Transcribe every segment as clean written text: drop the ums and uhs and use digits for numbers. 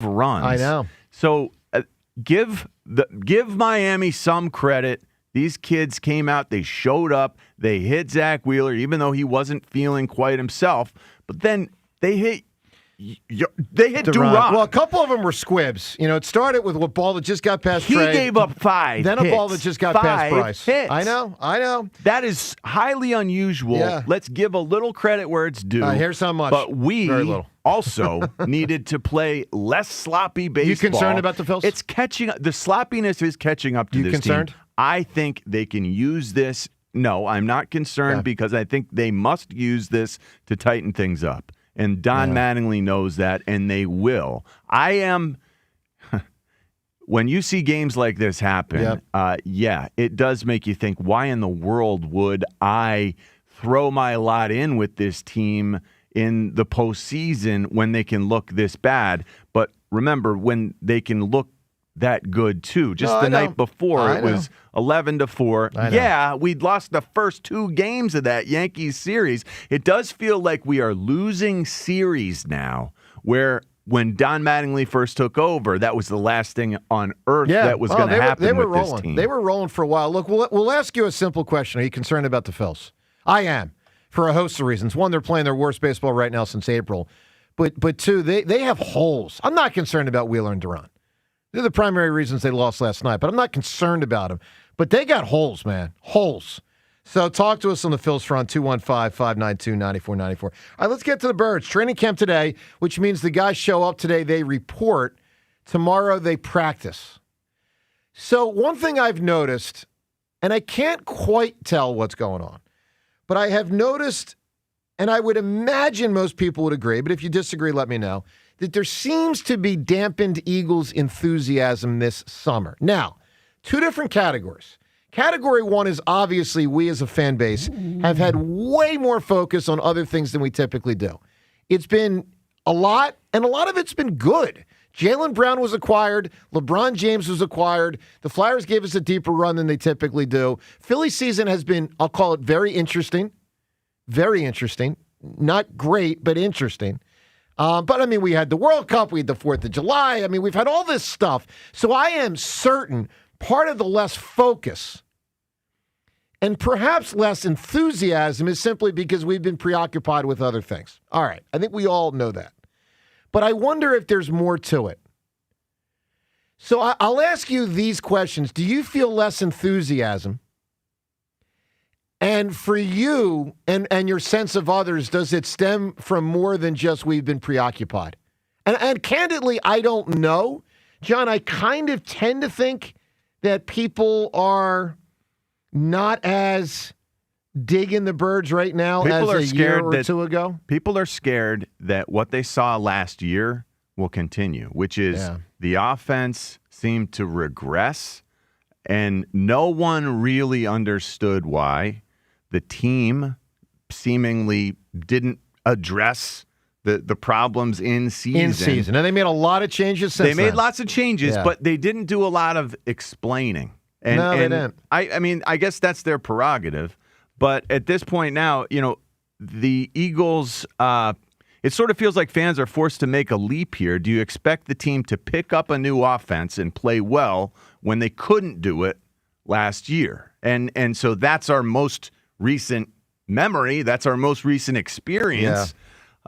runs. I know. So give Miami some credit. These kids came out, they showed up, they hit Zach Wheeler, even though he wasn't feeling quite himself. But then they hit Duran. Well, a couple of them were squibs. It started with a ball that just got past Trey. He gave up 5 Then hits. a ball that just got past Bryce. Hits. I know. That is highly unusual. Yeah. Let's give a little credit where it's due. Here's how much. But we Very little. also needed to play less sloppy baseball. You concerned about the Phils? It's catching up. The sloppiness is catching up to You this concerned? team. I think they can use this. No, I'm not concerned because I think they must use this to tighten things up. And Don Mattingly knows that, and they will. When you see games like this happen, it does make you think, why in the world would I throw my lot in with this team in the postseason when they can look this bad? But remember, when they can look that good too. Just the night before, it was 11-4. Yeah, we'd lost the first 2 games of that Yankees series. It does feel like we are losing series now, where when Don Mattingly first took over, that was the last thing on earth that was going to happen with this team. They were rolling for a while. Look, we'll ask you a simple question. Are you concerned about the Phils? I am, for a host of reasons. One, they're playing their worst baseball right now since April. But 2, they have holes. I'm not concerned about Wheeler and Duran. They're the primary reasons they lost last night, but I'm not concerned about them. But they got holes, man. Holes. So talk to us on the Phils front, 215-592-9494. All right, let's get to the Birds. Training camp today, which means the guys show up today, they report. Tomorrow they practice. So one thing I've noticed, and I can't quite tell what's going on, but I have noticed, and I would imagine most people would agree, but if you disagree, let me know, that there seems to be dampened Eagles enthusiasm this summer. Now, 2 different categories. Category 1 is obviously we as a fan base have had way more focus on other things than we typically do. It's been a lot, and a lot of it's been good. Jalen Brown was acquired. LeBron James was acquired. The Flyers gave us a deeper run than they typically do. Philly season has been, I'll call it very interesting. Very interesting. Not great, but interesting. But, we had the World Cup. We had the 4th of July. We've had all this stuff. So I am certain part of the less focus and perhaps less enthusiasm is simply because we've been preoccupied with other things. All right. I think we all know that. But I wonder if there's more to it. So I'll ask you these questions. Do you feel less enthusiasm? And for you and your sense of others, does it stem from more than just we've been preoccupied? And candidly, I don't know. John, I kind of tend to think that people are not as digging the Birds right now as a year or 2 ago. People are scared that what they saw last year will continue, which is the offense seemed to regress, and no one really understood why. The team seemingly didn't address the problems in season. And they made a lot of changes since then. They made lots of changes, but they didn't do a lot of explaining. No, they didn't. I guess that's their prerogative. But at this point now, the Eagles, it sort of feels like fans are forced to make a leap here. Do you expect the team to pick up a new offense and play well when they couldn't do it last year? And so that's our most recent memory. That's our most recent experience.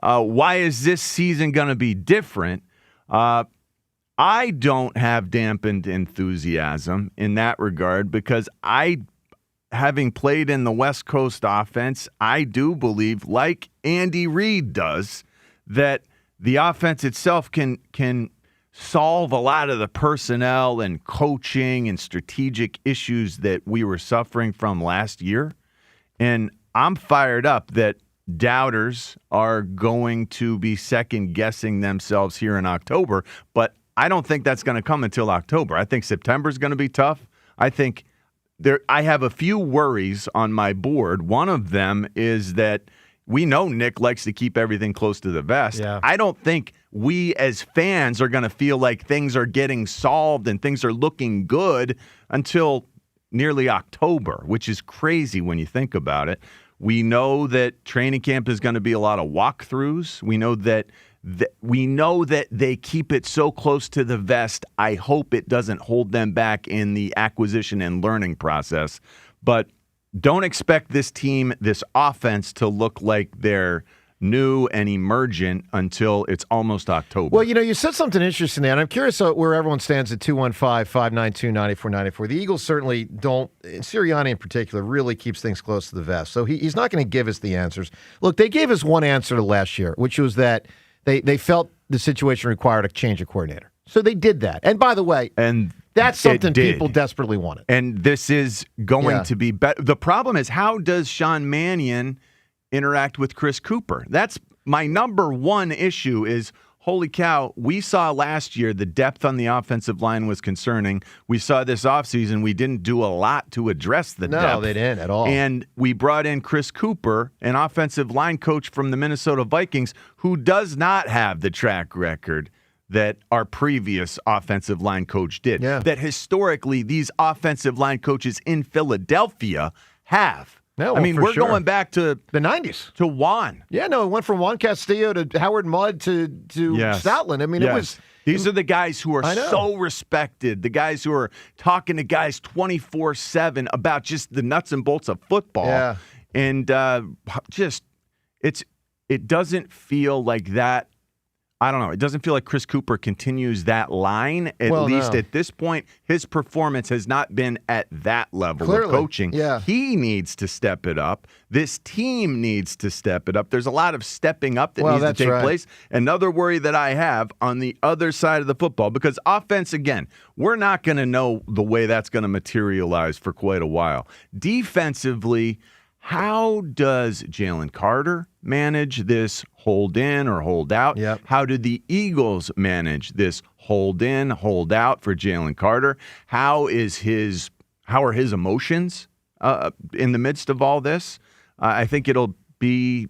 Why is this season going to be different? I don't have dampened enthusiasm in that regard because having played in the West Coast offense, I do believe, like Andy Reid does, that the offense itself can solve a lot of the personnel and coaching and strategic issues that we were suffering from last year. And I'm fired up that doubters are going to be second-guessing themselves here in October, but I don't think that's going to come until October. I think September is going to be tough. I have a few worries on my board. One of them is that we know Nick likes to keep everything close to the vest. Yeah. I don't think we as fans are going to feel like things are getting solved and things are looking good until nearly October, which is crazy when you think about it. We know that training camp is going to be a lot of walkthroughs. We know that We know that they keep it so close to the vest. I hope it doesn't hold them back in the acquisition and learning process. But don't expect this team, this offense, to look like they're new and emergent until it's almost October. Well, you said something interesting there, and I'm curious where everyone stands at 215-592-9494. The Eagles certainly don't, Sirianni in particular, really keeps things close to the vest. So he's not going to give us the answers. Look, they gave us one answer to last year, which was that they felt the situation required a change of coordinator. So they did that. And by the way, that's something people desperately wanted. And this is going to be better. The problem is, how does Sean Mannion interact with Chris Cooper? That's my number one issue is, holy cow, we saw last year the depth on the offensive line was concerning. We saw this offseason we didn't do a lot to address the depth. No, they didn't at all. And we brought in Chris Cooper, an offensive line coach from the Minnesota Vikings, who does not have the track record that our previous offensive line coach did. Yeah. That historically these offensive line coaches in Philadelphia have. No, I mean, we're going back to the 90s. To Juan. Yeah, no, it went from Juan Castillo to Howard Mudd to Stoutland. I mean, it was... These are the guys who are so respected, the guys who are talking to guys 24/7 about just the nuts and bolts of football. Yeah. And it doesn't feel like that. I don't know. It doesn't feel like Chris Cooper continues that line. At least at this point, his performance has not been at that level of coaching. Yeah. He needs to step it up. This team needs to step it up. There's a lot of stepping up that needs to take place. Another worry that I have on the other side of the football, because offense, again, we're not going to know the way that's going to materialize for quite a while. Defensively, how does Jalen Carter manage this hold in or hold out? Yep. How do the Eagles manage this hold in, hold out for Jalen Carter? How are his emotions in the midst of all this? I think it'll be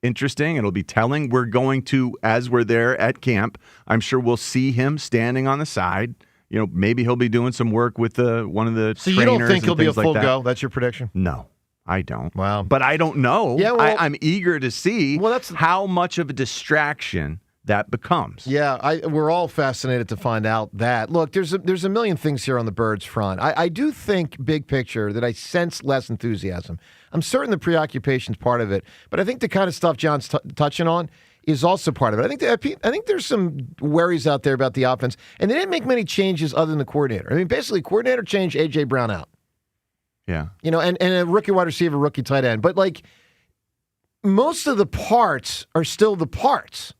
interesting. It'll be telling. We're going to, as we're there at camp, I'm sure we'll see him standing on the side. Maybe he'll be doing some work with one of the trainers. So you don't think he'll be a full like go? That's your prediction? No. I don't. Wow. But I don't know. Yeah, well, I'm eager to see how much of a distraction that becomes. Yeah, we're all fascinated to find out that. Look, there's a million things here on the Birds front. I do think, big picture, that I sense less enthusiasm. I'm certain the preoccupation's part of it, but I think the kind of stuff John's touching on is also part of it. I think there's some worries out there about the offense, and they didn't make many changes other than the coordinator. I mean, basically, coordinator changed A.J. Brown out. Yeah. And a rookie wide receiver, rookie tight end. But, most of the parts are still the parts.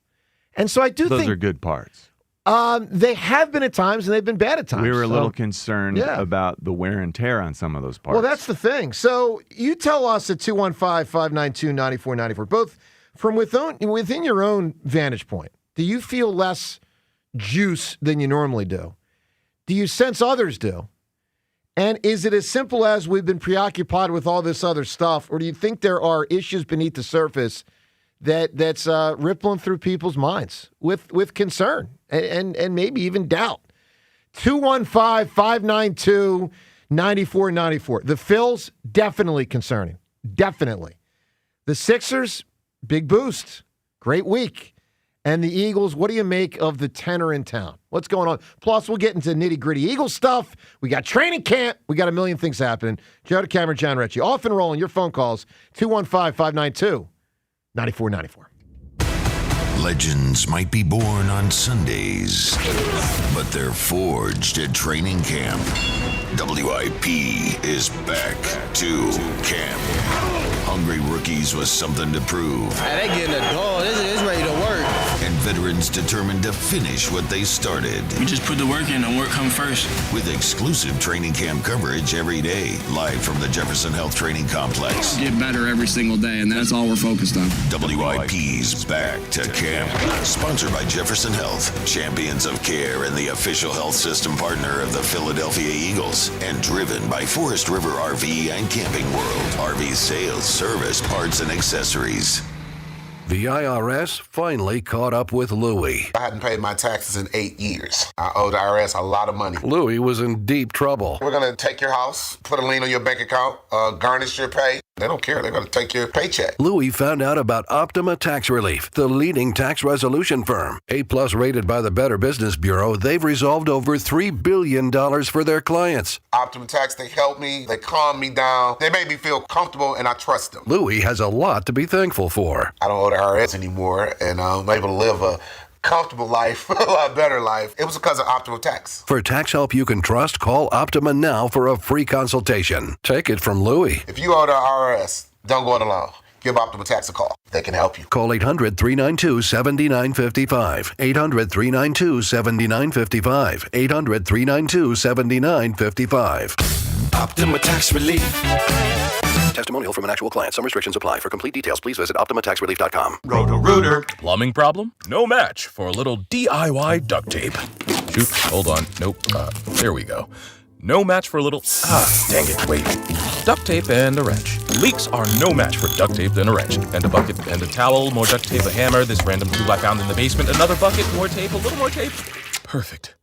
And so I do think... Those are good parts. They have been at times, and they've been bad at times. We were a little concerned about the wear and tear on some of those parts. Well, that's the thing. So you tell us at 215-592-9494, both from within your own vantage point, do you feel less juice than you normally do? Do you sense others do? And is it as simple as we've been preoccupied with all this other stuff, or do you think there are issues beneath the surface that's rippling through people's minds with concern and maybe even doubt? 215-592-9494. The Phils, definitely concerning. Definitely. The Sixers, big boost. Great week. And the Eagles, what do you make of the tenor in town? What's going on? Plus, we'll get into nitty-gritty Eagles stuff. We got training camp. We got a million things happening. Joe DeCamera, John Ritchie. Off and rolling. Your phone calls, 215-592-9494. Legends might be born on Sundays, but they're forged at training camp. WIP is back to camp. Hungry rookies with something to prove. Hey, they getting a dog. It's ready to work. And veterans determined to finish what they started. We just put the work in and work come first. With exclusive training camp coverage every day, live from the Jefferson Health Training Complex. Get better every single day, and that's all we're focused on. WIP's back to camp. Sponsored by Jefferson Health, champions of care and the official health system partner of the Philadelphia Eagles. And driven by Forest River RV and Camping World. RV sales, service, parts, and accessories. The IRS finally caught up with Louie. I hadn't paid my taxes in 8 years. I owed the IRS a lot of money. Louie was in deep trouble. We're going to take your house, put a lien on your bank account, garnish your pay. They don't care. They're going to take your paycheck. Louis found out about Optima Tax Relief, the leading tax resolution firm. A-plus rated by the Better Business Bureau, they've resolved over $3 billion for their clients. Optima Tax, they help me. They calm me down. They make me feel comfortable, and I trust them. Louis has a lot to be thankful for. I don't owe the IRS anymore, and I'm able to live a comfortable life, a lot better life. It was because of Optima Tax. For tax help you can trust, call Optima now for a free consultation. Take it from Louis. If you owe the IRS, don't go it alone. Give Optima Tax a call. They can help you. Call 800-392-7955. 800-392-7955. 800-392-7955. Optima Tax Relief. Testimonial from an actual client. Some restrictions apply. For complete details, please visit OptimaTaxRelief.com. Roto-Rooter. Plumbing problem? No match for a little DIY duct tape. Shoot, hold on. Nope. There we go. No match for a little... dang it. Wait. Duct tape and a wrench. Leaks are no match for duct tape and a wrench. And a bucket and a towel, more duct tape, a hammer, this random tool I found in the basement, another bucket, more tape, a little more tape. Perfect.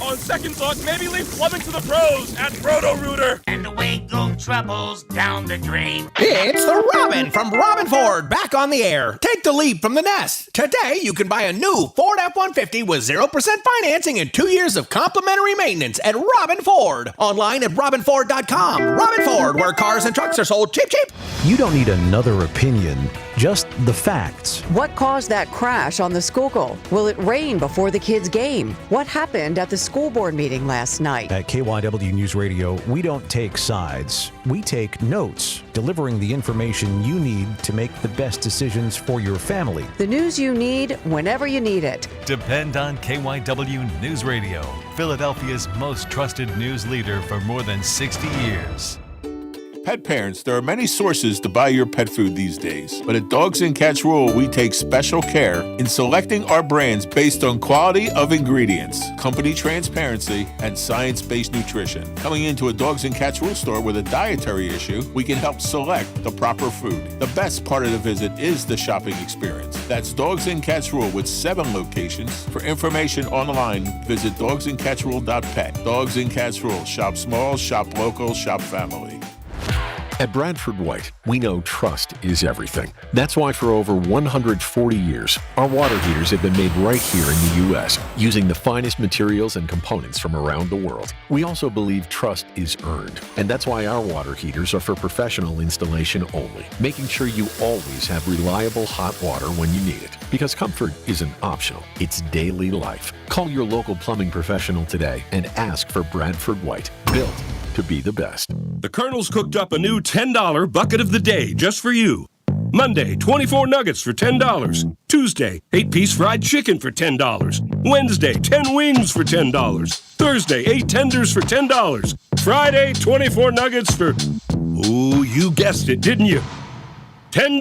On second thought, maybe leave plumbing to the pros at Roto-Rooter. And away go troubles down the drain. It's the Robin from Robin Ford, back on the air. Take the leap from the nest. Today, you can buy a new Ford F-150 with 0% financing and 2 years of complimentary maintenance at Robin Ford. Online at robinford.com. Robin Ford, where cars and trucks are sold cheap, cheap. You don't need another opinion, just the facts. What caused that crash on the Schuylkill? Will it rain before the kids' game? What happened at the school board meeting last night? At KYW News Radio, we don't take sides. We take notes, delivering the information you need to make the best decisions for your family. The news you need whenever you need it. Depend on KYW News Radio, Philadelphia's most trusted news leader for more than 60 years. Pet parents, there are many sources to buy your pet food these days. But at Dogs and Cats Rule, we take special care in selecting our brands based on quality of ingredients, company transparency, and science-based nutrition. Coming into a Dogs and Cats Rule store with a dietary issue, we can help select the proper food. The best part of the visit is the shopping experience. That's Dogs and Cats Rule with 7 locations. For information online, visit dogsandcatsrule.pet. Dogs and Cats Rule. Shop small, shop local, shop family. At Bradford White, we know trust is everything. That's why for over 140 years, our water heaters have been made right here in the U.S., using the finest materials and components from around the world. We also believe trust is earned, and that's why our water heaters are for professional installation only, making sure you always have reliable hot water when you need it. Because comfort isn't optional, it's daily life. Call your local plumbing professional today and ask for Bradford White, built to be the best. The Colonel's cooked up a new $10 bucket of the day just for you. Monday, 24 nuggets for $10. Tuesday, 8-piece fried chicken for $10. Wednesday, 10 wings for $10. Thursday, 8 tenders for $10. Friday, 24 nuggets for... Ooh, you guessed it, didn't you? $10.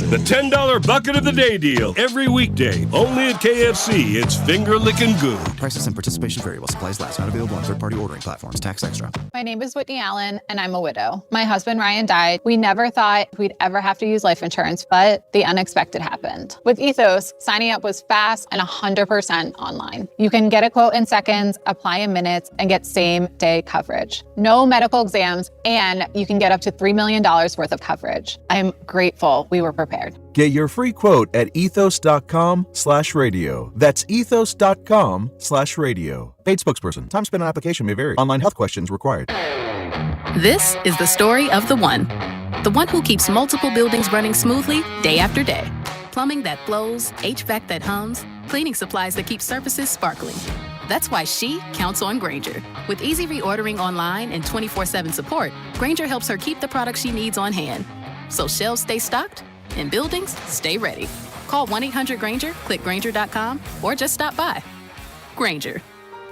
The $10 bucket of the day deal. Every weekday. Only at KFC. It's finger licking good. Prices and participation variable. Supplies last. Not available on third-party ordering platforms. Tax extra. My name is Whitney Allen, and I'm a widow. My husband, Ryan, died. We never thought we'd ever have to use life insurance, but the unexpected happened. With Ethos, signing up was fast and 100% online. You can get a quote in seconds, apply in minutes, and get same-day coverage. No medical exams, and you can get up to $3 million worth of coverage. I'm grateful we were prepared. Get your free quote at ethos.com/radio. That's ethos.com/radio. Paid spokesperson. Time spent on application may vary. Online health questions required. This is the story of the one who keeps multiple buildings running smoothly day after day. Plumbing that flows, HVAC that hums, cleaning supplies that keep surfaces sparkling. That's why she counts on Grainger. With easy reordering online and 24/7 support, Grainger helps her keep the products she needs on hand. So shelves stay stocked and buildings stay ready. Call 1-800-GRAINGER, click Grainger.com, or just stop by. Grainger,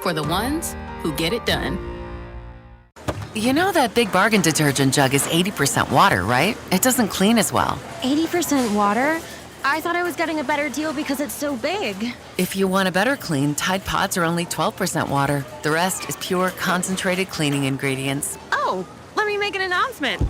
for the ones who get it done. You know that Big Bargain detergent jug is 80% water, right? It doesn't clean as well. 80% water? I thought I was getting a better deal because it's so big. If you want a better clean, Tide Pods are only 12% water. The rest is pure, concentrated cleaning ingredients. Oh, let me make an announcement.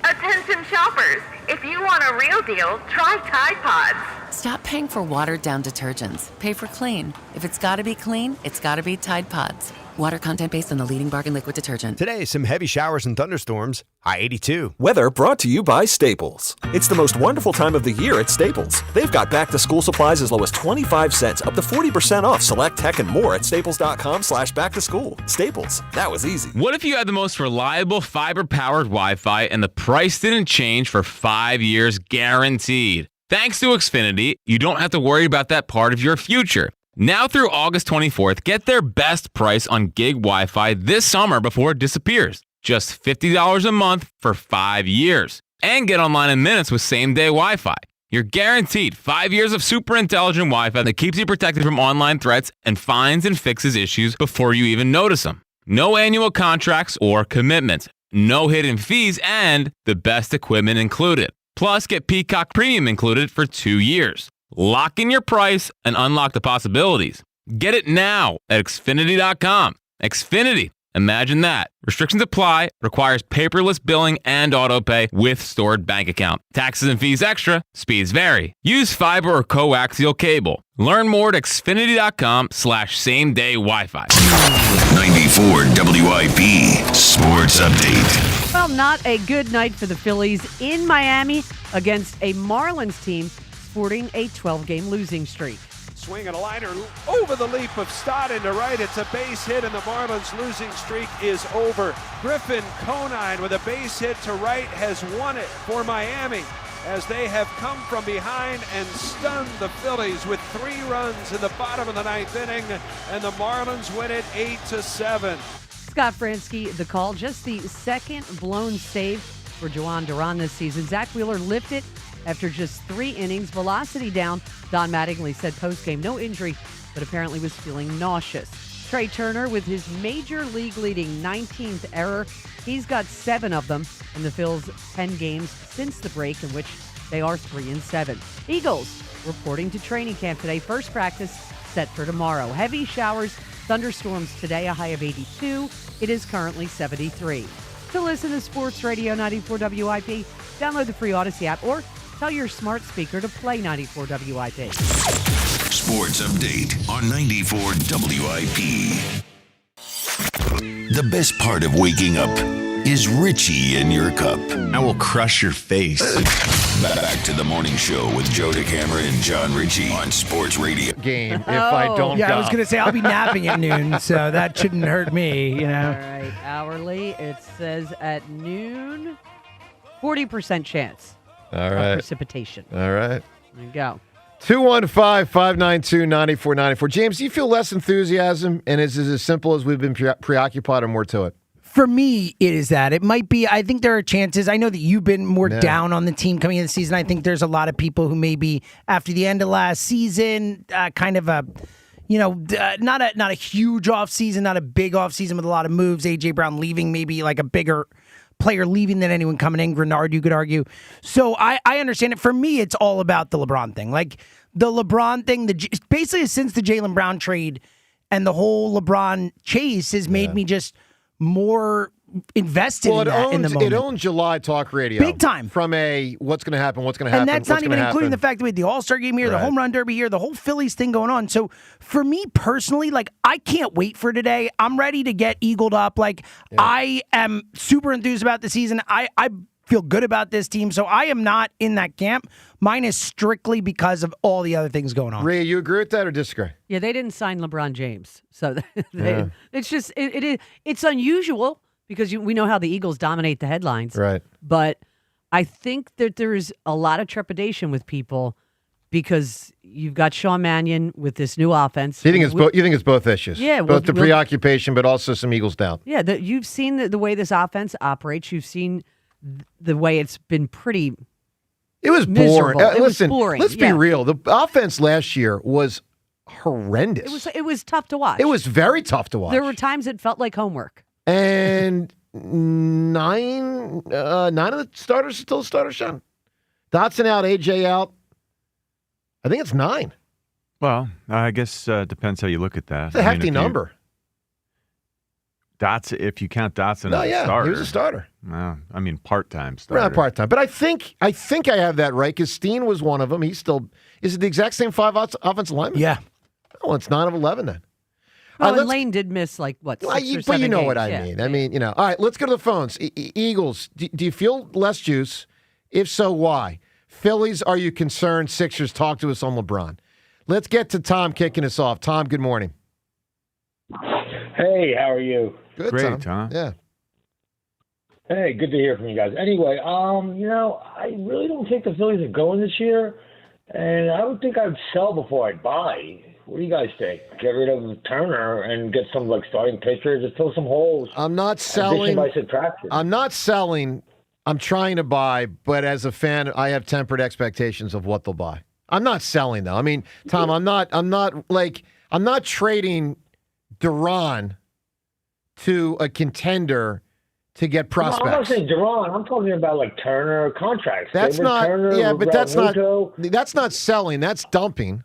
Attention shoppers, if you want a real deal, try Tide Pods. Stop paying for watered-down detergents. Pay for clean. If it's got to be clean, it's got to be Tide Pods. Water content based on the leading bargain liquid detergent. Today, some heavy showers and thunderstorms. High 82. Weather brought to you by Staples. It's the most wonderful time of the year at Staples. They've got back-to-school supplies as low as 25 cents, up to 40% off select tech and more at staples.com/back-to-school. Staples, that was easy. What if you had the most reliable fiber-powered Wi-Fi and the price didn't change for 5 years guaranteed? Thanks to Xfinity, you don't have to worry about that part of your future. Now through August 24th, get their best price on gig Wi-Fi this summer before it disappears. Just $50 a month for 5 years. And get online in minutes with same-day Wi-Fi. You're guaranteed 5 years of super intelligent Wi-Fi that keeps you protected from online threats and finds and fixes issues before you even notice them. No annual contracts or commitments. No hidden fees and the best equipment included. Plus, get Peacock Premium included for 2 years. Lock in your price and unlock the possibilities. Get it now at Xfinity.com. Xfinity. Imagine that. Restrictions apply. Requires paperless billing and autopay with stored bank account. Taxes and fees extra. Speeds vary. Use fiber or coaxial cable. Learn more at Xfinity.com/same-day Wi-Fi. 94 WIP Sports Update. Well, not a good night for the Phillies in Miami against a Marlins team sporting a 12-game losing streak. Swing and a liner over the leap of Stott into right. It's a base hit, and the Marlins' losing streak is over. Griffin Conine with a base hit to right has won it for Miami as they have come from behind and stunned the Phillies with 3 runs in the bottom of the 9th inning, and the Marlins win it 8-7. Scott Fransky, the call, just the second blown save for Juan Duran this season. Zach Wheeler lifted after just 3 innings, velocity down. Don Mattingly said postgame no injury, but apparently was feeling nauseous. Trey Turner with his major league leading 19th error. He's got 7 of them in the Phils' 10 games since the break, in which they are 3-7. Eagles reporting to training camp today. First practice set for tomorrow. Heavy showers, thunderstorms today, a high of 82. It is currently 73. To listen to Sports Radio 94 WIP, download the free Odyssey app or tell your smart speaker to play 94 WIP. Sports Update on 94 WIP. The best part of waking up is Richie in your cup. I will crush your face. Back to the morning show with Joe DeCamera and John Ritchie on Sports Radio. Game if I don't Yeah, go. I was going to say, I'll be napping at noon, so that shouldn't hurt me, you know. All right, hourly, it says at noon, 40% chance All right. of precipitation. All right. There you go. 215-592-9494. James, do you feel less enthusiasm, and is it as simple as we've been preoccupied or more to it? For me, it is that. It might be, I think there are chances. I know that you've been more down on the team coming into the season. I think there's a lot of people who maybe after the end of last season, kind of a, not a huge offseason, not a big offseason with a lot of moves. A.J. Brown leaving, maybe like a bigger player leaving than anyone coming in. Grenard, you could argue. So I understand it. For me, it's all about the LeBron thing. Like the LeBron thing, basically since the Jalen Brown trade and the whole LeBron chase has made me just more invested in that in the moment. It owns July talk radio. Big time. From a what's going to happen, what's going to happen, and that's not even including the fact that we had the All-Star game here, the home run derby here, the whole Phillies thing going on. So for me personally, like I can't wait for today. I'm ready to get eagled up. Like I am super enthused about the season. I feel good about this team. So I am not in that camp. Mine is strictly because of all the other things going on. Ray, you agree with that or disagree? Yeah, they didn't sign LeBron James. So it's just, it's unusual because we know how the Eagles dominate the headlines. Right. But I think that there's a lot of trepidation with people because you've got Sean Mannion with this new offense. So you think it's both issues? Yeah. Both the preoccupation, but also some Eagles down. Yeah, you've seen the way this offense operates. You've seen the way it's been pretty It was boring. Listen, boring. Let's be real. The offense last year was horrendous. It was tough to watch. It was very tough to watch. There were times it felt like homework. And nine of the starters are still starters, Sean. Dotson out, AJ out. I think it's 9. Well, I guess depends how you look at that. It's a hefty number. Dotson, if you count Dotson No, as a yeah, starter. he was a starter. Well, I mean, part-time starter. Not part-time, but I think I have that right because Steen was one of them. He's still is it the exact same 5 offensive linemen? Yeah. Oh, it's 9 of 11 then. Well, and Lane did miss 6 or 7 but you know games. what I mean. I mean, all right, let's go to the phones. Eagles, do you feel less juice? If so, why? Phillies, are you concerned? Sixers, talk to us on LeBron. Let's get to Tom kicking us off. Tom, good morning. Hey, how are you? Good, Great, Tom. Yeah. Hey, good to hear from you guys. Anyway, I really don't think the Phillies are going this year, and I would think I'd sell before I'd buy. What do you guys think? Get rid of Turner and get some starting pitchers, just fill some holes. I'm not selling. Addition by subtraction. I'm not selling. I'm trying to buy, but as a fan, I have tempered expectations of what they'll buy. I'm not selling though. I mean, Tom, I'm not trading Duran to a contender to get prospects. No, I'm not saying Duran. I'm talking about Turner contracts. That's David not. Turner, Yeah, but that's Muto. not. That's not selling. That's dumping,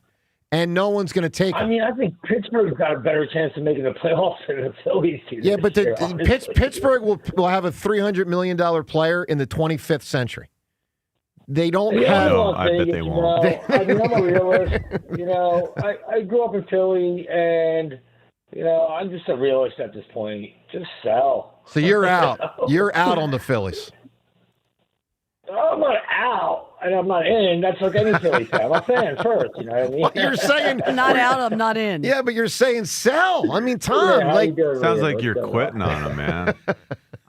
and no one's going to take it. I mean, I think Pittsburgh's got a better chance of making the playoffs than the Phillies do. Yeah, but this year, Pittsburgh will have a $300 million player in the 25th century. They don't have. No, I bet they won't. I mean, I'm a realist. I grew up in Philly, and I'm just a realist at this point. Just sell. So you're out. You're out on the Phillies. I'm not out, and I'm not in. That's like any Philly fan. I'm a fan first. You know what I mean? Well, you're saying Not out, I'm not in. Yeah, but you're saying sell. I mean, Tom, Sounds like you're quitting on him, man.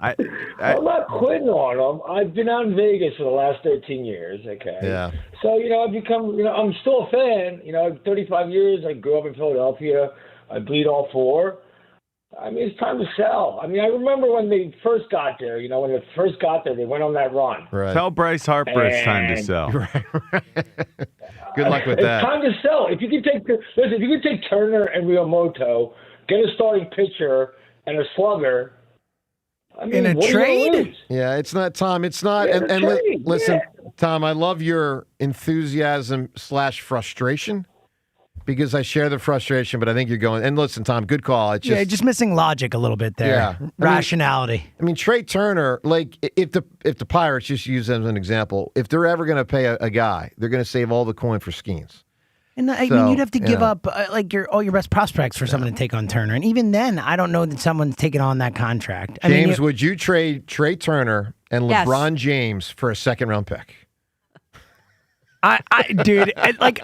I'm not quitting on them. I've been out in Vegas for the last 13 years. Okay. Yeah. So I've become. I'm still a fan. 35 years. I grew up in Philadelphia. I bleed all 4. I mean, it's time to sell. I mean, I remember when they first got there. When they first got there, they went on that run. Right. Tell Bryce Harper it's time to sell. Right. Good luck with that. It's time to sell. If you could take Turner and Realmuto, get a starting pitcher and a slugger. I mean, In a what are you gonna trade? lose? Yeah, it's not, Tom. It's not. Yeah, and trade, listen, yeah. Tom, I love your enthusiasm / frustration because I share the frustration, but I think you're going. And listen, Tom, good call. It's Just missing logic a little bit there. Yeah. Rationality. I mean, Trey Turner, if the Pirates, just use them as an example, if they're ever going to pay a guy, they're going to save all the coin for Skeens. And I mean, you'd have to give up all your best prospects for someone to take on Turner. And even then, I don't know that someone's taking on that contract. James, would you trade Trey Turner and Yes. LeBron James for a second-round pick? Dude,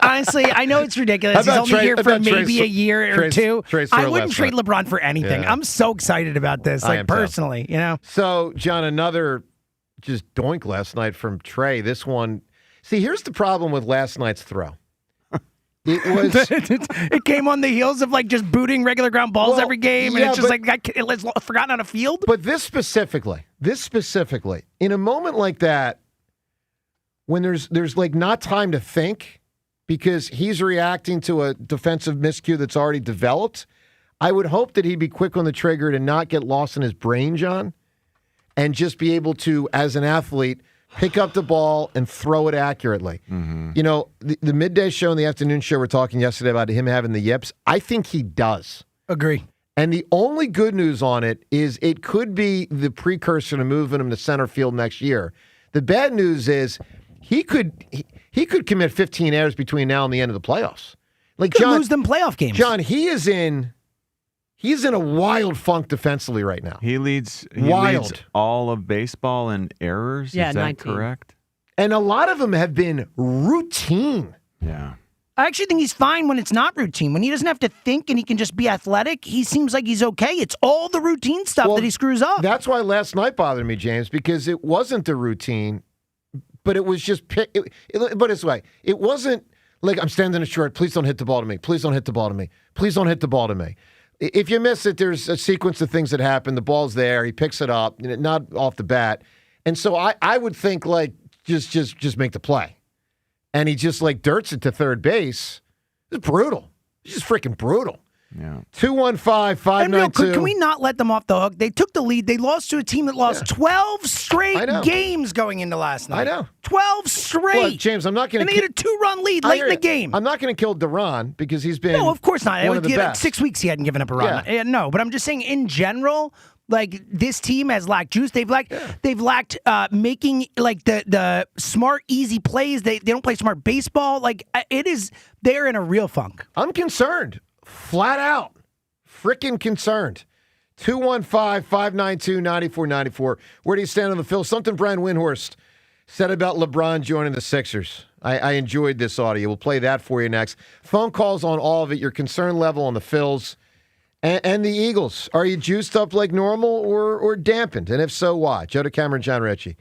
honestly, I know it's ridiculous. He's only here for maybe a year or two. I wouldn't trade LeBron for anything. Yeah. I'm so excited about this, I am personally, So, John, another just doink last night from Trey. This one, see, here's the problem with last night's throw. It was. It came on the heels of just booting regular ground balls every game, and yeah, it's just it's forgotten on a field. But this specifically, in a moment like that, when there's not time to think because he's reacting to a defensive miscue that's already developed, I would hope that he'd be quick on the trigger to not get lost in his brain, John, and just be able to, as an athlete, pick up the ball and throw it accurately. Mm-hmm. The midday show and the afternoon show, we're talking yesterday about him having the yips. I think he does. Agree. And the only good news on it is it could be the precursor to moving him to center field next year. The bad news is he could commit 15 errors between now and the end of the playoffs. John, lose them playoff games. John, he's in a wild funk defensively right now. He leads all of baseball in errors. Yeah, is that 19. correct? And a lot of them have been routine. Yeah. I actually think he's fine when it's not routine. When he doesn't have to think and he can just be athletic, he seems like he's okay. It's all the routine stuff that he screws up. That's why last night bothered me, James, because it wasn't the routine, but it was just put it this way. It wasn't like I'm standing in short, please don't hit the ball to me. Please don't hit the ball to me. Please don't hit the ball to me. If you miss it, there's a sequence of things that happen. The ball's there. He picks it up, not off the bat. And so I would think just make the play. And he just dirts it to third base. It's brutal. It's just freaking brutal. Yeah. 215-592. Can we not let them off the hook? They took the lead. They lost to a team that lost 12 straight games going into last night. I know. 12 straight. Well, James, I'm not going to. And they had a 2-run lead late in the game. I'm not going to kill Duran because he's been. No, of course not. One of the best. 6 weeks he hadn't given up a run. Yeah. No, but I'm just saying in general, Like, this team has lacked juice. They've lacked making like the smart, easy plays. They don't play smart baseball. Like, they're in a real funk. I'm concerned. Flat out. Freaking concerned. 215-592-9494. Where do you stand on the Phils? Something Brian Windhorst said about LeBron joining the Sixers. I enjoyed this audio. We'll play that for you next. Phone calls on all of it. Your concern level on the Phils and the Eagles. Are you juiced up like normal or dampened? And if so, why? Joe DeCamera and John Ritchie.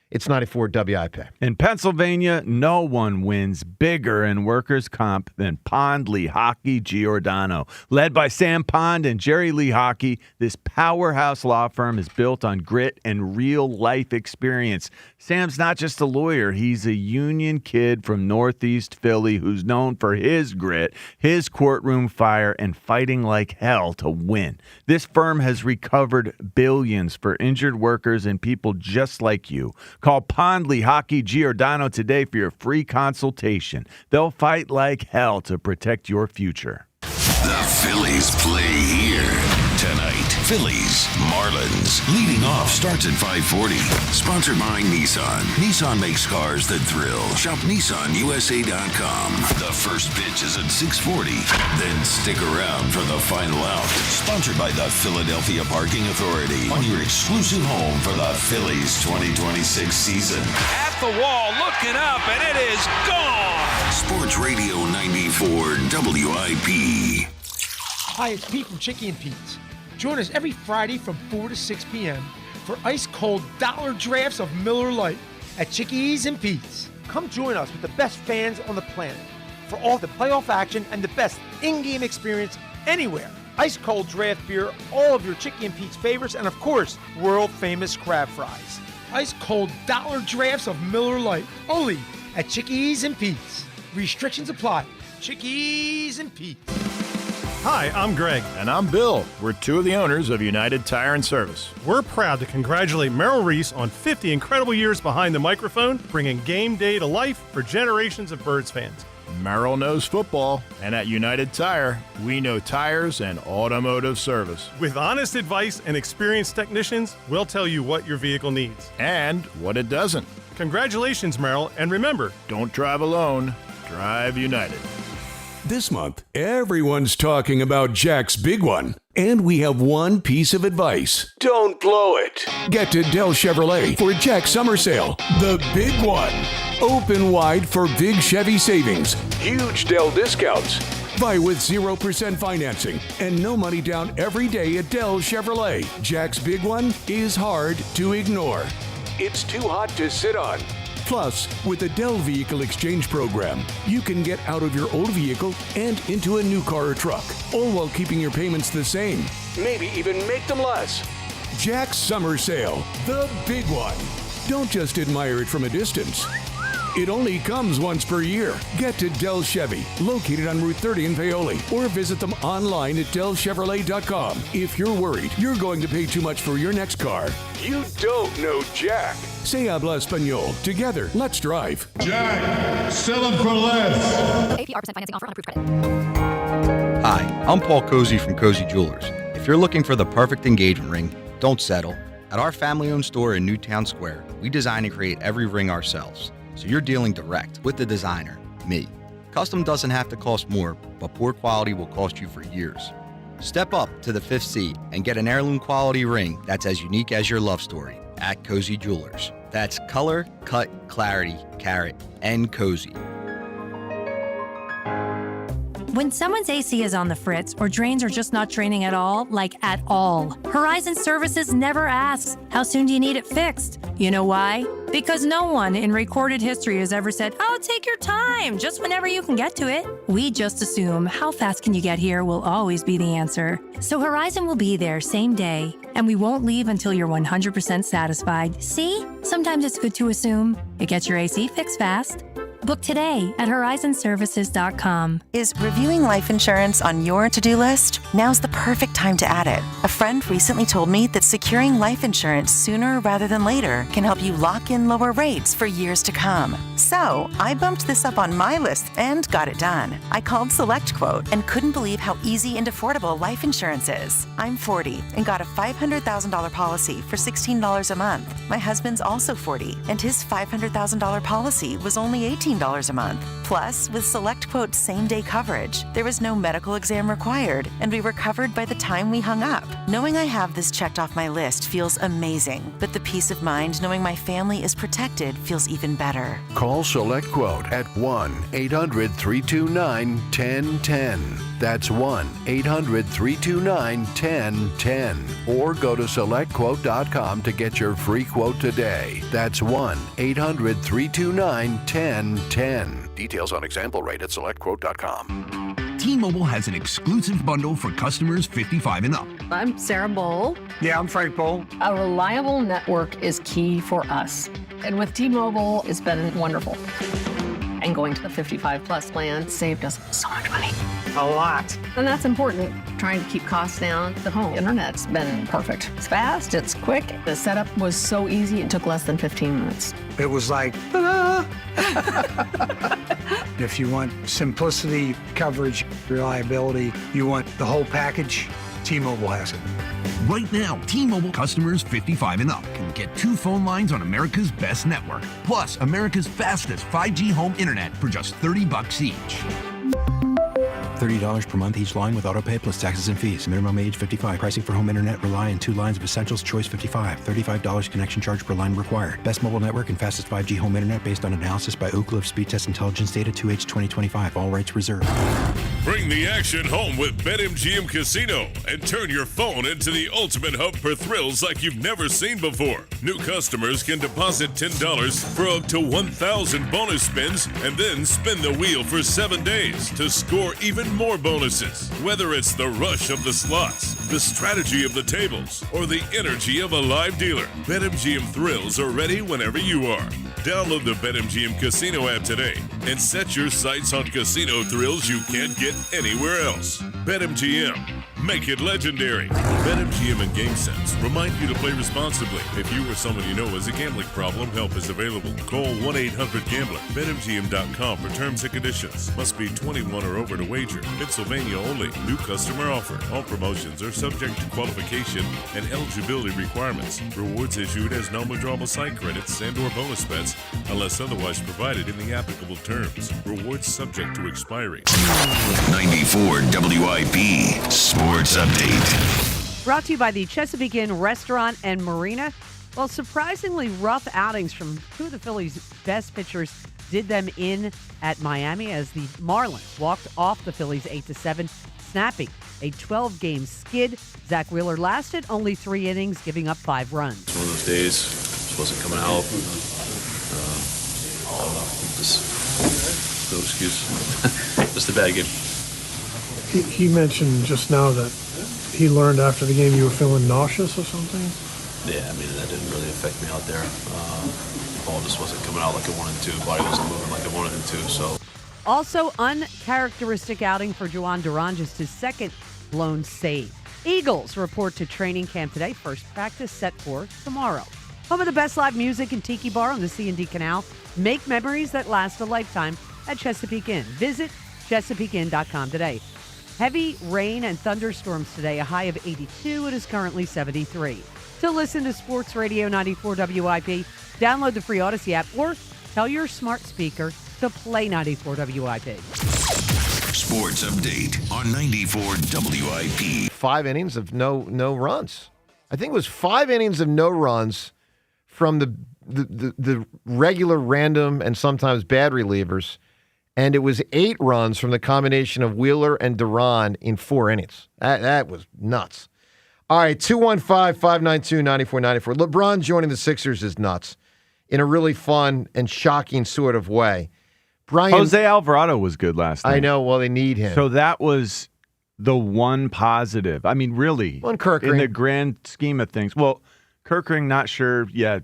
It's 94 WIP. In Pennsylvania, no one wins bigger in workers' comp than Pond Lee Hockey Giordano. Led by Sam Pond and Jerry Lee Hockey, this powerhouse law firm is built on grit and real-life experience. Sam's not just a lawyer. He's a union kid from Northeast Philly who's known for his grit, his courtroom fire, and fighting like hell to win. This firm has recovered billions for injured workers and people just like you. Call Pond Lee Hockey Giordano today for your free consultation. They'll fight like hell to protect your future. The Phillies play here tonight. Phillies, Marlins. Leading off starts at 5:40. Sponsored by Nissan. Nissan makes cars that thrill. Shop NissanUSA.com. The first pitch is at 6:40. Then stick around for the final out. Sponsored by the Philadelphia Parking Authority. On your exclusive home for the Phillies 2026 season. At the wall, looking up, and it is gone. Sports Radio 94 WIP. Hi, it's Pete from Chickie and Pete's. Join us every Friday from 4 to 6 p.m. for ice-cold dollar drafts of Miller Lite at Chickie's and Pete's. Come join us with the best fans on the planet for all the playoff action and the best in-game experience anywhere. Ice-cold draft beer, all of your Chickie and Pete's favorites, and of course, world-famous crab fries. Ice-cold dollar drafts of Miller Lite, only at Chickie's and Pete's. Restrictions apply. Chickie's and Pete's. Hi, I'm Greg. And I'm Bill. We're two of the owners of United Tire and Service. We're proud to congratulate Merrill Reese on 50 incredible years behind the microphone, bringing game day to life for generations of Birds fans. Merrill knows football, and at United Tire, we know tires and automotive service. With honest advice and experienced technicians, we'll tell you what your vehicle needs. And what it doesn't. Congratulations, Merrill, and remember, don't drive alone, drive United. This month, everyone's talking about Jack's Big One, and we have one piece of advice. Don't blow it. Get to Dell Chevrolet for Jack's Summer Sale, the big one. Open wide for big Chevy savings, huge Dell discounts. Buy with 0% financing and no money down every day at Dell Chevrolet. Jack's Big One is hard to ignore. It's too hot to sit on. Plus, with the Dell Vehicle Exchange Program, you can get out of your old vehicle and into a new car or truck, all while keeping your payments the same. Maybe even make them less. Jack's Summer Sale, the big one. Don't just admire it from a distance. It only comes once per year. Get to Dell Chevy, located on Route 30 in Paoli, or visit them online at DellChevrolet.com. If you're worried you're going to pay too much for your next car, you don't know Jack. Se habla español. Together, let's drive. Jack, sell them for less. APR % financing offer on approved credit. Hi, I'm Paul Cozy from Cozy Jewelers. If you're looking for the perfect engagement ring, don't settle. At our family-owned store in Newtown Square, we design and create every ring ourselves. So you're dealing direct with the designer, me. Custom doesn't have to cost more, but poor quality will cost you for years. Step up to the 5th seat and get an heirloom quality ring that's as unique as your love story at Cozy Jewelers. That's color, cut, clarity, carat, and cozy. When someone's AC is on the fritz or drains are just not draining at all, like at all, Horizon Services never asks, how soon do you need it fixed? You know why? Because no one in recorded history has ever said, oh, take your time, just whenever you can get to it. We just assume how fast can you get here will always be the answer. So Horizon will be there same day, and we won't leave until you're 100% satisfied. See? Sometimes it's good to assume. It gets your AC fixed fast. Book today at horizonservices.com. Is reviewing life insurance on your to-do list? Now's the perfect time to add it. A friend recently told me that securing life insurance sooner rather than later can help you lock in lower rates for years to come. So I bumped this up on my list and got it done. I called SelectQuote and couldn't believe how easy and affordable life insurance is. I'm 40 and got a $500,000 policy for $16 a month. My husband's also 40 and his $500,000 policy was only $18 a month. Plus, with SelectQuote's same-day coverage, there was no medical exam required, and we were covered by the time we hung up. Knowing I have this checked off my list feels amazing, but the peace of mind knowing my family is protected feels even better. Call SelectQuote at 1-800-329-1010. That's 1-800-329-1010. Or go to SelectQuote.com to get your free quote today. That's 1-800-329-1010. Details on example rate at SelectQuote.com. T-Mobile has an exclusive bundle for customers 55 and up. I'm Sarah Bowl. Yeah, I'm Frank Bowl. A reliable network is key for us. And with T-Mobile, it's been wonderful. And going to the 55 plus plan saved us so much money. A lot. And that's important. Trying to keep costs down. The home internet's been perfect. It's fast, it's quick. The setup was so easy, it took less than 15 minutes. It was like, ta-da! If you want simplicity, coverage, reliability, you want the whole package, T-Mobile has it. Right now, T-Mobile customers 55 and up can get 2 phone lines on America's best network, plus America's fastest 5G home internet for just $30 each. $30 per month each line with autopay plus taxes and fees. Minimum age 55. Pricing for home internet rely on 2 lines of Essentials Choice 55. $35 connection charge per line required. Best mobile network and fastest 5G home internet based on analysis by Ookla of Speed Test Intelligence Data 2H 2025. All rights reserved. Bring the action home with BetMGM Casino and turn your phone into the ultimate hub for thrills like you've never seen before. New customers can deposit $10 for up to 1,000 bonus spins and then spin the wheel for 7 days to score even more bonuses. Whether it's the rush of the slots, the strategy of the tables, or the energy of a live dealer, BetMGM thrills are ready whenever you are. Download the BetMGM Casino app today and set your sights on casino thrills you can't get anywhere else. BetMGM. Make it legendary. BetMGM and GameSense remind you to play responsibly. If you or someone you know has a gambling problem, help is available. Call 1-800-GAMBLER. BetMGM.com for terms and conditions. Must be 21 or over to wager. Pennsylvania only. New customer offer. All promotions are subject to qualification and eligibility requirements. Rewards issued as non-withdrawable site credits and or bonus bets unless otherwise provided in the applicable terms. Rewards subject to expiry. 94 WIP Sports Update. Brought to you by the Chesapeake Inn Restaurant and Marina. Well, surprisingly rough outings from 2 of the Phillies' best pitchers did them in at Miami as the Marlins walked off the Phillies 8-7, snapping a 12-game skid. Zach Wheeler lasted only 3 innings, giving up 5 runs. It's one of those days, just wasn't coming out. Just no excuse. Just a bad game. He mentioned just now that he learned after the game you were feeling nauseous or something. Yeah, I mean, that didn't really affect me out there. Ball just wasn't coming out like it wanted to. Body wasn't moving like it wanted it to. So, also uncharacteristic outing for Juan Duran, just his second blown save. Eagles report to training camp today. First practice set for tomorrow. Home of the best live music and Tiki Bar on the C&D Canal. Make memories that last a lifetime at Chesapeake Inn. Visit ChesapeakeInn.com today. Heavy rain and thunderstorms today, a high of 82. It is currently 73. To listen to Sports Radio 94 WIP, download the free Odyssey app or tell your smart speaker to play 94 WIP. Sports Update on 94 WIP. 5 innings of no runs. I think it was 5 innings of no runs from the regular random and sometimes bad relievers. And it was 8 runs from the combination of Wheeler and Duran in 4 innings. That was nuts. All right, 215-592-9494. LeBron joining the Sixers is nuts in a really fun and shocking sort of way. Brian, Jose Alvarado was good last night. I know. Well, they need him. So that was the one positive. I mean, really, Kirkring. in the grand scheme of things. Well, Kirkring, not sure. Yeah,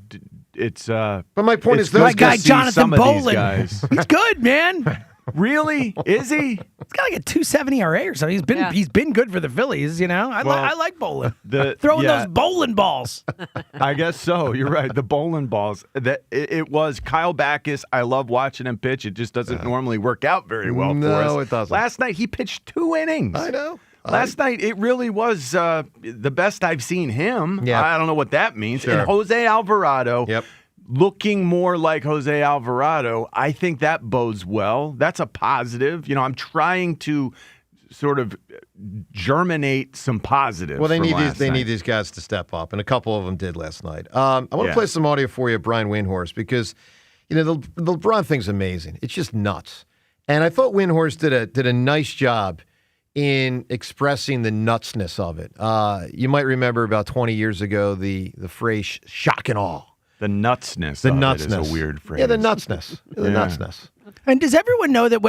it's. But my point it's is, good my to guy see Jonathan some of these Bolin. guys. He's good, man. Really? Is he? He's got like a 270 ERA or something. He's been good for the Phillies. You know, I like Bolin. Throwing those bowling balls. I guess so. You're right. The bowling balls. That it was Kyle Backus. I love watching him pitch. It just doesn't normally work out very well for us. No, it doesn't. Last night he pitched 2 innings. I know. Last night it really was the best I've seen him. Yeah. I don't know what that means. Sure. And Jose Alvarado. Yep. Looking more like Jose Alvarado, I think that bodes well. That's a positive. You know, I'm trying to sort of germinate some positives. Well, they from need last night. these guys to step up, and a couple of them did last night. I want to play some audio for you, Brian Windhorst, because the LeBron thing's amazing. It's just nuts, and I thought Windhorst did a nice job in expressing the nutsness of it. You might remember about 20 years ago the phrase "shock and awe." The nutsness. The of nutsness it is a weird phrase. Yeah, the nutsness. The nutsness. And does everyone know that,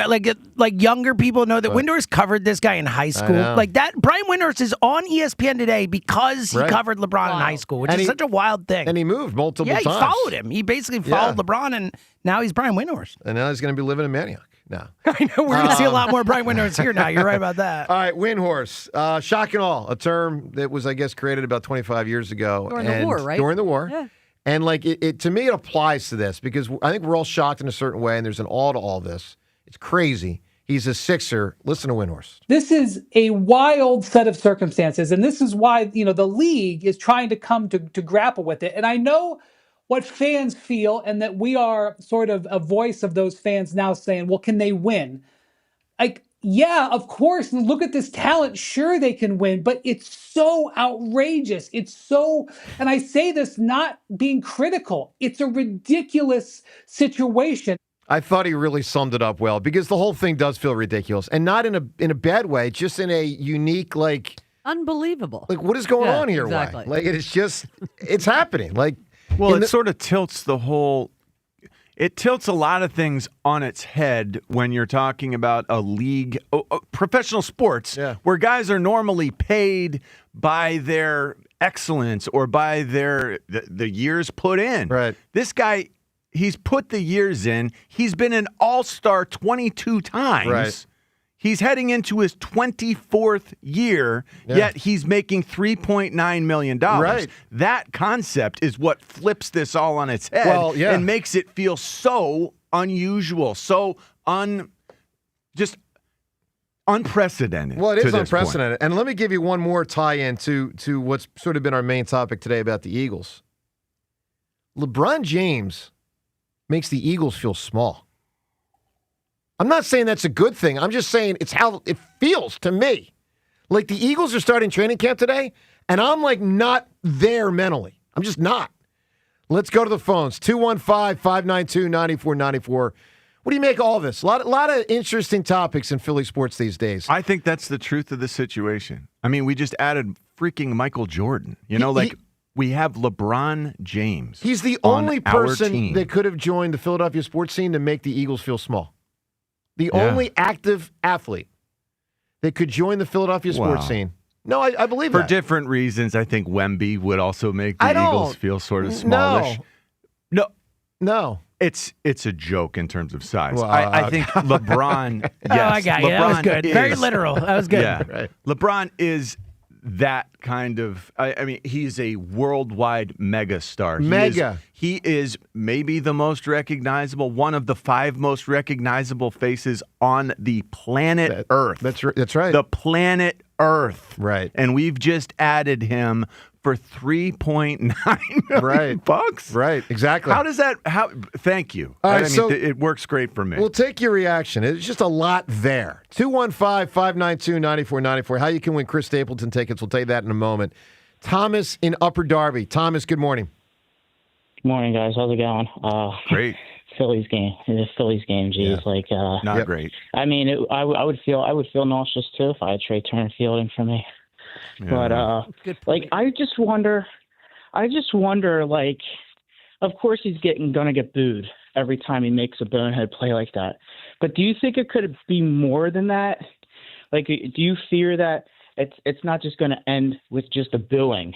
like younger people know that Windhorst covered this guy in high school? know. Like that, Brian Windhorst is on ESPN today because he Right. covered LeBron in high school, which is such a wild thing. And he moved multiple times. Yeah, he followed him. He basically followed LeBron, and now he's Brian Windhorst. And now he's going to be living in Manioc now. I know, we're going to see a lot more Brian Windhorst here now. You're right about that. All right, Windhorst. Shock and awe, a term that was, I guess, created about 25 years ago. During the war, right? During the war. Yeah. And like it to me, it applies to this because I think we're all shocked in a certain way, and there's an awe to all this. It's crazy. He's a Sixer. Listen to Windhorst. This is a wild set of circumstances, and this is why the league is trying to come to grapple with it. And I know what fans feel, and that we are sort of a voice of those fans now saying, "Well, can they win?" Like, yeah, of course. Look at this talent. Sure, they can win, but it's so outrageous. And I say this not being critical. It's a ridiculous situation. I thought he really summed it up well because the whole thing does feel ridiculous, and not in a bad way, just in a unique unbelievable. Like, what is going on here? Exactly. Why? Like, it's happening. Like, well, it sort of tilts the whole. It tilts a lot of things on its head when you're talking about a league, professional sports, where guys are normally paid by their excellence or by the years put in. Right. This guy, he's put the years in. He's been an all-star 22 times. Right. He's heading into his 24th year, yet he's making $3.9 million. Right. That concept is what flips this all on its head and makes it feel so unusual, so just unprecedented. Well, it to is this unprecedented. And let me give you one more tie-in to what's sort of been our main topic today about the Eagles. LeBron James makes the Eagles feel small. I'm not saying that's a good thing. I'm just saying it's how it feels to me. Like the Eagles are starting training camp today, and I'm like not there mentally. I'm just not. Let's go to the phones. 215-592-9494. What do you make of all this? A lot of interesting topics in Philly sports these days. I think that's the truth of the situation. I mean, we just added freaking Michael Jordan. We have LeBron James. He's the on only our person team. that could have joined the Philadelphia sports scene to make the Eagles feel small. The only active athlete that could join the Philadelphia sports scene. No, I believe For that. different reasons, I think Wemby would also make the Eagles feel sort of No. smallish. No. It's a joke in terms of size. Well, I think LeBron. Yes, I got you. That was LeBron good. Very literal. That was good. Yeah, Right. LeBron is that kind of. I mean, he's a worldwide megastar. He is maybe the most recognizable, one of the 5 most recognizable faces on the planet Earth. That's right. The planet Earth. Right. And we've just added him for $3.9 million bucks. Right, exactly. How does that? Thank you. All right, I mean, so it works great for me. We'll take your reaction. It's just a lot there. 215-592-9494. How you can win Chris Stapleton tickets. We'll tell you that in a moment. Thomas in Upper Darby. Thomas, good morning. Good morning, guys. How's it going? Great. Phillies game. The Phillies game. Geez, not great. I mean, I would feel nauseous too if I had Trey Turner fielding for me. Yeah. But I just wonder, like, of course he's gonna get booed every time he makes a bonehead play like that. But do you think it could be more than that? Like, do you fear that it's not just going to end with just a booing?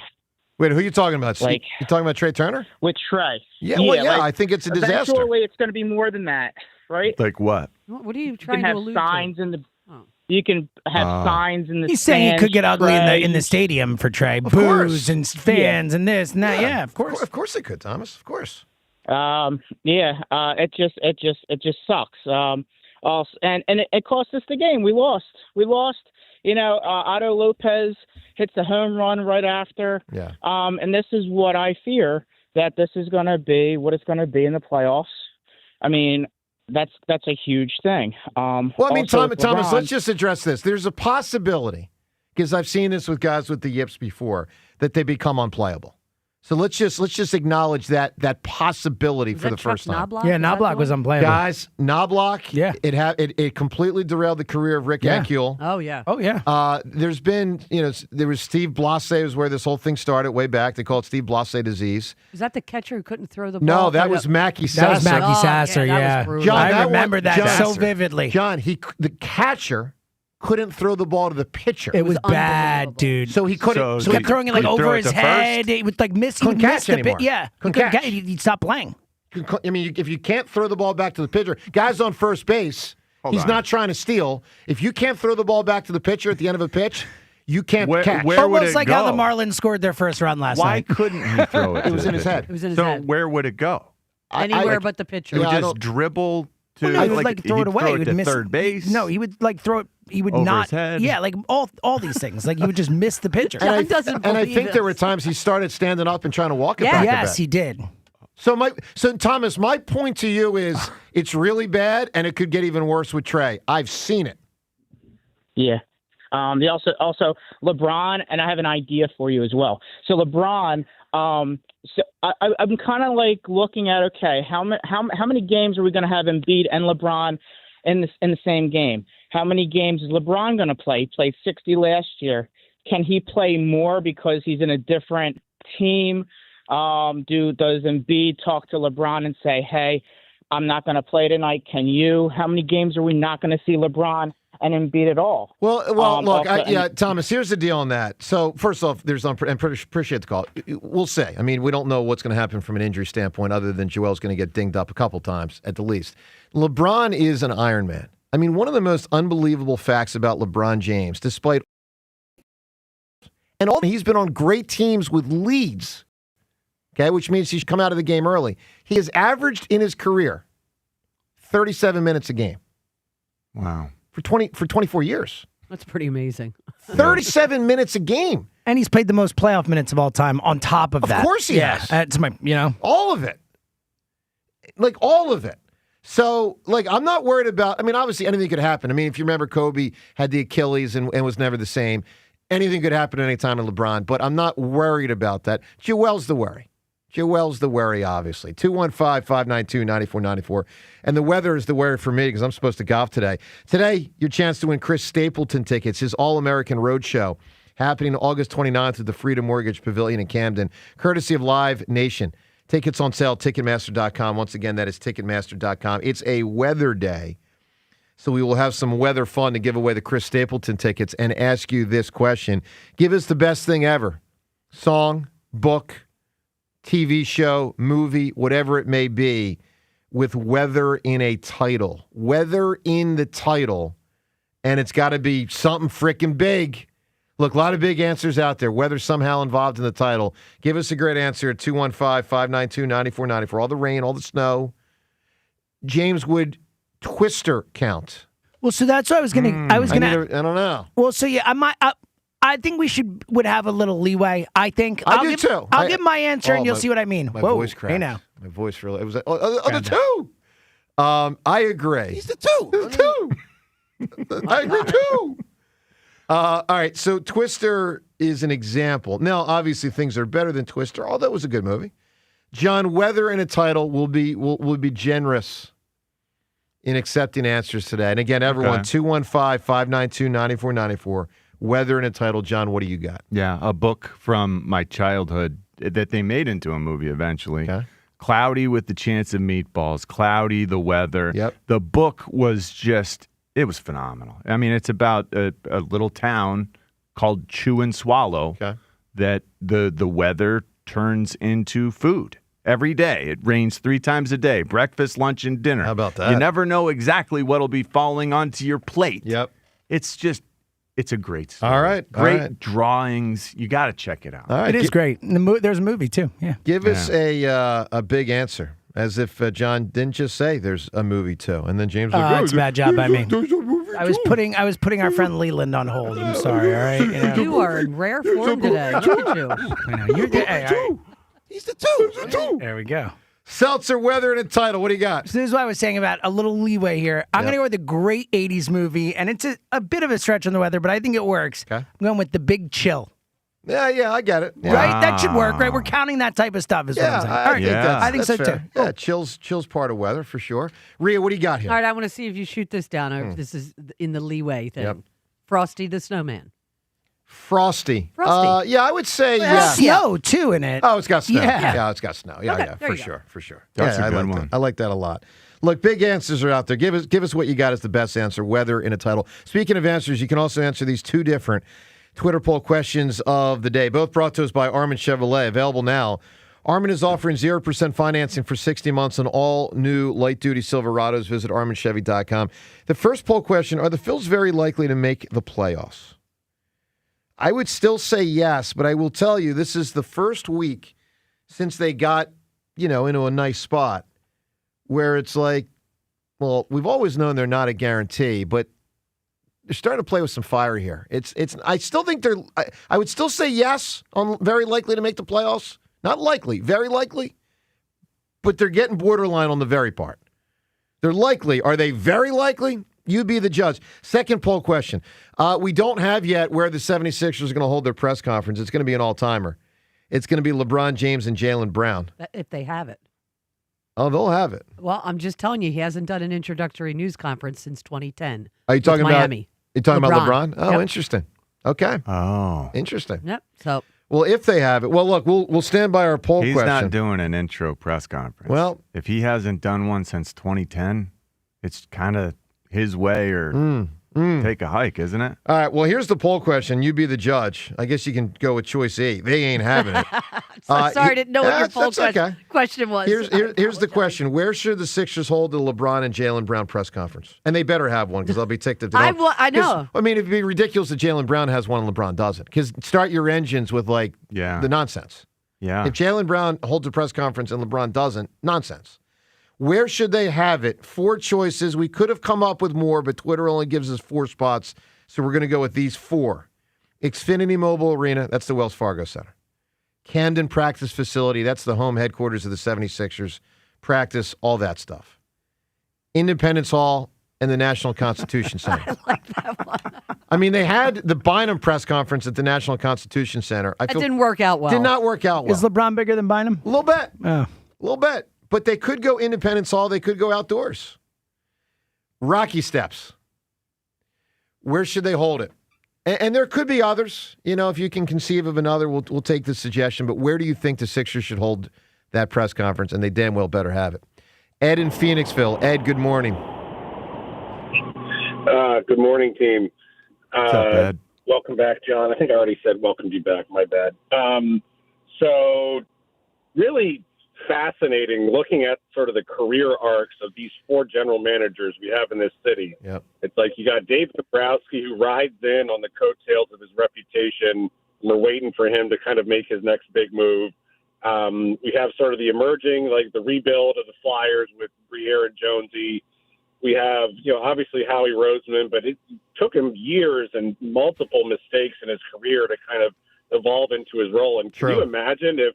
Wait, who are you talking about? Like, you talking about Trey Turner? With Trey. Yeah, well, yeah, I think it's a disaster. Eventually, it's going to be more than that, right? Like what? What are you You trying can to have allude signs to? in the. You can have signs in the. He's saying it could get ugly in the stands, stadium for Trey. Of Booze course. and fans and this and that. Yeah, of course. Of course it could, Thomas. Of course. It just sucks. Also, and it cost us the game. We lost. Otto Lopez hits a home run right after. Yeah. And this is what I fear, that this is going to be what it's going to be in the playoffs. I mean, that's a huge thing. Well, I mean, also Thomas, LeBron- let's just address this. There's a possibility, because I've seen this with guys with the yips before, that they become unplayable. So let's just acknowledge that possibility for the first time. Yeah, Knobloch was unplayable. Guys, Knobloch, it completely derailed the career of Rick Ankiel. Oh yeah. Oh yeah. There's been, there was Steve Blase was where this whole thing started way back. They call it Steve Blase disease. Was that the catcher who couldn't throw the ball? No, that was Mackie Sasser. That was Mackie Sasser, that was brutal. John, I that remember one- that John, so vividly. John, the catcher couldn't throw the ball to the pitcher. It was bad, dude. So he couldn't. He kept throwing it like over his head. It would like miss. He would Couldn't miss catch the anymore. Yeah, Couldn't he couldn't catch. He'd stop playing. I mean, if you can't throw the ball back to the pitcher, guys on first base, he's not trying to steal. If you can't throw the ball back to the pitcher at the end of a pitch, you can't catch. Almost like how the Marlins scored their first run last Why night. couldn't he throw it? It was in his head. It was in his So head. where would it go? Anywhere but the pitcher. It would Yeah, I just don't- dribble to Well, no, he would like throw he'd it away. Throw He it would to miss third base. No, he would like throw it. He would Over not. his head. Yeah, like all these things. Like he would just miss the pitcher. And I think there were times he started standing up and trying to walk it back. Yes, he did. So Thomas, my point to you is it's really bad, and it could get even worse with Trey. I've seen it. Yeah. They also LeBron, and I have an idea for you as well. So LeBron, so I'm kind of like looking at, okay, how many games are we going to have Embiid and LeBron in the same game? How many games is LeBron going to play? He played 60 last year. Can he play more because he's in a different team? Does Embiid talk to LeBron and say, hey, I'm not going to play tonight. Can you? How many games are we not going to see LeBron and Embiid at all? Well, look, also, Thomas, here's the deal on that. So, first off, appreciate the call. We'll say. I mean, we don't know what's going to happen from an injury standpoint other than Joel's going to get dinged up a couple times at the least. LeBron is an Iron Man. I mean, one of the most unbelievable facts about LeBron James, despite and all, he's been on great teams with leads, okay, which means he's come out of the game early. He has averaged in his career 37 minutes a game. Wow. For 24 years. That's pretty amazing. 37 minutes a game. And he's played the most playoff minutes of all time on top of that. Of course he has. That's all of it. Like, all of it. So, like, I'm not worried about, I mean, obviously anything could happen. I mean, if you remember, Kobe had the Achilles and was never the same. Anything could happen at any time in LeBron, but I'm not worried about that. Joel's the worry. Joel's the worry, obviously. 215-592-9494. And the weather is the worry for me because I'm supposed to golf today. Today, your chance to win Chris Stapleton tickets, his All-American Road Show, happening August 29th at the Freedom Mortgage Pavilion in Camden, courtesy of Live Nation. Tickets on sale, Ticketmaster.com. Once again, that is Ticketmaster.com. It's a weather day, so we will have some weather fun to give away the Chris Stapleton tickets and ask you this question. Give us the best thing ever. Song, book, TV show, movie, whatever it may be, with weather in a title. Weather in the title, and it's got to be something freaking big. Look, a lot of big answers out there. Weather somehow involved in the title. Give us a great answer at 215-592-9494. All the rain, all the snow. James, would Twister count? Well, so that's what I was gonna. I don't know. Well, so yeah, I think we would have a little leeway. I think I do too. I'll give my answer, and you'll see what I mean. My Whoa, voice cracked. Hey now. My voice really. It was the two. I agree. He's the two. The two. I agree too. All right, so Twister is an example. Now, obviously, things are better than Twister, although it was a good movie. John, weather in a title will be generous in accepting answers today. And again, everyone, 215-592-9494. Weather in a title. John, what do you got? Yeah, a book from my childhood that they made into a movie eventually. Okay. Cloudy with the Chance of Meatballs. Cloudy, the weather. Yep. The book was just... It was phenomenal. I mean, it's about a little town called Chew and Swallow that the weather turns into food. Every day. It rains 3 times a day, breakfast, lunch, and dinner. How about that? You never know exactly what'll be falling onto your plate. Yep. It's a great story. All right. Great drawings. You got to check it out. All right. It is great. There's a movie, too. Yeah. Give us a big answer, as if John didn't just say there's a movie, too. And then James was like, It's a bad job by me. There's a movie, I was putting our friend Leland on hold. I'm sorry, all right? You are in rare form today. Look at you. I know. You're good. Hey, all right. He's the two. There we go. Seltzer, weather, and a title. What do you got? So this is what I was saying about a little leeway here. I'm going to go with a great 80s movie, and it's a bit of a stretch on the weather, but I think it works. Okay. I'm going with The Big Chill. Yeah, I get it. Yeah. Right? That should work, right? We're counting that type of stuff is what I'm saying. All right, I think so, fair. too. Yeah, chill's part of weather, for sure. Rhea, what do you got here? All right, I want to see if you shoot this down or if this is in the leeway thing. Yep. Frosty the Snowman. Frosty. Frosty. Yeah, I would say yes. Snow, too, in it. Oh, it's got snow. Yeah. Yeah, it's got snow. Yeah, Okay, yeah, there for you go. sure. That's a I good like one. that. I like that a lot. Look, big answers are out there. Give us what you got as the best answer, weather in a title. Speaking of answers, you can also answer these 2 different Twitter poll questions of the day, both brought to us by Armin Chevrolet, available now. Armin is offering 0% financing for 60 months on all new light-duty Silverados. Visit arminchevy.com. The first poll question, are the Phils very likely to make the playoffs? I would still say yes, but I will tell you, this is the first week since they got, into a nice spot where it's like, well, we've always known they're not a guarantee, but they're starting to play with some fire here. I still think I would still say yes on very likely to make the playoffs. Not likely, very likely, but they're getting borderline on the very part. They're likely. Are they very likely? You be the judge. Second poll question. We don't have yet where the 76ers are going to hold their press conference. It's going to be an all-timer. It's going to be LeBron James and Jalen Brown. If they have it. Oh, they'll have it. Well, I'm just telling you, he hasn't done an introductory news conference since 2010. Are you talking about Miami? You talking about LeBron? Oh, Yep. Interesting. Okay. Oh. Interesting. Yep. So. Well, if they have it, well, look, we'll stand by our poll He's question. not doing an intro press conference. Well, if he hasn't done one since 2010, it's kind of his way or take a hike, isn't it? All right. Well, here's the poll question. You be the judge. I guess you can go with choice E. They ain't having it. Sorry, I didn't know what your poll question was. Here's the question. Where should the Sixers hold the LeBron and Jalen Brown press conference? And they better have one because I'll be ticked if they don't. I know. I mean, it'd be ridiculous if Jalen Brown has one and LeBron doesn't. Because start your engines with, the nonsense. Yeah. If Jalen Brown holds a press conference and LeBron doesn't, nonsense. Where should they have it? 4 choices. We could have come up with more, but Twitter only gives us 4 spots, so we're going to go with these 4. Xfinity Mobile Arena, that's the Wells Fargo Center. Camden Practice Facility, that's the home headquarters of the 76ers. Practice, all that stuff. Independence Hall and the National Constitution Center. I like that one. I mean, they had the Bynum press conference at the National Constitution Center. That didn't work out well. Did not work out well. Is LeBron bigger than Bynum? A little bit. Oh. A little bit. But they could go Independence Hall. They could go outdoors. Rocky Steps. Where should they hold it? And there could be others. If you can conceive of another, we'll take the suggestion. But where do you think the Sixers should hold that press conference? And they damn well better have it. Ed in Phoenixville. Ed, good morning. Good morning, team. What's up, Ed? Welcome back, John. I think I already said welcomed you back. My bad. So really fascinating looking at sort of the career arcs of these 4 general managers we have in this city. Yep. It's like you got Dave Dombrowski, who rides in on the coattails of his reputation, and we're waiting for him to kind of make his next big move. We have sort of the emerging, like the rebuild of the Flyers with Briere and Jonesy. We have, obviously Howie Roseman, but it took him years and multiple mistakes in his career to kind of evolve into his role. And can you imagine if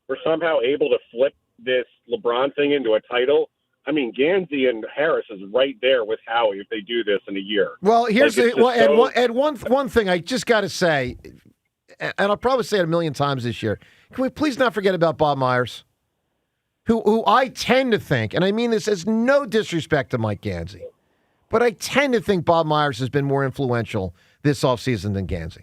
we're somehow able to flip this LeBron thing into a title? I mean, Gansey and Harris is right there with Howie if they do this in a year. Well, here's Ed, one thing I just got to say, and I'll probably say it a million times this year. Can we please not forget about Bob Myers, who I tend to think, and I mean this as no disrespect to Mike Gansey, but I tend to think Bob Myers has been more influential this offseason than Gansey.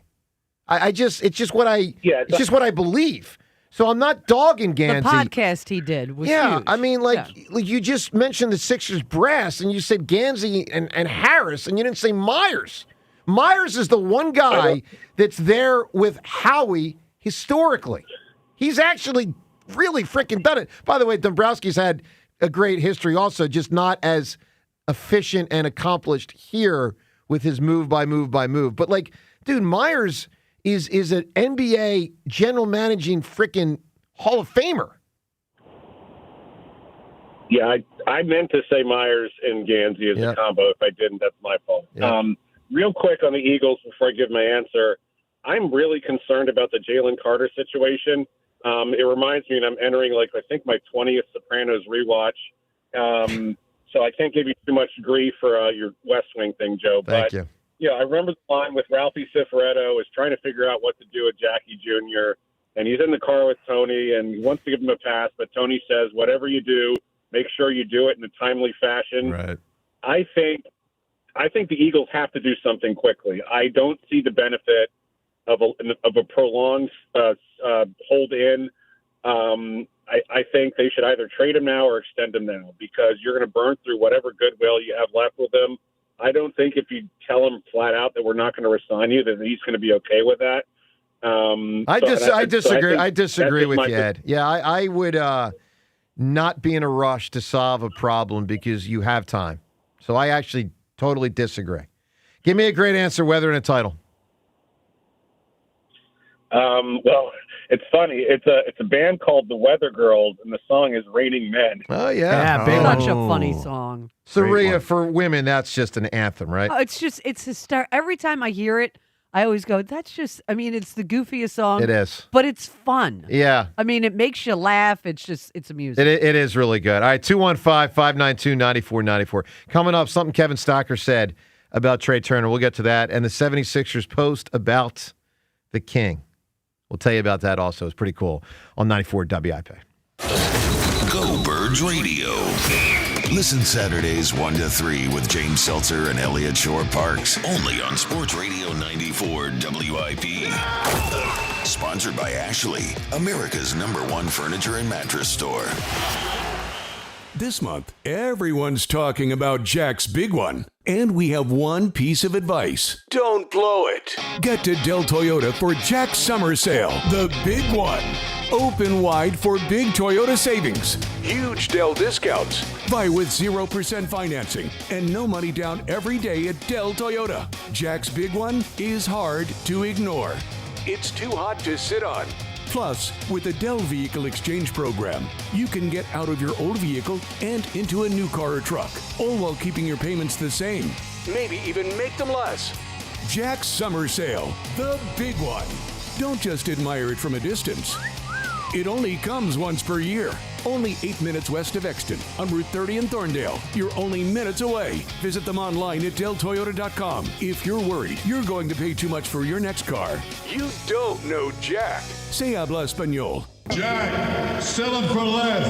It's just what I believe. So I'm not dogging Gansey. The podcast he did was huge. I mean, like you just mentioned the Sixers brass, and you said Gansey and Harris, and you didn't say Myers. Myers is the one guy that's there with Howie historically. He's actually really freaking done it. By the way, Dombrowski's had a great history also, just not as efficient and accomplished here with his move by move by move. But, like, dude, Myers is an NBA general managing freaking Hall of Famer. Yeah, I meant to say Myers and Gansey as a combo. If I didn't, that's my fault. Yep. Real quick on the Eagles before I give my answer, I'm really concerned about the Jalen Carter situation. It reminds me, and I'm entering, like, I think my 20th Sopranos rewatch. So I can't give you too much grief for your West Wing thing, Joe. Thank you. Yeah, I remember the line with Ralphie Cifaretto is trying to figure out what to do with Jackie Jr., and he's in the car with Tony, and he wants to give him a pass, but Tony says, whatever you do, make sure you do it in a timely fashion. Right. I think the Eagles have to do something quickly. I don't see the benefit of a prolonged hold in. I think they should either trade him now or extend him now, because you're going to burn through whatever goodwill you have left with him. I don't think if you tell him flat out that we're not going to resign you, that he's going to be okay with that. I disagree with you, Ed. Yeah, I would not be in a rush to solve a problem because you have time. So I actually totally disagree. Give me a great answer, weather and a title. Well, it's funny. It's a band called the Weather Girls, and the song is "Raining Men." Oh yeah, Such a funny song. Saria, for women, that's just an anthem, right? It's hysterical. Every time I hear it, I always go, that's just, I mean, it's the goofiest song. It is. But it's fun. Yeah. I mean, it makes you laugh. It's amusing. It is really good. All right, 215-592-9494. Coming up, something Kevin Stocker said about Trey Turner. We'll get to that. And the 76ers post about the King. We'll tell you about that also. It's pretty cool on 94 WIP. Go Birds Radio. Listen Saturdays 1 to 3 with James Seltzer and Elliot Shore Parks. Only on Sports Radio 94 WIP. Sponsored by Ashley, America's #1 furniture and mattress store. This month, everyone's talking about Jack's Big One. And we have one piece of advice. Don't blow it. Get to Del Toyota for Jack's Summer Sale, the big one. Open wide for big Toyota savings. Huge Del discounts. Buy with 0% financing and no money down every day at Del Toyota. Jack's Big One is hard to ignore. It's too hot to sit on. Plus, with the Dell Vehicle Exchange Program, you can get out of your old vehicle and into a new car or truck, all while keeping your payments the same. Maybe even make them less. Jack's Summer Sale, the big one. Don't just admire it from a distance. It only comes once per year. Only 8 minutes west of Exton on Route 30 in Thorndale. You're only minutes away. Visit them online at deltoyota.com. If you're worried you're going to pay too much for your next car, you don't know Jack. Se habla español. Jack, sell them for less.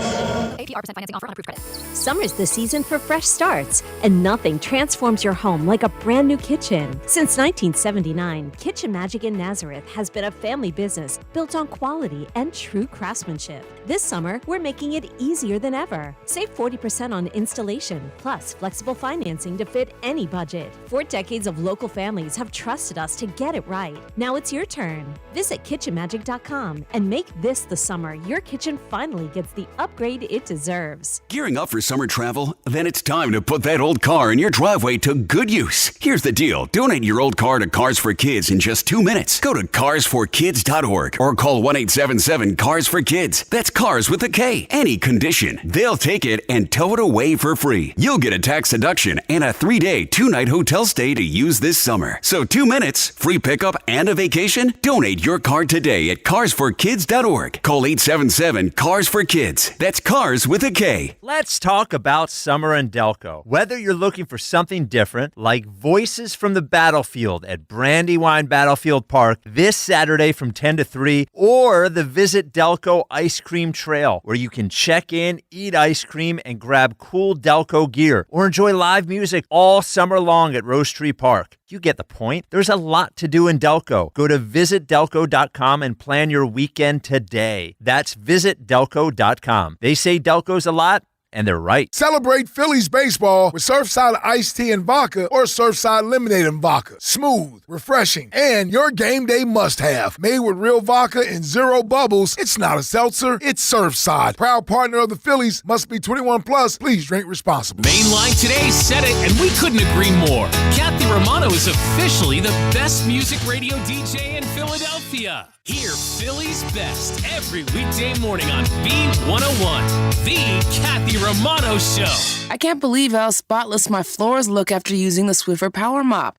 APR % financing offer on approved credit. Summer's the season for fresh starts, and nothing transforms your home like a brand new kitchen. Since 1979, Kitchen Magic in Nazareth has been a family business built on quality and true craftsmanship. This summer, we're making it easier than ever. Save 40% on installation, plus flexible financing to fit any budget. 4 decades of local families have trusted us to get it right. Now it's your turn. Visit kitchenmagic.com and make this the summer your kitchen finally gets the upgrade it deserves. Gearing up for summer travel? Then it's time to put that old car in your driveway to good use. Here's the deal. Donate your old car to Cars for Kids in just 2 minutes. Go to carsforkids.org or call 1-877-CARS-FOR-KIDS. That's cars with a K. Any condition. They'll take it and tow it away for free. You'll get a tax deduction and a 3-day, 2-night hotel stay to use this summer. So 2 minutes, free pickup, and a vacation? Donate your car today at carsforkids.org. Call 877-CARS-FOR-KIDS. That's cars with a K. Let's talk about summer in Delco. Whether you're looking for something different, like Voices from the Battlefield at Brandywine Battlefield Park this Saturday from 10 to 3, or the Visit Delco Ice Cream Trail, where you can check in, eat ice cream, and grab cool Delco gear, or enjoy live music all summer long at Rose Tree Park. You get the point. There's a lot to do in Delco. Go to visitdelco.com and plan your weekend today. That's visitdelco.com. They say Delco's a lot. And they're right. Celebrate Phillies baseball with Surfside iced tea and vodka or Surfside lemonade and vodka. Smooth, refreshing, and your game day must-have. Made with real vodka and zero bubbles, it's not a seltzer, it's Surfside. Proud partner of the Phillies, must be 21 plus. Please drink responsibly. Mainline Today said it, and we couldn't agree more. Kathy Romano is officially the best music radio DJ in Philadelphia. Hear Philly's best every weekday morning on B101, the Kathy Romano Show. I can't believe how spotless my floors look after using the Swiffer Power Mop.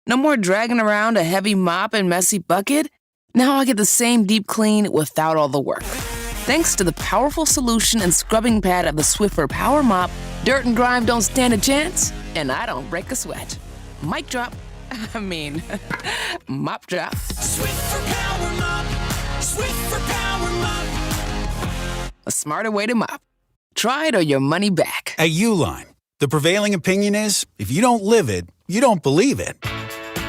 No more dragging around a heavy mop and messy bucket. Now I get the same deep clean without all the work. Thanks to the powerful solution and scrubbing pad of the Swiffer Power Mop, dirt and grime don't stand a chance, and I don't break a sweat. Mic drop. Mop drop. Swiffer Power Mop. Swiffer Power Mop. A smarter way to mop. Try it or your money back. At Uline, the prevailing opinion is, if you don't live it, you don't believe it.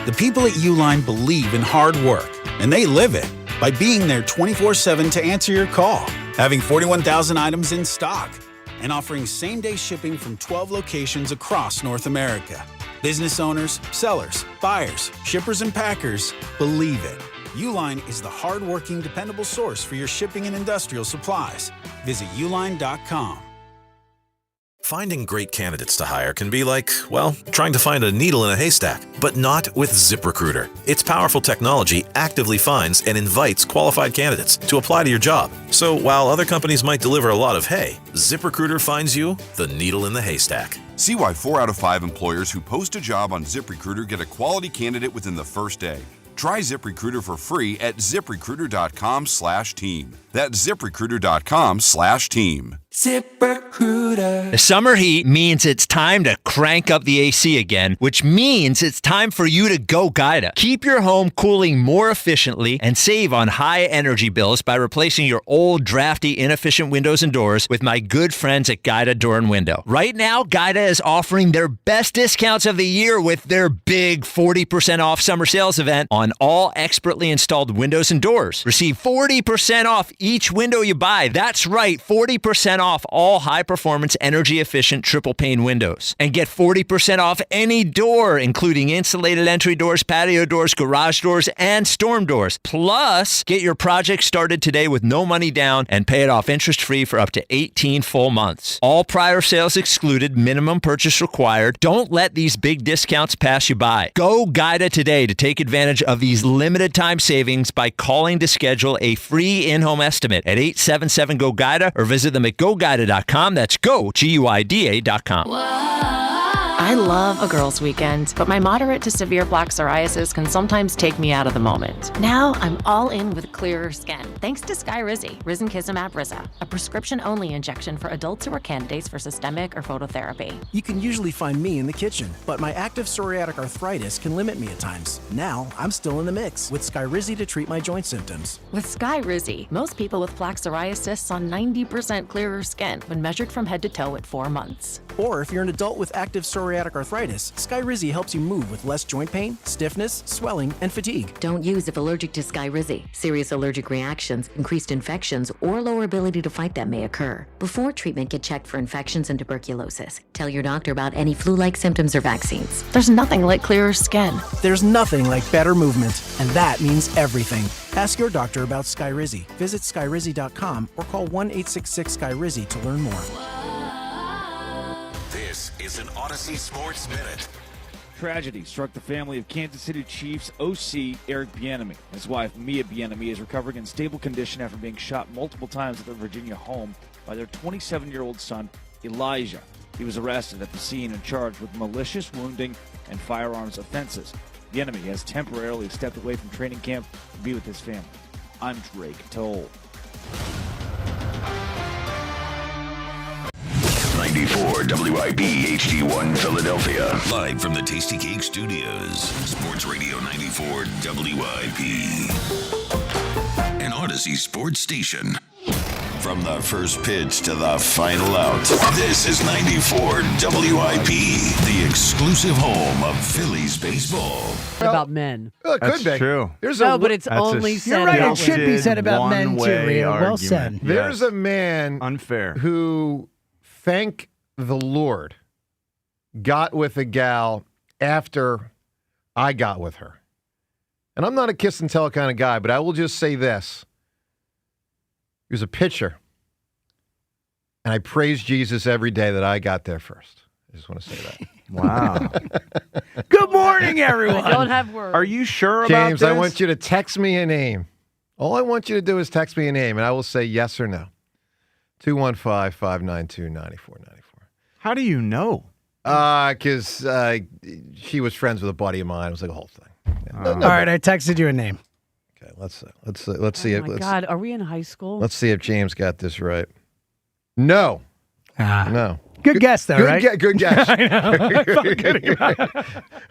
The people at Uline believe in hard work, and they live it by being there 24/7 to answer your call, having 41,000 items in stock, and offering same-day shipping from 12 locations across North America. Business owners, sellers, buyers, shippers, and packers believe it. Uline is the hard-working, dependable source for your shipping and industrial supplies. Visit uline.com. Finding great candidates to hire can be like, well, trying to find a needle in a haystack, but not with ZipRecruiter. Its powerful technology actively finds and invites qualified candidates to apply to your job. So while other companies might deliver a lot of hay, ZipRecruiter finds you the needle in the haystack. See why 4 out of 5 employers who post a job on ZipRecruiter get a quality candidate within the first day. Try ZipRecruiter for free at ZipRecruiter.com/team. That's ZipRecruiter.com/team. ZipRecruiter. The summer heat means it's time to crank up the AC again, which means it's time for you to go Gaida. Keep your home cooling more efficiently and save on high energy bills by replacing your old, drafty, inefficient windows and doors with my good friends at Gaida Door and Window. Right now, Gaida is offering their best discounts of the year with their big 40% off summer sales event on all expertly installed windows and doors. Receive 40% off each window you buy. That's right, 40% off all high-performance, energy-efficient triple-pane windows. And get 40% off any door, including insulated entry doors, patio doors, garage doors, and storm doors. Plus, get your project started today with no money down and pay it off interest-free for up to 18 full months. All prior sales excluded, minimum purchase required. Don't let these big discounts pass you by. Go Gaida today to take advantage of these limited-time savings by calling to schedule a free in-home estimate at 877-GO-GAIDA or visit them at GoGuida.com. That's go, GUIDA.com. I love a girls' weekend, but my moderate to severe plaque psoriasis can sometimes take me out of the moment. Now I'm all in with clearer skin, thanks to Skyrizi, Risankizumab Riza, a prescription-only injection for adults who are candidates for systemic or phototherapy. You can usually find me in the kitchen, but my active psoriatic arthritis can limit me at times. Now I'm still in the mix with Skyrizi to treat my joint symptoms. With Skyrizi, most people with plaque psoriasis saw 90% clearer skin when measured from head to toe at 4 months. Or if you're an adult with active psoriatic arthritis, Skyrizi helps you move with less joint pain, stiffness, swelling, and fatigue. Don't use if allergic to Skyrizi. Serious allergic reactions, increased infections, or lower ability to fight them may occur. Before treatment, get checked for infections and tuberculosis. Tell your doctor about any flu-like symptoms or vaccines. There's nothing like clearer skin. There's nothing like better movement, and that means everything. Ask your doctor about Skyrizi. Visit Skyrizi.com or call 1-866-SKYRIZI to learn more. This is an Odyssey Sports Minute. Tragedy struck the family of Kansas City Chiefs OC Eric Bieniemy. His wife Mia Bieniemy is recovering in stable condition after being shot multiple times at their Virginia home by their 27-year-old son Elijah. He was arrested at the scene and charged with malicious wounding and firearms offenses. Bieniemy has temporarily stepped away from training camp to be with his family. I'm Drake Toll. 94 WIP HD1 Philadelphia. Live from the Tasty Cake Studios. Sports Radio 94 WIP. An Odyssey sports station. From the first pitch to the final out, this is 94 WIP, the exclusive home of Phillies baseball. About men. Well, it could be. True. But it's only said You're right. about It should be said about men too. one-way Rio. Well argument. said. There's a man Unfair who thank the Lord, got with a gal after I got with her. And I'm not a kiss and tell kind of guy, but I will just say this. He was a pitcher. And I praise Jesus every day that I got there first. I just want to say that. Wow. Good morning, everyone. I don't have words. Are you sure about James, this? I want you to text me a name. All I want you to do is text me a name, and I will say yes or no. 215-592-9494. How do you know? Because she was friends with a buddy of mine. It was like a whole thing. Yeah. All right, I texted you a name. Okay, let's see. Oh my God, are we in high school? Let's see if James got this right. No. No. Good guess, though, right? Good guess. I know.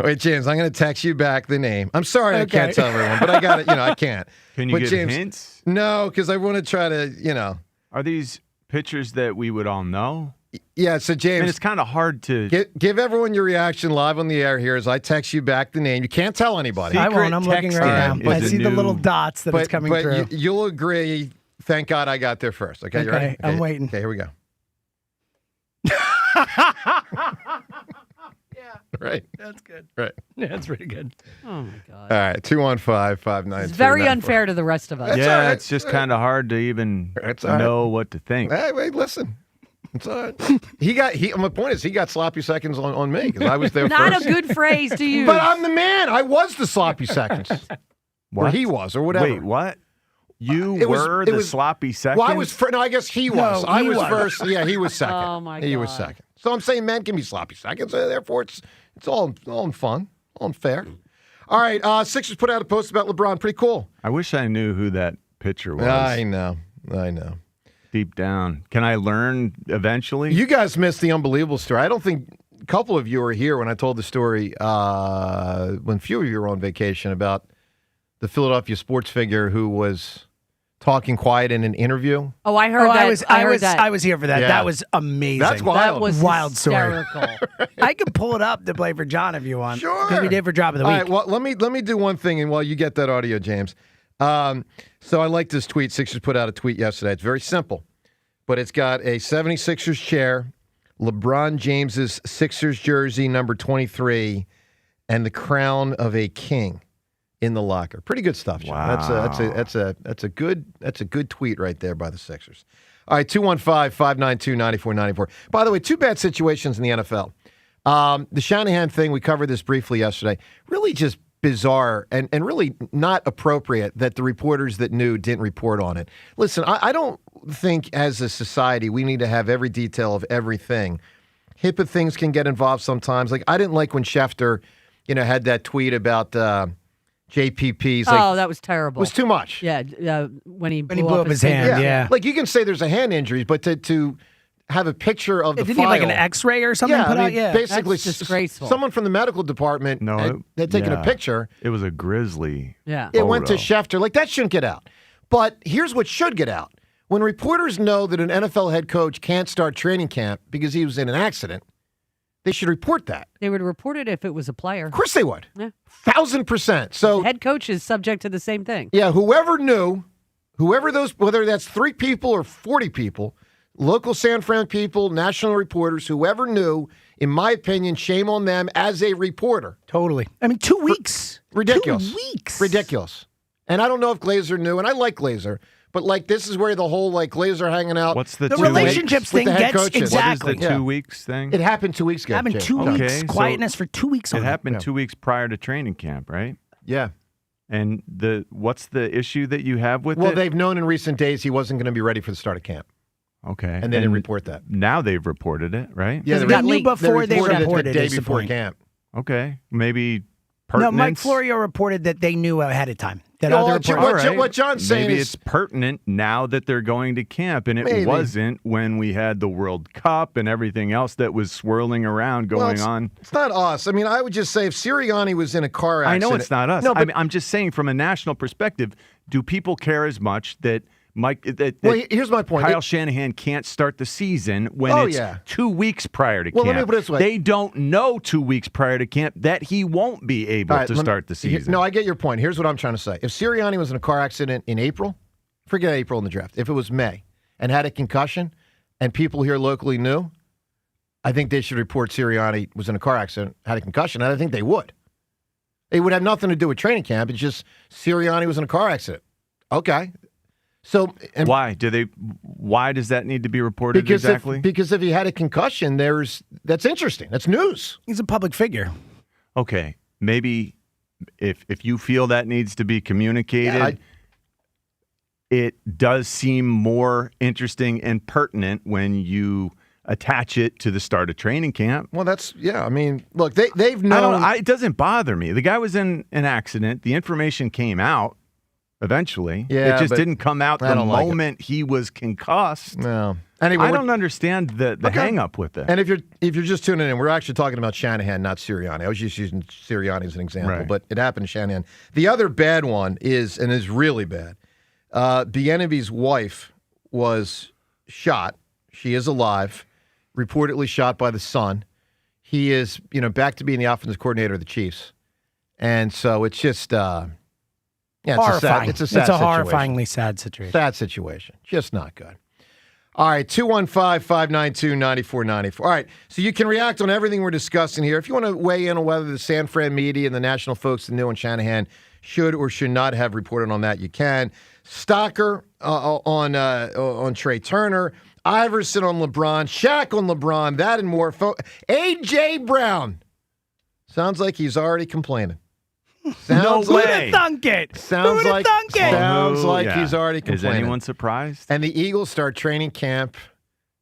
Wait, James, I'm going to text you back the name. I'm sorry I can't tell everyone, but I got it. I can't. Can you but give James, hints? No, because I want to try to, Are these pictures that we would all know? Yeah, so James. And it's kind of hard to... Give everyone your reaction live on the air here as I text you back the name. You can't tell anybody. I won't. I'm looking right now. I see the little dots that it's coming through. You'll agree, thank God I got there first. Okay, you ready? Okay, I'm waiting. Okay, here we go. Yeah. Right. That's good. Right. Yeah, that's pretty good. Oh, my God. All right, 215-592-9494. It's very unfair to the rest of us. Yeah, it's just kind of hard to even know what to think. Hey, wait, listen. It's all right. My point is, he got sloppy seconds on me because I was there Not first. a good phrase to use. But I'm the man. I was the sloppy seconds. Or he was, or whatever. Wait, what? You were the sloppy second? Well, I was no, I guess he was. I was first. Yeah, he was second. Oh, my God. He was second. So I'm saying men can be sloppy seconds. Therefore, it's all in fun, all in fair. All right, Sixers put out a post about LeBron. Pretty cool. I wish I knew who that pitcher was. I know. Deep down. Can I learn eventually? You guys missed the unbelievable story. I don't think a couple of you were here when I told the story when few of you were on vacation about the Philadelphia sports figure who was talking quiet in an interview. Oh, I heard that. I was here for that. Yeah. That was amazing. That's wild. That was wild hysterical. story. I can pull it up to play for John if you want. Sure. Because we did for Drop of the Week. All right, well, let me do one thing, and while you get that audio, James. So I like this tweet. Sixers put out a tweet yesterday. It's very simple, but it's got a 76ers chair, LeBron James's Sixers jersey, number 23, and the crown of a king in the locker. Pretty good stuff, John. Wow. That's a good tweet right there by the Sixers. All right, 215-592-9494. By the way, two bad situations in the NFL. The Shanahan thing, we covered this briefly yesterday. Really just bizarre and really not appropriate that the reporters that knew didn't report on it. Listen, I don't think as a society we need to have every detail of everything. HIPAA things can get involved sometimes. Like I didn't like when Schefter, had that tweet about JPP's. Oh, that was terrible. It was too much. Yeah, when he blew up his hand. Yeah. Like you can say there's a hand injury, but to have a picture of the didn't file. he have like an X-ray or something put out? Yeah, basically, that's disgraceful. Someone from the medical department had taken a picture. It was a grisly. Yeah, it went to Schefter. Like that shouldn't get out. But here's what should get out: when reporters know that an NFL head coach can't start training camp because he was in an accident, they should report that. They would report it if it was a player. Of course they would. Yeah. 1,000%. So the head coach is subject to the same thing. Yeah, whoever knew, whether that's 3 people or 40 people, local San Fran people, national reporters, whoever knew, in my opinion, shame on them as a reporter. Totally. I mean, 2 weeks. Ridiculous. 2 weeks. Ridiculous. And I don't know if Glazer knew, and I like Glazer, but this is where the whole Glazer hanging out. What's the relationships thing gets coaches. Exactly. What is the 2 weeks thing? It happened 2 weeks ago. It happened 2 weeks. Okay, Quietness for 2 weeks. It happened 2 weeks prior to training camp, right? Yeah. And what's the issue that you have with it? Well, they've known in recent days he wasn't going to be ready for the start of camp. Okay. And they didn't report that. Now they've reported it, right? Yeah, they knew before they reported it the day is the before point. camp. Okay. Maybe No, pertinence? Mike Florio reported that they knew ahead of time. That No, other reporters. what John's saying Maybe is it's pertinent now that they're going to camp, and it Maybe. wasn't when we had the World Cup and everything else that was swirling around going on. It's not us. I mean, I would just say if Sirianni was in a car accident. I know it's not us. No, but, I'm just saying from a national perspective, do people care as much that here's my point. Kyle Shanahan can't start the season when it's 2 weeks prior to Well, camp. let me put it this way. They don't know 2 weeks prior to camp that he won't be able to start the season. No, I get your point. Here's what I'm trying to say. If Sirianni was in a car accident in April, forget April in the draft. If it was May and had a concussion and people here locally knew, I think they should report Sirianni was in a car accident, had a concussion, and I think they would. It would have nothing to do with training camp. It's just Sirianni was in a car accident. Okay. So why does that need to be reported exactly? Because if he had a concussion, that's interesting. That's news. He's a public figure. Okay. Maybe if you feel that needs to be communicated, it does seem more interesting and pertinent when you attach it to the start of training camp. Well, I mean, look, they've known. It doesn't bother me. The guy was in an accident. The information came out eventually. Yeah, it just didn't come out the moment he was concussed. No. Anyway, I don't understand the hang up with it. And if you're just tuning in, we're actually talking about Shanahan, not Sirianni. I was just using Sirianni as an example, but it happened to Shanahan. The other bad one is really bad. Bieniemy's wife was shot. She is alive. Reportedly shot by the son. He is, back to being the offensive coordinator of the Chiefs. And so it's just, horrifying. It's a sad situation. Horrifyingly sad situation. Sad situation. Just not good. All right, 215-592-9494. All right, so you can react on everything we're discussing here. If you want to weigh in on whether the San Fran media and the national folks that knew on Shanahan should or should not have reported on that, you can. Stocker on Trey Turner. Iverson on LeBron, Shaq on LeBron, that and more. A.J. Brown. Sounds like he's already complaining. No way. Who'd have thunk it? Sounds like he's already complaining. Is anyone surprised? And the Eagles start training camp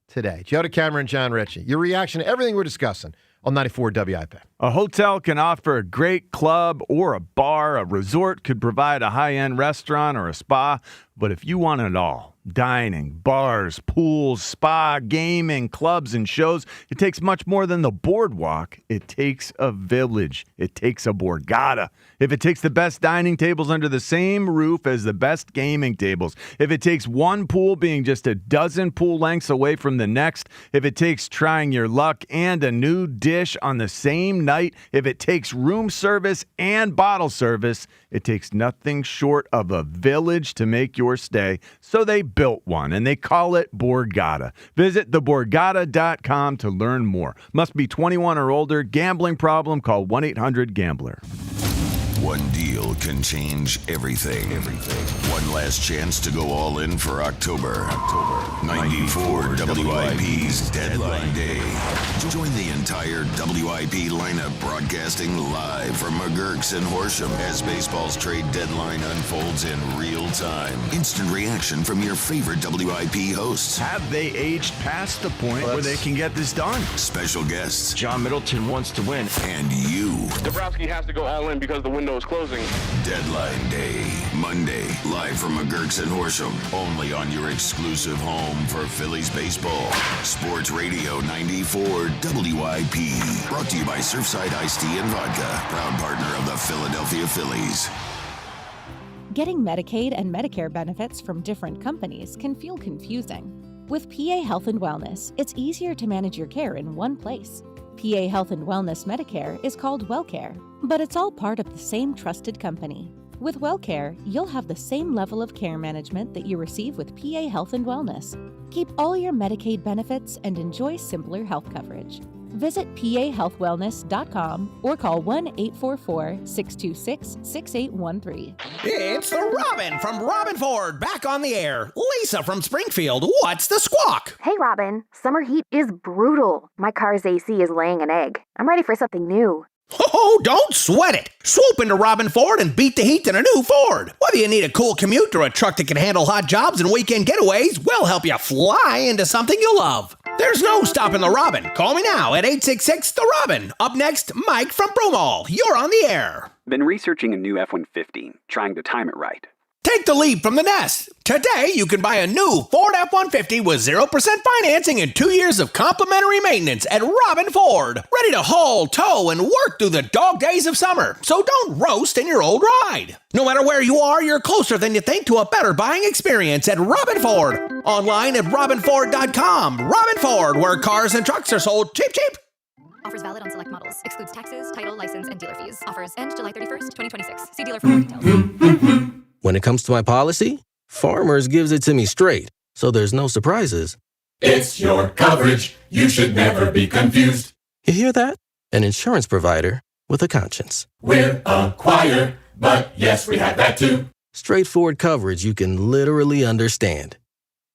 today. Joe DeCamera and John Ritchie. Your reaction to everything we're discussing on 94 WIP. A hotel can offer a great club or a bar. A resort could provide a high-end restaurant or a spa. But if you want it all, dining, bars, pools, spa, gaming, clubs, and shows, it takes much more than the boardwalk. It takes a village. It takes a Borgata. If it takes the best dining tables under the same roof as the best gaming tables, if it takes one pool being just a dozen pool lengths away from the next, if it takes trying your luck and a new dish on the same night, if it takes room service and bottle service, it takes nothing short of a village to make your stay. So they built one, and they call it Borgata. Visit theborgata.com to learn more. Must be 21 or older. Gambling problem? Call 1-800-GAMBLER. One deal can change everything. One last chance to go all in for October. 94 WIP's Deadline Day. Join the entire WIP lineup broadcasting live from McGurk's and Horsham as baseball's trade deadline unfolds in real time. Instant reaction from your favorite WIP hosts. Have they aged past the point where they can get this done? Special guests. John Middleton wants to win. And you. Dabrowski has to go all in because the window is closing. Deadline Day, Monday, live from McGurk's and Horsham. Only on your exclusive home for Phillies baseball. Sports Radio 94 WIP. Brought to you by Surfside Iced Tea and Vodka. Proud partner of the Philadelphia Phillies. Getting Medicaid and Medicare benefits from different companies can feel confusing. With PA Health and Wellness, it's easier to manage your care in one place. PA Health and Wellness Medicare is called WellCare, but it's all part of the same trusted company. With WellCare, you'll have the same level of care management that you receive with PA Health and Wellness. Keep all your Medicaid benefits and enjoy simpler health coverage. Visit pahealthwellness.com or call 1-844-626-6813. It's the Robin from Robin Ford back on the air. Lisa from Springfield, what's the squawk? Hey, Robin. Summer heat is brutal. My car's AC is laying an egg. I'm ready for something new. Oh, don't sweat it. Swoop into Robin Ford and beat the heat in a new Ford. Whether you need a cool commute or a truck that can handle hot jobs and weekend getaways, we'll help you fly into something you love. There's no stopping the Robin. Call me now at 866-THE-ROBIN. Up next, Mike from Broomall. You're on the air. Been researching a new F-150, trying to time it right. Take the leap from the nest. Today, you can buy a new Ford F-150 with 0% financing and 2 years of complimentary maintenance at Robin Ford. Ready to haul, tow, and work through the dog days of summer. So don't roast in your old ride. No matter where you are, you're closer than you think to a better buying experience at Robin Ford. Online at robinford.com. Robin Ford, where cars and trucks are sold cheap, cheap. Offers valid on select models. Excludes taxes, title, license, and dealer fees. Offers end July 31st, 2026. See dealer for more details. When it comes to my policy, Farmers gives it to me straight, so there's no surprises. It's your coverage. You should never be confused. You hear that? An insurance provider with a conscience. We're a choir, but yes, we have that too. Straightforward coverage you can literally understand.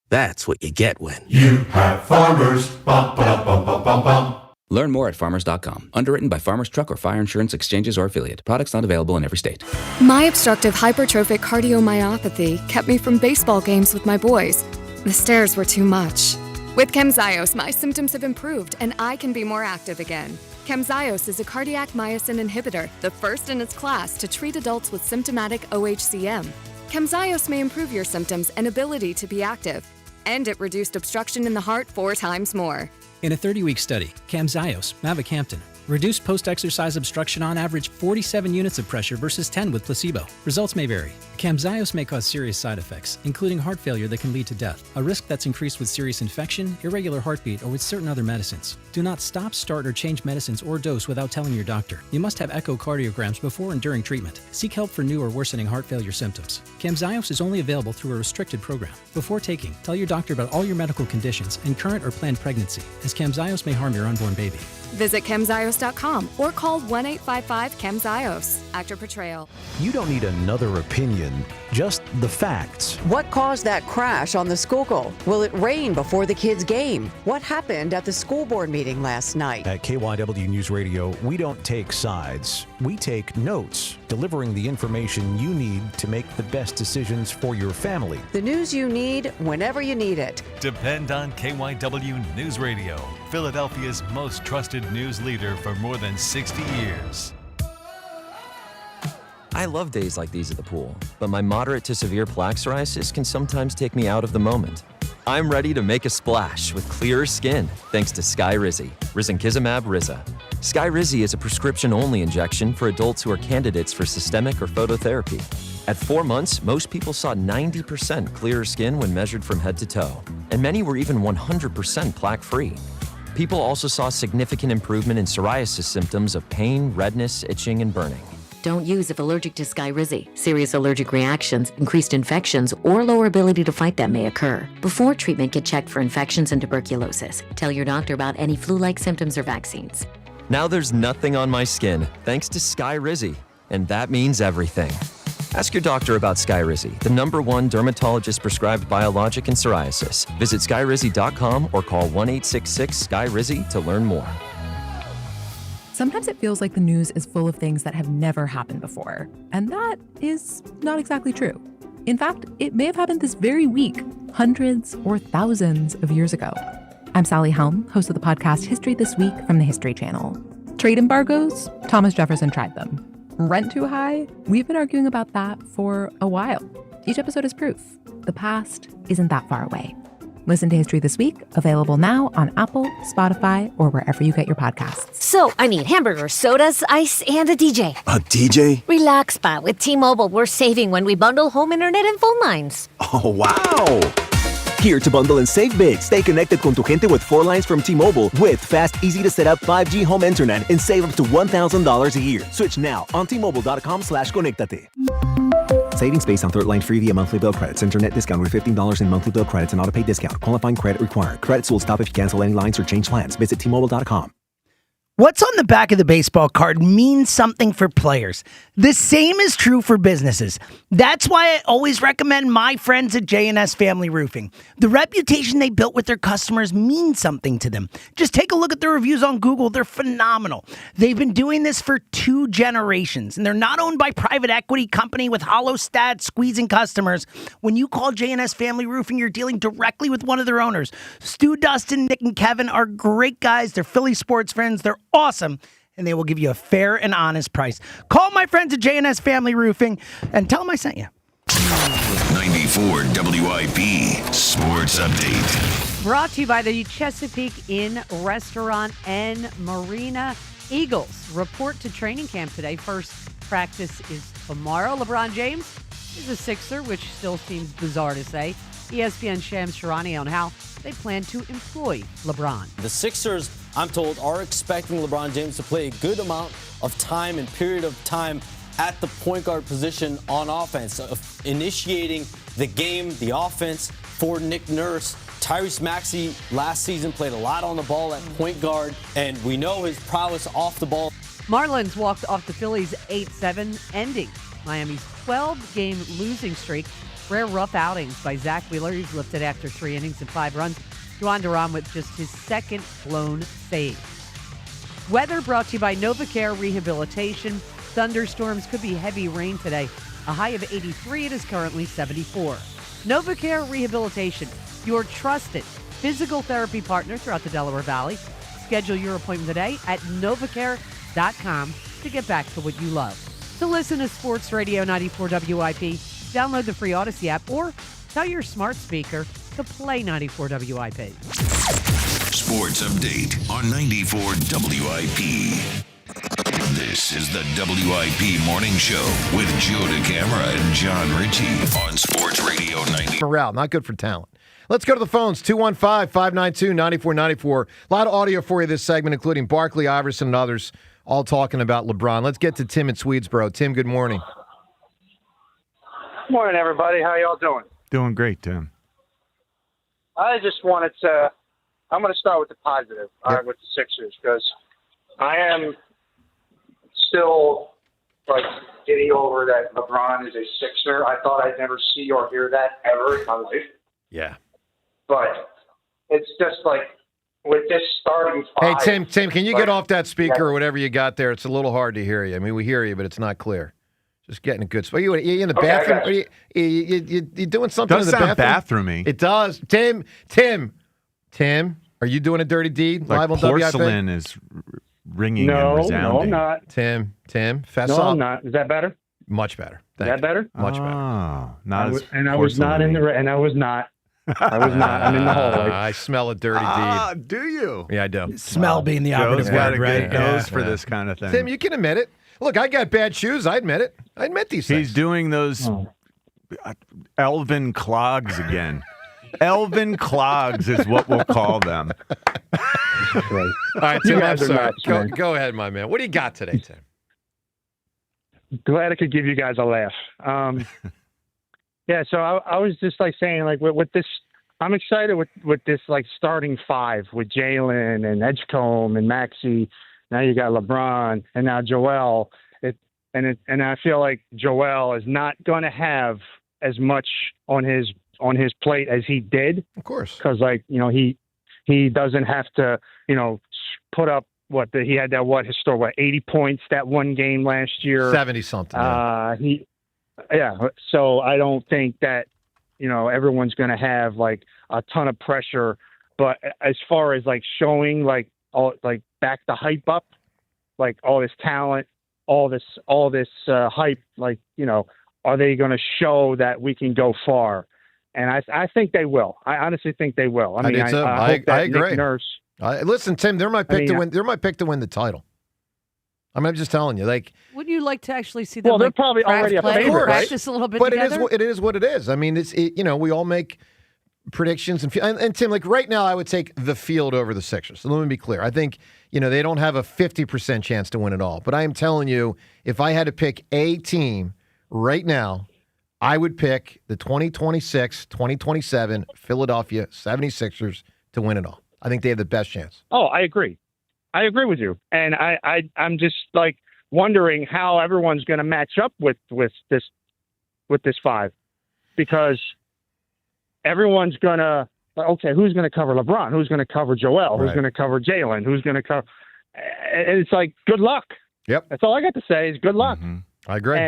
That's what you get when you have Farmers. Bum, ba, bum, bum, bum, bum. Learn more at farmers.com. Underwritten by Farmers Truck or Fire Insurance Exchanges or Affiliate. Products not available in every state. My obstructive hypertrophic cardiomyopathy kept me from baseball games with my boys. The stairs were too much. With Camzyos, my symptoms have improved and I can be more active again. Camzyos is a cardiac myosin inhibitor, the first in its class to treat adults with symptomatic OHCM. Camzyos may improve your symptoms and ability to be active. And it reduced obstruction in the heart 4 times more. In a 30-week study, Camzyos, mavacamten, reduced post-exercise obstruction on average 47 units of pressure versus 10 with placebo. Results may vary. Camzyos may cause serious side effects, including heart failure that can lead to death, a risk that's increased with serious infection, irregular heartbeat, or with certain other medicines. Do not stop, start, or change medicines or dose without telling your doctor. You must have echocardiograms before and during treatment. Seek help for new or worsening heart failure symptoms. Camzyos is only available through a restricted program. Before taking, tell your doctor about all your medical conditions and current or planned pregnancy, as Camzyos may harm your unborn baby. Visit Camzyos.com or call 1-855-CAMZYOS. Actor portrayal. You don't need another opinion, just the facts. What caused that crash on the Schuylkill? Will it rain before the kids' game? What happened at the school board meeting last night? At KYW News Radio, we don't take sides. We take notes, delivering the information you need to make the best decisions for your family. The news you need whenever you need it. Depend on KYW News Radio, Philadelphia's most trusted news leader for more than 60 years. I love days like these at the pool, but my moderate to severe plaque psoriasis can sometimes take me out of the moment. I'm ready to make a splash with clearer skin thanks to Skyrizi, risankizumab Riza. Skyrizi is a prescription-only injection for adults who are candidates for systemic or phototherapy. At 4 months, most people saw 90% clearer skin when measured from head to toe, and many were even 100% plaque-free. People also saw significant improvement in psoriasis symptoms of pain, redness, itching, and burning. Don't use if allergic to Skyrizi. Serious allergic reactions, increased infections, or lower ability to fight them may occur. Before treatment, get checked for infections and tuberculosis. Tell your doctor about any flu-like symptoms or vaccines. Now there's nothing on my skin thanks to Skyrizi, and that means everything. Ask your doctor about Skyrizi, the #1 dermatologist-prescribed biologic in psoriasis. Visit Skyrizi.com or call 1-866-SKYRIZI to learn more. Sometimes it feels like the news is full of things that have never happened before, and that is not exactly true. In fact, it may have happened this very week, hundreds or thousands of years ago. I'm Sally Helm, host of the podcast History This Week from the History Channel. Trade embargoes? Thomas Jefferson tried them. Rent too high? We've been arguing about that for a while. Each episode is proof. The past isn't that far away. Listen to History This Week, available now on Apple, Spotify, or wherever you get your podcasts. So, I need hamburgers, sodas, ice, and a DJ. A DJ? Relax, Spot. With T-Mobile, we're saving when we bundle home internet and phone lines. Oh, wow! Here to bundle and save big. Stay connected con tu gente with 4 lines from T-Mobile with fast, easy-to-set-up 5G home internet and save up to $1,000 a year. Switch now on T-Mobile.com/conectate. Savings based on third line free via monthly bill credits. Internet discount with $15 in monthly bill credits and auto-pay discount. Qualifying credit required. Credits will stop if you cancel any lines or change plans. Visit T-Mobile.com. What's on the back of the baseball card means something for players. The same is true for businesses. That's why I always recommend my friends at J&S Family Roofing. The reputation they built with their customers means something to them. Just take a look at their reviews on Google. They're phenomenal. They've been doing this for 2 generations, and they're not owned by private equity company with hollow stats squeezing customers. When you call J&S Family Roofing, you're dealing directly with one of their owners. Stu, Dustin, Nick, and Kevin are great guys. They're Philly sports friends. They're awesome, and they will give you a fair and honest price. Call my friends at J&S Family Roofing and tell them I sent you. 94 WIP Sports Update. Brought to you by the Chesapeake Inn Restaurant and Marina. Eagles report to training camp today. First practice is tomorrow. LeBron James is a Sixer, which still seems bizarre to say. ESPN Shams Charania on how they plan to employ LeBron. The Sixers, I'm told, are expecting LeBron James to play a good amount of time and period of time at the point guard position on offense, initiating the game, the offense for Nick Nurse. Tyrese Maxey last season played a lot on the ball at point guard, and we know his prowess off the ball. Marlins walked off the Phillies 8-7, ending Miami's 12-game losing streak. Rare rough outings by Zach Wheeler. He's lifted after 3 innings and 5 runs. Juan Duran with just his second blown save. Weather brought to you by NovaCare Rehabilitation. Thunderstorms, could be heavy rain today. A high of 83. It is currently 74. NovaCare Rehabilitation, your trusted physical therapy partner throughout the Delaware Valley. Schedule your appointment today at novacare.com to get back to what you love. To listen to Sports Radio 94 WIP, download the free Odyssey app or tell your smart speaker to play 94 WIP. Sports update on 94 WIP. This is the WIP Morning Show with Joe DeCamara and John Ritchie on Sports Radio 90. Morale, not good for talent. Let's go to the phones, 215-592-9494. A lot of audio for you this segment, including Barkley, Iverson, and others, all talking about LeBron. Let's get to Tim in Swedesboro. Tim, good morning. Good morning, everybody. How y'all doing? Doing great, Tim. I just wanted to – I'm going to start with the positive with the Sixers because I am still, getting over that LeBron is a Sixer. I thought I'd never see or hear that ever in my life. Yeah. But it's just with this starting five. Hey, Tim, can you get off that speaker or whatever you got there? It's a little hard to hear you. I mean, we hear you, but it's not clear. Just getting a good spot. You in the bathroom? Are you doing something in the bathroom? Does sound bathroomy. It does. Tim, are you doing a dirty deed live on WIP? Porcelain is ringing and resounding. No, I'm not. Tim, fess no, up. I'm not. Is that better? Much better. Is that better? Much better. Oh, I was not in the. And I was not. I'm in the hallway. I smell a dirty deed. Do you? Yeah, I do. Smell being the operative word, right? Good nose for this kind of thing. Tim, you can admit it. Look, I got bad shoes. I admit it. I admit these things. He's doing those elven clogs again. Elven clogs is what we'll call them. Right. All right, Tim, I'm sorry. Go ahead, my man. What do you got today, Tim? Glad I could give you guys a laugh. Yeah, so I was just saying, with this, I'm excited with this starting five with Jalen and Edgecombe and Maxey. Now you got LeBron and now Joel. And I feel like Joel is not going to have as much on his plate as he did. Of course, because he doesn't have to put up he had that 80 points that one game last year, 70 something. So I don't think that everyone's going to have a ton of pressure. But as far as showing back the hype up, all this talent, all this hype, are they going to show that we can go far? And I think they will. I honestly think they will. I mean, I agree. Nick Nurse. Listen, Tim, they're my pick to win. They're my pick to win the title. I mean, I'm just telling you, Wouldn't you like to actually see them? Well, they're probably already a favorite, right? Practice a little bit but together. it is what it is. I mean, we all make predictions and Tim, right now, I would take the field over the Sixers. So let me be clear. I think they don't have a 50% chance to win it all. But I am telling you, if I had to pick a team right now, I would pick the 2026-2027 Philadelphia 76ers to win it all. I think they have the best chance. Oh, I agree. I agree with you. And I'm just wondering how everyone's going to match up with this five, because everyone's going to, who's going to cover LeBron? Who's going to cover Joel? Who's going to cover Jalen? Who's going to cover? And it's good luck. Yep. That's all I got to say is good luck. Mm-hmm. I agree.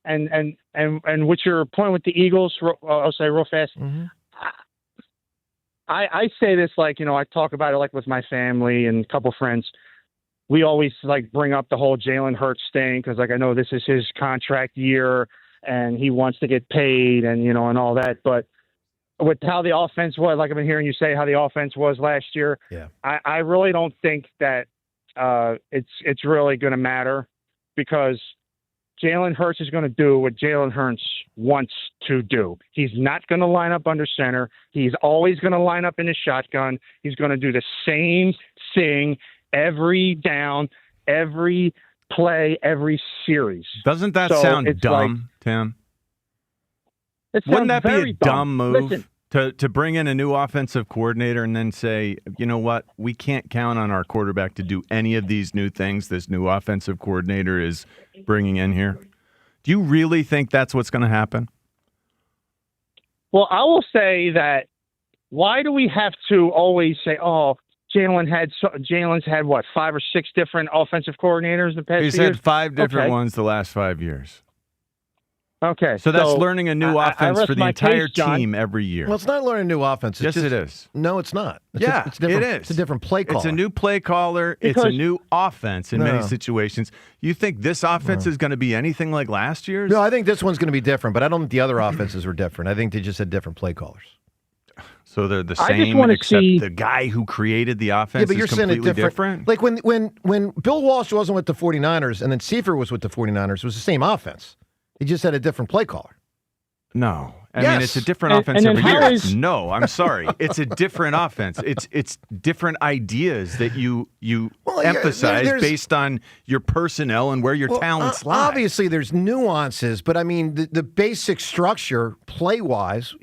And with your point with the Eagles, I'll say real fast. Mm-hmm. I say this I talk about it with my family and a couple friends. We always bring up the whole Jalen Hurts thing because I know this is his contract year and he wants to get paid and and all that. But with how the offense was, I've been hearing you say how the offense was last year. Yeah. I really don't think that it's really going to matter, because Jalen Hurts is going to do what Jalen Hurts wants to do. He's not going to line up under center. He's always going to line up in his shotgun. He's going to do the same thing every down, every play, every series. Doesn't that sound dumb, Tim? It Wouldn't that be a very dumb move Listen, To bring in a new offensive coordinator and then say, you know what, we can't count on our quarterback to do any of these new things this new offensive coordinator is bringing in here. Do you really think that's what's going to happen? Well, I will say that why do we have to always say, oh, Jalen's had, what, 5 or 6 different offensive coordinators the past He's few years? had 5 different Okay. ones the last 5 years. Okay. So that's learning a new offense rest for the my entire case, John. team every year. Well, it's not learning new offense. Yes, it is. No, it's not. It's It's different, it is. It's a different play caller. It's a new play caller. It's a Because- new offense in many No. situations. You think this offense is going to be anything like last year's? No, I think this one's going to be different, but I don't think the other offenses were different. I think they just had different play callers. So they're the I just same, wanna except see- the guy who created the offense Yeah, but you're is saying it completely different. different. Like when Bill Walsh wasn't with the 49ers and then Seifert was with the 49ers, it was the same offense. He just had a different play caller. No. I Yes. mean, it's a different And- offense and then every year. how is- No, I'm sorry. It's a different offense. It's different ideas that you emphasize there's- based on your personnel and where your talents lie. Obviously, there's nuances, but I mean, the basic structure, play-wise,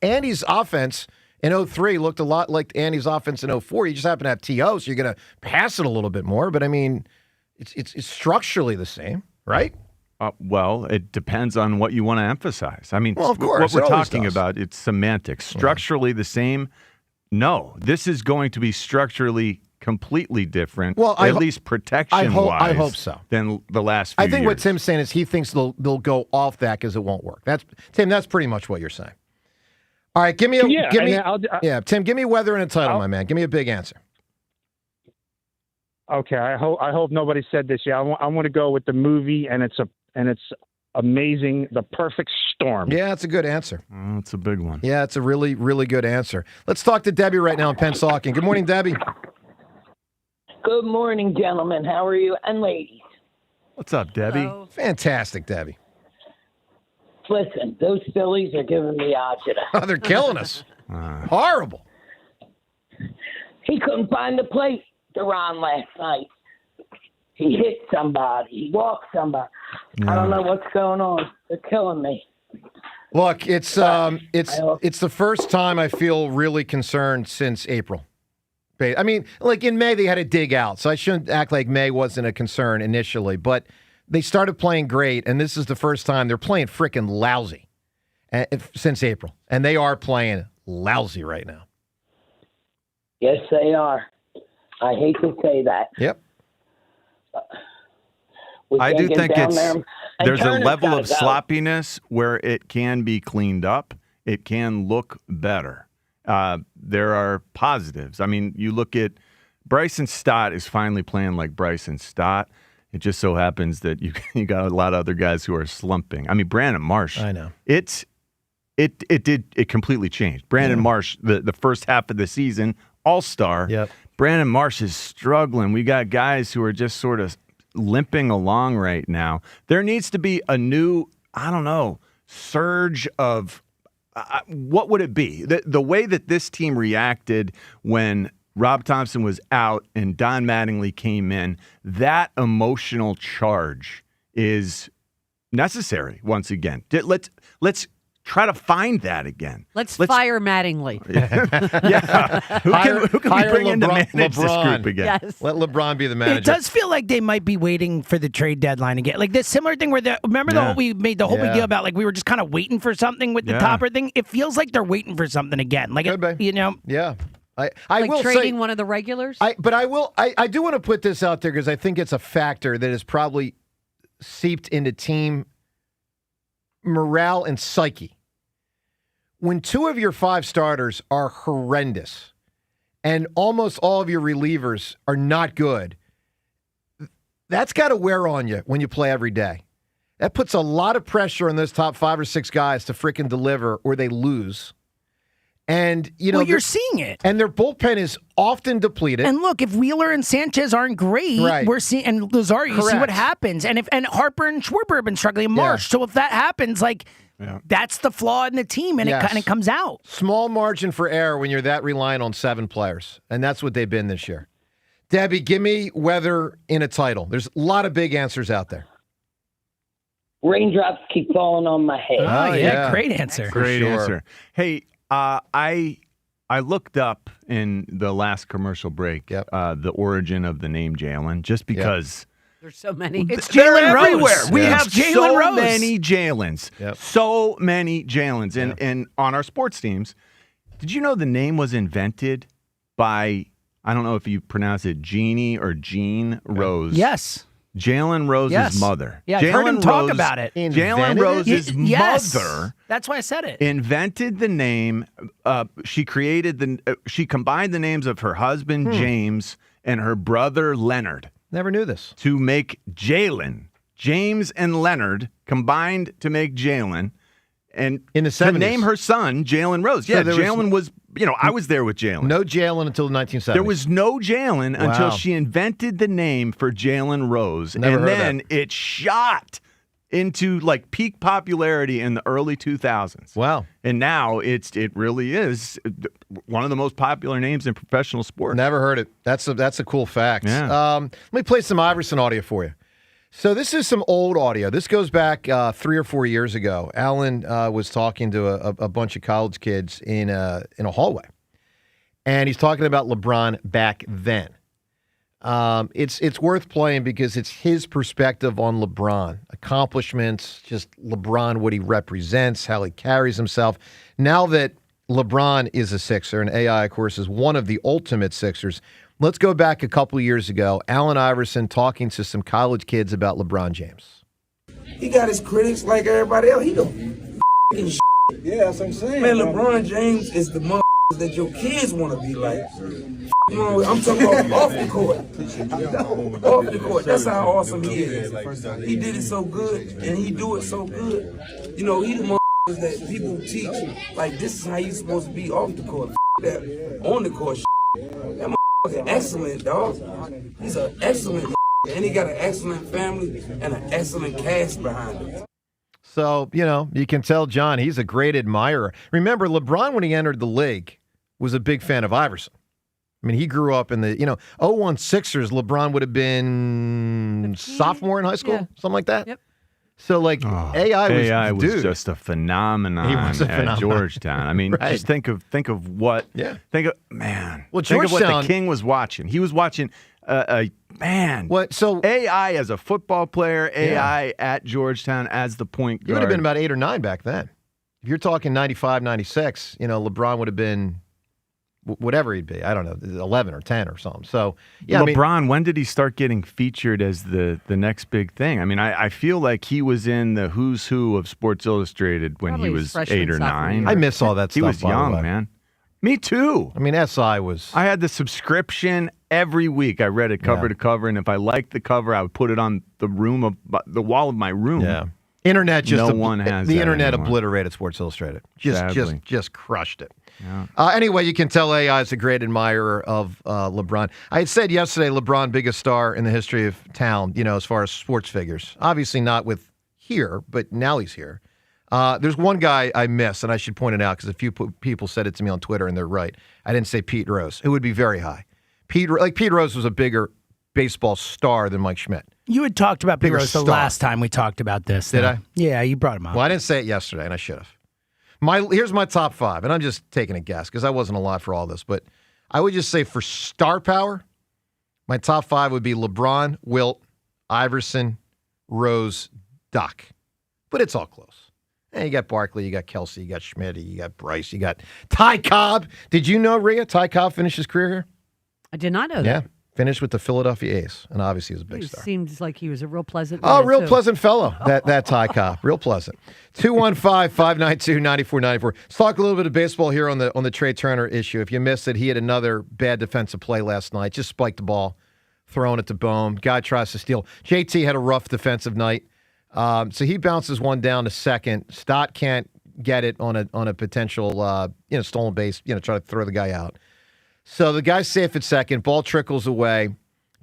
Andy's offense in 03 looked a lot like Andy's offense in 04. You just happen to have T.O., so you're going to pass it a little bit more, but I mean, it's structurally the same, right? Well, it depends on what you want to emphasize. I mean, Well, of course, what we're it always talking does. about, it's semantics. Structurally the same? No. This is going to be structurally completely different, Well, at least protection-wise, I hope so. than the last few I think years. what Tim's saying is he thinks they'll go off that because it won't work. Tim, that's pretty much what you're saying. All right, give me Tim, give me weather and a title, my man. Give me a big answer. Okay, I hope nobody said this. Yeah, I want to go with the movie, and it's amazing, The Perfect Storm. Yeah, that's a good answer. It's a big one. Yeah, it's a really, really good answer. Let's talk to Debbie right now in Pennsauken. Good morning, Debbie. Good morning, gentlemen. How are you? And ladies. What's up, Debbie? Fantastic, Debbie. Listen, those Phillies are giving me agita. Oh, they're killing us. Horrible. He couldn't find the plate, Duran, last night. He hit somebody. He walked somebody. I don't know what's going on. They're killing me. Look, it's the first time I feel really concerned since April. I mean, like in May they had to dig out, so I shouldn't act like May wasn't a concern initially, but they started playing great, and this is the first time they're playing freaking lousy since April, and they are playing lousy right now. Yes, they are. I hate to say that. Yep. We I can't do get think down there and there's a Turner's level gotta of go. sloppiness where it can be cleaned up. It can look better. There are positives. I mean, you look at Bryson Stott is finally playing like Bryson Stott. It just so happens that you got a lot of other guys who are slumping. I mean, Brandon Marsh. I know. It completely changed. Brandon Marsh, the first half of the season, all-star. Yep. Brandon Marsh is struggling. We got guys who are just sort of limping along right now. There needs to be a new, surge of what would it be? The way that this team reacted when Rob Thompson was out and Don Mattingly came in, that emotional charge is necessary once again. Let's try to find that again. Let's fire Mattingly. Yeah. Who can we bring in to manage this group again? Yes. Let LeBron be the manager. It does feel like they might be waiting for the trade deadline again. Like this similar thing where we made the whole big deal about like we were just kind of waiting for something with the topper thing. It feels like they're waiting for something again. Like Yeah. I like will trading say, one of the regulars? I do want to put this out there because I think it's a factor that has probably seeped into team morale and psyche. When 2 of your 5 starters are horrendous and almost all of your relievers are not good, that's got to wear on you when you play every day. That puts a lot of pressure on those top 5 or 6 guys to freaking deliver or they lose. And, you're seeing it. And their bullpen is often depleted. And look, if Wheeler and Sanchez aren't great, we're seeing, and Lazar, you see what happens. And Harper and Schwarber have been struggling in March. So if that happens, that's the flaw in the team, and it kind of comes out. Small margin for error when you're that reliant on 7 players, and that's what they've been this year. Debbie, give me weather in a title. There's a lot of big answers out there. Raindrops keep falling on my head. Oh, yeah. Great answer. Great answer. Hey, I looked up in the last commercial break the origin of the name Jalen, just because there's so many. It's they're Jalen Rose. everywhere. We have Jalen so Rose. many Jalens. So many Jalens. And on our sports teams, did you know the name was invented by, I don't know if you pronounce it Jeannie or Jean Rose? Yes. Jalen Rose's mother. Yeah, I've heard him talk about it. Jalen Rose's mother. That's why I said it. Invented the name. She combined the names of her husband James and her brother Leonard. Never knew this. To make Jalen. James and Leonard combined to make Jalen. And in the 70s. To name her son Jalen Rose. Yeah, Jalen was, I was there with Jalen. No Jalen until the 1970s. There was no Jalen until she invented the name for Jalen Rose. Never heard then it shot into like peak popularity in the early 2000s. Wow. And now it really is one of the most popular names in professional sports. Never heard it. That's a cool fact. Yeah. Let me play some Iverson audio for you. So this is some old audio. This goes back 3 or 4 years ago. Alan was talking to a bunch of college kids in a hallway, and he's talking about LeBron back then. It's worth playing because it's his perspective on LeBron, accomplishments, just LeBron, what he represents, how he carries himself. Now that LeBron is a Sixer, and AI, of course, is one of the ultimate Sixers. Let's go back a couple years ago. Allen Iverson talking to some college kids about LeBron James. He got his critics like everybody else. He don't shit. Yeah, that's what I'm saying. Man, LeBron James is the motherfucker that your kids want to be like. I'm talking about off the court. Off the court. That's how awesome he is. He did it so good, and he do it so good. He the motherfuckers that people teach, like, this is how you supposed to be off the court. That on the court that excellent, dog. He's an excellent and he got an excellent family and an excellent cast behind him. So, you can tell John he's a great admirer. Remember, LeBron, when he entered the league, was a big fan of Iverson. I mean, he grew up in the, 01 Sixers, LeBron would have been sophomore in high school, something like that. Yep. So, AI was just a phenomenon at Georgetown. I mean, just think of what. Yeah. Think of what the king was watching. He was watching What? So AI as a football player, AI at Georgetown as the point guard. He would have been about 8 or 9 back then. If you're talking 95, 96, LeBron would have been whatever he'd be. I don't know, 11 or 10 or something. So, LeBron, when did he start getting featured as the next big thing? I mean, I feel like he was in the who's who of Sports Illustrated when he was 8 or 9. I miss all that stuff. He was young, man. Me too. I mean, SI was... I had the subscription every week. I read it cover to cover, and if I liked the cover, I would put it on the wall of my room. Yeah. Internet just... No one has the that internet anymore. Obliterated Sports Illustrated. Just crushed it. Yeah. Anyway, you can tell AI is a great admirer of LeBron. I had said yesterday, LeBron, biggest star in the history of town, as far as sports figures. Obviously not with here, but now he's here. There's one guy I miss, and I should point it out because a few people said it to me on Twitter, and they're right. I didn't say Pete Rose. It would be very high. Pete Rose was a bigger baseball star than Mike Schmidt. You had talked about Pete Rose the last time we talked about this. Did I? Yeah, you brought him up. Well, I didn't say it yesterday, and I should have. Here's my top 5, and I'm just taking a guess because I wasn't alive for all this, but I would just say for star power, my top 5 would be LeBron, Wilt, Iverson, Rose, Doc. But it's all close. And you got Barkley, you got Kelsey, you got Schmidt, you got Bryce, you got Ty Cobb. Did you know, Rhea, Ty Cobb finished his career here? I did not know that. Yeah, finished with the Philadelphia A's, and obviously he was a big He star. seems like he was a real pleasant Oh, man, real too. pleasant fellow, that Ty Cobb. Real pleasant. 215-592-9494. Let's talk a little bit of baseball here on the Trey Turner issue. If you missed it, he had another bad defensive play last night. Just spiked the ball, throwing it to Bohm. Guy tries to steal. JT had a rough defensive night. So he bounces one down to second. Stott can't get it on a potential stolen base, try to throw the guy out. So the guy's safe at second. Ball trickles away.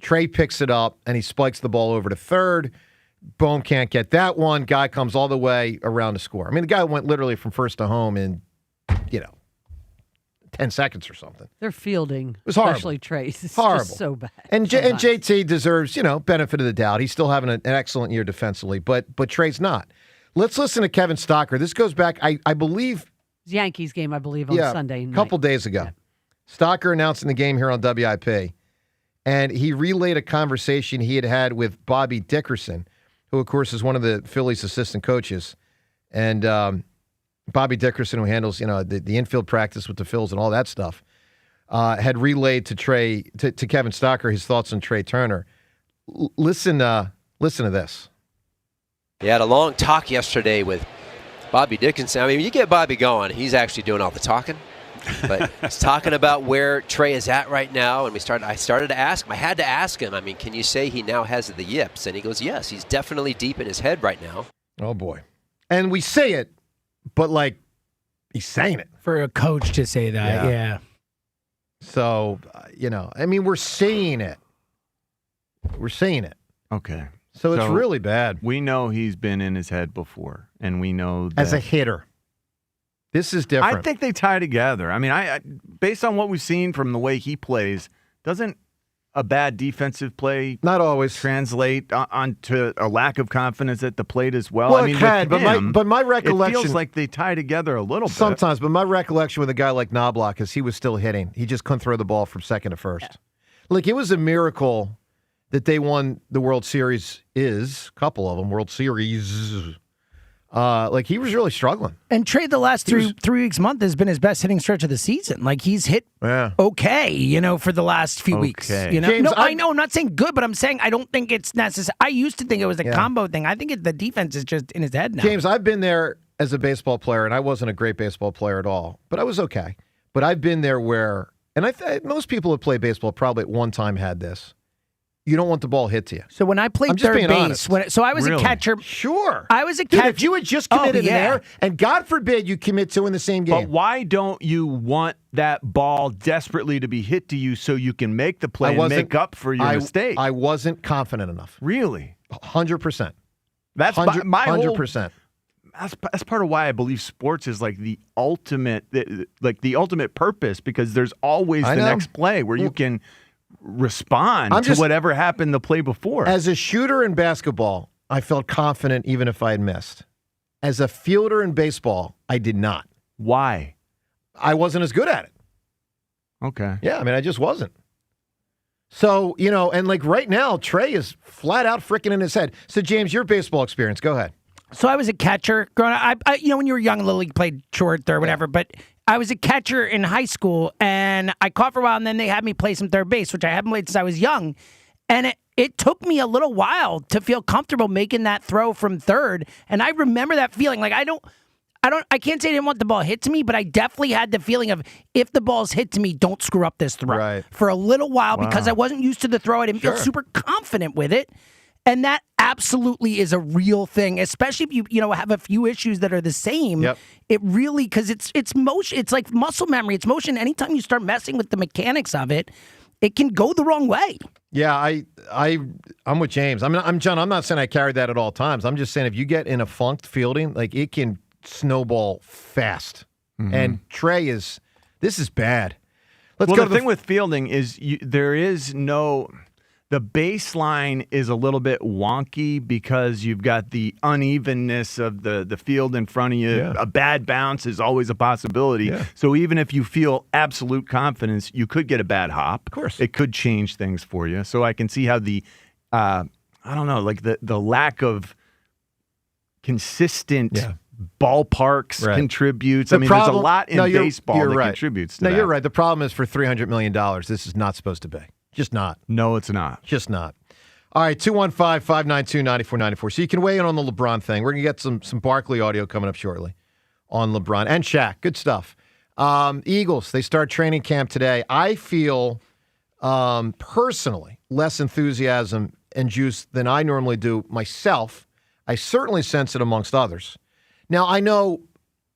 Trey picks it up, and he spikes the ball over to third. Bohm can't get that one. Guy comes all the way around to score. I mean, the guy went literally from first to home in, 10 seconds or something. Their fielding, was horrible. especially Trey's, is Horrible. just so bad. And JT deserves, benefit of the doubt. He's still having an excellent year defensively, but Trey's not. Let's listen to Kevin Stocker. This goes back, I believe, Yankees game, I believe, on Sunday night. A couple days ago. Stocker announcing the game here on WIP, and he relayed a conversation he had with Bobby Dickerson, who, of course, is one of the Phillies' assistant coaches. And Bobby Dickerson, who handles the infield practice with the Phils and all that stuff, had relayed to Kevin Stocker his thoughts on Trey Turner. Listen to this. He had a long talk yesterday with Bobby Dickinson. I mean, you get Bobby going, he's actually doing all the talking. But he's talking about where Trey is at right now, and I started to ask him. I had to ask him, I mean, can you say he now has the yips? And he goes, yes, he's definitely deep in his head right now. Oh, boy. And we say it, but, he's saying it. For a coach to say that, yeah. So, I mean, we're saying it. We're saying it. Okay. So it's really bad. We know he's been in his head before, and we know that as a hitter. This is different. I think they tie together. I mean, I based on what we've seen from the way he plays, doesn't a bad defensive play not always translate onto a lack of confidence at the plate as well? Well, I mean, it can, but my recollection, it feels like they tie together a little bit. Sometimes, but my recollection with a guy like Knobloch is he was still hitting. He just couldn't throw the ball from second to first. It was a miracle that they won the World Series. A couple of them, World Series. He was really struggling. And Trey, the last three weeks, month has been his best hitting stretch of the season. He's hit okay, for the last few weeks. James, no, I know, I'm not saying good, but I'm saying I don't think it's necessary. I used to think it was a combo thing. I think the defense is just in his head now. James, I've been there as a baseball player, and I wasn't a great baseball player at all, but I was okay. But I've been there where, and most people who play baseball probably at one time had this. You don't want the ball hit to you. So when I played third base, so I was a catcher. Sure. I was a catcher. If you had just committed there, and God forbid you commit two in the same game. But why don't you want that ball desperately to be hit to you so you can make the play and make up for your mistake? I wasn't confident enough. Really? 100%. That's my 100%. That's part of why I believe sports is the ultimate purpose, because there's always the next play where you can respond to whatever happened the play before. As a shooter in basketball, I felt confident even if I had missed. As a fielder in baseball, I did not. Why? I wasn't as good at it. Okay. Yeah, I mean, I just wasn't. So, and right now, Trey is flat out freaking in his head. So, James, your baseball experience, go ahead. So I was a catcher growing up. I when you were young, Little League, played short, third, whatever. But I was a catcher in high school, and I caught for a while, and then they had me play some third base, which I haven't played since I was young. And it took me a little while to feel comfortable making that throw from third. And I remember that feeling. I can't say I didn't want the ball hit to me, but I definitely had the feeling of, if the ball's hit to me, don't screw up this throw. For a little while, because I wasn't used to the throw. I didn't feel super confident with it. And that absolutely is a real thing, especially if you have a few issues that are the same. Yep. It really, because it's motion. It's like muscle memory. It's motion. Anytime you start messing with the mechanics of it, it can go the wrong way. Yeah, I'm with James. I'm John. I'm not saying I carried that at all times. I'm just saying if you get in a funk fielding, it can snowball fast. Mm-hmm. And Trey this is bad. Let's go. The thing with fielding is there is no. The baseline is a little bit wonky because you've got the unevenness of the field in front of you. Yeah. A bad bounce is always a possibility. Yeah. So even if you feel absolute confidence, you could get a bad hop. Of course. It could change things for you. So I can see how the lack of consistent ballparks contributes. There's a lot in baseball that contributes to that. No, you're right. The problem is for $300 million, this is not supposed to be. Just not. No, it's not. Just not. All right, 215-592-9494. So you can weigh in on the LeBron thing. We're going to get some Barkley audio coming up shortly on LeBron and Shaq. Good stuff. Eagles, they start training camp today. I feel personally less enthusiasm and juice than I normally do myself. I certainly sense it amongst others. Now, I know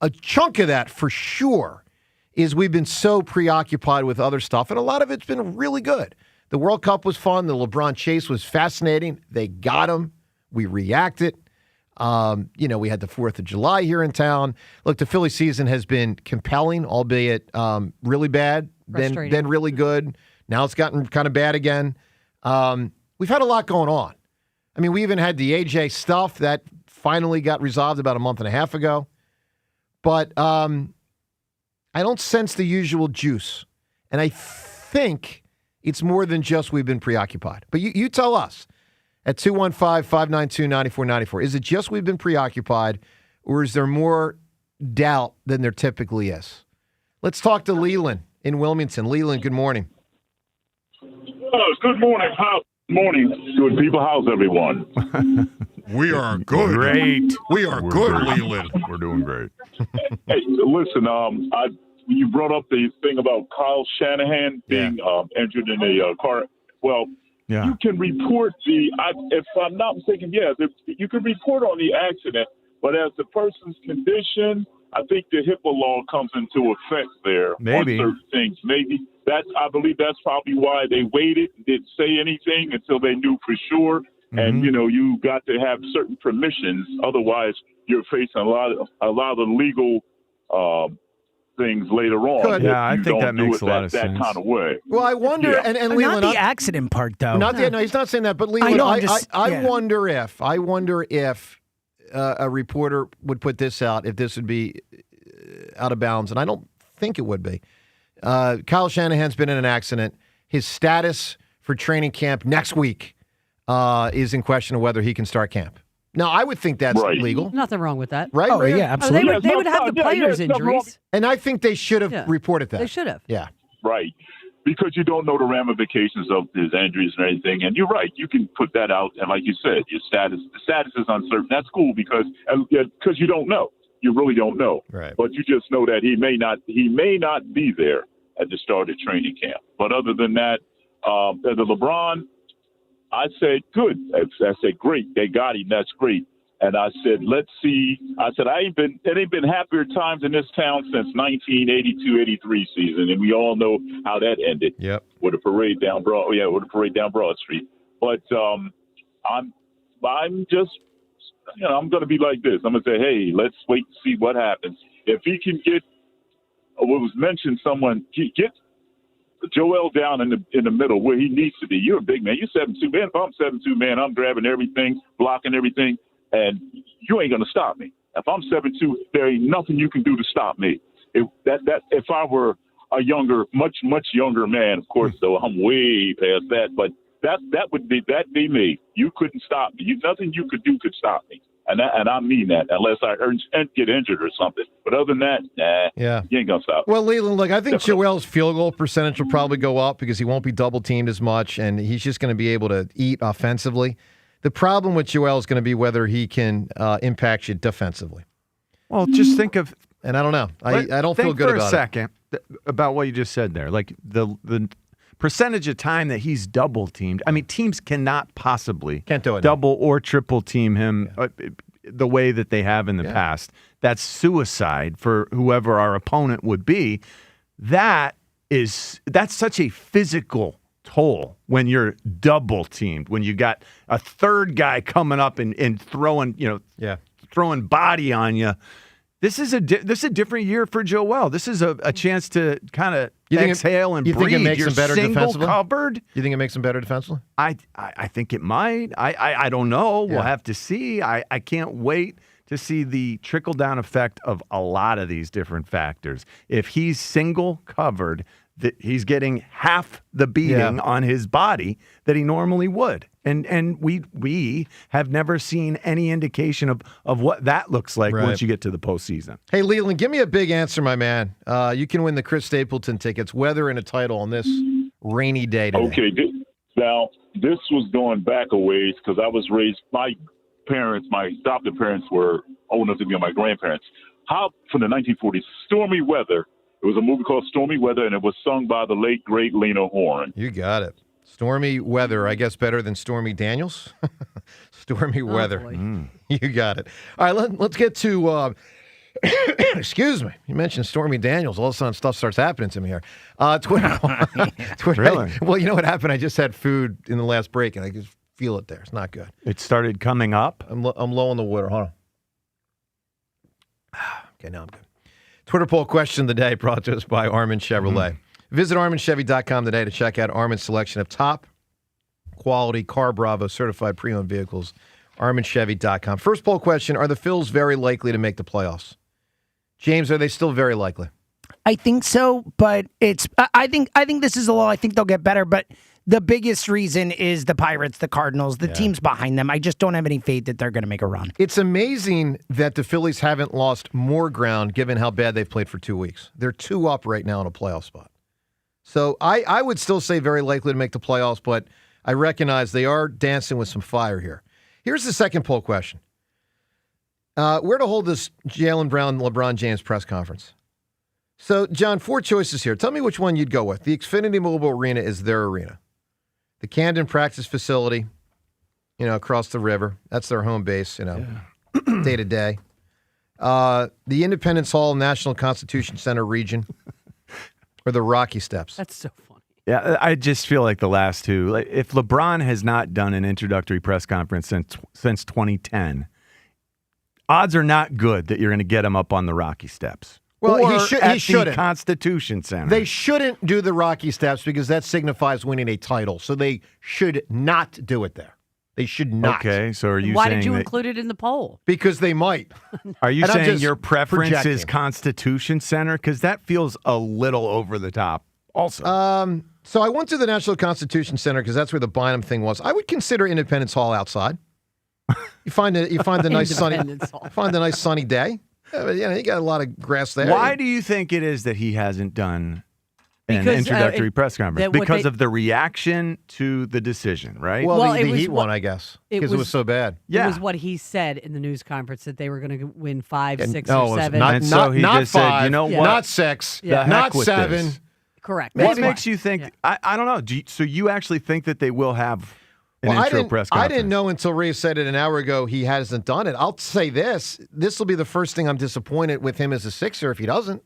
a chunk of that for sure is we've been so preoccupied with other stuff, and a lot of it's been really good. The World Cup was fun. The LeBron chase was fascinating. They got him. We reacted. We had the 4th of July here in town. Look, the Philly season has been compelling, albeit really bad, then really good. Now it's gotten kind of bad again. We've had a lot going on. I mean, we even had the AJ stuff that finally got resolved about a month and a half ago. But I don't sense the usual juice. And I think it's more than just we've been preoccupied. But you tell us at 215-592-9494. Is it just we've been preoccupied, or is there more doubt than there typically is? Let's talk to Leland in Wilmington. Leland, good morning. Good morning. Morning, good people. How's everyone? We are good. Great. We are good, Leland. We're doing great. Hey, listen. You brought up the thing about Kyle Shanahan being injured in a car. Well, you can report if I'm not mistaken, you can report on the accident, but as the person's condition, I think the HIPAA law comes into effect there. Maybe. On certain things. Maybe. I believe that's probably why they waited and didn't say anything until they knew for sure. Mm-hmm. And, you got to have certain permissions. Otherwise, you're facing a lot of legal things later on. Yeah, I think that makes a lot of sense. That kind of way. Well, I wonder, and Leland, not the accident part, though. No, he's not saying that. But Leland, I wonder if a reporter would put this out if this would be out of bounds, and I don't think it would be. Kyle Shanahan's been in an accident. His status for training camp next week is in question of whether he can start camp. Now, I would think that's illegal. Nothing wrong with that. Right? Oh, yeah, absolutely. They would have the players' injuries. And I think they should have reported that. They should have. Yeah. Right. Because you don't know the ramifications of his injuries and anything. And you're right. You can put that out. And like you said, the status is uncertain. That's cool because you don't know. You really don't know. Right. But you just know that he may not be there at the start of training camp. But other than that, the LeBron, I said, good. I said, great. They got him. That's great. And I said, let's see. I said, it ain't been happier times in this town since 1982-83 season. And we all know how that ended. Yep. With a parade down Broad Street. But I'm just, I'm going to be like this. I'm going to say, hey, let's wait and see what happens. If he can get, what was mentioned, get Joel down in the middle where he needs to be. You're a big man. You're 7'2", man. If I'm 7'2", man, I'm grabbing everything, blocking everything, and you ain't gonna stop me. If I'm 7'2", there ain't nothing you can do to stop me. If I were a much younger man, of course, though I'm way past that, but that'd be me. You couldn't stop me. Nothing you could do could stop me. And I mean that, unless I get injured or something. But other than that, you ain't going to stop. Well, Leland, look, I think Joel's field goal percentage will probably go up because he won't be double-teamed as much, and he's just going to be able to eat offensively. The problem with Joel is going to be whether he can impact you defensively. Well, just think of... And I don't know. I don't feel good about it. Think for a second about what you just said there. Like the percentage of time that he's double teamed. I mean, teams cannot possibly double or triple team him the way that they have in the past. That's suicide for whoever our opponent would be. That's such a physical toll when you're double teamed, when you got a third guy coming up and throwing body on you. This is a different year for Joel. This is a chance to kind of exhale and breathe. You think it makes him better defensively? Covered. You think it makes him better defensively? I think it might. I don't know. We'll have to see. I can't wait to see the trickle-down effect of a lot of these different factors. If he's single covered, that he's getting half the beating on his body that he normally would. And we have never seen any indication of what that looks like once you get to the postseason. Hey, Leland, give me a big answer, my man. You can win the Chris Stapleton tickets, weather and a title on this rainy day today. Okay, now this was going back a ways because I was raised, my adopted parents were old enough to be my grandparents. From the 1940s, Stormy Weather. It was a movie called Stormy Weather, and it was sung by the late, great Lena Horne. You got it. Stormy Weather, I guess better than Stormy Daniels? Stormy Weather. You got it. All right, let's get to, excuse me, you mentioned Stormy Daniels. All of a sudden stuff starts happening to me here. Twitter. Really? Well, you know what happened? I just had food in the last break, and I just feel it there. It's not good. It started coming up? I'm low on the water. Hold on. Okay, now I'm good. Twitter poll question of the day brought to us by Armin Chevrolet. Visit ArminChevy.com today to check out Armin's selection of top quality Car Bravo certified pre-owned vehicles. ArminChevy.com. First poll question, are the Phils very likely to make the playoffs? James, are they still very likely? I think so, but I think this is a law. I think they'll get better, but the biggest reason is the Pirates, the Cardinals, the teams behind them. I just don't have any faith that they're going to make a run. It's amazing that the Phillies haven't lost more ground given how bad they've played for 2 weeks. They're 2 up right now in a playoff spot. So I would still say very likely to make the playoffs, but I recognize they are dancing with some fire here. Here's the second poll question. Where to hold this Jalen Brown, LeBron James press conference? So, John, 4 choices here. Tell me which one you'd go with. The Xfinity Mobile Arena is their arena. The Camden Practice Facility, across the river. That's their home base, day to day. The Independence Hall, National Constitution Center region, or the Rocky Steps. That's so funny. Yeah, I just feel like the last two. Like, if LeBron has not done an introductory press conference since 2010, odds are not good that you're going to get him up on the Rocky Steps. Well, or he at shouldn't. the Constitution Center. They shouldn't do the Rocky Steps because that signifies winning a title. So they should not do it there. They should not. Okay, so are you Why saying did you that, include it in the poll? Because they might. Are you And I'm saying just your preference is projecting. Constitution Center? Because that feels a little over the top also. So I went to the National Constitution Center because that's where the Bynum thing was. I would consider Independence Hall outside. You find the nice sunny day. You got a lot of grass there. Why do you think it is that he hasn't done an introductory press conference? Because of the reaction to the decision, right? Well, the Heat one, I guess, because it was so bad. It was what he said in the news conference that they were going to win 5, 6, no, or 7. Not, so he not just 5, said, you know what? Not 6, The not heck with 7. this. Correct. What That's makes why. you think? Yeah. I don't know. So you actually think that they will have an Well, intro press conference? I didn't know until Ray said it an hour ago he hasn't done it. I'll say this. This will be the first thing I'm disappointed with him as a Sixer if he doesn't.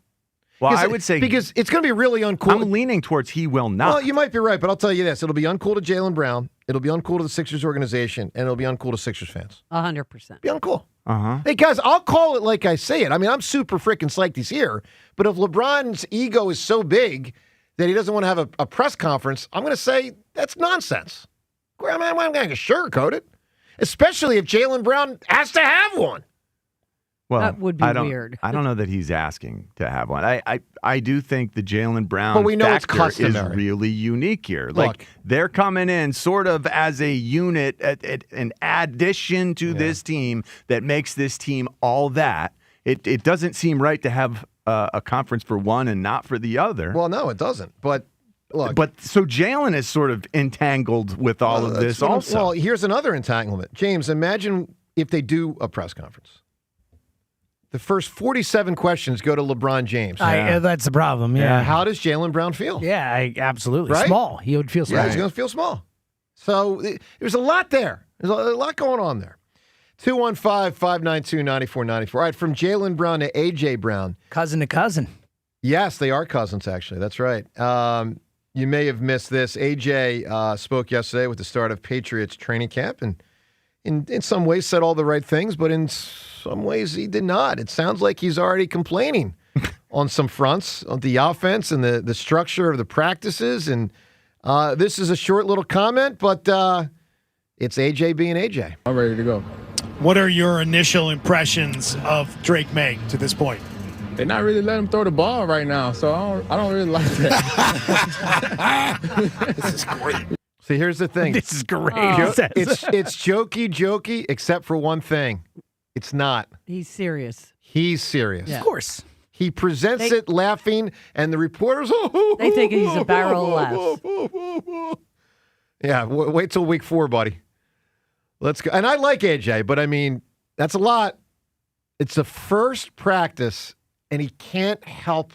Well, I would say... Because it's going to be really uncool. I'm leaning towards he will not. Well, you might be right, but I'll tell you this. It'll be uncool to Jalen Brown. It'll be uncool to the Sixers organization, and it'll be uncool to Sixers fans. 100%. Be uncool. Uh-huh. Hey, guys, I'll call it like I say it. I mean, I'm super freaking psyched he's here, but if LeBron's ego is so big that he doesn't want to have a press conference, I'm going to say that's nonsense. I'm not going to sugarcoat it, especially if Jalen Brown has to have one. Well, That would be weird. I don't know that he's asking to have one. I do think the Jalen Brown But we know it's factor is customary. really unique here. Look. Like, they're coming in sort of as a unit, an addition to this team that makes this team all that. It doesn't seem right to have a conference for one and not for the other. Well, no, it doesn't. But look. But so Jalen is sort of entangled with all of this also. Well, here's another entanglement. James, imagine if they do a press conference. The first 47 questions go to LeBron James. That's the problem. Yeah. How does Jalen Brown feel? Yeah, absolutely. Right? Small. He would feel small. Yeah, he's going to feel small. So there's a lot there. There's a lot going on there. 215-592-9494. All right, from Jalen Brown to A.J. Brown. Cousin to cousin. Yes, they are cousins, actually. That's right. You may have missed this. A.J. spoke yesterday with the start of Patriots training camp, and in some ways said all the right things, but in some ways he did not. It sounds like he's already complaining on some fronts, on the offense and the structure of the practices. And this is a short little comment, but it's A.J. being A.J. I'm ready to go. What are your initial impressions of Drake May to this point? They're not really letting him throw the ball right now, so I don't really like that. This is great. See, here's the thing. This is great. It's jokey, except for one thing. It's not. He's serious. He's serious. Yeah. Of course. He presents it laughing, and the reporters, They think he's a barrel of laughs. Yeah, wait till week 4, buddy. Let's go. And I like AJ, but I mean, that's a lot. It's the first practice, and he can't help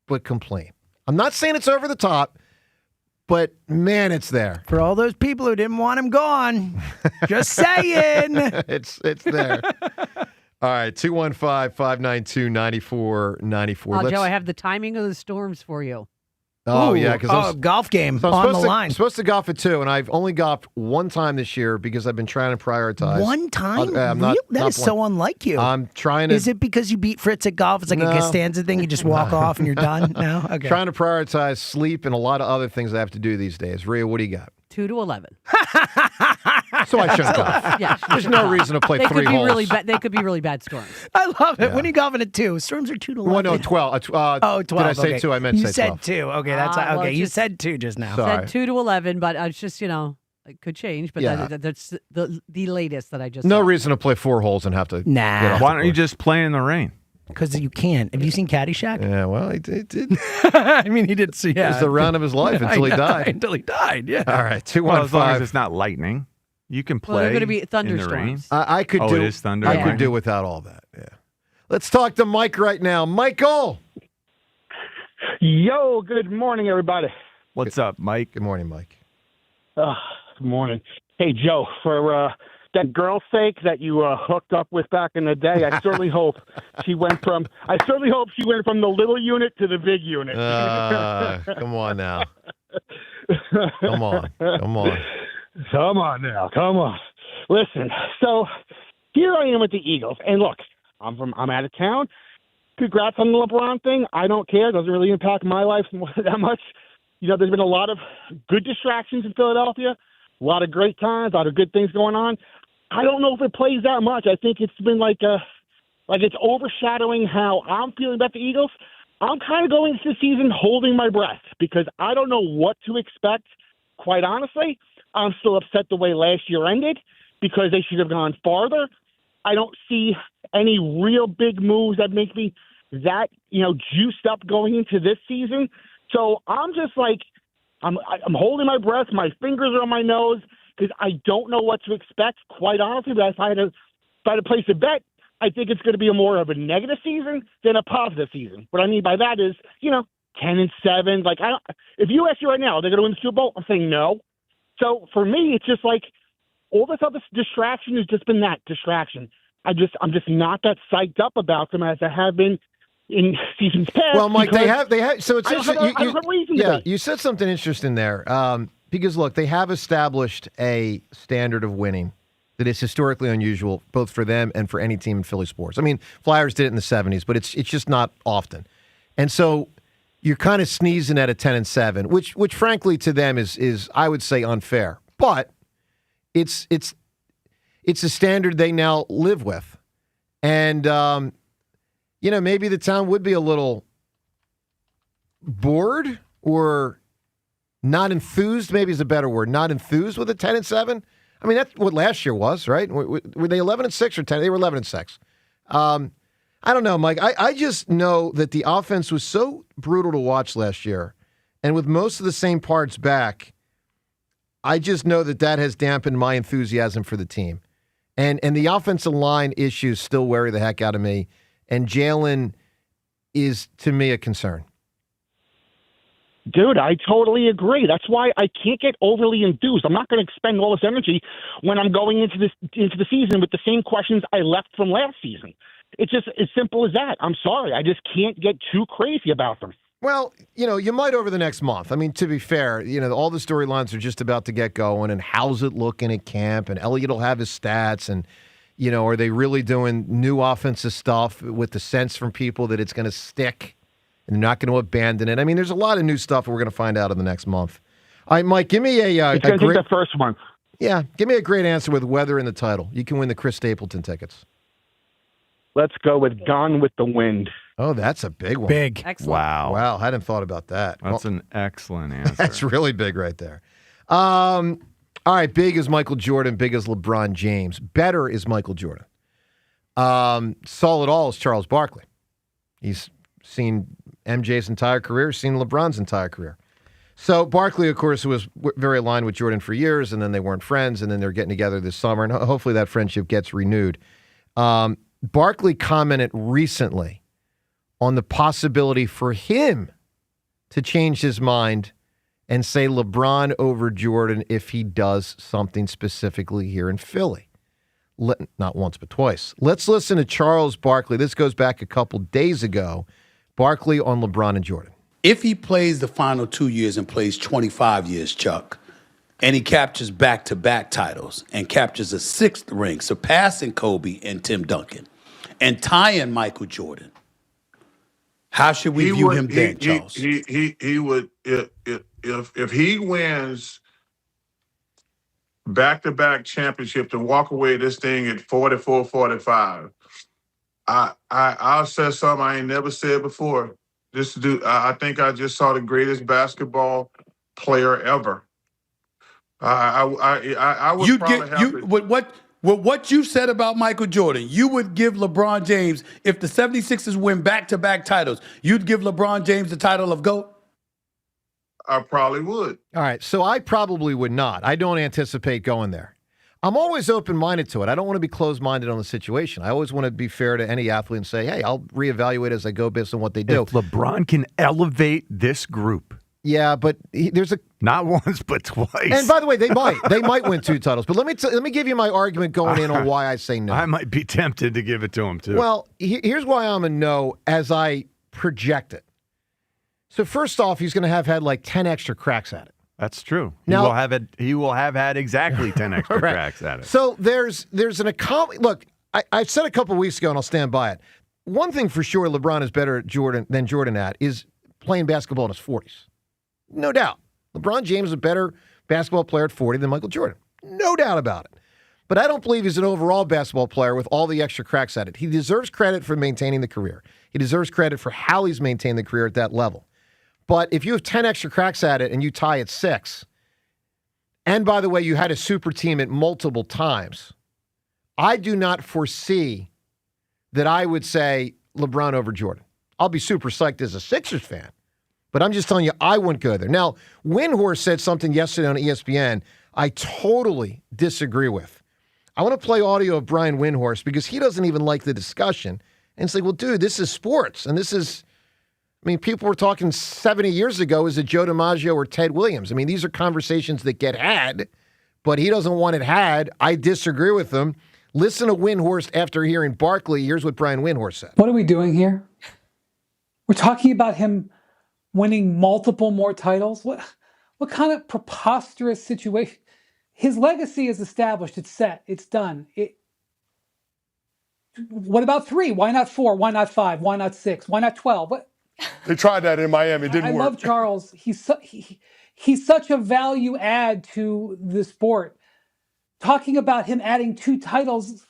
but complain. I'm not saying it's over the top, but man, it's there. For all those people who didn't want him gone, just saying. It's there. All right, 215-592-9494. Joe, I have the timing of the storms for you. Oh, yeah. Golf game so on the line. I'm supposed to golf at 2, and I've only golfed one time this year because I've been trying to prioritize. One time? I'm not, That is so unlike you. I'm trying to. Is it because you beat Fritz at golf? It's like a Costanza thing. You just walk off and you're done? No? Okay. Trying to prioritize sleep and a lot of other things I have to do these days. Rhea, what do you got? 2 to 11. So I shouldn't golf. Yeah, There's no reason to play they 3 could be holes. really bad. They could be really bad storms. I love it. When are you golfing at 2? Storms are 2 to 11. Well, no, 12. 12. Did I say okay. 2? I meant you say said 12. 2. Okay, that's Well, okay. You just said 2 just now. Sorry. Said 2 to 11, but it's just it could change. But Yeah. that's the latest that I just. No saw. reason to play 4 holes and have to. Nah. Get off Why the don't you course. just play in the rain? Because you can't. Have you seen Caddyshack? Yeah, well, he did. I mean, he did see. It was the round of his life until he died. Until he died, yeah. All right, 2-1-5. Well, as long as it's not lightning, you can play. Well, they're going to be in the rain. thunderstorms. I could do. It is thunder. I and could rain? do without all that. Yeah. Let's talk to Mike right now. Michael. Yo, good morning, everybody. What's up, Mike? Good morning, Mike. Good morning. Hey, Joe, for that girl's sake that you hooked up with back in the day, I certainly hope she went from the little unit to the big unit. Come on now. Come on. Come on now. Come on. Listen, so here I am with the Eagles, and look, I'm out of town. Congrats on the LeBron thing. I don't care. It doesn't really impact my life that much. You know, there's been a lot of good distractions in Philadelphia, a lot of great times, a lot of good things going on. I don't know if it plays that much. I think it's been like it's overshadowing how I'm feeling about the Eagles. I'm kind of going into the season holding my breath because I don't know what to expect, quite honestly. I'm still upset the way last year ended because they should have gone farther. I don't see any real big moves that make me that, juiced up going into this season. So I'm just like, I'm holding my breath. My fingers are on my nose because I don't know what to expect, quite honestly. But if I had to place a bet, I think it's going to be more of a negative season than a positive season. What I mean by that is, 10-7. Like, if you ask me right now, are they going to win the Super Bowl? I'm saying no. So for me, it's just like all this other distraction has just been that distraction. I'm just not that psyched up about them as I have been in seasons past. Well, Mike, they have. So it's interesting. I don't have a reason to be. You said something interesting there. Because look, they have established a standard of winning that is historically unusual, both for them and for any team in Philly sports. I mean, Flyers did it in the '70s, but it's just not often. And so you're kind of sneezing at a 10-7, which frankly to them is I would say unfair. But it's a standard they now live with. And maybe the town would be a little bored or not enthused, maybe is a better word, not enthused with a 10-7. I mean, that's what last year was, right? Were they 11-6 or 10? They were 11-6. I don't know, Mike. I just know that the offense was so brutal to watch last year. And with most of the same parts back, I just know that has dampened my enthusiasm for the team. And the offensive line issues still worry the heck out of me. And Jalen is, to me, a concern. Dude, I totally agree. That's why I can't get overly enthused. I'm not going to expend all this energy when I'm going into the season with the same questions I left from last season. It's just as simple as that. I'm sorry. I just can't get too crazy about them. Well, you might over the next month. I mean, to be fair, all the storylines are just about to get going, and how's it looking at camp, and Elliott will have his stats, and, are they really doing new offensive stuff with the sense from people that it's going to stick and they're not going to abandon it? I mean, there's a lot of new stuff that we're going to find out in the next month. All right, Mike, give me it's going to take the first month. Yeah, give me a great answer with weather in the title. You can win the Chris Stapleton tickets. Let's go with Gone with the Wind. Oh, that's a big one. Big. Excellent. Wow, I hadn't thought about that. That's an excellent answer. That's really big right there. All right, big is Michael Jordan, big is LeBron James. Better is Michael Jordan. Solid all is Charles Barkley. He's seen MJ's entire career, seen LeBron's entire career. So Barkley, of course, was very aligned with Jordan for years, and then they weren't friends, and then they're getting together this summer, and hopefully that friendship gets renewed. Barkley commented recently on the possibility for him to change his mind and say LeBron over Jordan if he does something specifically here in Philly. Not once, but twice. Let's listen to Charles Barkley. This goes back a couple days ago. Barkley on LeBron and Jordan. If he plays the final 2 years and plays 25 years, Chuck, and he captures back-to-back titles and captures a 6th ring, surpassing Kobe and Tim Duncan, and tying Michael Jordan, how should we view him then, Charles? He would if he wins back-to-back championships and walk away this thing at 44, 45. I'll say something I ain't never said before. I think I just saw the greatest basketball player ever. I would probably have to. With what you said about Michael Jordan, you would give LeBron James, if the 76ers win back-to-back titles, you'd give LeBron James the title of GOAT? I probably would. All right, so I probably would not. I don't anticipate going there. I'm always open-minded to it. I don't want to be closed-minded on the situation. I always want to be fair to any athlete and say, hey, I'll reevaluate as I go based on what they do. If LeBron can elevate this group. Yeah, but there's a not once but twice. And by the way, they might win 2 titles. But let me give you my argument going in on why I say no. I might be tempted to give it to him too. Well, here's why I'm a no as I project it. So first off, he's going to have had like 10 extra cracks at it. That's true. Now, he will have had exactly 10 extra right. cracks at it. So there's an look. I said a couple weeks ago, and I'll stand by it. One thing for sure, LeBron is better than Jordan at is playing basketball in his 40s. No doubt. LeBron James is a better basketball player at 40 than Michael Jordan. No doubt about it. But I don't believe he's an overall basketball player with all the extra cracks at it. He deserves credit for maintaining the career. He deserves credit for how he's maintained the career at that level. But if you have 10 extra cracks at it and you tie at 6, and by the way, you had a super team at multiple times, I do not foresee that I would say LeBron over Jordan. I'll be super psyched as a Sixers fan. But I'm just telling you, I wouldn't go there. Now, Windhorst said something yesterday on ESPN I totally disagree with. I want to play audio of Brian Windhorst because he doesn't even like the discussion. And it's like, well, dude, this is sports. And this is, people were talking 70 years ago, is it Joe DiMaggio or Ted Williams? These are conversations that get had, but he doesn't want it had. I disagree with him. Listen to Windhorst after hearing Barkley. Here's what Brian Windhorst said. What are we doing here? We're talking about him winning multiple more titles? What kind of preposterous situation? His legacy is established. It's set. It's done. What about 3? Why not 4? Why not 5? Why not 6? Why not 12? What? They tried that in Miami. It didn't work. I love Charles. He's such a value add to the sport. Talking about him adding 2 titles,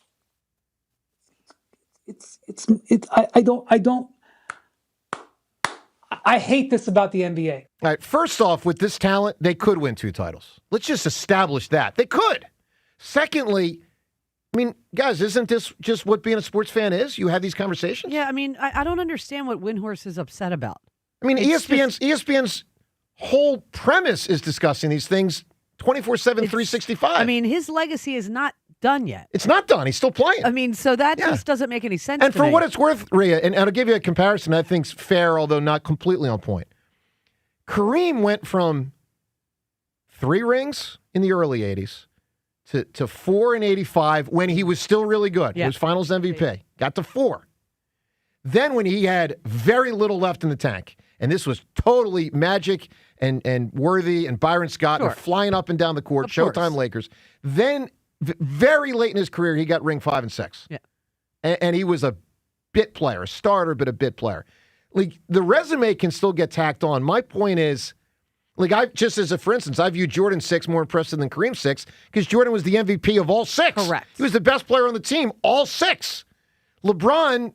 I hate this about the NBA. All right, first off, with this talent, they could win 2 titles. Let's just establish that. They could. Secondly, guys, isn't this just what being a sports fan is? You have these conversations? Yeah, I don't understand what Windhorst is upset about. ESPN's whole premise is discussing these things 24/7, 365. His legacy is not done yet. It's not done. He's still playing. So that just doesn't make any sense And to for me. what it's worth, Rhea, and I'll give you a comparison I think's fair, although not completely on point. Kareem went from 3 rings in the early 80s to 4 in 85 when he was still really good. He was finals MVP. Got to 4. Then when he had very little left in the tank, and this was totally Magic and Worthy and Byron Scott were flying up and down the court, Showtime Lakers. Then very late in his career, he got ring 5 and 6. Yeah. And he was a bit player, a starter, but a bit player. The resume can still get tacked on. My point is, for instance, I view Jordan 6 more impressive than Kareem 6 because Jordan was the MVP of all 6. Correct. He was the best player on the team, all 6. LeBron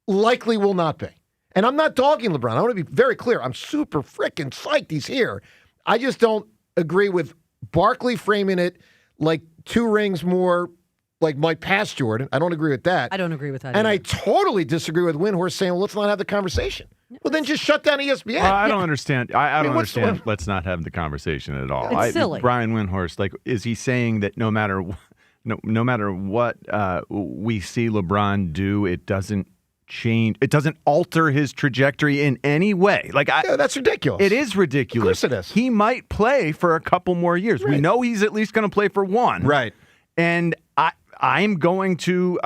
likely will not be. And I'm not dogging LeBron. I want to be very clear. I'm super freaking psyched he's here. I just don't agree with Barkley framing it like 2 rings more like might pass Jordan. I don't agree with that. I don't agree with that And either. I totally disagree with Windhorst saying, well, let's not have the conversation. Well, then just shut down ESPN. I don't understand. I don't understand. Let's not have the conversation at all. It's silly. Brian Windhorst, is he saying that no matter what we see LeBron do, it doesn't change? It doesn't alter his trajectory in any way. That's ridiculous. It is ridiculous. Of course it is. He might play for a couple more years. Right. We know he's at least going to play for 1. Right. And I'm going to.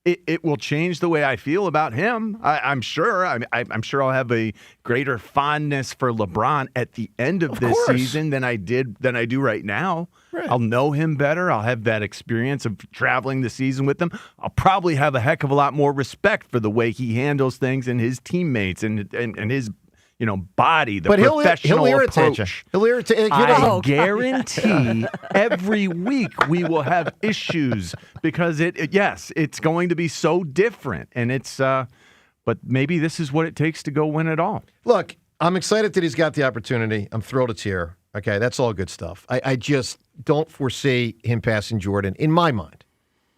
It will change the way I feel about him. I'm sure. I'm sure I'll have a greater fondness for LeBron at the end of this season than I do right now. Right. I'll know him better. I'll have that experience of traveling the season with him. I'll probably have a heck of a lot more respect for the way he handles things and his teammates and his body, the but professional he'll irritate approach. you. He'll irritate. I guarantee every week we will have issues because it's going to be so different, and it's. But maybe this is what it takes to go win it all. Look, I'm excited that he's got the opportunity. I'm thrilled it's here. Okay, that's all good stuff. I just don't foresee him passing Jordan in my mind.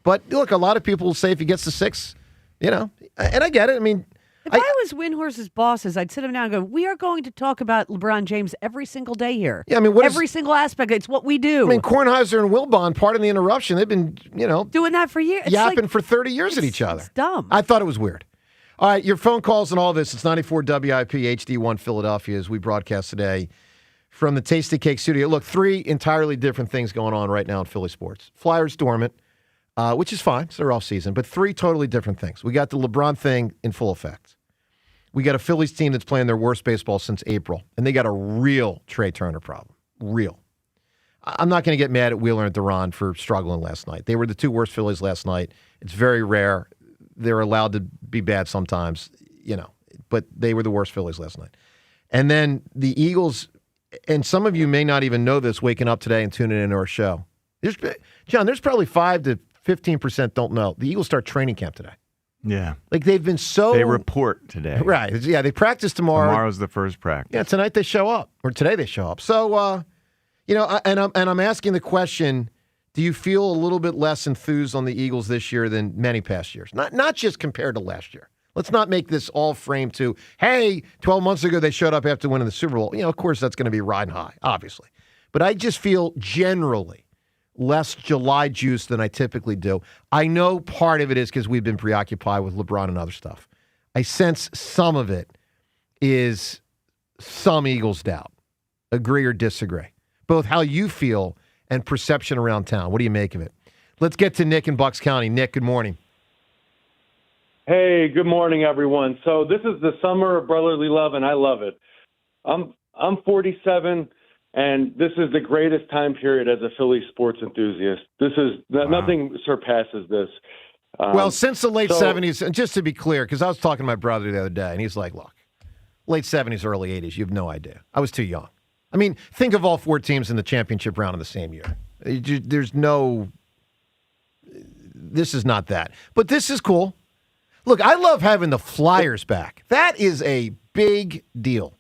But look, a lot of people will say if he gets to 6, and I get it. I mean, if I was Windhorse's bosses, I'd sit him down and go, we are going to talk about LeBron James every single day here. Yeah, I mean, every single aspect. It's what we do. I mean, Kornheiser and Wilbon, pardon the interruption, they've been, doing that for years. Yapping for 30 years at each other. It's dumb. I thought it was weird. All right, your phone calls and all this. It's 94 WIP HD1 Philadelphia as we broadcast today from the Tasty Cake Studio. Look, 3 entirely different things going on right now in Philly sports. Flyers dormant, which is fine. It's their off season, but 3 totally different things. We got the LeBron thing in full effect. We got a Phillies team that's playing their worst baseball since April, and they got a real Trey Turner problem. Real. I'm not going to get mad at Wheeler and Duran for struggling last night. They were the 2 worst Phillies last night. It's very rare. They're allowed to be bad sometimes, but they were the worst Phillies last night. And then the Eagles, and some of you may not even know this waking up today and tuning into our show. There's probably 5 to 15% don't know. The Eagles start training camp today. Yeah. Like they've been so. They report today. Right. Yeah, they practice tomorrow. Tomorrow's the first practice. Yeah, tonight they show up, or today they show up. So, I'm asking the question, do you feel a little bit less enthused on the Eagles this year than many past years? Not just compared to last year. Let's not make this all framed to, hey, 12 months ago they showed up after winning the Super Bowl. Of course that's going to be riding high, obviously. But I just feel generally less July juice than I typically do. I know part of it is because we've been preoccupied with LeBron and other stuff. I sense some of it is some Eagles doubt. Agree or disagree? Both how you feel and perception around town. What do you make of it? Let's get to Nick in Bucks County. Nick, good morning. Hey, good morning, everyone. So this is the summer of brotherly love, and I love it. I'm 47, and this is the greatest time period as a Philly sports enthusiast. Nothing surpasses this. Well, since the late 70s, and just to be clear, because I was talking to my brother the other day, and he's like, look, late 70s, early 80s, you have no idea. I was too young. I mean, think of all 4 teams in the championship round in the same year. This is not that. But this is cool. Look, I love having the Flyers back. That is a big deal.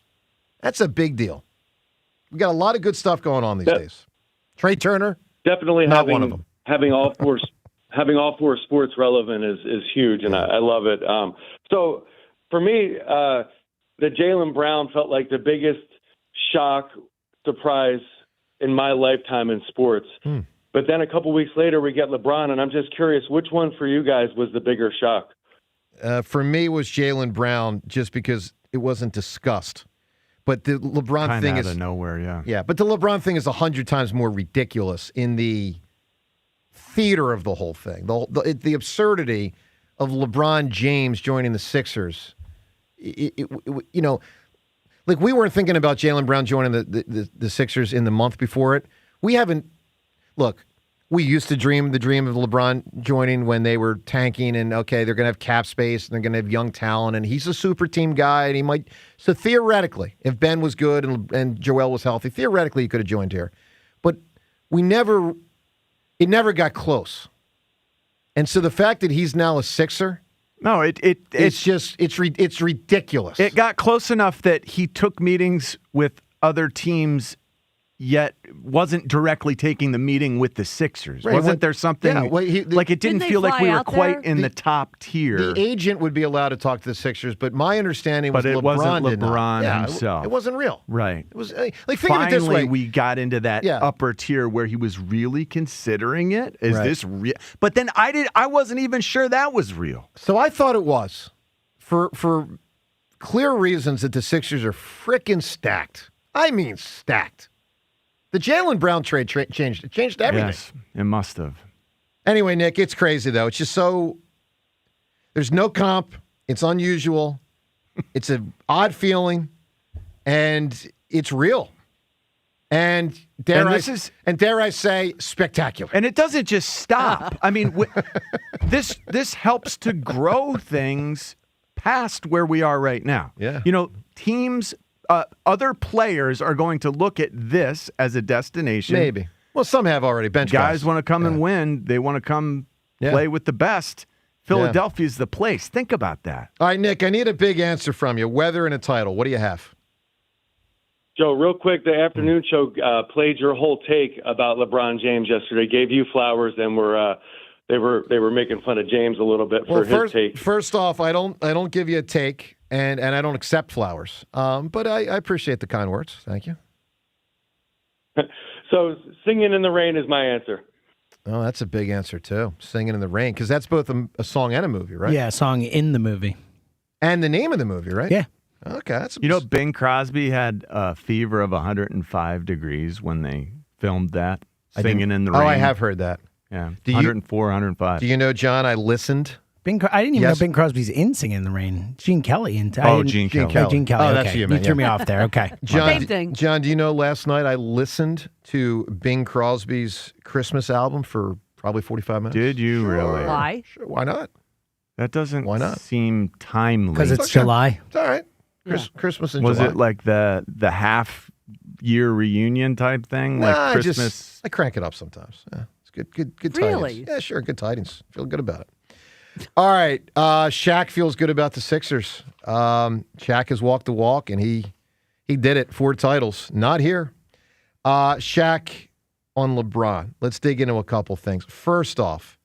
That's a big deal. We got a lot of good stuff going on these days. Trey Turner, definitely not one of them. Having all 4 sports relevant is huge, and I love it. So for me, the Jalen Brown felt like the biggest shock, surprise in my lifetime in sports. But then a couple weeks later, we get LeBron, and I'm just curious, which one for you guys was the bigger shock? For me, it was Jalen Brown, just because it wasn't discussed. But the LeBron thing is out of nowhere, yeah. Yeah, but the LeBron thing is 100 times more ridiculous in the theater of the whole thing. The absurdity of LeBron James joining the Sixers. Like we weren't thinking about Jalen Brown joining the Sixers in the month before it. We haven't. Look, we used to dream the dream of LeBron joining when they were tanking, and okay, they're going to have cap space and they're going to have young talent, and he's a super team guy, and he might. So theoretically, if Ben was good and Joel was healthy, theoretically he could have joined here, but it never got close. And so the fact that he's now a Sixer. No, it's ridiculous. It got close enough that he took meetings with other teams, yet wasn't directly taking the meeting with the Sixers. Right, Wasn't there something like it didn't feel like we were quite in the top tier? The agent would be allowed to talk to the Sixers, but my understanding was it wasn't LeBron himself. It wasn't real. Right. It was like think Finally, of it this way. We got into that upper tier where he was really considering it. Is this real? But then I wasn't even sure that was real. So I thought it was for clear reasons that the Sixers are freaking stacked. I mean stacked. The Jalen Brown trade changed everything. Yes, it must have. Anyway, Nick, it's crazy, though. It's just so – there's no comp. It's unusual. It's an odd feeling, and it's real. And dare I say, spectacular. And it doesn't just stop. I mean, this helps to grow things past where we are right now. Yeah. Teams other players are going to look at this as a destination. Maybe. Well, some have already. Bench guys want to come and win. They want to come play with the best. Philadelphia's the place. Think about that. All right, Nick, I need a big answer from you. Weather and a title. What do you have? Joe, real quick, the afternoon show played your whole take about LeBron James yesterday. Gave you flowers, and they were making fun of James a little bit for his take. First off, I don't give you a take, and I don't accept flowers. But I appreciate the kind words. Thank you. So, Singing in the Rain is my answer. Oh, that's a big answer, too. Singing in the Rain, because that's both a song and a movie, right? Yeah, a song in the movie. And the name of the movie, right? Yeah. Okay. That's Bing Crosby had a fever of 105 degrees when they filmed that, Singing in the Rain. Oh, I have heard that. Yeah, 104, 105. Do you know, John, I listened. I didn't even know Bing Crosby's in Singing in the Rain. Gene Kelly. Gene Kelly. Gene Kelly. Oh, Okay. that's you, man. You threw me off there. Okay. John, do you know last night I listened to Bing Crosby's Christmas album for probably 45 minutes? Did you really? Why? Sure, why not? That doesn't seem timely. Because it's July. It's all right. Christmas in Was July. it like the half-year reunion type thing? Nah, like Christmas? I crank it up sometimes. Yeah, it's good Really? tidings. Yeah, sure, good tidings. Feel good about it. All right, Shaq feels good about the Sixers. Shaq has walked the walk, and he did it. 4 titles. Not here. Shaq on LeBron. Let's dig into a couple things. First off,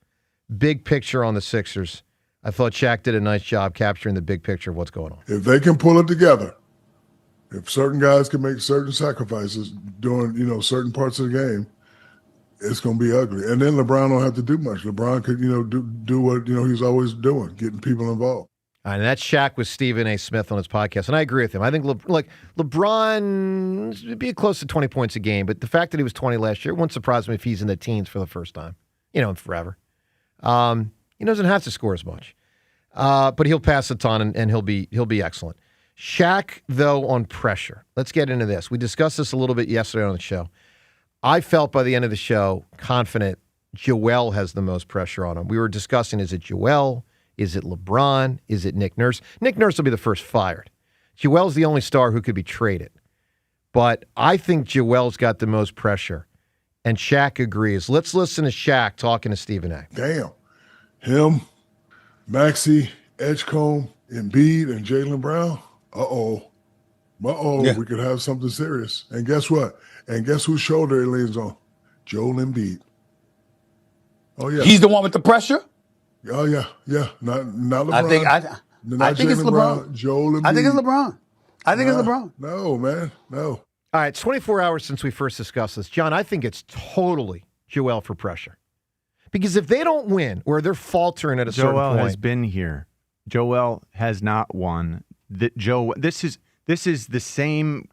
big picture on the Sixers. I thought Shaq did a nice job capturing the big picture of what's going on. If they can pull it together, if certain guys can make certain sacrifices during, certain parts of the game, it's going to be ugly. And then LeBron don't have to do much. LeBron could, do what, he's always doing, getting people involved. And that's Shaq with Stephen A. Smith on his podcast. And I agree with him. I think LeBron would be close to 20 points a game, but the fact that he was 20 last year wouldn't surprise me if he's in the teens for the first time, in forever. He doesn't have to score as much. But he'll pass a ton and he'll be excellent. Shaq, though, on pressure. Let's get into this. We discussed this a little bit yesterday on the show. I felt by the end of the show confident Joel has the most pressure on him. We were discussing, is it Joel? Is it LeBron? Is it Nick Nurse? Nick Nurse will be the first fired. Joel's the only star who could be traded. But I think Joel's got the most pressure. And Shaq agrees. Let's listen to Shaq talking to Stephen A. Damn. Him, Maxey, Edgecombe, Embiid, and Jalen Brown. Yeah. We could have something serious. And guess what? And guess whose shoulder it leans on? Joel Embiid. Oh, yeah. He's the one with the pressure? Oh, yeah. Yeah. Not LeBron. I think it's Jalen LeBron. Brown, Joel Embiid. I think it's LeBron. It's LeBron. No, man. No. All right, it's 24 hours since we first discussed this. John, I think it's totally Joel for pressure. Because if they don't win or they're faltering at a certain point. Joel has been here. Joel has not won. This is the same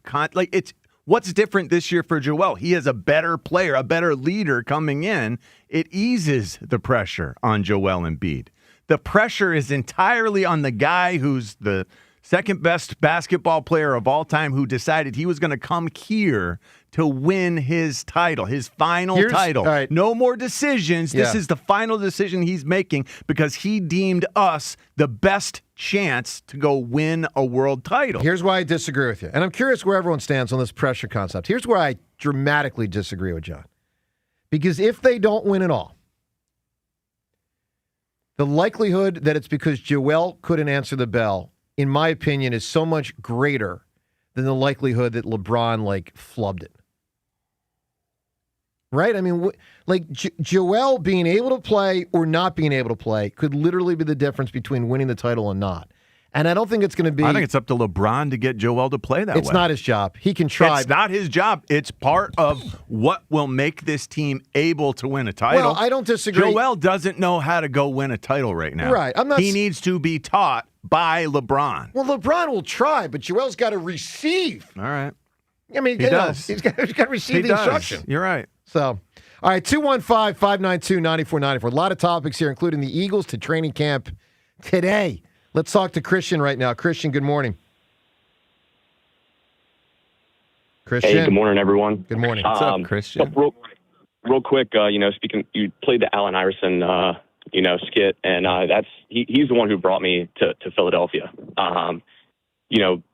what's different this year for Joel? He is a better player, a better leader coming in. It eases the pressure on Joel Embiid. The pressure is entirely on the guy who's the second best basketball player of all time who decided he was going to come here to win his title, his final title. Right. No more decisions. This is the final decision he's making because he deemed us the best chance to go win a world title. Here's why I disagree with you. And I'm curious where everyone stands on this pressure concept. Here's where I dramatically disagree with John. Because if they don't win at all, the likelihood that it's because Joel couldn't answer the bell, in my opinion, is so much greater than the likelihood that LeBron, flubbed it. Right? I mean, Joel being able to play or not being able to play could literally be the difference between winning the title and not. And I don't think it's going to be... I think it's up to LeBron to get Joel to play that way. It's not his job. He can try. It's not his job. It's part of what will make this team able to win a title. Well, I don't disagree. Joel doesn't know how to go win a title right now. Right. He needs to be taught by LeBron. Well, LeBron will try, but Joel's got to receive. All right. I mean, he does. He's got to receive the instruction. You're right. So, all right, 215-592-9494. A lot of topics here, including the Eagles to training camp today. Let's talk to Christian right now. Christian, good morning. Christian. Hey, good morning, everyone. Good morning. What's up, Christian? So real quick, speaking, you played the Allen Iverson, skit, and he's the one who brought me to Philadelphia.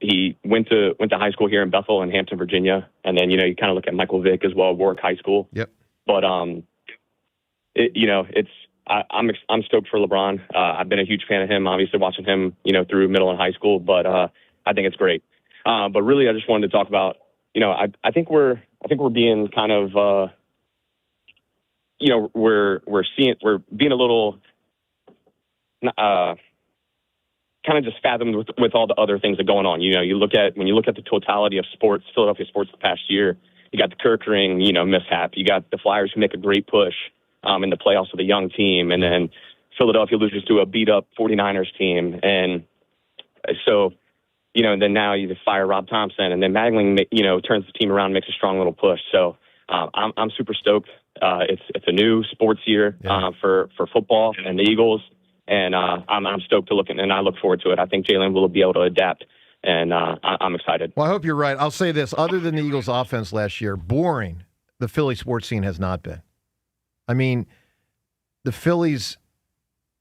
he went to high school here in Bethel and Hampton, Virginia, and then you kind of look at Michael Vick as well, Warwick High School. Yep. But I'm stoked for LeBron. I've been a huge fan of him, obviously watching him through middle and high school. But I think it's great. But really, I just wanted to talk about I think we're being kind of we're being a little kind of just fathomed with all the other things that are going on. When you look at the totality of sports, Philadelphia sports the past year, you got the Kirkring, mishap. You got the Flyers who make a great push in the playoffs with a young team. And then Philadelphia loses to a beat up 49ers team. And so, then now you just fire Rob Thompson, and then Magling, turns the team around, makes a strong little push. So I'm super stoked. It's a new sports year for football and the Eagles. And I'm stoked to look at, and I look forward to it. I think Jalen will be able to adapt, and I'm excited. Well, I hope you're right. I'll say this. Other than the Eagles' offense last year, boring the Philly sports scene has not been. I mean, the Phillies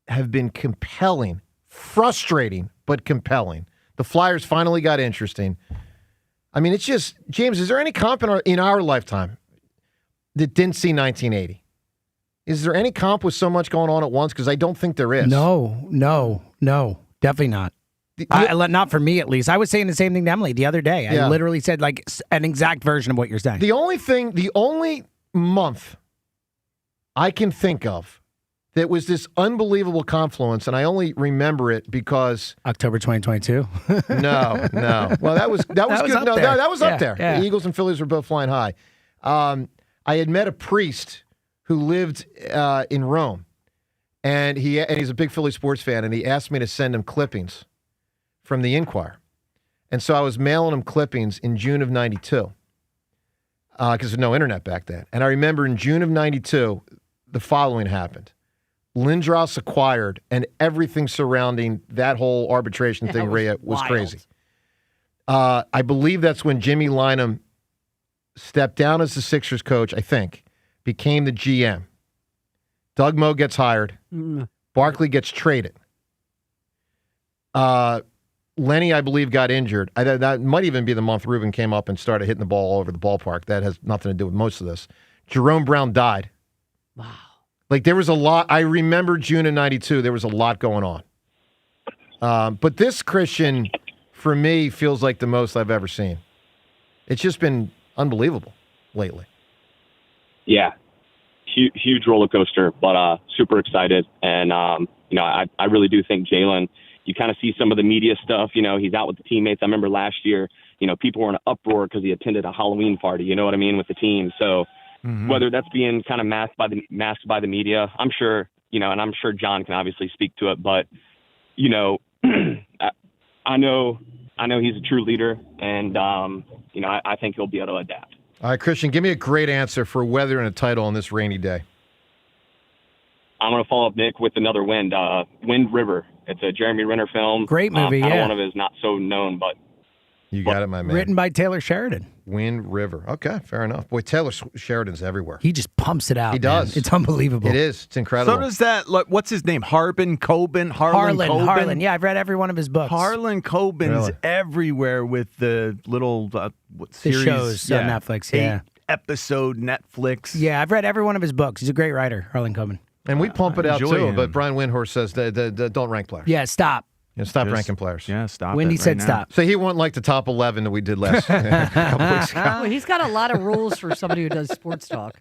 have been compelling, frustrating, but compelling. The Flyers finally got interesting. I mean, it's just, James, is there any comp in our lifetime that didn't see 1980? Is there any comp with so much going on at once? Because I don't think there is. No, definitely not. Not for me, at least. I was saying the same thing to Emily the other day. I literally said like an exact version of what you're saying. The only month I can think of that was this unbelievable confluence, and I only remember it because October 2022. No. Well, that was good. No, that was up there. Yeah. The Eagles and Phillies were both flying high. I had met a priest who lived in Rome, and he's a big Philly sports fan, and he asked me to send him clippings from the Inquirer. And so I was mailing him clippings in June of 92 because there's no internet back then. And I remember in June of 92, the following happened. Lindros acquired, and everything surrounding that whole arbitration thing, Rhea, was crazy. I believe that's when Jimmy Lynam stepped down as the Sixers coach, I think, became the GM. Doug Moe gets hired. Barkley gets traded. Lenny, I believe, got injured. That might even be the month Ruben came up and started hitting the ball all over the ballpark. That has nothing to do with most of this. Jerome Brown died. Wow. Like, there was a lot. I remember June of 92. There was a lot going on. But this, Christian, for me, feels like the most I've ever seen. It's just been unbelievable lately. Yeah, huge roller coaster, but super excited. And, I really do think Jalen, you kind of see some of the media stuff. He's out with the teammates. I remember last year, people were in an uproar because he attended a Halloween party, you know what I mean, with the team. So whether that's being kind of masked by the media, I'm sure, and I'm sure John can obviously speak to it, but, I know he's a true leader, and, I think he'll be able to adapt. All right, Christian, give me a great answer for weather and a title on this rainy day. I'm going to follow up, Nick, with another Wind River. It's a Jeremy Renner film. Great movie, One of his not so known, but you got it, my man. Written by Taylor Sheridan. Wind River. Okay, fair enough. Boy, Taylor Sheridan's everywhere. He just pumps it out. He does. Man. It's unbelievable. It is. It's incredible. So does that, what's his name? Harlan Coben? Harlan. Yeah, I've read every one of his books. Harlan Coben's everywhere with the little series. The shows on Netflix, 8-episode Netflix. Yeah, I've read every one of his books. He's a great writer, Harlan Coben. And we pump it out, too, him. but Brian Windhorst says don't rank players. Yeah, stop. Stop ranking players. Yeah, stop. Wendy said stop. So he won't like the top 11 that we did last a couple weeks ago. Well, he's got a lot of rules for somebody who does sports talk.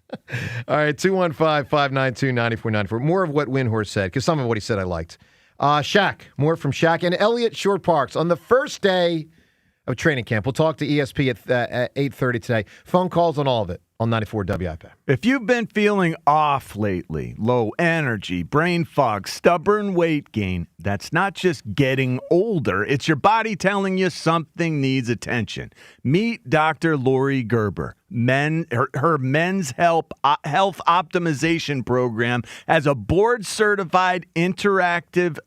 All right, 215-592-9494. More of what Windhorst said, because some of what he said I liked. Shaq, more from Shaq and Elliott Short Parks on the first day of training camp. We'll talk to ESP at 8:30 today. Phone calls on all of it on 94 WIP. If you've been feeling off lately, low energy, brain fog, stubborn weight gain, that's not just getting older. It's your body telling you something needs attention. Meet Dr. Lori Gerber. Her Men's Health Optimization Program. As a board-certified interactive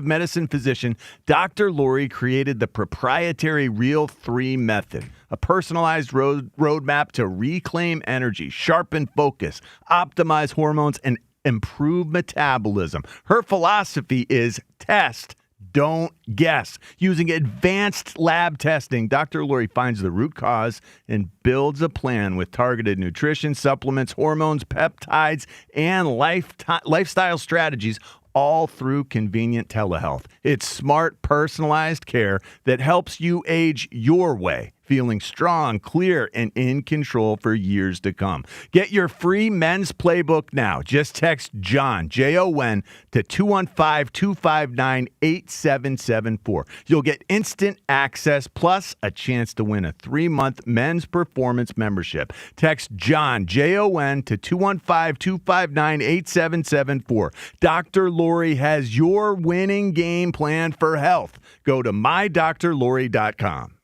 medicine physician, Dr. Lori created the proprietary Real 3 method, a personalized roadmap to reclaim energy, sharpen focus, optimize hormones, and improve metabolism. Her philosophy is test, Don't guess. Using advanced lab testing, Dr. Lori finds the root cause and builds a plan with targeted nutrition, supplements, hormones, peptides, and lifestyle strategies, all through convenient telehealth. It's smart, personalized care that helps you age your way, feeling strong, clear, and in control for years to come. Get your free men's playbook now. Just text JOHN, Jon, to 215-259-8774. You'll get instant access plus a chance to win a 3-month men's performance membership. Text JOHN, Jon, to 215-259-8774. Dr. Lori has your winning game plan for health. Go to mydrlori.com.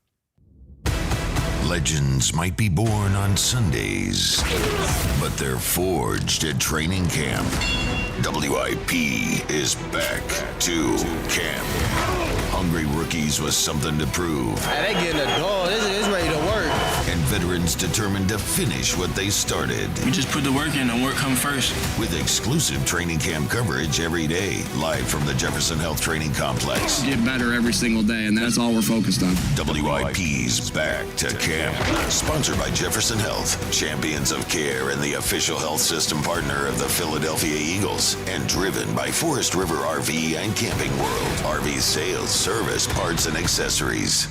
Legends might be born on Sundays, but they're forged at training camp. WIP is back to camp. Hungry rookies with something to prove. Hey, they getting a dog. It's ready to work. And veterans determined to finish what they started. We just put the work in and work comes first. With exclusive training camp coverage every day, live from the Jefferson Health Training Complex. Get better every single day, and that's all we're focused on. WIP's back to camp. Sponsored by Jefferson Health, champions of care and the official health system partner of the Philadelphia Eagles. And driven by Forest River RV and Camping World. RV sales, service, parts, and accessories.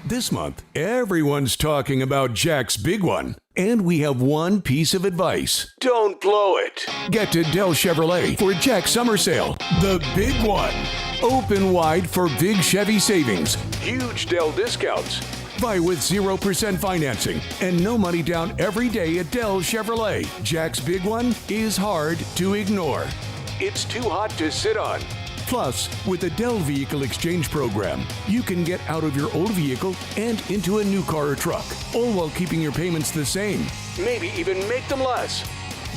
This month, everyone's talking about Jack's Big One. And we have one piece of advice. Don't blow it. Get to Dell Chevrolet for Jack's Summer Sale. The Big One. Open wide for big Chevy savings. Huge Dell discounts. Buy with 0% financing and no money down every day at Dell Chevrolet. Jack's Big One is hard to ignore. It's too hot to sit on. Plus, with the Dell Vehicle Exchange Program, you can get out of your old vehicle and into a new car or truck, all while keeping your payments the same. Maybe even make them less.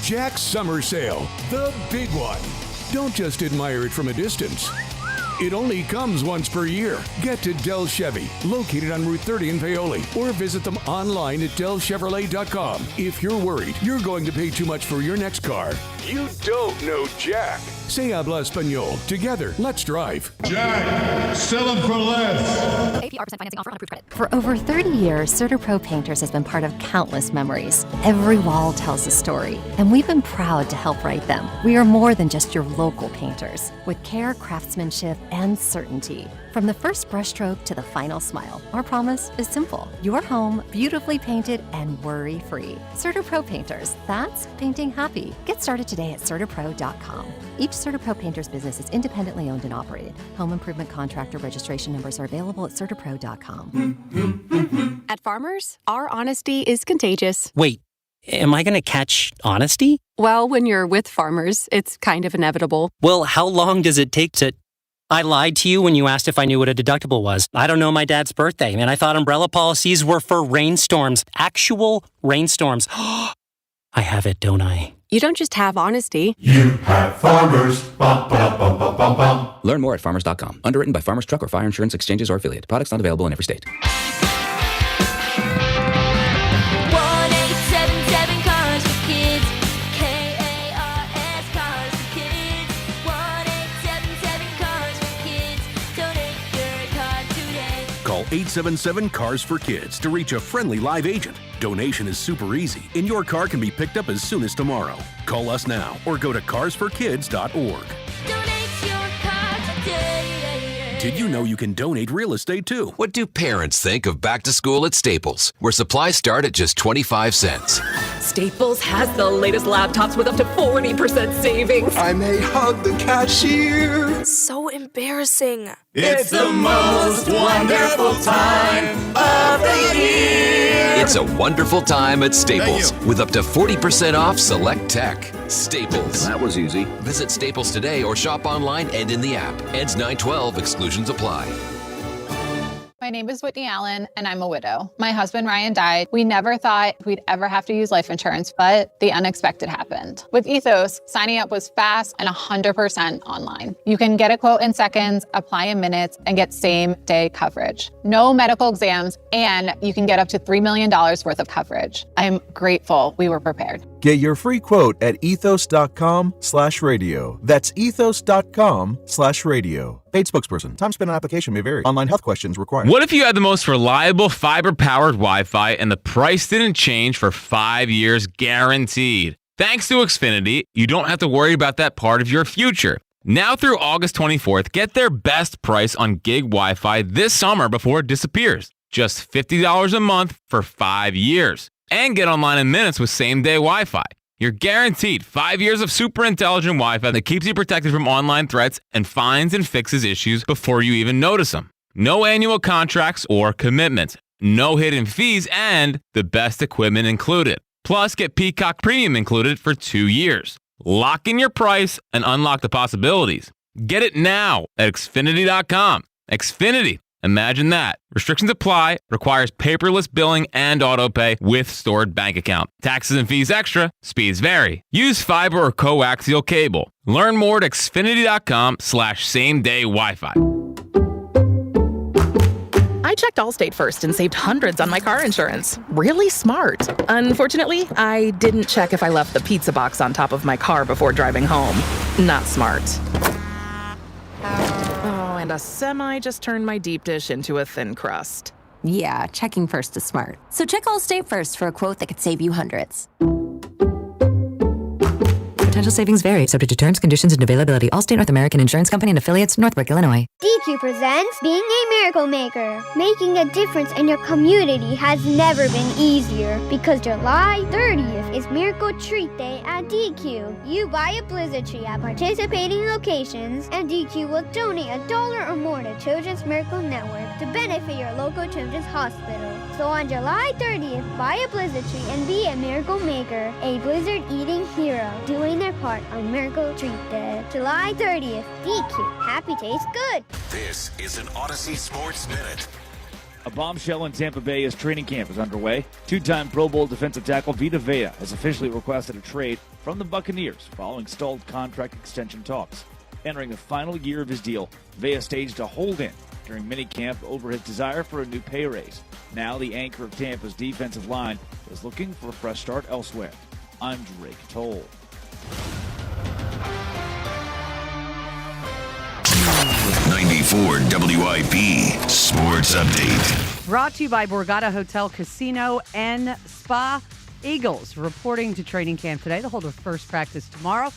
Jack's Summer Sale, the big one. Don't just admire it from a distance. It only comes once per year. Get to Dell Chevy, located on Route 30 in Paoli, or visit them online at DellChevrolet.com. If you're worried you're going to pay too much for your next car, you don't know Jack. Se habla español. Together, let's drive. Jack, sell them for less. APR % financing offer on approved credit. For over 30 years, CertaPro Painters has been part of countless memories. Every wall tells a story, and we've been proud to help write them. We are more than just your local painters. With care, craftsmanship, and certainty. From the first brushstroke to the final smile, our promise is simple. Your home, beautifully painted and worry-free. CertaPro Painters, that's painting happy. Get started today at CertaPro.com. Each CertaPro Painters business is independently owned and operated. Home improvement contractor registration numbers are available at CertaPro.com. At Farmers, our honesty is contagious. Wait, am I going to catch honesty? Well, when you're with Farmers, it's kind of inevitable. Well, how long does it take to... I lied to you when you asked if I knew what a deductible was. I don't know my dad's birthday, and I thought umbrella policies were for rainstorms. Actual rainstorms. I have it, don't I? You don't just have honesty. You have Farmers. Bum, ba, bum, bum, bum, bum. Learn more at farmers.com. Underwritten by Farmers Truck or Fire Insurance Exchanges or Affiliate. Products not available in every state. 1-877 Cars for Kids. KARS Cars for Kids. 1-877 Cars for Kids. Donate your car today. Call 877 Cars for Kids to reach a friendly live agent. Donation is super easy, and your car can be picked up as soon as tomorrow. Call us now or go to carsforkids.org. Donate your car today. Did you know you can donate real estate too? What do parents think of back to school at Staples, where supplies start at just 25 cents? Staples has the latest laptops with up to 40% savings. I may hug the cashier. So embarrassing. It's the most wonderful time of the year. It's a wonderful time at Staples with up to 40% off select tech. Staples. That was easy. Visit Staples today or shop online and in the app. Ends 9/12. Exclusions apply. My name is Whitney Allen, and I'm a widow. My husband, Ryan, died. We never thought we'd ever have to use life insurance, but the unexpected happened. With Ethos, signing up was fast and 100% online. You can get a quote in seconds, apply in minutes, and get same-day coverage. No medical exams, and you can get up to $3 million worth of coverage. I'm grateful we were prepared. Get your free quote at ethos.com/radio. That's ethos.com/radio. Paid spokesperson. Time spent on application may vary. Online health questions required. What if you had the most reliable fiber-powered Wi-Fi and the price didn't change for 5 years guaranteed? Thanks to Xfinity, you don't have to worry about that part of your future. Now through August 24th, get their best price on gig Wi-Fi this summer before it disappears. Just $50 a month for 5 years. And get online in minutes with same-day Wi-Fi. You're guaranteed 5 years of super intelligent Wi-Fi that keeps you protected from online threats and finds and fixes issues before you even notice them. No annual contracts or commitments. No hidden fees and the best equipment included. Plus, get Peacock Premium included for 2 years. Lock in your price and unlock the possibilities. Get it now at Xfinity.com. Xfinity. Imagine that. Restrictions apply. Requires paperless billing and autopay with stored bank account. Taxes and fees extra. Speeds vary. Use fiber or coaxial cable. Learn more at Xfinity.com/same-day Wi-Fi. I checked Allstate first and saved hundreds on my car insurance. Really smart. Unfortunately, I didn't check if I left the pizza box on top of my car before driving home. Not smart. Oh, and a semi just turned my deep dish into a thin crust. Yeah, checking first is smart. So check Allstate first for a quote that could save you hundreds. Potential savings vary, subject to terms, conditions, and availability. Allstate North American Insurance Company and affiliates, Northbrook, Illinois. DQ presents Being a Miracle Maker. Making a difference in your community has never been easier because July 30th is Miracle Treat Day at DQ. You buy a blizzard tree at participating locations, and DQ will donate $1 or more to Children's Miracle Network to benefit your local children's hospital. So on July 30th, buy a blizzard tree and be a miracle maker, a blizzard-eating hero, doing their part on Miracle Treat Day. July 30th, DQ. Happy tastes good. This is an Odyssey Sports Minute. A bombshell in Tampa Bay as training camp is underway. Two-time Pro Bowl defensive tackle Vita Vea has officially requested a trade from the Buccaneers following stalled contract extension talks. Entering the final year of his deal, Vea staged a hold-in during minicamp over his desire for a new pay raise. Now the anchor of Tampa's defensive line is looking for a fresh start elsewhere. I'm Drake Toll. 94 WIP Sports Update. Brought to you by Borgata Hotel, Casino, and Spa. Eagles reporting to training camp today. They'll hold their first practice tomorrow.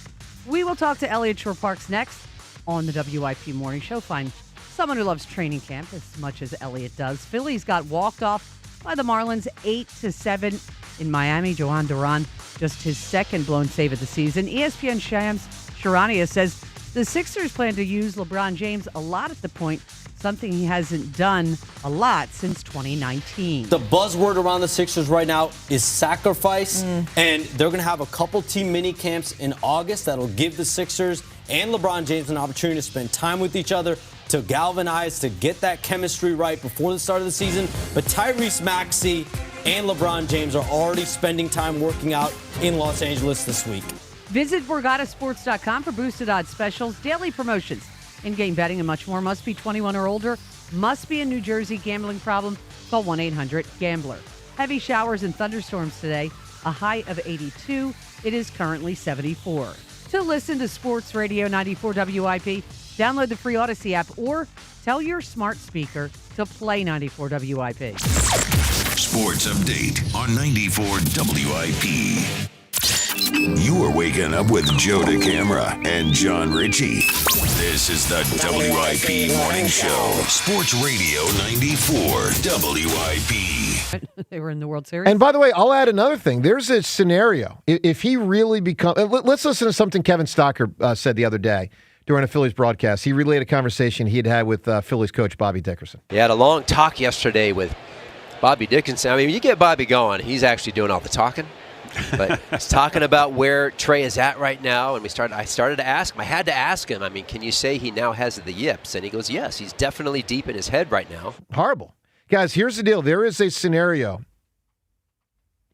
We will talk to Elliot Shore-Parks next on the WIP Morning Show. Find someone who loves training camp as much as Elliot does. Phillies got walked off by the Marlins 8-7 in Miami. Joan Duran, just his second blown save of the season. ESPN Shams Charania says the Sixers plan to use LeBron James a lot at the point, something he hasn't done a lot since 2019. The buzzword around the Sixers right now is sacrifice, and they're going to have a couple team mini camps in August that'll give the Sixers and LeBron James an opportunity to spend time with each other, to galvanize, to get that chemistry right before the start of the season. But Tyrese Maxey and LeBron James are already spending time working out in Los Angeles this week. Visit BorgataSports.com for boosted odds specials, daily promotions, in-game betting, and much more. Must be 21 or older. Must be a New Jersey gambling problem. Call 1-800-GAMBLER. Heavy showers and thunderstorms today. A high of 82. It is currently 74. To listen to Sports Radio 94 WIP, download the free Odyssey app or tell your smart speaker to play 94 WIP. Sports Update on 94 WIP. You are waking up with Joe DeCamara and John Ritchie. This is the WIP Morning Show. Sports Radio 94 WIP. They were in the World Series. And by the way, I'll add another thing. There's a scenario. If he really becomes... Let's listen to something Kevin Stocker said the other day during a Phillies broadcast. He relayed a conversation he had had with Phillies coach Bobby Dickerson. He had a long talk yesterday with Bobby Dickerson. I mean, you get Bobby going, he's actually doing all the talking. But he's talking about where Trey is at right now, and I started to ask him. I had to ask him, I mean, can you say he now has the yips? And he goes, yes, he's definitely deep in his head right now. Horrible. Guys, here's the deal. There is a scenario,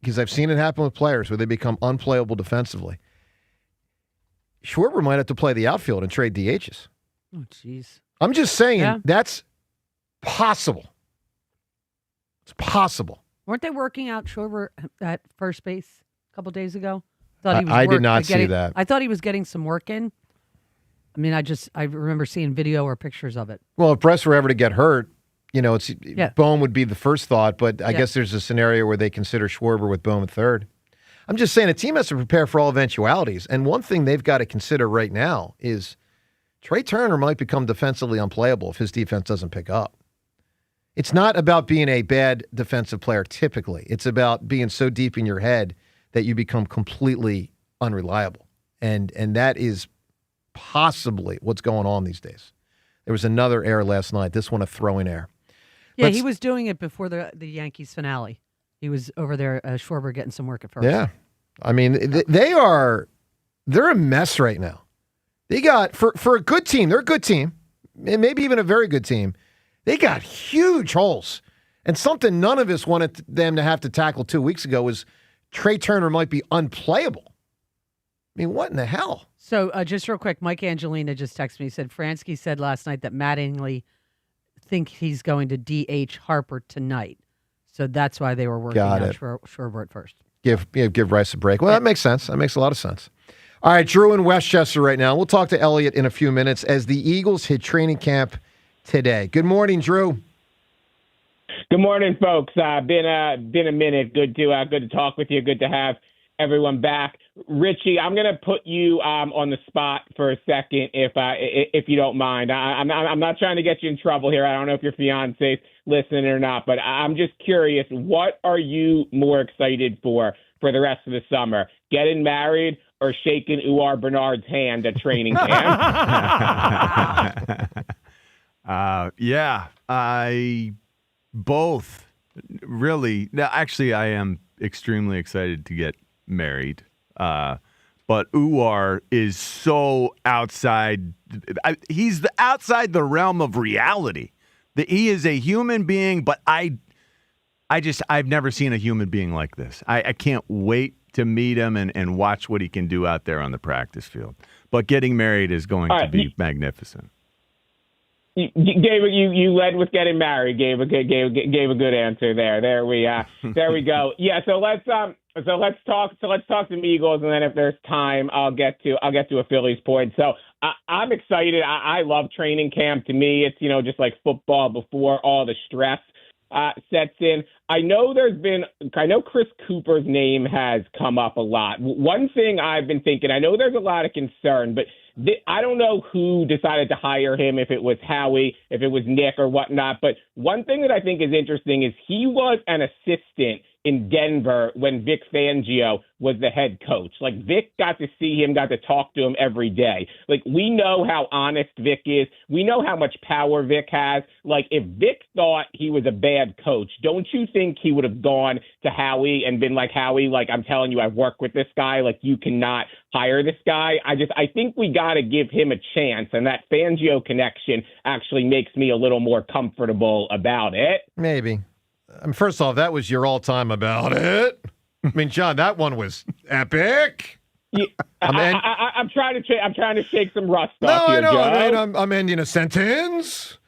because I've seen it happen with players where they become unplayable defensively. Schwarber might have to play the outfield and trade DHs. Oh, jeez. I'm just saying that's possible. It's possible. Weren't they working out Schwarber at first base a couple days ago? Thought he was I did not see that. I thought he was getting some work in. I mean, I remember seeing video or pictures of it. Well, if Bress were ever to get hurt, Bohm would be the first thought, but I guess there's a scenario where they consider Schwarber with Bohm at third. I'm just saying a team has to prepare for all eventualities. And one thing they've got to consider right now is Trey Turner might become defensively unplayable if his defense doesn't pick up. It's not about being a bad defensive player typically. It's about being so deep in your head that you become completely unreliable. And that is possibly what's going on these days. There was another error last night. This one a throwing error. Yeah, he was doing it before the Yankees finale. He was over there, Schwarber, getting some work at first. Yeah. I mean, they're a mess right now. They got, for a good team, they're a good team, and maybe even a very good team, they got huge holes. And something none of us wanted them to have to tackle 2 weeks ago was Trey Turner might be unplayable. I mean, what in the hell? So just real quick, Mike Angelina just texted me. He said, Fransky said last night that Mattingly think he's going to DH Harper tonight. So that's why they were working on Schwarber at first. Give Rice a break. Well, that makes sense. That makes a lot of sense. All right, Drew in Westchester right now. We'll talk to Elliot in a few minutes as the Eagles hit training camp today. Good morning, Drew. Good morning, folks. Been a minute. Good to talk with you. Good to have everyone back. Richie, I'm going to put you on the spot for a second, if you don't mind. I'm not trying to get you in trouble here. I don't know if your fiance's listening or not, but I'm just curious. What are you more excited for the rest of the summer? Getting married or shaking Uar Bernard's hand at training camp? Both. Really. Now, actually, I am extremely excited to get married. But Uar is so outside. He's outside the realm of reality. He is a human being, but I've never seen a human being like this. I can't wait to meet him and watch what he can do out there on the practice field. But getting married is going to be magnificent. You led with getting married. Gave a good answer there. There we go. Yeah. So let's talk some Eagles, and then if there's time, I'll get to a Phillies point. So I'm excited. I love training camp. To me, it's just like football before all the stress sets in. I know Chris Cooper's name has come up a lot. One thing I've been thinking, I know there's a lot of concern, but I don't know who decided to hire him, if it was Howie, if it was Nick or whatnot. But one thing that I think is interesting is he was an assistant in Denver when Vic Fangio was the head coach. Like, Vic got to see him, got to talk to him every day. Like, we know how honest Vic is. We know how much power Vic has. Like, if Vic thought he was a bad coach, don't you think he would have gone to Howie and been like, Howie, like, I'm telling you, I've worked with this guy. Like, you cannot hire this guy. I think we got to give him a chance. And that Fangio connection actually makes me a little more comfortable about it. Maybe. First off, that was your all-time about it. I mean, John, that one was epic. Yeah, I'm trying to shake some rust off No, here, I know. Joe. I'm ending a sentence.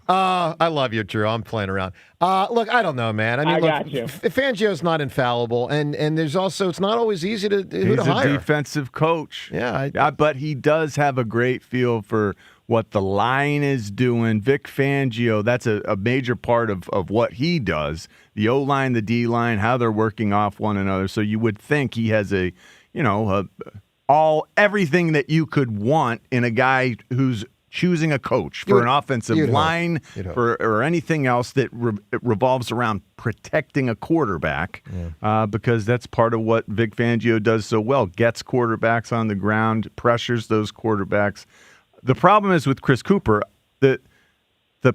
I love you, Drew. I'm playing around. Look, I don't know, man. I mean, got you. Fangio's not infallible, and there's also, it's not always easy to He's hire. a defensive coach. Yeah, but he does have a great feel for what the line is doing. Vic Fangio, that's a major part of what he does. The O-line, the D-line, how they're working off one another. So you would think he has everything that you could want in a guy who's choosing a coach for an offensive line or anything else that revolves around protecting a quarterback, because that's part of what Vic Fangio does so well. Gets quarterbacks on the ground, pressures those quarterbacks. The problem is with Chris Cooper, the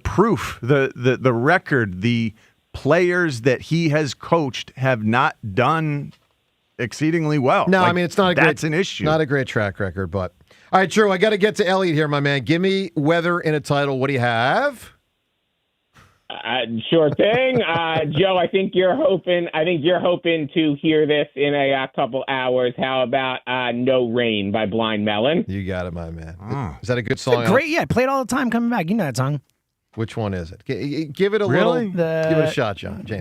proof, the record, the players that he has coached have not done exceedingly well. No, I mean, it's not that's an issue. Not a great track record, but all right, Drew, I got to get to Elliot here, my man. Give me weather in a title. What do you have? Sure thing, Joe. I think you're hoping to hear this in a couple hours. How about "No Rain" by Blind Melon? You got it, my man. Is that a good song? Great, yeah. I play it all the time coming back. You know that song. Which one is it? Give it a Really? give it a shot, James. See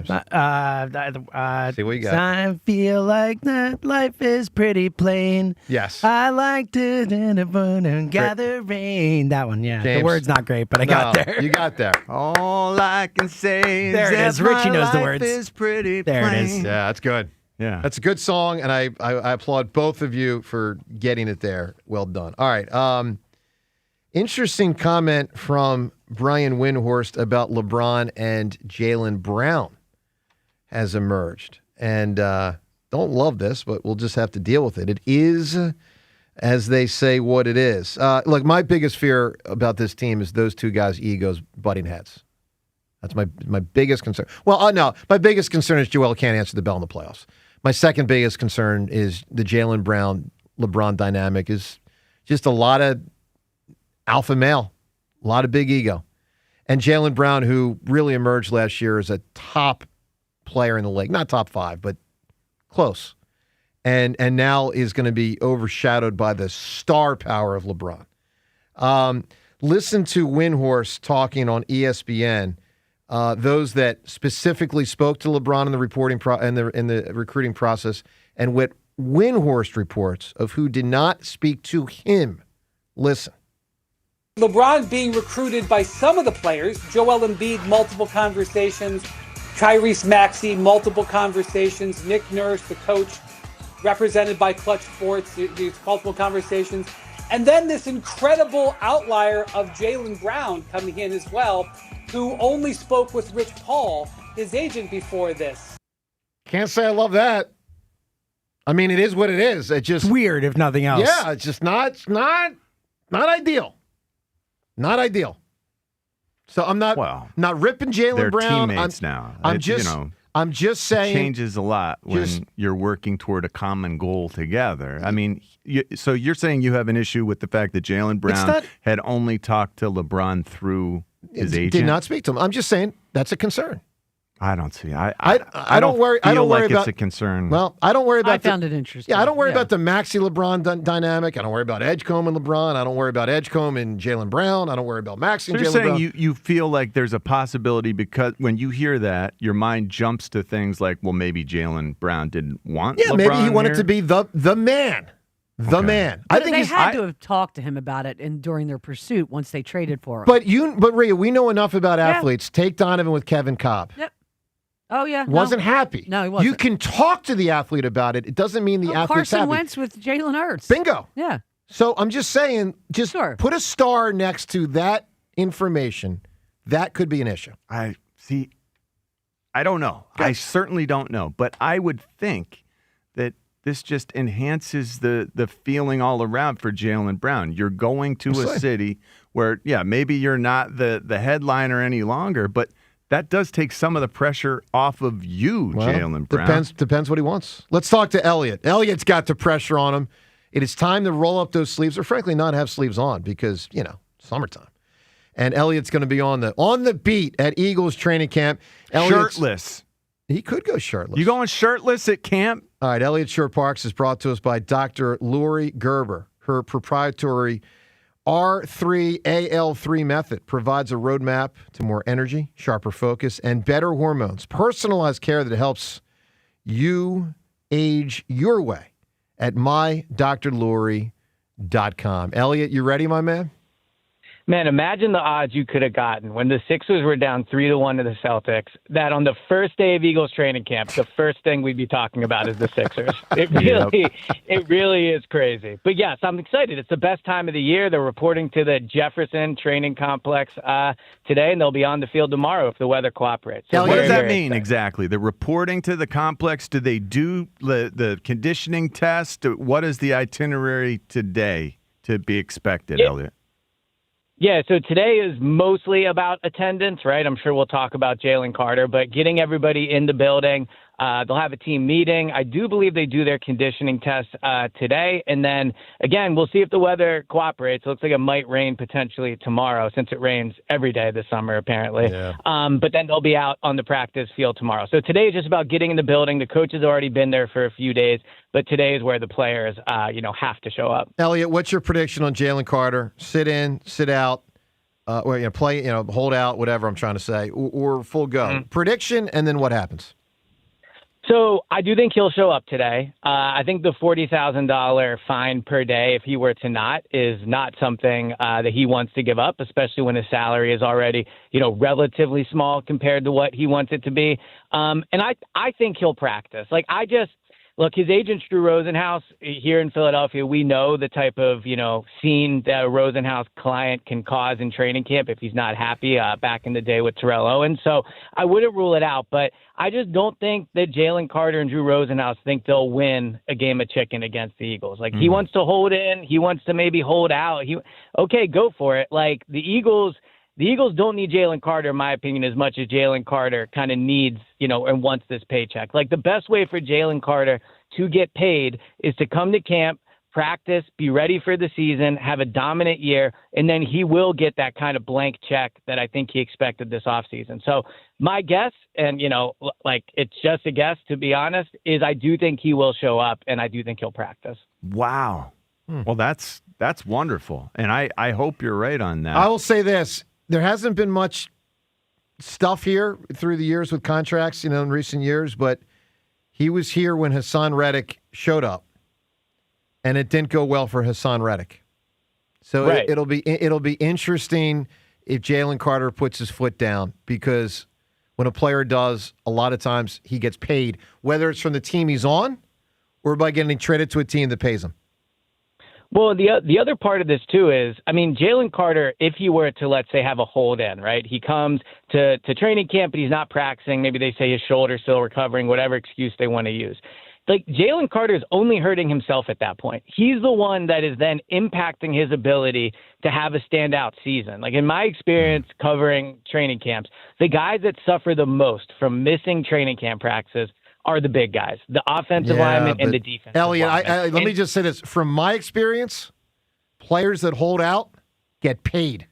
what you got. I feel like that life is pretty plain. Yes. I like to and gather rain. That one, yeah. James. The word's not great, but I got there. You got there. All I can say There it is is. that Richie my knows the life words. is pretty There it plain. is. Yeah, that's good. Yeah. That's a good song, and I applaud both of you for getting it there. Well done. All right. Interesting comment from Brian Windhorst about LeBron and Jalen Brown has emerged. And don't love this, but we'll just have to deal with it. It is, as they say, what it is. Look, my biggest fear about this team is those two guys' egos butting heads. That's my biggest concern. Well, no, my biggest concern is Joel can't answer the bell in the playoffs. My second biggest concern is the Jalen Brown-LeBron dynamic is just a lot of alpha male, a lot of big ego. And Jalen Brown, who really emerged last year as a top player in the league, not top 5, but close. And now is going to be overshadowed by the star power of LeBron. Listen to Windhorst talking on ESPN. Those that specifically spoke to LeBron in the reporting in the recruiting process, and what Windhorst reports of who did not speak to him. Listen. LeBron being recruited by some of the players, Joel Embiid, multiple conversations, Tyrese Maxey, multiple conversations, Nick Nurse, the coach, represented by Clutch Sports, these multiple conversations. And then this incredible outlier of Jalen Brown coming in as well, who only spoke with Rich Paul, his agent, before this. Can't say I love that. I mean, it is what it is. It's just weird, if nothing else. Yeah, it's just not ideal. Not ideal. So I'm not ripping Jalen They're Brown. teammates now. I'm just saying it changes a lot when you're working toward a common goal together. I mean, so you're saying you have an issue with the fact that Jalen Brown had only talked to LeBron through his agent? Did not speak to him. I'm just saying that's a concern. I don't see. I don't worry. I don't worry about it's a concern. Well, I don't worry about. I found it interesting. Yeah, I don't worry about the Maxey LeBron dynamic. I don't worry about Edgecombe and LeBron. I don't worry about Edgecombe and Jalen Brown. I don't worry about Maxey and You're Jalen saying Brown. you feel like there's a possibility because when you hear that, your mind jumps to things like, well, maybe Jalen Brown didn't want. Yeah, LeBron maybe he wanted here? to be the man. The man. I think they had to have talked to him about it during their pursuit once they traded for him. But Rhea, we know enough about athletes. Take Donovan with Kevin Cobb. Yep. Oh, yeah. Wasn't happy. No, he wasn't. You can talk to the athlete about it. It doesn't mean the athlete's Carson happy. Wentz with Jalen Hurts. Bingo. Yeah. So I'm just saying, put a star next to that information. That could be an issue. I don't know. I certainly don't know. But I would think that this just enhances the feeling all around for Jalen Brown. You're going to a city where, maybe you're not the headliner any longer, but that does take some of the pressure off of you, Jalen Brown. Depends what he wants. Let's talk to Elliot. Elliot's got the pressure on him. It is time to roll up those sleeves, or frankly, not have sleeves on because, summertime. And Elliot's going to be on the beat at Eagles training camp. Shirtless. He could go shirtless. You going shirtless at camp? All right, Elliot Shore Parks is brought to us by Dr. Lori Gerber. Her proprietary R3AL3 method provides a roadmap to more energy, sharper focus, and better hormones. Personalized care that helps you age your way at mydrlori.com. Elliot, you ready, my man? Man, imagine the odds you could have gotten when the Sixers were down 3-1 to the Celtics, that on the first day of Eagles training camp, the first thing we'd be talking about is the Sixers. It really is crazy. But yes, I'm excited. It's the best time of the year. They're reporting to the Jefferson Training Complex today, and they'll be on the field tomorrow if the weather cooperates. So What does that mean exactly? They're reporting to the complex. Do they do the conditioning test? What is the itinerary today to be expected, Elliot? Yeah, so today is mostly about attendance, right? I'm sure we'll talk about Jalen Carter, but getting everybody in the building. They'll have a team meeting. I do believe they do their conditioning tests today. And then, again, we'll see if the weather cooperates. It looks like it might rain potentially tomorrow since it rains every day this summer, apparently. Yeah. But then they'll be out on the practice field tomorrow. So today is just about getting in the building. The coach has already been there for a few days, but today is where the players, have to show up. Elliot, what's your prediction on Jalen Carter? Sit in, sit out. or play, hold out, whatever I'm trying to say, or full go. Prediction, and then what happens? So I do think he'll show up today. I think the $40,000 fine per day, if he were to not, is not something that he wants to give up, especially when his salary is already, relatively small compared to what he wants it to be. And I think he'll practice. Look, his agent's Drew Rosenhaus here in Philadelphia. We know the type of, scene that a Rosenhaus client can cause in training camp if he's not happy back in the day with Terrell Owens. So I wouldn't rule it out, but I just don't think that Jalen Carter and Drew Rosenhaus think they'll win a game of chicken against the Eagles. He wants to hold in. He wants to maybe hold out. Okay, go for it. The Eagles don't need Jalen Carter, in my opinion, as much as Jalen Carter kind of needs, and wants this paycheck. The best way for Jalen Carter to get paid is to come to camp, practice, be ready for the season, have a dominant year, and then he will get that kind of blank check that I think he expected this offseason. So my guess, and, it's just a guess, to be honest, is I do think he will show up, and I do think he'll practice. Wow. Well, that's wonderful, and I hope you're right on that. I will say this. There hasn't been much stuff here through the years with contracts, in recent years, but he was here when Hassan Reddick showed up, and it didn't go well for Hassan Reddick. So right. it'll be interesting if Jalen Carter puts his foot down, because when a player does, a lot of times he gets paid, whether it's from the team he's on or by getting traded to a team that pays him. Well, the other part of this, too, is, Jalen Carter, if he were to, let's say, have a hold in, right? He comes to training camp, but he's not practicing. Maybe they say his shoulder's still recovering, whatever excuse they want to use. Jalen Carter is only hurting himself at that point. He's the one that is then impacting his ability to have a standout season. In my experience covering training camps, the guys that suffer the most from missing training camp practices are the big guys, the offensive linemen and the defensive Elliot, linemen. let me just say this. From my experience, players that hold out get paid.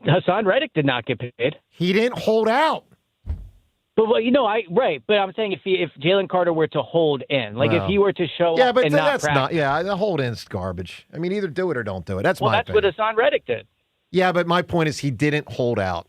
Hassan Reddick did not get paid. He didn't hold out. But right. But I'm saying if Jalen Carter were to hold in, if he were to show up and not practice. The hold in's garbage. Either do it or don't do it. That's my opinion. What Hassan Reddick did. Yeah, but my point is he didn't hold out.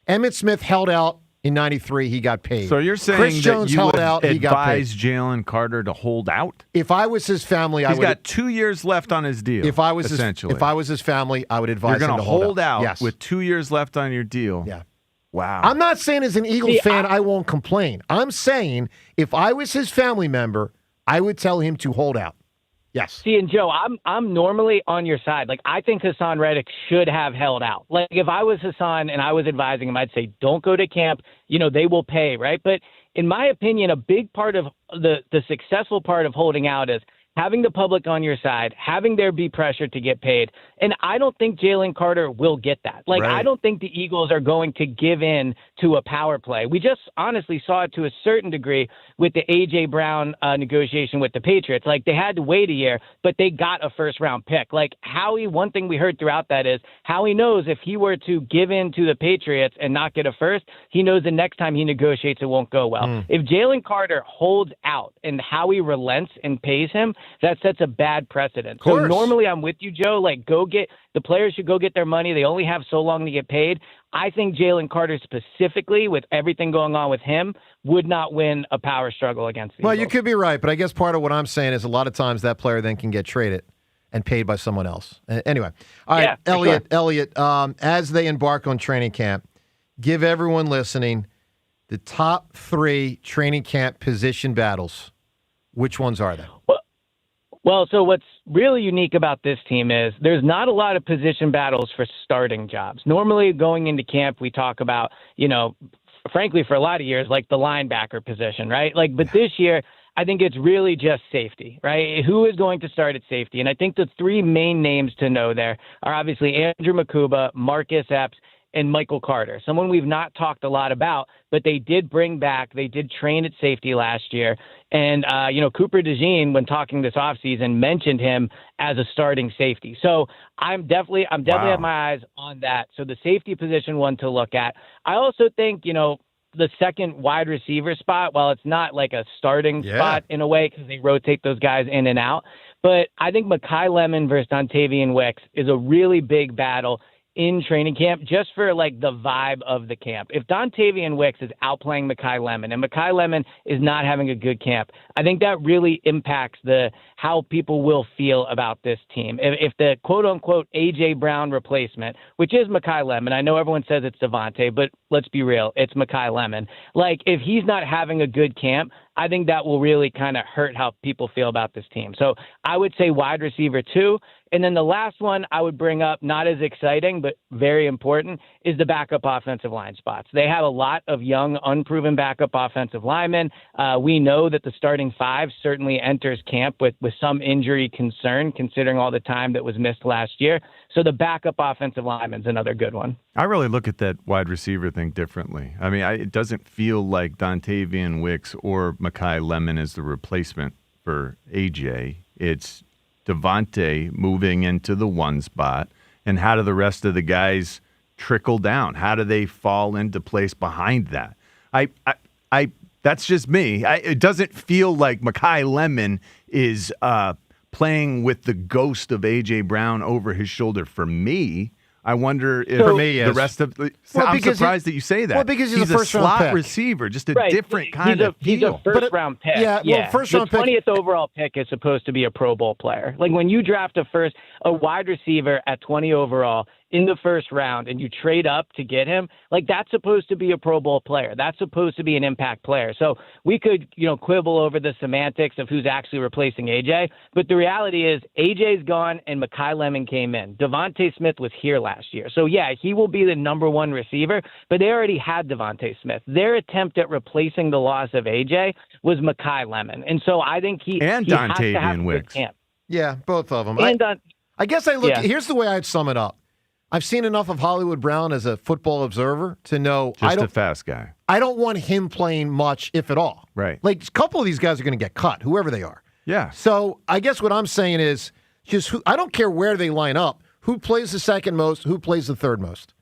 Emmitt Smith held out. In 93, he got paid. So you're saying Chris that Jones you held would out, he got paid. advise Jalen Carter to hold out? If I was his family, He's got 2 years left on his deal. If I was his family, I would advise him to hold out. Yes. with 2 years left on your deal. Yeah. Wow. I'm not saying as an Eagles fan I won't complain. I'm saying if I was his family member, I would tell him to hold out. Yes. See, and Joe, I'm normally on your side. I think Hassan Reddick should have held out. If I was Hassan and I was advising him, I'd say, don't go to camp. They will pay, right? But in my opinion, a big part of the successful part of holding out is having the public on your side, having there be pressure to get paid. And I don't think Jalen Carter will get that. Right. I don't think the Eagles are going to give in to a power play. We just honestly saw it to a certain degree with the A.J. Brown negotiation with the Patriots. They had to wait a year, but they got a first-round pick. Howie, one thing we heard throughout that is Howie knows if he were to give in to the Patriots and not get a first, he knows the next time he negotiates it won't go well. If Jalen Carter holds out and Howie relents and pays him, that sets a bad precedent. So normally I'm with you, Joe. The players should go get their money. They only have so long to get paid. I think Jalen Carter specifically, with everything going on with him, would not win a power struggle against the Eagles. You could be right, but I guess part of what I'm saying is a lot of times that player then can get traded and paid by someone else. Anyway, all right, Elliot, as they embark on training camp, give everyone listening the top 3 training camp position battles. Which ones are they? Well, so what's really unique about this team is there's not a lot of position battles for starting jobs. Normally going into camp, we talk about, frankly, for a lot of years, the linebacker position, right? But this year, I think it's really just safety, right? Who is going to start at safety? And I think the 3 main names to know there are obviously Andrew Makuba, Marcus Epps, and Michael Carter, someone we've not talked a lot about, but they did train at safety last year. And, Cooper DeJean, when talking this offseason, mentioned him as a starting safety. So I'm definitely have my eyes on that. So the safety position, one to look at. I also think, the second wide receiver spot, while it's not a starting spot in a way because they rotate those guys in and out, but I think Mekhi Lemon versus Dontavian Wicks is a really big battle in training camp just for like the vibe of the camp. If Dontavian Wicks is outplaying Mekhi Lemon and Mekhi Lemon is not having a good camp, I think that really impacts how people will feel about this team. If the quote unquote AJ Brown replacement, which is Mekhi Lemon, I know everyone says it's Devontae, but let's be real, it's Mekhi Lemon. Like if he's not having a good camp, I think that will really kind of hurt how people feel about this team. So I would say wide receiver 2. And then the last one I would bring up, not as exciting, but very important, is the backup offensive line spots. They have a lot of young, unproven backup offensive linemen. We know that the starting 5 certainly enters camp with some injury concern, considering all the time that was missed last year. So the backup offensive lineman's another good one. I really look at that wide receiver thing differently. I mean, it doesn't feel like Dontavian Wicks or Mekhi Lemon is the replacement for AJ. It's Devontae moving into the 1 spot, and how do the rest of the guys trickle down? How do they fall into place behind that? I that's just me. It doesn't feel like Mekhi Lemon is playing with the ghost of A.J. Brown over his shoulder. For me, I wonder if for me, the rest of I'm surprised that you say that. Well, because he's a first-round slot pick. receiver, just a Right. different kind of He's feel. a first-round pick. Yeah, first-round the pick. 20th overall pick is supposed to be a Pro Bowl player. Like when you draft a wide receiver at 20 overall in the first round and you trade up to get him, like that's supposed to be a Pro Bowl player. That's supposed to be an impact player. So we could, quibble over the semantics of who's actually replacing AJ, but the reality is AJ's gone and Mekhi Lemon came in. Devontae Smith was here last year. So yeah, he will be the number 1 receiver, but they already had Devontae Smith. Their attempt at replacing the loss of AJ was Mekhi Lemon. And so I think he has to have Dontavian a Wicks. good camp. Yeah, both of them. And I guess I look. Yeah. Here's the way I'd sum it up. I've seen enough of Hollywood Brown as a football observer to know Just a fast guy. I don't want him playing much, if at all. Right. Like a couple of these guys are going to get cut, whoever they are. Yeah. So I guess what I'm saying is just I don't care where they line up. Who plays the second most? Who plays the third most?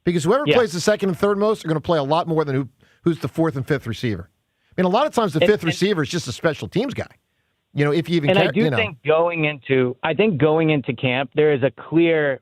Because whoever plays the second and third most are going to play a lot more than who's the 4th and 5th receiver. I mean, a lot of times the 5th receiver is just a special teams guy. If you even and care, I do think going into camp, there is a clear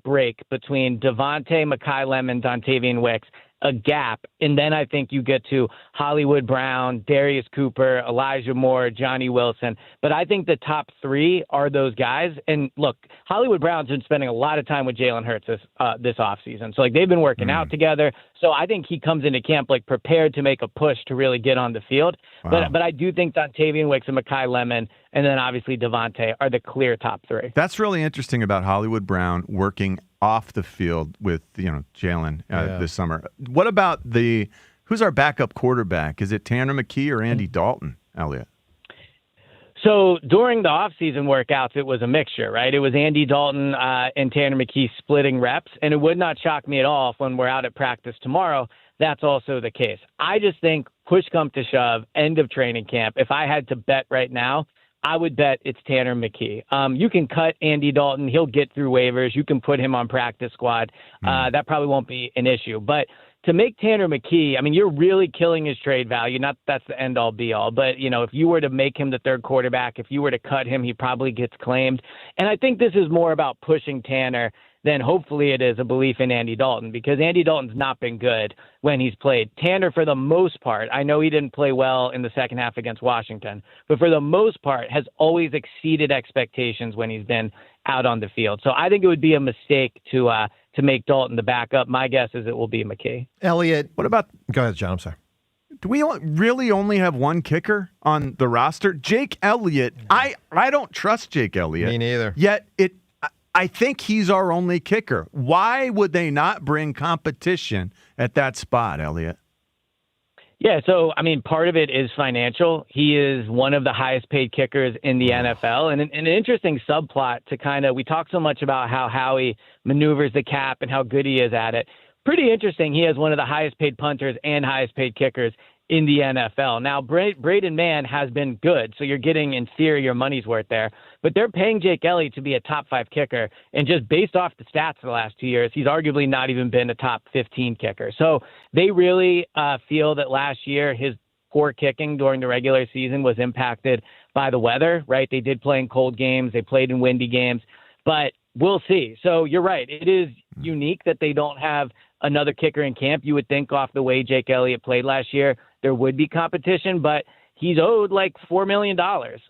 break between Devontae, Mekhi Lemon, Dontavian Wicks, a gap, and then I think you get to Hollywood Brown, Darius Cooper, Elijah Moore, Johnny Wilson. But I think the top 3 are those guys. And look, Hollywood Brown's been spending a lot of time with Jalen Hurts this offseason. So they've been working out together. So I think he comes into camp prepared to make a push to really get on the field. Wow. But I do think Dontavian Wicks and Mekhi Lemon, and then obviously Devontae are the clear top 3. That's really interesting about Hollywood Brown working off the field with Jalen this summer. What about who's our backup quarterback? Is it Tanner McKee or Andy Dalton, Elliot? So during the offseason workouts, it was a mixture, right? It was Andy Dalton and Tanner McKee splitting reps, and it would not shock me at all if when we're out at practice tomorrow, that's also the case. I just think push come to shove, end of training camp. If I had to bet right now, I would bet it's Tanner McKee. You can cut Andy Dalton. He'll get through waivers. You can put him on practice squad. That probably won't be an issue. But to make Tanner McKee, I mean, you're really killing his trade value. Not that's the end all be all. But, if you were to make him the 3rd quarterback, if you were to cut him, he probably gets claimed. And I think this is more about pushing Tanner than hopefully it is a belief in Andy Dalton, because Andy Dalton's not been good when he's played. Tanner, for the most part, I know he didn't play well in the second half against Washington, but for the most part has always exceeded expectations when he's been out on the field. So I think it would be a mistake to make Dalton the backup. My guess is it will be McKee. Elliot, what about? Go ahead, John. I'm sorry. Do we really only have one kicker on the roster? Jake Elliott. I don't trust Jake Elliott. Me neither. Yet I think he's our only kicker. Why would they not bring competition at that spot, Elliot? Yeah, so, I mean, part of it is financial. He is one of the highest paid kickers in the NFL. And an interesting subplot to we talk so much about how Howie maneuvers the cap and how good he is at it. Pretty interesting. He has one of the highest paid punters and highest paid kickers in the NFL. Now, Braden Mann has been good, so you're getting, in theory, your money's worth there. But they're paying Jake Elliott to be a top 5 kicker, and just based off the stats for the last 2 years, he's arguably not even been a top 15 kicker. So they really feel that last year his poor kicking during the regular season was impacted by the weather, right? They did play in cold games. They played in windy games. But we'll see. So you're right. It is unique that they don't have another kicker in camp. You would think off the way Jake Elliott played last year, there would be competition, but he's owed like $4 million.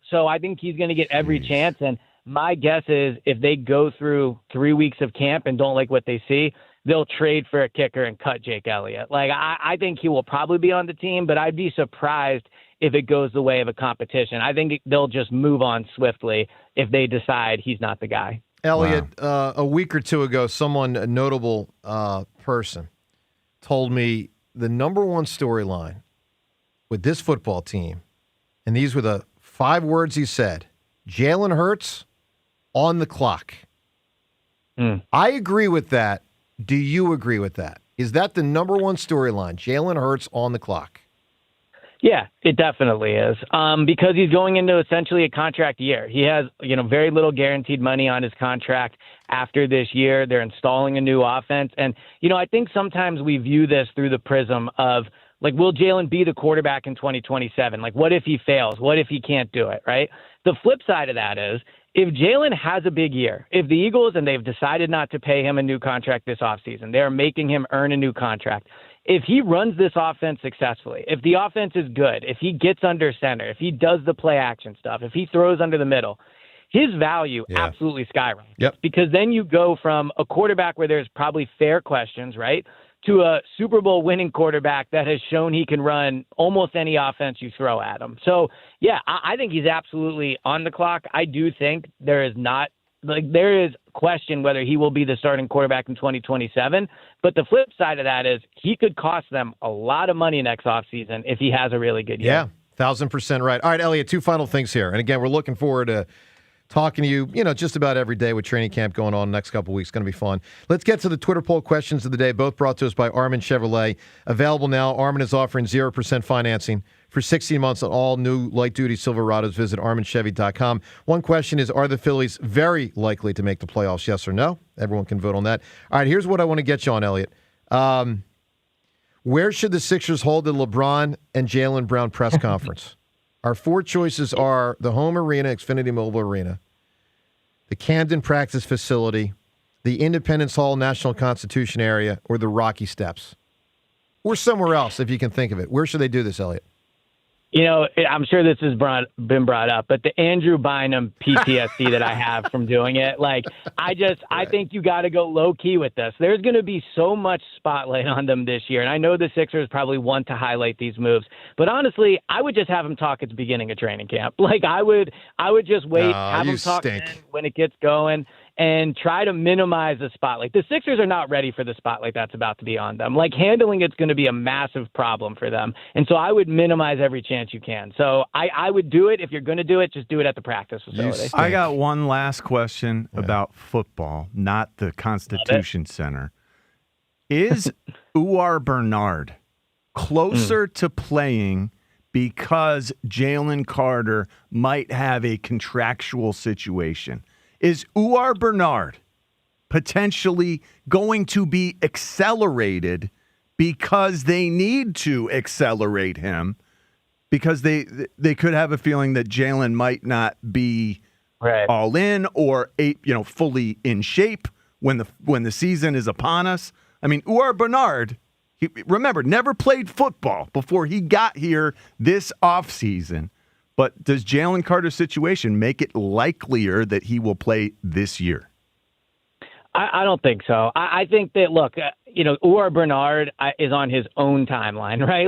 So I think he's going to get every chance. And my guess is if they go through 3 weeks of camp and don't like what they see, they'll trade for a kicker and cut Jake Elliott. Like, I think he will probably be on the team, but I'd be surprised if it goes the way of a competition. I think they'll just move on swiftly if they decide he's not the guy. Elliot, a week or two ago, a notable person, told me the number one storyline with this football team, and these were the 5 words he said, Jalen Hurts on the clock. I agree with that. Do you agree with that? Is that the number one storyline, Jalen Hurts on the clock? Yeah, it definitely is. Because he's going into essentially a contract year. He has, very little guaranteed money on his contract after this year. They're installing a new offense. And, I think sometimes we view this through the prism of, like, will Jalen be the quarterback in 2027? Like, what if he fails? What if he can't do it, right? The flip side of that is, if Jalen has a big year, if the Eagles, and they've decided not to pay him a new contract this offseason, they're making him earn a new contract. If he runs this offense successfully, if the offense is good, if he gets under center, if he does the play action stuff, if he throws under the middle, his value absolutely skyrockets. Yep. Because then you go from a quarterback where there's probably fair questions, right, to a Super Bowl winning quarterback that has shown he can run almost any offense you throw at him. So, yeah, I think he's absolutely on the clock. I do think there is question whether he will be the starting quarterback in 2027. But the flip side of that is he could cost them a lot of money next offseason if he has a really good year. Yeah, 1,000% right. All right, Elliot, 2 final things here. And again, we're looking forward to talking to you, just about every day with training camp going on the next couple of weeks. It's going to be fun. Let's get to the Twitter poll questions of the day, both brought to us by Armin Chevrolet. Available now. Armin is offering 0% financing for 16 months on all new light-duty Silverados. Visit arminchevy.com. One question is, are the Phillies very likely to make the playoffs, yes or no? Everyone can vote on that. All right, here's what I want to get you on, Elliot. Where should the Sixers hold the LeBron and Jaylen Brown press conference? Our 4 choices are the home arena, Xfinity Mobile Arena, the Camden Practice Facility, the Independence Hall National Constitution area, or the Rocky Steps. Or somewhere else, if you can think of it. Where should they do this, Elliot? I'm sure this has been brought up, but the Andrew Bynum PTSD that I have from doing it, I think you got to go low key with this. There's going to be so much spotlight on them this year, and I know the Sixers probably want to highlight these moves, but honestly, I would just have them talk at the beginning of training camp. I would just wait, have them talk when it gets going, and try to minimize the spotlight. The Sixers are not ready for the spotlight that's about to be on them. Handling it's going to be a massive problem for them. And so I would minimize every chance you can. So I would do it. If you're going to do it, just do it at the practice facility. I got one last question about football, not the Constitution Center. Is Uar Bernard closer to playing because Jalen Carter might have a contractual situation? Is Uar Bernard potentially going to be accelerated because they need to accelerate him because they could have a feeling that Jalen might not be all in or fully in shape when the season is upon us? I mean, Uar Bernard, remember, never played football before he got here this offseason. But does Jalen Carter's situation make it likelier that he will play this year? I don't think so. I think that, look, Uar Bernard is on his own timeline, right?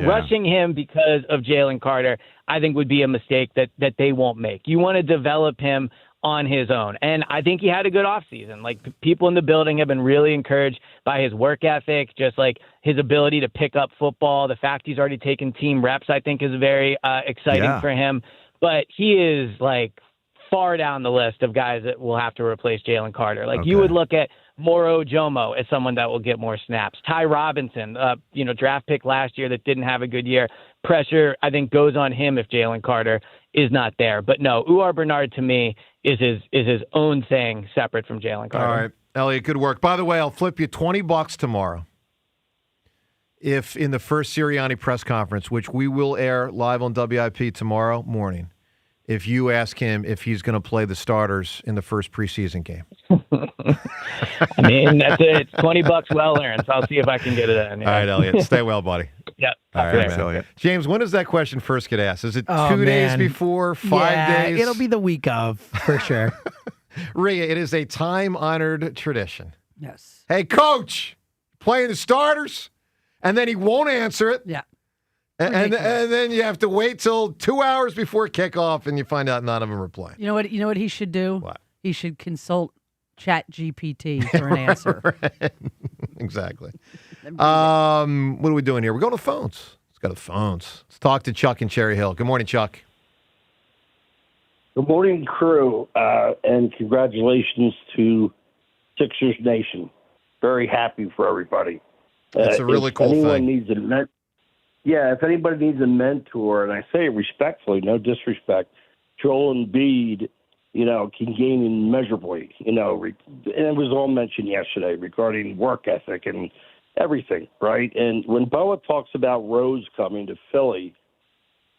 Rushing him because of Jalen Carter, I think would be a mistake that they won't make. You want to develop him on his own. And I think he had a good offseason. People in the building have been really encouraged by his work ethic, just his ability to pick up football. The fact he's already taken team reps, I think, is very exciting for him. But he is far down the list of guys that will have to replace Jalen Carter. You would look at Moro Jomo as someone that will get more snaps. Ty Robinson, draft pick last year that didn't have a good year. Pressure, I think, goes on him if Jalen Carter is not there. But no, Uar Bernard to me is his own thing separate from Jalen Carter. All right, Elliot, good work. By the way, I'll flip you $20 tomorrow if in the first Sirianni press conference, which we will air live on WIP tomorrow morning, if you ask him if he's going to play the starters in the first preseason game? I mean, that's it. It's $20 well earned, so I'll see if I can get it in. All right, Elliot. Stay well, buddy. Yep. All right, Thanks, man. Elliot. James, when does that question first get asked? Is it 2 Oh, days man. before, 5 days? It'll be the week of, for sure. Rhea, it is a time-honored tradition. Yes. Hey, Coach, playing the starters? And then he won't answer it. Yeah. And then you have to wait till 2 hours before kickoff, and you find out none of them are playing. You know what he should do? What? He should consult ChatGPT for an answer. Right. Exactly. What are we doing here? We're going to the phones. Let's go to the phones. Let's talk to Chuck in Cherry Hill. Good morning, Chuck. Good morning, crew, and congratulations to Sixers Nation. Very happy for everybody. That's a really cool thing. If anybody needs a mentor, and I say it respectfully, no disrespect, Joel Embiid, can gain immeasurably. And it was all mentioned yesterday regarding work ethic and everything, right? And when Boa talks about Rose coming to Philly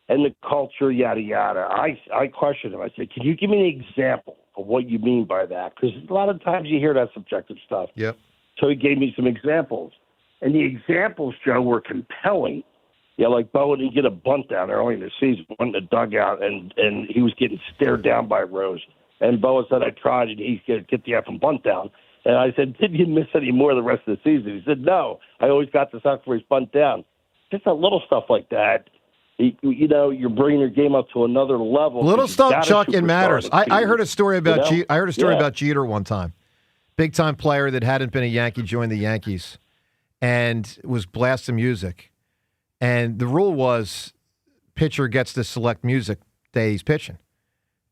and the culture, yada, yada, I question him. I say, can you give me an example of what you mean by that? Because a lot of times you hear that subjective stuff. Yep. So he gave me some examples. And the examples, Joe, were compelling. Yeah, like Boa didn't get a bunt down early in the season, went in the dugout, and he was getting stared down by Rose. And Boa said, I tried, and he's going to get the effing bunt down. And I said, did you miss any more the rest of the season? He said, no, I always got the suck for his bunt down. Just a little stuff like that. You're bringing your game up to another level. Little stuff, Chuck, it matters. I heard a story about about Jeter one time. Big time player that hadn't been a Yankee joined the Yankees and was blasting music. And the rule was pitcher gets to select music day he's pitching.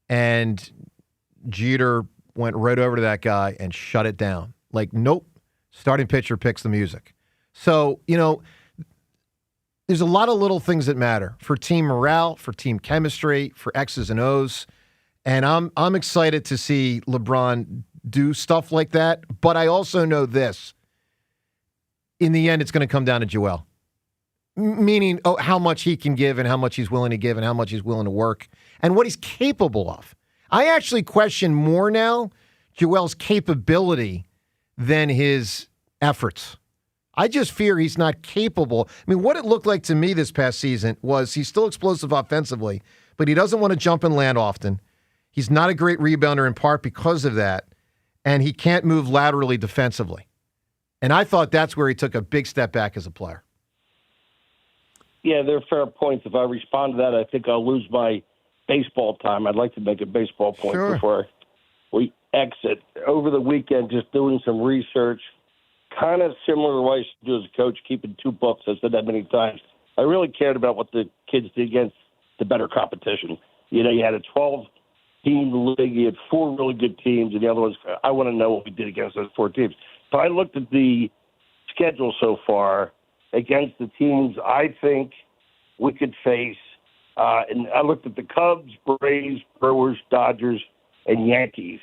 And Jeter went right over to that guy and shut it down. Like, nope, starting pitcher picks the music. So, there's a lot of little things that matter for team morale, for team chemistry, for X's and O's. And I'm excited to see LeBron do stuff like that. But I also know this. In the end, it's going to come down to Joel. Meaning how much he can give and how much he's willing to give and how much he's willing to work and what he's capable of. I actually question more now Joel's capability than his efforts. I just fear he's not capable. I mean, what it looked like to me this past season was he's still explosive offensively, but he doesn't want to jump and land often. He's not a great rebounder in part because of that, and he can't move laterally defensively. And I thought that's where he took a big step back as a player. Yeah, they're fair points. If I respond to that, I think I'll lose my baseball time. I'd like to make a baseball point before we exit. Over the weekend, just doing some research, kind of similar to what I used to do as a coach, keeping 2 books. I said that many times. I really cared about what the kids did against the better competition. You had a 12-team league. You had 4 really good teams, and the other ones, I want to know what we did against those 4 teams. So I looked at the schedule so far against the teams I think we could face. And I looked at the Cubs, Braves, Brewers, Dodgers, and Yankees.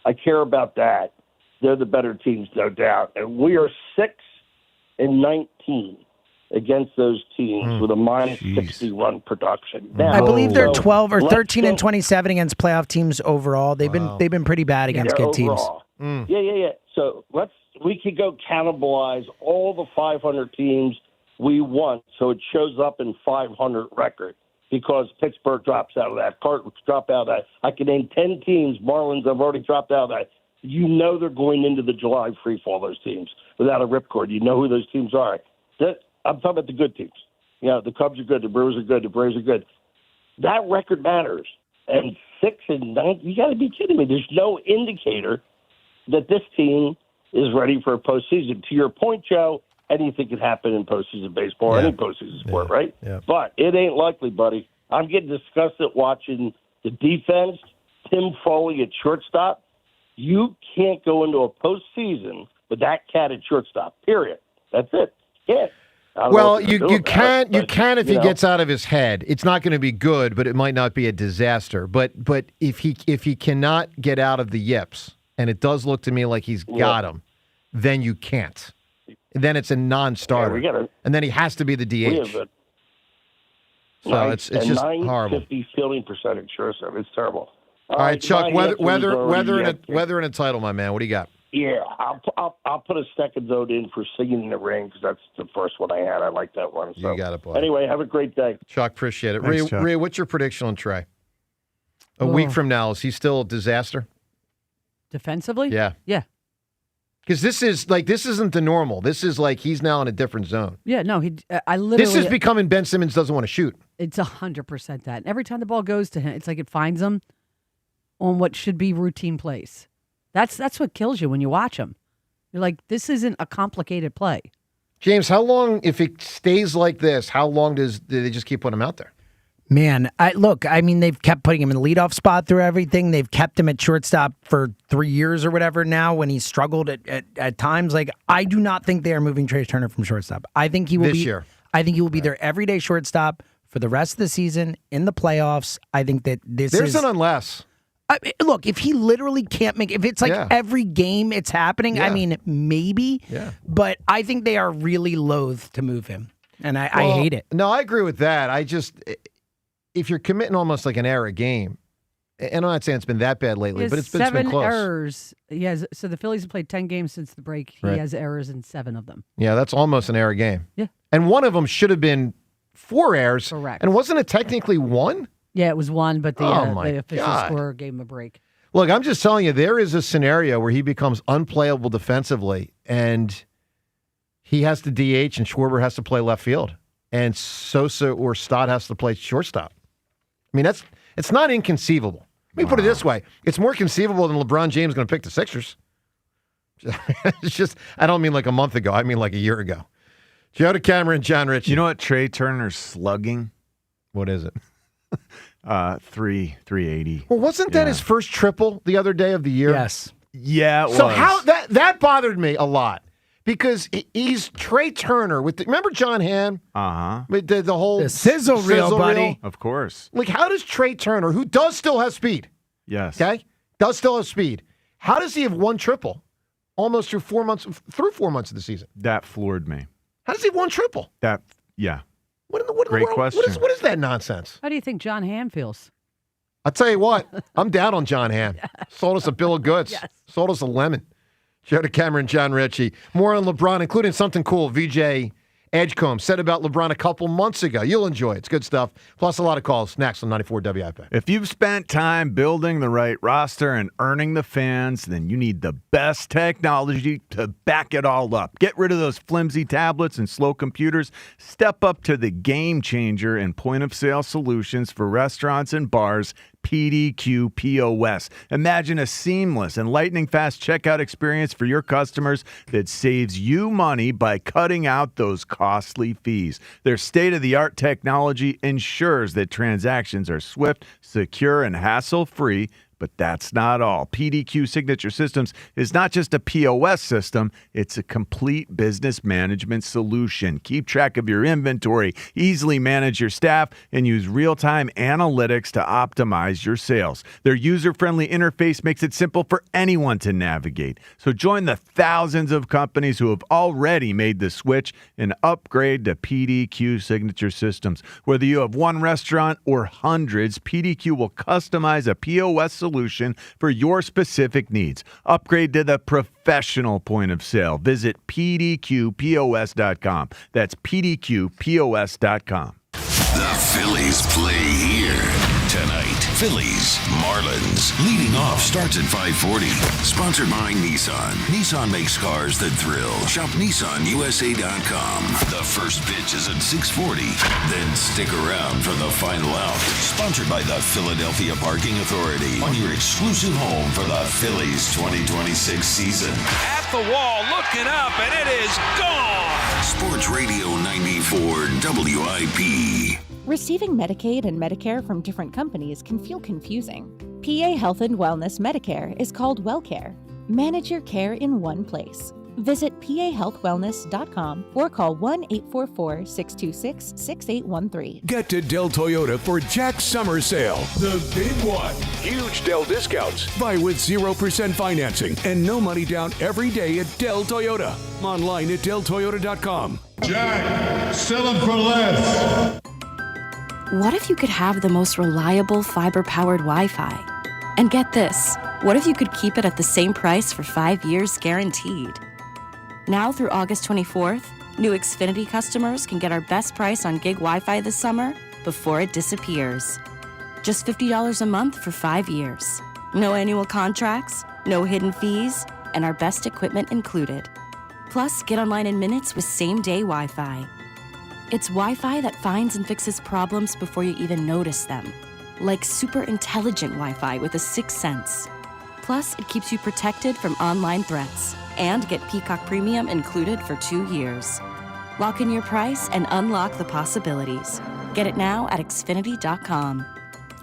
I care about that. They're the better teams, no doubt. And we are 6-19 against those teams with a minus 60 run production. Now, I believe they're 12 or 13 and 27 against playoff teams overall. They've been pretty bad against good overall. teams. Yeah. So we could go cannibalize all the 500 teams we want, so it shows up in 500 record because Pittsburgh drops out of that, Cardinals drop out of that. I can name 10 teams. Marlins have already dropped out of that. They're going into the July free fall, those teams, without a ripcord. You know who those teams are. I'm talking about the good teams. The Cubs are good, the Brewers are good, the Braves are good. That record matters. And 6-9, you got to be kidding me. There's no indicator that this team is ready for a postseason. To your point, Joe, anything can happen in postseason baseball or any postseason sport, right? Yeah. But it ain't likely, buddy. I'm getting disgusted watching the defense, Tim Foley at shortstop. You can't go into a postseason with that cat at shortstop, period. That's it. Yeah. Well, you can if he gets out of his head. It's not going to be good, but it might not be a disaster. But if he cannot get out of the yips, and it does look to me like he's got him, then you can't. Then it's a non-starter, and then he has to be the DH. So it's just horrible. 950 fielding percentage, shortstop. It's terrible. All right, Chuck. Weather weather and a title, my man. What do you got? Yeah, I'll put a second vote in for Singing in the Rain because that's the first one I had. I like that one. So. You got it, boy. Anyway, have a great day. Chuck, appreciate it. Thanks, Chuck. Rhea, what's your prediction on Trey? A week from now, is he still a disaster? Defensively? Yeah. Yeah. Because this isn't the normal. This is like he's now in a different zone. Yeah, no, I literally. This is becoming Ben Simmons doesn't want to shoot. It's 100% that. Every time the ball goes to him, it's like it finds him on what should be routine plays. That's what kills you when you watch him. You're like, this isn't a complicated play. James, how long, if it stays like this, how long do they just keep putting him out there? Man, they've kept putting him in the leadoff spot through everything. They've kept him at shortstop for 3 years or whatever now when he's struggled at times. Like, I do not think they are moving Trey Turner from shortstop. I think he will this year. I think he will be their everyday shortstop for the rest of the season in the playoffs. I think that There's an unless. Look, if he literally can't make, if it's like every game it's happening, I mean, maybe. Yeah. But I think they are really loath to move him, and I hate it. No, I agree with that. If you're committing almost like an error game, and I'm not saying it's been that bad lately, but it's been close. 7 errors. So the Phillies have played 10 games since the break. He has errors in 7 of them. Yeah, that's almost an error game. Yeah. And one of them should have been 4 errors. Correct. And wasn't it technically 1? Yeah, it was 1, but the official God. scorer gave him a break. Look, I'm just telling you, there is a scenario where he becomes unplayable defensively, and he has to DH, and Schwarber has to play left field, and Sosa or Stott has to play shortstop. I mean, it's not inconceivable. Let me put it this way. It's more conceivable than LeBron James going to pick the Sixers. It's just, I don't mean like a month ago. I mean like a year ago. Joe DeCamera, John Ritchie. You know what Trey Turner's slugging? What is it? 380. Well, wasn't that his first triple the other day of the year? Yes. Yeah, it was. So how that bothered me a lot because he's Trey Turner with remember John Hamm? With the whole sizzle reel, buddy. Of course. Like, how does Trey Turner, who does still have speed, yes, does still have speed, how does he have one triple almost through 4 months of the season? That floored me. How does he have one triple? Great question. What is that nonsense? How do you think John Hamm feels? I'll tell you what, I'm down on John Hamm. Sold us a bill of goods. Yes. Sold us a lemon. Joe DeCamera, John Ritchie. More on LeBron, including something cool VJ Edgecombe said about LeBron a couple months ago. You'll enjoy it. It's good stuff. Plus a lot of calls next on 94 WIP. If you've spent time building the right roster and earning the fans, then you need the best technology to back it all up. Get rid of those flimsy tablets and slow computers. Step up to the game changer in point-of-sale solutions for restaurants and bars, PDQ POS. Imagine a seamless and lightning-fast checkout experience for your customers that saves you money by cutting out those costly fees. Their state-of-the-art technology ensures that transactions are swift, secure, and hassle-free. But that's not all. PDQ Signature Systems is not just a POS system, it's a complete business management solution. Keep track of your inventory, easily manage your staff, and use real-time analytics to optimize your sales. Their user-friendly interface makes it simple for anyone to navigate. So join the thousands of companies who have already made the switch and upgrade to PDQ Signature Systems. Whether you have one restaurant or hundreds, PDQ will customize a POS solution for your specific needs. Upgrade to the professional point of sale. Visit pdqpos.com. That's pdqpos.com. The Phillies play here tonight. Phillies, Marlins. Leading off starts at 5:40. Sponsored by Nissan. Nissan makes cars that thrill. Shop NissanUSA.com. The first pitch is at 6:40. Then stick around for the final out. Sponsored by the Philadelphia Parking Authority. On your exclusive home for the Phillies 2026 season. At the wall, looking up, and it is gone. Sports Radio 94 WIP. Receiving Medicaid and Medicare from different companies can feel confusing. PA Health and Wellness Medicare is called WellCare. Manage your care in one place. Visit pahealthwellness.com or call 1-844-626-6813. Get to Dell Toyota for Jack's Summer Sale. The big one. Huge Dell discounts. Buy with 0% financing and no money down every day at Dell Toyota. Online at DellToyota.com. Jack, sell them for less. what if you could have the most reliable fiber-powered Wi-Fi? And get this, what if you could keep it at the same price for 5 years guaranteed? Now through August 24th, new Xfinity customers can get our best price on gig Wi-Fi this summer before it disappears. Just $50 a month for 5 years. No annual contracts, no hidden fees, and our best equipment included. Plus, get online in minutes with same-day Wi-Fi. It's Wi-Fi that finds and fixes problems before you even notice them. Like super intelligent Wi-Fi with a sixth sense. Plus, it keeps you protected from online threats. And get Peacock Premium included for 2 years. Lock in your price and unlock the possibilities. Get it now at Xfinity.com.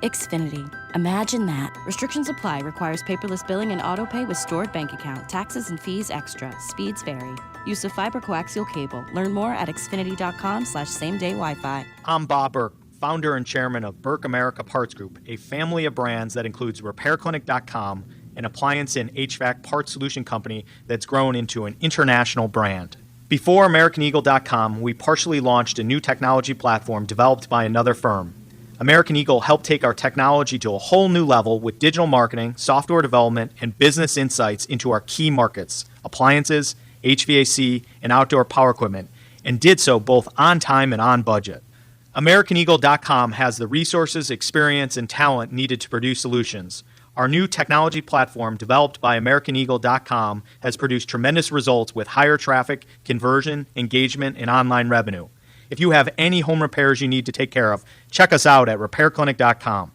Xfinity. Imagine that. Restrictions apply. Requires paperless billing and autopay with stored bank account. Taxes and fees extra. Speeds vary. Use of fiber coaxial cable. Learn more at Xfinity.com/same-day Wi-Fi. I'm Bob Burke, founder and chairman of Burke America Parts Group, a family of brands that includes RepairClinic.com, an appliance and HVAC parts solution company that's grown into an international brand. Before AmericanEagle.com, we partially launched a new technology platform developed by another firm. American Eagle helped take our technology to a whole new level with digital marketing, software development, and business insights into our key markets, appliances, HVAC, and outdoor power equipment, and did so both on time and on budget. AmericanEagle.com has the resources, experience, and talent needed to produce solutions. Our new technology platform, developed by AmericanEagle.com, has produced tremendous results with higher traffic, conversion, engagement, and online revenue. If you have any home repairs you need to take care of, check us out at RepairClinic.com.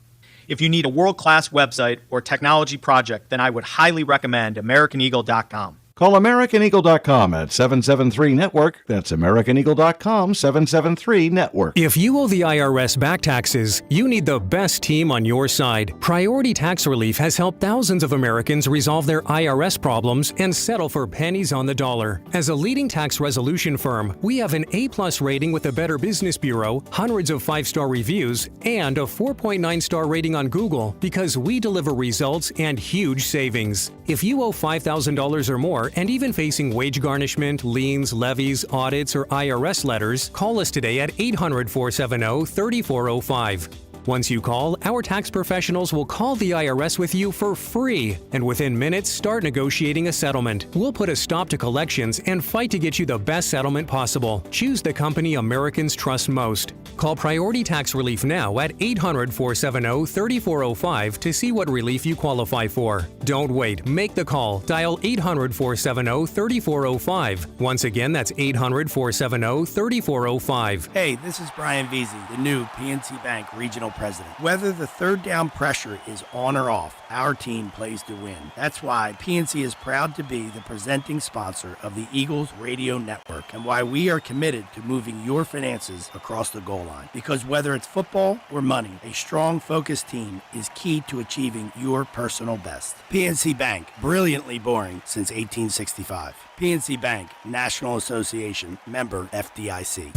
If you need a world-class website or technology project, then I would highly recommend AmericanEagle.com. Call AmericanEagle.com at 773-NETWORK. That's AmericanEagle.com, 773-NETWORK. If you owe the IRS back taxes, you need the best team on your side. Priority Tax Relief has helped thousands of Americans resolve their IRS problems and settle for pennies on the dollar. As a leading tax resolution firm, we have an A+ rating with the Better Business Bureau, hundreds of 5-star reviews, and a 4.9-star rating on Google because we deliver results and huge savings. If you owe $5,000 or more, and even facing wage garnishment, liens, levies, audits, or IRS letters, call us today at 800-470-3405. Once you call, our tax professionals will call the IRS with you for free, and within minutes start negotiating a settlement. We'll put a stop to collections and fight to get you the best settlement possible. Choose the company Americans trust most. Call Priority Tax Relief now at 800-470-3405 to see what relief you qualify for. Don't wait. Make the call. Dial 800-470-3405. Once again, that's 800-470-3405. Hey, this is Brian Veazey, the new PNC Bank Regional President. Whether the third down pressure is on or off, our team plays to win. That's why PNC is proud to be the presenting sponsor of the Eagles Radio Network and why we are committed to moving your finances across the goal line. Because whether it's football or money, a strong, focused team is key to achieving your personal best. PNC Bank, brilliantly boring since 1865. PNC Bank, National Association, member FDIC.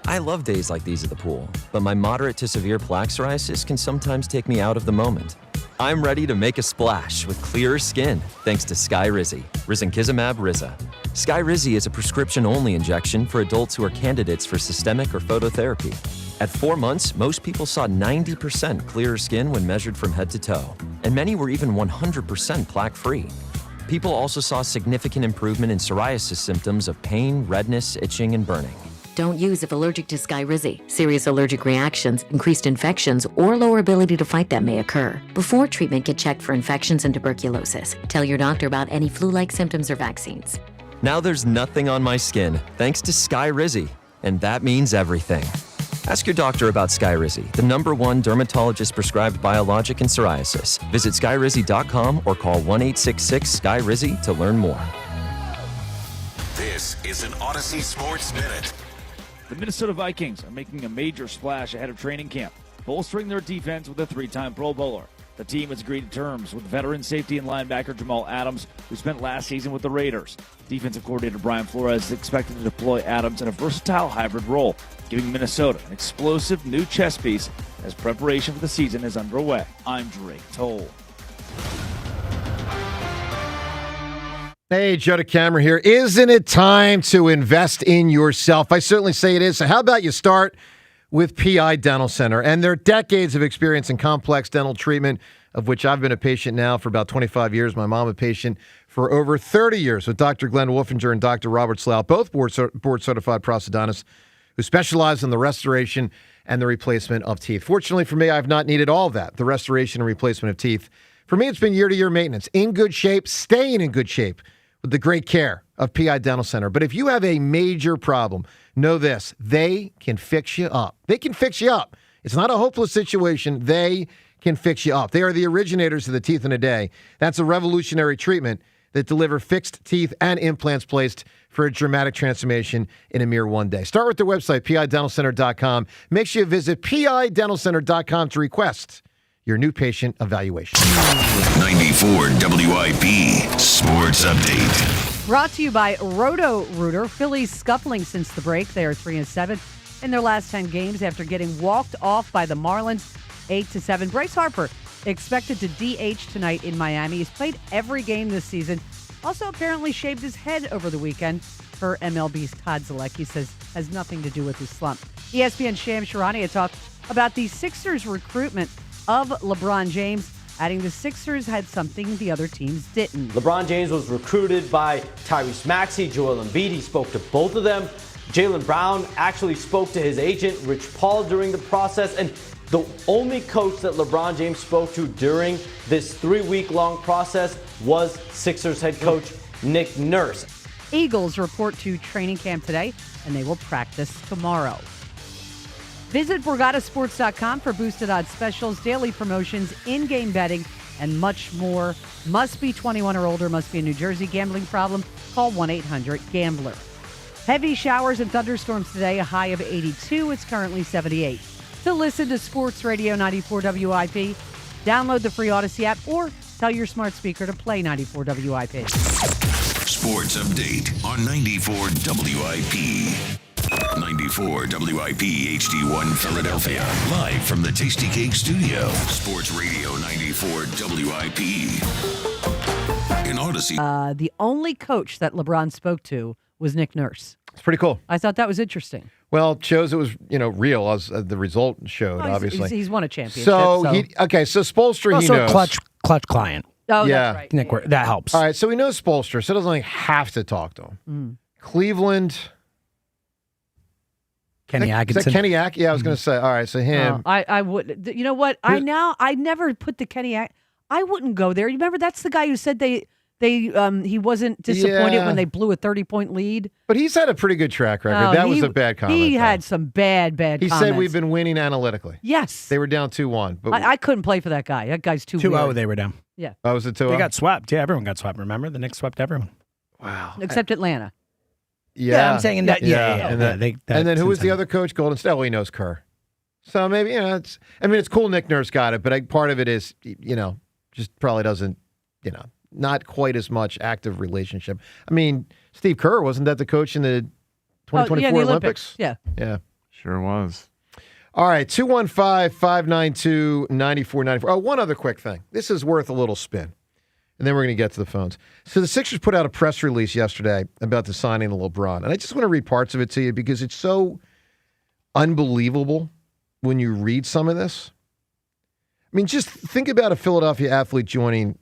I love days like these at the pool, but my moderate to severe plaque psoriasis can sometimes take me out of the moment. I'm ready to make a splash with clearer skin thanks to Skyrizi, Risankizumab Riza. Skyrizi is a prescription-only injection for adults who are candidates for systemic or phototherapy. At 4 months, most people saw 90% clearer skin when measured from head to toe, and many were even 100% plaque-free. People also saw significant improvement in psoriasis symptoms of pain, redness, itching, and burning. Don't use if allergic to Skyrizi. Serious allergic reactions, increased infections, or lower ability to fight them may occur. Before treatment, get checked for infections and tuberculosis. Tell your doctor about any flu-like symptoms or vaccines. Now there's nothing on my skin thanks to Skyrizi, and that means everything. Ask your doctor about Skyrizi, the #1 dermatologist-prescribed biologic in psoriasis. Visit Skyrizi.com or call 1-866-SKYRIZI to learn more. This is an Odyssey Sports Minute. The Minnesota Vikings are making a major splash ahead of training camp, bolstering their defense with a 3-time Pro Bowler. The team has agreed to terms with veteran safety and linebacker Jamal Adams, who spent last season with the Raiders. Defensive coordinator Brian Flores is expected to deploy Adams in a versatile hybrid role, giving Minnesota an explosive new chess piece as preparation for the season is underway. I'm Drake Toll. Hey, Joe DeCamera here. Isn't it time to invest in yourself? I certainly say it is. So how about you start with PI Dental Center and their decades of experience in complex dental treatment, of which I've been a patient now for about 25 years. My mom a patient for over 30 years with Dr. Glenn Wolfinger and Dr. Robert Slough, both board-certified prosthodontists who specialize in the restoration and the replacement of teeth. Fortunately for me, I've not needed all of that, the restoration and replacement of teeth. For me, it's been year-to-year maintenance, in good shape, staying in good shape with the great care of PI Dental Center. But if you have a major problem, know this, they can fix you up. They can fix you up. It's not a hopeless situation. They can fix you up. They are the originators of the Teeth in a Day. That's a revolutionary treatment that deliver fixed teeth and implants placed for a dramatic transformation in a mere one day. Start with their website, pidentalcenter.com. Make sure you visit pidentalcenter.com to request your new patient evaluation. 94 WIP Sports Update. Brought to you by Roto-Rooter. Phillies scuffling since the break. They are 3-7 in their last 10 games after getting walked off by the Marlins 8-7. Bryce Harper expected to DH tonight in Miami. He's played every game this season. Also apparently shaved his head over the weekend for MLB's Todd Zalecki. Says has nothing to do with his slump. ESPN's Sham Sharania talked about the Sixers recruitment of LeBron James, adding the Sixers had something the other teams didn't. LeBron James was recruited by Tyrese Maxey, Joel Embiid. He spoke to both of them. Jaylen Brown actually spoke to his agent, Rich Paul, during the process. And the only coach that LeBron James spoke to during this 3-week-long process was Sixers head coach Nick Nurse. Eagles report to training camp today, and they will practice tomorrow. Visit BorgataSports.com for boosted odds specials, daily promotions, in-game betting, and much more. Must be 21 or older, must be a New Jersey gambling problem. Call 1-800-GAMBLER. Heavy showers and thunderstorms today, a high of 82. It's currently 78. To listen to Sports Radio 94 WIP, download the free Odyssey app or tell your smart speaker to play 94 WIP. Sports Update on 94 WIP. 94 WIP HD1 Philadelphia. Live from the Tasty Cake Studio. Sports Radio 94 WIP. In Odyssey. The only coach that LeBron spoke to was Nick Nurse. It's pretty cool. I thought that was interesting. Well, it shows it was, real as the result showed, obviously. He's won a championship. So Spoelstra, also he knows. Also a clutch client. Oh, yeah. That's right. Nick, that helps. All right, so he knows Spoelstra, so he doesn't have to talk to him. Cleveland. Kenny Atkinson. Is that Kenny Atkinson? Yeah, I was going to say. All right, so him. I would. You know what? I never put the Kenny Atkinson. I wouldn't go there. You remember that's the guy who said he wasn't disappointed when they blew a 30-point lead. But he's had a pretty good track record. That was a bad comment. He had some bad comments. He said we've been winning analytically. Yes. They were down 2-1. But I couldn't play for that guy. That guy's too 2-0 weird. they were down. Yeah. Oh, was it 2-0? They got swept. Yeah, everyone got swept. Remember? The Knicks swept everyone. Wow. Except Atlanta. Yeah. I'm saying that. Yeah. And then who was the other coach? Golden State. Well, he knows Kerr. So maybe, it's cool Nick Nurse got it, but part of it is, just probably doesn't, not quite as much active relationship. I mean, Steve Kerr, wasn't that the coach in the 2024 Olympics? Yeah. Yeah. Sure was. All right, 215-592-9494. Oh, one other quick thing. This is worth a little spin, and then we're going to get to the phones. So the Sixers put out a press release yesterday about the signing of LeBron, and I just want to read parts of it to you because it's so unbelievable when you read some of this. I mean, just think about a Philadelphia athlete joining.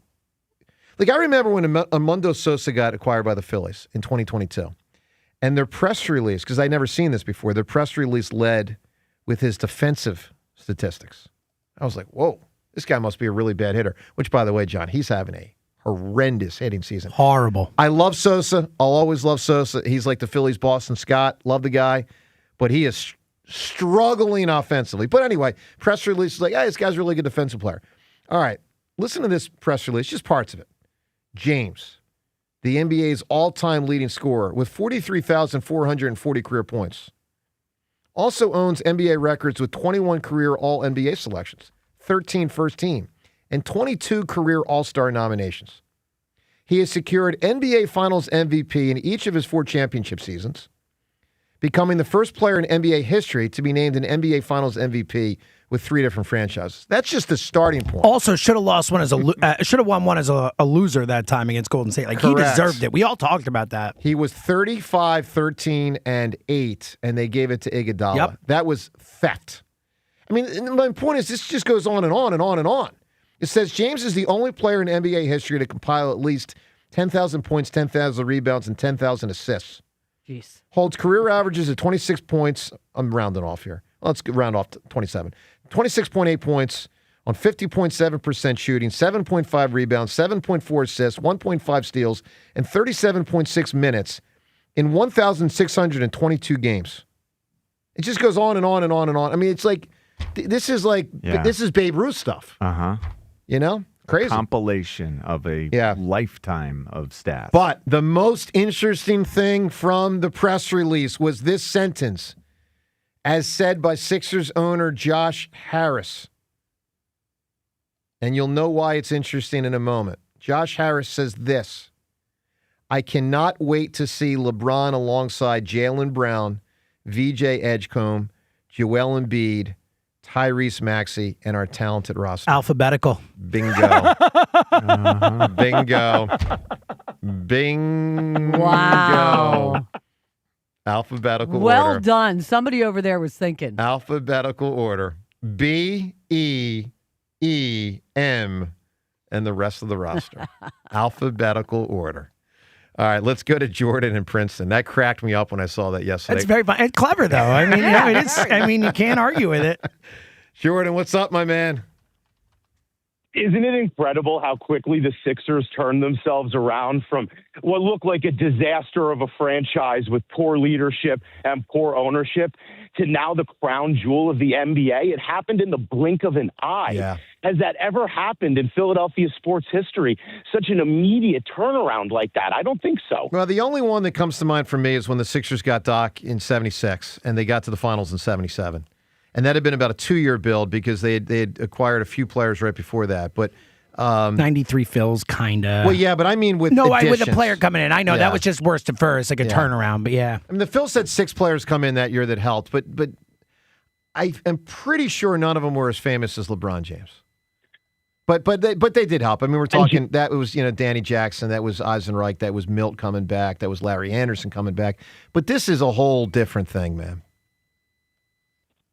Like, I remember when Armando Sosa got acquired by the Phillies in 2022, and their press release, because I'd never seen this before, their press release led with his defensive statistics. I was like, whoa, this guy must be a really bad hitter. Which, by the way, John, he's having a horrendous hitting season. Horrible. I love Sosa. I'll always love Sosa. He's like the Phillies' Boston Scott. Love the guy. But he is struggling offensively. But anyway, press release is like, hey, this guy's a really good defensive player. All right, listen to this press release, just parts of it. James, the NBA's all-time leading scorer with 43,440 career points. Also owns NBA records with 21 career All-NBA selections, 13 first team, and 22 career All-Star nominations. He has secured NBA Finals MVP in each of his 4 championship seasons, becoming the first player in NBA history to be named an NBA Finals MVP with 3 different franchises. That's just the starting point. Also, should have lost one as should have won one as a loser that time against Golden State. Like Correct. He deserved it. We all talked about that. He was 35, 13, and 8, and they gave it to Iguodala. Yep. That was theft. I mean, my point is this just goes on and on and on and on. It says James is the only player in NBA history to compile at least 10,000 points, 10,000 rebounds, and 10,000 assists. Jeez. Holds career averages at 26 points. I'm rounding off here. Let's round off to 27. 26.8 points on 50.7% shooting, 7.5 rebounds, 7.4 assists, 1.5 steals, and 37.6 minutes in 1,622 games. It just goes on and on and on and on. I mean, it's like, this is Babe Ruth stuff. Uh-huh. You know? Crazy. Compilation of a lifetime of stats. But the most interesting thing from the press release was this sentence, as said by Sixers owner Josh Harris. And you'll know why it's interesting in a moment. Josh Harris says this: I cannot wait to see LeBron alongside Jalen Brown, VJ Edgecombe, Joel Embiid, Tyrese Maxey, and our talented roster. Alphabetical. Bingo. Bingo. Bingo. Wow. Alphabetical well order. done. Somebody over there was thinking. Alphabetical order. B, E, E, M, and the rest of the roster. Alphabetical order. All right, let's go to Jordan and Princeton. That cracked me up when I saw that yesterday. That's very fun. It's clever, though. I mean, it is. I mean, you can't argue with it. Jordan, what's up, my man? Isn't it incredible how quickly the Sixers turned themselves around from what looked like a disaster of a franchise with poor leadership and poor ownership to now the crown jewel of the NBA? It happened in the blink of an eye. Yeah. Has that ever happened in Philadelphia sports history? Such an immediate turnaround like that? I don't think so. Well, the only one that comes to mind for me is when the Sixers got Doc in 76 and they got to the finals in 77. And that had been about a 2-year build because they had acquired a few players right before that. But 93 fills, kind of. Well, yeah, but I mean with with additions. a player coming in. I know that was just worst at first, like a turnaround, but yeah. I mean, the Phils had 6 players come in that year that helped, but I am pretty sure none of them were as famous as LeBron James. But they did help. I mean, we're talking that was Danny Jackson, that was Eisenreich, that was Milt coming back, that was Larry Anderson coming back. But this is a whole different thing, man.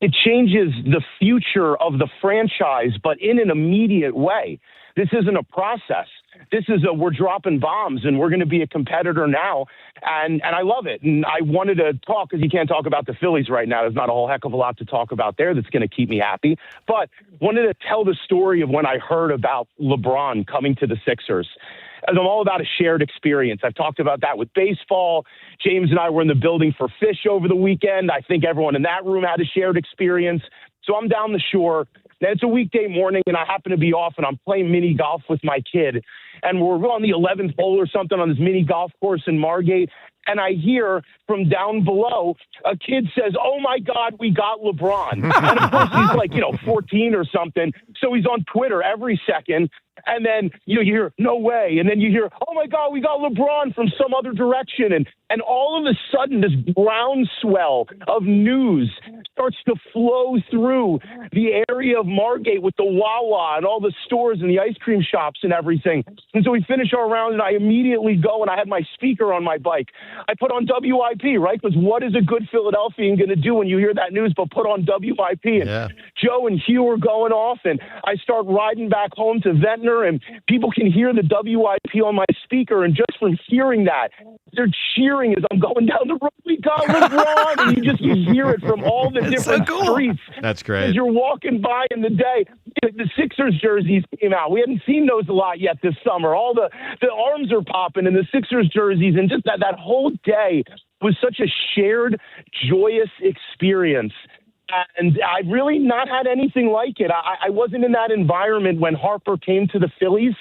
It changes the future of the franchise, but in an immediate way. This isn't a process. This is we're dropping bombs and we're going to be a competitor now. And I love it. And I wanted to talk, because you can't talk about the Phillies right now. There's not a whole heck of a lot to talk about there that's going to keep me happy. But wanted to tell the story of when I heard about LeBron coming to the Sixers. And I'm all about a shared experience. I've talked about that with baseball. James and I were in the building for Fish over the weekend. I think everyone in that room had a shared experience. So I'm down the shore. And it's a weekday morning, and I happen to be off, and I'm playing mini golf with my kid. And we're on the 11th hole or something on this mini golf course in Margate. And I hear from down below, a kid says, "Oh, my God, we got LeBron." And, of course, he's like, 14 or something. So he's on Twitter every second. And then you hear, "No way." And then you hear, "Oh, my God, we got LeBron," from some other direction. And all of a sudden, this groundswell of news starts to flow through the area of Margate with the Wawa and all the stores and the ice cream shops and everything. And so we finish our round, and I immediately go, and I had my speaker on my bike. I put on WIP, right? Because what is a good Philadelphian going to do when you hear that news but put on WIP? And Joe and Hugh are going off, and I start riding back home to Ventnor, and people can hear the WIP on my speaker. And just from hearing that, they're cheering as I'm going down the road. "We got LeBron!" And you hear it from all the different streets. That's great. As you're walking by in the day. The Sixers jerseys came out. We hadn't seen those a lot yet this summer. All the arms are popping in the Sixers jerseys, and just that whole day was such a shared, joyous experience. And I've really not had anything like it. I wasn't in that environment when Harper came to the Phillies.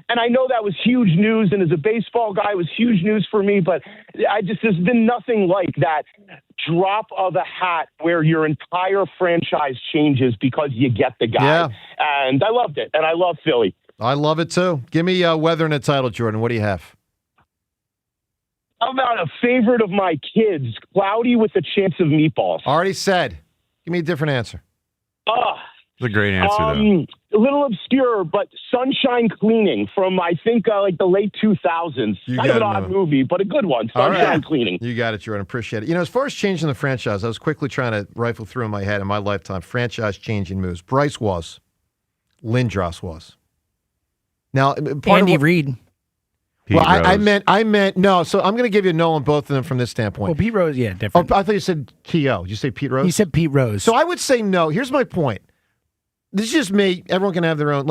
And I know that was huge news, and as a baseball guy, it was huge news for me, but there's been nothing like that drop of a hat where your entire franchise changes because you get the guy. Yeah. And I loved it, and I love Philly. I love it, too. Give me weather and a title, Jordan. What do you have? How about a favorite of my kids, cloudy with a chance of meatballs? Already said. Give me a different answer. That's a great answer, though. A little obscure, but Sunshine Cleaning from, I think, like the late 2000s. Kind of an odd movie, but a good one. Sunshine Cleaning. You got it, Jordan. Appreciate it. As far as changing the franchise, I was quickly trying to rifle through in my head in my lifetime franchise-changing moves. Bryce was. Lindros was. Now, Andy Reid. Well, I meant no. So I'm going to give you a no on both of them from this standpoint. Well, Pete Rose, yeah, different. Oh, I thought you said T.O. Did you say Pete Rose? He said Pete Rose. So I would say no. Here's my point. This is just me. Everyone can have their own.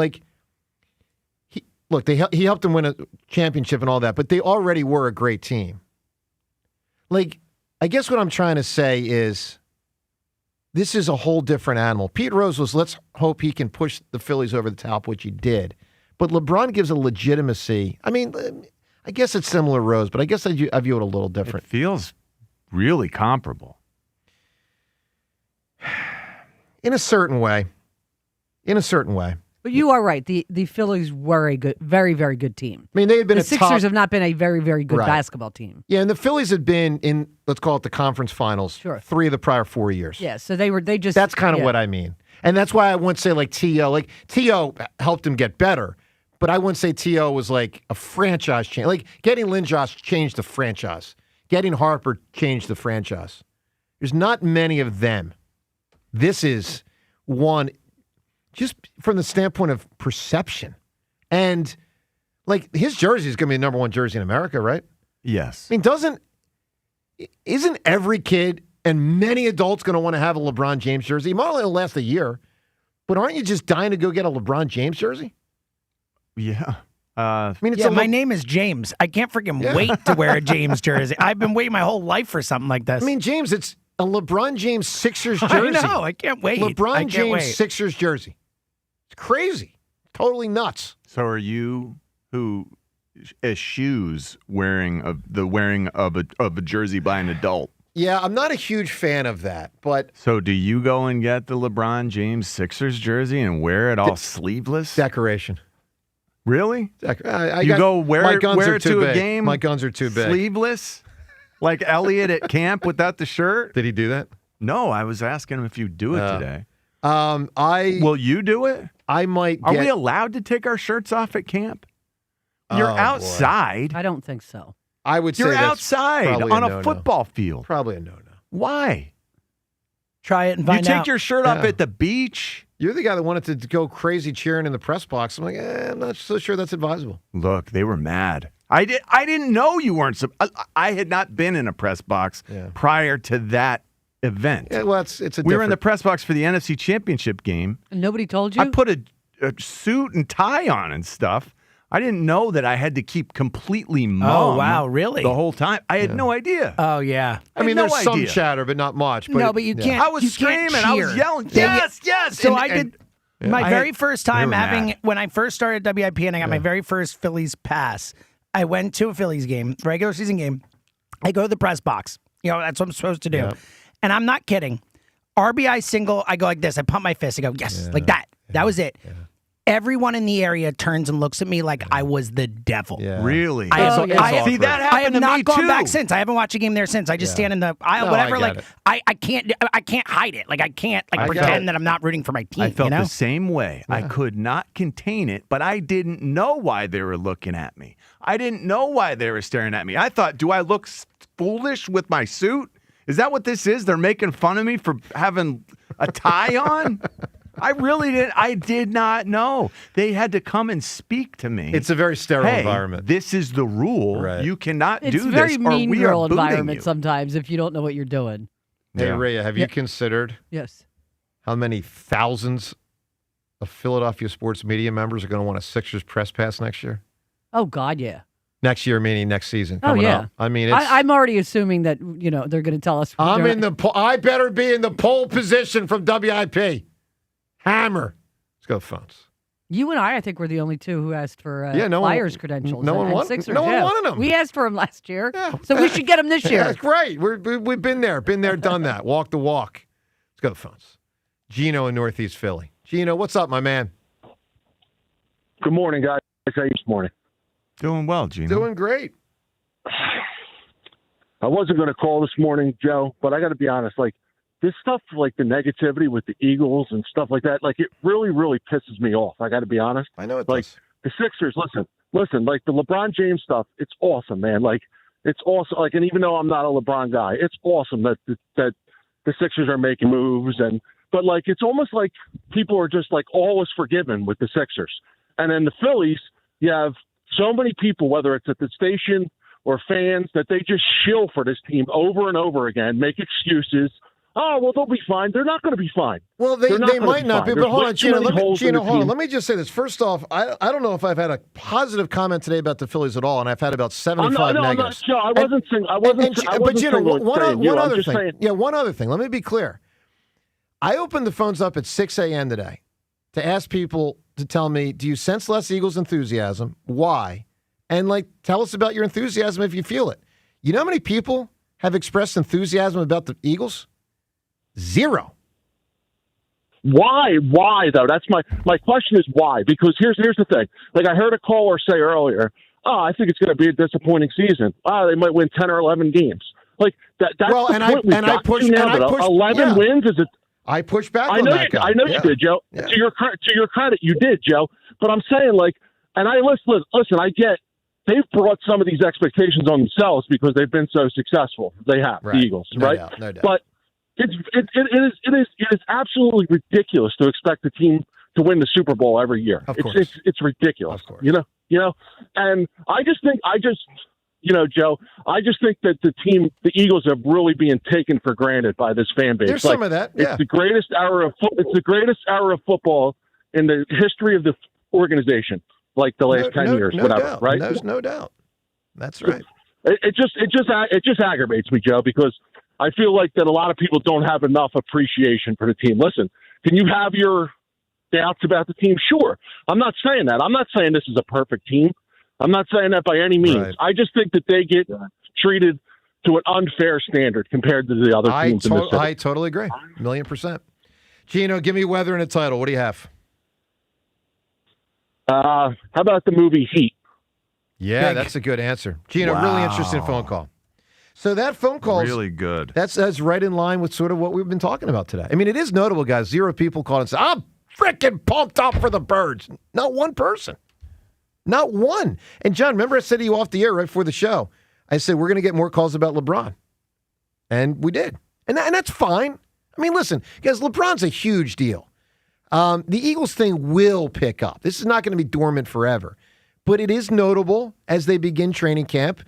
He helped them win a championship and all that, but they already were a great team. I guess what I'm trying to say is this is a whole different animal. Pete Rose was, let's hope he can push the Phillies over the top, which he did. But LeBron gives a legitimacy. I mean, I guess it's similar, Rose, but I guess I view it a little different. It feels really comparable. In a certain way. But you are right. The Phillies were a good, very, very good team. I mean, they had been the Sixers have not been a very, very good basketball team. Yeah, and the Phillies had been in, let's call it the conference finals, 3 of the prior 4 years. Yeah, so just... That's kind of what I mean. And that's why I wouldn't say T.O. T.O. helped him get better, but I wouldn't say T.O. was a franchise change. Getting Lindros changed the franchise. Getting Harper changed the franchise. There's not many of them. This is one, just from the standpoint of perception. And, his jersey is going to be the number one jersey in America, right? Yes. I mean, isn't every kid and many adults going to want to have a LeBron James jersey? It might only last a year, but aren't you just dying to go get a LeBron James jersey? Yeah. My name is James. I can't freaking wait to wear a James jersey. I've been waiting my whole life for something like this. I mean, James, it's a LeBron James Sixers jersey. I know. I can't wait. LeBron James Sixers jersey. It's crazy. Totally nuts. So are you who eschews wearing of a jersey by an adult? Yeah, I'm not a huge fan of that, but... So do you go and get the LeBron James Sixers jersey and wear it all sleeveless? Decoration. Really? You go wear it to a game? My guns are too big. Sleeveless? Like Elliot at camp without the shirt? Did he do that? No, I was asking him if you do it today. Will you do it? I might Are we allowed to take our shirts off at camp? You're outside. Boy. I don't think so. I would say you're that's outside on a football field. Probably a no-no. Why? Try it and find out. You take your shirt off at the beach. You're the guy that wanted to go crazy cheering in the press box. I'm like, I'm not so sure that's advisable. Look, they were mad. I didn't know you weren't. I had not been in a press box prior to that event. Yeah, well, we were in the press box for the NFC Championship game. And nobody told you? I put a suit and tie on and stuff. I didn't know that I had to keep completely mum. Oh, wow, really? The whole time. I had no idea. Oh, yeah. I mean, there's some chatter, but not much. But but you can't. I was screaming. I was yelling. Yes. So I did my very first time when I first started WIP and I got my very first Phillies pass. I went to a Phillies game, regular season game. I go to the press box. That's what I'm supposed to do. Yeah. And I'm not kidding. RBI single, I go like this. I pump my fist. I go, yes, like that. That was it. Yeah. Everyone in the area turns and looks at me like I was the devil. Yeah. Really? See, that happened I have to not me gone too. back since. I haven't watched a game there since. I just stand in the aisle, whatever. I can't hide it. I can't pretend that I'm not rooting for my team. I felt the same way. Yeah. I could not contain it, but I didn't know why they were looking at me. I didn't know why they were staring at me. I thought, do I look foolish with my suit? Is that what this is? They're making fun of me for having a tie on? I really didn't. I did not know. They had to come and speak to me. It's a very sterile environment. This is the rule. Right. You cannot do this. It's a very mean girl environment you. Sometimes if you don't know what you're doing. Hey, Rhea, have you considered how many thousands of Philadelphia sports media members are going to want a Sixers press pass next year? Oh, God, yeah. Next year, meaning next season. Coming up. I mean, I'm already assuming that they're going to tell us. I better be in the pole position from WIP. Hammer. Let's go phones. You and I think, were the only two who asked for Flyers credentials. No one wanted them. We asked for them last year, so we should get them this year. That's great. We've been there, done that. Walk the walk. Let's go to the phones. Gino in Northeast Philly. Gino, what's up, my man? Good morning, guys. How are you this morning? Doing well, Gino. Doing great. I wasn't going to call this morning, Joe, but I got to be honest. this stuff, like the negativity with the Eagles and stuff like that, like it really, really pisses me off. I got to be honest. I know it like does. The Sixers. Listen. Like the LeBron James stuff, it's awesome, man. Like it's awesome. Like, and even though I'm not a LeBron guy, it's awesome that the Sixers are making moves but like it's almost like people are just like all is forgiven with the Sixers. And then the Phillies, you have so many people, whether it's at the station or fans, that they just shill for this team over and over again, make excuses. Oh, well, they'll be fine. They're not going to be fine. Well, they might not be, but hold on, Gino, hold on. Let me just say this. First off, I don't know if I've had a positive comment today about the Phillies at all, and I've had about 75 negatives. No, I wasn't saying. But Gino, one other thing. Saying. Yeah, one other thing. Let me be clear. I opened the phones up at 6 a.m. today to ask people to tell me, do you sense less Eagles enthusiasm? Why? And, tell us about your enthusiasm if you feel it. You know how many people have expressed enthusiasm about the Eagles? 0. Why, though? That's my question is why? Because here's the thing. Like I heard a caller say earlier, I think it's going to be a disappointing season. They might win 10 or 11 games. Like that's well, the point. I pushed 11 wins is it? I pushed back. I know you did, Joe. Yeah. To your credit, you did, Joe. But I'm saying, and I listen. I get they've brought some of these expectations on themselves because they've been so successful. They have the Eagles, right? No doubt. But it is absolutely ridiculous to expect the team to win the Super Bowl every year. Of course. It's ridiculous. Of course. You know, and Joe, I just think that the Eagles are really being taken for granted by this fan base. There's some of that. Yeah. It's the greatest era of football in the history of the organization, like the last 10 years, whatever. Doubt. Right? There's no doubt. That's right. It just aggravates me, Joe, because I feel like that a lot of people don't have enough appreciation for the team. Listen, can you have your doubts about the team? Sure. I'm not saying that. I'm not saying this is a perfect team. I'm not saying that by any means. Right. I just think that they get treated to an unfair standard compared to the other teams in the city. I totally agree. 1,000,000%. Gino, give me weather and a title. What do you have? How about the movie Heat? Yeah, that's a good answer. Gino, really interesting phone call. So that phone call really good. That's right in line with sort of what we've been talking about today. I mean, it is notable, guys. 0 people called and said, I'm freaking pumped up for the Birds. Not one person. Not one. And, John, remember I said to you off the air right before the show, I said we're going to get more calls about LeBron. And we did. And that's fine. I mean, listen, guys, LeBron's a huge deal. The Eagles thing will pick up. This is not going to be dormant forever. But it is notable as they begin training camp.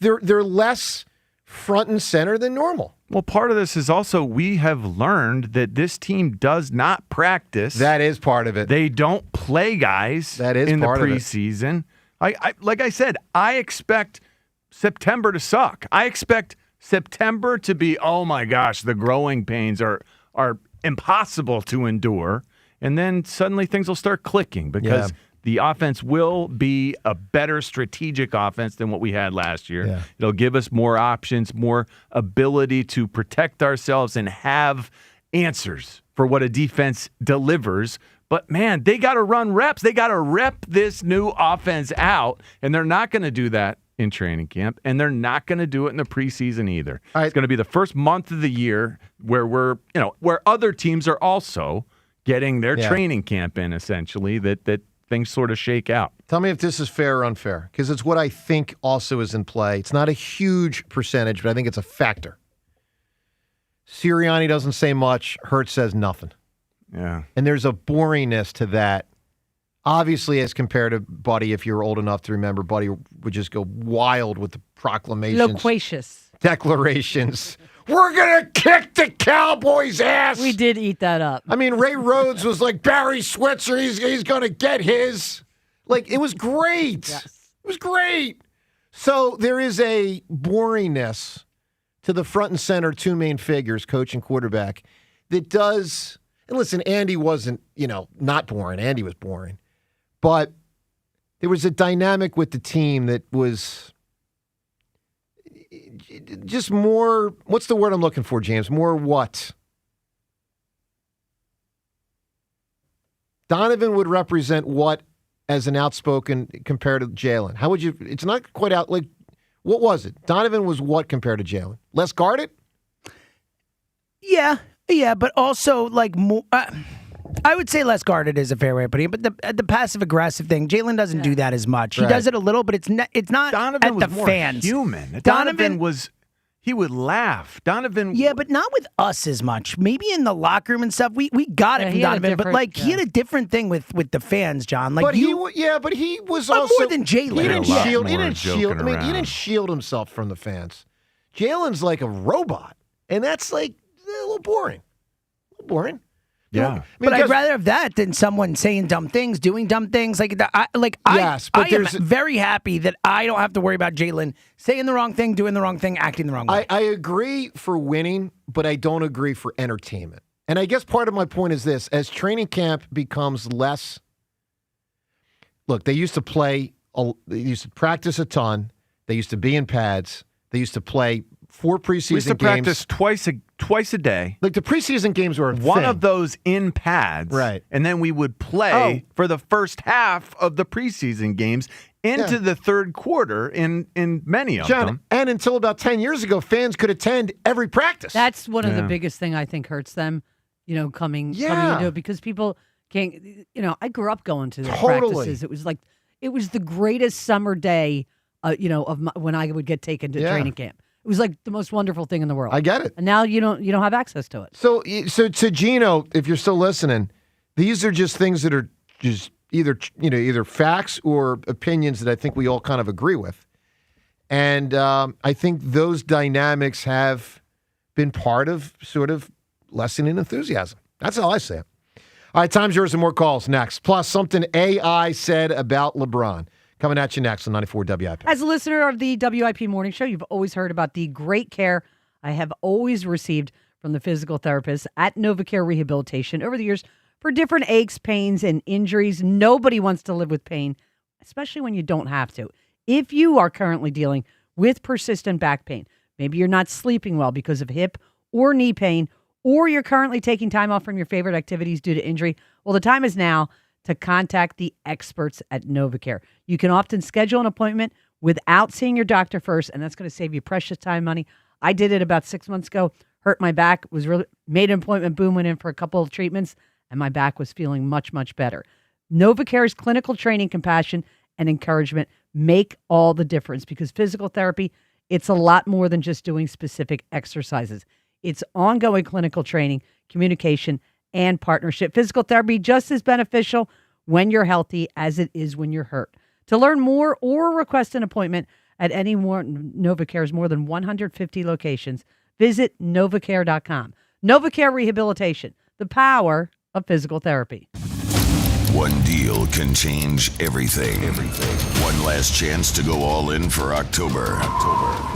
They're less front and center than normal. Well, part of this is also we have learned that this team does not practice. That is part of it. They don't play guys in the preseason. Like I said, I expect September to suck. I expect September to be, oh my gosh, the growing pains are impossible to endure. And then suddenly things will start clicking because the offense will be a better strategic offense than what we had last year. Yeah. It'll give us more options, more ability to protect ourselves and have answers for what a defense delivers. But, man, they got to run reps. They got to rep this new offense out, and they're not going to do that in training camp, and they're not going to do it in the preseason either. It's going to be the first month of the year where where other teams are also getting their training camp in, essentially, that things sort of shake out. Tell me if this is fair or unfair, because it's what I think also is in play. It's not a huge percentage, but I think it's a factor. Sirianni doesn't say much. Hurts says nothing. Yeah. And there's a boringness to that. Obviously, as compared to Buddy, if you're old enough to remember, Buddy would just go wild with the proclamations. Loquacious. Declarations. We're going to kick the Cowboys' ass. We did eat that up. I mean, Ray Rhodes was like, Barry Switzer, he's going to get his. Like, it was great. Yes. It was great. So there is a boringness to the front and center two main figures, coach and quarterback, that does. And listen, Andy wasn't, not boring. Andy was boring. But there was a dynamic with the team that was just more, what's the word I'm looking for, James? More what? Donovan would represent what as an outspoken compared to Jalen? How would you, it's not quite out, like, what was it? Donovan was what compared to Jalen? Less guarded? Yeah. Yeah, but also like more. I would say less guarded is a fair way of putting it, but the passive aggressive thing, Jalen doesn't do that as much. He does it a little, but it's not Donovan at was the more fans. human. Donovan was. He would laugh. Donovan. Yeah, but not with us as much. Maybe in the locker room and stuff, we got it from Donovan, but like he had a different thing with the fans, John. Like but he was also more than Jalen. He didn't shield. He didn't shield. I mean, he around. didn't shield himself from the fans. Jalen's like a robot, and that's like a little boring. Yeah, but I'd rather have that than someone saying dumb things, doing dumb things. I am very happy that I don't have to worry about Jalen saying the wrong thing, doing the wrong thing, acting the wrong way. I agree for winning, but I don't agree for entertainment. And I guess part of my point is this: as training camp becomes less, look, they used to play, they used to practice a ton, they used to be in pads, they used to play 4 preseason games. We used to practice twice a day. Like the preseason games were one of those in pads, right? And then we would play for the first half of the preseason games into the third quarter in many of them. And until about 10 years ago, fans could attend every practice. That's one of the biggest thing I think hurts them, coming into it, because people can't, I grew up going to the practices. It was the greatest summer day, when I would get taken to training camp. It was like the most wonderful thing in the world. I get it. And now you don't have access to it. So to Gino, if you're still listening, these are just things that are just either facts or opinions that I think we all kind of agree with. And I think those dynamics have been part of sort of lessening enthusiasm. That's how I say it. All right, time's yours and more calls next. Plus, something AI said about LeBron. Coming at you next on 94 WIP. As a listener of the WIP Morning Show, you've always heard about the great care I have always received from the physical therapists at NovaCare Rehabilitation over the years for different aches, pains, and injuries. Nobody wants to live with pain, especially when you don't have to. If you are currently dealing with persistent back pain, maybe you're not sleeping well because of hip or knee pain, or you're currently taking time off from your favorite activities due to injury, well, the time is now to contact the experts at NovaCare. You can often schedule an appointment without seeing your doctor first, and that's going to save you precious time, money. I did it about 6 months ago, hurt my back, made an appointment, boom, went in for a couple of treatments, and my back was feeling much, much better. NovaCare's clinical training, compassion, and encouragement make all the difference, because physical therapy, it's a lot more than just doing specific exercises. It's ongoing clinical training, communication, and partnership. Physical therapy just as beneficial when you're healthy as it is when you're hurt. To learn more or request an appointment at any more NovaCare's more than 150 locations, visit novacare.com. NovaCare Rehabilitation, the power of physical therapy. One deal can change everything. One last chance to go all in for October.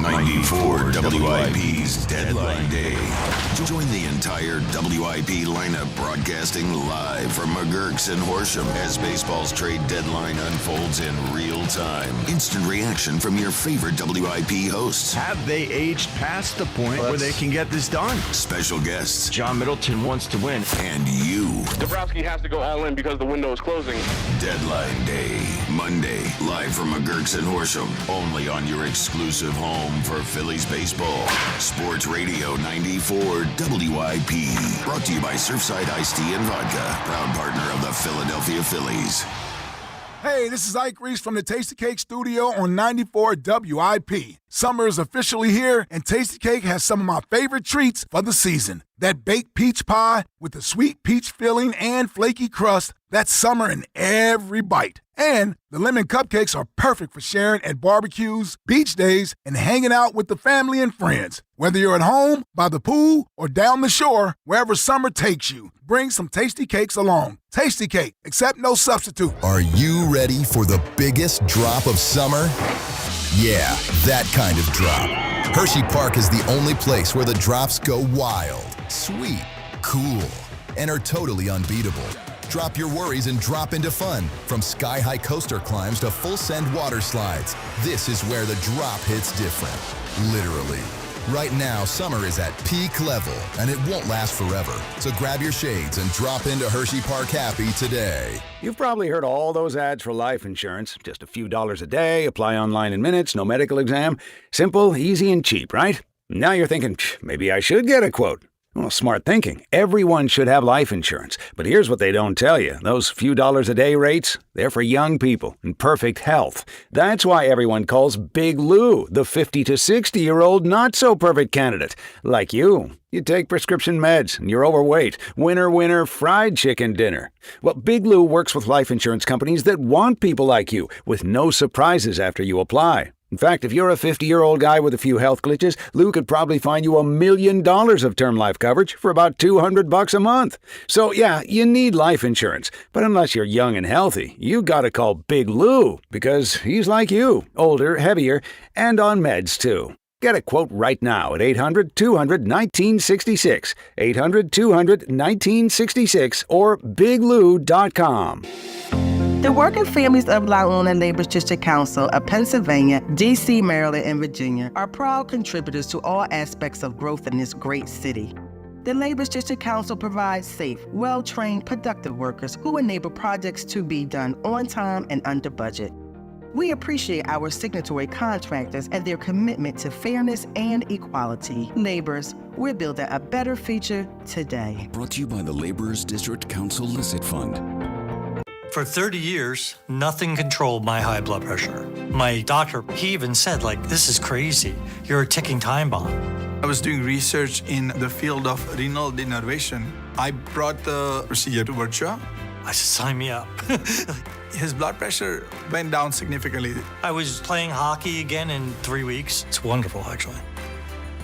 94 WIP's Deadline Day. Join the entire WIP lineup broadcasting live from McGurk's and Horsham as baseball's trade deadline unfolds in real time. Instant reaction from your favorite WIP hosts. Have they aged past the point where they can get this done? Special guests. John Middleton wants to win. And you. Dabrowski has to go all in because the window is closing. Deadline Day, Monday, live from McGurk's and Horsham, only on your exclusive home for Phillies baseball. Sports Radio 94 WIP. Brought to you by Surfside Iced Tea and Vodka, proud partner of the Philadelphia Phillies. Hey, this is Ike Reese from the Tasty Cake Studio on 94 WIP. Summer is officially here, and Tasty Cake has some of my favorite treats for the season. That baked peach pie with the sweet peach filling and flaky crust, that's summer in every bite. And the lemon cupcakes are perfect for sharing at barbecues, beach days, and hanging out with the family and friends. Whether you're at home, by the pool, or down the shore, wherever summer takes you, bring some Tasty Cakes along. Tasty Cake, accept no substitute. Are you ready for the biggest drop of summer? Yeah, that kind of drop. Hershey Park is the only place where the drops go wild, sweet, cool, and are totally unbeatable. Drop your worries and drop into fun. From sky-high coaster climbs to full-send water slides, this is where the drop hits different. Literally. Right now, summer is at peak level, and it won't last forever. So grab your shades and drop into Hershey Park happy today. You've probably heard all those ads for life insurance. Just a few dollars a day, apply online in minutes, no medical exam. Simple, easy, and cheap, right? Now you're thinking, maybe I should get a quote. Well, smart thinking. Everyone should have life insurance. But here's what they don't tell you. Those few dollars a day rates, they're for young people in perfect health. That's why everyone calls Big Lou the 50 to 60-year-old not-so-perfect candidate. Like you. You take prescription meds and you're overweight. Winner, fried chicken dinner. Well, Big Lou works with life insurance companies that want people like you with no surprises after you apply. In fact, if you're a 50-year-old guy with a few health glitches, Lou could probably find you $1 million of term life coverage for about $200 a month. So yeah, you need life insurance. But unless you're young and healthy, you gotta call Big Lou because he's like you, older, heavier, and on meds too. Get a quote right now at 800-200-1966, 800-200-1966, or biglou.com. The working families of La Una Labor's District Council of Pennsylvania, D.C., Maryland, and Virginia are proud contributors to all aspects of growth in this great city. The Labor's District Council provides safe, well-trained, productive workers who enable projects to be done on time and under budget. We appreciate our signatory contractors and their commitment to fairness and equality. Laborers, we're building a better future today. Brought to you by the Laborers District Council Licit Fund. For 30 years, nothing controlled my high blood pressure. My doctor, he even said, this is crazy. You're a ticking time bomb. I was doing research in the field of renal denervation. I brought the procedure to Virtua. I said, sign me up. His blood pressure went down significantly. I was playing hockey again in 3 weeks. It's wonderful, actually.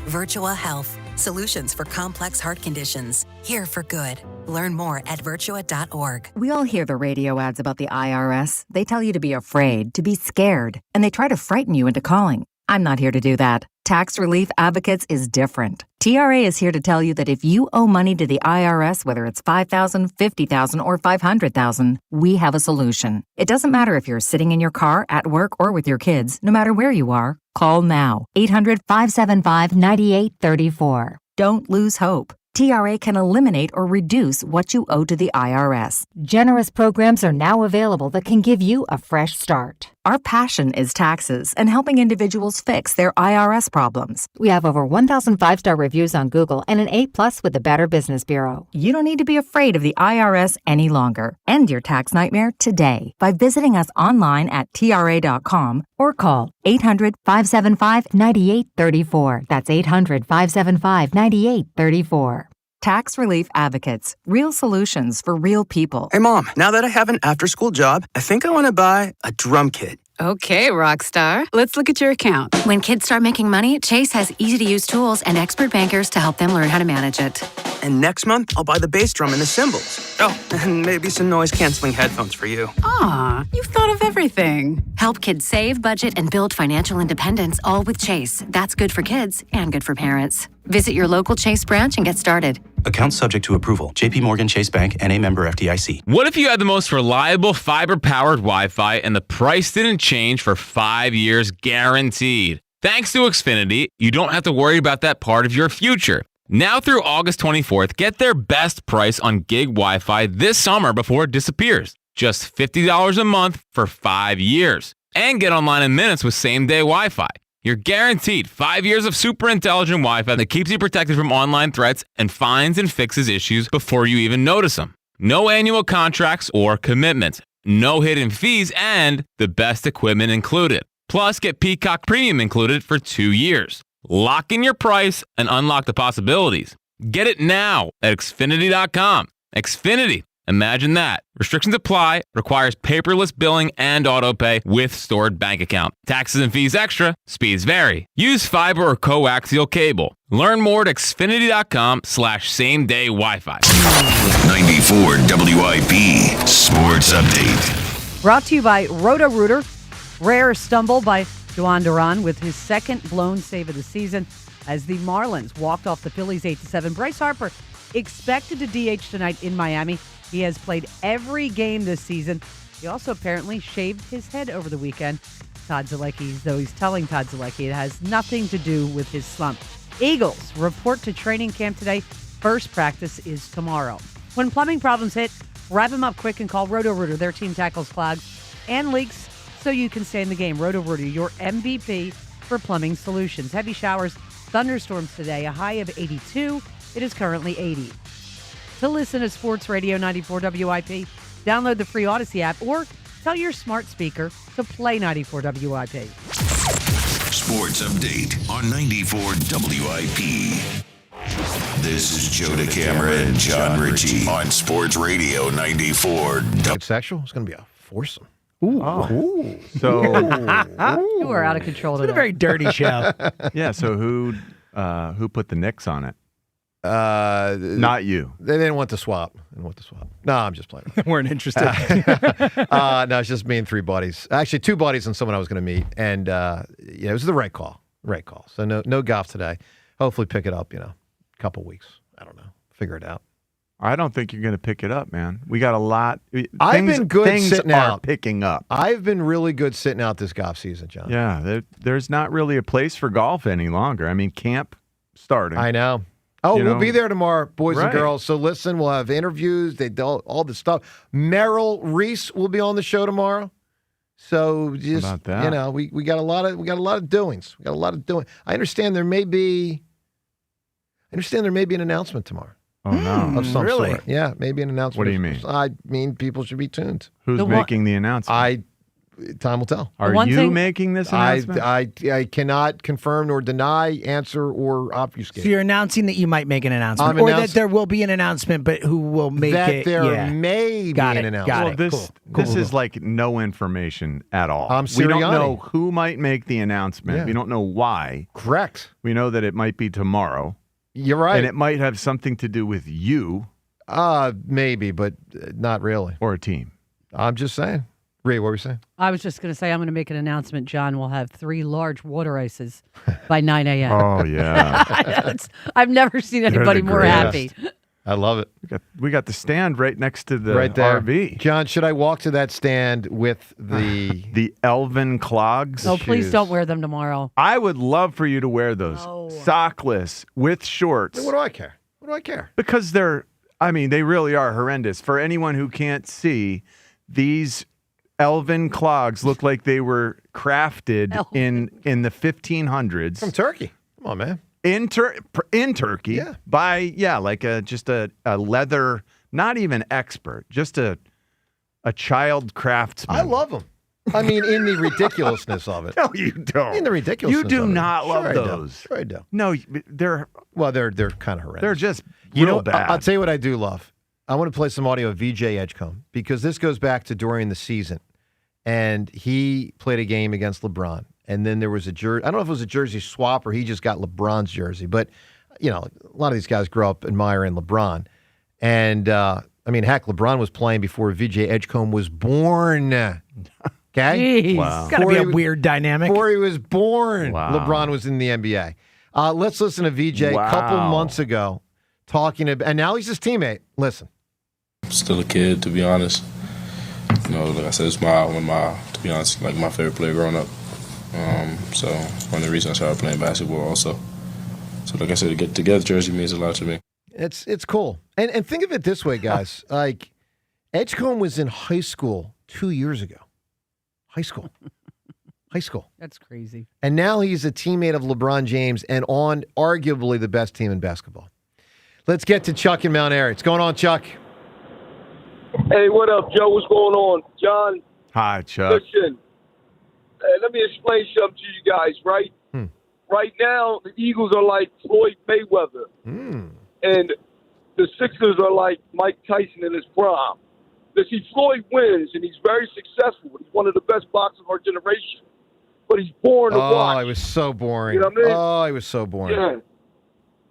Virtua Health. Solutions for complex heart conditions. Here for good. Learn more at virtua.org. We all hear the radio ads about the IRS. They tell you to be afraid, to be scared, and they try to frighten you into calling. I'm not here to do that. Tax Relief Advocates is different. TRA is here to tell you that if you owe money to the IRS, whether it's $5,000, $50,000, or $500,000, we have a solution. It doesn't matter if you're sitting in your car, at work, or with your kids. No matter where you are, call now. 800-575-9834. Don't lose hope. TRA can eliminate or reduce what you owe to the IRS. Generous programs are now available that can give you a fresh start. Our passion is taxes and helping individuals fix their IRS problems. We have over 1,000 5-star reviews on Google and an A+ with the Better Business Bureau. You don't need to be afraid of the IRS any longer. End your tax nightmare today by visiting us online at TRA.com or call 800-575-9834. That's 800-575-9834. Tax Relief Advocates. Real solutions for real people. Hey, Mom, now that I have an after-school job, I think I want to buy a drum kit. Okay, Rockstar. Let's look at your account. When kids start making money, Chase has easy-to-use tools and expert bankers to help them learn how to manage it. And next month, I'll buy the bass drum and the cymbals. Oh, and maybe some noise-canceling headphones for you. Aw, you've thought of everything. Help kids save, budget, and build financial independence, all with Chase. That's good for kids and good for parents. Visit your local Chase branch and get started. Account subject to approval. JP Morgan Chase Bank, N.A. member FDIC. What if you had the most reliable fiber-powered Wi-Fi and the price didn't change for 5 years guaranteed? Thanks to Xfinity, you don't have to worry about that part of your future. Now through August 24th, get their best price on gig Wi-Fi this summer before it disappears. Just $50 a month for 5 years. And get online in minutes with same-day Wi-Fi. You're guaranteed 5 years of super intelligent Wi-Fi that keeps you protected from online threats and finds and fixes issues before you even notice them. No annual contracts or commitments. No hidden fees and the best equipment included. Plus, get Peacock Premium included for 2 years. Lock in your price and unlock the possibilities. Get it now at Xfinity.com. Xfinity. Imagine that. Restrictions apply. Requires paperless billing and auto pay with stored bank account. Taxes and fees extra. Speeds vary. Use fiber or coaxial cable. Learn more at Xfinity.com/same-day Wi-Fi. 94 WIP Sports Update. Brought to you by Roto-Rooter. Rare stumble by Jhoan Duran with his second blown save of the season as the Marlins walked off the Phillies 8-7. Bryce Harper expected to DH tonight in Miami. He has played every game this season. He also apparently shaved his head over the weekend. Todd Zalecki, though he's telling Todd Zalecki it has nothing to do with his slump. Eagles report to training camp today. First practice is tomorrow. When plumbing problems hit, wrap them up quick and call Roto-Rooter. Their team tackles clogs and leaks so you can stay in the game. Roto-Rooter, your MVP for plumbing solutions. Heavy showers, thunderstorms today, a high of 82. It is currently 80. To listen to Sports Radio 94 WIP, download the free Odyssey app or tell your smart speaker to play 94 WIP. Sports Update on 94 WIP. This is Joe DeCamera and John Ritchie on Sports Radio 94. It's sexual? It's going to be a foursome. Ooh. Oh. So You are out of control It's today. been a very dirty show. yeah. So who put the Knicks on it? Not you. They didn't want to swap. No, I'm just playing. Weren't interested. No, it's just me and three buddies. Actually, two buddies and someone I was going to meet. And it was the right call. So no golf today. Hopefully pick it up, a couple weeks. I don't know. Figure it out. I don't think you're going to pick it up, man. We got a lot. I've been good things sitting are out. picking up. I've been really good sitting out this golf season, John. Yeah, there's not really a place for golf any longer. I mean, camp starting. I know. Oh, we'll be there tomorrow, boys and Right. girls. So listen, we'll have interviews. All the stuff. Merrill Reese will be on the show tomorrow. So just How about that? we got a lot of doings. I understand there may be an announcement tomorrow. Oh no! Of some really? sort. Yeah, maybe an announcement. What do you mean? I mean, people should be tuned. Who's making the announcement? Time will tell. Are you making this announcement? I cannot confirm nor deny, answer, or obfuscate. So you're announcing that you might make an announcement, I'm or that announcing- there will be an announcement, but who will make that it? there yeah. may Got be it, an got announcement. it. Well, Cool. this is like no information at all. Sirianni. We don't know who might make the announcement. Yeah. We don't know why. Correct. We know that it might be tomorrow. You're right. And it might have something to do with you. Maybe, but not really. Or a team. I'm just saying. Rhea, what were you saying? I was just going to say, I'm going to make an announcement. John will have 3 large water ices by 9 a.m. Oh, yeah. I've never seen anybody the more greatest. happy. I love it. We got the stand right next to the right there. RV. John, should I walk to that stand with the Elvin clogs? Oh, please shoes? don't wear them tomorrow. I would love for you to wear those. No. Sockless with shorts. What do I care? Because they really are horrendous. For anyone who can't see, these Elvin clogs look like they were crafted in the 1500s. From Turkey. Come on, man. In Turkey by just a leather, not even expert, just a child craftsman. I love them. I mean, in the ridiculousness of it. No, you don't. In the ridiculousness You do of it. not love Sure I do. those. Sure I do. No, they're kind of horrendous. they're just You real know, bad. I'll tell you what I do love. I want to play some audio of VJ Edgecombe because this goes back to during the season. And he played a game against LeBron. And then there was a jersey. I don't know if it was a jersey swap or he just got LeBron's jersey. But, a lot of these guys grow up admiring LeBron. And, heck, LeBron was playing before VJ Edgecombe was born. Okay? Jeez. Wow. It's got to be a weird dynamic. Before he was born, Wow. LeBron was in the NBA. Let's listen to VJ a couple months ago talking about, and now he's his teammate. Listen. Still a kid, to be honest. Like I said, it's to be honest, like my favorite player growing up. So one of the reasons I started playing basketball also. So like I said, to get the jersey means a lot to me. It's cool. And think of it this way, guys. Like, Edgecombe was in high school 2 years ago. High school. That's crazy. And now he's a teammate of LeBron James and on arguably the best team in basketball. Let's get to Chuck in Mount Airy. What's going on, Chuck? Hey, what up, Joe? What's going on? John, Hi, Chuck. listen, let me explain something to you guys, right? Right now, the Eagles are like Floyd Mayweather, and the Sixers are like Mike Tyson in his prime. See, Floyd wins, and he's very successful. He's one of the best boxers of our generation, but he's boring to watch. Oh, it was so boring. You know what I mean? Oh, it was so boring. Yeah.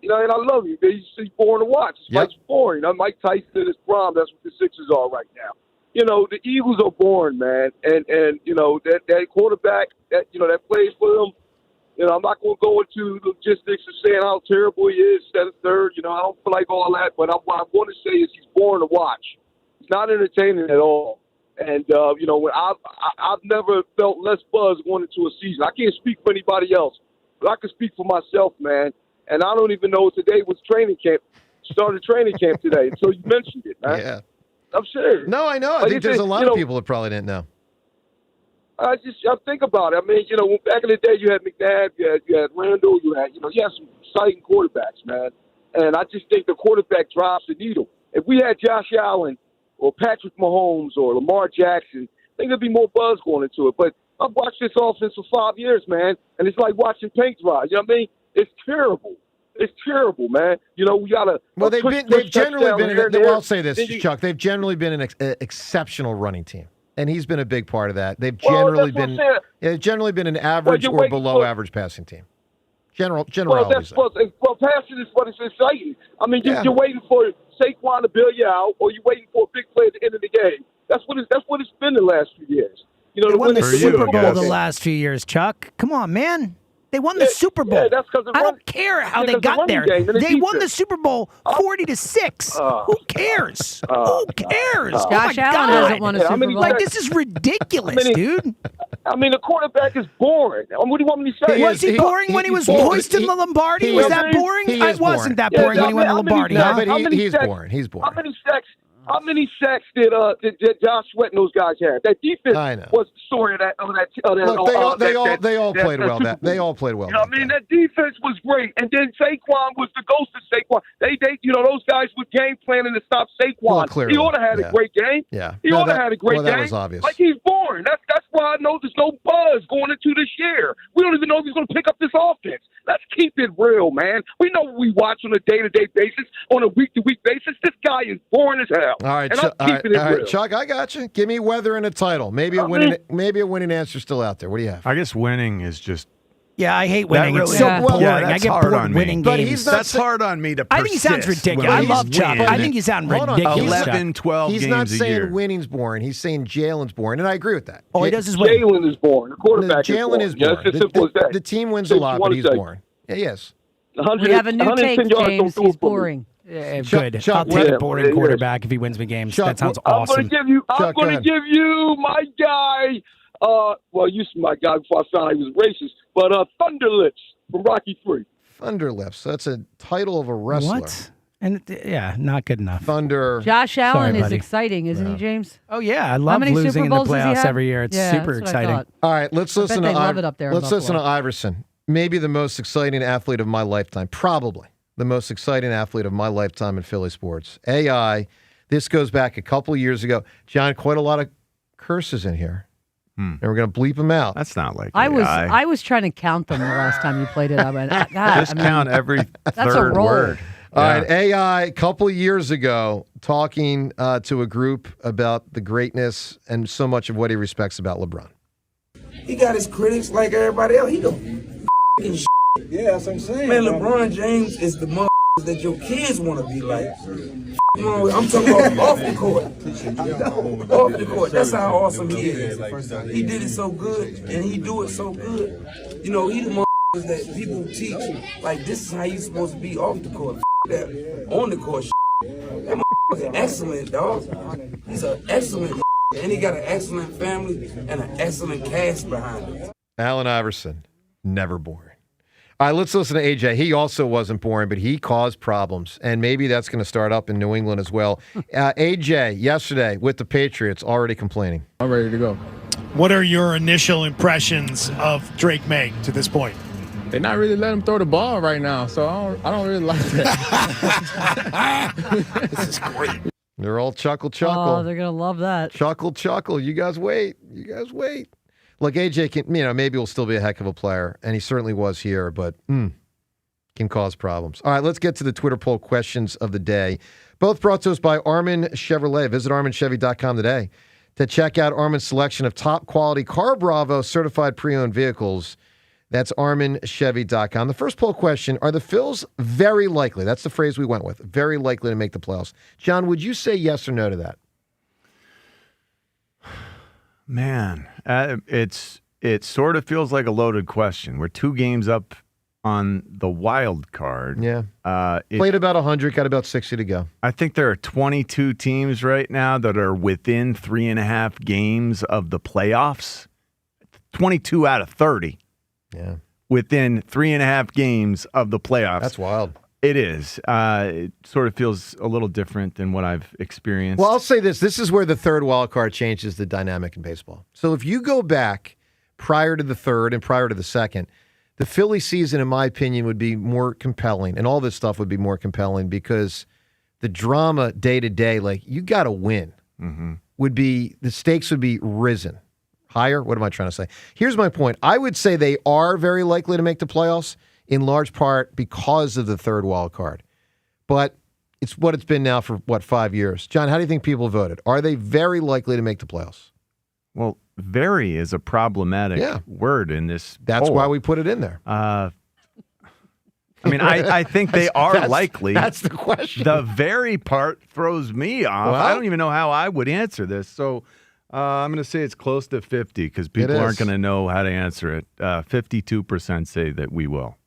And I love him. He's boring to watch. Mike's boring. Mike Tyson in his prime, that's what the Sixers are right now. The Eagles are boring, man. And that quarterback that plays for them, I'm not going to go into logistics of saying how terrible he is, set a third. I don't feel like all that. But what I want to say is he's boring to watch. He's not entertaining at all. And, when I've never felt less buzz going into a season. I can't speak for anybody else, but I can speak for myself, man. And I don't even know today was training camp. Started training camp today until you mentioned it, man. Yeah. I'm serious. No, I know. I think there's a lot of people that probably didn't know. I think about it. I mean, back in the day, you had McNabb, you had Randall, you had some exciting quarterbacks, man. And I just think the quarterback drops the needle. If we had Josh Allen or Patrick Mahomes or Lamar Jackson, I think there'd be more buzz going into it. But I've watched this offense for 5 years, man, and it's like watching paint dry. You know what I mean? It's terrible. It's terrible, man. You know, we got to. Well, they've generally been. I'll say this, Chuck. They've generally been an exceptional running team, and he's been a big part of that. They've generally been. They've generally been an average or below average passing team. Generality. Well, passing is what is exciting. I mean, you're waiting for Saquon to bail you out, or you're waiting for a big play at the end of the game. That's what it's been the last few years. You know, they won the Super Bowl the last few years, Chuck. Come on, man. They won the Super Bowl. I don't care how they got there. They won the Super Bowl 40-6. Who cares? Who cares? Josh Allen hasn't won a Super Bowl. Like, this is ridiculous, dude. I mean, the quarterback is boring. What do you want me to say? Was he boring when he was hoisting the Lombardi? Was that boring? It wasn't that boring when he won the Lombardi. No, but he's boring. He's boring. How many sacks did Josh Sweat and those guys have? That defense was the story of that. Look, they all played well. They all played well. You know what I mean? That defense was great, and then Saquon was the ghost of Saquon. They those guys were game planning to stop Saquon. Well, clearly, he ought to have had a great game. Yeah, he ought to have had a great game. That was obvious. Like, he's boring. That's why I know there's no buzz going into this year. We don't even know if he's going to pick up this offense. Let's keep it real, man. We know what we watch on a day-to-day basis, on a week-to-week basis. This guy is boring as hell. All right, Chuck, I got you. Give me weather and a title. Maybe a winning answer still out there. What do you have? I guess winning is just. Yeah, I hate winning. It's so boring. I get bored winning games. That's hard on me to persist. I think he sounds ridiculous. I love Chuck. I think you sound ridiculous. 11, 12 games a year. He's not saying winning's boring. He's saying Jalen's boring, and I agree with that. All he does is win. Jalen is boring. The quarterback Jalen is boring. It's as simple as that. The team wins a lot, but he's boring. Yeah, yes. We have a new take, James. He's boring. Yeah, good. I'll take a boring quarterback if he wins me games. That sounds awesome. I'm going to give you my guy. My guy before I found out he was racist, but Thunderlips from Rocky III. Thunderlips. That's a title of a wrestler. What? And not good enough. Thunder. Josh Allen is exciting, isn't he, James? Oh yeah, I love losing in the playoffs every year. It's super exciting. All right, let's listen to to Iverson. Maybe the most exciting athlete of my lifetime. Probably the most exciting athlete of my lifetime in Philly sports. AI. This goes back a couple years ago. John, quite a lot of curses in here. And we're going to bleep them out. That's not like I was trying to count them the last time you played it. I went, count every third word. All right, AI, a couple of years ago, talking to a group about the greatness and so much of what he respects about LeBron. He got his critics like everybody else. He don't shit. Yeah, that's what I'm saying. Man, LeBron James is the that your kids want to be like. I'm talking about off the court. Off the court. That's how awesome he is. He did it so good, and he do it so good. You know, he the that people teach, like, this is how you supposed to be off the court. That on the court. That is excellent, dog. He's an excellent, and he got an excellent family and an excellent cast behind him. Allen Iverson, never boring. All right, let's listen to AJ. He also wasn't boring, but he caused problems, and maybe that's going to start up in New England as well. AJ, yesterday with the Patriots, already complaining. I'm ready to go. What are your initial impressions of Drake May to this point? They're not really letting him throw the ball right now, so I don't really like that. This is great. They're all chuckle. Oh, they're going to love that. Chuckle. You guys wait. Look, AJ can, maybe will still be a heck of a player, and he certainly was here, but can cause problems. All right, let's get to the Twitter poll questions of the day. Both brought to us by Armin Chevrolet. Visit ArminChevy.com today to check out Armin's selection of top-quality Car Bravo certified pre-owned vehicles. That's ArminChevy.com. The first poll question, are the Phils very likely, that's the phrase we went with, very likely to make the playoffs? John, would you say yes or no to that? Man, it sort of feels like a loaded question. We're 2 games up on the wild card. Yeah. Played about 100, got about 60 to go. I think there are 22 teams right now that are within 3.5 games of the playoffs. 22 out of 30. Yeah. Within 3.5 games of the playoffs. That's wild. It is. It sort of feels a little different than what I've experienced. Well, I'll say this. This is where the third wild card changes the dynamic in baseball. So if you go back prior to the third and prior to the second, the Philly season, in my opinion, would be more compelling, and all this stuff would be more compelling because the drama day to day, like you got to win, would be the stakes would be risen higher. What am I trying to say? Here's my point. I would say they are very likely to make the playoffs in large part because of the third wild card, but it's what it's been now for 5 years. John, how do you think people voted? Are they very likely to make the playoffs? Well, very is a problematic word in this. That's poll. why we put it in there. I mean, I think they are likely. That's the question. The very part throws me off. Well, I don't even know how I would answer this. So I'm going to say it's close to 50 because people aren't going to know how to answer it. 52% say that we will.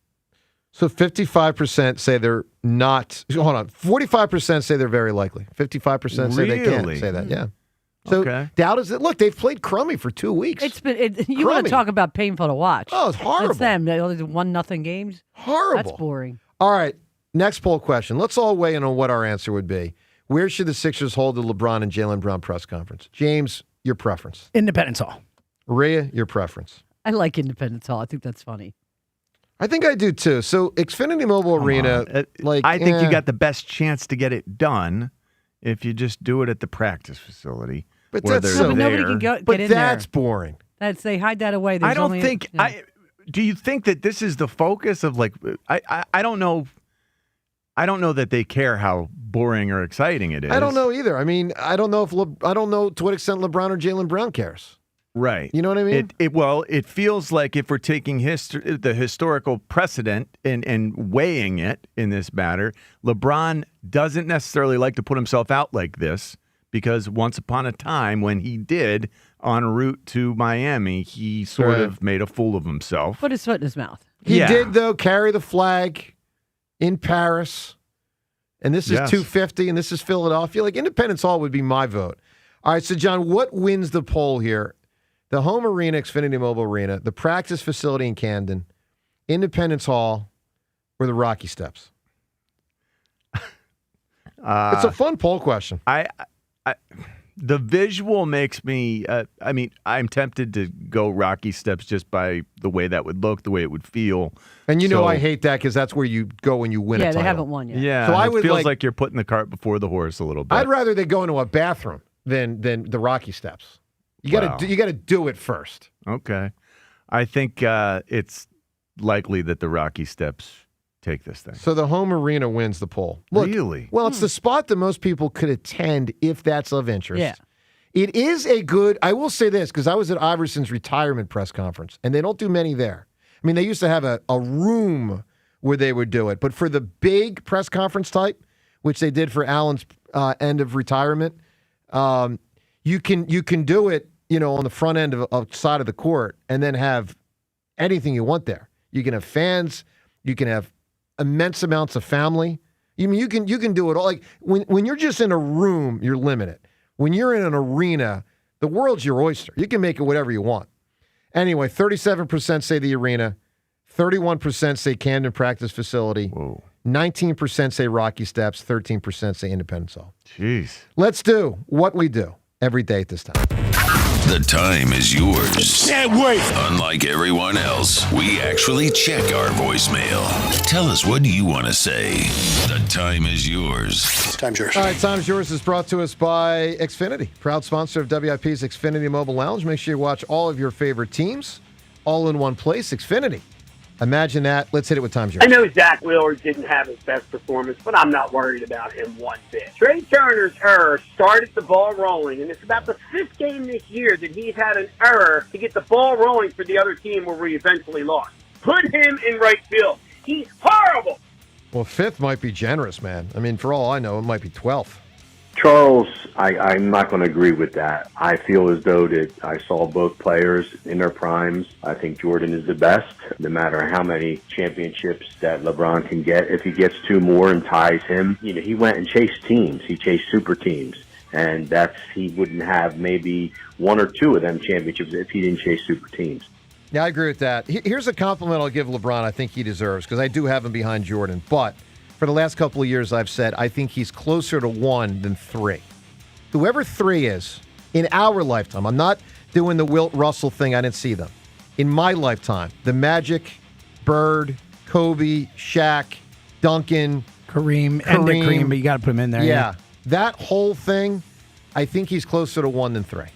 So 55% say they're not. Hold on. 45% say they're very likely. 55% say they can't say that. Yeah. So doubt is that. Look, they've played crummy for 2 weeks. It's been. You want to talk about painful to watch? Oh, it's horrible. It's them. They only do 1-0 games. Horrible. That's boring. All right. Next poll question. Let's all weigh in on what our answer would be. Where should the Sixers hold the LeBron and Jalen Brown press conference? James, your preference. Independence Hall. Rhea, your preference. I like Independence Hall. I think that's funny. I think I do too. So Xfinity Mobile Arena, I think you got the best chance to get it done if you just do it at the practice facility. But where that's they're nobody there. can get But in that's there. boring. They hide that away. I don't think. Do you think that this is the focus of I don't know. I don't know that they care how boring or exciting it is. I don't know either. I mean, I don't know to what extent LeBron or Jalen Brown cares. Right. You know what I mean? It feels like if we're taking the historical precedent and weighing it in this matter, LeBron doesn't necessarily like to put himself out like this because once upon a time when he did en route to Miami, he sort of made a fool of himself. Put his foot in his mouth. He did, though, carry the flag in Paris. And this is 250, and this is Philadelphia. Like, Independence Hall would be my vote. All right, so, John, what wins the poll here? The home arena, Xfinity Mobile Arena, the practice facility in Camden, Independence Hall, or the Rocky Steps? It's a fun poll question. The visual makes me, I'm tempted to go Rocky Steps just by the way that would look, the way it would feel. And I hate that because that's where you go when you win a title. Yeah, they haven't won yet. Yeah, so it feels like you're putting the cart before the horse a little bit. I'd rather they go into a bathroom than the Rocky Steps. You got to do it first. Okay. I think it's likely that the Rocky Steps take this thing. So the home arena wins the poll. Look, really? Well, it's the spot that most people could attend if that's of interest. Yeah. It is I will say this, because I was at Iverson's retirement press conference, and they don't do many there. I mean, they used to have a room where they would do it. But for the big press conference type, which they did for Allen's end of retirement, you can do it, on the front end of side of the court and then have anything you want there. You can have fans. You can have immense amounts of family. I mean, you can do it all. Like when you're just in a room, you're limited. When you're in an arena, the world's your oyster. You can make it whatever you want. Anyway, 37% say the arena, 31% say Camden practice facility, 19% say Rocky Steps, 13% say Independence Hall. Jeez. Let's do what we do every day at this time. The time is yours. Can't wait. Unlike everyone else, we actually check our voicemail. Tell us, what do you want to say? The time is yours. Time's yours. All right, Time's Yours is brought to us by Xfinity, proud sponsor of WIP's Xfinity Mobile Lounge. Make sure you watch all of your favorite teams all in one place. Xfinity. Imagine that. Let's hit it with Time's Yours. I know Zach Wheeler didn't have his best performance, but I'm not worried about him one bit. Trey Turner's error started the ball rolling, and it's about the fifth game this year that he's had an error to get the ball rolling for the other team where we eventually lost. Put him in right field. He's horrible. Well, fifth might be generous, man. I mean, for all I know, it might be 12th. Charles, I'm not going to agree with that. I feel as though that I saw both players in their primes. I think Jordan is the best, no matter how many championships that LeBron can get. If he gets two more and ties him, he went and chased teams. He chased super teams. And he wouldn't have maybe one or two of them championships if he didn't chase super teams. Yeah, I agree with that. Here's a compliment I'll give LeBron I think he deserves, because I do have him behind Jordan. But for the last couple of years, I've said I think he's closer to 1 than 3. Whoever 3 is, in our lifetime, I'm not doing the Wilt Russell thing. I didn't see them. In my lifetime, the Magic, Bird, Kobe, Shaq, Duncan, Kareem, but you got to put him in there. Yeah. That whole thing, I think he's closer to 1 than 3.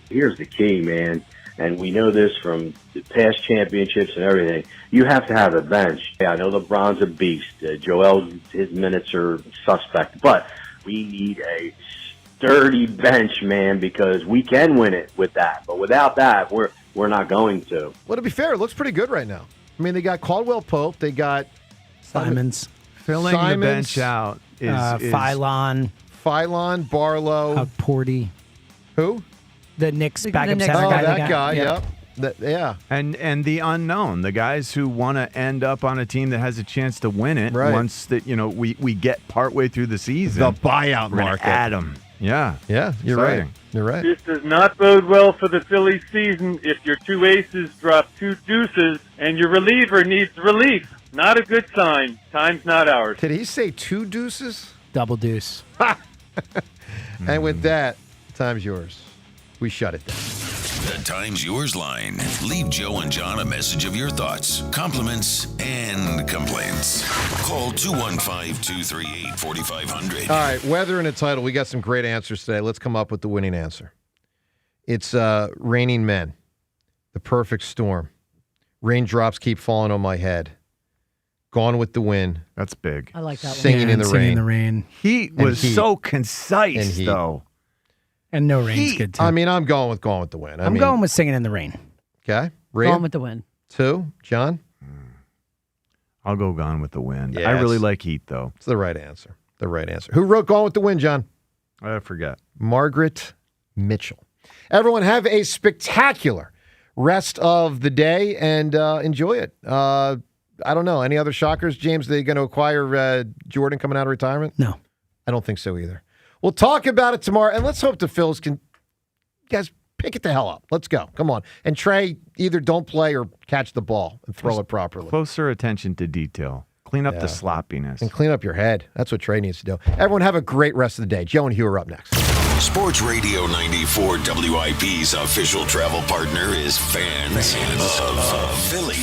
Here's the key, man, and we know this from the past championships and everything. You have to have a bench. Yeah, I know LeBron's a beast. Joel, his minutes are suspect, but we need a sturdy bench, man, because we can win it with that. But without that, we're not going to. Well, to be fair, it looks pretty good right now. I mean, they got Caldwell Pope. They got Simons. Filling the bench out is Phylon, Barlow. Porty. Who? The Knicks backup center guy. guy. That guy, yep. Yeah. And the unknown, the guys who want to end up on a team that has a chance to win it once that we get partway through the season. The buyout market. Add them. Yeah. Yeah, you're Exciting. right. You're right. This does not bode well for the Phillies season if your 2 aces drop 2 deuces and your reliever needs relief. Not a good sign. Time's not ours. Did he say 2 deuces? Double deuce. And with that, time's yours. We shut it down. The Time's Yours line. Leave Joe and John a message of your thoughts, compliments, and complaints. Call 215-238-4500. All right, weather and a title. We got some great answers today. Let's come up with the winning answer. It's Raining Men, The Perfect Storm. Raindrops keep falling on my head. Gone with the Wind. That's big. I like that one. Singing in the Singing Rain. in the Rain. He was so concise, though. And No Rain's good, too. I mean, I'm going with Gone with the Wind. I'm going with Singing in the Rain. Okay. Rhea? Gone with the Wind. 2. John? I'll go Gone with the Wind. Yes. I really like Heat, though. It's the right answer. The right answer. Who wrote Gone with the Wind, John? I forget. Margaret Mitchell. Everyone have a spectacular rest of the day and enjoy it. I don't know. Any other shockers, James? They going to acquire Jordan coming out of retirement? No. I don't think so either. We'll talk about it tomorrow, and let's hope the Phils can, guys, pick it the hell up. Let's go. Come on. And Trey, either don't play or catch the ball and throw it properly. Closer attention to detail. Clean up the sloppiness. And clean up your head. That's what Trey needs to do. Everyone have a great rest of the day. Joe and Hugh are up next. Sports Radio 94 WIP's official travel partner is Fans of Philly.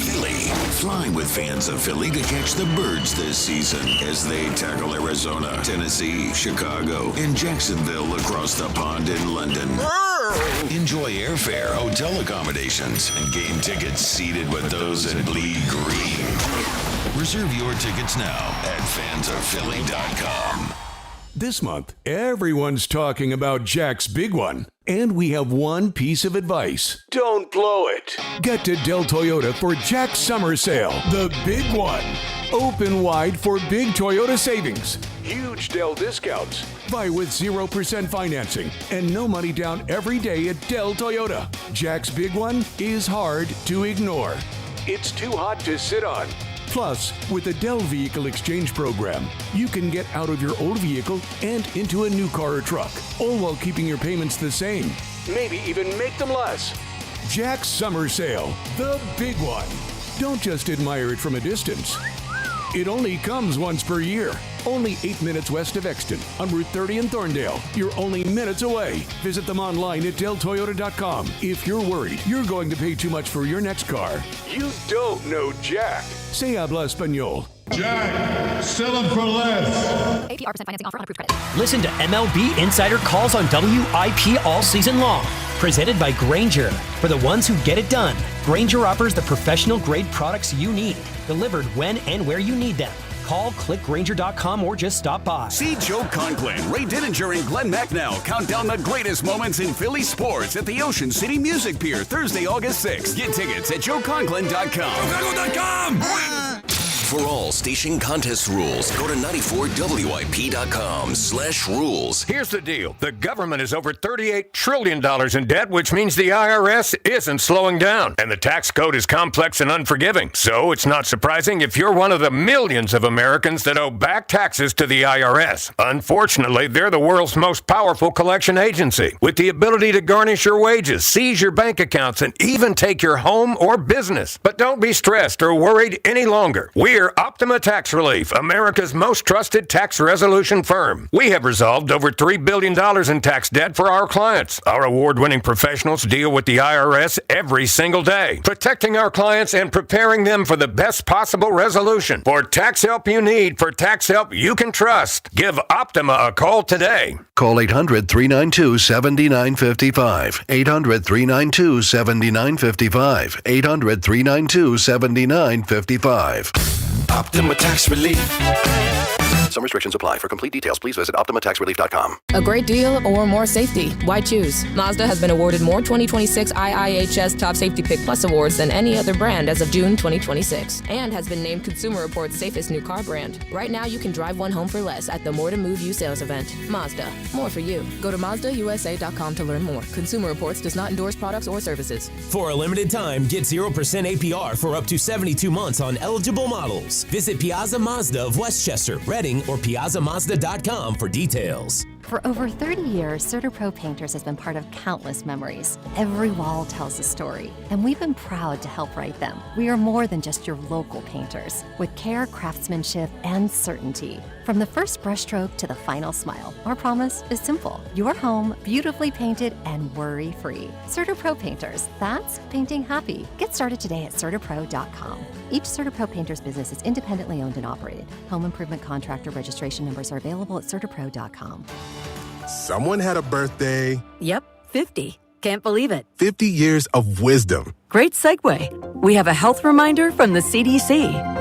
Fly with Fans of Philly to catch the Birds this season as they tackle Arizona, Tennessee, Chicago, and Jacksonville across the pond in London. Enjoy airfare, hotel accommodations, and game tickets seated with those in bleed green. Reserve your tickets now at fansofphilly.com. This month, everyone's talking about Jack's Big One. And we have one piece of advice. Don't blow it. Get to Del Toyota for Jack's Summer Sale, the big one. Open wide for big Toyota savings. Huge Del discounts. Buy with 0% financing and no money down every day at Del Toyota. Jack's Big One is hard to ignore. It's too hot to sit on. Plus, with the Dell Vehicle Exchange Program, you can get out of your old vehicle and into a new car or truck, all while keeping your payments the same. Maybe even make them less. Jack's Summer Sale, the big one. Don't just admire it from a distance. It only comes once per year. Only 8 minutes west of Exton on Route 30 in Thorndale. You're only minutes away. Visit them online at deltoyota.com. If you're worried you're going to pay too much for your next car, you don't know Jack. Se habla español. Jack, sell them for less. APR % financing offer on approved credit. Listen to MLB Insider Calls on WIP all season long. Presented by Grainger. For the ones who get it done, Grainger offers the professional-grade products you need, delivered when and where you need them. Call, click Grainger.com, or just stop by. See Joe Conklin, Ray Dininger, and Glenn Macnow count down the greatest moments in Philly sports at the Ocean City Music Pier Thursday, August 6th. Get tickets at JoeConklin.com. For all station contest rules, go to 94WIP.com/rules. Here's the deal. The government is over $38 trillion in debt, which means the IRS isn't slowing down. And the tax code is complex and unforgiving. So it's not surprising if you're one of the millions of Americans that owe back taxes to the IRS. Unfortunately, they're the world's most powerful collection agency, with the ability to garnish your wages, seize your bank accounts, and even take your home or business. But don't be stressed or worried any longer. We We're Optima Tax Relief, America's most trusted tax resolution firm. We have resolved over $3 billion in tax debt for our clients. Our award-winning professionals deal with the IRS every single day, protecting our clients and preparing them for the best possible resolution. For tax help you need, for tax help you can trust, give Optima a call today. Call 800-392-7955. 800-392-7955. 800-392-7955. Optima Tax Relief. Some restrictions apply. For complete details, please visit OptimaTaxRelief.com. A great deal or more safety? Why choose? Mazda has been awarded more 2026 IIHS Top Safety Pick Plus awards than any other brand as of June 2026, and has been named Consumer Reports' safest new car brand. Right now, you can drive one home for less at the More to Move You sales event. Mazda, more for you. Go to MazdaUSA.com to learn more. Consumer Reports does not endorse products or services. For a limited time, get 0% APR for up to 72 months on eligible models. Visit Piazza Mazda of Westchester, Reading, or PiazzaMazda.com for details. For over 30 years, CertaPro Painters has been part of countless memories. Every wall tells a story, and we've been proud to help write them. We are more than just your local painters, with care, craftsmanship, and certainty. From the first brushstroke to the final smile, our promise is simple. Your home, beautifully painted and worry-free. CertaPro Painters, that's painting happy. Get started today at CertaPro.com. Each CertaPro Painters business is independently owned and operated. Home improvement contractor registration numbers are available at CertaPro.com. Someone had a birthday. Yep, 50. Can't believe it. 50 years of wisdom. Great segue. We have a health reminder from the CDC.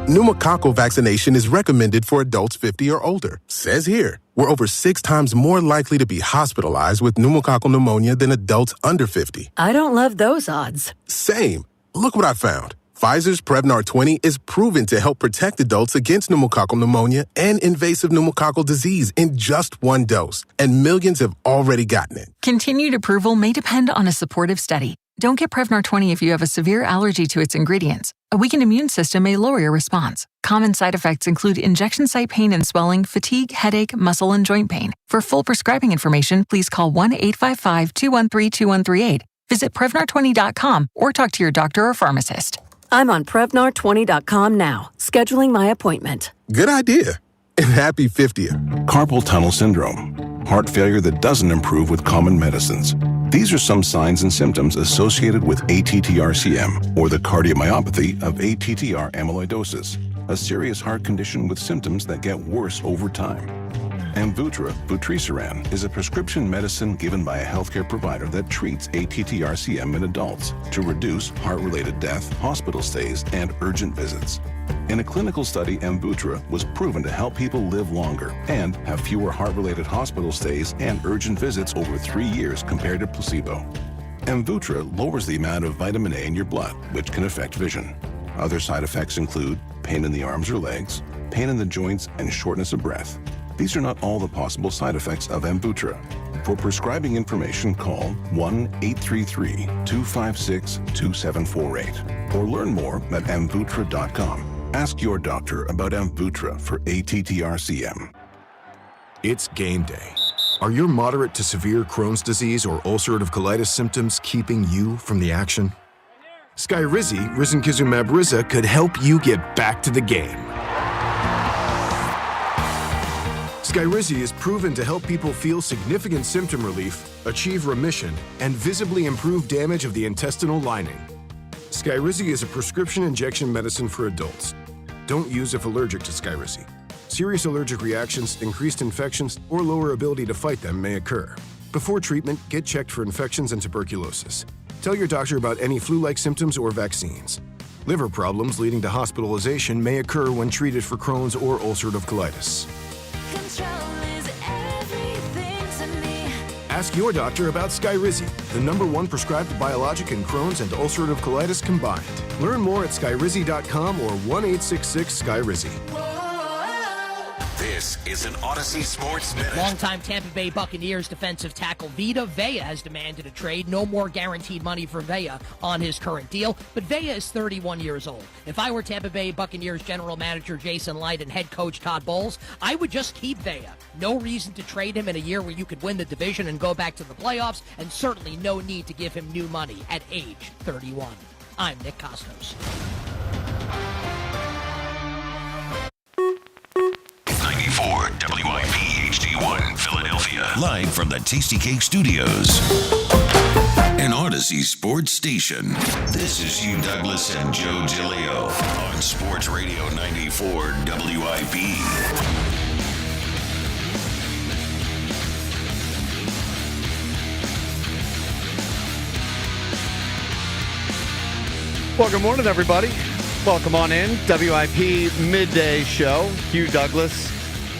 Pneumococcal vaccination is recommended for adults 50 or older. Says here, we're over 6 times more likely to be hospitalized with pneumococcal pneumonia than adults under 50. I don't love those odds. Same. Look what I found. Pfizer's Prevnar 20 is proven to help protect adults against pneumococcal pneumonia and invasive pneumococcal disease in just 1 dose, and millions have already gotten it. Continued approval may depend on a supportive study. Don't get Prevnar 20 if you have a severe allergy to its ingredients. A weakened immune system may lower your response. Common side effects include injection site pain and swelling, fatigue, headache, muscle, and joint pain. For full prescribing information, please call 1-855-213-2138. Visit Prevnar20.com or talk to your doctor or pharmacist. I'm on Prevnar20.com now, scheduling my appointment. Good idea. And happy 50th. Carpal tunnel syndrome. Heart failure that doesn't improve with common medicines. These are some signs and symptoms associated with ATTR-CM, or the cardiomyopathy of ATTR amyloidosis, a serious heart condition with symptoms that get worse over time. Amvuttra, vutrisiran, is a prescription medicine given by a healthcare provider that treats ATTR-CM in adults to reduce heart-related death, hospital stays, and urgent visits. In a clinical study, Amvuttra was proven to help people live longer and have fewer heart-related hospital stays and urgent visits over 3 years compared to placebo. Amvuttra lowers the amount of vitamin A in your blood, which can affect vision. Other side effects include pain in the arms or legs, pain in the joints, and shortness of breath. These are not all the possible side effects of Amvuttra. For prescribing information, call 1-833-256-2748 or learn more at Amvuttra.com. Ask your doctor about Amvuttra for ATTR-CM. It's game day. Are your moderate to severe Crohn's disease or ulcerative colitis symptoms keeping you from the action? Skyrizi, risankizumab Riza, could help you get back to the game. Skyrizi is proven to help people feel significant symptom relief, achieve remission, and visibly improve damage of the intestinal lining. Skyrizi is a prescription injection medicine for adults. Don't use if allergic to Skyrizi. Serious allergic reactions, increased infections, or lower ability to fight them may occur. Before treatment, get checked for infections and tuberculosis. Tell your doctor about any flu-like symptoms or vaccines. Liver problems leading to hospitalization may occur when treated for Crohn's or ulcerative colitis. Ask your doctor about Skyrizi, the #1 prescribed biologic in Crohn's and ulcerative colitis combined. Learn more at Skyrizi.com or 1-866-SKYRIZI. This is an Odyssey Sports Minute. Longtime Tampa Bay Buccaneers defensive tackle Vita Vea has demanded a trade. No more guaranteed money for Vea on his current deal, but Vea is 31 years old. If I were Tampa Bay Buccaneers general manager Jason Light and head coach Todd Bowles, I would just keep Vea. No reason to trade him in a year where you could win the division and go back to the playoffs, and certainly no need to give him new money at age 31. I'm Nick Costos. live from the Tasty Cake Studios. An Odyssey Sports Station. This is Hugh Douglas and Joe Giglio on Sports Radio 94 WIP. Well, good morning, everybody. Welcome on in. WIP Midday Show. Hugh Douglas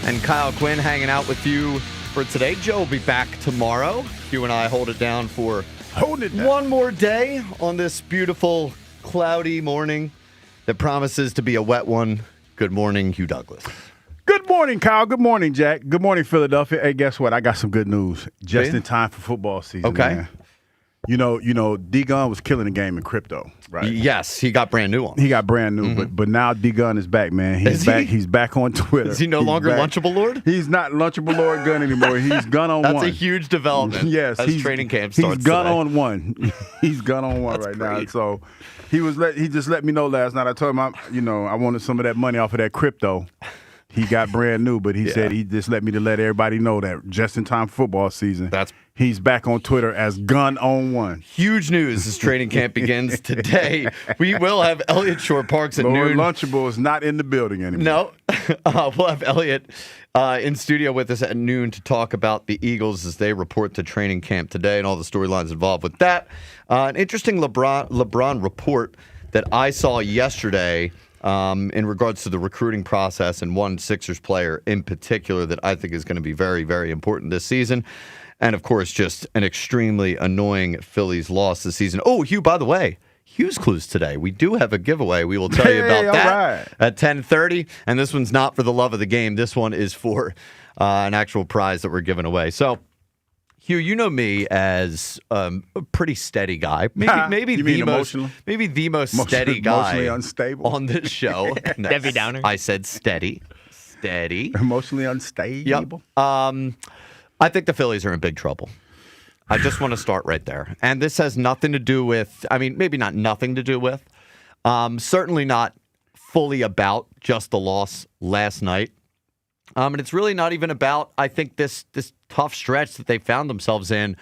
and Kyle Quinn hanging out with you for today. Joe will be back tomorrow. Hugh and I hold it down for one more day on this beautiful, cloudy morning that promises to be a wet one. Good morning, Hugh Douglas. Good morning, Kyle. Good morning, Jack. Good morning, Philadelphia. Hey, guess what? I got some good news just in time for football season. Okay. Man. You know, D-Gun was killing the game in crypto, right? Yes, he got brand new on. He got brand new, but now D-Gun is back, man. He's back. He's back on Twitter. Is he no longer Lunchable Lord? He's not Lunchable Lord Gun anymore. He's Gun on That's one. a huge development. Yes, as training camp starts. He's Gun today. on one. He's Gun on one right now. So he just let me know last night. I told him I wanted some of that money off of that crypto. He got brand new, but he said he just let everybody know that just in time for football season. He's back on Twitter as Gun on one. Huge news as training camp begins today. We will have Elliot Shore-Parks at noon. Lunchable is not in the building anymore. No. We'll have Elliot in studio with us at noon to talk about the Eagles as they report to training camp today and all the storylines involved with that. An interesting LeBron report that I saw yesterday in regards to the recruiting process and one Sixers player in particular that I think is going to be very, very important this season. And, of course, just an extremely annoying Phillies loss this season. Oh, Hugh, by the way, Hugh's Clues today. We do have a giveaway. We will tell you about that at 10:30. And this one's not for the love of the game. This one is for an actual prize that we're giving away. So, Hugh, you know me as a pretty steady guy. Maybe the most steady guy emotionally unstable on this show. No, Debbie Downer. I said steady. Emotionally unstable. Yep. I think the Phillies are in big trouble. I just want to start right there. And this has nothing to do with, maybe not nothing to do with, certainly not fully about just the loss last night. And it's really not even about, I think, this tough stretch that they found themselves in,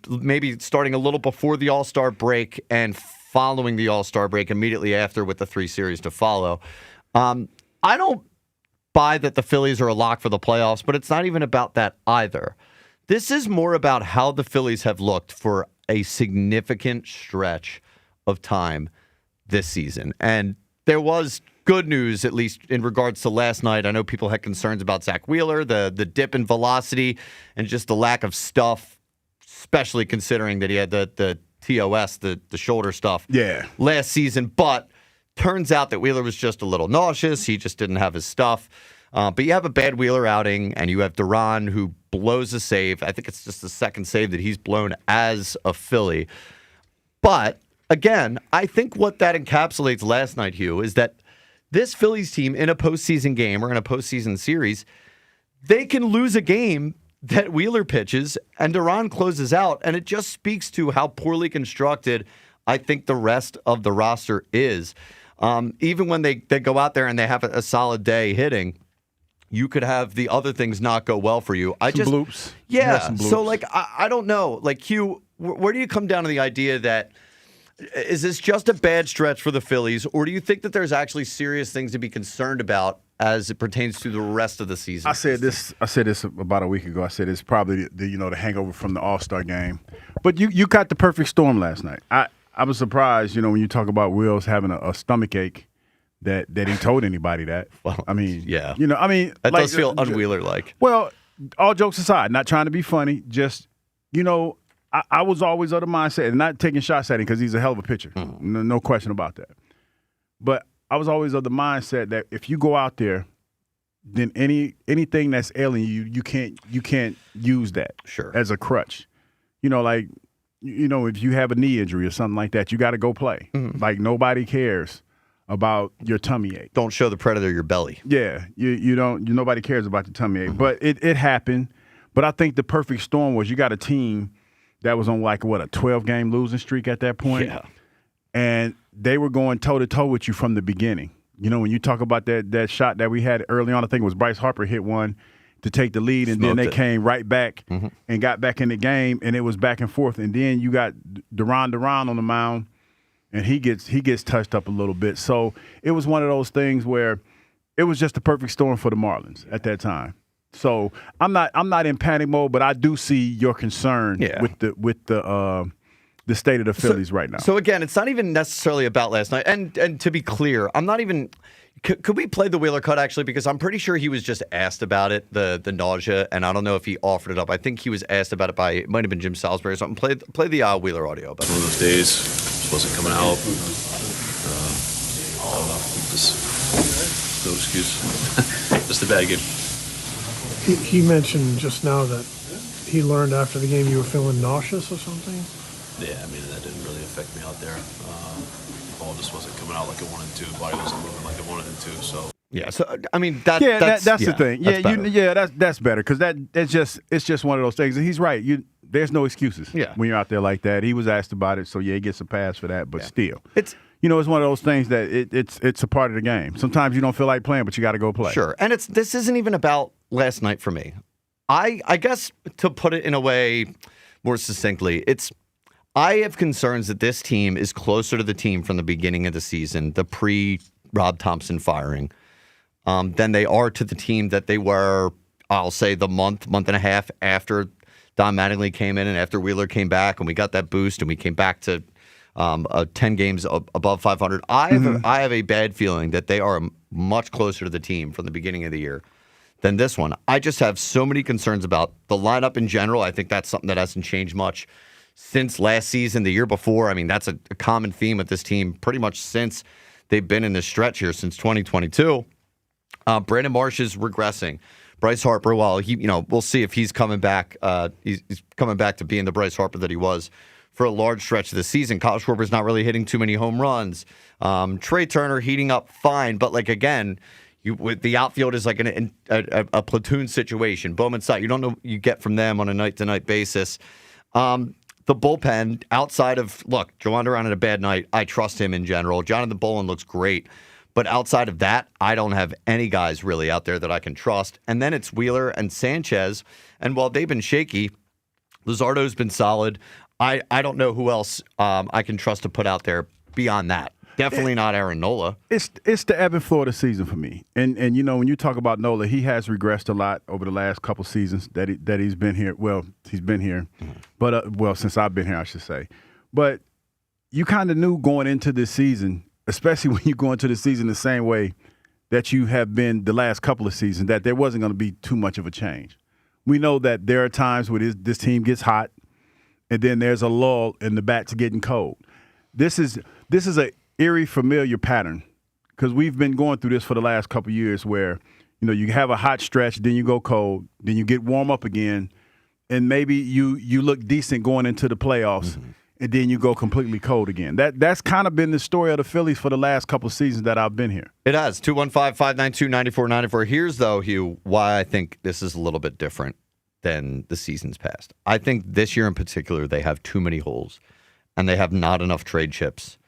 maybe starting a little before the All-Star break and following the All-Star break immediately after with the 3 series to follow. I don't buy that the Phillies are a lock for the playoffs, but it's not even about that either. This is more about how the Phillies have looked for a significant stretch of time this season. And there was good news, at least in regards to last night. I know people had concerns about Zach Wheeler, the dip in velocity, and just the lack of stuff, especially considering that he had the TOS, the shoulder stuff last season. But turns out that Wheeler was just a little nauseous. He just didn't have his stuff. But you have a bad Wheeler outing, and you have Duran who blows a save. I think it's just the second save that he's blown as a Philly. But, again, I think what that encapsulates last night, Hugh, is that this Phillies team in a postseason game or in a postseason series, they can lose a game that Wheeler pitches and Duran closes out, and it just speaks to how poorly constructed I think the rest of the roster is. Even when they go out there and they have a solid day hitting, you could have the other things not go well for you. Bloops. Yeah. Some bloops. So, I don't know. Hugh, where do you come down to the idea that is this just a bad stretch for the Phillies, or do you think that there's actually serious things to be concerned about as it pertains to the rest of the season? I said this about a week ago. I said it's probably the hangover from the All-Star game. But you got the perfect storm last night. I was surprised, when you talk about Wills having a stomach ache that he told anybody that. Well, yeah. That does feel un-Wheeler-like. Well, all jokes aside, not trying to be funny, just, I was always of the mindset, and not taking shots at him because he's a hell of a pitcher. No question about that. But I was always of the mindset that if you go out there, then anything that's ailing you can't use that as a crutch. If you have a knee injury or something like that, you got to go play. Like nobody cares about your tummy ache. Don't show the predator your belly. Yeah, nobody cares about the tummy ache. But it happened. But I think the perfect storm was you got a team that was on a 12-game losing streak at that point. Yeah. And they were going toe-to-toe with you from the beginning. When you talk about that shot that we had early on, I think it was Bryce Harper hit one. to take the lead, and then they came right back and got back in the game, and it was back and forth. And then you got Duran on the mound, and he gets touched up a little bit. So it was one of those things where it was just the perfect storm for the Marlins at that time. So I'm not in panic mode, but I do see your concern with the state of the Phillies right now. So again, it's not even necessarily about last night. And to be clear, I'm not even. Could we play the Wheeler cut actually? Because I'm pretty sure he was just asked about it, the nausea, and I don't know if he offered it up. I think he was asked about it it might have been Jim Salisbury or something. Play the Wheeler audio. It's one of those days, just wasn't coming out. I don't know, just no excuse. Just a bad game. He mentioned just now that he learned after the game you were feeling nauseous or something. Yeah, I mean, that didn't really affect me out there. Ball just wasn't coming out like it wanted to. Body wasn't moving like it wanted it to. So yeah, so I mean that's the thing. That's better because it's just one of those things. And he's right. There's no excuses when you're out there like that. He was asked about it, so he gets a pass for that. But still, it's one of those things that it's a part of the game. Sometimes you don't feel like playing, but you got to go play. Sure, and this isn't even about last night for me. I guess to put it in a way more succinctly, I have concerns that this team is closer to the team from the beginning of the season, the pre-Rob Thompson firing, than they are to the team that they were, I'll say, the month and a half after Don Mattingly came in and after Wheeler came back and we got that boost and we came back to 10 games above 500. I have a bad feeling that they are much closer to the team from the beginning of the year than this one. I just have so many concerns about the lineup in general. I think that's something that hasn't changed much since last season, the year before. I mean, that's a common theme with this team pretty much since they've been in this stretch here since 2022. Brandon Marsh is regressing. Bryce Harper, well, we'll see if he's coming back. He's coming back to being the Bryce Harper that he was for a large stretch of the season. Kyle Schwarber's not really hitting too many home runs. Trey Turner heating up fine, but again, with the outfield is like a platoon situation. Bowman side, you don't know what you get from them on a night-to-night basis. The bullpen, outside of, Joan Duran had a bad night. I trust him in general. Jonathan Bolin looks great. But outside of that, I don't have any guys really out there that I can trust. And then it's Wheeler and Sanchez. And while they've been shaky, Luzardo's been solid. I don't know who else I can trust to put out there beyond that. Definitely not Aaron Nola. It's the ebb and flow of the season for me. And when you talk about Nola, he has regressed a lot over the last couple seasons that he's been here. Well, he's been here, but since I've been here, I should say. But you kind of knew going into this season, especially when you go into the season the same way that you have been the last couple of seasons, that there wasn't going to be too much of a change. We know that there are times where this team gets hot, and then there's a lull in the bats getting cold. This is a eerie familiar pattern because we've been going through this for the last couple of years where you have a hot stretch, then you go cold, then you get warm up again, and maybe you look decent going into the playoffs, and then you go completely cold again. That's kind of been the story of the Phillies for the last couple of seasons that I've been here. It has. 215-592-9494. Here's, though, Hugh, why I think this is a little bit different than the seasons past. I think this year in particular they have too many holes, and they have not enough trade chips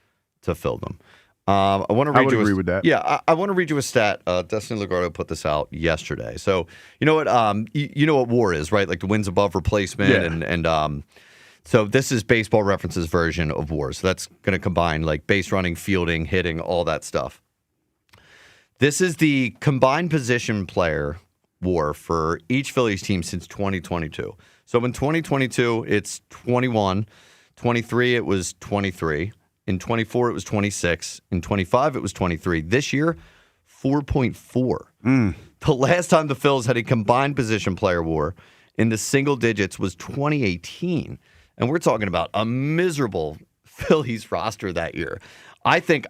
to fill them. I want to read I would agree with that. Yeah, I want to read you a stat. Destiny Lugardo put this out yesterday. So you know what? You know what WAR is, right? Like the wins above replacement, and so this is Baseball Reference's version of WAR. So that's going to combine like base running, fielding, hitting, all that stuff. This is the combined position player WAR for each Phillies team since 2022. So in 2022, it's 21. 23, it was 23. In 24, it was 26. In 25, it was 23. This year, 4.4. The last time the Phils had a combined position player WAR in the single digits was 2018. And we're talking about a miserable Phillies roster that year. I think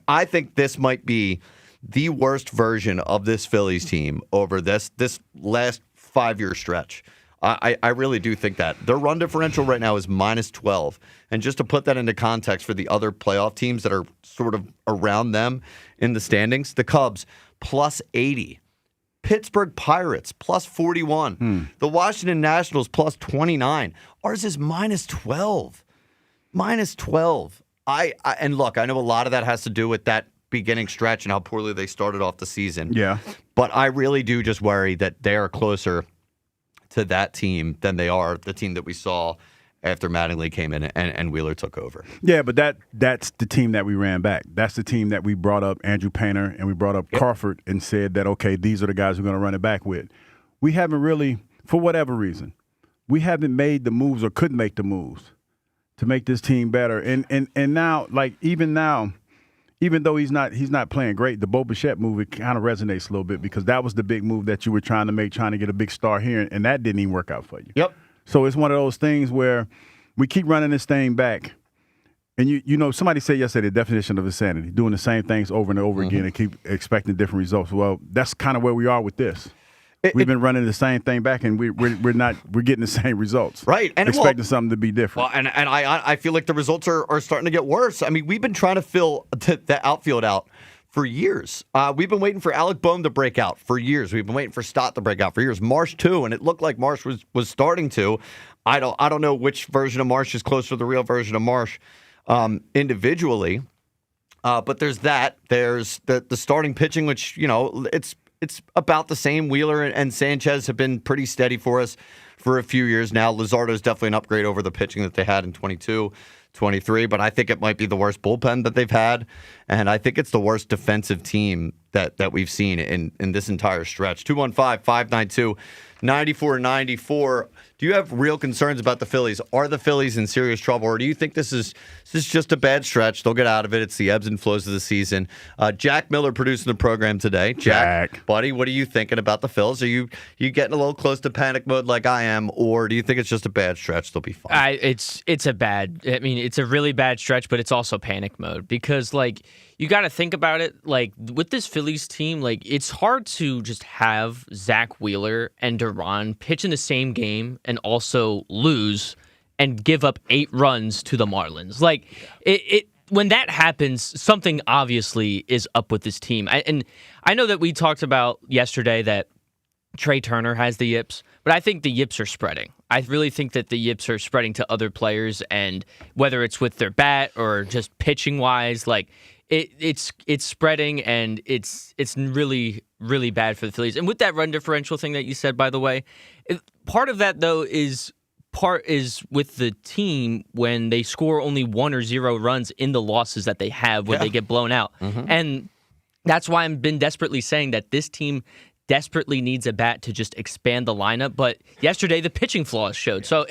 this might be the worst version of this Phillies team over this last 5-year stretch. I really do think that. Their run differential right now is -12. And just to put that into context for the other playoff teams that are sort of around them in the standings, the Cubs, +80. Pittsburgh Pirates, +41. The Washington Nationals, +29. Ours is -12. -12. And look, I know a lot of that has to do with that beginning stretch and how poorly they started off the season. Yeah. But I really do just worry that they are closer to that team than they are the team that we saw after Mattingly came in and Wheeler took over. Yeah, but that's the team that we ran back. That's the team that we brought up Andrew Painter and we brought up Crawford and said that, okay, these are the guys we're going to run it back with. We haven't really, for whatever reason, we haven't made the moves or couldn't make the moves to make this team better. And now, like even though he's not playing great, the Bo Bichette move, it kind of resonates a little bit because that was the big move that you were trying to make, trying to get a big star here, and that didn't even work out for you. Yep. So it's one of those things where we keep running this thing back. And you know, somebody said yesterday the definition of insanity, doing the same things over and over again and keep expecting different results. Well, that's kind of where we are with this. We've been running the same thing back, and we're getting the same results. Right. And expecting something to be different. Well, and I feel like the results are starting to get worse. I mean, we've been trying to fill the outfield out for years. We've been waiting for Alec Boehm to break out for years. We've been waiting for Stott to break out for years. Marsh too, and it looked like Marsh was starting to. I don't know which version of Marsh is closer to the real version of Marsh individually, but there's that. There's the starting pitching, which it's about the same. Wheeler and Sanchez have been pretty steady for us for a few years now. Luzardo's definitely an upgrade over the pitching that they had in 22. 23, but I think it might be the worst bullpen that they've had, and I think it's the worst defensive team that we've seen in this entire stretch. 215-592-9494. Do you have real concerns about the Phillies? Are the Phillies in serious trouble, or do you think this is just a bad stretch? They'll get out of it. It's the ebbs and flows of the season. Jack Miller producing the program today. Jack, buddy, what are you thinking about the Phils? Are you getting a little close to panic mode like I am, or do you think it's just a bad stretch? They'll be fine. It's a really bad stretch, but it's also panic mode because, like, you got to think about it. Like, with this Phillies team, like, it's hard to just have Zach Wheeler and Duran pitch in the same game and also lose and give up 8 runs to the Marlins. Like, when that happens, something obviously is up with this team. And I know that we talked about yesterday that Trey Turner has the yips, but I think the yips are spreading. I really think that the yips are spreading to other players, and whether it's with their bat or just pitching wise, like it's spreading, and it's really, really bad for the Phillies. And with that run differential thing that you said, by the way, part of that though is with the team when they score only 1 or 0 runs in the losses that they have when they get blown out. And that's why I've been desperately saying that this team desperately needs a bat to just expand the lineup. But yesterday, the pitching flaws showed. So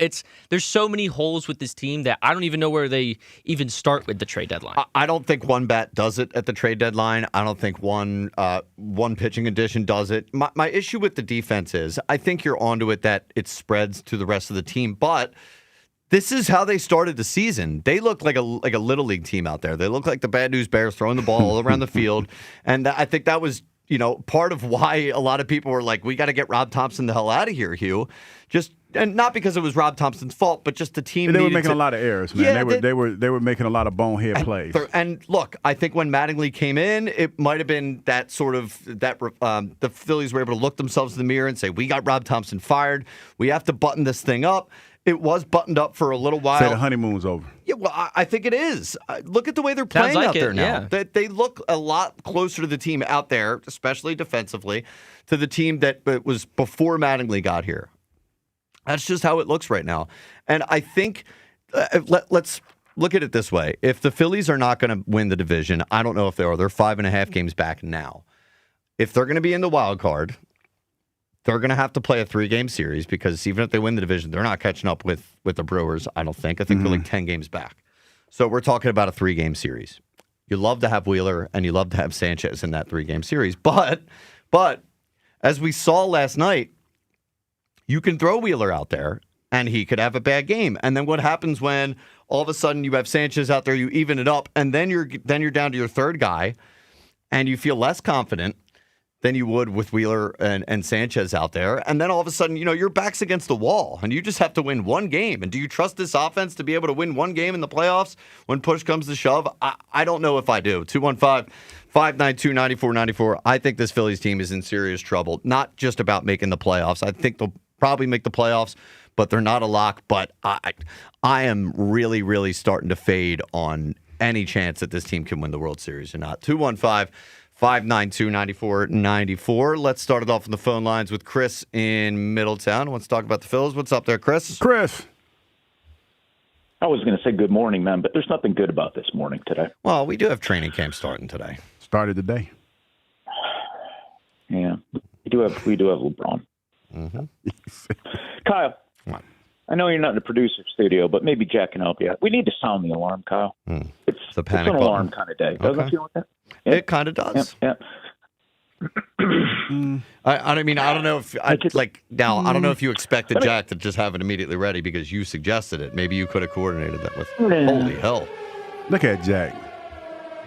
there's so many holes with this team that I don't even know where they even start with the trade deadline. I don't think one bat does it at the trade deadline. I don't think one pitching addition does it. My issue with the defense is I think you're onto it that it spreads to the rest of the team, but this is how they started the season. They look like a little league team out there. They look like the Bad News Bears throwing the ball all around the field, and I think that was part of why a lot of people were like, we got to get Rob Thompson the hell out of here, Hugh. And not because it was Rob Thompson's fault, but just the team. They were making a lot of errors, man. Yeah, they were making a lot of bonehead plays. And look, I think when Mattingly came in, it might have been that sort of the Phillies were able to look themselves in the mirror and say, we got Rob Thompson fired. We have to button this thing up. It was buttoned up for a little while. Say the honeymoon's over. Yeah, well, I think it is. Look at the way they're playing out there now. Yeah. They look a lot closer to the team out there, especially defensively, to the team that was before Mattingly got here. That's just how it looks right now. And I think let's look at it this way. If the Phillies are not going to win the division, I don't know if they are. They're 5.5 games back now. If they're going to be in the wild card, they're going to have to play a 3-game series because even if they win the division, they're not catching up with the Brewers, I don't think. I think they're like 10 games back. So we're talking about a 3-game series. You love to have Wheeler and you love to have Sanchez in that 3-game series. But as we saw last night, you can throw Wheeler out there and he could have a bad game. And then what happens when all of a sudden you have Sanchez out there, you even it up, and then you're down to your third guy and you feel less confident than you would with Wheeler and Sanchez out there. And then all of a sudden, your back's against the wall and you just have to win one game. And do you trust this offense to be able to win one game in the playoffs when push comes to shove? I don't know if I do. 215-592-9494. I think this Phillies team is in serious trouble. Not just about making the playoffs. I think they'll probably make the playoffs, but they're not a lock. But I am really, really starting to fade on any chance that this team can win the World Series or not. 215 592-9494. Let's start it off on the phone lines with Chris in Middletown. Let's talk about the Phillies. What's up there, Chris? Chris. I was going to say good morning, man, but there's nothing good about this morning today. Well, we do have training camp starting today. Started today. Yeah, we do have LeBron. Mm-hmm. Kyle, I know you're not in the producer studio, but maybe Jack can help you out. We need to sound the alarm, Kyle. It's a panic an button. alarm kind of day. Doesn't it feel like that? Yeah. It kind of does. Yeah. I mean, I don't know if I don't know if you expected Jack to just have it immediately ready because you suggested it. Maybe you could have coordinated that with. Holy hell! Look at Jack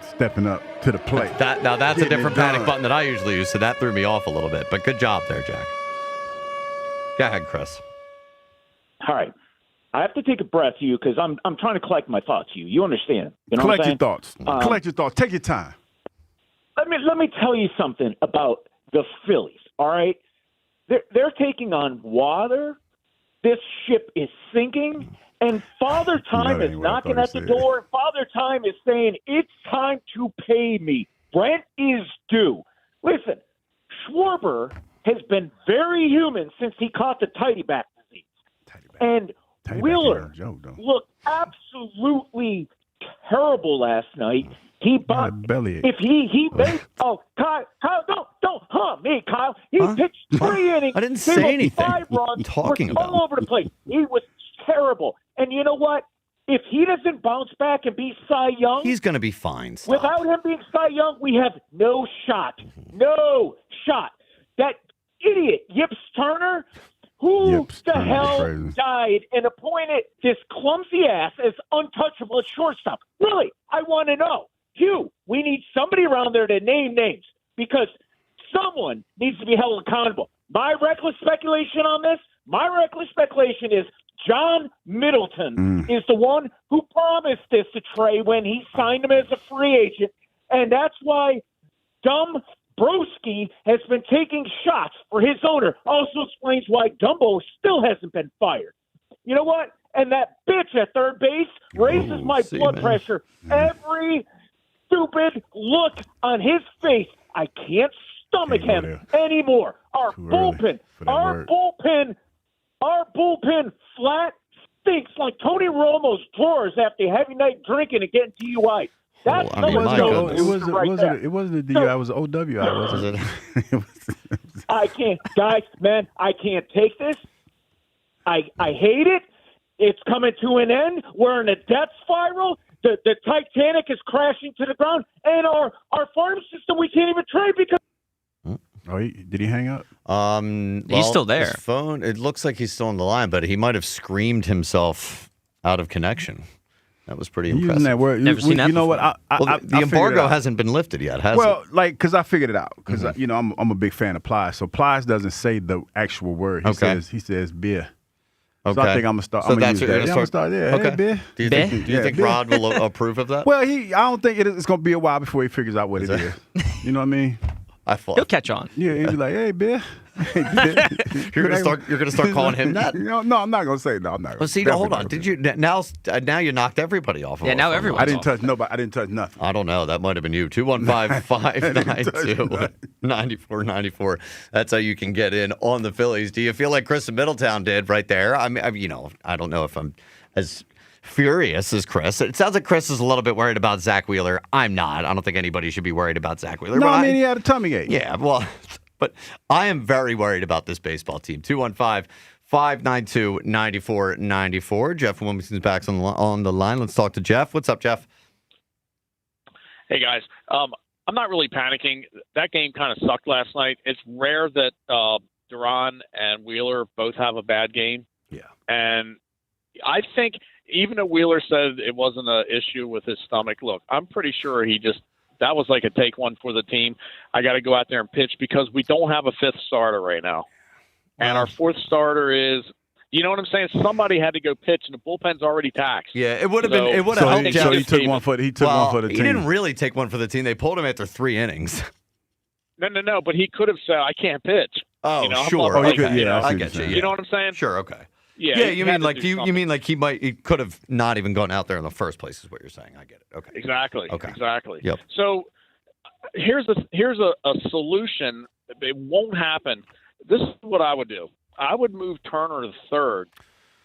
stepping up to the plate. That's a different panic button that I usually use, so that threw me off a little bit. But good job there, Jack. Go ahead, Chris. All right. I have to take a breath, you, because I'm trying to collect my thoughts. You understand? You know Collect what I'm your thoughts. Collect your thoughts. Take your time. Let me tell you something about the Phillies. All right, they're taking on water. This ship is sinking, and Father Time is knocking at the door. And Father Time is saying it's time to pay me. Rent is due. Listen, Schwarber has been very human since he caught the tidy back disease, and Wheeler looked absolutely terrible last night. He bucked. If he Kyle, don't me, Kyle. He pitched 3 innings. I didn't say anything. 5 runs. Talking was about all over the place. He was terrible. And you know what? If he doesn't bounce back and be Cy Young, he's going to be fine. Without him being Cy Young, we have no shot. No shot. That idiot Yips Turner. Who the hell died and appointed this clumsy ass as untouchable at shortstop? Really, I want to know. We need somebody around there to name names because someone needs to be held accountable. My reckless speculation on this, is John Middleton is the one who promised this to Trey when he signed him as a free agent, and that's why dumb Broski has been taking shots for his owner. Also explains why Dumbo still hasn't been fired. You know what? And that bitch at third base raises my blood pressure. Every stupid look on his face. I can't stomach him anymore. Our bullpen flat stinks like Tony Romo's drawers after a heavy night drinking and getting DUI. That's it wasn't a DUI. It was an OWI, wasn't it? I can't, guys, man. I can't take this. I hate it. It's coming to an end. We're in a death spiral. The Titanic is crashing to the ground, and our farm system we can't even trade because. Oh, did he hang up? He's still there. His phone. It looks like he's still on the line, but he might have screamed himself out of connection. That was pretty impressive. Using that word. Never seen that. You know before. what? The embargo hasn't been lifted yet, has it? Well, because I figured it out. Because I'm a big fan of Plies. So Plies doesn't say the actual word. He says beer. Okay. So I think I'm gonna start. So that's use that. I'm gonna start. Yeah. Okay. Hey, beer. Do you think Rod will approve of that? Well, I don't think it's gonna be a while before he figures out what it is. You know what I mean? He'll catch on. Yeah, he'll be like, "Hey, beer." You're gonna start calling him that? No, I'm not gonna say no. I'm not. Well, see, hold on. Did you now you knocked everybody off? Yeah, now everyone. I didn't touch nobody. I didn't touch nothing. I don't know. That might have been you. 215-592-9494. That's how you can get in on the Phillies. Do you feel like Chris in Middletown did right there? I mean, I don't know if I'm as furious as Chris. It sounds like Chris is a little bit worried about Zach Wheeler. I'm not. I don't think anybody should be worried about Zach Wheeler. No, I mean, he had a tummy ache. Yeah, well, but I am very worried about this baseball team. 215-592-9494. Jeff Wilmington's back on the line. Let's talk to Jeff. What's up, Jeff? Hey, guys. I'm not really panicking. That game kind of sucked last night. It's rare that Duran and Wheeler both have a bad game. Yeah. And I think even though Wheeler said it wasn't an issue with his stomach, look, I'm pretty sure that was like a take one for the team. I got to go out there and pitch because we don't have a fifth starter right now. And our fourth starter is, you know what I'm saying? Somebody had to go pitch, and the bullpen's already taxed. Yeah, it would have helped. So he took one for the team. He didn't really take one for the team. They pulled him after 3 innings. No, but he could have said, I can't pitch. Oh, sure. I get you. You know what I'm saying? Sure, okay. Yeah, you mean like he could have not even gone out there in the first place is what you're saying. I get it. Okay. Exactly. Okay. Exactly. Yep. So here's a solution. It won't happen. This is what I would do. I would move Turner to third,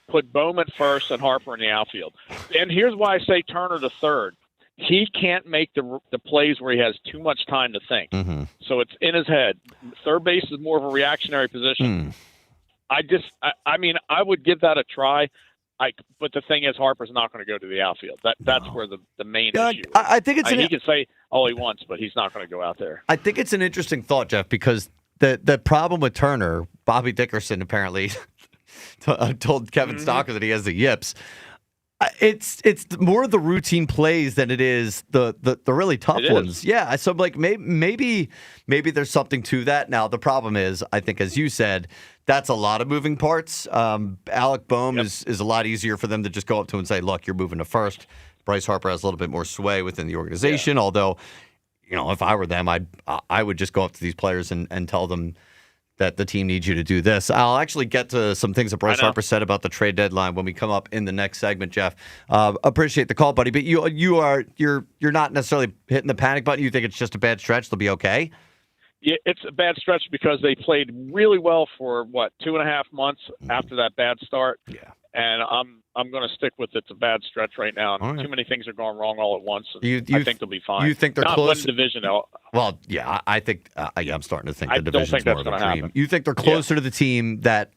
put Bowman first, and Harper in the outfield. And here's why I say Turner to third. He can't make the plays where he has too much time to think. Mm-hmm. So it's in his head. Third base is more of a reactionary position. I would give that a try. But the thing is, Harper's not going to go to the outfield. That's where the main issue is. I think it's he can say all he wants, but he's not going to go out there. I think it's an interesting thought, Jeff, because the problem with Turner, Bobby Dickerson apparently told Kevin Stocker that he has the yips. It's more the routine plays than it is the really tough ones. Yeah, so like maybe there's something to that. Now the problem is, I think as you said, that's a lot of moving parts. Alec Boehm is a lot easier for them to just go up to and say, look, you're moving to first. Bryce Harper has a little bit more sway within the organization. Yeah. Although, if I were them, I would just go up to these players and tell them that the team needs you to do this. I'll actually get to some things that Bryce Harper said about the trade deadline when we come up in the next segment, Jeff. Appreciate the call, buddy. But you're not necessarily hitting the panic button. You think it's just a bad stretch. They'll be okay. Yeah, it's a bad stretch because they played really well for 2.5 months after that bad start. Yeah, and I'm going to stick with it's a bad stretch right now. Right. Too many things are going wrong all at once. I think they'll be fine. You think they're not close? Not division. Well, yeah, I think I'm starting to think the division's division's more of a dream. You think they're closer to the team that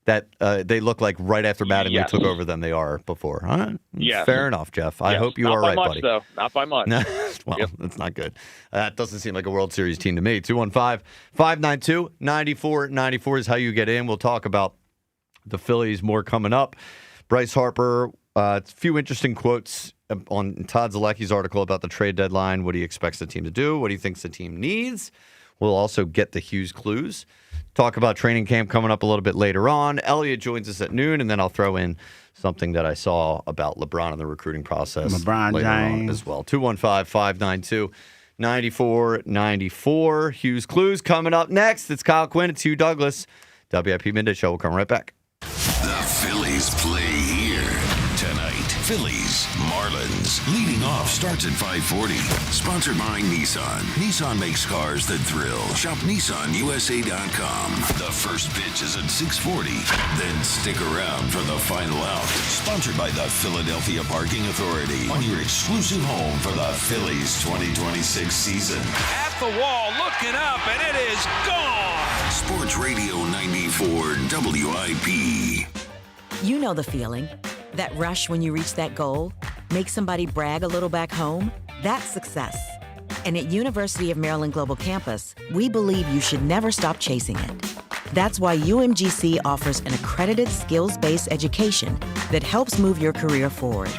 they look like right after Mattingly took over than they are before. All right. Yeah. Fair enough, Jeff. I hope you are right, buddy. Not by much, though. Not by much. Well, that's not good. That doesn't seem like a World Series team to me. 215-592-9494 is how you get in. We'll talk about the Phillies more coming up. Bryce Harper, a few interesting quotes on Todd Zalecki's article about the trade deadline, what he expects the team to do, what he thinks the team needs. We'll also get the Hughes clues. Talk about training camp coming up a little bit later on. Elliot joins us at noon, and then I'll throw in something that I saw about LeBron in the recruiting process LeBron later James on as well. 215-592-9494. Hughes clues coming up next. It's Kyle Quinn. It's Hugh Douglas. WIP Midday Show. We'll come right back. The Phillies play here tonight. Phillies, Marlins. Leading off starts at 5:40. Sponsored by Nissan. Nissan makes cars that thrill. Shop NissanUSA.com. The first pitch is at 6:40. Then stick around for the final out. Sponsored by the Philadelphia Parking Authority. On your exclusive home for the Phillies 2026 season. At the wall, looking up, and it is gone. Sports Radio 94 WIP. You know the feeling. That rush when you reach that goal, make somebody brag a little back home, that's success. And at University of Maryland Global Campus, we believe you should never stop chasing it. That's why UMGC offers an accredited skills-based education that helps move your career forward.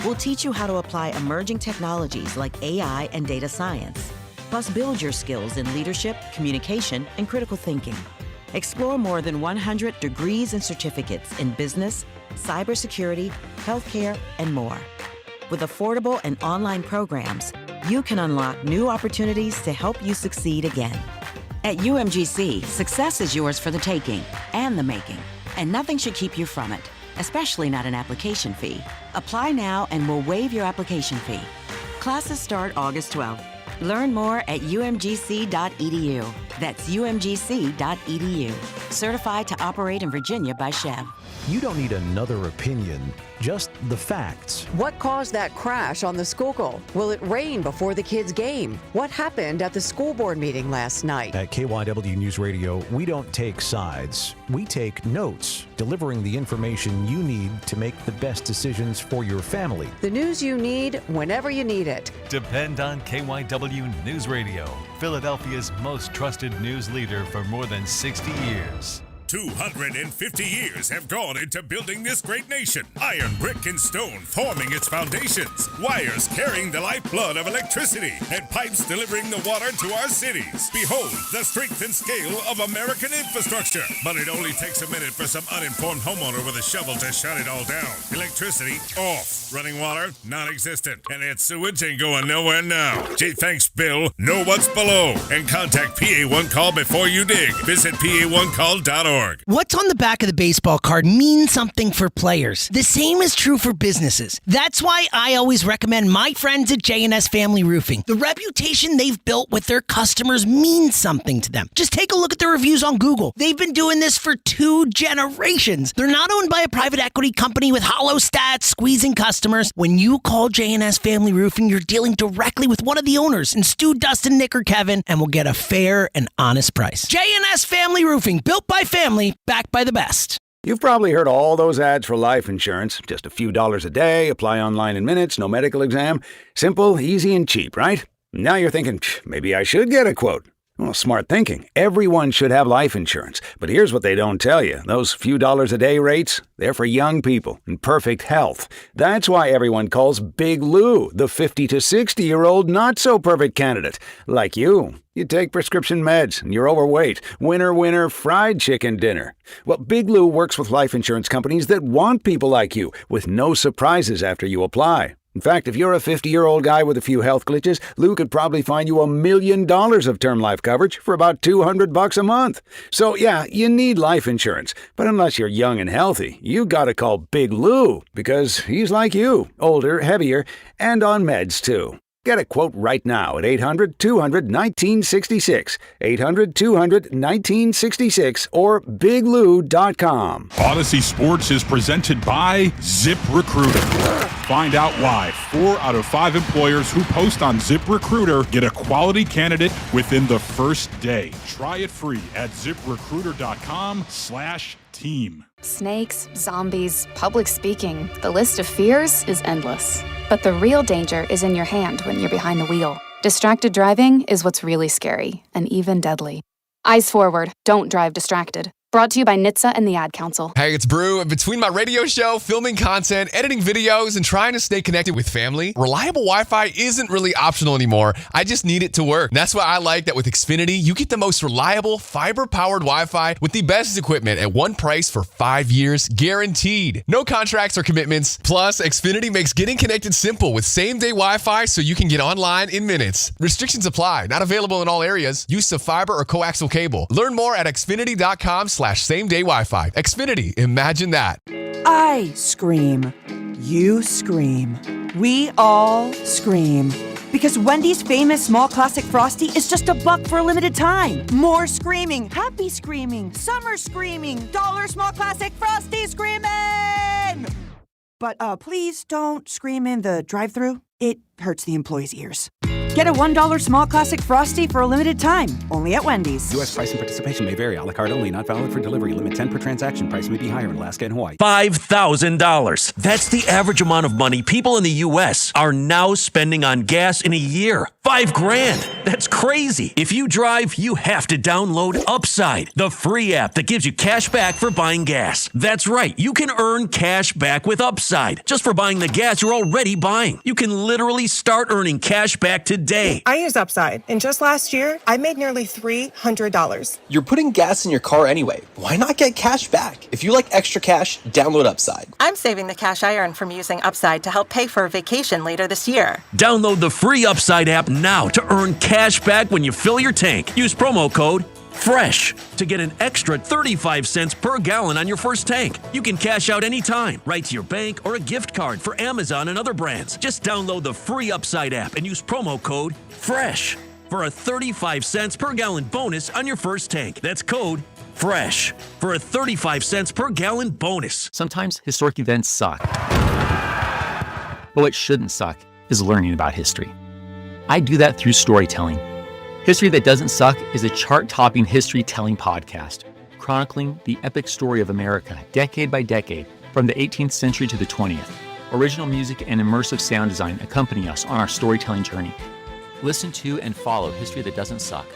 We'll teach you how to apply emerging technologies like AI and data science, plus build your skills in leadership, communication, and critical thinking. Explore more than 100 degrees and certificates in business, cybersecurity, healthcare, and more. With affordable and online programs, you can unlock new opportunities to help you succeed again. At UMGC, success is yours for the taking and the making, and nothing should keep you from it, especially not an application fee. Apply now and we'll waive your application fee. Classes start August 12th. Learn more at umgc.edu. That's umgc.edu. Certified to operate in Virginia by Chev. You don't need another opinion, just the facts. What caused that crash on the Schuylkill? Will it rain before the kids' game? What happened at the school board meeting last night? At KYW News Radio, we don't take sides. We take notes, delivering the information you need to make the best decisions for your family. The news you need whenever you need it. Depend on KYW News Radio, Philadelphia's most trusted news leader for more than 60 years. 250 years have gone into building this great nation. Iron, brick, and stone forming its foundations. Wires carrying the lifeblood of electricity. And pipes delivering the water to our cities. Behold, the strength and scale of American infrastructure. But it only takes a minute for some uninformed homeowner with a shovel to shut it all down. Electricity off. Running water non-existent. And its sewage ain't going nowhere now. Gee, thanks, Bill. Know what's below. And contact PA1 Call before you dig. Visit PA1call.org. JNSSports.org. What's on the back of the baseball card means something for players. The same is true for businesses. That's why I always recommend my friends at J&S Family Roofing. The reputation they've built with their customers means something to them. Just take a look at the reviews on Google. They've been doing this for 2 generations. They're not owned by a private equity company with hollow stats squeezing customers. When you call J&S Family Roofing, you're dealing directly with one of the owners, and Stu, Dustin, Nick, or Kevin, and will get a fair and honest price. J&S Family Roofing, built by family, backed by the best. You've probably heard all those ads for life insurance. Just a few dollars a day, apply online in minutes, no medical exam. Simple, easy, and cheap, right? Now you're thinking, maybe I should get a quote. Well, smart thinking. Everyone should have life insurance. But here's what they don't tell you. Those few dollars a day rates, they're for young people in perfect health. That's why everyone calls Big Lou the 50 to 60-year-old not-so-perfect candidate. Like you. You take prescription meds and you're overweight. Winner, fried chicken dinner. Well, Big Lou works with life insurance companies that want people like you with no surprises after you apply. In fact, if you're a 50-year-old guy with a few health glitches, Lou could probably find you $1 million of term life coverage for about $200 a month. So yeah, you need life insurance. But unless you're young and healthy, you gotta call Big Lou because he's like you, older, heavier, and on meds too. Get a quote right now at 800-200-1966, 800-200-1966, or biglou.com. Odyssey Sports is presented by ZipRecruiter. Find out why 4 out of 5 employers who post on ZipRecruiter get a quality candidate within the first day. Try it free at ZipRecruiter.com/team. Snakes, zombies, public speaking. The list of fears is endless. But the real danger is in your hand when you're behind the wheel. Distracted driving is what's really scary and even deadly. Eyes forward. Don't drive distracted. Brought to you by NHTSA and the Ad Council. Hey, it's Brew. Between my radio show, filming content, editing videos, and trying to stay connected with family, reliable Wi-Fi isn't really optional anymore. I just need it to work. That's why I like that with Xfinity, you get the most reliable, fiber-powered Wi-Fi with the best equipment at one price for 5 years, guaranteed. No contracts or commitments. Plus, Xfinity makes getting connected simple with same-day Wi-Fi so you can get online in minutes. Restrictions apply. Not available in all areas. Use of fiber or coaxial cable. Learn more at xfinity.com/same-day Wi-Fi. Xfinity, imagine that. I scream. You scream. We all scream. Because Wendy's famous small classic Frosty is just $1 for a limited time. More screaming, happy screaming, summer screaming, dollar small classic Frosty screaming! But please don't scream in the drive-thru. It hurts the employees' ears. Get a $1 small classic Frosty for a limited time, only at Wendy's. U.S. price and participation may vary. A la carte only, not valid for delivery. Limit 10 per transaction. Price may be higher in Alaska and Hawaii. $5,000. That's the average amount of money people in the U.S. are now spending on gas in a year. $5,000. That's crazy. If you drive, you have to download Upside, the free app that gives you cash back for buying gas. That's right. You can earn cash back with Upside just for buying the gas you're already buying. You can literally start earning cash back today. I use Upside, and just last year, I made nearly $300. You're putting gas in your car anyway. Why not get cash back? If you like extra cash, download Upside. I'm saving the cash I earn from using Upside to help pay for a vacation later this year. Download the free Upside app now to earn cash back when you fill your tank. Use promo code FRESH to get an extra 35 cents per gallon on your first tank. You can cash out anytime, right to your bank or a gift card for Amazon and other brands. Just download the free Upside app and use promo code FRESH for a 35 cents per gallon bonus on your first tank. That's code FRESH for a 35 cents per gallon bonus. Sometimes historic events suck. But what shouldn't suck is learning about history. I do that through storytelling. History That Doesn't Suck is a chart-topping history-telling podcast, chronicling the epic story of America, decade by decade, from the 18th century to the 20th. Original music and immersive sound design accompany us on our storytelling journey. Listen to and follow History That Doesn't Suck,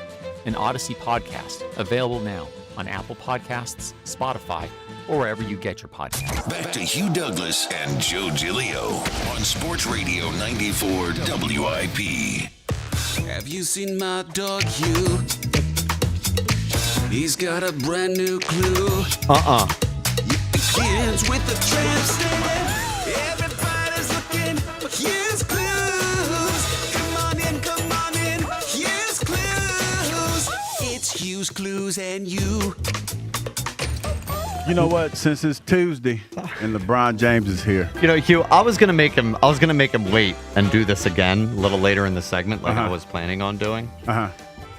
an Odyssey podcast, available now on Apple Podcasts, Spotify, or wherever you get your podcasts. Back to Hugh Douglas and Joe Giglio on Sports Radio 94 WIP. Have you seen my dog Hugh? He's got a brand new clue. It begins with the tramp stamp. Everybody's looking for Hugh's clues. Come on in, Hugh's clues. It's Hugh's clues and you. You know what? Since it's Tuesday and LeBron James is here. You know, Hugh, I was gonna make him wait and do this again a little later in the segment, like I was planning on doing.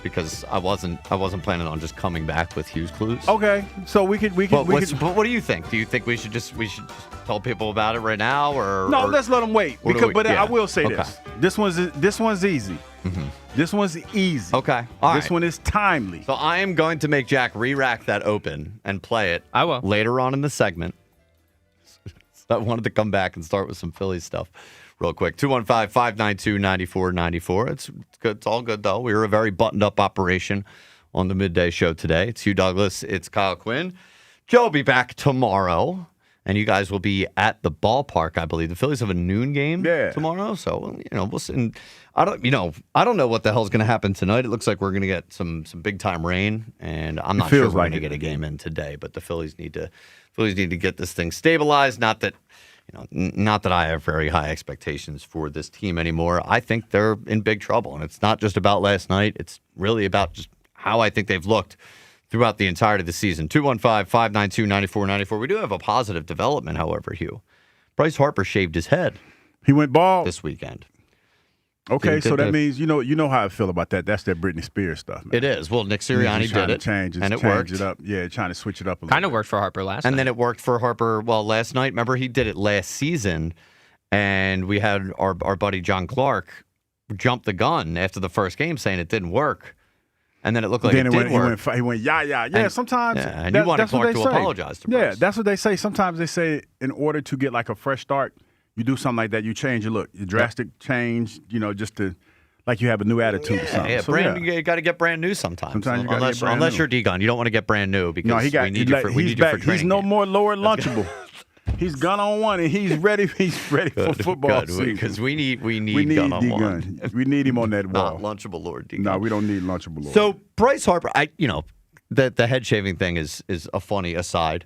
Because I wasn't planning on just coming back with Hugh's clues. Okay, so we could. But what do you think? Do you think we should just tell people about it right now, or no? Let's let them wait. But I will say okay. this one's easy. Mm-hmm. This one's easy. Okay, this one is timely. So I am going to make Jack re-rack that open and play it. I will later on in the segment. So I wanted to come back and start with some Phillies stuff. Real quick, 215-592-9494. It's good. It's all good, though. We were a very buttoned-up operation on the midday show today. It's Hugh Douglas. It's Kyle Quinn. Joe will be back tomorrow, and you guys will be at the ballpark, I believe. The Phillies have a noon game tomorrow, so we'll see. I don't know what the hell's going to happen tonight. It looks like we're going to get some big-time rain, and I'm not sure we're going to get a game in today. But the Phillies need to get this thing stabilized. Not that I have very high expectations for this team anymore. I think they're in big trouble, and it's not just about last night. It's really about just how I think they've looked throughout the entirety of the season. 215-592-9494. We do have a positive development, however, Hugh. Bryce Harper shaved his head. He went bald this weekend. Okay, so that means you know how I feel about that. That's that Britney Spears stuff, man. It is. Well, Nick Sirianni did it, and it worked. It up. Yeah, trying to switch it up a little. Kind of worked for Harper last night. And then it worked for Harper, last night. Remember, he did it last season, and we had our buddy John Clark jump the gun after the first game saying it didn't work. And then it looked like it did work. He went, yeah. And, sometimes. Yeah, and you wanted Clark to apologize to Bryce. Yeah, that's what they say. Sometimes they say in order to get like a fresh start, you do something like that, you change your look. You drastic change, just to – like you have a new attitude or something. Yeah, you got to get brand new sometimes. Sometimes you got to get brand unless new. you're D-Gun. You don't want to get brand new because we need you for training. He's no more lower lunchable. He's gun on one, and he's ready. He's ready for football season. Because we need gun on one. We need him on that wall. Not lunchable Lord D-Gun. No, we don't need lunchable Lord. So Bryce Harper, the head shaving thing is a funny aside.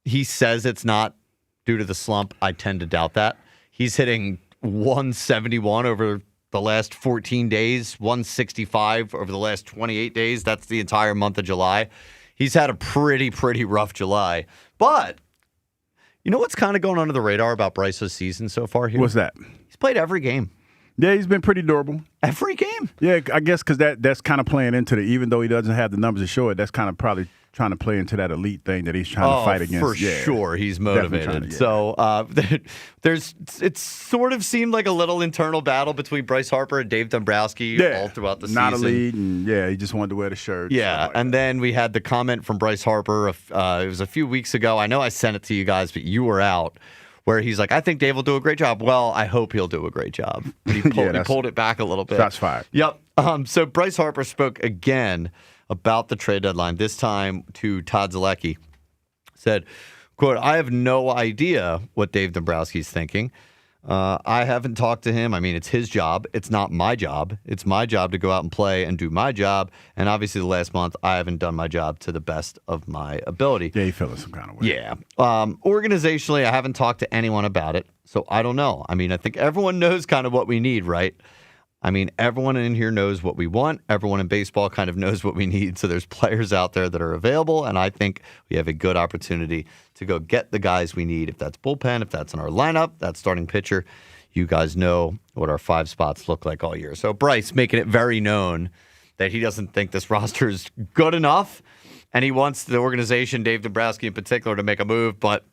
He says it's not due to the slump. I tend to doubt that. He's hitting 171 over the last 14 days, 165 over the last 28 days. That's the entire month of July. He's had a pretty rough July. But you know what's kind of going under the radar about Bryce's season so far here? What's that? He's played every game. Yeah, he's been pretty durable. Every game? Yeah, I guess because that's kind of playing into even though he doesn't have the numbers to show it, that's kind of probably trying to play into that elite thing that he's trying to fight against. For sure, he's motivated. So it's sort of seemed like a little internal battle between Bryce Harper and Dave Dombrowski all throughout the season. Not elite, and he just wanted to wear the shirt. Yeah, and then we had the comment from Bryce Harper. It was a few weeks ago. I know I sent it to you guys, but you were out. Where he's like, I think Dave will do a great job. Well, I hope he'll do a great job. He pulled it back a little bit. Shots fired. Yep. So Bryce Harper spoke again about the trade deadline, this time to Todd Zielecki. Said, quote, I have no idea what Dave Dombrowski's thinking. I haven't talked to him. I mean, it's his job. It's not my job. It's my job to go out and play and do my job. And obviously the last month, I haven't done my job to the best of my ability. Yeah, you feeling some kind of way. Yeah. Organizationally, I haven't talked to anyone about it. So I don't know. I mean, I think everyone knows kind of what we need, right? I mean, everyone in here knows what we want. Everyone in baseball kind of knows what we need. So there's players out there that are available, and I think we have a good opportunity to go get the guys we need. If that's bullpen, if that's in our lineup, that's starting pitcher. You guys know what our 5 spots look like all year. So Bryce making it very known that he doesn't think this roster is good enough, and he wants the organization, Dave Dombrowski in particular, to make a move, but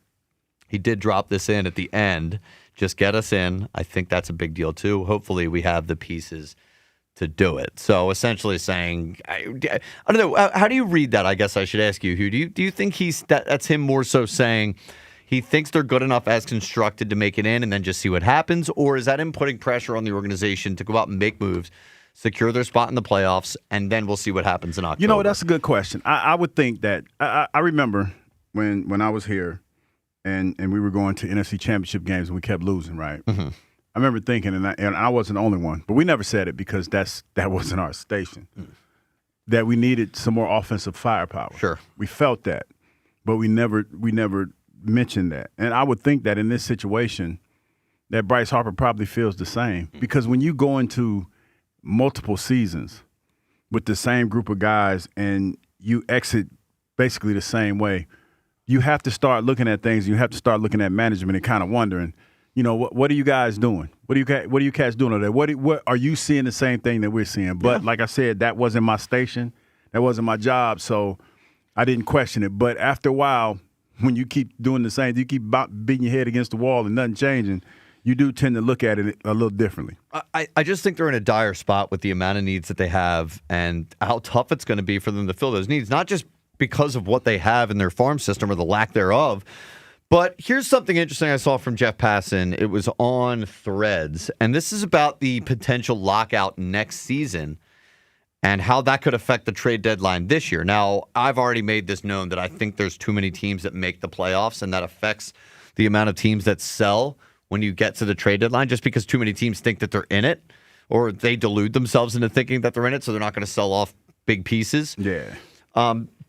he did drop this in at the end. Just get us in. I think that's a big deal, too. Hopefully we have the pieces to do it. So essentially saying, I don't know, how do you read that? I guess I should ask you, Hugh. Do you think that's him more so saying he thinks they're good enough as constructed to make it in and then just see what happens? Or is that him putting pressure on the organization to go out and make moves, secure their spot in the playoffs, and then we'll see what happens in October? You know, that's a good question. I would think that I remember when I was here, and we were going to NFC Championship games and we kept losing, right? Mm-hmm. I remember thinking, and I wasn't the only one, but we never said it because that wasn't our station, that we needed some more offensive firepower. Sure. We felt that, but we never mentioned that. And I would think that in this situation that Bryce Harper probably feels the same because when you go into multiple seasons with the same group of guys and you exit basically the same way, you have to start looking at things. You have to start looking at management and kind of wondering, what are you guys doing? What are you cats doing over there? What are you seeing the same thing that we're seeing? But like I said, that wasn't my station. That wasn't my job, so I didn't question it. But after a while, when you keep doing the same, you keep beating your head against the wall and nothing changing, you do tend to look at it a little differently. I just think they're in a dire spot with the amount of needs that they have and how tough it's going to be for them to fill those needs, not just because of what they have in their farm system or the lack thereof. But here's something interesting I saw from Jeff Passan. It was on Threads, and this is about the potential lockout next season and how that could affect the trade deadline this year. Now, I've already made this known that I think there's too many teams that make the playoffs, and that affects the amount of teams that sell when you get to the trade deadline, just because too many teams think that they're in it, or they delude themselves into thinking that they're in it, so they're not going to sell off big pieces. Yeah.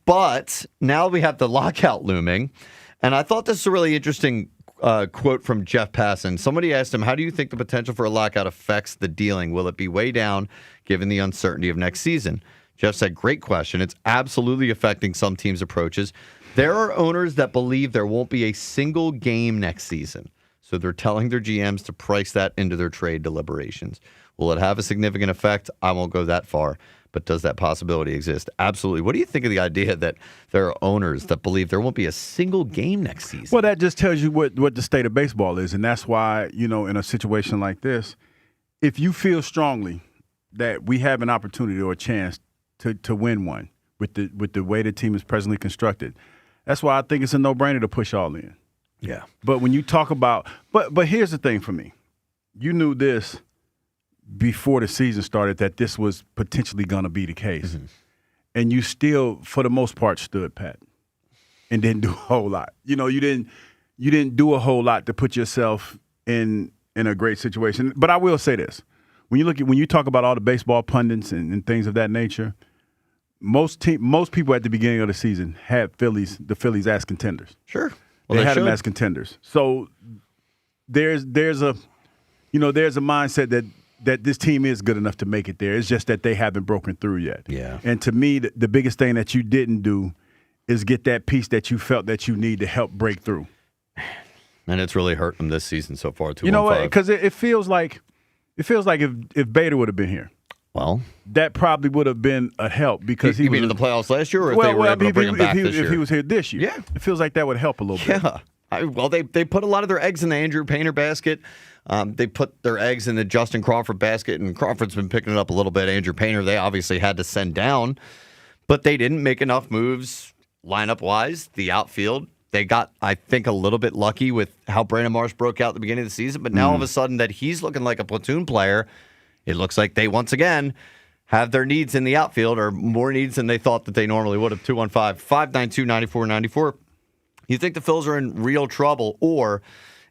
But now we have the lockout looming, and I thought this was a really interesting quote from Jeff Passan. Somebody asked him, how do you think the potential for a lockout affects the dealing? Will it be way down given the uncertainty of next season? Jeff said, great question. It's absolutely affecting some teams' approaches. There are owners that believe there won't be a single game next season, so they're telling their GMs to price that into their trade deliberations. Will it have a significant effect? I won't go that far. But does that possibility exist? Absolutely. What do you think of the idea that there are owners that believe there won't be a single game next season? Well, that just tells you what the state of baseball is. And that's why, in a situation like this, if you feel strongly that we have an opportunity or a chance to win one with the way the team is presently constructed, that's why I think it's a no-brainer to push all in. Yeah. But when you talk about – but here's the thing for me. You knew this before the season started that this was potentially going to be the case. Mm-hmm. And you still, for the most part, stood pat and didn't do a whole lot. You didn't do a whole lot to put yourself in a great situation. But I will say this. When you talk about all the baseball pundits and things of that nature, most people at the beginning of the season had the Phillies as contenders. Sure. Well, they had them as contenders. So there's a mindset that this team is good enough to make it there. It's just that they haven't broken through yet. Yeah. And to me, the biggest thing that you didn't do is get that piece that you felt that you need to help break through. And it's really hurt them this season so far. You know what? Because it feels like if Bader would have been here, well, that probably would have been a help because he was mean in the playoffs last year, or if they were able to bring him back this year? If he was here this year, yeah, it feels like that would help a little bit. Yeah. They put a lot of their eggs in the Andrew Painter basket. They put their eggs in the Justin Crawford basket, and Crawford's been picking it up a little bit. Andrew Painter, they obviously had to send down, but they didn't make enough moves lineup-wise. The outfield, they got, I think, a little bit lucky with how Brandon Marsh broke out at the beginning of the season, but now all of a sudden that he's looking like a platoon player, it looks like they once again have their needs in the outfield, or more needs than they thought that they normally would have. 215-592-9494. You think the Phils are in real trouble, or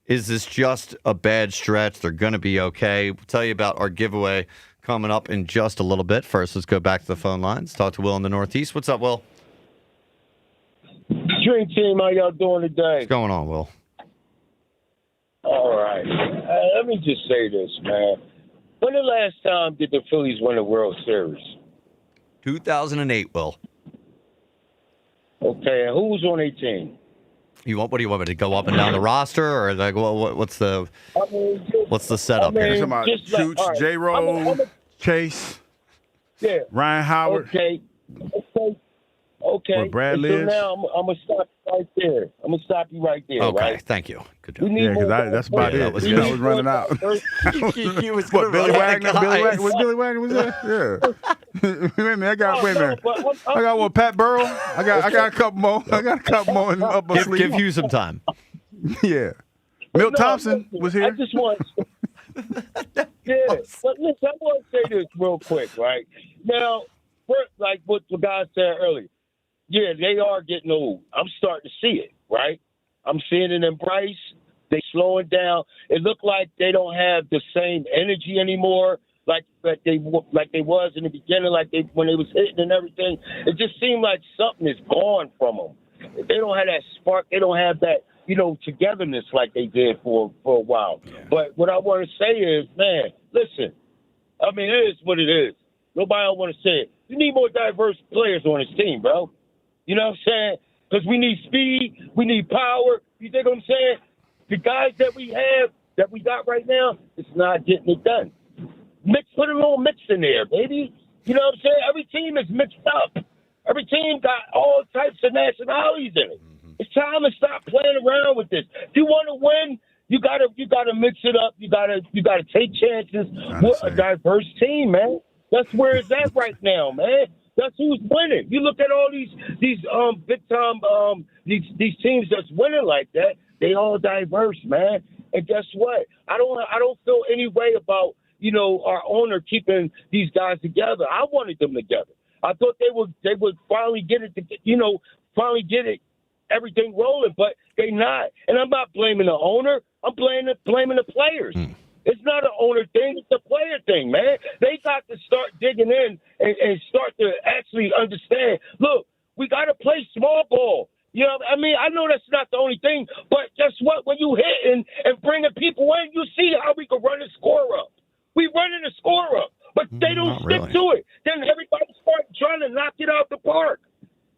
is this just a bad stretch? They're going to be okay. We'll tell you about our giveaway coming up in just a little bit. First, let's go back to the phone lines. Talk to Will in the Northeast. What's up, Will? Dream Team, how y'all doing today? What's going on, Will? All right. Let me just say this, man. When the last time did the Phillies win a World Series? 2008, Will. Okay, and who was on their team? What do you want me to go up and down the roster, or like what's the setup here? Chooch, J-Roll, Chase, Ryan Howard. Okay. Where Brad so lives. now I'm gonna stop you right there. I'm gonna stop you right there. Okay, right? Thank you. Good job. Yeah, because that's about it. I was running out. He was what, Billy Wagner? Was Billy Wagner was there? Yeah. Wait a minute. I got what? Pat Burrell. I got a couple more. I got a couple more up my sleeve. Give you some time. Yeah. Milt Thompson was here. I just want. But listen, I want to say this real quick, right? Now, like what the guy said earlier. Yeah, they are getting old. I'm starting to see it, right? I'm seeing it in Bryce. They slowing down. It looked like they don't have the same energy anymore, like they was in the beginning, when they was hitting and everything. It just seemed like something is gone from them. They don't have that spark. They don't have that, togetherness like they did for a while. Yeah. But what I want to say is, man, listen. I mean, it is what it is. Nobody want to say it. You need more diverse players on this team, bro. You know what I'm saying? because we need speed, we need power. You think what I'm saying? The guys that we got right now, it's not getting it done. Put a little mix in there, baby. You know what I'm saying? Every team is mixed up. Every team got all types of nationalities in it. It's time to stop playing around with this. If you want to win, you gotta mix it up. You gotta take chances with a diverse team, man. That's where it's at right now, man. That's who's winning. You look at all these big time these teams that's winning like that. They all diverse, man. And guess what? I don't feel any way about our owner keeping these guys together. I wanted them together. I thought they would finally get it everything rolling, but they not. And I'm not blaming the owner. I'm blaming the players. It's not an owner thing. It's a player thing, man. They got to start digging in and start to actually understand, look, we got to play small ball. You know, I mean, I know that's not the only thing, but guess what? When you hit and bringing people in, you see how we can run the score up. We running the score up, but they don't stick to it. Then everybody starts trying to knock it out the park.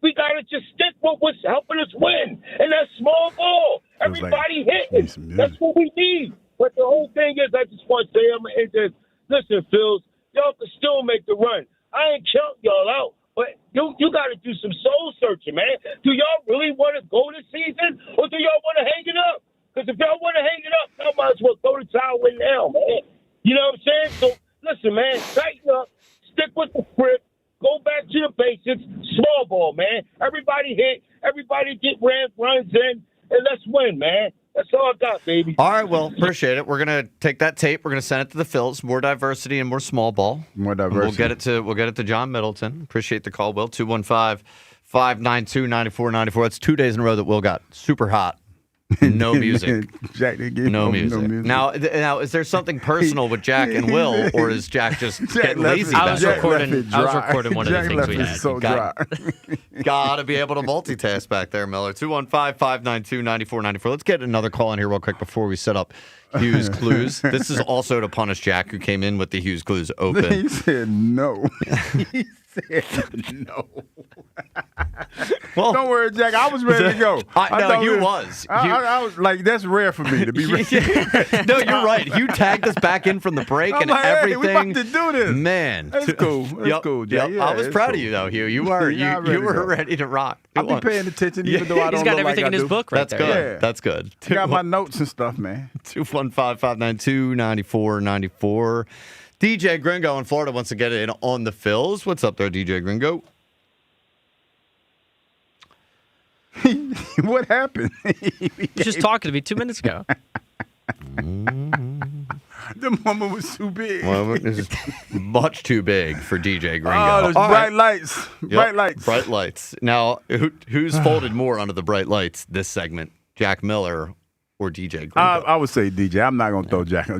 We got to just stick with what's helping us win, and that's small ball. Everybody hitting. That's what we need. But the whole thing is, I just want to say, listen, Phils, y'all can still make the run. I ain't counting y'all out, but you got to do some soul searching, man. Do y'all really want to go this season, or do y'all want to hang it up? Because if y'all want to hang it up, y'all might as well throw the towel in now, man. You know what I'm saying? So, listen, man, tighten up, stick with the script, go back to the basics, small ball, man. Everybody hit, everybody get runs in, and let's win, man. That's all I got, baby. All right, well, appreciate it. We're going to take that tape. We're going to send it to the Phils. More diversity and more small ball. More diversity. We'll get it to John Middleton. Appreciate the call, Will. 215-592-9494. That's 2 days in a row that Will got super hot. No music. Jack didn't give no him music. no music. Now, is there something personal with Jack and Will, or is Jack just getting lazy? I was recording one of the things we had. So dry. Got to be able to multitask back there, Miller. 215-592-9494. Let's get another call in here real quick before we set up Hughes Clues. This is also to punish Jack, who came in with the Hughes Clues open. He said no. He said no. Well, don't worry, Jack. I was ready to go. No, you was. I was like, that's rare for me to be ready. No, you're right. You tagged us back in from the break I'm and like, hey, everything. we about to do this. Man, that's cool. That's cool, Jack. Yep. Yeah, I was proud of you, though, Hugh. You were. You were ready to rock. I'll be paying attention, even though I don't. He's got look everything like in his book right there. there. Yeah. That's good. I got my notes and stuff, man. 215-592-9494. DJ Gringo in Florida wants to get in on the Phils. What's up there, DJ Gringo? What happened? He was just talking to me 2 minutes ago. The moment was too big. Well, it was much too big for DJ Gringo. Oh, there's bright lights. Yep, Bright lights. Bright lights. Now, who's folded more under the bright lights this segment? Jack Miller or DJ Gringo? I would say DJ. I'm not going to throw Jack.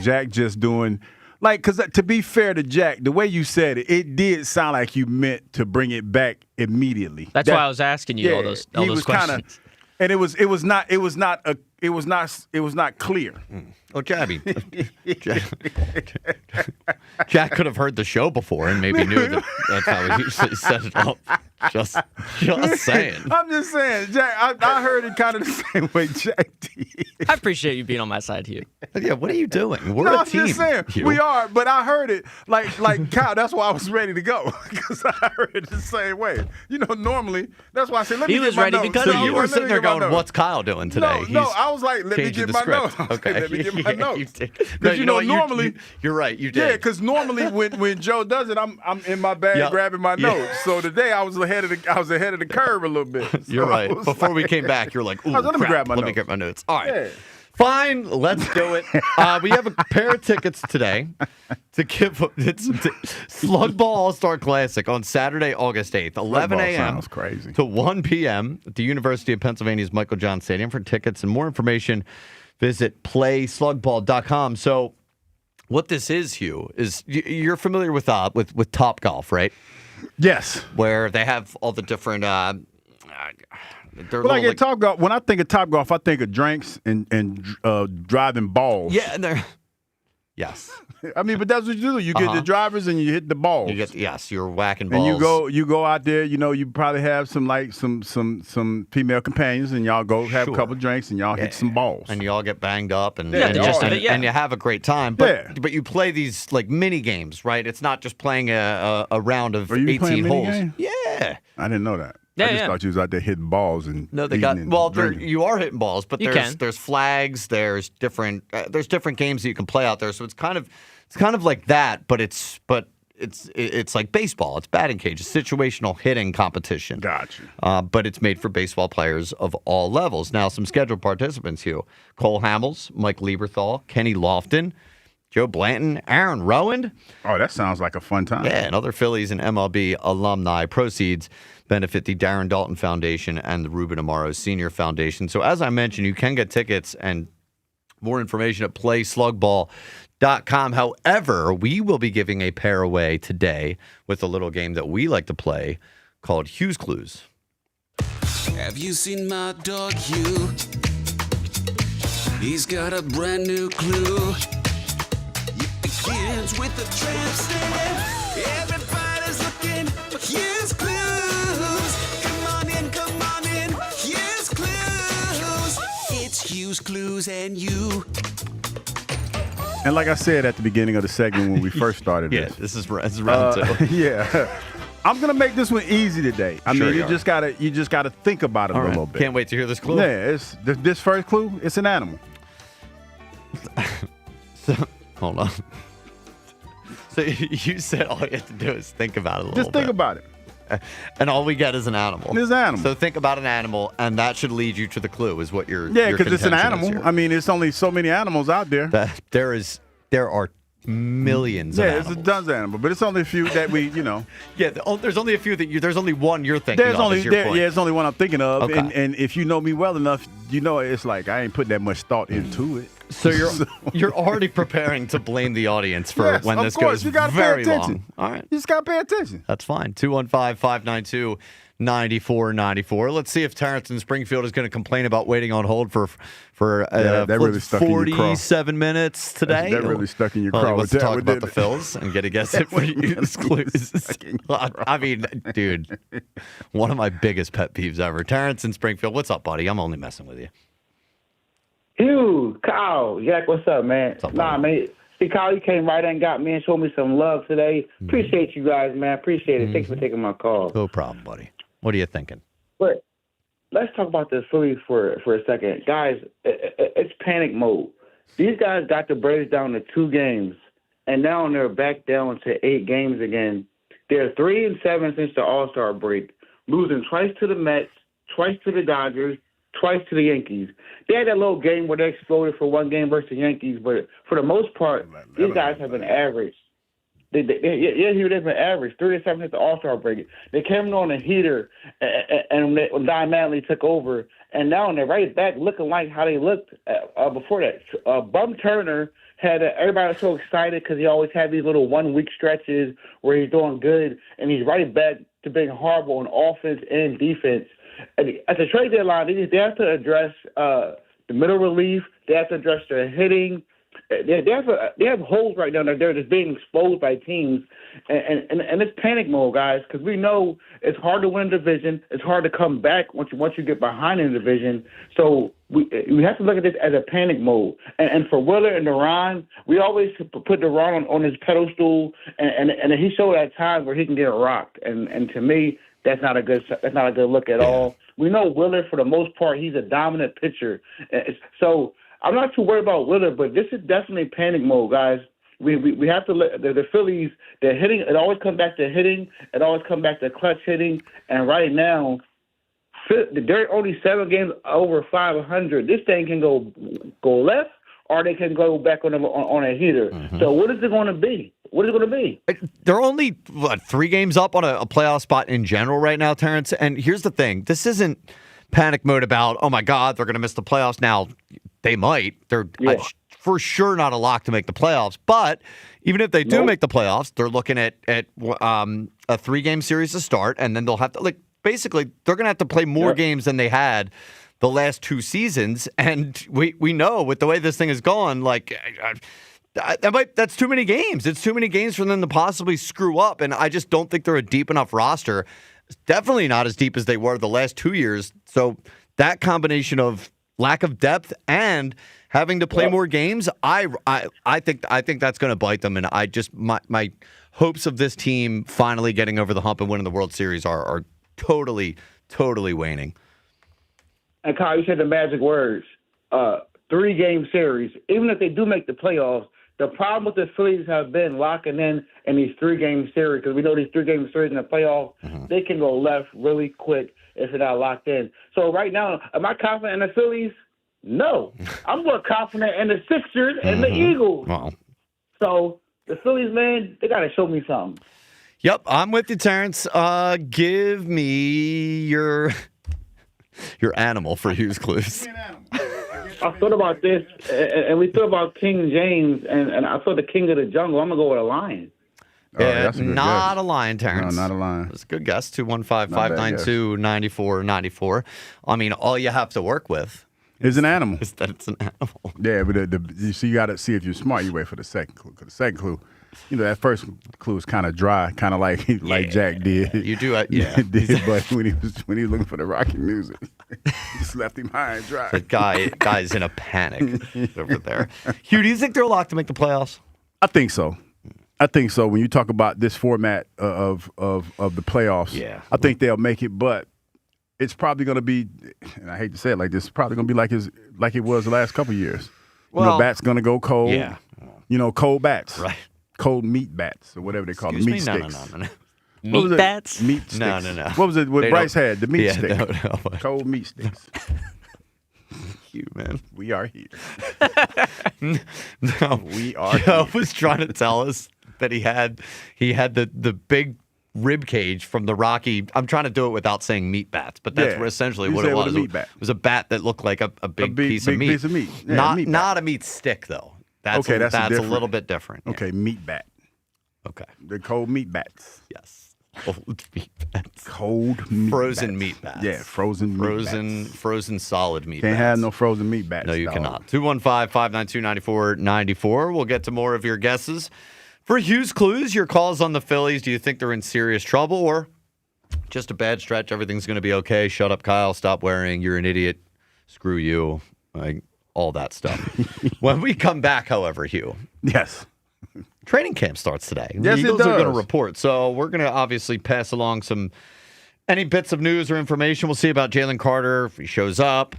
Jack just doing... because to be fair to Jack, the way you said it, it did sound like you meant to bring it back immediately. That's why I was asking you all those questions. And it was not clear. Well, Jabby, Jack could have heard the show before and maybe knew that's how he usually set it up. Just saying. I'm just saying, Jack. I heard it kind of the same way Jack did. I appreciate you being on my side, Hugh. Yeah, what are you doing? We're no, a team. I'm just saying, Hugh. we are, but I heard it like Kyle. That's why I was ready to go because I heard it the same way. You know, normally that's why I said, let me get my notes. Because so you were sitting there going, "What's Kyle doing today?" No, I was like, let me get my notes. Okay, let me get my notes. Because normally you're right. You did. Yeah, because normally when Joe does it, I'm in my bag grabbing my notes. So today I was ahead of the curve a little bit. So you're right. Before we came back, you're like, "Ooh, let me grab my notes. Let me get my notes." All right. Yeah. Fine, let's do it. We have a pair of tickets today to give. It's Slug Ball All-Star Classic on Saturday, August 8th, 11 a.m. to 1 p.m. at the University of Pennsylvania's Michael John Stadium. For tickets and more information, visit playslugball.com. So what this is, Hugh, is you're familiar with Topgolf, right? Yes. Where they have all the different like at Topgolf, when I think of Topgolf, I think of drinks and driving balls. Yeah, and Yes. I mean, but that's what you do. You get the drivers and you hit the balls. You're whacking balls. And you go out there. You probably have some female companions, and y'all go have a couple drinks, and y'all hit some balls, and you all get banged up, and and you have a great time. But you play these like mini games, right? It's not just playing a round of 18 holes. Yeah, I didn't know that. I just thought you was out there hitting balls and you are hitting balls, but there's flags, there's different games that you can play out there. So it's kind of like that, but it's like baseball. It's batting cage, it's situational hitting competition. Gotcha. But it's made for baseball players of all levels. Now, some scheduled participants here: Cole Hamels, Mike Lieberthal, Kenny Lofton, Joe Blanton, Aaron Rowand. Oh, that sounds like a fun time. Yeah, and other Phillies and MLB alumni. Proceeds benefit the Darren Dalton Foundation and the Ruben Amaro Senior Foundation. So as I mentioned, you can get tickets and more information at playslugball.com. However, we will be giving a pair away today with a little game that we like to play called Hughes Clues. Have you seen my dog Hugh? He's got a brand new clue. Begins with the tramp stamp. Everybody's looking for Hughes Clues. Come on in, Hughes Clues. It's Hughes Clues and you. And like I said at the beginning of the segment when we first started this is round two. Yeah. I'm gonna make this one easy today. I mean, you just gotta think about it a little bit. Can't wait to hear this clue. Yeah, it's this first clue. It's an animal. Hold on. So you said all you have to do is think about it a little bit. Just think about it. And all we get is an animal. It's an animal. So think about an animal, and that should lead you to the clue, is what your because it's an contention animal. I mean, it's only so many animals out there. There are millions of animals. It's a dozen animals, but it's only a few that we, Yeah, there's only a few there's only one you're thinking of. There's only one I'm thinking of. Okay. And if you know me well enough, it's like I ain't putting that much thought into it. So you're already preparing to blame the audience for when this goes very long. All right. You just got to pay attention. That's fine. 215-592-9494. Let's see if Terrence in Springfield is going to complain about waiting on hold for really 47 minutes today. That really stuck in your craw. Let's talk about the Phillies and get a guess it for you. I mean, dude, one of my biggest pet peeves ever. Terrence in Springfield, what's up, buddy? I'm only messing with you. Hugh, Kyle, Jack, what's up, man? Man. See, Kyle, you came right in and got me and showed me some love today. Appreciate you guys, man. Appreciate it. Thanks for taking my call. No problem, buddy. What are you thinking? But let's talk about the Phillies for a second. Guys, it's panic mode. These guys got the Braves down to 2 games, and now they're back down to 8 games again. They're 3-7 since the All-Star break, losing twice to the Mets, twice to the Dodgers, twice to the Yankees. They had that little game where they exploded for 1 game versus the Yankees, but for the most part, these guys have been average. They've been average, 3-7 since the All-Star break. They came on a heater, and when Don Mattingly took over, and now they're right back looking like how they looked before that. Bum Turner had everybody was so excited because he always had these little 1-week stretches where he's doing good, and he's right back to being horrible on offense and defense. At the trade deadline, they have to address the middle relief. They have to address their hitting. They have holes right now that they're just being exposed by teams, and it's panic mode, guys, because we know it's hard to win a division. It's hard to come back once you get behind in the division. So we have to look at this as a panic mode. And for Willer and Duran, we always put Duran on his pedestal, and he showed at times where he can get rocked. And to me, that's not a good look at all. We know Willer, for the most part, he's a dominant pitcher. So I'm not too worried about Willer, but this is definitely panic mode, guys. We have to let the Phillies, they're hitting. It always comes back to hitting. It always comes back to clutch hitting. And right now, they're only 7 games over 500. This thing can go left, or they can go back on a heater. Mm-hmm. So what is it going to be? What is it going to be? They're only, 3 games up on a playoff spot in general right now, Terrence. And here's the thing. This isn't panic mode about, oh, my God, they're going to miss the playoffs. Now, they might. They're for sure not a lock to make the playoffs. But even if they do make the playoffs, they're looking at a 3-game series to start. And then they'll have to, basically, they're going to have to play more games than they had the last 2 seasons. And we know with the way this thing has gone, That's too many games. It's too many games for them to possibly screw up, and I just don't think they're a deep enough roster. Definitely not as deep as they were the last 2 years. So that combination of lack of depth and having to play more games, I think that's going to bite them. And my hopes of this team finally getting over the hump and winning the World Series are totally waning. And Kyle, you said the magic words, 3-game series. Even if they do make the playoffs, the problem with the Phillies have been locking in these 3-game series, because we know these 3-game series in the playoffs, they can go left really quick if they're not locked in. So right now, am I confident in the Phillies? No. I'm more confident in the Sixers and the Eagles. Wow. So the Phillies, man, they got to show me something. Yep, I'm with you, Terrence. Give me your animal for Hughes Clues. I thought about this, and we thought about King James, and I thought the king of the jungle. I'm going to go with a lion. Yeah, not a lion, Terrence. No, not a lion. That's a good guess. 215-592-9494. I mean, all you have to work with is an animal. Is that it's an animal. Yeah, but you got to see if you're smart. You wait for the second clue. Because the second clue, that first clue is kind of dry, kind of like Jack did. You do it, yeah. But when he was looking for the Rocky music, just left him high and dry. The guy's in a panic over there. Hugh, do you think they're locked to make the playoffs? I think so. When you talk about this format of the playoffs, I think they'll make it, but it's probably going to be, and I hate to say it like this, it's probably going to be like it was the last couple of years. Well, bats going to go cold. Yeah. Cold bats. Right. Cold meat bats or whatever they call them. Meat sticks. No. Meat bats? Meat sticks. No. What was it? What Bryce had? The meat stick. No. Cold meat sticks. You, man. We are here. No. We are Joe here. was trying to tell us that he had the big rib cage from the Rocky. I'm trying to do it without saying meat bats, but that's essentially what it was. A meat bat. It was a bat that looked like a big piece of meat. Piece of meat. Yeah, not a meat stick, though. That's a little bit different. Okay, meat bat. Okay. The cold meat bats. Yes. Cold meat bats. Cold meat frozen bats. meat bats. Yeah, frozen meat bats. Frozen solid meat Can't bats. have no frozen meat bats. No, you dog. cannot. 215-592-9494. We'll get to more of your guesses. For Hughes Clues, your calls on the Phillies. Do you think they're in serious trouble or just a bad stretch? Everything's going to be okay. Shut up, Kyle. Stop worrying. You're an idiot. Screw you. All that stuff. When we come back, however, Hugh. Yes. Training camp starts today. Yes, the Eagles it does. are going to report. So we're going to obviously pass along any bits of news or information. We'll see about Jalen Carter if he shows up.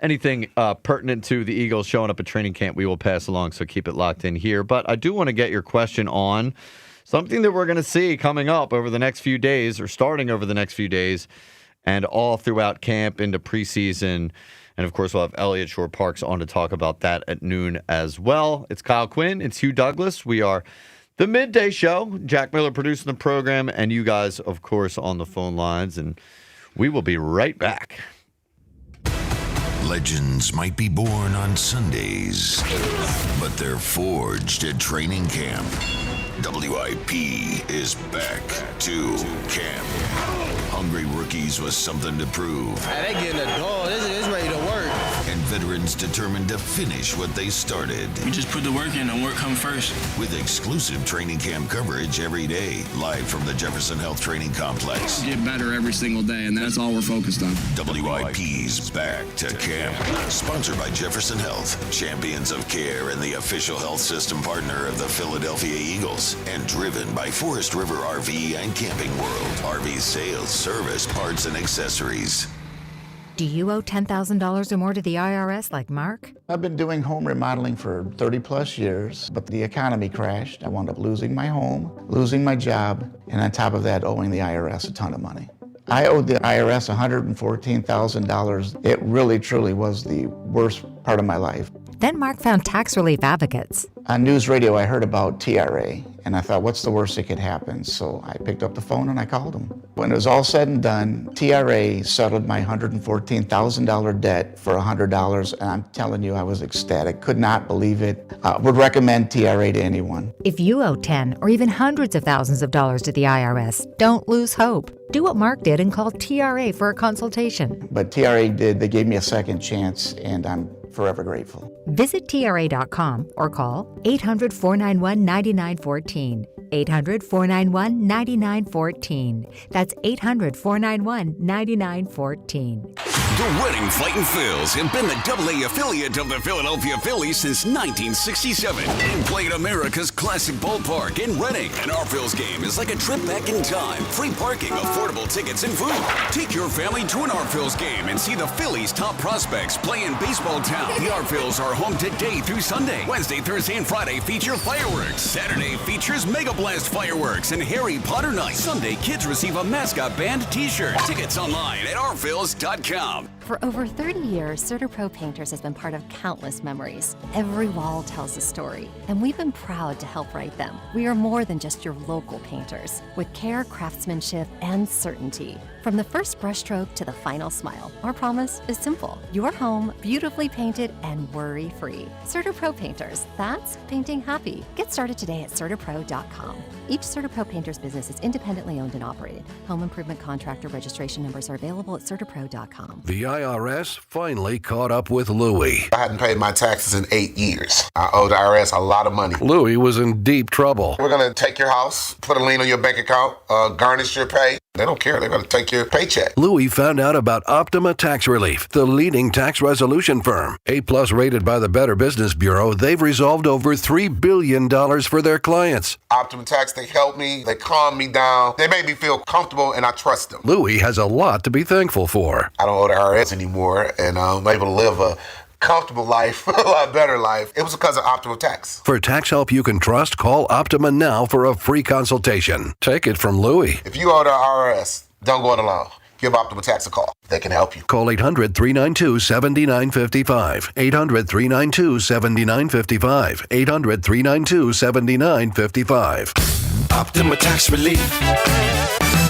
Anything pertinent to the Eagles showing up at training camp, we will pass along, so keep it locked in here. But I do want to get your question on something that we're going to see coming up over the next few days, or starting over the next few days, and all throughout camp into preseason. And, of course, we'll have Elliott Shore-Parks on to talk about that at noon as well. It's Kyle Quinn. It's Hugh Douglas. We are the Midday Show. Jack Miller producing the program, and you guys, of course, on the phone lines. And we will be right back. Legends might be born on Sundays, but they're forged at training camp. WIP is back to camp. Hungry rookies with something to prove. Hey, they getting a dog. This is ready to work. And veterans determined to finish what they started. We just put the work in and work come first. With exclusive training camp coverage every day, live from the Jefferson Health Training Complex. Get better every single day, and that's all we're focused on. WIP's back to camp. Sponsored by Jefferson Health, champions of care and the official health system partner of the Philadelphia Eagles. And driven by Forest River RV and Camping World. RV sales, service, parts, and accessories. Do you owe $10,000 or more to the IRS like Mark? I've been doing home remodeling for 30 plus years, but the economy crashed. I wound up losing my home, losing my job, and on top of that, owing the IRS a ton of money. I owed the IRS $114,000. It really, truly was the worst part of my life. Then Mark found tax relief advocates. On news radio, I heard about TRA, and I thought, what's the worst that could happen? So I picked up the phone and I called them. When it was all said and done, TRA settled my $114,000 debt for $100, and I'm telling you, I was ecstatic. Could not believe it. Would recommend TRA to anyone. If you owe 10 or even hundreds of thousands of dollars to the IRS, don't lose hope. Do what Mark did and call TRA for a consultation. But TRA did. They gave me a second chance, and I'm forever grateful. Visit TRA.com or call 800-491-9914. 800-491-9914. That's 800-491-9914. The Reading Fightin' Phils have been the AA affiliate of the Philadelphia Phillies since 1967 and played America's classic ballpark in Reading. An our Phils game is like a trip back in time. Free parking, affordable tickets, and food. Take your family to an our Phils game and see the Phillies' top prospects play in baseball town. The our Phils are home today through Sunday. Wednesday, Thursday, and Friday feature fireworks. Saturday features Mega Blast fireworks and Harry Potter night. Sunday, kids receive a mascot band t-shirt. Tickets online at ourphils.com. For over 30 years, CertaPro Painters has been part of countless memories. Every wall tells a story, and we've been proud to help write them. We are more than just your local painters, with care, craftsmanship, and certainty. From the first brushstroke to the final smile, our promise is simple. Your home, beautifully painted and worry-free. CertaPro Painters, that's painting happy. Get started today at CertaPro.com. Each CertaPro Painters business is independently owned and operated. Home improvement contractor registration numbers are available at CertaPro.com. The IRS finally caught up with Louie. I hadn't paid my taxes in 8 years. I owed the IRS a lot of money. Louie was in deep trouble. We're going to take your house, put a lien on your bank account, garnish your pay. They don't care. They're going to take your paycheck. Louie found out about Optima Tax Relief, the leading tax resolution firm. A-plus rated by the Better Business Bureau, they've resolved over $3 billion for their clients. Optima Tax, they helped me. They calmed me down. They made me feel comfortable, and I trust them. Louie has a lot to be thankful for. I don't owe the IRS anymore, and I'm able to live a comfortable life, a lot better life. It was because of Optima Tax. For tax help you can trust, call Optima now for a free consultation. Take it from Louie. If you owe the IRS, don't go it alone. Give Optima Tax a call. They can help you. Call 800-392-7955. 800-392-7955. 800-392-7955. Optima Tax Relief.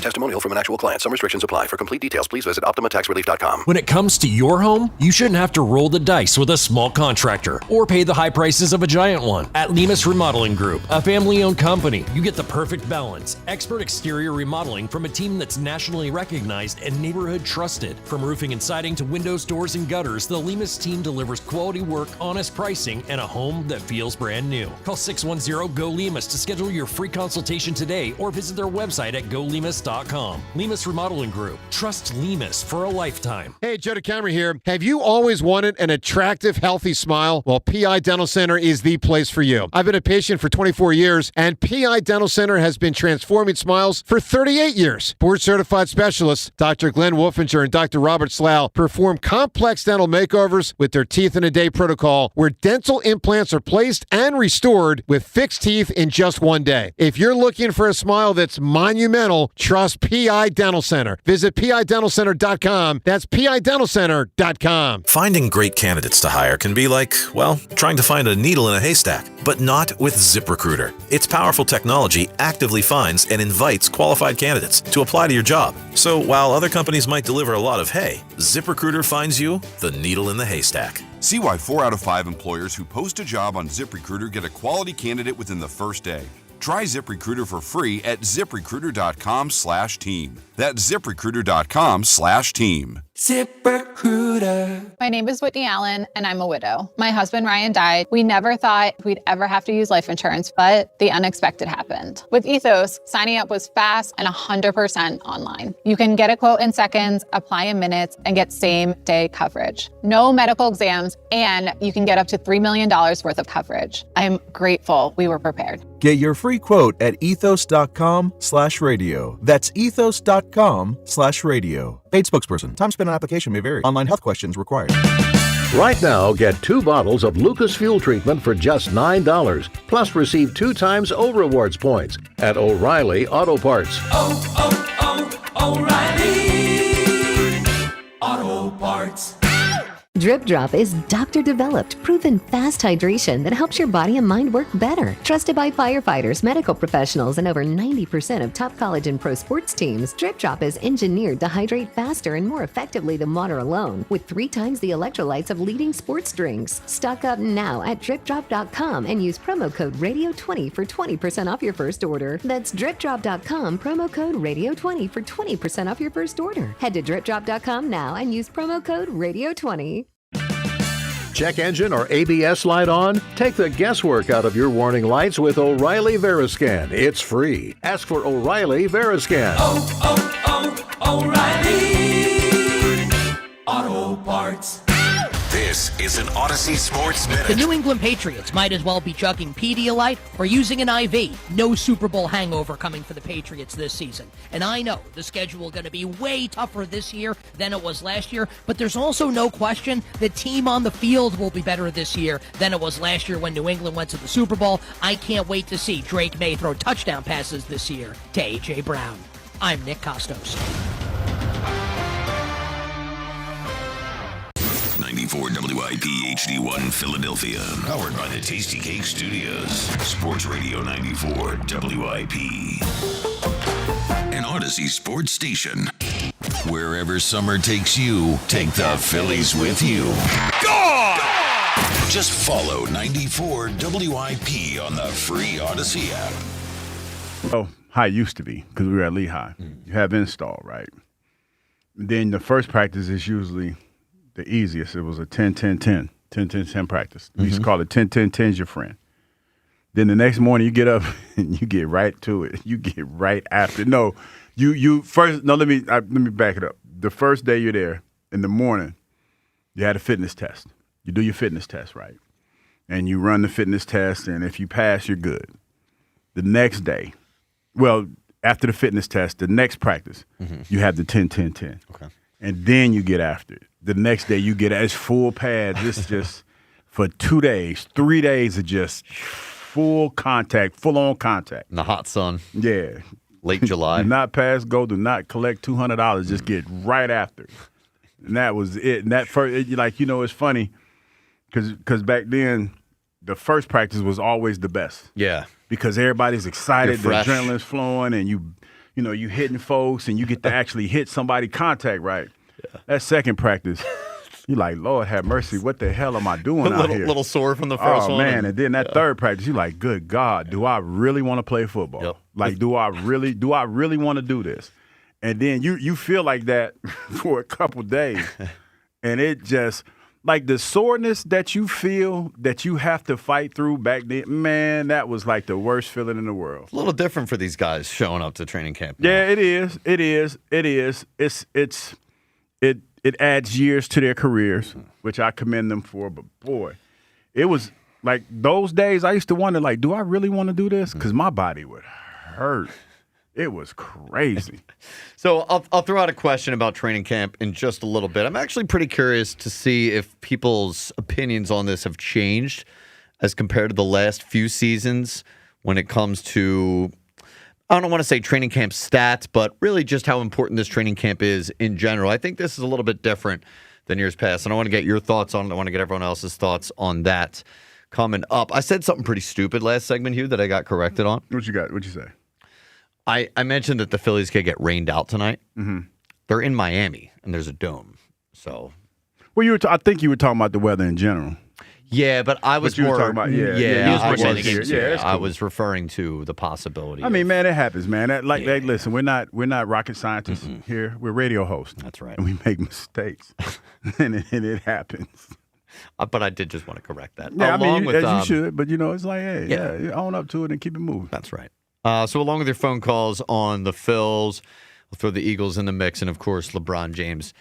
Testimonial from an actual client. Some restrictions apply. For complete details, please visit OptimaTaxRelief.com. When it comes to your home, you shouldn't have to roll the dice with a small contractor or pay the high prices of a giant one. At Lemus Remodeling Group, a family-owned company, you get the perfect balance. Expert exterior remodeling from a team that's nationally recognized and neighborhood trusted. From roofing and siding to windows, doors, and gutters, the Lemus team delivers quality work, honest pricing, and a home that feels brand new. Call 610-GO-LEMUS to schedule your free consultation today or visit their website at golemus.com. Lemus Remodeling Group. Trust Lemus for a lifetime. Hey, Joe DeCamera here. Have you always wanted an attractive, healthy smile? Well, PI Dental Center is the place for you. I've been a patient for 24 years, and PI Dental Center has been transforming smiles for 38 years. Board-certified specialists, Dr. Glenn Wolfinger and Dr. Robert Slough, perform complex dental makeovers with their Teeth-in-a-Day protocol, where dental implants are placed and restored with fixed teeth in just one day. If you're looking for a smile that's monumental, trust PI Dental Center. Visit PIDentalCenter.com. That's PIDentalCenter.com. Finding great candidates to hire can be like, well, trying to find a needle in a haystack, but not with ZipRecruiter. Its powerful technology actively finds and invites qualified candidates to apply to your job. So while other companies might deliver a lot of hay, ZipRecruiter finds you the needle in the haystack. See why 4 out of 5 employers who post a job on ZipRecruiter get a quality candidate within the first day. Try ZipRecruiter for free at ZipRecruiter.com/team. That's ZipRecruiter.com/team. ZipRecruiter. My name is Whitney Allen, and I'm a widow. My husband, Ryan, died. We never thought we'd ever have to use life insurance, but the unexpected happened. With Ethos, signing up was fast and 100% online. You can get a quote in seconds, apply in minutes, and get same-day coverage. No medical exams, and you can get up to $3 million worth of coverage. I'm grateful we were prepared. Get your free quote at ethos.com/radio. That's ethos.com/radio. Paid spokesperson. Time spent on application may vary. Online health questions required. Right now, get 2 bottles of Lucas Fuel Treatment for just $9. Plus, receive 2 times O-Rewards points at O'Reilly Auto Parts. O'Reilly Auto Parts. Drip Drop is doctor-developed, proven fast hydration that helps your body and mind work better. Trusted by firefighters, medical professionals, and over 90% of top college and pro sports teams, Drip Drop is engineered to hydrate faster and more effectively than water alone, with 3 times the electrolytes of leading sports drinks. Stock up now at DripDrop.com and use promo code Radio20 for 20% off your first order. That's DripDrop.com, promo code Radio20 for 20% off your first order. Head to DripDrop.com now and use promo code Radio20. Check engine or ABS light on? Take the guesswork out of your warning lights with O'Reilly Veriscan. It's free. Ask for O'Reilly Veriscan. O'Reilly Auto Parts. This is an Odyssey Sports Minute. The New England Patriots might as well be chugging Pedialyte or using an IV. No Super Bowl hangover coming for the Patriots this season. And I know the schedule is going to be way tougher this year than it was last year, but there's also no question the team on the field will be better this year than it was last year when New England went to the Super Bowl. I can't wait to see Drake May throw touchdown passes this year to A.J. Brown. I'm Nick Costos. 94 WIP HD1 Philadelphia. Powered by the Tasty Cake Studios. Sports Radio 94 WIP. An Odyssey sports station. Wherever summer takes you, take the Phillies with you. Go! Just follow 94 WIP on the free Odyssey app. Oh, how it used to be, because we were at Lehigh. You have install, right? Then the first practice is usually the easiest. It was a 10-10-10, 10-10-10 practice. We used to call it 10-10-10's your friend. Then the next morning you get up and you get right to it. You get right after. No, you first. No, let me back it up. The first day you're there in the morning, you had a fitness test. You do your fitness test, right? And you run the fitness test, and if you pass, you're good. The next day, well, after the fitness test, the next practice, you have the 10-10-10. Okay. And then you get after it. The next day you get it's full pads. It's just for 2 days, 3 days of just full contact, full on contact. In the hot sun. Yeah. Late July. Do not pass go, do not collect $200. Just get right after it. And that was it. And that first, it's funny because back then the first practice was always the best. Yeah. Because everybody's excited, the fresh. adrenaline's flowing, and you hitting folks, and you get to actually hit somebody contact right. Yeah. That second practice, you're like, Lord have mercy, what the hell am I doing out here? A little sore from the first one. Oh, man, and then that third practice, you're like, good God, do I really want to play football? Yep. Like, do I really want to do this? And then you feel like that for a couple days, and it just – like the soreness that you feel that you have to fight through back then, man, that was like the worst feeling in the world. It's a little different for these guys showing up to training camp now. Yeah, it is. It adds years to their careers, which I commend them for. But boy, it was like those days I used to wonder, like, do I really want to do this? Because my body would hurt. It was crazy. So I'll throw out a question about training camp in just a little bit. I'm actually pretty curious to see if people's opinions on this have changed as compared to the last few seasons when it comes to, I don't want to say training camp stats, but really just how important this training camp is in general. I think this is a little bit different than years past, and I want to get your thoughts on it. I want to get everyone else's thoughts on that coming up. I said something pretty stupid last segment, Hugh, that I got corrected on. What you got? What'd you say? I mentioned that the Phillies could get rained out tonight. Mm-hmm. They're in Miami, and there's a dome. So, well, I think you were talking about the weather in general. Yeah, but I was more talking about I was referring to the possibility. I mean, man, it happens, man. Listen, we're not rocket scientists here. We're radio hosts. That's right. And we make mistakes, and it happens. But I did just want to correct that. Yeah, as you should. But it's like, hey, own up to it and keep it moving. That's right. So along with your phone calls on the Phils, we'll throw the Eagles in the mix, and of course LeBron James.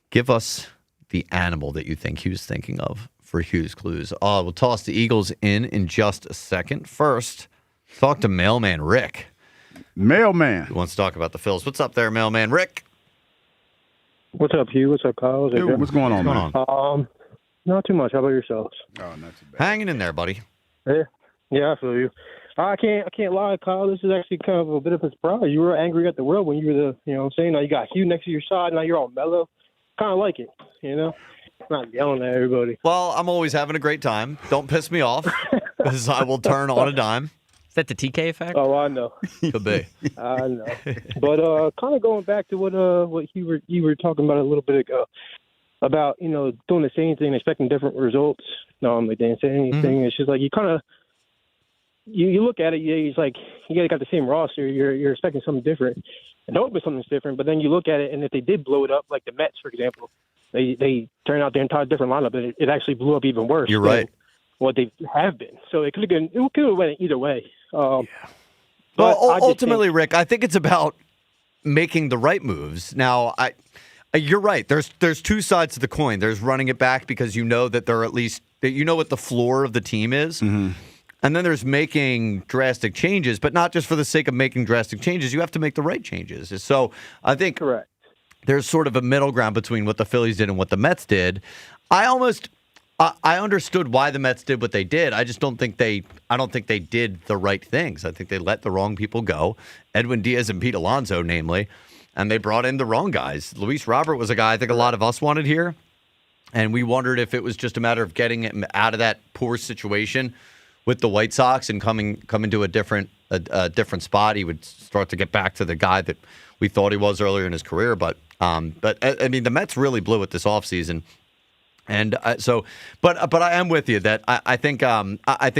Give us the animal that you think Hugh's thinking of for Hugh's Clues. We'll toss the Eagles in just a second. First, talk to Mailman Rick. Mailman. Who wants to talk about the Phils. What's up there, Mailman Rick? What's up, Hugh? What's up, Kyle? What's going on, man? Not too much. How about yourselves? Oh, not too bad. Hanging in there, buddy. Yeah, I feel you. I can't lie, Kyle. This is actually kind of a bit of a surprise. You were angry at the world when you were what I'm saying? Now you got Hugh next to your side. Now you're all mellow. Kind of like it, Not yelling at everybody. Well, I'm always having a great time. Don't piss me off, because I will turn on a dime. Is that the TK effect? Oh, I know. Could be. I know. But kind of going back to what you were talking about a little bit ago, about doing the same thing, expecting different results. No, they didn't say anything. Mm-hmm. It's just like you kind of. You look at it, it's like you got the same roster. You're expecting something different, and hope it's something different. But then you look at it, and if they did blow it up, like the Mets, for example, they turned out their entire different lineup, and it actually blew up even worse. You're right. What they have been. So it could have went either way. Well, But ultimately, Rick, I think it's about making the right moves. Now, you're right. There's two sides to the coin. There's running it back because you know that they're at least that you know what the floor of the team is. Mm-hmm. And then there's making drastic changes, but not just for the sake of making drastic changes. You have to make the right changes. So I think correct. There's sort of a middle ground between what the Phillies did and what the Mets did. I understood why the Mets did what they did. I don't think they did the right things. I think they let the wrong people go, Edwin Diaz and Pete Alonso, namely, and they brought in the wrong guys. Luis Robert was a guy I think a lot of us wanted here, and we wondered if it was just a matter of getting him out of that poor situation with the White Sox and coming to a different spot. He would start to get back to the guy that we thought he was earlier in his career. But I mean, the Mets really blew it this offseason. And but I am with you that I think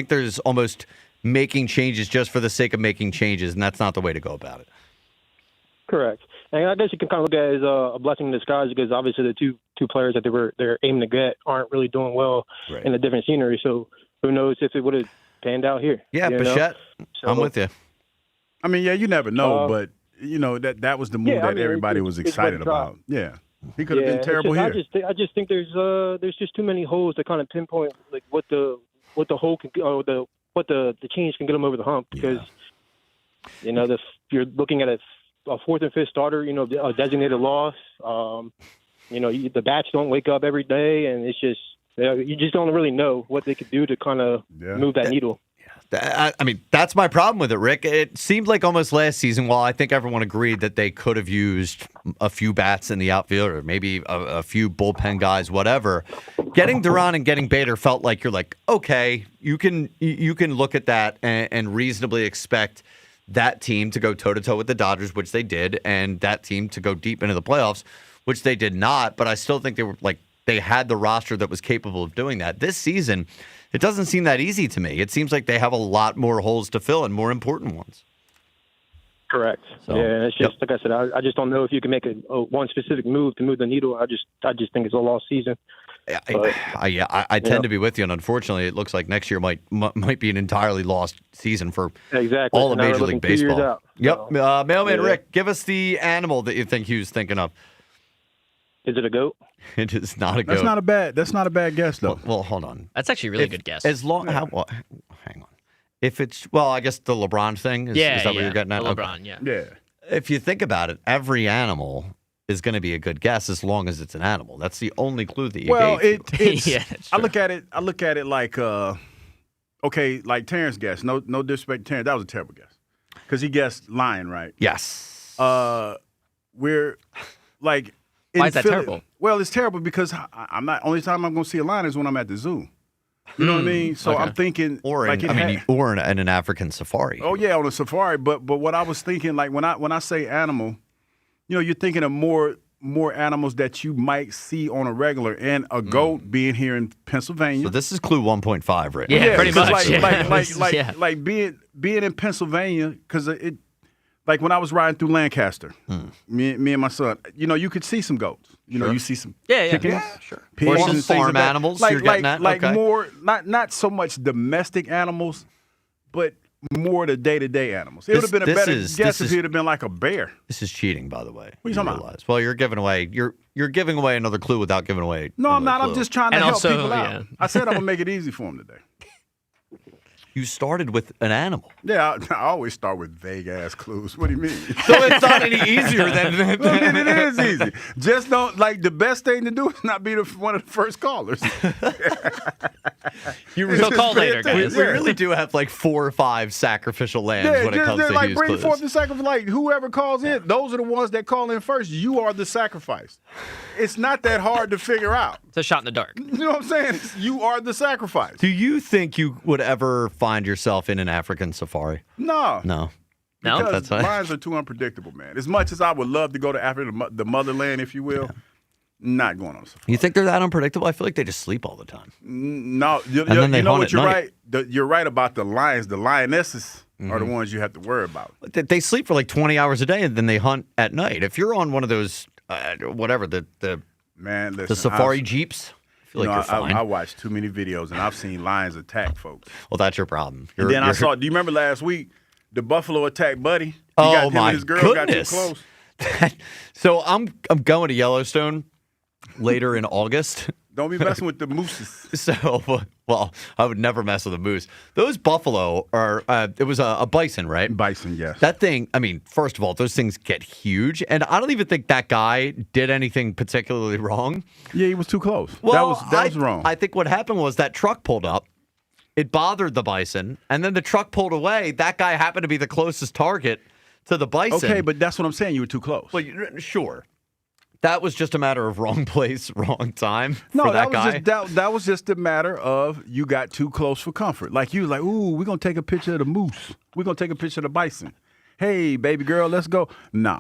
there's almost making changes just for the sake of making changes, and that's not the way to go about it. Correct. And I guess you can kind of look at it as a blessing in disguise because obviously the two players that they're aiming to get aren't really doing well in a different scenery. So who knows if it would have panned out here? Yeah, Bichette, I'm with you. I mean, yeah, you never know, but you know that was the move that everybody was excited about. Yeah. He could have been terrible here. I just think there's just too many holes to kind of pinpoint like what the hole can or what the change can get them over the hump because you know you're looking at a fourth and fifth starter, you know, a designated loss. You know, the bats don't wake up every day, and it's just you just don't really know what they could do to kind of move that needle. I mean, that's my problem with it, Rick. It seemed like almost last season, while I think everyone agreed that they could have used a few bats in the outfield or maybe a few bullpen guys, whatever. Getting Duran and getting Bader felt like you're like, okay, you can look at that and reasonably expect that team to go toe-to-toe with the Dodgers, which they did, and that team to go deep into the playoffs, which they did not. But I still think they had the roster that was capable of doing that. This season, it doesn't seem that easy to me. It seems like they have a lot more holes to fill and more important ones. Correct. So, yeah, it's just like I said. I just don't know if you can make a one specific move to move the needle. I just think it's a lost season. I tend to be with you, and unfortunately, it looks like next year might be an entirely lost season for all of Major League Baseball. Yep. Mailman Rick, give us the animal that you think he was thinking of. Is it a goat? It is not a goat. That's not a bad guess, though. Well, hold on. That's actually a really good guess. As long, hang on. If it's I guess the LeBron thing is that what you're getting at? LeBron, yeah. If you think about it, every animal is going to be a good guess as long as it's an animal. That's the only clue that you gave. It's I look at it like okay, like Terrence guessed. No disrespect to Terrence. That was a terrible guess because he guessed lion, right? Yes. We're like. Why is that terrible? Well, it's terrible because I'm not. Only time I'm going to see a lion is when I'm at the zoo. You know what I mean? So I'm thinking, or in an African safari. Oh yeah, on a safari. But what I was thinking, like when I say animal, you know, you're thinking of more animals that you might see on a regular, and a goat being here in Pennsylvania. So this is clue 1.5, right? Yeah, pretty much. Like being in Pennsylvania because it. Like when I was riding through Lancaster, me and my son, you know, you could see some goats. You know, you see some chickens, pigs, or some and farm animals. Like, you're getting at? Like okay. more, not so much domestic animals, but more the day-to-day animals. It would have been a better guess if it had been like a bear. This is cheating, by the way. What are you talking about? Well, you're giving away another clue without giving away. No, I'm not. Clue. I'm just trying to help people out. I said I'm gonna make it easy for them today. You started with an animal. Yeah, I always start with vague-ass clues. What do you mean? So it's not any easier than I mean, it is easy. Just don't, like, the best thing to do is not be one of the first callers. So call later, guys. We really do have, like, 4 or 5 sacrificial lambs when it comes to like, Hughes bring clues. forth the sacrifice. Like, whoever calls in, those are the ones that call in first. You are the sacrifice. It's not that hard to figure out. It's a shot in the dark. You know what I'm saying? You are the sacrifice. Do you think you would ever find yourself in an African safari? No. Because lions are too unpredictable, man. As much as I would love to go to Africa, the motherland, if you will, not going on a safari. You think they're that unpredictable? I feel like they just sleep all the time. No. You then they know hunt what? at You're night. right. You're right about the lions. The lionesses are the ones you have to worry about. They sleep for like 20 hours a day and then they hunt at night. If you're on one of those, whatever, the Man, listen. The safari jeeps? I feel like you're fine. I watched too many videos, and I've seen lions attack folks. Well, that's your problem. And then I saw, do you remember last week, the buffalo attacked Buddy? He Oh, got him my and his girl got too goodness. close. So I'm going to Yellowstone later in August. Don't be messing with the mooses. So, well, I would never mess with a moose. Those buffalo are, it was a bison, right? Bison, yes. That thing, I mean, first of all, those things get huge. And I don't even think that guy did anything particularly wrong. Yeah, he was too close. Well, that was wrong. I think what happened was that truck pulled up. It bothered the bison. And then the truck pulled away. That guy happened to be the closest target to the bison. Okay, but that's what I'm saying. You were too close. Well, sure. That was just a matter of wrong place, wrong time No, for that was guy. that was just a matter of you got too close for comfort. Like you, like, ooh, we're gonna take a picture of the moose. We're gonna take a picture of the bison. Hey, baby girl, let's go. Nah,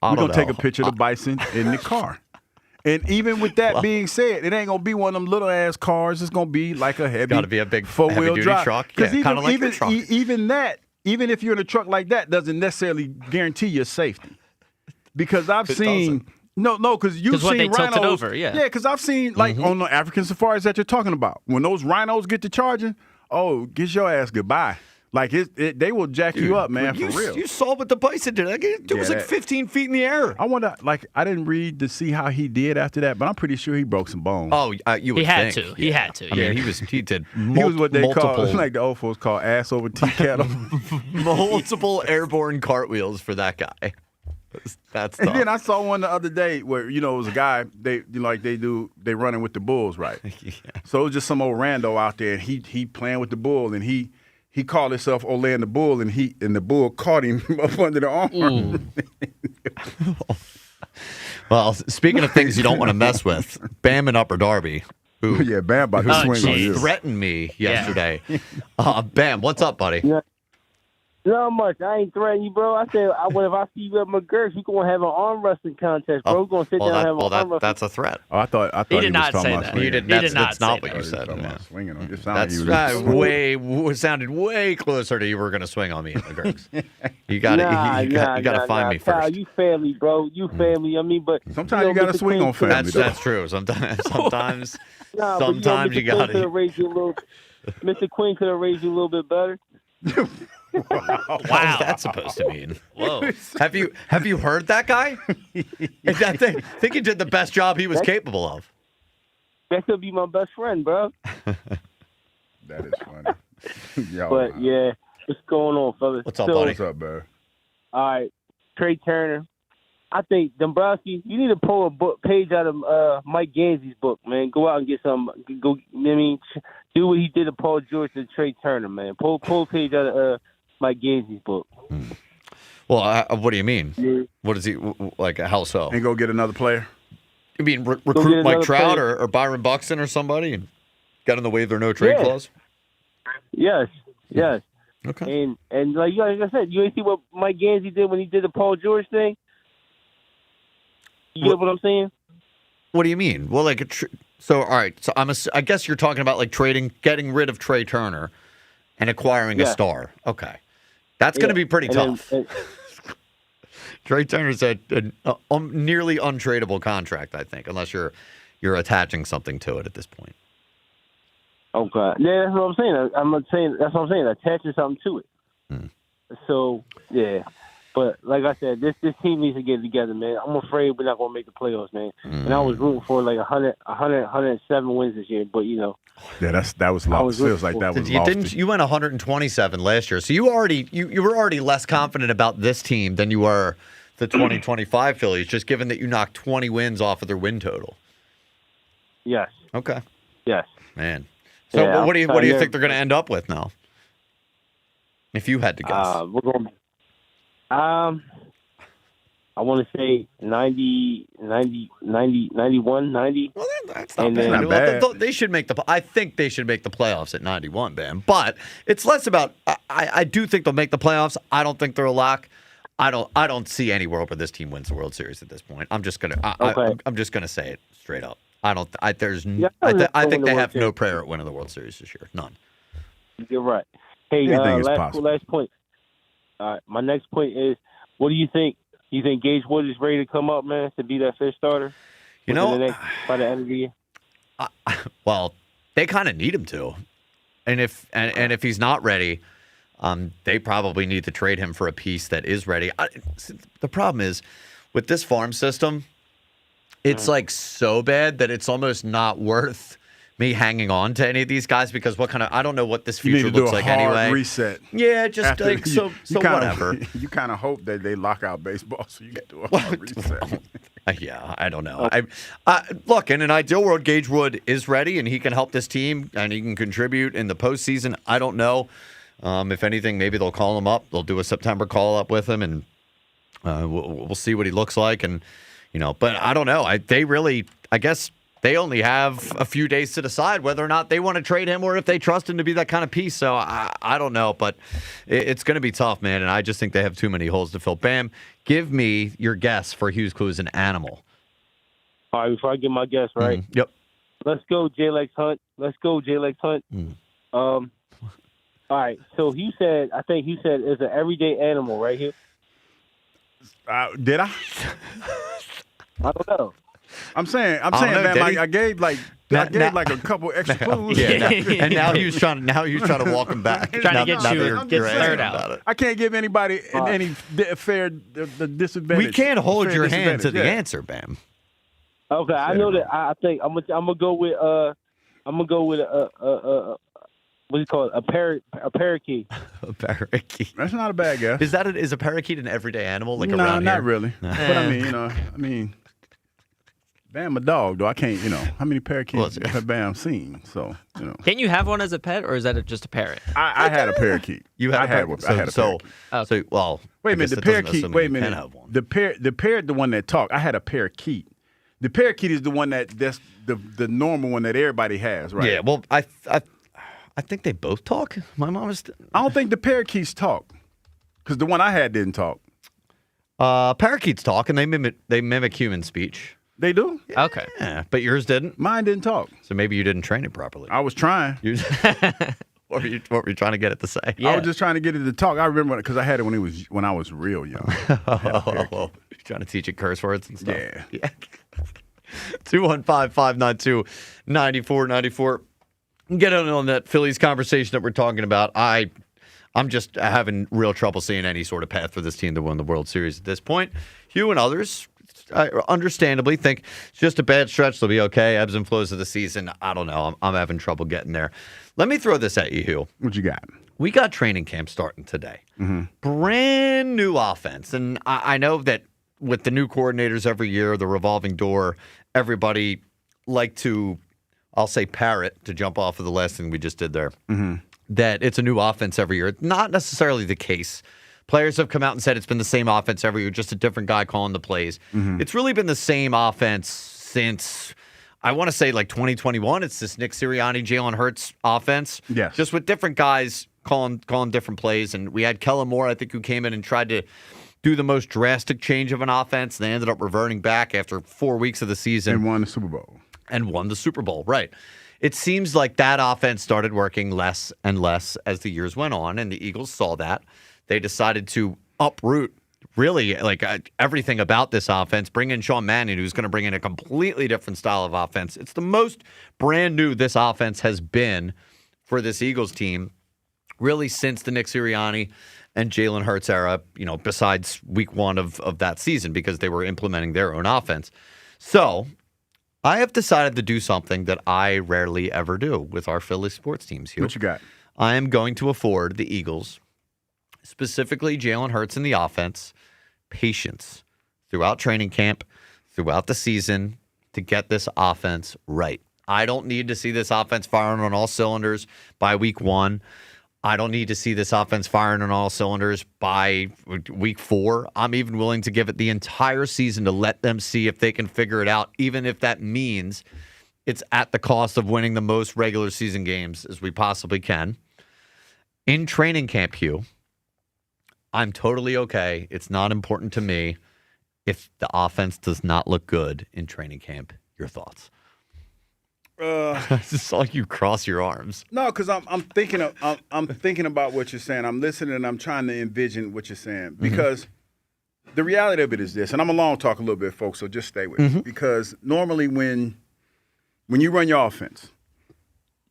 we're gonna take a picture of the bison in the car. And even with that being said, it ain't gonna be one of them little ass cars. It's gonna be like a heavy, Got to be a big 4-wheel heavy-duty drive truck. Because Yeah, kind of like your even truck. even that, even if you're in a truck like that, doesn't necessarily guarantee your safety. Because I've It seen. doesn't. No, because you've 'Cause what, seen they tilt rhinos. it over, yeah. Yeah, because I've seen, like, on the African safaris that you're talking about, when those rhinos get to charging, oh, get your ass goodbye. Like, they will jack you up, man, for real. You saw what the bison did. It was like 15 feet in the air. I wonder, like, I didn't read to see how he did after that, but I'm pretty sure he broke some bones. Oh, you would He had think. to. He had to. I mean, yeah. he did He was what they multiple, call, like the old folks call ass over tea kettle. multiple airborne cartwheels for that guy. That's And tough. then I saw one the other day where, it was a guy, they running with the bulls, right? So it was just some old rando out there, and he playing with the bull, and he called himself Olay the bull, and the bull caught him up under the arm. Well, speaking of things you don't want to mess with, Bam and Upper Darby. Who, Yeah, Bam about to swing on you. threatened me yesterday. Bam, what's up, buddy? Yeah. Not much. I ain't threatening you, bro. I said, if I see you at McGurk's, we gonna have an arm wrestling contest, bro. We're gonna sit down and have an arm wrestling. That's a threat. Oh, I thought He he did was not talking say about that. swinging. You did. He did That's not not say what that. you said. Talking Yeah. about swinging on. It sounded That's like he was sounded way closer to you were going to swing on me at McGurk's. You got to you got to find me Kyle, first. you family, bro. You family. I mean, but Sometimes you got to Mr. swing Queen on family. That's true. Sometimes Nah, but sometimes you Mr. got Queen could have to. raised you a little. Mr. Queen could have raised you a little bit better. What is that supposed to mean? Whoa. Have you heard that guy? I think he did the best job he was capable of. That could be my best friend, bro. That is funny. Yo, But yeah, what's going on, fellas? What's up, So, buddy? what's up, bro? All right, Trey Turner. I think Dombrowski, you need to pull a page out of Mike Gansey's book, man. Go out and get some. Go. I mean, do what he did to Paul George to Trey Turner, man. Pull a page out of Mike Gansey's book. Well, what do you mean? Yeah. What is he like? How so? And go get another player. You mean get recruit Mike another Trout player. or Byron Buxton or somebody and get in the waive their no trade Yeah. clause? Yes. Okay. And like I said, you ain't see what Mike Gansey did when he did the Paul George thing. You get what I'm saying? What do you mean? Well, like, so all right. So I guess you're talking about like getting rid of Trey Turner and acquiring a Yeah. star. Okay, that's going to be pretty And tough. then- Trey Turner's a nearly untradeable contract, I think, unless you're attaching something to it at this point. Okay. Yeah, that's what I'm saying. I'm not saying that's what I'm saying. Attaching something to it. So yeah, but like I said, this team needs to get it together, man. I'm afraid we're not going to make the playoffs, man. And I was rooting for like 107 wins this year, but Yeah, that was lost. Feels like that was lost. You went 127 last year, so you were already less confident about this team than you were the 2025 Phillies, just given that you knocked 20 wins off of their win total. Yes. Okay. Yes. Man. So Yeah, what do you think they're going to end up with now? If you had to guess. We're going. I want to say 90, 91, 90. Well, that's not bad. Well, they should make I think they should make the playoffs at 91, Bam. But it's less about. I do think they'll make the playoffs. I don't think they're a lock. I don't see any world where this team wins the World Series at this point. I'm just gonna. I'm just gonna say it straight up. I don't. I think they have no prayer at winning the World Series this year. None. You're right. Hey, Anything is last possible. point. All right, my next point is, what do you think? You think Gage Wood is ready to come up, man, to be that fifth starter? You know, by the end of the year? Well, they kind of need him to, and if he's not ready, they probably need to trade him for a piece that is ready. The problem is with this farm system, it's like so bad that it's almost not worth me hanging on to any of these guys because I don't know what this future looks like anyway. Reset. Yeah, just After like so whatever. You kind of hope that they lock out baseball so you can do a hard reset. Yeah, I don't know. Look, in an ideal world, Gage Wood is ready and he can help this team and he can contribute in the postseason. I don't know. If anything, maybe they'll call him up. They'll do a September call up with him, and we'll see what he looks like. And but I don't know. I guess they only have a few days to decide whether or not they want to trade him or if they trust him to be that kind of piece. So I don't know, but it's going to be tough, man. And I just think they have too many holes to fill. Bam, give me your guess for Hughes Clues an animal. All right, before I give my guess, right? Yep. Let's go, J-Lex Hunt. All right, so I think he said it's an everyday animal right here. Did I? I don't know. I'm saying, man, like I gave like a couple extra clues. And now he was trying to walk him back. Trying to get stirred out. I can't give anybody any fair disadvantage. We can't hold your hand to the answer, Bam. Okay, I know that. I think I'm gonna go with what do you call it? A parakeet. A parakeet. That's not a bad guess. Is a parakeet an everyday animal? Like no, around here? Not really. But I mean, Bam a dog, though. I can't, how many parakeets have Bam seen? So, Can you have one as a pet, or is that just a parrot? I had a parakeet. I had one. I had a parakeet. So, wait a minute. The parakeet. Wait a minute. The parrot, the one that talked. I had a parakeet. The parakeet is the one that's the normal one that everybody has, right? Yeah. Well, I think they both talk. My mom is. I don't think the parakeets talk, because the one I had didn't talk. Parakeets talk, and they mimic human speech. They do? Okay. Yeah, but yours didn't? Mine didn't talk. So maybe you didn't train it properly. I was trying. What were you trying to get it to say? Yeah. I was just trying to get it to talk. I remember because I had it when I was real young. You're trying to teach it curse words and stuff? Yeah. 215-592-9494. Get on that Phillies conversation that we're talking about. I'm just having real trouble seeing any sort of path for this team to win the World Series at this point. Hugh and others understandably think it's just a bad stretch. They'll be okay. Ebbs and flows of the season. I don't know. I'm having trouble getting there. Let me throw this at you, Hugh. What you got? We got training camp starting today. Mm-hmm. Brand new offense. And I know that with the new coordinators every year, the revolving door, everybody like to, I'll say parrot, to jump off of the last thing we just did there, that it's a new offense every year. It's not necessarily the case. Players have come out and said it's been the same offense every year, just a different guy calling the plays. It's really been the same offense since, I want to say, like 2021. It's this Nick Sirianni, Jalen Hurts offense. Yes. Just with different guys calling different plays. And we had Kellen Moore, I think, who came in and tried to do the most drastic change of an offense. They ended up reverting back after 4 weeks of the season. And won the Super Bowl. Right. It seems like that offense started working less and less as the years went on, and the Eagles saw that. They decided to uproot really everything about this offense, bring in Sean Mannion, who's going to bring in a completely different style of offense. It's the most brand new this offense has been for this Eagles team really since the Nick Sirianni and Jalen Hurts era, besides week one of that season, because they were implementing their own offense. So I have decided to do something that I rarely ever do with our Philly sports teams here. What you got? I am going to afford the Eagles, specifically Jalen Hurts in the offense, patience throughout training camp, throughout the season, to get this offense right. I don't need to see this offense firing on all cylinders by week one. I don't need to see this offense firing on all cylinders by week 4. I'm even willing to give it the entire season to let them see if they can figure it out, even if that means it's at the cost of winning the most regular season games as we possibly can. In training camp, Hugh, I'm totally okay. It's not important to me if the offense does not look good in training camp. Your thoughts? It's just like you cross your arms. No, because I'm thinking about what you're saying. I'm listening and I'm trying to envision what you're saying, because the reality of it is this, and I'm a long talk a little bit, folks, so just stay with me. Because normally when you run your offense,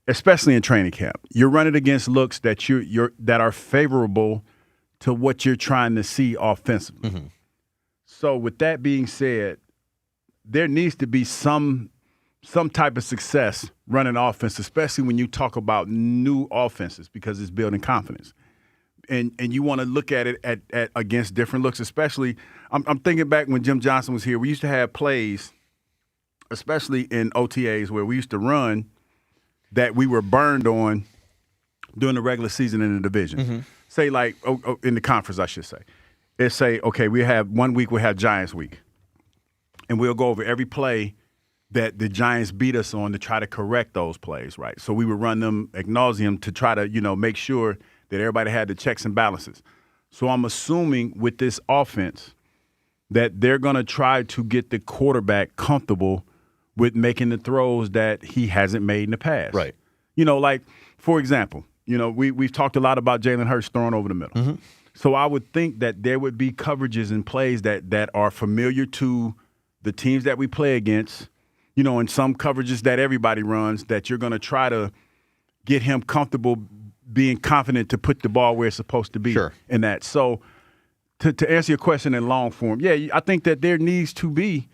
especially in training camp, you're running against looks that that are favorable to what you're trying to see offensively. So with that being said, there needs to be some type of success running offense, especially when you talk about new offenses, because it's building confidence. And you want to look at it at against different looks, especially I'm thinking back when Jim Johnson was here. We used to have plays, especially in OTAs, where we used to run that we were burned on during the regular season in the division. Say like in the conference, I should say. It's say, okay, we have 1 week, we have Giants week. And we'll go over every play that the Giants beat us on to try to correct those plays, right? So we would run them ad nauseum to try to, make sure that everybody had the checks and balances. So I'm assuming with this offense that they're going to try to get the quarterback comfortable with making the throws that he hasn't made in the past. Right. Like, for example, we've talked a lot about Jalen Hurts throwing over the middle. So I would think that there would be coverages and plays that are familiar to the teams that we play against, and some coverages that everybody runs, that you're going to try to get him comfortable being confident to put the ball where it's supposed to be in that. So to answer your question in long form, I think that there needs to be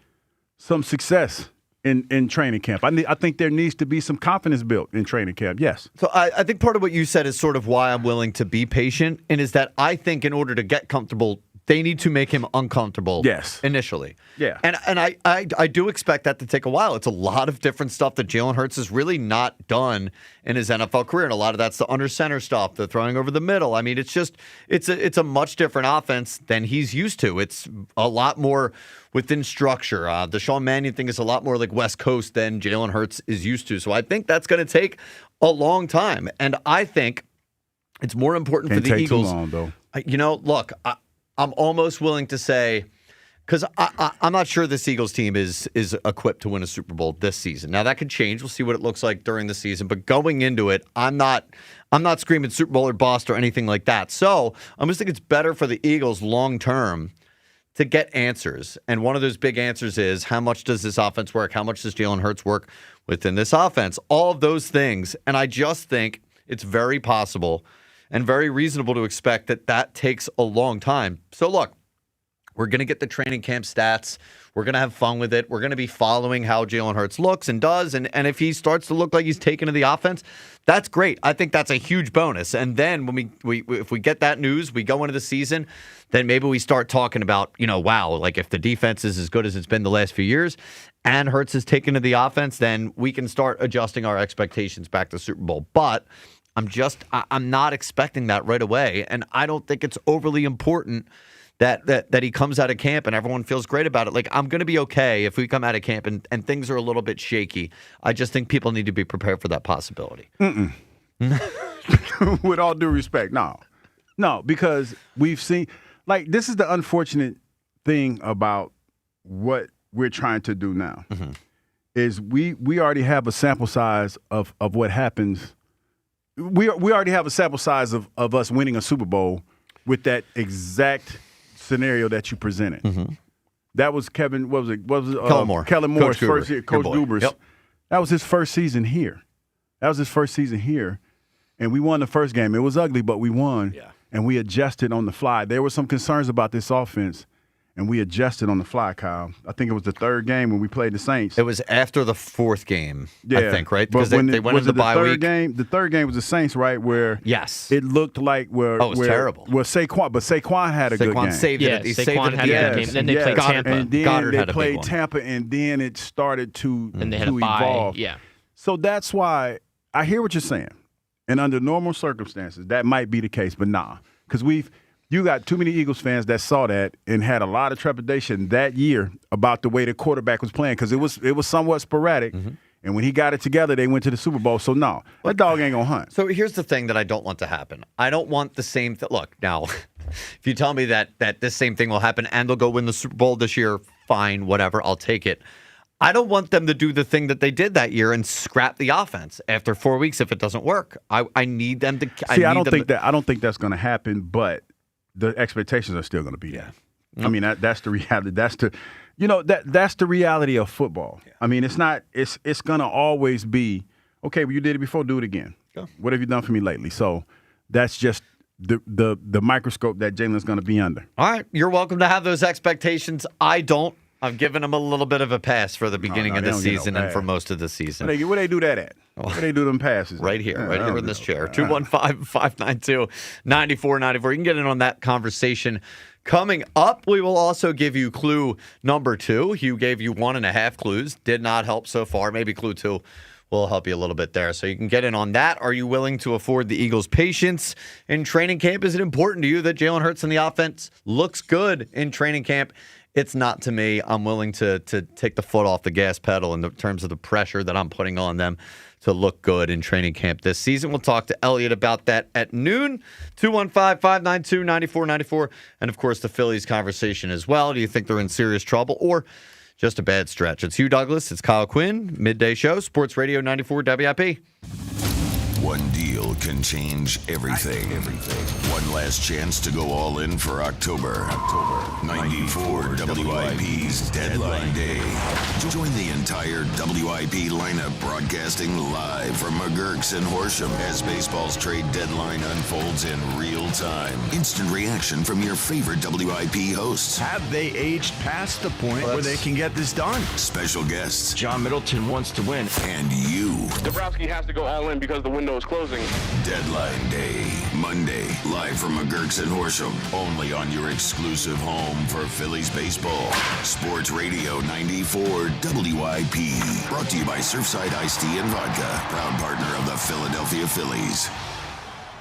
some success in training camp. I think there needs to be some confidence built in training camp, yes. So I think part of what you said is sort of why I'm willing to be patient, and is that I think in order to get comfortable, they need to make him uncomfortable initially. Yeah. And I do expect that to take a while. It's a lot of different stuff that Jalen Hurts has really not done in his NFL career. And a lot of that's the under center stuff, the throwing over the middle. I mean, it's a much different offense than he's used to. It's a lot more within structure. The Sean Mannion thing is a lot more like West Coast than Jalen Hurts is used to. So I think that's going to take a long time. And I think it's more important for the Eagles. Too long, though. Look, I'm almost willing to say, because I'm not sure this Eagles team is equipped to win a Super Bowl this season. Now that could change. We'll see what it looks like during the season. But going into it, I'm not screaming Super Bowl or bust or anything like that. So I just think it's better for the Eagles long term to get answers. And one of those big answers is, how much does this offense work? How much does Jalen Hurts work within this offense? All of those things. And I just think it's very possible and very reasonable to expect that takes a long time. So look, we're going to get the training camp stats. We're going to have fun with it. We're going to be following how Jalen Hurts looks and does. And if he starts to look like he's taken to the offense, that's great. I think that's a huge bonus. And then when if we get that news, we go into the season, then maybe we start talking about, wow, like if the defense is as good as it's been the last few years and Hurts is taken to the offense, then we can start adjusting our expectations back to Super Bowl. But I'm not expecting that right away, and I don't think it's overly important that he comes out of camp and everyone feels great about it. Like, I'm going to be okay if we come out of camp and things are a little bit shaky. I just think people need to be prepared for that possibility. With all due respect, no, because we've seen, like, this is the unfortunate thing about what we're trying to do now, is we already have a sample size of what happens. We already have a sample size of us winning a Super Bowl with that exact scenario that you presented. That was Kellen Moore's first year, Coach Duber's. Yep. That was his first season here. And we won the first game. It was ugly, but we won. Yeah. And we adjusted on the fly. There were some concerns about this offense, and we adjusted on the fly, Kyle. I think it was the third game when we played the Saints. It was after the fourth game, I think, right? Because they went into the bye week. The third game was the Saints, right? Where it looked like it was terrible. Well, Saquon had a good game. Saved it. Saquon had a good game. Then they played Tampa. And then they played Tampa, and then it started to evolve. Yeah. So that's why I hear what you're saying. And under normal circumstances, that might be the case, but nah. Because you got too many Eagles fans that saw that and had a lot of trepidation that year about the way the quarterback was playing, because it was somewhat sporadic. And when he got it together, they went to the Super Bowl. So, no, that dog ain't going to hunt. So here's the thing that I don't want to happen. I don't want the same thing. Look, now, if you tell me that this same thing will happen and they'll go win the Super Bowl this year, fine, whatever, I'll take it. I don't want them to do the thing that they did that year and scrap the offense after 4 weeks if it doesn't work. I need them to. I don't think that's going to happen, but the expectations are still going to be there. I mean, that's the reality. That's the reality of football. Yeah. I mean, it's going to always be, okay, well, you did it before, do it again. Yeah. What have you done for me lately? So that's just the microscope that Jalen's going to be under. All right. You're welcome to have those expectations. I don't. I've given him a little bit of a pass for the beginning of the season and for most of the season. Where they do that at? Where they do them passes? Right here in this chair. 215-592-9494. You can get in on that conversation. Coming up, we will also give you clue number 2. Hugh gave you 1.5 clues. Did not help so far. Maybe clue 2 will help you a little bit there. So you can get in on that. Are you willing to afford the Eagles' patience in training camp? Is it important to you that Jalen Hurts and the offense looks good in training camp? It's not to me. I'm willing to take the foot off the gas pedal in terms of the pressure that I'm putting on them to look good in training camp this season. We'll talk to Elliot about that at noon. 215-592-9494. And, of course, the Phillies conversation as well. Do you think they're in serious trouble or just a bad stretch? It's Hugh Douglas. It's Kyle Quinn. Midday Show. Sports Radio 94 WIP. One deal can change everything. One last chance to go all in for October. 94 WIP's Deadline Day. Join the entire WIP lineup broadcasting live from McGurk's and Horsham as baseball's trade deadline unfolds in real time. Instant reaction from your favorite WIP hosts. Have they aged past the point where they can get this done? Special guests. John Middleton wants to win. And you. Dabrowski has to go all in because the window is closing. Deadline Day, Monday, live from McGurk's and Horsham, only on your exclusive home for Phillies baseball. Sports Radio 94 WIP. Brought to you by Surfside Iced Tea and Vodka, proud partner of the Philadelphia Phillies.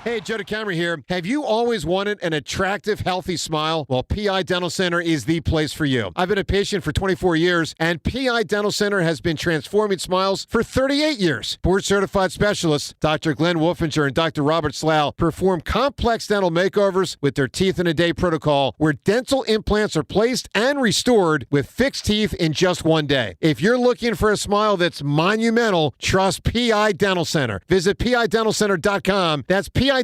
Hey, Joe DeCamera here. Have you always wanted an attractive, healthy smile? Well, PI Dental Center is the place for you. I've been a patient for 24 years, and PI Dental Center has been transforming smiles for 38 years. Board-certified specialists, Dr. Glenn Wolfinger and Dr. Robert Slough, perform complex dental makeovers with their Teeth in a Day protocol, where dental implants are placed and restored with fixed teeth in just one day. If you're looking for a smile that's monumental, trust PI Dental Center. Visit PIDentalCenter.com. That's PIDentalCenter.com.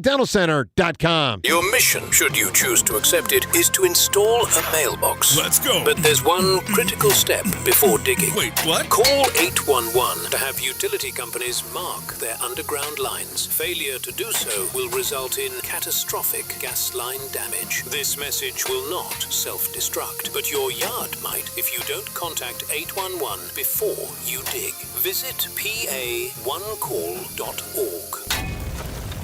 Your mission, should you choose to accept it, is to install a mailbox. Let's go. But there's one critical step before digging. Wait, what? Call 811 to have utility companies mark their underground lines. Failure to do so will result in catastrophic gas line damage. This message will not self-destruct, but your yard might if you don't contact 811 before you dig. Visit pa1call.org.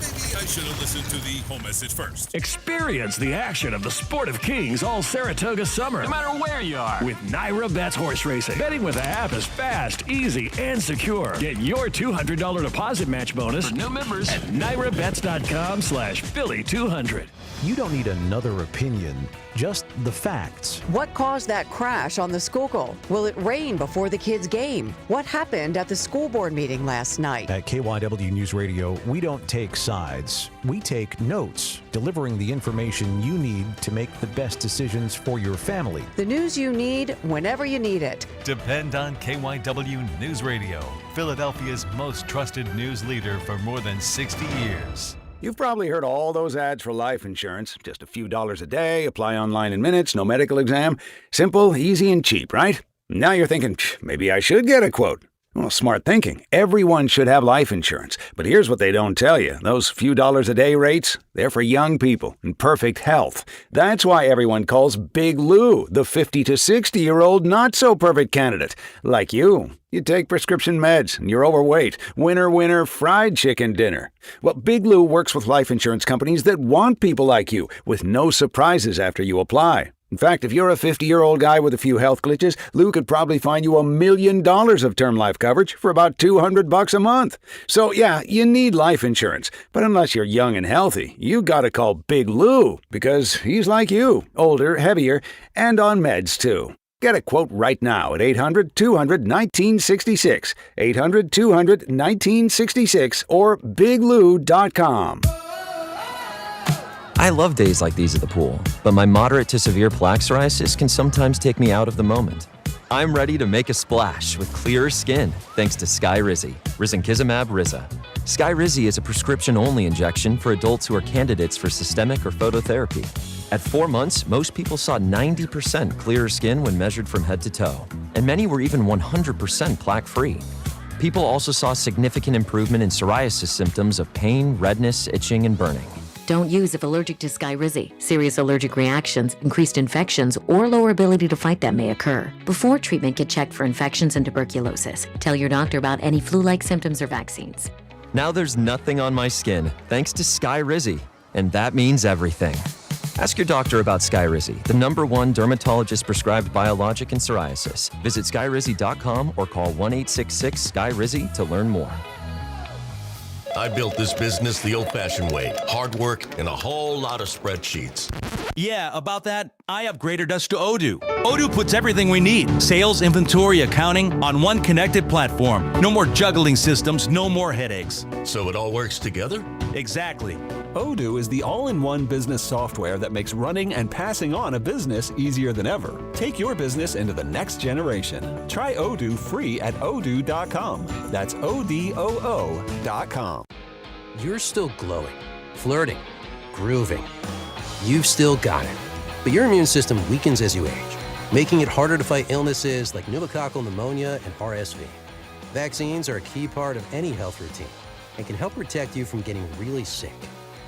Maybe I should have listened to the home message first. Experience the action of the Sport of Kings all Saratoga summer, no matter where you are, with Naira Bets Horse Racing. Betting with the app is fast, easy, and secure. Get your $200 deposit match bonus for new members at NairaBets.com/Philly200. You don't need another opinion, just the facts. What caused that crash on the Schuylkill? Will it rain before the kids' game? What happened at the school board meeting last night? At KYW News Radio, we don't take sides. We take notes, delivering the information you need to make the best decisions for your family. The news you need whenever you need it. Depend on KYW News Radio, Philadelphia's most trusted news leader for more than 60 years. You've probably heard all those ads for life insurance. Just a few dollars a day, apply online in minutes, no medical exam. Simple, easy, and cheap, right? Now you're thinking, maybe I should get a quote. Well, smart thinking. Everyone should have life insurance. But here's what they don't tell you. Those few dollars a day rates, they're for young people in perfect health. That's why everyone calls Big Lou the 50 to 60-year-old not-so-perfect candidate. Like you. You take prescription meds and you're overweight. Winner, winner, fried chicken dinner. Well, Big Lou works with life insurance companies that want people like you with no surprises after you apply. In fact, if you're a 50-year-old guy with a few health glitches, Lou could probably find you $1 million of term life coverage for about $200 a month. So yeah, you need life insurance. But unless you're young and healthy, you gotta call Big Lou because he's like you, older, heavier, and on meds too. Get a quote right now at 800-200-1966, 800-200-1966, or biglou.com. I love days like these at the pool, but my moderate to severe plaque psoriasis can sometimes take me out of the moment. I'm ready to make a splash with clearer skin thanks to Skyrizi, Risankizumab Riza. Skyrizi is a prescription-only injection for adults who are candidates for systemic or phototherapy. At 4 months, most people saw 90% clearer skin when measured from head to toe, and many were even 100% plaque-free. People also saw significant improvement in psoriasis symptoms of pain, redness, itching, and burning. Don't use if allergic to Skyrizi. Serious allergic reactions, increased infections, or lower ability to fight them may occur. Before treatment, get checked for infections and tuberculosis. Tell your doctor about any flu-like symptoms or vaccines. Now there's nothing on my skin, thanks to Skyrizi, and that means everything. Ask your doctor about Skyrizi, the #1 dermatologist-prescribed biologic in psoriasis. Visit skyrizi.com or call 1-866-SKY-RIZZI to learn more. I built this business the old-fashioned way. Hard work and a whole lot of spreadsheets. Yeah, about that, I upgraded us to Odoo. Odoo puts everything we need, sales, inventory, accounting, on one connected platform. No more juggling systems, no more headaches. So it all works together? Exactly. Odoo is the all-in-one business software that makes running and passing on a business easier than ever. Take your business into the next generation. Try Odoo free at odoo.com. That's ODOO.com. You're still glowing, flirting, grooving. You've still got it. But your immune system weakens as you age, making it harder to fight illnesses like pneumococcal pneumonia and RSV. Vaccines are a key part of any health routine and can help protect you from getting really sick.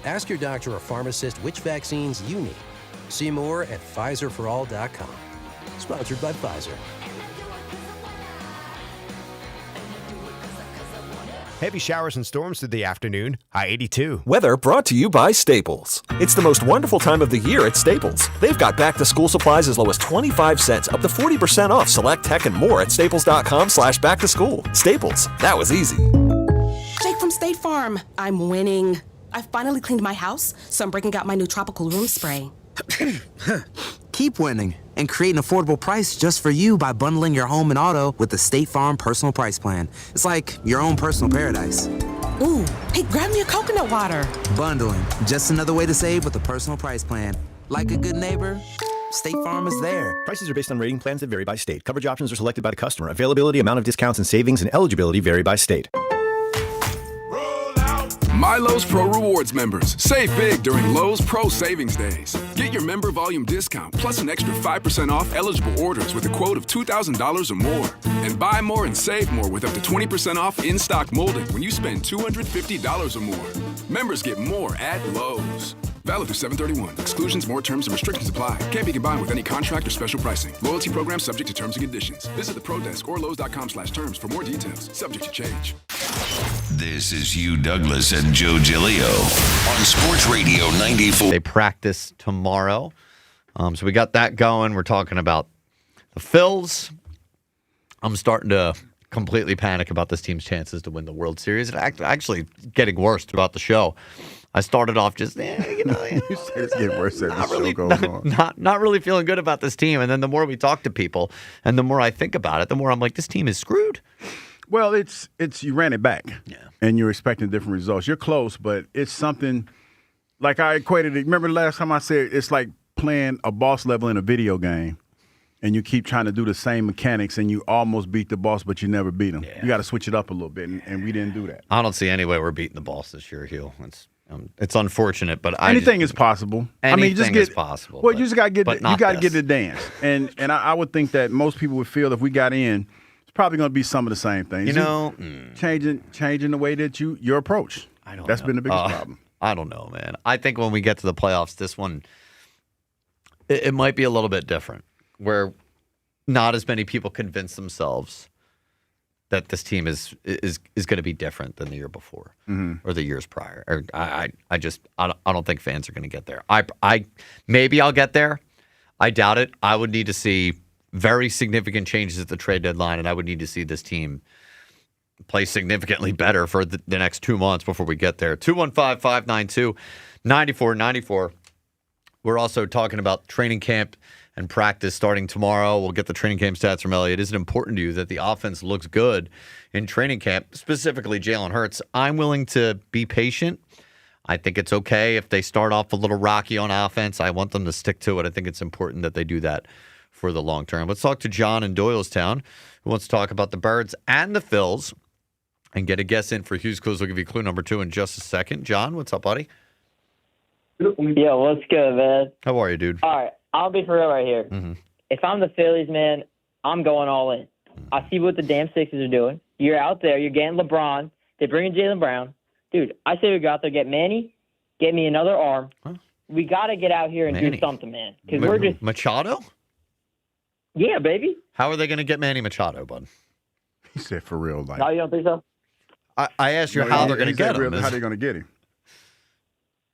Ask your doctor or pharmacist which vaccines you need. See more at PfizerForAll.com. Sponsored by Pfizer. Heavy showers and storms through the afternoon. High 82. Weather brought to you by Staples. It's the most wonderful time of the year at Staples. They've got back-to-school supplies as low as 25 cents, up to 40% off select tech and more at staples.com/back-to-school. Staples. That was easy. Jake from State Farm. I'm winning. I finally cleaned my house, so I'm breaking out my new tropical room spray. Keep winning and create an affordable price just for you by bundling your home and auto with the State Farm Personal Price Plan. It's like your own personal paradise. Ooh, hey, grab me a coconut water. Bundling, just another way to save with the Personal Price Plan. Like a good neighbor, State Farm is there. Prices are based on rating plans that vary by state. Coverage options are selected by the customer. Availability, amount of discounts and savings, and eligibility vary by state. My Lowe's Pro Rewards members, save big during Lowe's Pro Savings Days. Get your member volume discount plus an extra 5% off eligible orders with a quote of $2,000 or more. And buy more and save more with up to 20% off in-stock molding when you spend $250 or more. Members get more at Lowe's. Valid through 7/31. Exclusions, more terms, and restrictions apply. Can't be combined with any contract or special pricing. Loyalty program subject to terms and conditions. Visit the Pro Desk or Lowes.com/terms for more details. Subject to change. This is Hugh Douglas and Joe Giglio on Sports Radio 94. They practice tomorrow. So we got that going. We're talking about the Phils. I'm starting to completely panic about this team's chances to win the World Series. It's actually getting worse throughout the show. I started off just, you say it's getting worse as the show goes on. Not really feeling good about this team. And then the more we talk to people and the more I think about it, the more I'm like, this team is screwed. Well, it's you ran it back, and you're expecting different results. You're close, but it's something like I equated it. Remember the last time I said it's like playing a boss level in a video game, and you keep trying to do the same mechanics, and you almost beat the boss, but you never beat him. You got to switch it up a little bit, and we didn't do that. I don't see any way we're beating the boss this year, Hugh. It's unfortunate, but anything is possible. Anything is possible. Well, you just got to get the dance, and I would think that most people would feel if we got in. It's probably going to be some of the same things. Changing the way that your approach. That's been the biggest problem. I don't know, man. I think when we get to the playoffs, this one, it might be a little bit different, where not as many people convince themselves that this team is going to be different than the year before or the years prior. Or I don't think fans are going to get there. Maybe I'll get there. I doubt it. I would need to see very significant changes at the trade deadline, and I would need to see this team play significantly better for the next 2 months before we get there. 215-592-9494. We're also talking about training camp and practice starting tomorrow. We'll get the training camp stats from Elliot. Is it important to you that the offense looks good in training camp, specifically Jalen Hurts? I'm willing to be patient. I think it's okay if they start off a little rocky on offense. I want them to stick to it. I think it's important that they do that for the long term. Let's talk to John in Doylestown, who wants to talk about the Birds and the Phils and get a guess in for Hughes Clues. We'll give you clue number 2 in just a second. John, what's up, buddy? Yo, what's good, man? How are you, dude? All right, I'll be for real right here. Mm-hmm. If I'm the Phillies, man, I'm going all in. I see what the damn Sixers are doing. You're out there. You're getting LeBron. They're bringing Jalen Brown. Dude, I say we go out there, get Manny, get me another arm. Huh? We got to get out here and Manny. do something, man. Because we're just... Machado? Yeah, baby. How are they going to get Manny Machado, bud? He said for real. Like, No, you don't think so? I asked you No, how he- they're going to he said get him. real- How they going to get him?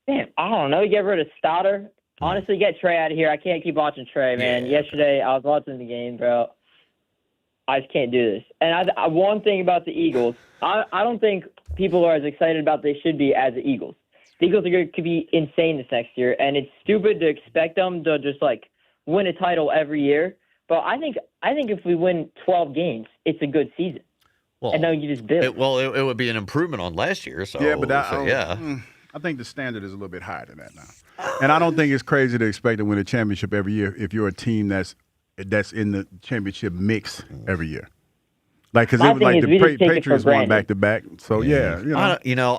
Damn, I don't know. You get rid of Stoddard. Honestly, get Trey out of here. I can't keep watching Trey, man. Yesterday, I was watching the game, bro. I just can't do this. And one thing about the Eagles, I don't think people are as excited about they should be as the Eagles. The Eagles are going to be insane this next year, and it's stupid to expect them to just, like, win a title every year. But I think if we win 12 games, it's a good season. Well, and then you just build. It would be an improvement on last year. So Yeah, but I think the standard is a little bit higher than that now. And I don't think it's crazy to expect to win a championship every year if you're a team that's in the championship mix every year. Like, because it was like the Patriots won back to back. So yeah,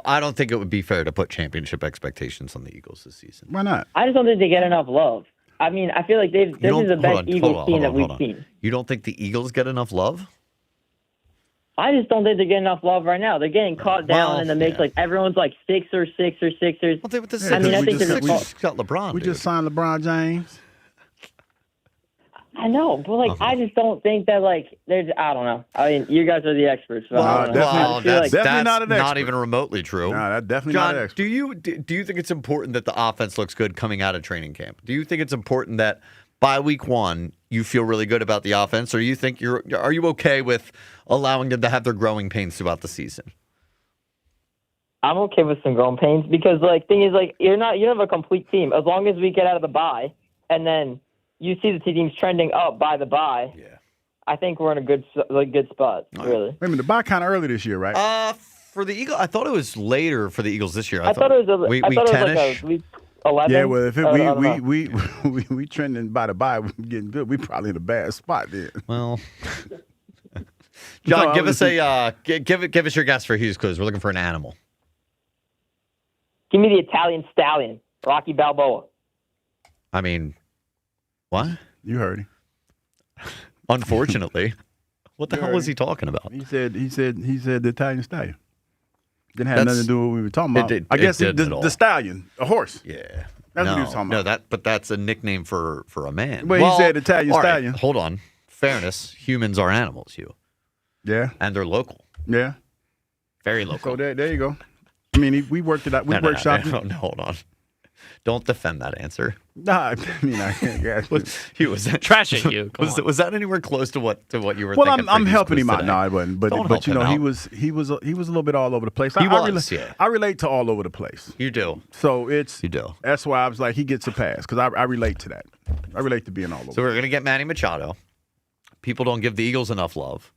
I don't think it would be fair to put championship expectations on the Eagles this season. Why not? I just don't think they get enough love. I mean, I feel like this is the best Eagles team that we've seen. You don't think the Eagles get enough love? I just don't think they're getting enough love right now. They're getting caught down in the mix. Like everyone's like Sixers. Well, I mean, I think they're we just got LeBron. We just signed LeBron James. I know, but like I just don't think that like there's. I don't know. I mean, you guys are the experts. So I don't know. I feel like definitely not an expert. Not even remotely true. No, that's definitely John, not an expert. do you think it's important that the offense looks good coming out of training camp? Do you think it's important that by week 1 you feel really good about the offense, or you think are you okay with allowing them to have their growing pains throughout the season? I'm okay with some growing pains because like thing is like you don't have a complete team as long as we get out of the bye and then you see the teams trending up by the bye. Yeah, I think we're in a good spot. Really. Wait a minute, the bye kind of early this year, right? For the Eagles, I thought it was later for the Eagles this year. I thought it was week like 10-ish. a week 11. Yeah, well, if I don't know. we trending by the bye, we're getting good. We probably in a bad spot then. Well, John, give us your guess for Hughes Clues. We're looking for an animal. Give me the Italian stallion, Rocky Balboa. I mean, what? You heard him. Unfortunately, what the hell was he talking about? He said the Italian stallion. Didn't have nothing to do with what we were talking about. I guess the stallion, a horse. Yeah. That's what he was talking about. No, but that's a nickname for a man. Well, he said Italian all right, stallion. Hold on. Fairness. Humans are animals, Hugh. Yeah. And they're local. Yeah. Very local. So there you go. I mean, we worked it out. We workshopped it. No, hold on. Don't defend that answer. Nah, I mean, I can't guess. Hugh, was that trashing you? Was that anywhere close to what you were well, thinking? I'm helping him out. Today? No, I wasn't. But you know, he was a little bit all over the place. I relate to all over the place. You do. So you do. That's why I was like, he gets a pass because I relate to that. I relate to being all over. So we're gonna get Manny Machado. People don't give the Eagles enough love.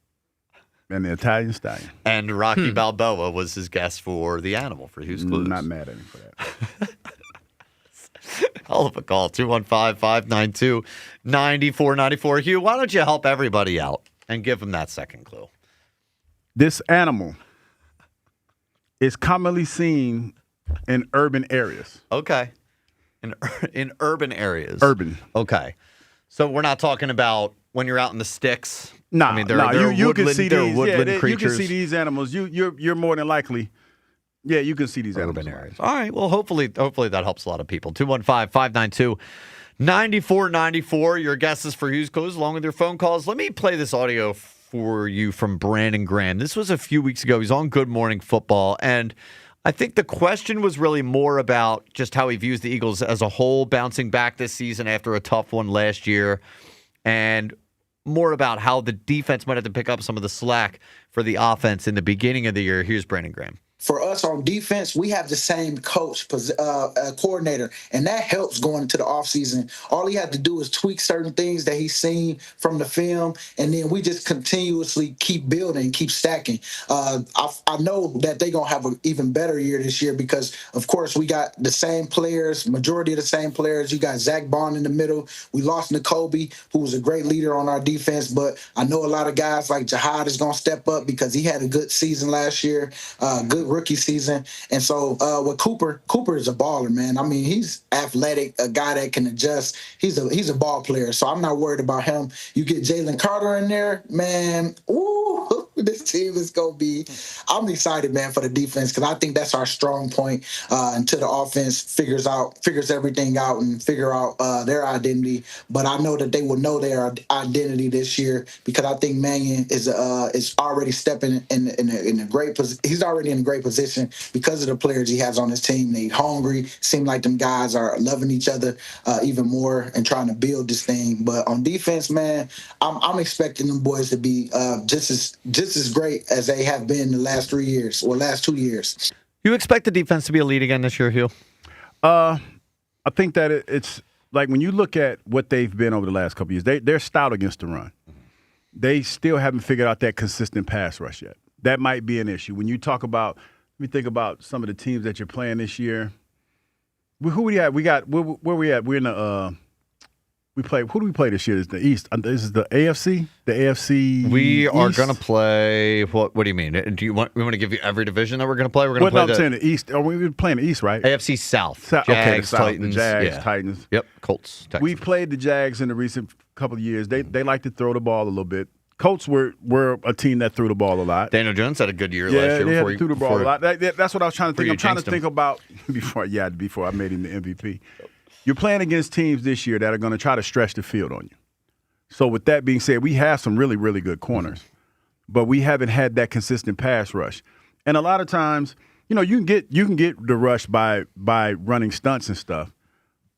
And the Italian stallion. And Rocky Balboa was his guess for the animal for Hughes Clues. Not mad at him for that. Hell of a call. 215-592-9494. Hugh, why don't you help everybody out and give them that second clue? This animal is commonly seen in urban areas. Okay. In urban areas. Urban. Okay. So we're not talking about when you're out in the sticks. No, I mean, you can see these. Creatures. You can see these animals. You're more than likely. Yeah, you can see these urban areas. All right. Well, hopefully that helps a lot of people. 215-592-9494. Your guesses for Hughes Clues along with your phone calls. Let me play this audio for you from Brandon Graham. This was a few weeks ago. He's on Good Morning Football, and I think the question was really more about just how he views the Eagles as a whole, bouncing back this season after a tough one last year, and more about how the defense might have to pick up some of the slack for the offense in the beginning of the year. Here's Brandon Graham. For us on defense, we have the same coach, coordinator, and that helps going into the offseason. All he had to do is tweak certain things that he's seen from the film, and then we just continuously keep building, keep stacking. I know that they're going to have an even better year this year because, of course, we got the same players, majority of the same players. You got Zach Bond in the middle. We lost N'Kobe, who was a great leader on our defense, but I know a lot of guys like Jihad is going to step up because he had a good season last year, good rookie season. And so with Cooper is a baller, man. I mean, he's athletic, a guy that can adjust. He's a ball player, so I'm not worried about him. You get Jalen Carter in there, man. Ooh, this team is gonna be. I'm excited, man, for the defense because I think that's our strong point until the offense figures everything out and figure out their identity. But I know that they will know their identity this year because I think Mannion is already stepping in a great position. He's already in a great position because of the players he has on his team. They hungry. Seem like them guys are loving each other even more and trying to build this thing. But on defense, man, I'm expecting them boys to be just as great as they have been the last 3 years or last 2 years. You expect the defense to be elite again this year, Hugh? I think that it's like when you look at what they've been over the last couple of years, they're stout against the run. They still haven't figured out that consistent pass rush yet. That might be an issue. When you talk about, let me think about some of the teams that you're playing this year. Who we have? We got where we at? We're in the we play. Who do we play this year? Is the East? This is the AFC. The AFC. We are East? going to play. What do you mean? Do you want? We want to give you every division that we're going to play? We're going to play. I'm saying the East. Are we playing the East, right? AFC South. Jags, okay, the South, Titans. The Jags, yeah. Titans. Yep, Colts. Texans. We played the Jags in the recent couple of years. They like to throw the ball a little bit. Colts were a team that threw the ball a lot. Daniel Jones had a good year last year. Yeah, they threw the ball a lot. That's what I was trying to think. I'm trying to think about before I made him the MVP. You're playing against teams this year that are going to try to stretch the field on you. So with that being said, we have some really, really good corners, but we haven't had that consistent pass rush. And a lot of times, you can get the rush by running stunts and stuff,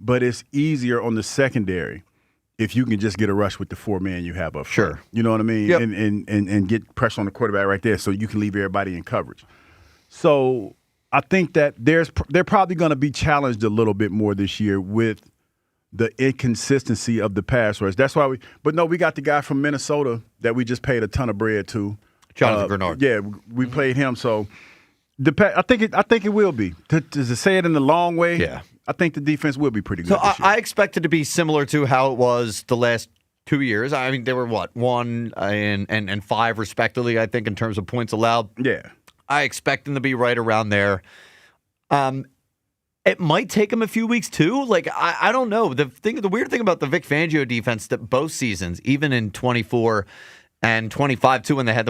but it's easier on the secondary if you can just get a rush with the 4-man you have up front. Sure. You know what I mean? Yep. And get pressure on the quarterback right there so you can leave everybody in coverage. So I think that they're probably going to be challenged a little bit more this year with the inconsistency of the pass rush. That's why we got the guy from Minnesota that we just paid a ton of bread to. Jonathan Grenard. Yeah, we played him. So I think it will be. To say it in the long way, yeah. I think the defense will be pretty good. So this year. I expect it to be similar to how it was the last 2 years. I mean, they were 1 and 5 respectively, I think, in terms of points allowed. Yeah. I expect them to be right around there. It might take them a few weeks too. Like I don't know. The weird thing about the Vic Fangio defense that both seasons, even in 24 and 25 too, when they had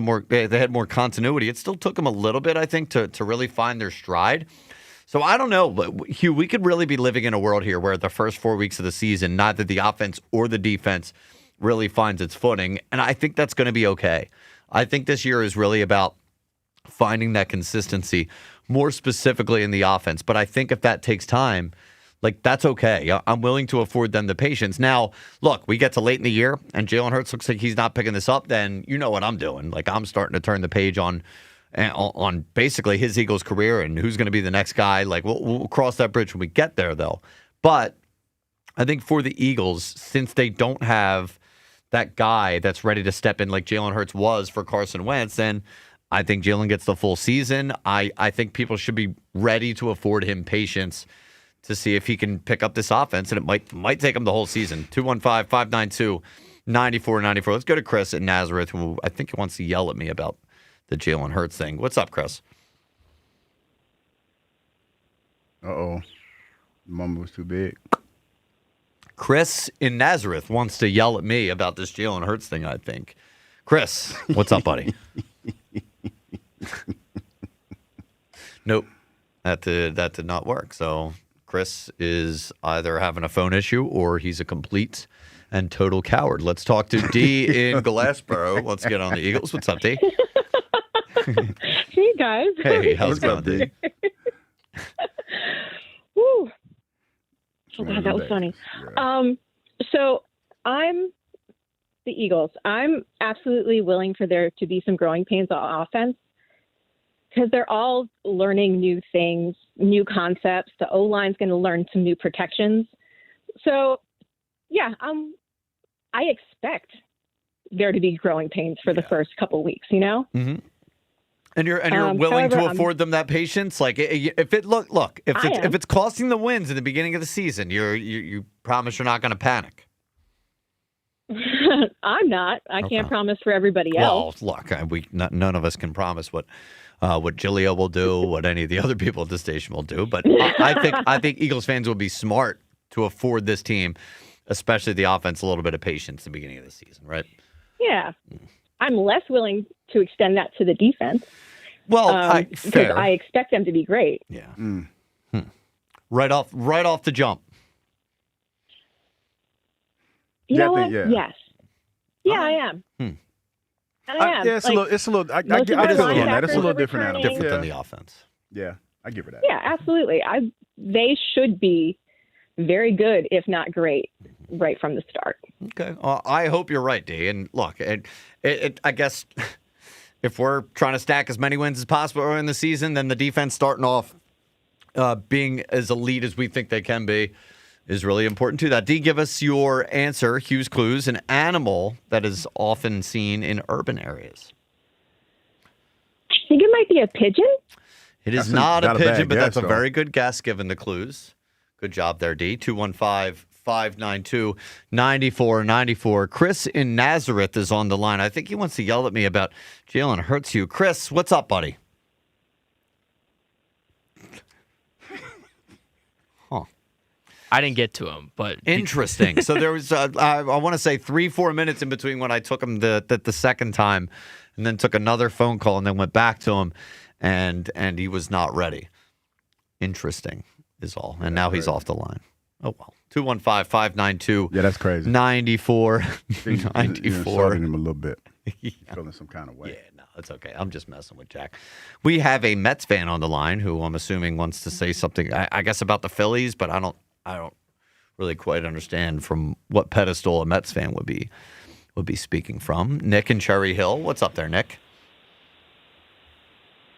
more continuity, it still took them a little bit, I think, to really find their stride. So I don't know, but Hugh, we could really be living in a world here where the first 4 weeks of the season, neither the offense or the defense really finds its footing, and I think that's going to be okay. I think this year is really about finding that consistency, more specifically in the offense. But I think if that takes time, like that's okay. I'm willing to afford them the patience. Now, look, we get to late in the year and Jalen Hurts looks like he's not picking this up, then you know what I'm doing. Like I'm starting to turn the page on basically his Eagles career and who's going to be the next guy. Like we'll cross that bridge when we get there, though. But I think for the Eagles, since they don't have that guy that's ready to step in like Jalen Hurts was for Carson Wentz, then I think Jalen gets the full season. I think people should be ready to afford him patience to see if he can pick up this offense, and it might take him the whole season. 215-592-9494. Let's go to Chris at Nazareth, who I think he wants to yell at me about the Jalen Hurts thing. What's up, Chris? Uh-oh. The moment was too big. Chris in Nazareth wants to yell at me about this Jalen Hurts thing, I think. Chris, what's up, buddy? Nope. That did not work. So Chris is either having a phone issue or he's a complete and total coward. Let's talk to D in Glassboro. Let's get on the Eagles. What's up, D? Hey, guys. Hey, how's it going, D? Woo. Oh, God, that was funny. So I'm the Eagles. I'm absolutely willing for there to be some growing pains on offense because they're all learning new things, new concepts. The O-line's going to learn some new protections. So, yeah, I expect there to be growing pains for the first couple weeks, you know? Mm-hmm. And you're willing to afford them that patience? Like if it's costing the wins in the beginning of the season, you promise you're not going to panic. I'm not. I can't promise for everybody else. Well, look, none of us can promise what Gilio will do, what any of the other people at the station will do. But I think Eagles fans will be smart to afford this team, especially the offense, a little bit of patience at the beginning of the season, right? Yeah. I'm less willing to extend that to the defense. Well, because I expect them to be great. Yeah. Right off the jump. You know what? Yeah. Yes. Yeah, I am. And I am. Yeah, it's a little. I get on that. It's a little different animal. Different than the offense. Yeah, I give her that. Yeah, absolutely. They should be very good, if not great, right from the start. Okay. I hope you're right, D. And look, I guess if we're trying to stack as many wins as possible early in the season, then the defense starting off being as elite as we think they can be is really important to that. D, give us your answer. Hughes Clues, an animal that is often seen in urban areas. I think it might be a pigeon. It is not a pigeon, but that's a very good guess given the clues. Good job there, D. 215-592-9494. Chris in Nazareth is on the line. I think he wants to yell at me about Jalen Hurts. Chris, what's up, buddy? I didn't get to him, but interesting. So there was, I want to say 3-4 minutes in between when I took him the second time, and then took another phone call, and then went back to him, and he was not ready. Interesting is all, and now he's off the line. Oh well. 215-592. Yeah, that's crazy. 94. You're insulting him a little bit. Feeling some kind of way. Yeah, no, it's okay. I'm just messing with Jack. We have a Mets fan on the line who I'm assuming wants to say something, I guess, about the Phillies, but I don't really quite understand from what pedestal a Mets fan would be speaking from. Nick in Cherry Hill. What's up there, Nick?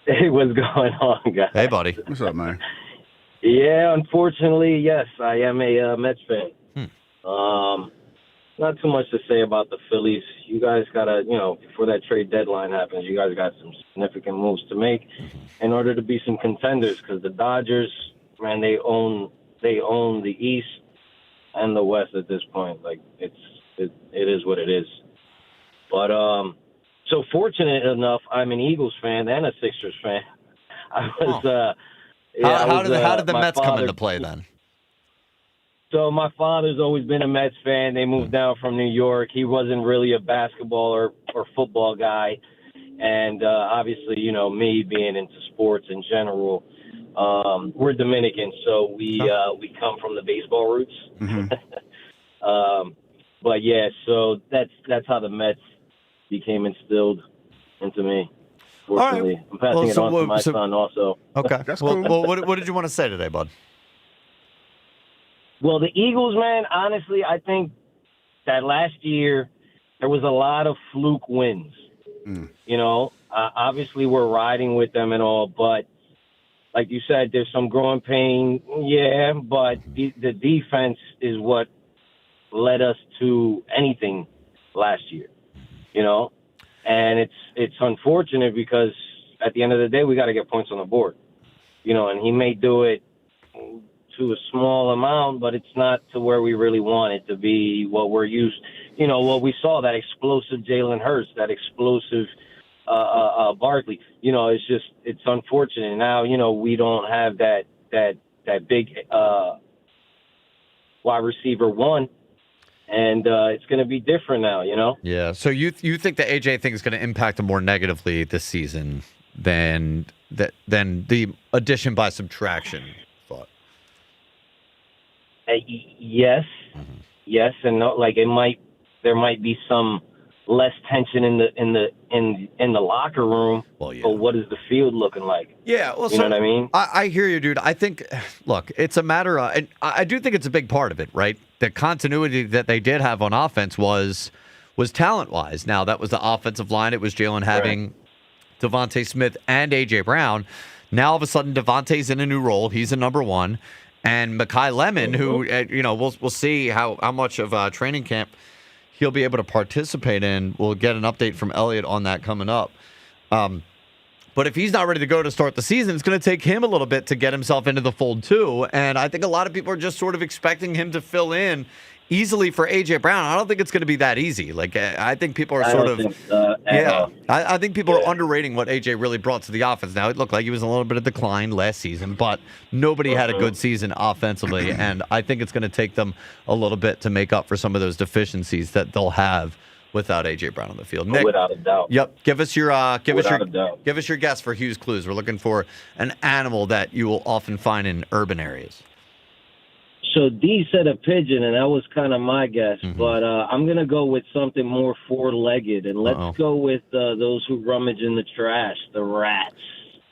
Hey, what's going on, guys? Hey, buddy. What's up, man? Yeah, unfortunately, yes, I am a Mets fan. Not too much to say about the Phillies. You guys got to, before that trade deadline happens, you guys got some significant moves to make in order to be some contenders, because the Dodgers, man, they own the East and the West at this point. Like, it is what it is. But so fortunate enough, I'm an Eagles fan and a Sixers fan. I was. How did the Mets come into play then? So my father's always been a Mets fan. They moved down from New York. He wasn't really a basketball or football guy, and obviously, me being into sports in general. We're Dominican, so we come from the baseball roots. But yeah, so that's how the Mets became instilled into me. Fortunately, right. I'm passing it on to my son also. Okay, that's cool. Well, what did you want to say today, bud? Well, the Eagles, man. Honestly, I think that last year there was a lot of fluke wins. Obviously we're riding with them and all, but like you said, there's some growing pain. Yeah, but the defense is what led us to anything last year, and it's unfortunate because at the end of the day, we got to get points on the board, and he may do it to a small amount, but it's not to where we really want it to be, what we're used, what we saw, that explosive Jalen Hurts, that explosive Barkley. It's unfortunate. Now, we don't have that big wide receiver one, and it's going to be different now, Yeah. So you think the AJ thing is going to impact them more negatively this season than the addition by subtraction thought? Yes. Yes, and no, like there might be some less tension in the locker room. Well, yeah. But what is the field looking like? Yeah, well, you know what I mean? I hear you, dude. I think, look, it's a matter of, and I do think it's a big part of it, right? The continuity that they did have on offense was talent-wise. Now, that was the offensive line. It was Jalen having Devontae Smith and A.J. Brown. Now, all of a sudden, Devontae's in a new role. He's a number one. And Mekhi Lemon, who, we'll see how much of training camp he'll be able to participate in. We'll get an update from Elliot on that coming up. But if he's not ready to go to start the season, it's going to take him a little bit to get himself into the fold too. And I think a lot of people are just sort of expecting him to fill in easily for A.J. Brown. I don't think it's going to be that easy. Like, I think people are sort of I think people are underrating what A.J. really brought to the offense. Now, it looked like he was in a little bit of decline last season, but nobody had a good season offensively, and I think it's going to take them a little bit to make up for some of those deficiencies that they'll have without A.J. Brown on the field. Nick, without a doubt. Yep. Give us your Without a doubt. give us your guess for Hughes Clues. We're looking for an animal that you will often find in urban areas. So D said a pigeon, and that was kind of my guess. But I'm going to go with something more four-legged, and let's go with those who rummage in the trash, the rats.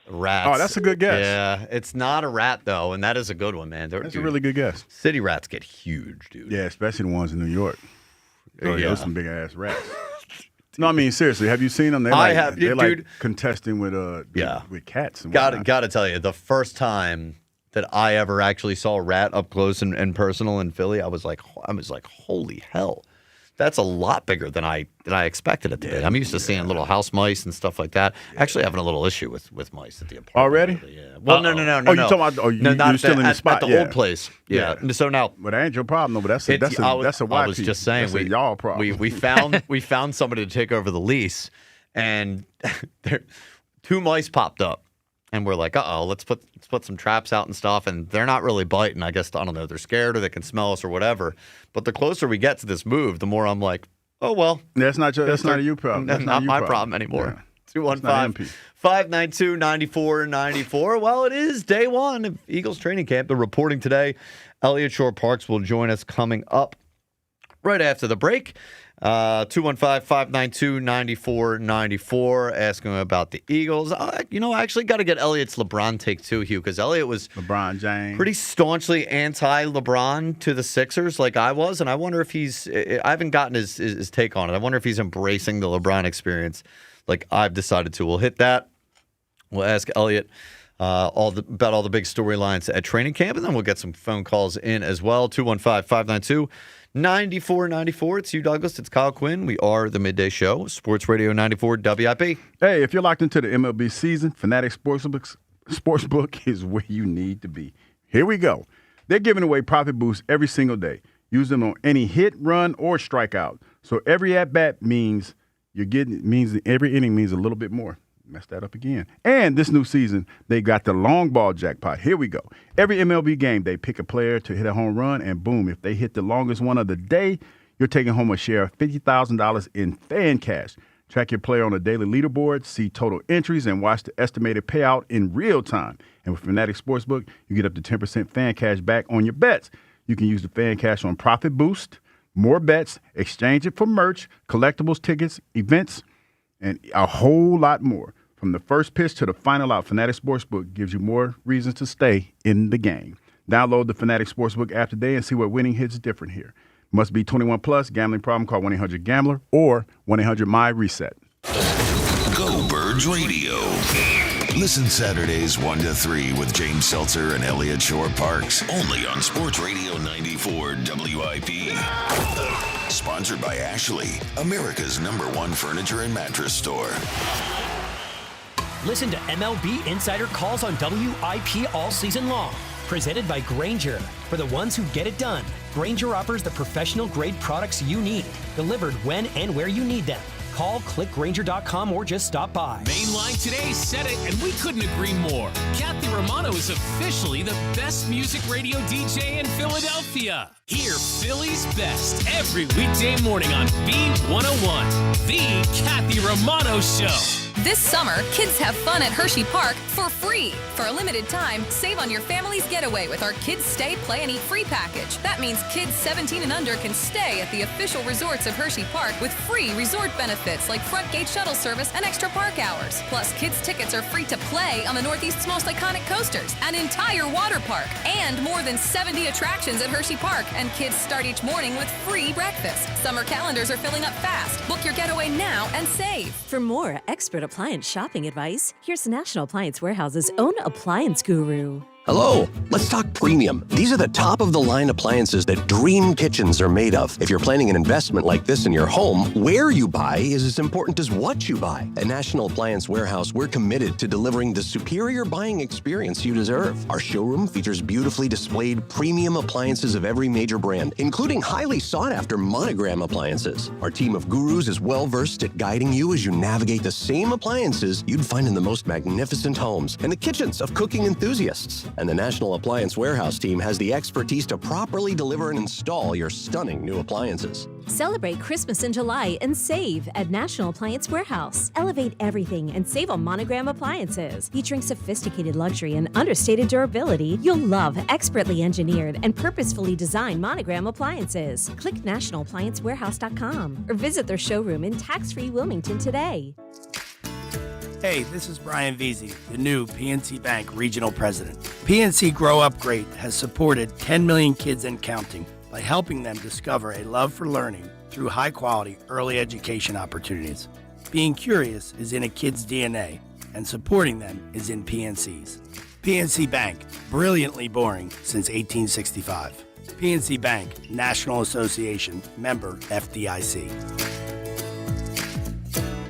Rats. Oh, that's a good guess. Yeah, it's not a rat, though, and that is a good one, man. That's a really good guess. City rats get huge, dude. Yeah, especially the ones in New York. Oh, Yeah. those some big-ass rats. No, I mean, seriously, have you seen them? They're I like, have, They're dude. like contesting with cats. And Got whatnot. to tell you, the first time that I ever actually saw a rat up close and personal in Philly, I was like, holy hell, that's a lot bigger than I expected it to be. I'm used to seeing little house mice and stuff like that. Actually, having a little issue with mice at the apartment. Already? Yeah. Well, no. Oh, you talking about? Oh, no, not you're still in the spot at the old place. Yeah. So now, but that ain't your problem, though. But that's a I white was piece. just saying, That's a y'all problem. we found somebody to take over the lease, and two mice popped up, and we're like, let's put some traps out and stuff, and they're not really biting. I guess I don't know, they're scared or they can smell us or whatever. But the closer we get to this move, the more I'm like, oh well, that's not a you problem. That's not my you problem anymore. Yeah. 215-592-9494. Well, it is day one of Eagles training camp. They're reporting today. Elliott Shore-Parks will join us coming up right after the break. 215-592-9494, asking about the Eagles. I actually got to get Elliott's LeBron take too, Hugh, because Elliott was LeBron James pretty staunchly anti-LeBron to the Sixers like I was, and I wonder if I haven't gotten his take on it. I wonder if he's embracing the LeBron experience like I've decided to. We'll hit that. We'll ask Elliott about all the big storylines at training camp, and then we'll get some phone calls in as well. 215-592-9494. It's Hugh Douglas. It's Kyle Quinn. We are the Midday Show, Sports Radio 94 WIP. Hey, if you're locked into the MLB season, Fanatic Sportsbook is where you need to be. Here we go. They're giving away profit boosts every single day. Use them on any hit, run, or strikeout. So every at-bat means every inning means a little bit more. Messed that up again. And this new season, they got the long ball jackpot. Here we go. Every MLB game, they pick a player to hit a home run, and boom, if they hit the longest one of the day, you're taking home a share of $50,000 in fan cash. Track your player on a daily leaderboard, see total entries, and watch the estimated payout in real time. And with Fanatic Sportsbook, you get up to 10% fan cash back on your bets. You can use the fan cash on Profit Boost, more bets, exchange it for merch, collectibles, tickets, events, and a whole lot more. From the first pitch to the final out, Fanatic Sportsbook gives you more reasons to stay in the game. Download the Fanatic Sportsbook app today and see what winning hits different here. Must be 21 plus. Gambling problem? Call 1-800-GAMBLER or 1-800-MY-RESET. Go Birds Radio. Listen Saturdays 1 to 3 with James Seltzer and Elliott Shore-Parks. Only on Sports Radio 94 WIP. Sponsored by Ashley, America's #1 furniture and mattress store. Listen to MLB Insider Calls on WIP all season long. Presented by Grainger. For the ones who get it done, Grainger offers the professional-grade products you need, delivered when and where you need them. Call, clickgrainger.com, or just stop by. Mainline Today said it, and we couldn't agree more. Kathy Romano is officially the best music radio DJ in Philadelphia. Hear Philly's best every weekday morning on B101, The Kathy Romano Show. This summer, kids have fun at Hershey Park for free. For a limited time, save on your family's getaway with our Kids Stay, Play, and Eat free package. That means kids 17 and under can stay at the official resorts of Hershey Park with free resort benefits like front gate shuttle service and extra park hours. Plus, kids' tickets are free to play on the Northeast's most iconic coasters, an entire water park, and more than 70 attractions at Hershey Park. And kids start each morning with free breakfast. Summer calendars are filling up fast. Book your getaway now and save. For more expert appliance shopping advice, here's National Appliance Warehouse's own appliance guru. Hello, let's talk premium. These are the top-of-the-line appliances that dream kitchens are made of. If you're planning an investment like this in your home, where you buy is as important as what you buy. At National Appliance Warehouse, we're committed to delivering the superior buying experience you deserve. Our showroom features beautifully displayed premium appliances of every major brand, including highly sought-after Monogram appliances. Our team of gurus is well-versed at guiding you as you navigate the same appliances you'd find in the most magnificent homes and the kitchens of cooking enthusiasts. And the National Appliance Warehouse team has the expertise to properly deliver and install your stunning new appliances. Celebrate Christmas in July and save at National Appliance Warehouse. Elevate everything and save on Monogram appliances. Featuring sophisticated luxury and understated durability, you'll love expertly engineered and purposefully designed Monogram appliances. Click nationalappliancewarehouse.com or visit their showroom in tax-free Wilmington today. Hey, this is Brian Veazey, the new PNC Bank Regional President. PNC Grow Up Great has supported 10 million kids and counting by helping them discover a love for learning through high-quality early education opportunities. Being curious is in a kid's DNA, and supporting them is in PNC's. PNC Bank, brilliantly boring since 1865. PNC Bank, National Association, member FDIC.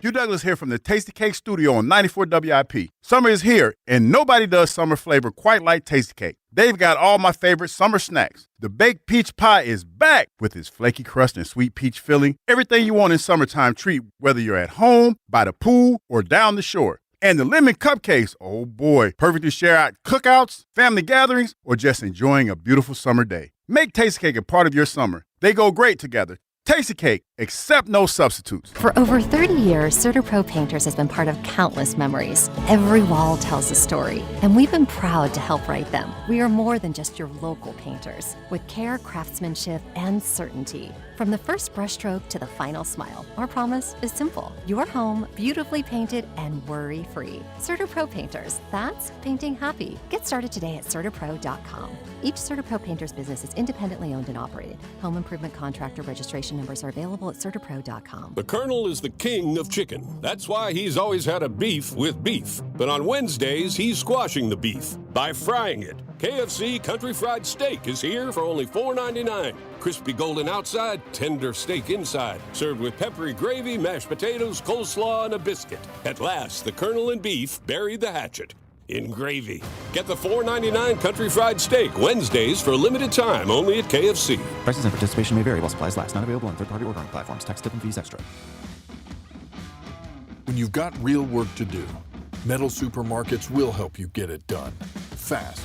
Hugh Douglas here from the Tasty Cake Studio on 94 WIP. Summer is here, and nobody does summer flavor quite like Tasty Cake. They've got all my favorite summer snacks. The baked peach pie is back with its flaky crust and sweet peach filling. Everything you want in summertime treat, whether you're at home, by the pool, or down the shore. And the lemon cupcakes, oh boy, perfect to share at cookouts, family gatherings, or just enjoying a beautiful summer day. Make Tasty Cake a part of your summer. They go great together. Tasty Cake, accept no substitutes. For over 30 years, CertaPro Painters has been part of countless memories. Every wall tells a story, and we've been proud to help write them. We are more than just your local painters, with care, craftsmanship, and certainty. From the first brushstroke to the final smile, our promise is simple. Your home, beautifully painted and worry-free. CertaPro Painters, that's painting happy. Get started today at CertaPro.com. Each CertaPro Painters business is independently owned and operated. Home improvement contractor registration numbers are available at CertaPro.com. The Colonel is the king of chicken. That's why he's always had a beef with beef. But on Wednesdays, he's squashing the beef by frying it. KFC Country Fried Steak is here for only $4.99. Crispy golden outside, tender steak inside. Served with peppery gravy, mashed potatoes, coleslaw, and a biscuit. At last, the Colonel and beef buried the hatchet in gravy. Get the $4.99 Country Fried Steak Wednesdays for a limited time only at KFC. Prices and participation may vary while supplies last. Not available on third-party ordering platforms. Tax, tip, and fees extra. When you've got real work to do, Metal Supermarkets will help you get it done fast.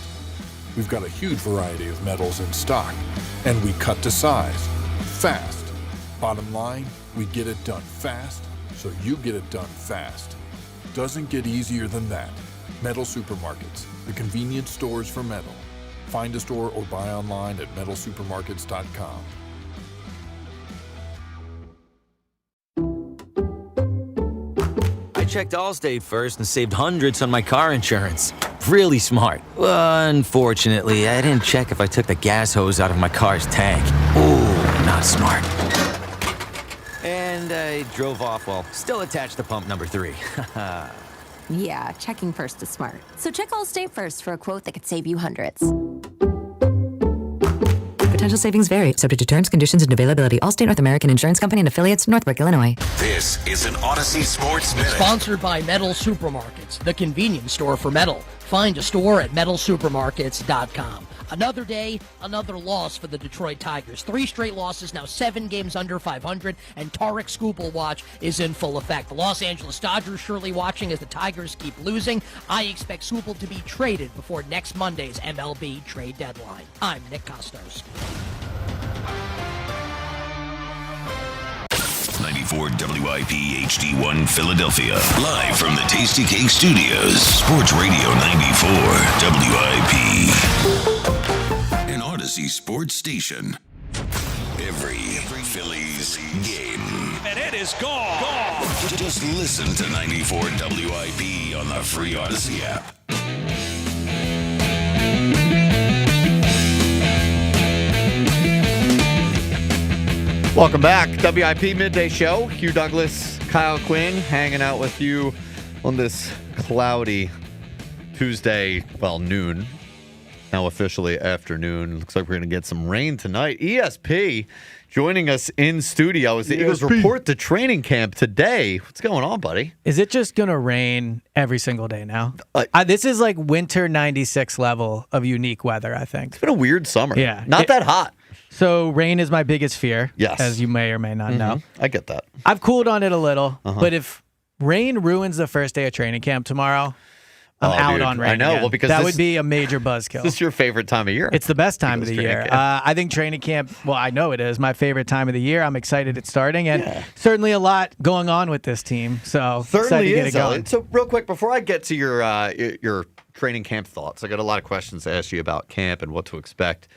We've got a huge variety of metals in stock, and we cut to size fast. Bottom line, we get it done fast, so you get it done fast. Doesn't get easier than that. Metal Supermarkets, the convenience stores for metal. Find a store or buy online at metalsupermarkets.com. I checked Allstate first and saved hundreds on my car insurance. Really smart. Unfortunately, I didn't check if I took the gas hose out of my car's tank. Ooh, not smart. And I drove off while still attached to pump number 3. Yeah, checking first is smart. So check Allstate first for a quote that could save you hundreds. Potential savings vary, subject to terms, conditions, and availability. Allstate North American Insurance Company and affiliates, Northbrook, Illinois. This is an Odyssey Sports Minute. Sponsored by Metal Supermarkets, the convenience store for metal. Find a store at metalsupermarkets.com. Another day, another loss for the Detroit Tigers. 3 straight losses, now 7 games under 500, and Tarek Skubal watch is in full effect. The Los Angeles Dodgers surely watching as the Tigers keep losing. I expect Skubal to be traded before next Monday's MLB trade deadline. I'm Nick Costos. 94 WIP HD1 Philadelphia. Live from the Tasty Cake Studios. Sports Radio 94 WIP. An Odyssey sports station. Every Phillies game. And it is gone. Just listen to 94 WIP on the free Odyssey app. Welcome back. WIP Midday Show. Hugh Douglas, Kyle Quinn hanging out with you on this cloudy Tuesday, well, noon. Now officially afternoon. Looks like we're going to get some rain tonight. ESP joining us in studio as the Eagles report to training camp today. What's going on, buddy? Is it just going to rain every single day now? This is like winter 96 level of unique weather, I think. It's been a weird summer. Yeah. Not that hot. So rain is my biggest fear, yes, as you may or may not know. I get that. I've cooled on it a little, but if rain ruins the first day of training camp tomorrow, I'm out on rain. I know. Again. Well, because that would be a major buzzkill. This is your favorite time of year. It's the best time of the year. I think training camp, well, I know it is my favorite time of the year. I'm excited it's starting, and certainly a lot going on with this team. So certainly excited to get is. it going. So real quick, before I get to your training camp thoughts, I got a lot of questions to ask you about camp and what to expect.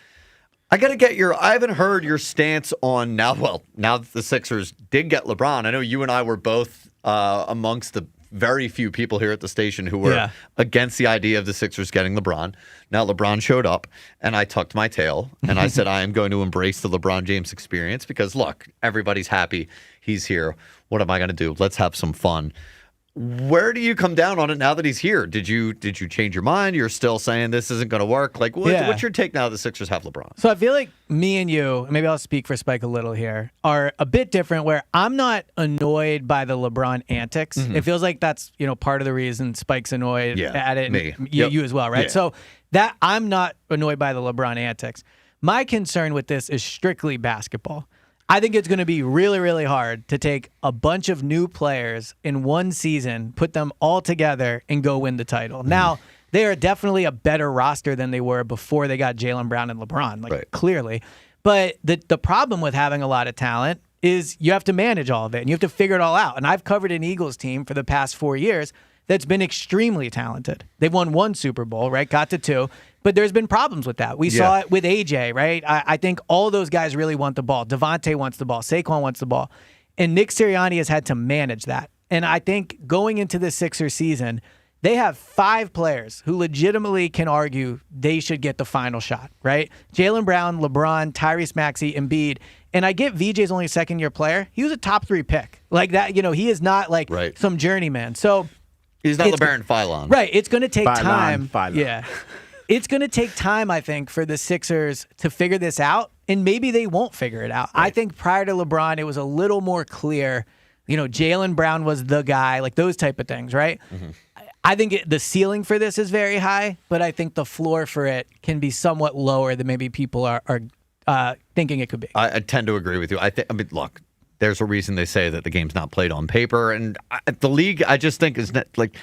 I got to get I haven't heard your stance on now that the Sixers did get LeBron. I know you and I were both amongst the very few people here at the station who were against the idea of the Sixers getting LeBron. Now LeBron showed up, and I tucked my tail, and I said I am going to embrace the LeBron James experience because, look, everybody's happy he's here. What am I going to do? Let's have some fun. Where do you come down on it now that he's here? Did you change your mind? You're still saying this isn't going to work? Like, what's your take now that the Sixers have LeBron? So I feel like me and you, maybe I'll speak for Spike a little here, are a bit different where I'm not annoyed by the LeBron antics. It feels like that's, part of the reason Spike's annoyed at it. Me. And you as well, right? Yeah. So that I'm not annoyed by the LeBron antics. My concern with this is strictly basketball. I think it's going to be really, really hard to take a bunch of new players in one season, put them all together, and go win the title. Now, they are definitely a better roster than they were before they got Jalen Brown and LeBron, clearly. But the problem with having a lot of talent is you have to manage all of it, and you have to figure it all out. And I've covered an Eagles team for the past 4 years that's been extremely talented. They've won 1 Super Bowl, right? Got to 2. But there's been problems with that. We saw it with AJ, right? I think all those guys really want the ball. Devontae wants the ball. Saquon wants the ball. And Nick Sirianni has had to manage that. And I think going into the Sixers season, they have 5 players who legitimately can argue they should get the final shot, right? Jalen Brown, LeBron, Tyrese Maxey, Embiid. And I get VJ's only a second-year player. He was a top 3 pick. Like that, he is not like some journeyman. So he's not LeBaron Philon. Right. It's going to take time. Philon. Yeah. It's going to take time, I think, for the Sixers to figure this out, and maybe they won't figure it out. Right. I think prior to LeBron, it was a little more clear. Jalen Brown was the guy, like those type of things, right? I think the ceiling for this is very high, but I think the floor for it can be somewhat lower than maybe people are thinking it could be. I tend to agree with you. Look, there's a reason they say that the game's not played on paper, and the league, I just think, is not like.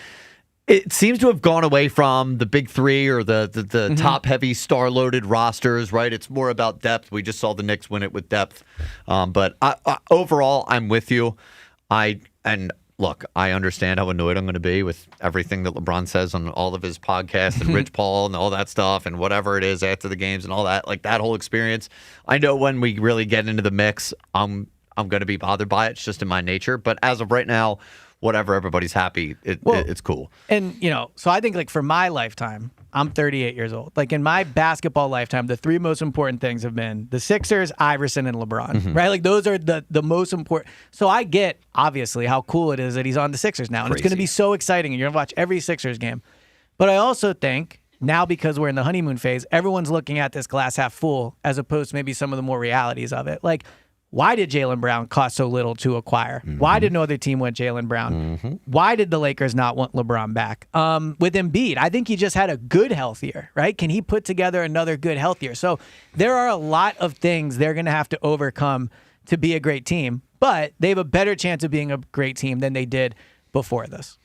It seems to have gone away from the big 3 or the top-heavy, star-loaded rosters, right? It's more about depth. We just saw the Knicks win it with depth. But overall, I'm with you. Look, I understand how annoyed I'm going to be with everything that LeBron says on all of his podcasts and Rich Paul and all that stuff and whatever it is after the games and all that. Like that whole experience. I know when we really get into the mix, I'm going to be bothered by it. It's just in my nature. But as of right now, whatever, everybo's happy. It's cool. And, so I think like for my lifetime, I'm 38 years old. Like in my basketball lifetime, the 3 most important things have been the Sixers, Iverson, and LeBron, right? Like those are the most important. So I get, obviously, how cool it is that he's on the Sixers now. And it's going to be so exciting. And you're going to watch every Sixers game. But I also think now, because we're in the honeymoon phase, everyone's looking at this glass half full as opposed to maybe some of the more realities of it. Like, why did Jalen Brown cost so little to acquire? Why did no other team want Jalen Brown? Why did the Lakers not want LeBron back? With Embiid, I think he just had a good health year, right? Can he put together another good health year? So there are a lot of things they're going to have to overcome to be a great team, but they have a better chance of being a great team than they did before this.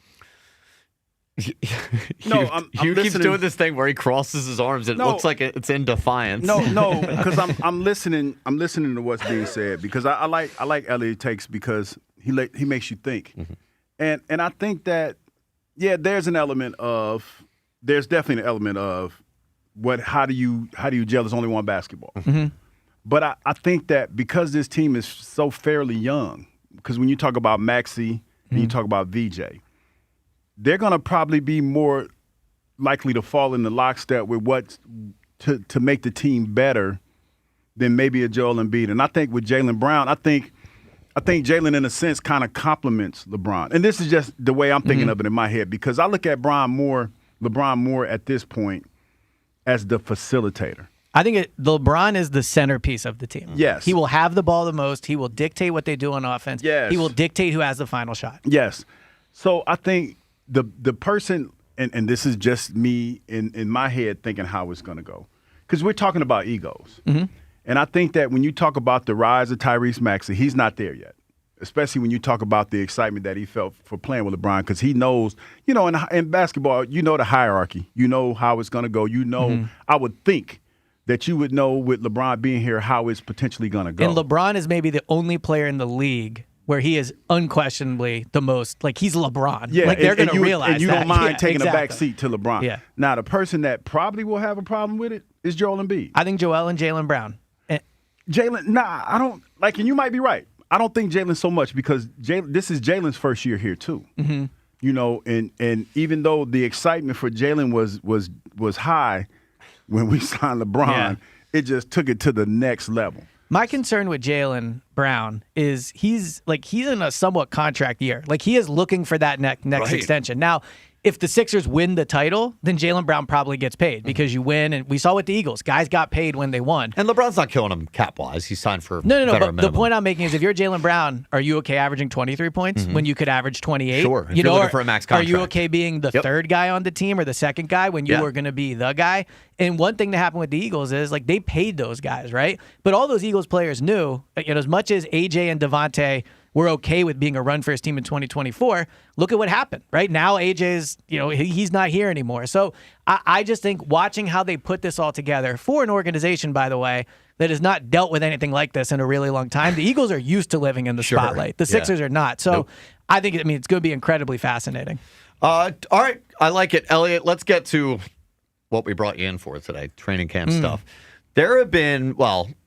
I'm Hugh keeps listening. doing this thing where he crosses his arms. It looks like it's in defiance. No, because I'm listening. I'm listening to what's being said because I like Elliot takes because he makes you think, and I think that there's definitely an element of how do you gel? There's only one basketball, but I think that because this team is so fairly young, because when you talk about Maxey and you talk about VJ. They're going to probably be more likely to fall in the lockstep with what to make the team better than maybe a Joel Embiid. And I think with Jalen Brown, I think Jalen in a sense kind of complements LeBron. And this is just the way I'm thinking of it in my head because I look at LeBron more at this point as the facilitator. I think LeBron is the centerpiece of the team. Yes. He will have the ball the most. He will dictate what they do on offense. Yes. He will dictate who has the final shot. Yes. So I think the person, and this is just me in my head thinking how it's going to go, because we're talking about egos. Mm-hmm. And I think that when you talk about the rise of Tyrese Maxey, he's not there yet, especially when you talk about the excitement that he felt for playing with LeBron, because he knows, in basketball, the hierarchy. You know how it's going to go. I would think that you would know with LeBron being here how it's potentially going to go. And LeBron is maybe the only player in the league where he is unquestionably the most, like, he's LeBron. Yeah, like, they're going to realize that. And you don't mind taking exactly. a back seat to LeBron. Yeah. Now, the person that probably will have a problem with it is Joel Embiid. I think Joel and Jalen Brown. Jalen, I don't, and you might be right. I don't think Jalen so much, because this is Jalen's first year here too. Mm-hmm. And even though the excitement for Jalen was high when we signed LeBron, it just took it to the next level. My concern with Jalen Brown is he's in a somewhat contract year. Like, he is looking for that next extension. Now, if the Sixers win the title, then Jalen Brown probably gets paid, because you win. And we saw with the Eagles, guys got paid when they won. And LeBron's not killing him cap-wise. He signed for No. But minimum. the point I'm making is, if you're Jalen Brown, are you okay averaging 23 points when you could average 28? Sure. If you're looking for a max contract. Are you okay being the third guy on the team or the second guy when you were going to be the guy? And one thing that happened with the Eagles is, they paid those guys, right? But all those Eagles players knew, as much as AJ and Devontae were okay with being a run-first team in 2024, look at what happened, right? Now AJ's, he's not here anymore. So I just think watching how they put this all together for an organization, by the way, that has not dealt with anything like this in a really long time. The Eagles are used to living in the spotlight. The Sixers are not. So I think, it's going to be incredibly fascinating. All right. I like it. Elliot, let's get to what we brought you in for today, training camp stuff. There have been,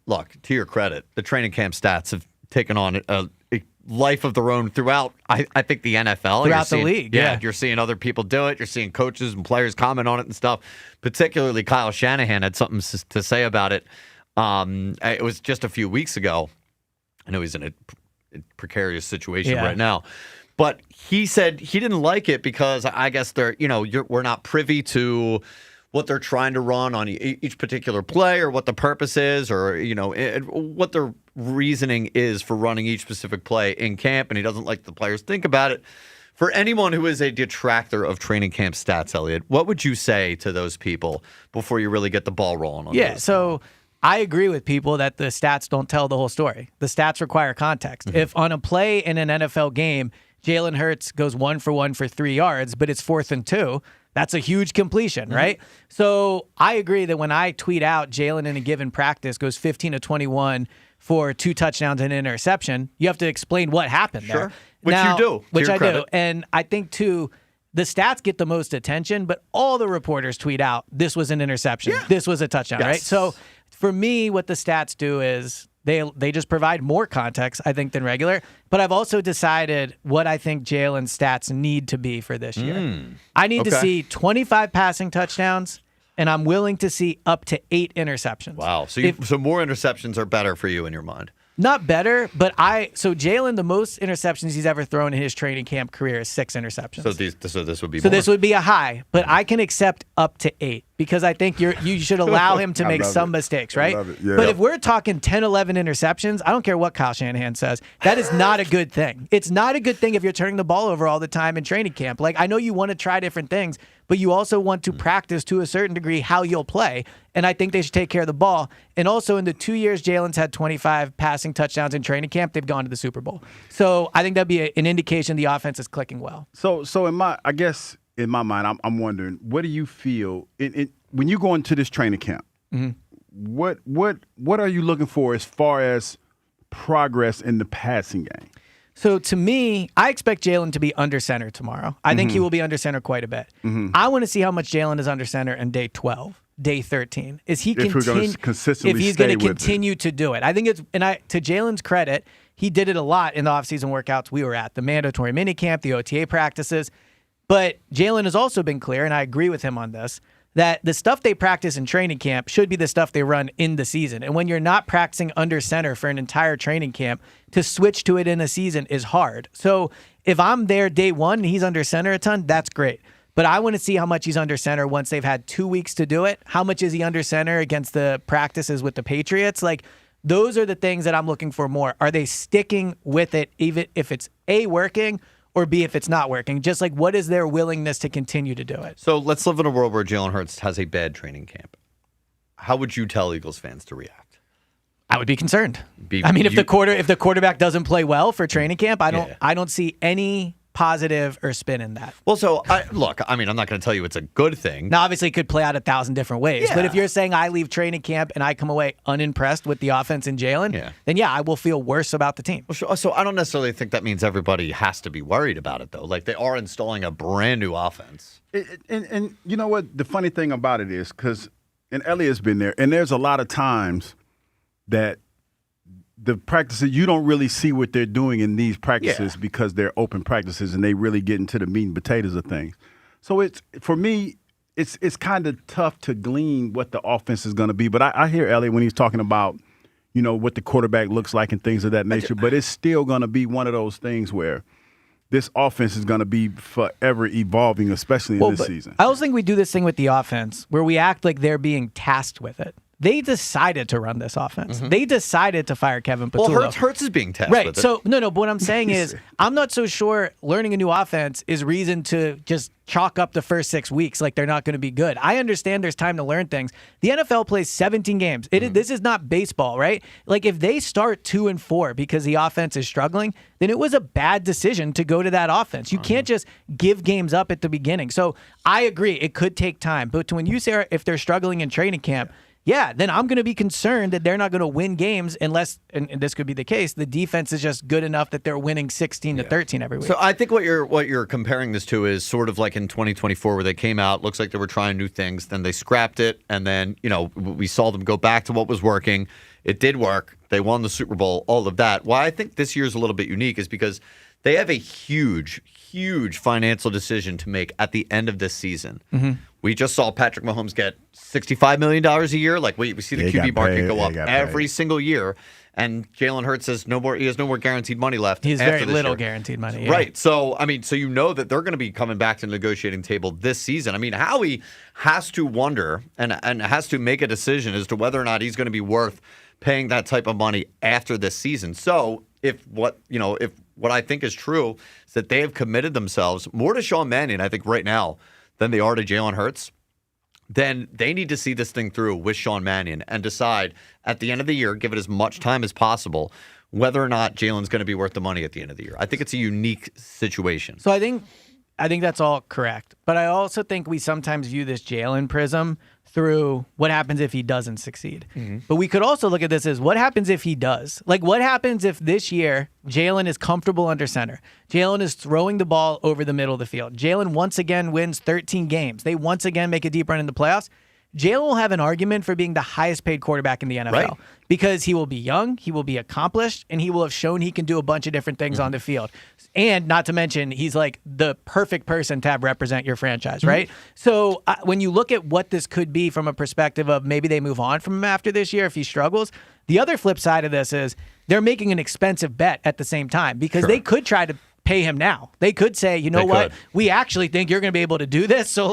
look, to your credit, the training camp stats have taken on a life of their own throughout, I think, the NFL. Throughout the league, yeah. You're seeing other people do it. You're seeing coaches and players comment on it and stuff. Particularly Kyle Shanahan had something to say about it. It was just a few weeks ago. I know he's in a precarious situation right now. But he said he didn't like it because I guess we're not privy to what they're trying to run on each particular play, or what the purpose is, or what their reasoning is for running each specific play in camp, and he doesn't like the players think about it. For anyone who is a detractor of training camp stats, Elliot, what would you say to those people before you really get the ball rolling on this? So I agree with people that the stats don't tell the whole story. The stats require context. Mm-hmm. If on a play in an NFL game, Jalen Hurts goes 1 for 1 for 3 yards, but it's 4th and 2, that's a huge completion, right? So I agree that when I tweet out Jalen in a given practice goes 15 to 21 for 2 touchdowns and an interception, you have to explain what happened there. Which you do. Which I do. And I think, too, the stats get the most attention, but all the reporters tweet out, this was an interception, this was a touchdown, right? So for me, what the stats do is they just provide more context, I think, than regular. But I've also decided what I think Jalen's stats need to be for this year. I need to see 25 passing touchdowns, and I'm willing to see up to 8 interceptions. Wow. So more interceptions are better for you in your mind. Not better, but Jalen, the most interceptions he's ever thrown in his training camp career is 6 interceptions. So this would be So more. this would be a high, but I can accept up to 8 because I think you should allow him to make some mistakes, right? But if we're talking 10, 11 interceptions, I don't care what Kyle Shanahan says. That is not a good thing. It's not a good thing if you're turning the ball over all the time in training camp. Like, I know you want to try different things, but you also want to practice to a certain degree how you'll play. And I think they should take care of the ball. And also, in the 2 years Jalen's had 25 passing touchdowns in training camp, they've gone to the Super Bowl. So I think that'd be an indication the offense is clicking well. So in my mind, I'm wondering, what do you feel when you go into this training camp? Mm-hmm. What are you looking for as far as progress in the passing game? So to me, I expect Jalen to be under center tomorrow. I think he will be under center quite a bit. I want to see how much Jalen is under center in day 12, day 13. Is he if he's going to continue to do it? I think to Jalen's credit, he did it a lot in the offseason workouts we were at, the mandatory minicamp, the OTA practices. But Jalen has also been clear, and I agree with him on this, that the stuff they practice in training camp should be the stuff they run in the season. And when you're not practicing under center for an entire training camp, to switch to it in a season is hard. So if I'm there day 1 and he's under center a ton, that's great. but I want to see how much he's under center once they've had 2 weeks to do it. How much is he under center against the practices with the Patriots? Like, those are the things that I'm looking for more. Are they sticking with it, even if it's A, working, or B, if it's not working? Just like, what is their willingness to continue to do it? So let's live in a world where Jalen Hurts has a bad training camp. How would you tell Eagles fans to react? I would be concerned. If the quarterback doesn't play well for training camp, I don't see any positive or spin in that. Well, so I'm not going to tell you it's a good thing. Now, obviously, it could play out 1,000 different ways. Yeah. But if you're saying I leave training camp and I come away unimpressed with the offense and Jalen, then I will feel worse about the team. Well, so I don't necessarily think that means everybody has to be worried about it, though. Like, they are installing a brand new offense. And you know what? The funny thing about it is, and Elliott's been there, and there's a lot of times that the practices, you don't really see what they're doing in these practices because they're open practices and they really get into the meat and potatoes of things. So for me, it's kind of tough to glean what the offense is going to be. But I hear Elliott when he's talking about, what the quarterback looks like and things of that nature. But it's still going to be one of those things where this offense is going to be forever evolving, especially in this season. I also think we do this thing with the offense where we act like they're being tasked with it. They decided to run this offense. Mm-hmm. They decided to fire Kevin Patullo. Well, Hurts is being tasked right. with it. So, no, but what I'm saying is I'm not so sure learning a new offense is reason to just chalk up the first 6 weeks like they're not going to be good. I understand there's time to learn things. The NFL plays 17 games. This is not baseball, right? Like, if they start 2-4 because the offense is struggling, then it was a bad decision to go to that offense. You can't just give games up at the beginning. So I agree. It could take time. But when you say if they're struggling in training camp, then I'm going to be concerned that they're not going to win games unless, and this could be the case, the defense is just good enough that they're winning 16-13 every week. So I think what you're comparing this to is sort of like in 2024 where they came out, looks like they were trying new things, then they scrapped it, and then, we saw them go back to what was working. It did work. They won the Super Bowl, all of that. Why I think this year's a little bit unique is because they have a huge, huge financial decision to make at the end of this season. Mm-hmm. We just saw Patrick Mahomes get $65 million a year. Like, we see the QB market go up every single year. And Jalen Hurts has no more guaranteed money left. He has after very this little year. guaranteed money. Yeah. Right. So, so you know that they're going to be coming back to the negotiating table this season. Howie has to wonder and has to make a decision as to whether or not he's going to be worth paying that type of money after this season. So, if what I think is true is that they have committed themselves more to Sean Mannion, I think, right now, than they are to Jalen Hurts, then they need to see this thing through with Sean Mannion and decide at the end of the year, give it as much time as possible, whether or not Jalen's going to be worth the money at the end of the year. I think it's a unique situation. So I think that's all correct. But I also think we sometimes view this Jalen prism through what happens if he doesn't succeed. Mm-hmm. But we could also look at this as what happens if he does. Like, what happens if this year Jalen is comfortable under center? Jalen is throwing the ball over the middle of the field. Jalen once again wins 13 games. They once again make a deep run in the playoffs. Jalen will have an argument for being the highest paid quarterback in the NFL because he will be young, he will be accomplished, and he will have shown he can do a bunch of different things on the field. And not to mention, he's like the perfect person to have represent your franchise, right? So when you look at what this could be from a perspective of maybe they move on from him after this year if he struggles, the other flip side of this is they're making an expensive bet at the same time because they could try to pay him now. They could say, you know what? We actually think you're going to be able to do this. So,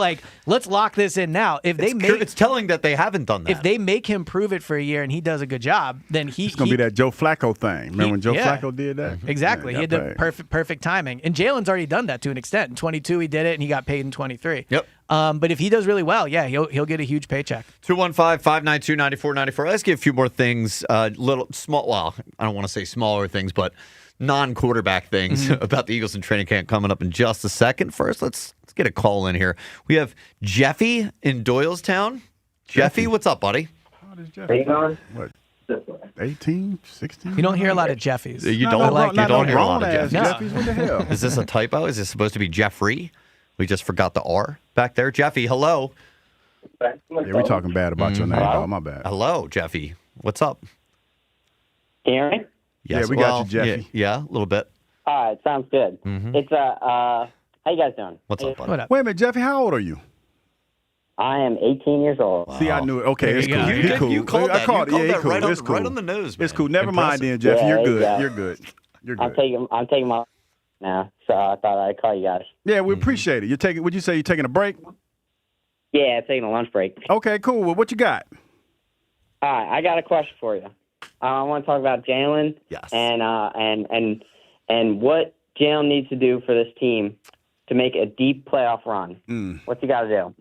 let's lock this in now. It's telling that they haven't done that. If they make him prove it for a year and he does a good job, then it's going to be that Joe Flacco thing. Remember when Joe Flacco did that? Exactly. He had the perfect timing. And Jalen's already done that to an extent. In 22, he did it, and he got paid in 23. Yep. But if he does really well, he'll get a huge paycheck. 215-592-9494. I'll ask you a few more things, little small. Well, I don't want to say smaller things, but non-quarterback things about the Eagles in training camp coming up in just a second. First, let's get a call in here. We have Jeffy in Doylestown. Jeffy, what's up, buddy? How does Jeffy? What? 18, 16? You don't hear a lot of Jeffys. You don't hear a lot of Jeffys. Jeffys. What the hell? Is this a typo? Is this supposed to be Jeffrey? We just forgot the R back there. Jeffy, hello. Yeah, we're talking bad about your name. Oh, my bad. Hello, Jeffy. What's up? Can you hear me? Yes, yeah, we got you, Jeffy. Yeah, a little bit. All right, sounds good. Mm-hmm. It's how you guys doing? What's up, buddy? What up? Wait a minute, Jeffy, how old are you? I am 18 years old. Wow. See, I knew it. Okay, it's cool. You cool. You called that. I called you it. called Yeah, that cool. right, It's cool. right on the nose, man. It's cool. Never Impressive. mind then, Jeffy. Yeah, You're good. yeah. You're good. You're good. I'm taking my now, so I thought I'd call you guys. Yeah, we appreciate it. Would you say you're taking a break? Yeah, taking a lunch break. Okay, cool. Well, what you got? All right, I got a question for you. I want to talk about Jalen. Yes. And what Jalen needs to do for this team to make a deep playoff run. What's he got to do?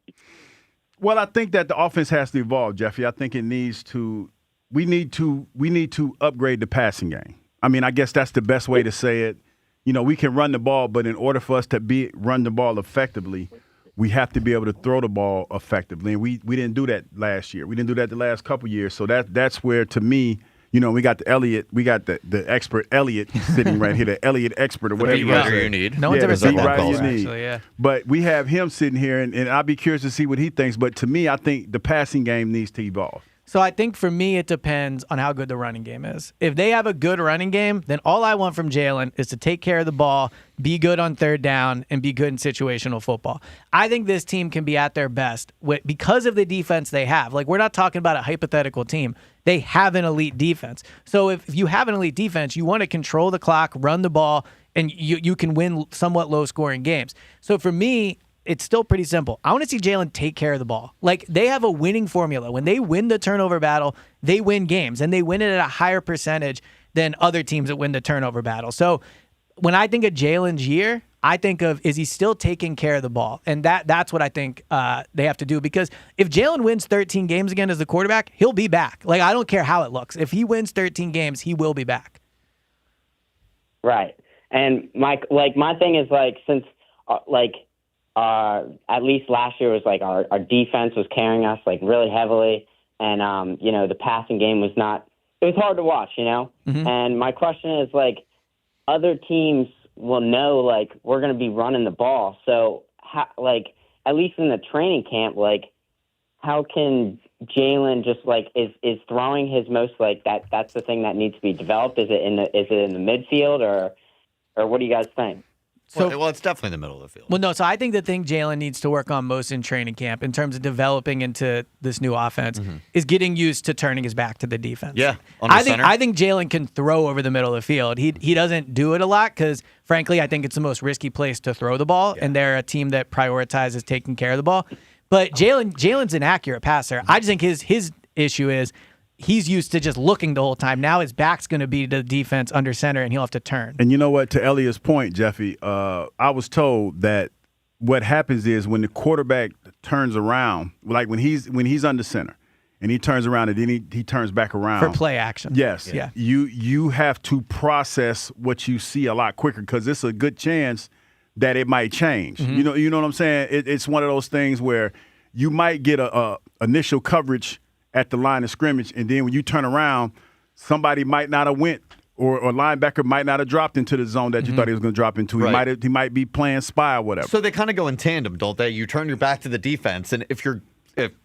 Well, I think that the offense has to evolve, Jeffy. I think it needs to. We need to upgrade the passing game. I mean, I guess that's the best way to say it. You know, we can run the ball, but in order for us to run the ball effectively, we have to be able to throw the ball effectively. And we didn't do that last year. We didn't do that the last couple of years. So that's where, to me, you know, we got the expert Elliot sitting right here, the Elliot expert or whatever you need. No one's ever said that you before, need. actually, yeah. But we have him sitting here, and I'll be curious to see what he thinks. But to me, I think the passing game needs to evolve. So I think for me, it depends on how good the running game is. If they have a good running game, then all I want from Jalen is to take care of the ball, be good on third down, and be good in situational football. I think this team can be at their best because of the defense they have. Like, we're not talking about a hypothetical team. They have an elite defense. So if you have an elite defense, you want to control the clock, run the ball, and you can win somewhat low-scoring games. So for me, it's still pretty simple. I want to see Jalen take care of the ball. Like, they have a winning formula. When they win the turnover battle, they win games, and they win it at a higher percentage than other teams that win the turnover battle. So when I think of Jalen's year, I think of, is he still taking care of the ball? And that's what I think they have to do. Because if Jalen wins 13 games again as the quarterback, he'll be back. Like, I don't care how it looks. If he wins 13 games, he will be back. Right. And my thing is, like, since at least last year was like our defense was carrying us like really heavily, and you know, the passing game was not. It was hard to watch, you know. Mm-hmm. And my question is, like, other teams will know, like, we're going to be running the ball. So, like, at least in the training camp, like, how can Jalen just like is throwing his most, like, that's the thing that needs to be developed? Is it in the midfield or what do you guys think? So, well, it's definitely in the middle of the field. Well, no, so I think the thing Jalen needs to work on most in training camp in terms of developing into this new offense is getting used to turning his back to the defense. Yeah, I think Jalen can throw over the middle of the field. He doesn't do it a lot because, frankly, I think it's the most risky place to throw the ball, and they're a team that prioritizes taking care of the ball. But Jalen's an accurate passer. I just think his issue is he's used to just looking the whole time. Now his back's going to be to the defense under center, and he'll have to turn. And you know what? To Elliot's point, Jeffy, I was told that what happens is when the quarterback turns around, like when he's under center, and he turns around and then he turns back around for play action. Yes, yeah. You have to process what you see a lot quicker because it's a good chance that it might change. Mm-hmm. You know what I'm saying? It's one of those things where you might get a initial coverage at the line of scrimmage, and then when you turn around, somebody might not have went, or linebacker might not have dropped into the zone that you thought he was going to drop into. Right. He might be playing spy or whatever. So they kind of go in tandem, don't they? You turn your back to the defense, and if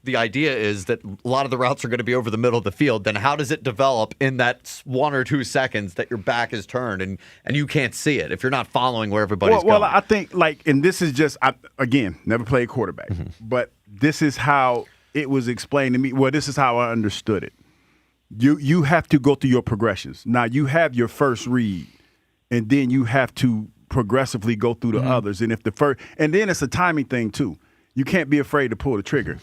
the idea is that a lot of the routes are going to be over the middle of the field, then how does it develop in that 1 or 2 seconds that your back is turned and you can't see it if you're not following where everybody's going? Well, I think, like, and this is just, again, never played quarterback, but this is how it was explained to me. Well, this is how I understood it. You have to go through your progressions. Now, you have your first read, and then you have to progressively go through the others. And and then it's a timing thing too. You can't be afraid to pull the trigger.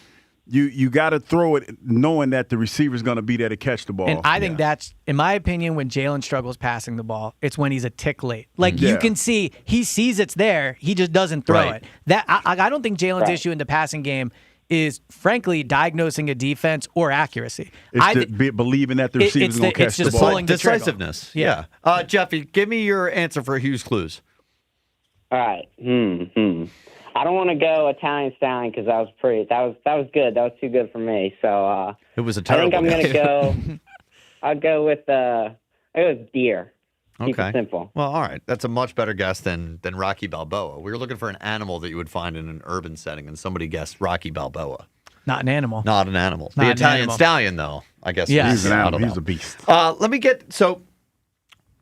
You got to throw it knowing that the receiver's going to be there to catch the ball. And I think that's, in my opinion, when Jalen struggles passing the ball, it's when he's a tick late. Like, you can see, he sees it's there, he just doesn't throw it. I don't think Jalen's issue in the passing game is, frankly, diagnosing a defense or accuracy. It's believing that the receiver's going to catch the ball. Decisiveness. Yeah. Jeffy, give me your answer for Hughes Clues. All right. I don't want to go Italian Stallion because that was good. That was too good for me. So it was a terrible. I think I'm going to go. I'll go with deer. Keep Okay. it simple. Well, all right. That's a much better guess than Rocky Balboa. We were looking for an animal that you would find in an urban setting, and somebody guessed Rocky Balboa. Not an animal. Not an animal. Not the an Italian animal. Stallion, though, I guess. Yeah. He's an animal. He's a beast. Let me get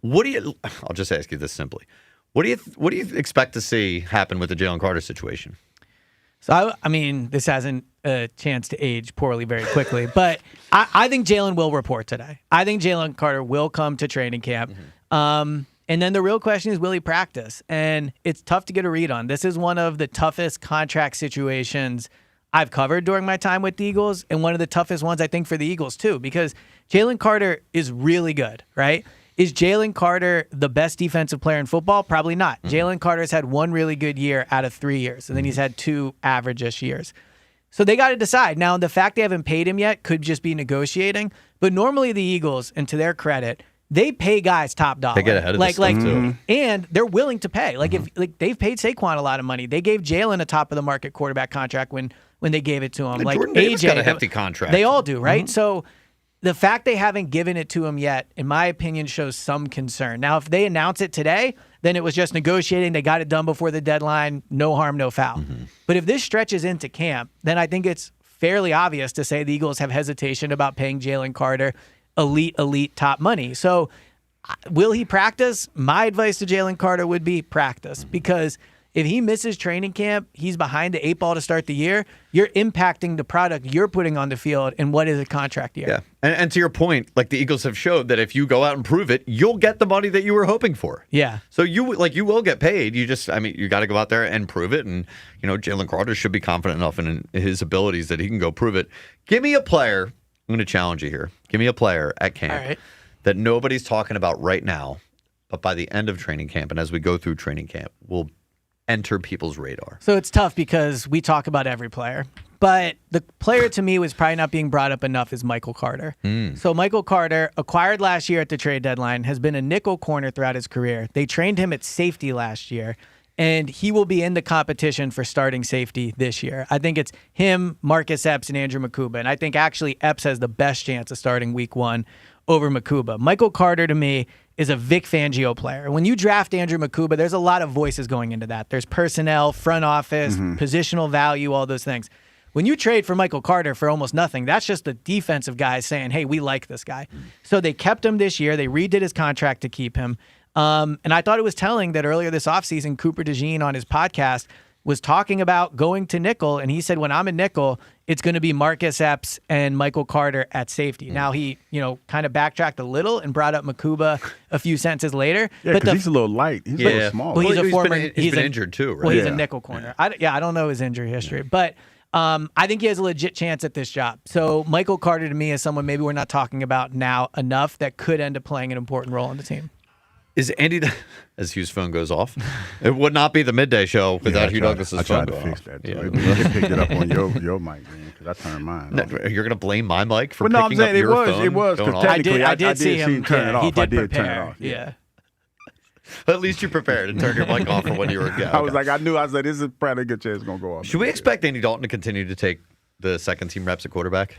what do you? I'll just ask you this simply. What do you expect to see happen with the Jalen Carter situation? So, I mean, this hasn't a chance to age poorly very quickly, but I think Jalen will report today. I think Jalen Carter will come to training camp. And And then the real question is, will he practice? And it's tough to get a read on. This is one of the toughest contract situations I've covered during my time with the Eagles, and one of the toughest ones, I think, for the Eagles, too, because Jalen Carter is really good, right? Is Jalen Carter the best defensive player in football? Probably not. Jalen Carter's had one really good year out of 3 years, and then he's had 2 average-ish years. So they got to decide. Now, the fact they haven't paid him yet could just be negotiating, but normally the Eagles, and to their credit, they pay guys top dollar. They get ahead of this stuff, too. And they're willing to pay. If they've paid Saquon a lot of money. They gave Jalen a top-of-the-market quarterback contract when they gave it to him. And Jordan Davis got a hefty contract. They all do, right? So the fact they haven't given it to him yet, in my opinion, shows some concern. Now, if they announce it today, then it was just negotiating. They got it done before the deadline. No harm, no foul. But if this stretches into camp, then I think it's fairly obvious to say the Eagles have hesitation about paying Jalen Carter elite top money. So will he practice? My advice to Jalen Carter would be practice, because if he misses training camp, he's behind the 8 ball to start the year. You're impacting the product you're putting on the field in what is a contract year. Yeah. And to your point, the Eagles have showed that if you go out and prove it, you'll get the money that you were hoping for. Yeah. So you will get paid. You just, you got to go out there and prove it. And, Jalen Carter should be confident enough in his abilities that he can go prove it. Give me a player. I'm going to challenge you here. Give me a player at camp that nobody's talking about right now, but by the end of training camp and as we go through training camp, will enter people's radar. So it's tough because we talk about every player, but the player to me was probably not being brought up enough is Michael Carter. So Michael Carter, acquired last year at the trade deadline, has been a nickel corner throughout his career. They trained him at safety last year, and he will be in the competition for starting safety this year. I think it's him, Marcus Epps, and Andrew Makuba, and I think actually Epps has the best chance of starting week 1 over Makuba. Michael Carter, to me, is a Vic Fangio player. When you draft Andrew Makuba, there's a lot of voices going into that. There's personnel, front office, positional value, all those things. When you trade for Michael Carter for almost nothing, that's just the defensive guys saying, hey, we like this guy. So they kept him this year. They redid his contract to keep him. And I thought it was telling that earlier this offseason, Cooper DeJean on his podcast was talking about going to nickel, and he said, when I'm in nickel, it's going to be Marcus Epps and Michael Carter at safety. Now he, kind of backtracked a little and brought up Makuba a few sentences later. Yeah, because he's a little light. He's a little small. Well, he's been injured too, right? Well, he's a nickel corner. I don't know his injury history, but I think he has a legit chance at this job. So Michael Carter to me is someone maybe we're not talking about now enough that could end up playing an important role on the team. Is Andy, as Hugh's phone goes off, it would not be the midday show without Hugh Douglas's phone. I tried to fix that. Too. You picked it up on your mic, because I turned mine. No, you're going to blame my mic for picking up your phone? It was, because technically I did see him turn it off. He did turn prepare. it off. Yeah. At least you prepared and turned your mic off for when you were. Yeah, I was like, I said, this is probably a good chance it's going to go off. Should we expect Andy Dalton to continue to take the second team reps at quarterback?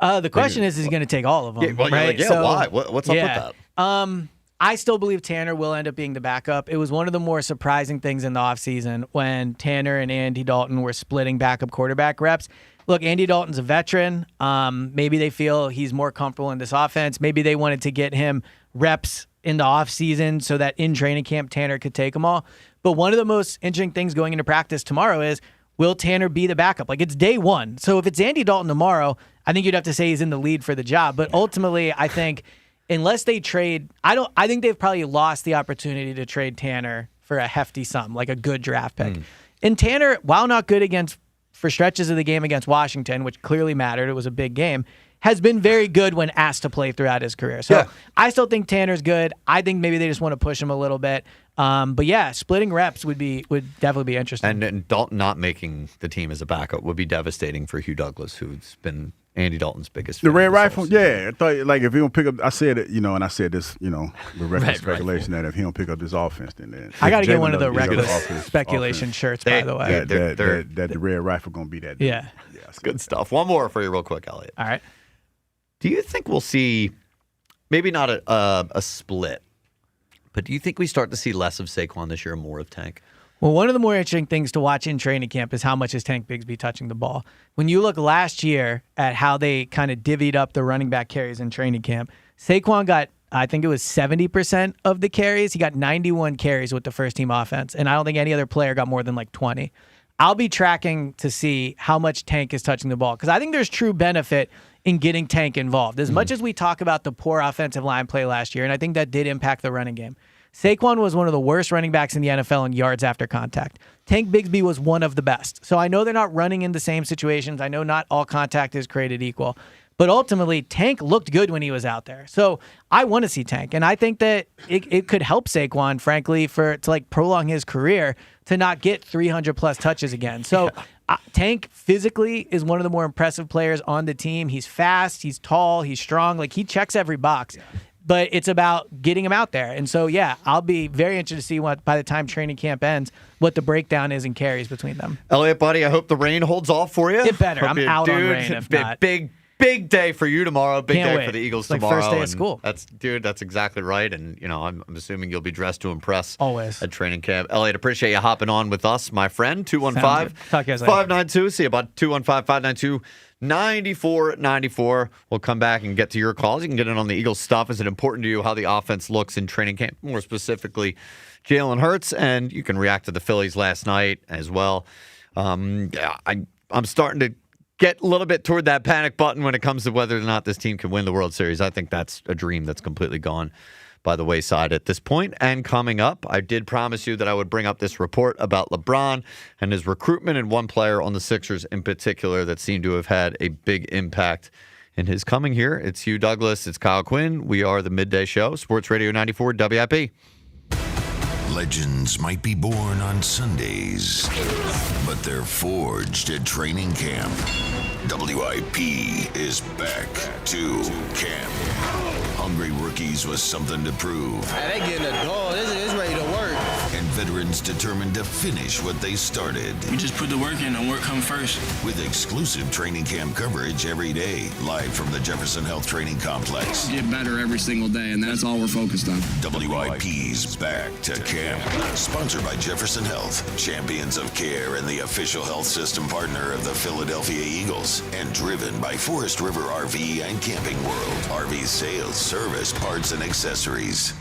The question is he going to take all of them? Yeah, well, right? Why? What's up with that? I still believe Tanner will end up being the backup. It was one of the more surprising things in the offseason when Tanner and Andy Dalton were splitting backup quarterback reps. Look, Andy Dalton's a veteran. Maybe they feel he's more comfortable in this offense. Maybe they wanted to get him reps in the offseason so that in training camp Tanner could take them all. But one of the most interesting things going into practice tomorrow is, will Tanner be the backup? It's day 1. So if it's Andy Dalton tomorrow, I think you'd have to say he's in the lead for the job. But ultimately, I think unless they trade, I think they've probably lost the opportunity to trade Tanner for a hefty sum, like a good draft pick. And Tanner, while not good for stretches of the game against Washington, which clearly mattered, it was a big game, has been very good when asked to play throughout his career. So I still think Tanner's good. I think maybe they just want to push him a little bit. But yeah, splitting reps would definitely be interesting. And Dalton not making the team as a backup would be devastating for Hugh Douglas, who's been Andy Dalton's biggest fan. The Red Rifle, I thought, if he don't pick up, I said it, and I said this, with reference speculation that if he don't pick up this offense, then I got to get one of the regular speculation shirts, by the way. That the Red Rifle going to be that. Yeah. Good stuff. One more for you real quick, Elliot. All right. Do you think we'll see, maybe not a split, but do you think we start to see less of Saquon this year and more of Tank? Well, one of the more interesting things to watch in training camp is how much is Tank Bigsby touching the ball. When you look last year at how they kind of divvied up the running back carries in training camp, Saquon got, I think it was 70% of the carries. He got 91 carries with the first team offense, and I don't think any other player got more than 20. I'll be tracking to see how much Tank is touching the ball, because I think there's true benefit in getting Tank involved. As much as we talk about the poor offensive line play last year, and I think that did impact the running game, Saquon was one of the worst running backs in the NFL in yards after contact. Tank Bigsby was one of the best. So I know they're not running in the same situations. I know not all contact is created equal. But ultimately, Tank looked good when he was out there. So I want to see Tank. And I think that it could help Saquon, frankly, to like prolong his career to not get 300-plus touches again. So Tank physically is one of the more impressive players on the team. He's fast, he's tall, he's strong. Like, he checks every box. But it's about getting him out there. And so, yeah, I'll be very interested to see what, by the time training camp ends, what the breakdown is in carries between them. Elliot, buddy, I hope the rain holds off for you. It better. I'm out on rain if not. Big day for you tomorrow. Big Can't day wait. for the Eagles It's like tomorrow. first day of school. That's exactly right. And, I'm assuming you'll be dressed to impress. Always. At training camp. Elliot, appreciate you hopping on with us, my friend. 215-592. See you about 215-592-9494. We'll come back and get to your calls. You can get in on the Eagles stuff. Is it important to you how the offense looks in training camp? More specifically, Jalen Hurts. And you can react to the Phillies last night as well. I'm starting to get a little bit toward that panic button when it comes to whether or not this team can win the World Series. I think that's a dream that's completely gone by the wayside at this point. And coming up, I did promise you that I would bring up this report about LeBron and his recruitment and one player on the Sixers in particular that seemed to have had a big impact in his coming here. It's Hugh Douglas. It's Kyle Quinn. We are the Midday Show, Sports Radio 94 WIP. Legends might be born on Sundays, but they're forged at training camp. WIP is back to camp. Hungry rookies with something to prove. Hey, they getting a goal. It's ready to work. And veterans determined to finish what they started. We just put the work in and work come first. With exclusive training camp coverage every day, live from the Jefferson Health Training Complex. Get better every single day, and that's all we're focused on. WIP's back to camp. Sponsored by Jefferson Health, champions of care and the official health system partner of the Philadelphia Eagles. And driven by Forest River RV and Camping World. RV sales, service, parts, and accessories.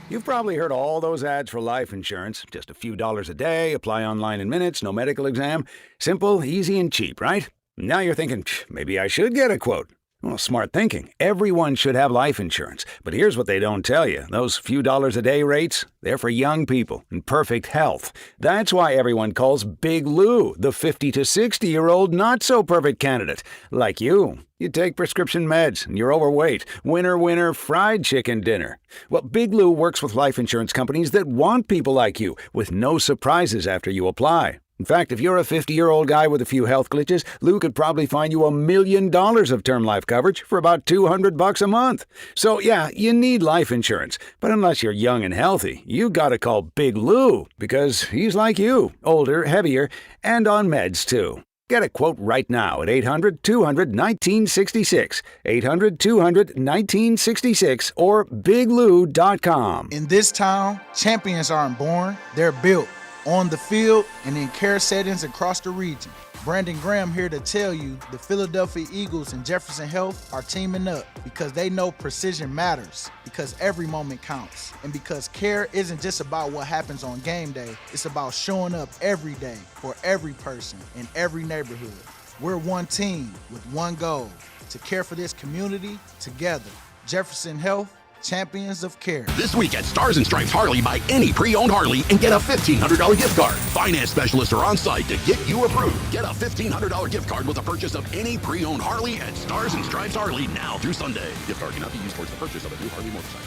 You've probably heard all those ads for life insurance. Just a few dollars a day, apply online in minutes, no medical exam. Simple, easy, and cheap, right? Now you're thinking, maybe I should get a quote. Well, smart thinking. Everyone should have life insurance. But here's what they don't tell you. Those few dollars a day rates, they're for young people in perfect health. That's why everyone calls Big Lou the 50 to 60-year-old not-so-perfect candidate. Like you. You take prescription meds, and you're overweight. Winner, fried chicken dinner. Well, Big Lou works with life insurance companies that want people like you, with no surprises after you apply. In fact, if you're a 50-year-old guy with a few health glitches, Lou could probably find you $1 million of term life coverage for about $200 a month. So, yeah, you need life insurance. But unless you're young and healthy, you gotta call Big Lou, because he's like you, older, heavier, and on meds, too. Get a quote right now at 800-200-1966, 800-200-1966, or biglou.com. In this town, champions aren't born, they're built. On the field and in care settings across the region. Brandon Graham here to tell you the Philadelphia Eagles and Jefferson Health are teaming up because they know precision matters, because every moment counts, and because care isn't just about what happens on game day, it's about showing up every day for every person in every neighborhood. We're one team with one goal, to care for this community together. Jefferson Health, champions of care. This week at Stars and Stripes Harley, buy any pre-owned Harley and get a $1,500 gift card. Finance specialists are on site to get you approved. Get a $1,500 gift card with the purchase of any pre-owned Harley at Stars and Stripes Harley now through Sunday. Gift card cannot be used towards the purchase of a new Harley motorcycle.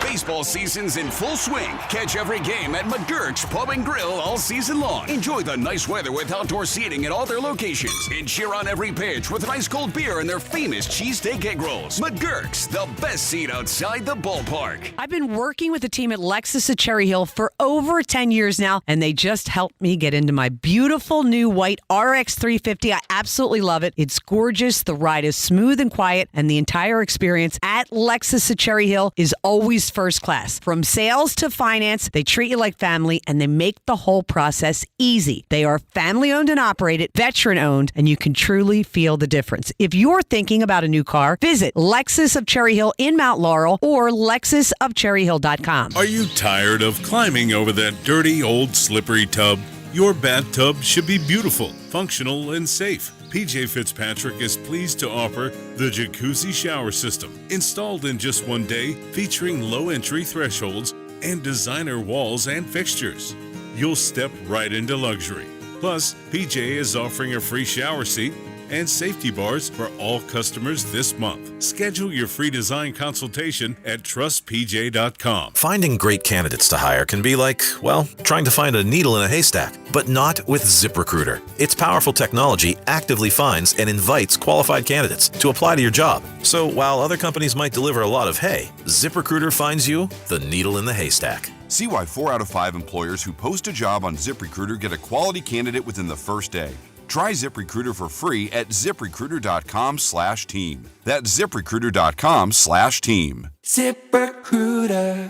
Baseball season's in full swing. Catch every game at McGurk's Pub and Grill all season long. Enjoy the nice weather with outdoor seating at all their locations. And cheer on every pitch with an ice cold beer and their famous cheesesteak egg rolls. McGurk's, the best seat outside the ballpark. I've been working with the team at Lexus at Cherry Hill for over 10 years now, and they just helped me get into my beautiful new white RX 350. I absolutely love it. It's gorgeous. The ride is smooth and quiet, and the entire experience at Lexus at Cherry Hill is always first class. From sales to finance, they treat you like family, and they make the whole process easy. They are family-owned and operated, veteran-owned, and you can truly feel the difference. If you're thinking about a new car, visit Lexus of Cherry Hill in Mount Laurel or lexusofcherryhill.com. Are you tired of climbing over that dirty, old, slippery tub? Your bathtub should be beautiful, functional, and safe. PJ Fitzpatrick is pleased to offer the Jacuzzi Shower System. Installed in just one day, featuring low entry thresholds, and designer walls and fixtures. You'll step right into luxury. Plus, PJ is offering a free shower seat and safety bars for all customers this month. Schedule your free design consultation at trustpj.com. Finding great candidates to hire can be like, well, trying to find a needle in a haystack, but not with ZipRecruiter. Its powerful technology actively finds and invites qualified candidates to apply to your job. So while other companies might deliver a lot of hay, ZipRecruiter finds you the needle in the haystack. See why 4 out of 5 employers who post a job on ZipRecruiter get a quality candidate within the first day. Try ZipRecruiter for free at ZipRecruiter.com/team. That's ZipRecruiter.com/team. ZipRecruiter.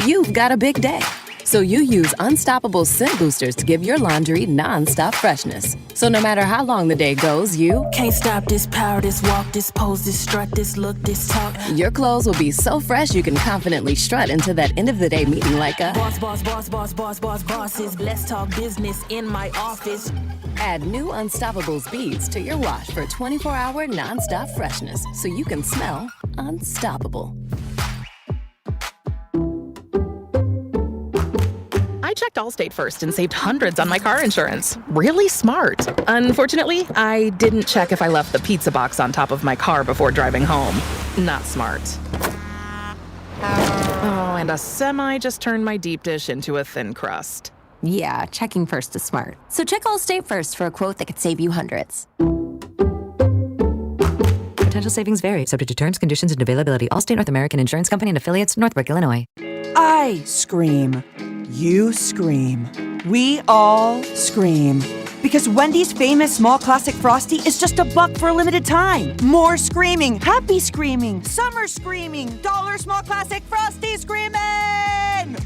You've got a big day, so you use Unstoppable scent boosters to give your laundry non-stop freshness. So no matter how long the day goes, you can't stop this power, this walk, this pose, this strut, this look, this talk. Your clothes will be so fresh you can confidently strut into that end of the day meeting like a bosses. Let's talk business in my office. Add new Unstoppables beads to your wash for 24-hour non-stop freshness so you can smell unstoppable. I checked Allstate first and saved hundreds on my car insurance. Really smart. Unfortunately, I didn't check if I left the pizza box on top of my car before driving home. Not smart. Oh, and a semi just turned my deep dish into a thin crust. Yeah, checking first is smart. So check Allstate first for a quote that could save you hundreds. Potential savings vary, subject to terms, conditions, and availability. Allstate North American Insurance Company and Affiliates, Northbrook, Illinois. I scream. You scream. We all scream. Because Wendy's famous small classic Frosty is just $1 for a limited time. More screaming, happy screaming, summer screaming, dollar small classic Frosty screaming!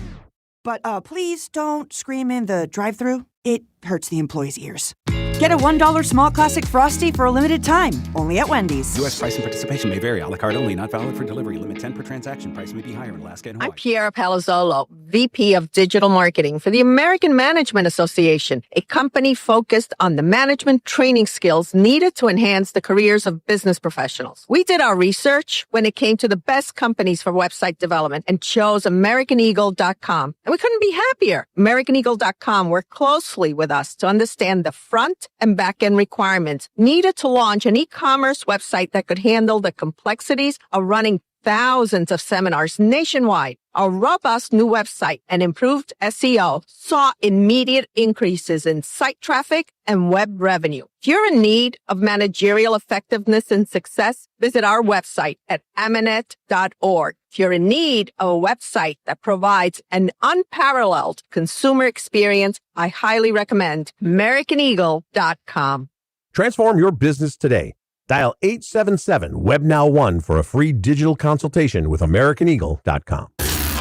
But please don't scream in the drive-thru. It hurts the employees' ears. Get a $1 small classic Frosty for a limited time, only at Wendy's. U.S. price and participation may vary. A la carte only, not valid for delivery. Limit 10 per transaction. Price may be higher in Alaska and Hawaii. I'm Piera Palazzolo, VP of Digital Marketing for the American Management Association, a company focused on the management training skills needed to enhance the careers of business professionals. We did our research when it came to the best companies for website development and chose AmericanEagle.com. And we couldn't be happier. AmericanEagle.com worked closely with us to understand the front and back-end requirements needed to launch an e-commerce website that could handle the complexities of running thousands of seminars nationwide. Our robust new website and improved SEO saw immediate increases in site traffic and web revenue. If you're in need of managerial effectiveness and success, visit our website at amanet.org. If you're in need of a website that provides an unparalleled consumer experience, I highly recommend AmericanEagle.com. Transform your business today. Dial 877-WebNow1 for a free digital consultation with AmericanEagle.com.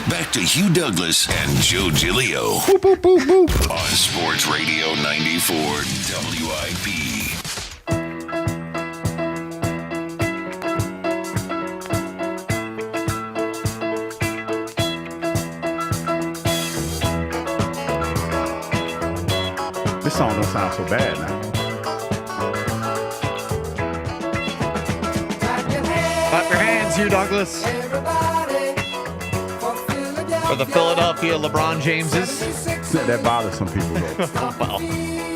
Back to Hugh Douglas and Joe Giglio. Boop, boop, boop, boop. On Sports Radio 94 WIP. This song don't sound so bad now. Clap your hands, Hugh Douglas. For the Philadelphia LeBron Jameses. That bothers some people, though. Well,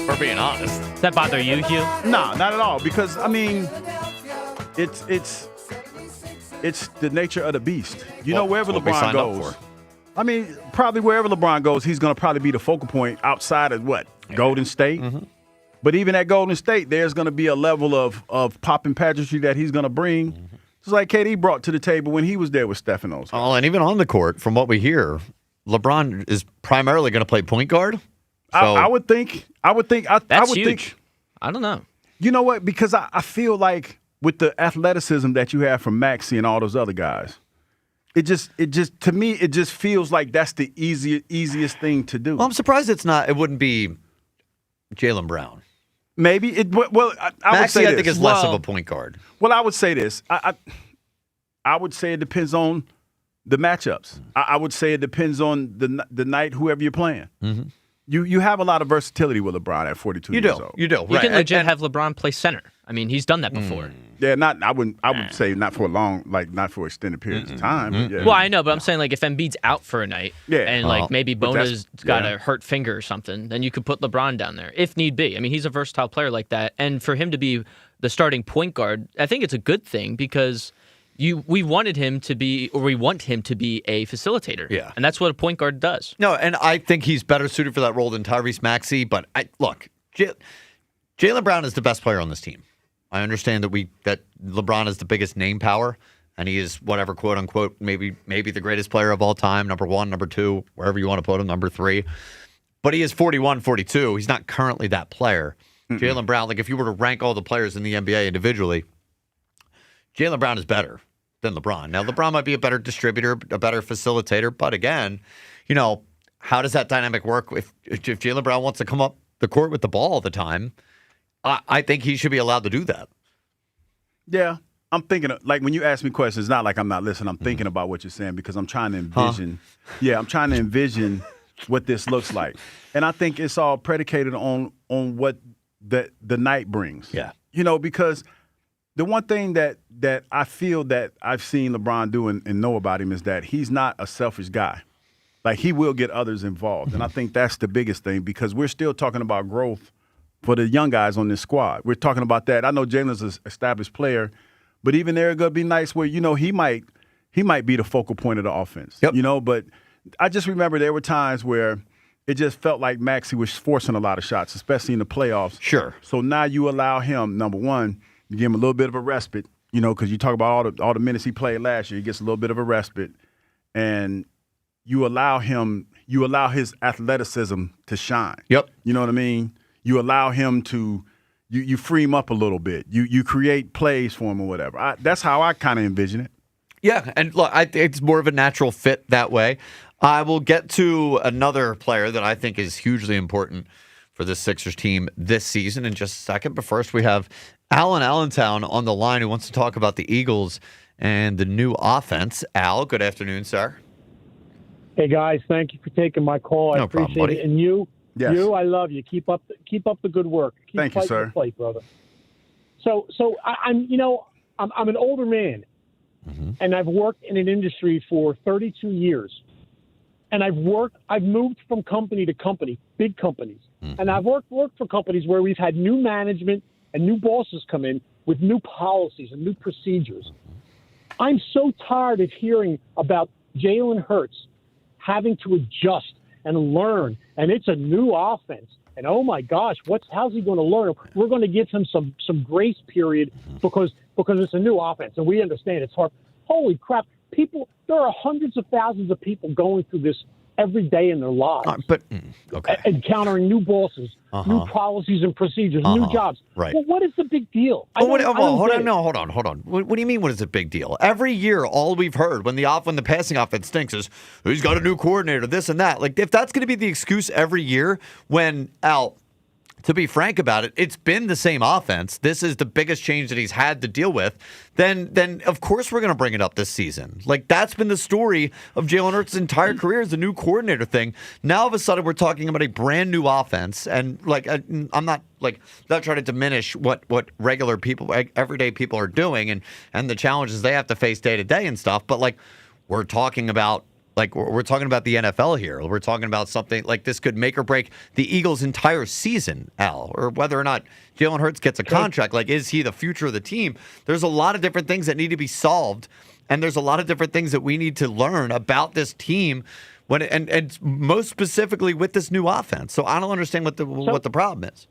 for being honest. Does that bother you, Hugh? No, not at all. Because, I mean, it's the nature of the beast. You know, wherever LeBron goes. I mean, probably wherever LeBron goes, he's going to probably be the focal point outside of what? Golden State? Mm-hmm. But even at Golden State, there's going to be a level of pop and pageantry that he's going to bring. Mm-hmm. It's like KD brought to the table when he was there with Steph and those guys. Oh, and even on the court, from what we hear, LeBron is primarily going to play point guard. So I would think. That's huge. Think. I don't know. You know what? Because I feel like with the athleticism that you have from Maxey and all those other guys, it just to me it just feels like that's the easiest thing to do. Well, I'm surprised it wouldn't be Jaylen Brown. Maybe it. Well, I would say I think is less of a point guard. Well, I would say this. I would say it depends on the matchups. I would say it depends on the night, whoever you're playing. Mm-hmm. you have a lot of versatility with LeBron at 42 years old. You do. You Right. can legit have LeBron play center. I mean, he's done that before. Yeah, I would say not for not for extended periods of time. But yeah. Well, I know, but I'm saying like if Embiid's out for a night, and like maybe but Bona's got a hurt finger or something, then you could put LeBron down there if need be. I mean, he's a versatile player like that, and for him to be the starting point guard, I think it's a good thing because we want him to be a facilitator. Yeah. And that's what a point guard does. No, and I think he's better suited for that role than Tyrese Maxey. But Jaylen Brown is the best player on this team. I understand that LeBron is the biggest name power, and he is whatever, quote unquote, maybe the greatest player of all time, number 1, number 2, wherever you want to put him, number 3. But he is 41, 42. He's not currently that player. Jaylen Brown, like if you were to rank all the players in the NBA individually, Jaylen Brown is better than LeBron. Now, LeBron might be a better distributor, a better facilitator, but again, how does that dynamic work if Jaylen Brown wants to come up the court with the ball all the time? I think he should be allowed to do that. Yeah. I'm thinking, like when you ask me questions, it's not like I'm not listening. I'm thinking about what you're saying because I'm trying to envision. Yeah, I'm trying to envision what this looks like. And I think it's all predicated on what the night brings. Yeah. Because the one thing that I feel that I've seen LeBron do and know about him is that he's not a selfish guy. Like he will get others involved. And I think that's the biggest thing because we're still talking about growth for the young guys on this squad. We're talking about that. I know Jalen's an established player, but even there are going to be nights where, he might be the focal point of the offense. Yep. But I just remember there were times where it just felt like Maxey was forcing a lot of shots, especially in the playoffs. Sure. So now you allow him, number one, you give him a little bit of a respite, because you talk about all the minutes he played last year. He gets a little bit of a respite. And you allow his athleticism to shine. Yep. You know what I mean? You allow him to you free him up a little bit. You create plays for him or whatever. That's how I kind of envision it. Yeah, and look, it's more of a natural fit that way. I will get to another player that I think is hugely important for the Sixers team this season in just a second. But first, we have Al in Allentown on the line who wants to talk about the Eagles and the new offense. Al, good afternoon, sir. Hey, guys, thank you for taking my call. I appreciate problem, buddy. it. And you, Yes. I love you. Keep up the good work. Keep Thank you, fighting sir. the fight, brother. So I'm an older man, and I've worked in an industry for 32 years, and I've moved from company to company, big companies, and I've worked for companies where we've had new management and new bosses come in with new policies and new procedures. I'm so tired of hearing about Jalen Hurts having to adjust and learn, and it's a new offense. And oh my gosh, how's he going to learn? We're going to give him some grace period because it's a new offense, and we understand it's hard. Holy crap! There are hundreds of thousands of people going through this every day in their lives, encountering new bosses, new policies and procedures, new jobs. Right. Well, what is the big deal? Hold on. What do you mean? What is a big deal? Every year, all we've heard when the passing offense stinks is he's got a new coordinator, this and that. Like if that's going to be the excuse every year, when Al, to be frank about it, it's been the same offense. This is the biggest change that he's had to deal with. Then of course we're going to bring it up this season. Like that's been the story of Jalen Hurts' entire career is the new coordinator thing. Now all of a sudden we're talking about a brand new offense, and like I'm not trying to diminish what regular people, everyday people are doing, and the challenges they have to face day to day and stuff. But like we're talking about. We're talking about the NFL here. We're talking about something like this could make or break the Eagles' entire season, Al, or whether or not Jalen Hurts gets a contract. Like, is he the future of the team? There's a lot of different things that need to be solved, and there's a lot of different things that we need to learn about this team and most specifically with this new offense. So I don't understand what the problem is.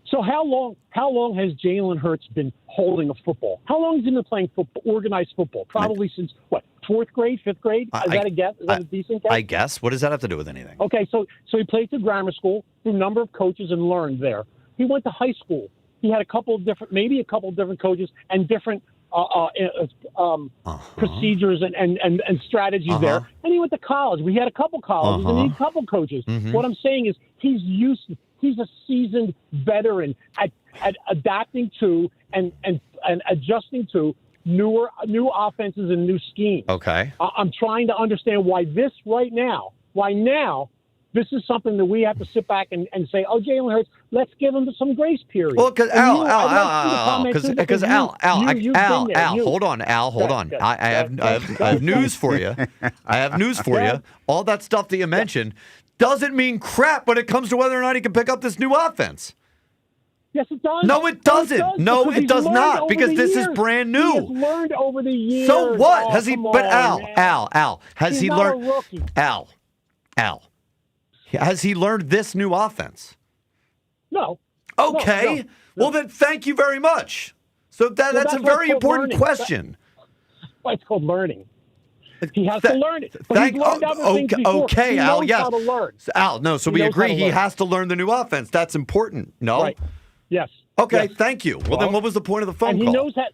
So how long has Jalen Hurts been holding a football? How long has he been playing football, organized football? Probably since what? 4th grade, 5th grade? Is that a guess? Is that a decent guess? I guess. What does that have to do with anything? Okay, so he played through grammar school, through a number of coaches, and learned there. He went to high school. He had a couple of different coaches and different procedures and strategies there. And he went to college. We had a couple colleges and he had a couple coaches. What I'm saying is he's a seasoned veteran at adapting to and adjusting to new offenses and new schemes. Okay. I'm trying to understand why now This is something that we have to sit back and say, oh, Jalen Hurts, let's give him some grace period. Well, because Al, hold on, I have news for you. I have news for you. All that stuff that you mentioned doesn't mean crap when it comes to whether or not he can pick up this new offense. Yes, it does. No, it doesn't. No, it does not, because this is brand new. He has learned over the years. So what? Has he? But Al, has he learned? Al, has he learned this new offense? No. Okay. No. Well, then thank you very much. So that's a very important question. That's why it's called learning. He has to learn it. But he's learned other things before. Okay, he Al, knows yes. how to learn. Al, no, so we agree he has to learn the new offense. That's important. No? Right. Yes. Okay, yes. Thank you. Well, then what was the point of the phone call? He knows that.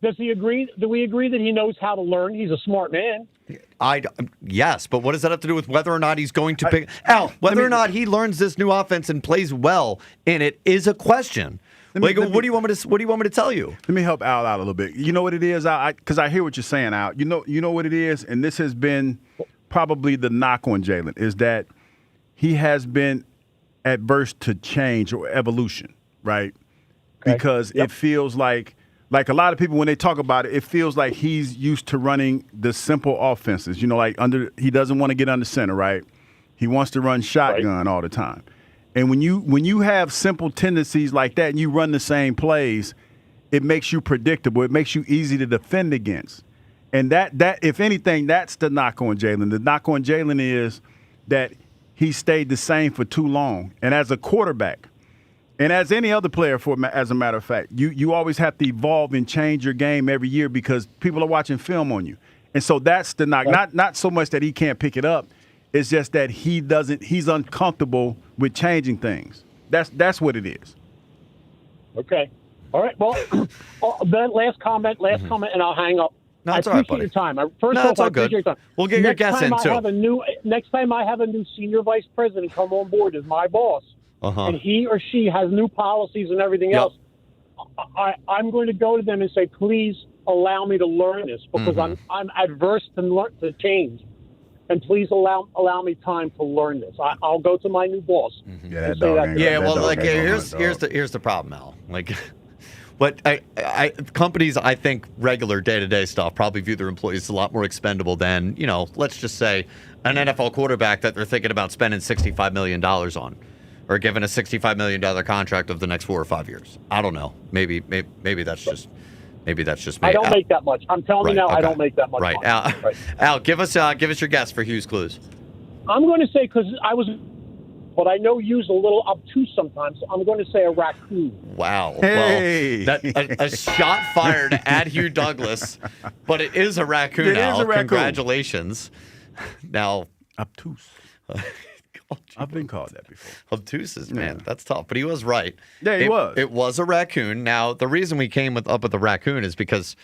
Does he agree? Do we agree that he knows how to learn? He's a smart man. Yes, but what does that have to do with whether or not he's going to pick? Al, whether or not he learns this new offense and plays well in it is a question. What do you want me to tell you? Let me help Al out a little bit. You know what it is, because I hear what you're saying, Al. You know what it is, and this has been probably the knock on Jalen, is that he has been adverse to change or evolution, right? Because it feels like a lot of people, when they talk about it, it feels like he's used to running the simple offenses. You know, like he doesn't want to get under center, right? He wants to run shotgun all the time. And when you have simple tendencies like that and you run the same plays, it makes you predictable. It makes you easy to defend against. And that if anything, that's the knock on Jalen. The knock on Jalen is that he stayed the same for too long. And as a quarterback, and as any other player, as a matter of fact, you always have to evolve and change your game every year because people are watching film on you. And so that's the knock. Not so much that he can't pick it up. It's just that he's uncomfortable with changing things. That's what it is. Okay. All right. Well, then last comment, and I'll hang up. No, I appreciate your time. First of all, I appreciate your time. We'll get your guess in, too. Next time I have a new senior vice president come on board as my boss, and he or she has new policies and everything else, I'm going to go to them and say, please allow me to learn this because I'm adverse to change. And please allow me time to learn this. I'll go to my new boss. Here's the problem, Al. But companies, I think, regular day-to-day stuff probably view their employees as a lot more expendable than, let's just say an NFL quarterback that they're thinking about spending $65 million on or giving a $65 million contract of the next 4 or 5 years. I don't know. Maybe that's just me. I don't make that much. I'm telling you now, I don't make that much money. Al, give us your guess for Hughes Clues. I'm going to say, because but I know Hugh's a little obtuse sometimes, so I'm going to say a raccoon. Wow. Hey. Well, a shot fired at Hugh Douglas, but it is a raccoon, It Al. is a raccoon. Congratulations. Now, obtuse. I've been called that before. Obtuse, man, that's tough. But he was right. Yeah, he was. It was a raccoon. Now, the reason we came up with the raccoon is because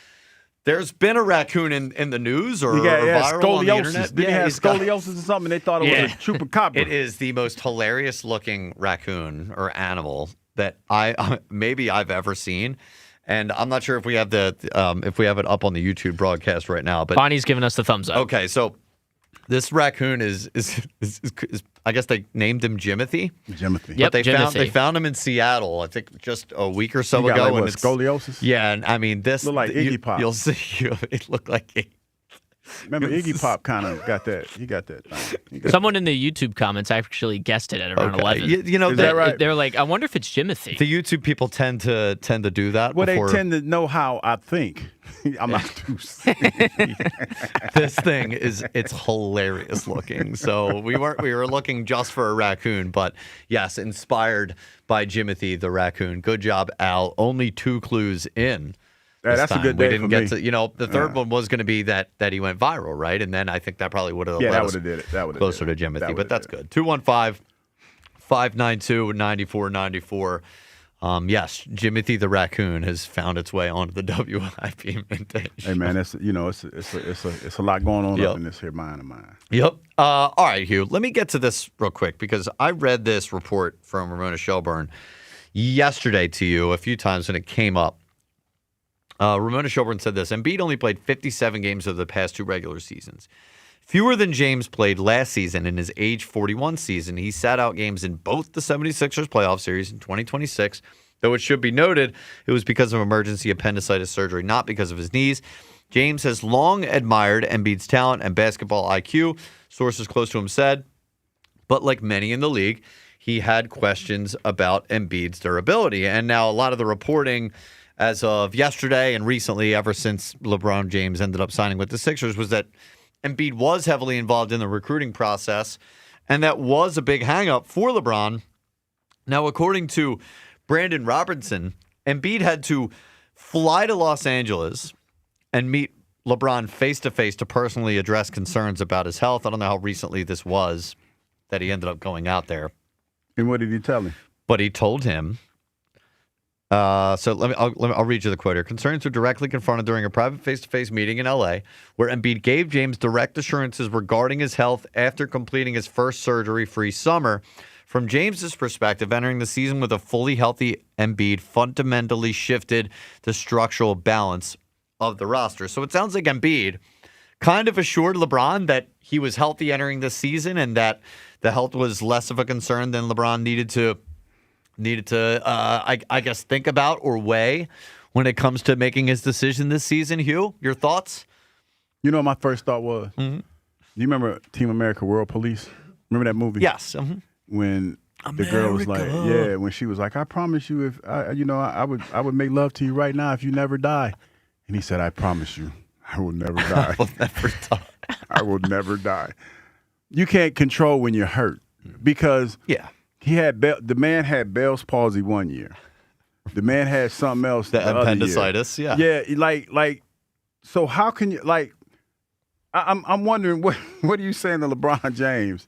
there's been a raccoon in the news or viral on the internet. Did he have scoliosis or something? They thought it was a chupacabra. It is the most hilarious looking raccoon or animal that maybe I've ever seen. And I'm not sure if we have it up on the YouTube broadcast right now. But Bonnie's giving us the thumbs up. Okay, so this raccoon is I guess they named him Jimothy. Jimothy. But they found him in Seattle, I think just a week or so ago. And scoliosis? Yeah, and I mean this looked like Iggy Pop. You'll see it looked like Remember Iggy Pop kind of got that. He got that. Someone in the YouTube comments actually guessed it at around 11. Is that right? They're like, I wonder if it's Jimothy. The YouTube people tend to do that. Well, they tend to know how I think. I'm not too. This thing it's hilarious looking. So we were looking just for a raccoon, but yes, inspired by Jimothy the raccoon. Good job, Al. Only 2 clues in. Yeah, that's time. a good day. We didn't get to, the third one was going to be that he went viral, right? And then I think that probably would have led us closer to Jimothy, but that's good. 215-592-9494. Yes, Jimothy the raccoon has found its way onto the WIP mintage. Hey man, it's a lot going on up in this here mind of mine. Yep. All right, Hugh. Let me get to this real quick because I read this report from Ramona Shelburne yesterday to you a few times when it came up. Ramona Shelburne said this: Embiid only played 57 games of the past 2 regular seasons. fewer than James played last season in his age 41 season. He sat out games in both the 76ers playoff series in 2026, though it should be noted it was because of emergency appendicitis surgery, not because of his knees. James has long admired Embiid's talent and basketball IQ, sources close to him said, but like many in the league, he had questions about Embiid's durability. And now a lot of the reporting as of yesterday and recently, ever since LeBron James ended up signing with the Sixers, was that Embiid was heavily involved in the recruiting process, and that was a big hang-up for LeBron. Now, according to Brandon Robertson, Embiid had to fly to Los Angeles and meet LeBron face-to-face to personally address concerns about his health. I don't know how recently this was that he ended up going out there. And what did he tell him? But he told him, I'll read you the quote here. Concerns were directly confronted during a private face-to-face meeting in L.A., where Embiid gave James direct assurances regarding his health after completing his first surgery-free summer. From James's perspective, entering the season with a fully healthy Embiid fundamentally shifted the structural balance of the roster. So it sounds like Embiid kind of assured LeBron that he was healthy entering this season and that the health was less of a concern than LeBron needed to I guess, think about or weigh when it comes to making his decision this season. Hugh, your thoughts? You know what my first thought was? Mm-hmm. You remember Team America World Police? Remember that movie? Yes. Mm-hmm. When the girl was like, when she was like, I promise you if, I would make love to you right now if you never die. And he said, I promise you, I will never die. I will never die. I will never die. You can't control when you're hurt because the man had Bell's palsy one year. The man had something else the appendicitis, other year. Yeah, like so how can you I'm wondering what are you saying to LeBron James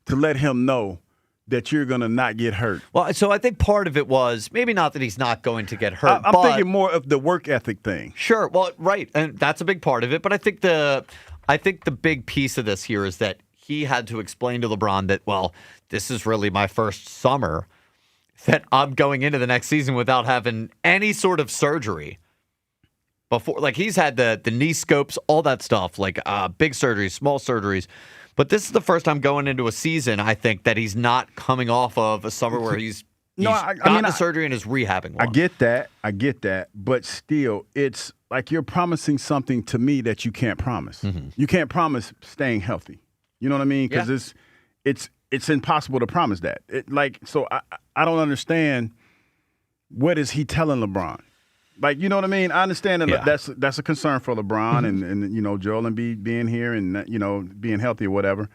to let him know that you're going to not get hurt? Well, so I think part of it was maybe not that he's not going to get hurt. I'm thinking more of the work ethic thing. Sure. Well, right. And that's a big part of it. But I think the big piece of this here is that he had to explain to LeBron that, well, this is really my first summer that I'm going into the next season without having any sort of surgery. Before, like he's had the knee scopes, all that stuff, like big surgeries, small surgeries. But this is the first time going into a season, I think, that he's not coming off of a summer where he's gotten the surgery and is rehabbing one. I get that. But still, it's like you're promising something to me that you can't promise. Mm-hmm. You can't promise staying healthy. You know what I mean? Because it's impossible to promise that. So I don't understand, what is he telling LeBron? Like, you know what I mean? I understand that that's a concern for LeBron and Joel Embiid being here and, being healthy or whatever.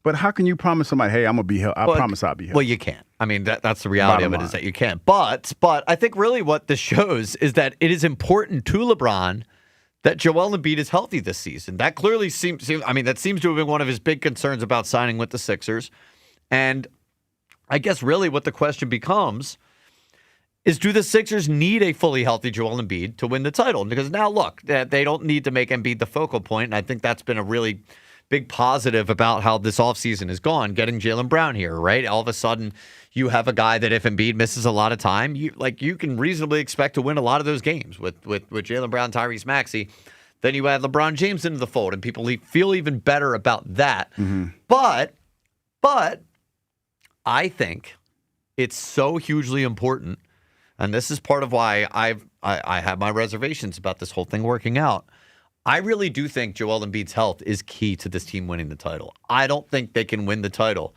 But how can you promise somebody, hey, I'm going to be healthy? I promise I'll be healthy. Well, you can't. I mean, that's the reality of it is that you can't. But I think really what this shows is that it is important to LeBron that Joel Embiid is healthy this season. That clearly seems to have been one of his big concerns about signing with the Sixers. And I guess really what the question becomes is, do the Sixers need a fully healthy Joel Embiid to win the title? Because now, look, they don't need to make Embiid the focal point, and I think that's been a really big positive about how this offseason has gone, getting Jaylen Brown here, right? All of a sudden, you have a guy that if Embiid misses a lot of time, you can reasonably expect to win a lot of those games with Jaylen Brown, Tyrese Maxey. Then you add LeBron James into the fold, and people feel even better about that. Mm-hmm. But I think it's so hugely important, and this is part of why I have my reservations about this whole thing working out. I really do think Joel Embiid's health is key to this team winning the title. I don't think they can win the title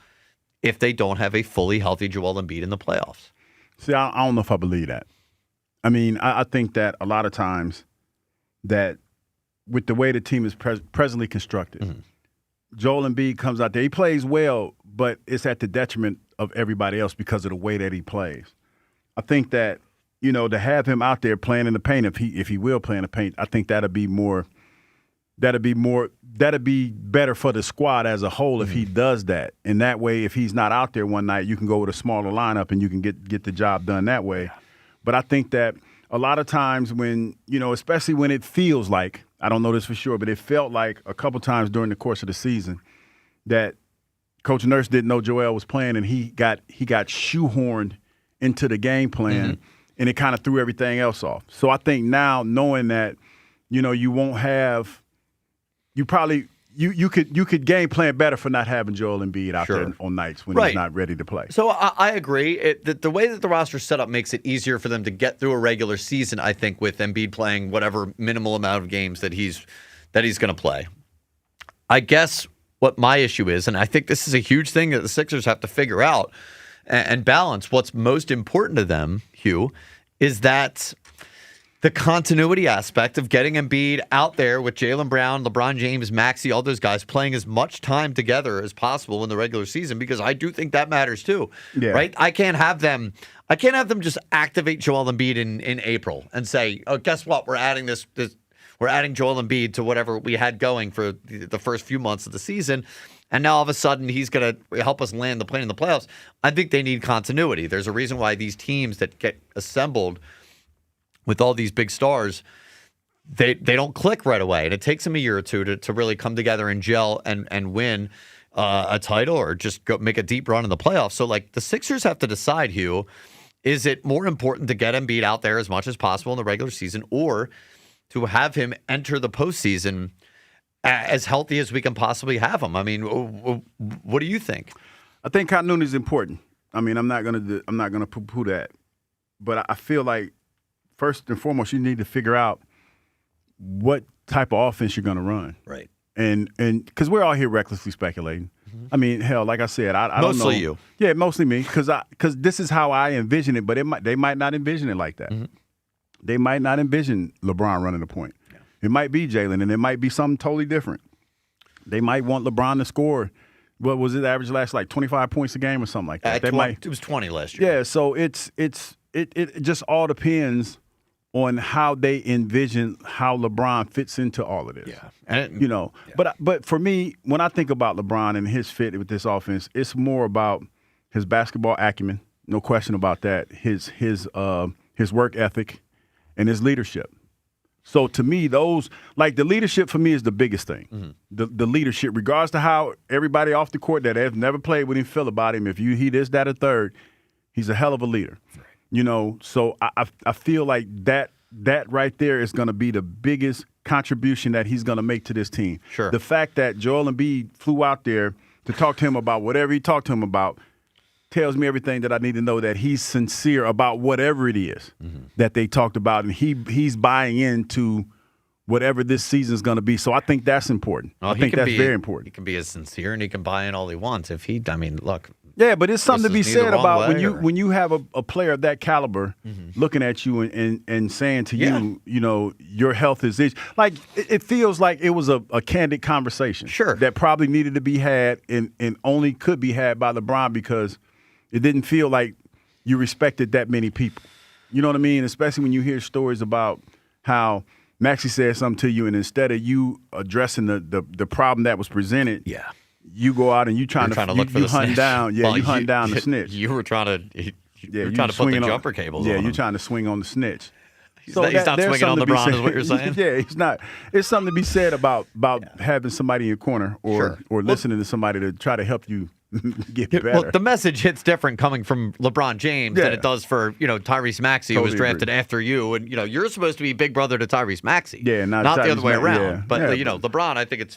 if they don't have a fully healthy Joel Embiid in the playoffs. See, I don't know if I believe that. I mean, I think that a lot of times that with the way the team is presently constructed, Joel Embiid comes out there. He plays well, but it's at the detriment of everybody else because of the way that he plays. I think that, to have him out there playing in the paint, if he will play in the paint, I think that'd be better for the squad as a whole if he does that. And that way, if he's not out there one night, you can go with a smaller lineup and you can get the job done that way. But I think that a lot of times when, especially when it feels like, I don't know this for sure, but it felt like a couple times during the course of the season that Coach Nurse didn't know Joel was playing and he got shoehorned into the game plan. And it kind of threw everything else off. So I think now, knowing that, you probably you could game plan better for not having Joel Embiid out Sure. there on nights when Right. he's not ready to play. So I agree. The way that the roster's set up makes it easier for them to get through a regular season, I think, with Embiid playing whatever minimal amount of games that he's going to play. I guess what my issue is, and I think this is a huge thing that the Sixers have to figure out and balance, what's most important to them, Hugh, is that the continuity aspect of getting Embiid out there with Jaylen Brown, LeBron James, Maxey, all those guys playing as much time together as possible in the regular season, because I do think that matters too. Yeah. Right? I can't have them just activate Joel Embiid in April and say, "Oh, guess what? We're adding we're adding Joel Embiid to whatever we had going for the first few months of the season." And now all of a sudden he's going to help us land the plane in the playoffs. I think they need continuity. There's a reason why these teams that get assembled with all these big stars, they don't click right away. And it takes them a year or two to really come together and gel and win a title or just go make a deep run in the playoffs. So, like, the Sixers have to decide, Hugh, is it more important to get Embiid out there as much as possible in the regular season, or to have him enter the postseason as healthy as we can possibly have him? I mean, what do you think? I think continuity is important. I mean, I'm not gonna poo-poo that, but I feel like first and foremost, you need to figure out what type of offense you're going to run. Right. And because we're all here recklessly speculating. Mm-hmm. I mean, hell, like I said, I don't know. Mostly you. Yeah, mostly me, because this is how I envision it, but they might not envision it like that. Mm-hmm. They might not envision LeBron running the point. Yeah. It might be Jalen, and it might be something totally different. They might want LeBron to score. What was it, average last, like 25 points a game or something like that? It was 20 last year. Yeah, so it just all depends on how they envision how LeBron fits into all of this. Yeah. But for me, when I think about LeBron and his fit with this offense, it's more about his basketball acumen, no question about that, his work ethic, and his leadership. So to me, the leadership for me is the biggest thing. Mm-hmm. The leadership, regardless to how everybody off the court that have never played with him feel about him, if he this, that, or third, he's a hell of a leader. Right. So I feel like that right there is going to be the biggest contribution that he's going to make to this team. Sure. The fact that Joel Embiid flew out there to talk to him about whatever he talked to him about tells me everything that I need to know, that he's sincere about whatever it is that they talked about, and he's buying into whatever this season is going to be. So I think that's important. Well, I think that's very important. He can be as sincere and he can buy in all he wants. Look. Yeah, but it's something to be said about when you have a player of that caliber looking at you and saying to you, your health is this. Like, it feels like it was a candid conversation. Sure. That probably needed to be had and only could be had by LeBron, because it didn't feel like you respected that many people. You know what I mean? Especially when you hear stories about how Maxey said something to you, and instead of you addressing the problem that was presented, you go out and you trying to look for the snitch. You hunt down the snitch. You were trying to put the jumper cables on him. Yeah, you're trying to swing on the snitch. He's not swinging on LeBron, is what you're saying? Yeah, he's not. It's something to be said about having somebody in your corner or listening to somebody to try to help you get better. Well, the message hits different coming from LeBron James than it does for Tyrese Maxey, who was drafted after you, and you're supposed to be big brother to Tyrese Maxey, not the other way around. Yeah. But LeBron, I think it's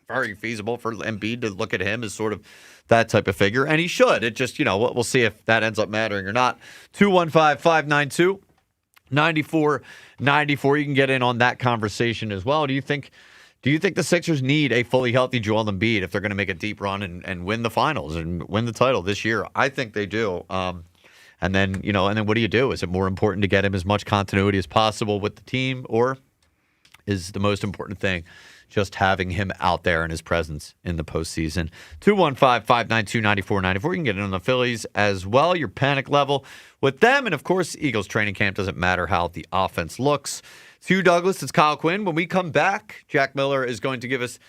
very feasible for Embiid to look at him as sort of that type of figure, and he should. It just we'll see if that ends up mattering or not. 215-592-9494. You can get in on that conversation as well. Do you think the Sixers need a fully healthy Joel Embiid if they're going to make a deep run and win the finals and win the title this year? I think they do. And then what do you do? Is it more important to get him as much continuity as possible with the team, or is the most important thing just having him out there and his presence in the postseason? 215-592-9494. You can get in on the Phillies as well. Your panic level with them. And, of course, Eagles training camp doesn't matter how the offense looks. It's Hugh Douglas. It's Kyle Quinn. When we come back, Jack Miller is going to give us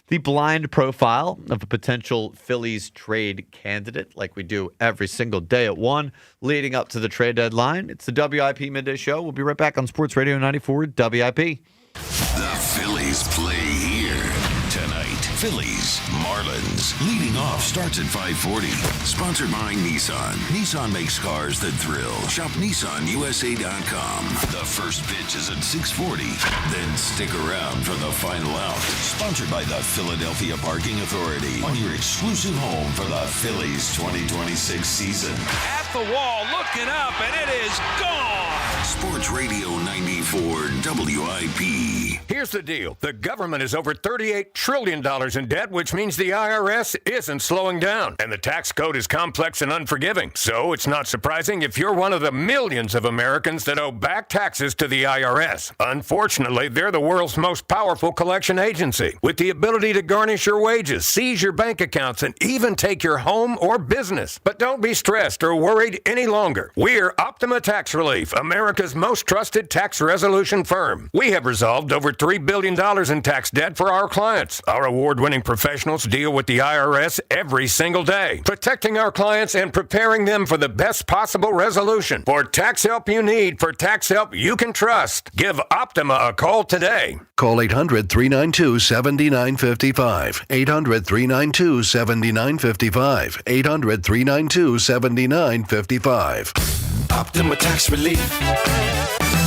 the blind profile of a potential Phillies trade candidate, like we do every single day at 1, leading up to the trade deadline. It's the WIP Midday Show. We'll be right back on Sports Radio 94 WIP. The Phillies play here tonight. Phillies, Marlins. Leading off starts at 5:40. Sponsored by Nissan. Nissan makes cars that thrill. Shop NissanUSA.com. The first pitch is at 6:40. Then stick around for the final out. Sponsored by the Philadelphia Parking Authority. On your exclusive home for the Phillies 2026 season. At the wall, looking up, and it is gone. Sports Radio 94 WIP. Here's the deal. The government is over $38 trillion in debt, which means the IRS isn't slowing down. And the tax code is complex and unforgiving. So it's not surprising if you're one of the millions of Americans that owe back taxes to the IRS. Unfortunately, they're the world's most powerful collection agency, with the ability to garnish your wages, seize your bank accounts, and even take your home or business. But don't be stressed or worried any longer. We're Optima Tax Relief, America's most trusted tax resolution firm. We have resolved over $3 billion in tax debt for our clients. Our award-winning professionals deal with the IRS every single day, protecting our clients and preparing them for the best possible resolution. For tax help you need, for tax help you can trust, give Optima a call today. Call 800-392-7955. 800-392-7955. 800-392-7955. Optima Tax Relief.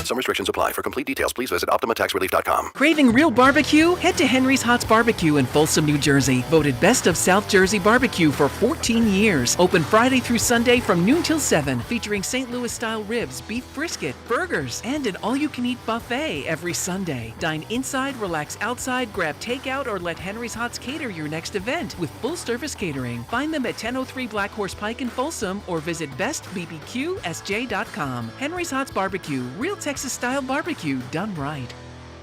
Some restrictions apply. For complete details, please visit OptimaTaxRelief.com. Craving real barbecue? Head to Henry's Hots Barbecue in Folsom, New Jersey. Voted Best of South Jersey Barbecue for 14 years. Open Friday through Sunday from noon till 7. Featuring St. Louis-style ribs, beef brisket, burgers, and an all-you-can-eat buffet every Sunday. Dine inside, relax outside, grab takeout, or let Henry's Hots cater your next event with full-service catering. Find them at 1003 Black Horse Pike in Folsom or visit bestbbqsj.com. Henry's Hots Barbecue. Real Texas-style barbecue done right.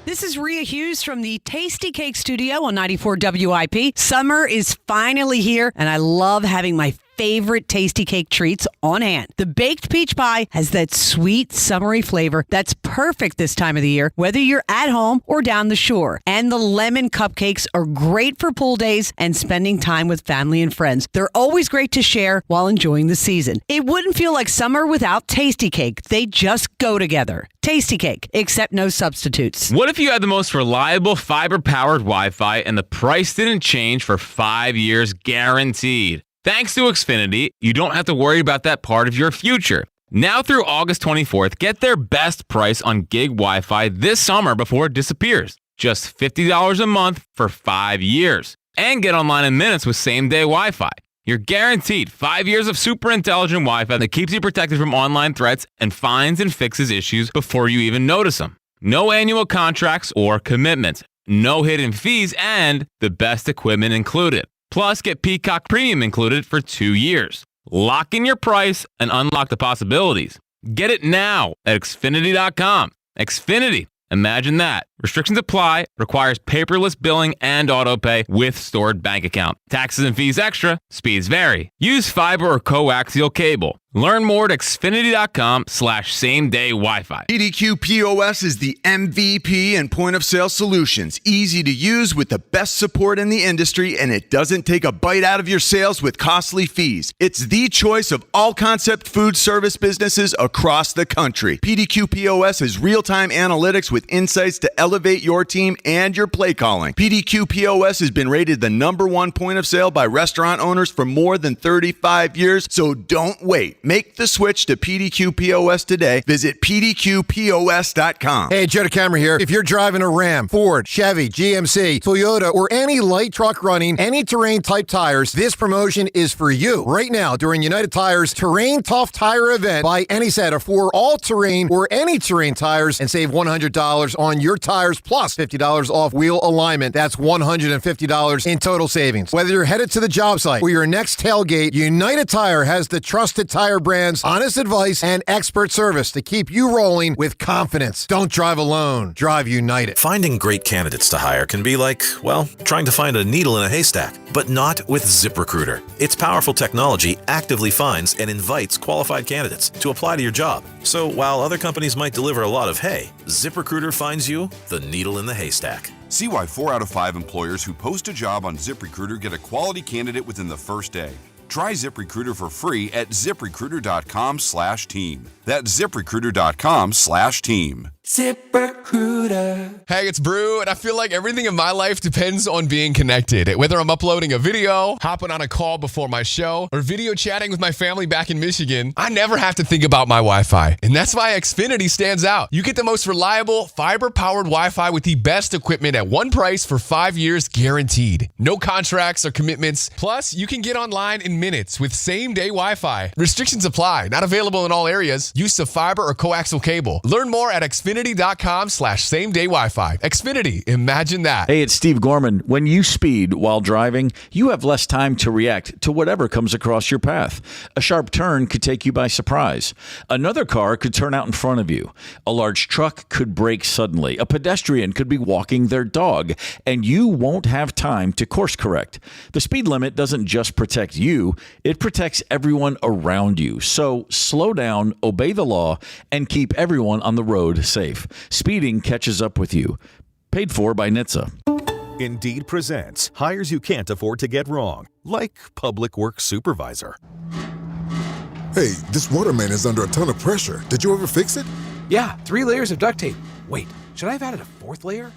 This is Rhea Hughes from the Tasty Cake Studio on 94 WIP. Summer is finally here, and I love having my favorite tasty cake treats on hand. The baked peach pie has that sweet, summery flavor that's perfect this time of the year, whether you're at home or down the shore. And the lemon cupcakes are great for pool days and spending time with family and friends. They're always great to share while enjoying the season. It wouldn't feel like summer without Tasty Cake. They just go together. Tasty Cake, except no substitutes. What if you had the most reliable fiber-powered Wi-Fi and the price didn't change for 5 years guaranteed? Thanks to Xfinity, you don't have to worry about that part of your future. Now through August 24th, get their best price on gig Wi-Fi this summer before it disappears. Just $50 a month for 5 years. And get online in minutes with same-day Wi-Fi. You're guaranteed 5 years of super intelligent Wi-Fi that keeps you protected from online threats and finds and fixes issues before you even notice them. No annual contracts or commitments. No hidden fees and the best equipment included. Plus, get Peacock Premium included for 2 years. Lock in your price and unlock the possibilities. Get it now at Xfinity.com. Xfinity. Imagine that. Restrictions apply. Requires paperless billing and autopay with stored bank account. Taxes and fees extra. Speeds vary. Use fiber or coaxial cable. Learn more at Xfinity.com/same-day Wi-Fi. PDQ POS is the MVP in point-of-sale solutions. Easy to use with the best support in the industry, and it doesn't take a bite out of your sales with costly fees. It's the choice of all concept food service businesses across the country. PDQ POS has real-time analytics with insights to elevate your team and your play calling. PDQ POS has been rated the #1 point of sale by restaurant owners for more than 35 years, so don't wait. Make the switch to PDQ POS today. Visit PDQPOS.com. Hey, Joe DeCamera here. If you're driving a Ram, Ford, Chevy, GMC, Toyota, or any light truck running any terrain type tires, this promotion is for you. Right now, during United Tire's Terrain Tough Tire event, buy any set of 4 all-terrain or any terrain tires and save $100 on your tires plus $50 off wheel alignment. That's $150 in total savings. Whether you're headed to the job site or your next tailgate, United Tire has the trusted tire brands, honest advice, and expert service to keep you rolling with confidence. Don't drive alone. Drive United. Finding great candidates to hire can be like, well, trying to find a needle in a haystack, but not with ZipRecruiter. Its powerful technology actively finds and invites qualified candidates to apply to your job. So while other companies might deliver a lot of hay, ZipRecruiter finds you the needle in the haystack. See why 4 out of 5 employers who post a job on ZipRecruiter get a quality candidate within the first day. Try ZipRecruiter for free at ZipRecruiter.com/team. That's ZipRecruiter.com/team. ZipRecruiter. Hey, it's Brew, and I feel like everything in my life depends on being connected. Whether I'm uploading a video, hopping on a call before my show, or video chatting with my family back in Michigan, I never have to think about my Wi-Fi. And that's why Xfinity stands out. You get the most reliable, fiber-powered Wi-Fi with the best equipment at one price for 5 years guaranteed. No contracts or commitments. Plus, you can get online in minutes with same-day Wi-Fi. Restrictions apply. Not available in all areas. Use of fiber or coaxial cable. Learn more at Xfinity.com/same-day Wi-Fi. Xfinity. Imagine that. Hey, it's Steve Gorman. When you speed while driving, you have less time to react to whatever comes across your path. A sharp turn could take you by surprise. Another car could turn out in front of you. A large truck could brake suddenly. A pedestrian could be walking their dog, and you won't have time to course correct. The speed limit doesn't just protect you, it protects everyone around you. So slow down, obey the law, and keep everyone on the road safe. Speeding catches up with you. Paid for by NHTSA. Indeed presents hires you can't afford to get wrong, like public works supervisor. Hey, this waterman is under a ton of pressure. Did you ever fix it? Yeah, 3 layers of duct tape. Wait, should I have added a 4th layer?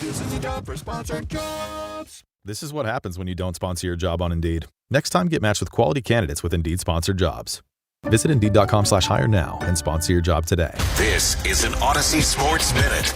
This is a job for sponsored jobs. This is what happens when you don't sponsor your job on Indeed. Next time, get matched with quality candidates with Indeed sponsored jobs. Visit Indeed.com/hire now and sponsor your job today. This is an Odyssey Sports Minute.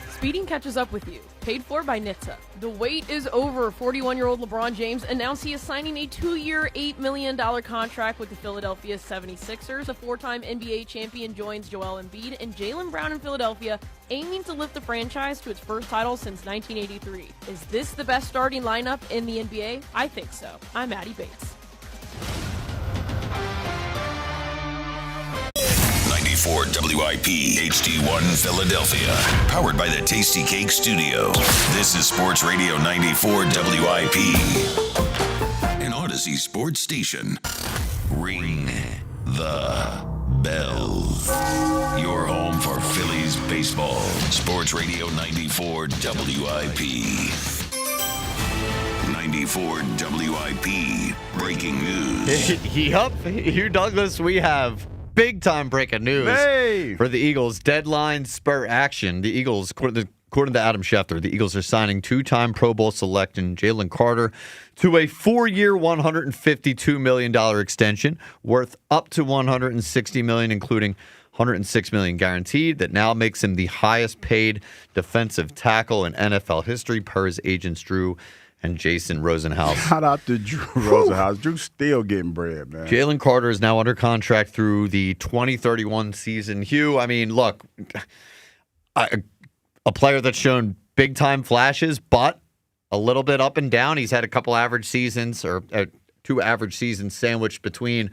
Speeding catches up with you. Paid for by NHTSA. The wait is over. 41-year-old LeBron James announced he is signing a 2-year, $8 million contract with the Philadelphia 76ers. The 4-time NBA champion joins Joel Embiid and Jalen Brown in Philadelphia, aiming to lift the franchise to its first title since 1983. Is this the best starting lineup in the NBA? I think so. I'm Maddie Bates. 94 WIP HD1 Philadelphia. Powered by the Tasty Cake Studio. This is Sports Radio 94 WIP. An Odyssey Sports Station. Ring the bell. Your home for Phillies baseball. Sports Radio 94 WIP. 94 WIP. Breaking news. Yup. Hugh Douglas, we have big time breaking news for the Eagles. Deadline spur action. The Eagles, according to Adam Schefter, the Eagles are signing 2-time Pro Bowl selection Jalen Carter to a 4-year, $152 million extension worth up to $160 million, including $106 million guaranteed. That now makes him the highest paid defensive tackle in NFL history per his agents Drew and Jason Rosenhaus. Shout out to Drew Rosenhaus. Drew's still getting bread, man. Jalen Carter is now under contract through the 2031 season. Hugh, I mean, look, a player that's shown big-time flashes, but a little bit up and down. He's had a couple average seasons, or 2 average seasons sandwiched between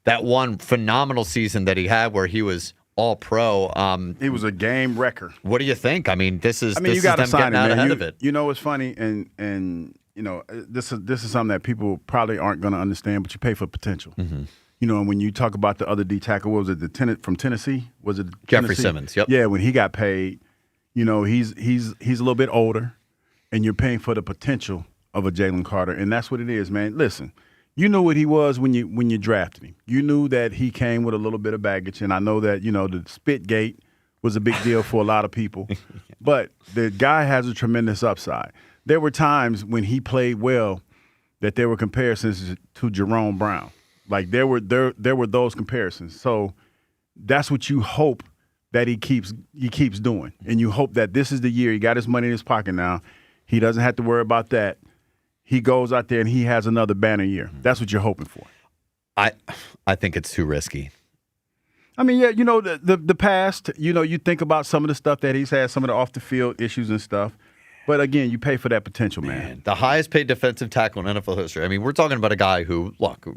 that one phenomenal season that he had where he was all-pro. He was a game wrecker. What do you think? I mean, this is you got to them getting out ahead of it. You know what's funny, and you know this is something that people probably aren't going to understand, but you pay for potential. Mm-hmm. You know, and when you talk about the other D tackle, what was it, from Tennessee? Was it Jeffrey Tennessee? Simmons? Yep. Yeah, when he got paid, you know, he's a little bit older, and you're paying for the potential of a Jalen Carter, and that's what it is, man. Listen. You knew what he was when you drafted him. You knew that he came with a little bit of baggage, and I know that, you know, the spit gate was a big deal for a lot of people. But the guy has a tremendous upside. There were times when he played well that there were comparisons to Jerome Brown. Like there were those comparisons. So that's what you hope that he keeps doing. And you hope that this is the year. He got his money in his pocket now. He doesn't have to worry about that. He goes out there and he has another banner year. That's what you're hoping for. I think it's too risky. I mean, yeah, you know, the past, you know, you think about some of the stuff that he's had, some of the off-the-field issues and stuff. But, again, you pay for that potential, man. The highest paid defensive tackle in NFL history. I mean, we're talking about a guy who, look,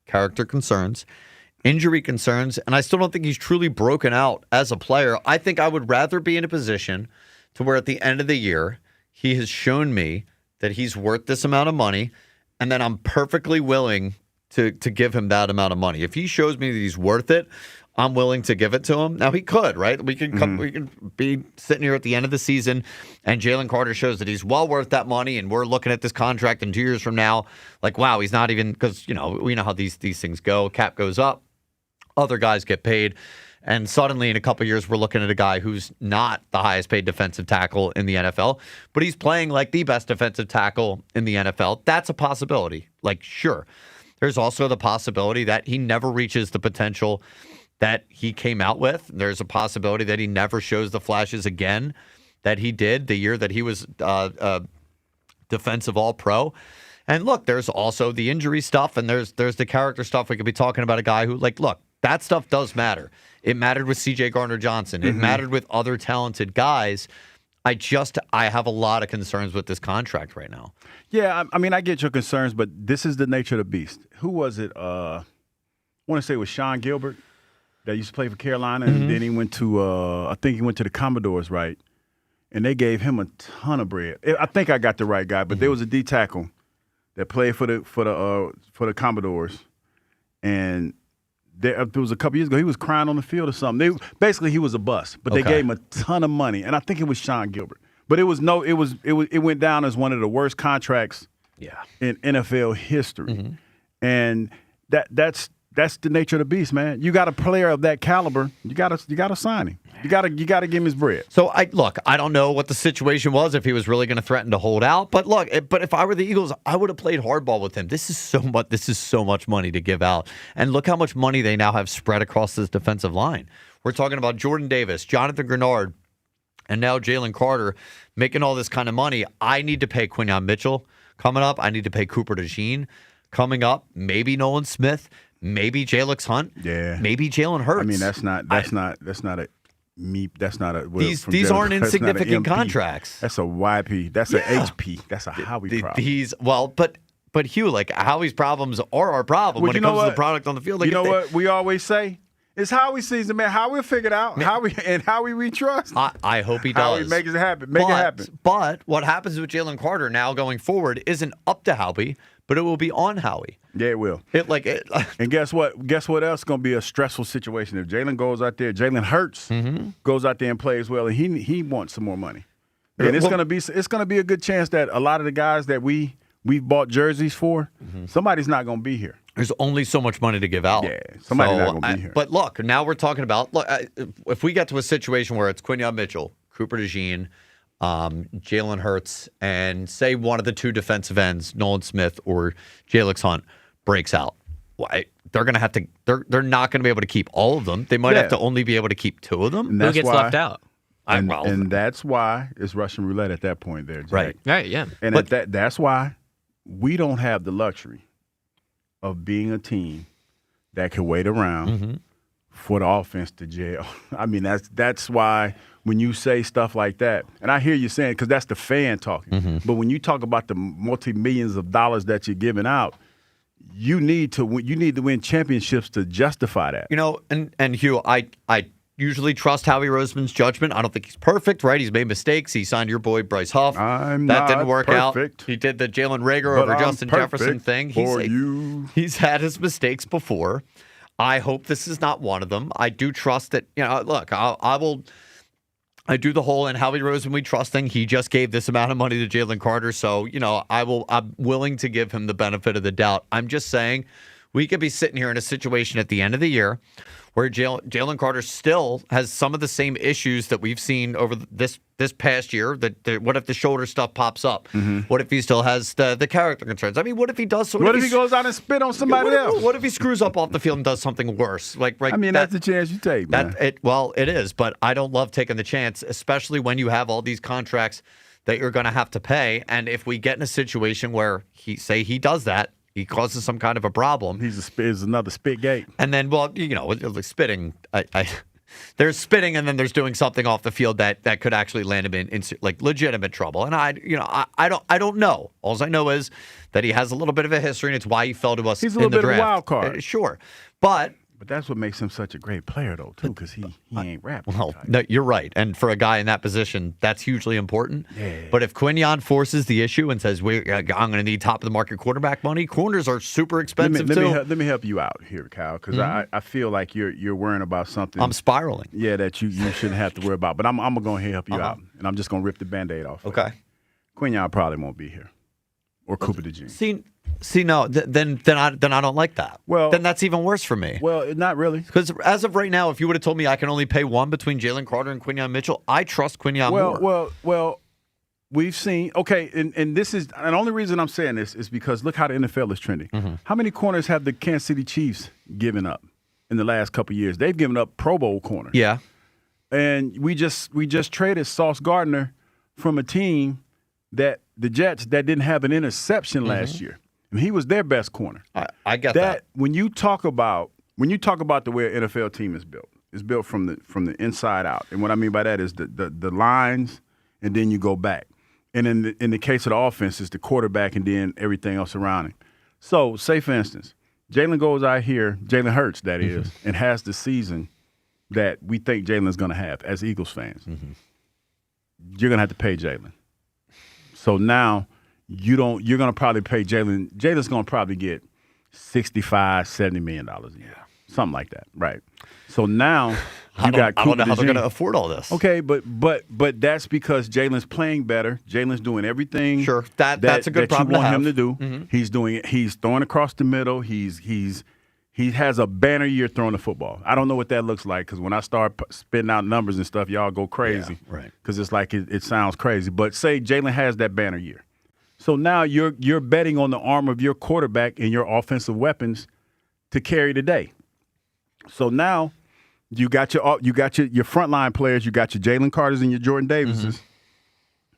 character concerns, injury concerns, and I still don't think he's truly broken out as a player. I think I would rather be in a position to where at the end of the year, he has shown me that he's worth this amount of money, and then I'm perfectly willing to give him that amount of money. If he shows me that he's worth it, I'm willing to give it to him. Now he could, right? We can be sitting here at the end of the season, and Jalen Carter shows that he's well worth that money, and we're looking at this contract in 2 years from now, like, wow, he's not even, because we know how these things go. Cap goes up, other guys get paid, and suddenly in a couple of years we're looking at a guy who's not the highest paid defensive tackle in the NFL, but he's playing like the best defensive tackle in the NFL. That's a possibility. Like, sure. There's also the possibility that he never reaches the potential that he came out with. There's a possibility that he never shows the flashes again that he did the year that he was defensive all-pro. And look, there's also the injury stuff, and there's the character stuff. We could be talking about a guy who, like, look, that stuff does matter. It mattered with C.J. Gardner-Johnson. It mattered with other talented guys. I have a lot of concerns with this contract right now. Yeah, I mean, I get your concerns, but this is the nature of the beast. Who was it? I want to say it was Sean Gilbert that used to play for Carolina, and then he went to, I think he went to the Commodores, right? And they gave him a ton of bread. I think I got the right guy, but there was a D tackle that played for the Commodores, and it was a couple years ago. He was crying on the field or something. Basically, he was a bust, but they gave him a ton of money, and I think it was Sean Gilbert. But it went down as one of the worst contracts in NFL history, and that's the nature of the beast, man. You got a player of that caliber, you got to sign him. You got to give him his bread. So I don't know what the situation was, if he was really going to threaten to hold out. But look, if I were the Eagles, I would have played hardball with him. This is so much money to give out, and look how much money they now have spread across this defensive line. We're talking about Jordan Davis, Jonathan Grenard, and now Jalen Carter making all this kind of money. I need to pay Quinyon Mitchell coming up. I need to pay Cooper DeJean coming up. Maybe Nolan Smith. Maybe Jalix Hunt. Yeah. Maybe Jalen Hurts. I mean, that's not these aren't insignificant contracts. That's a YP. That's an HP. That's a Howie problem. But Hugh, like, Howie's problems are our problem when it comes to the product on the field. Like, you know what we always say? It's Howie season, man. Howie figured out. Howie we trust. I hope he does. Howie makes it happen. Make it happen. But what happens with Jalen Carter now going forward isn't up to Howie, but it will be on Howie. Yeah, it will. And guess what? Guess what else is going to be a stressful situation if Jalen goes out there? Jalen Hurts goes out there and plays well, and he wants some more money. And it's going to be a good chance that a lot of the guys that we bought jerseys for, somebody's not going to be here. There's only so much money to give out. Yeah, somebody's not going to be here. But look, now we're talking about if we get to a situation where it's Quinyon Mitchell, Cooper DeJean, Jalen Hurts, and say one of the two defensive ends, Nolan Smith or Jalix Hunt, breaks out. They're going to have to. They're not going to be able to keep all of them. They might have to only be able to keep two of them. Who gets left out? And that's why it's Russian roulette at that point there, Jack. Right, yeah. And that's why we don't have the luxury of being a team that can wait around for the offense to jail. I mean, that's why when you say stuff like that, and I hear you saying, because that's the fan talking, but when you talk about the multi-millions of dollars that you're giving out, you need to win championships to justify that. And Hugh, I usually trust Howie Roseman's judgment. I don't think he's perfect, right? He's made mistakes. He signed your boy Bryce Huff. That didn't work out. He did the Jalen Rager over Justin Jefferson thing. He's had his mistakes before. I hope this is not one of them. I do trust that. Look, I do the whole and Howie Roseman we trust thing. He just gave this amount of money to Jalen Carter, so I'm willing to give him the benefit of the doubt. I'm just saying we could be sitting here in a situation at the end of the year where Jalen Carter still has some of the same issues that we've seen over this past year. What if the shoulder stuff pops up? What if he still has the character concerns? I mean, what if he does? What if he goes out and spit on somebody else? What if he screws up off the field and does something worse? That's the chance you take, man. It is, but I don't love taking the chance, especially when you have all these contracts that you're going to have to pay. And if we get in a situation where he does that, he causes some kind of a problem. He's another spit gate. And then, spitting. There's spitting, and then there's doing something off the field that could actually land him in legitimate trouble. And I don't know. All I know is that he has a little bit of a history, and it's why he fell to us. He's a little bit of a wild card. Sure, but But that's what makes him such a great player, though, too, because he ain't rapping. Well, no, you're right. And for a guy in that position, that's hugely important. Yeah. But if Quinyon forces the issue and says, I'm going to need top-of-the-market quarterback money, corners are super expensive, too. Let me help you out here, Kyle, because I feel like you're worrying about something. I'm spiraling. Yeah, that you shouldn't have to worry about. But I'm going to go ahead and help you out, and I'm just going to rip the Band-Aid off. Okay. Quinyon probably won't be here. Or Cooper DeJean. See, no, then I don't like that. Well, then that's even worse for me. Well, not really. Because as of right now, if you would have told me I can only pay one between Jalen Carter and Quinyon Mitchell, I trust Quinyon more. Well, we've seen. Okay, and this is the only reason I'm saying this is because look how the NFL is trending. Mm-hmm. How many corners have the Kansas City Chiefs given up in the last couple of years? They've given up Pro Bowl corners. Yeah, and we just traded Sauce Gardner from a team that the Jets that didn't have an interception last year. And he was their best corner. I get that. When you talk about the way an NFL team is built, it's built from the inside out. And what I mean by that is the lines, and then you go back. And in the case of the offense, it's the quarterback and then everything else around him. So, say for instance, Jalen goes out here, Jalen Hurts, that is, and has the season that we think Jalen's going to have as Eagles fans. You're going to have to pay Jalen. So now you're going to probably pay Jalen. Jalen's going to probably get $65, $70 million a year, something like that, right? So now I don't know how they're going to afford all this. Okay, but that's because Jalen's playing better. Jalen's doing everything. Sure, that's a good problem you want to have. him to do. Mm-hmm. He's doing it. He's throwing across the middle. He has a banner year throwing the football. I don't know what that looks like because when I start spitting out numbers and stuff, y'all go crazy. Yeah, right. Because it's like it sounds crazy. But say Jalen has that banner year. So now you're betting on the arm of your quarterback and your offensive weapons to carry the day. So now you got your frontline players. You got your Jalen Carters and your Jordan Davises. Mm-hmm.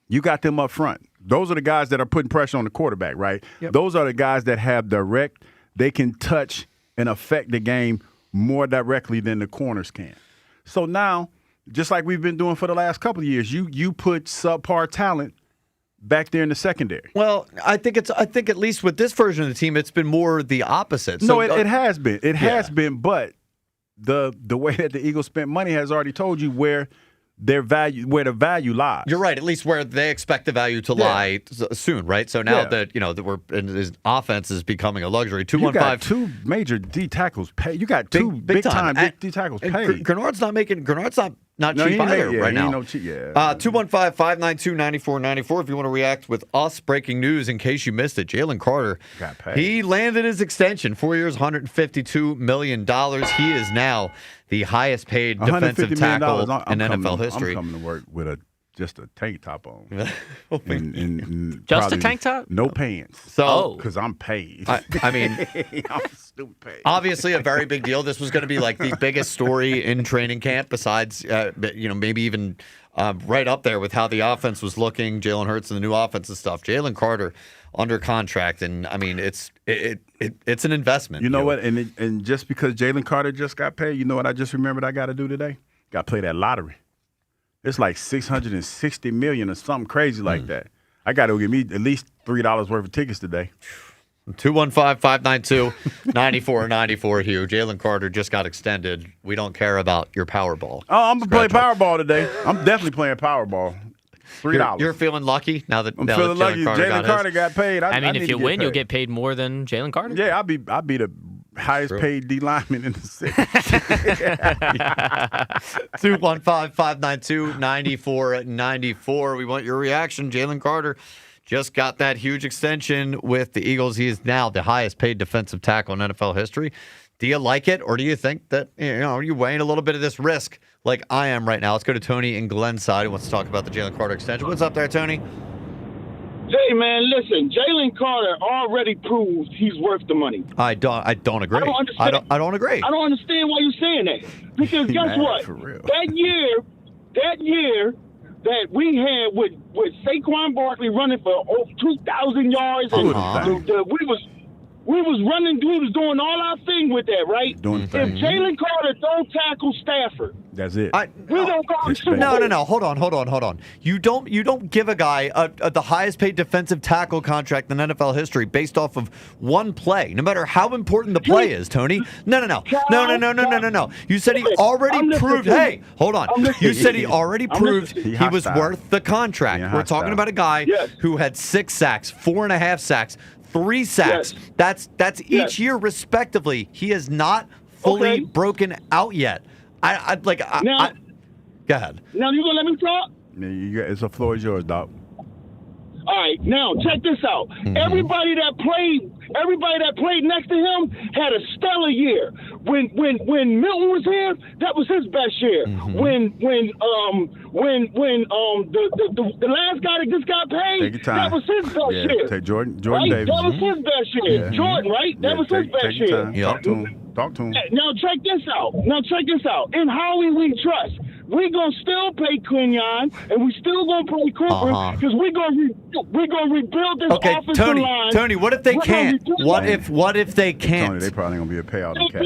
You got them up front. Those are the guys that are putting pressure on the quarterback, right? Yep. Those are the guys that have direct. They can touch and affect the game more directly than the corners can. So now, just like we've been doing for the last couple of years, you put subpar talent back there in the secondary. Well, I think at least with this version of the team, it's been more the opposite. So, no, it has been. It has been, but the way that the Eagles spent money has already told you where the value lies. You're right. At least where they expect the value to lie soon, right? So now that that his offense is becoming a luxury. 215. You got two major D tackles paid. You got two big time D tackles paid. Grenard's not cheap either right now. 215-592-9494. If you want to react with us, breaking news in case you missed it. Jalen Carter got paid. He landed his extension, 4 years, $152 million. He is now the highest paid defensive tackle in NFL history. I'm coming to work with just a tank top on. and just a tank top? No pants. So, because I'm paid. I mean, I'm stupid paid. Obviously, a very big deal. This was going to be like the biggest story in training camp, besides, maybe even right up there with how the offense was looking, Jalen Hurts and the new offense and stuff. Jalen Carter under contract, and I mean, it's an investment. You know what? And just because Jalen Carter just got paid, you know what I just remembered I got to do today? Got to play that lottery. It's like $660 million or something crazy like that. I got to give me at least $3 worth of tickets today. 215-592-9494, Hugh. Jalen Carter just got extended. We don't care about your Powerball. Oh, I'm going to play Powerball today. I'm definitely playing Powerball. $3. You're feeling lucky now that I'm feeling lucky. Jalen Carter got paid. I mean, if you win, you'll get paid more than Jalen Carter. Yeah, I'll be the highest paid D lineman in the city. 215-592-9494. We want your reaction. Jalen Carter just got that huge extension with the Eagles. He is now the highest paid defensive tackle in NFL history. Do you like it, or do you think that are you weighing a little bit of this risk like I am right now? Let's go to Tony in Glenside who wants to talk about the Jalen Carter extension. What's up there, Tony? Hey, man, listen. Jalen Carter already proved he's worth the money. I don't agree. I don't understand. I don't agree. I don't understand why you're saying that. Because guess what? For real. That year that we had with Saquon Barkley running for 2,000 yards, and We was doing all our thing with that, right? Doing if things. Jalen Carter don't tackle Stafford, that's it. we don't go to Super Bowl. No. Hold on. You don't give a guy the highest paid defensive tackle contract in NFL history based off of one play, no matter how important the play is, Tony. No. You said he already proved. Hey, hold on. You said he already proved he was worth the contract. We're talking about a guy who had 6 sacks, 4.5 sacks, 3 sacks. That's each year respectively. He has not fully broken out yet. Go ahead. Now you gonna let me talk? Yeah, it's the floor is yours, Doc. All right, now check this out. Everybody that played next to him had a stellar year. When Milton was here, that was his best year. When the last guy that just got paid, that was his best year. Take Jordan right? Davis. That was his best year. Jordan, right? That was his best year. Talk to him. Now check this out. In Howie we trust. We gonna still pay Quinyon, and we still gonna pay Cooper because we gonna rebuild this offensive line. Tony, what if they can't? What if they can't? Tony, they probably gonna be a payout in cash.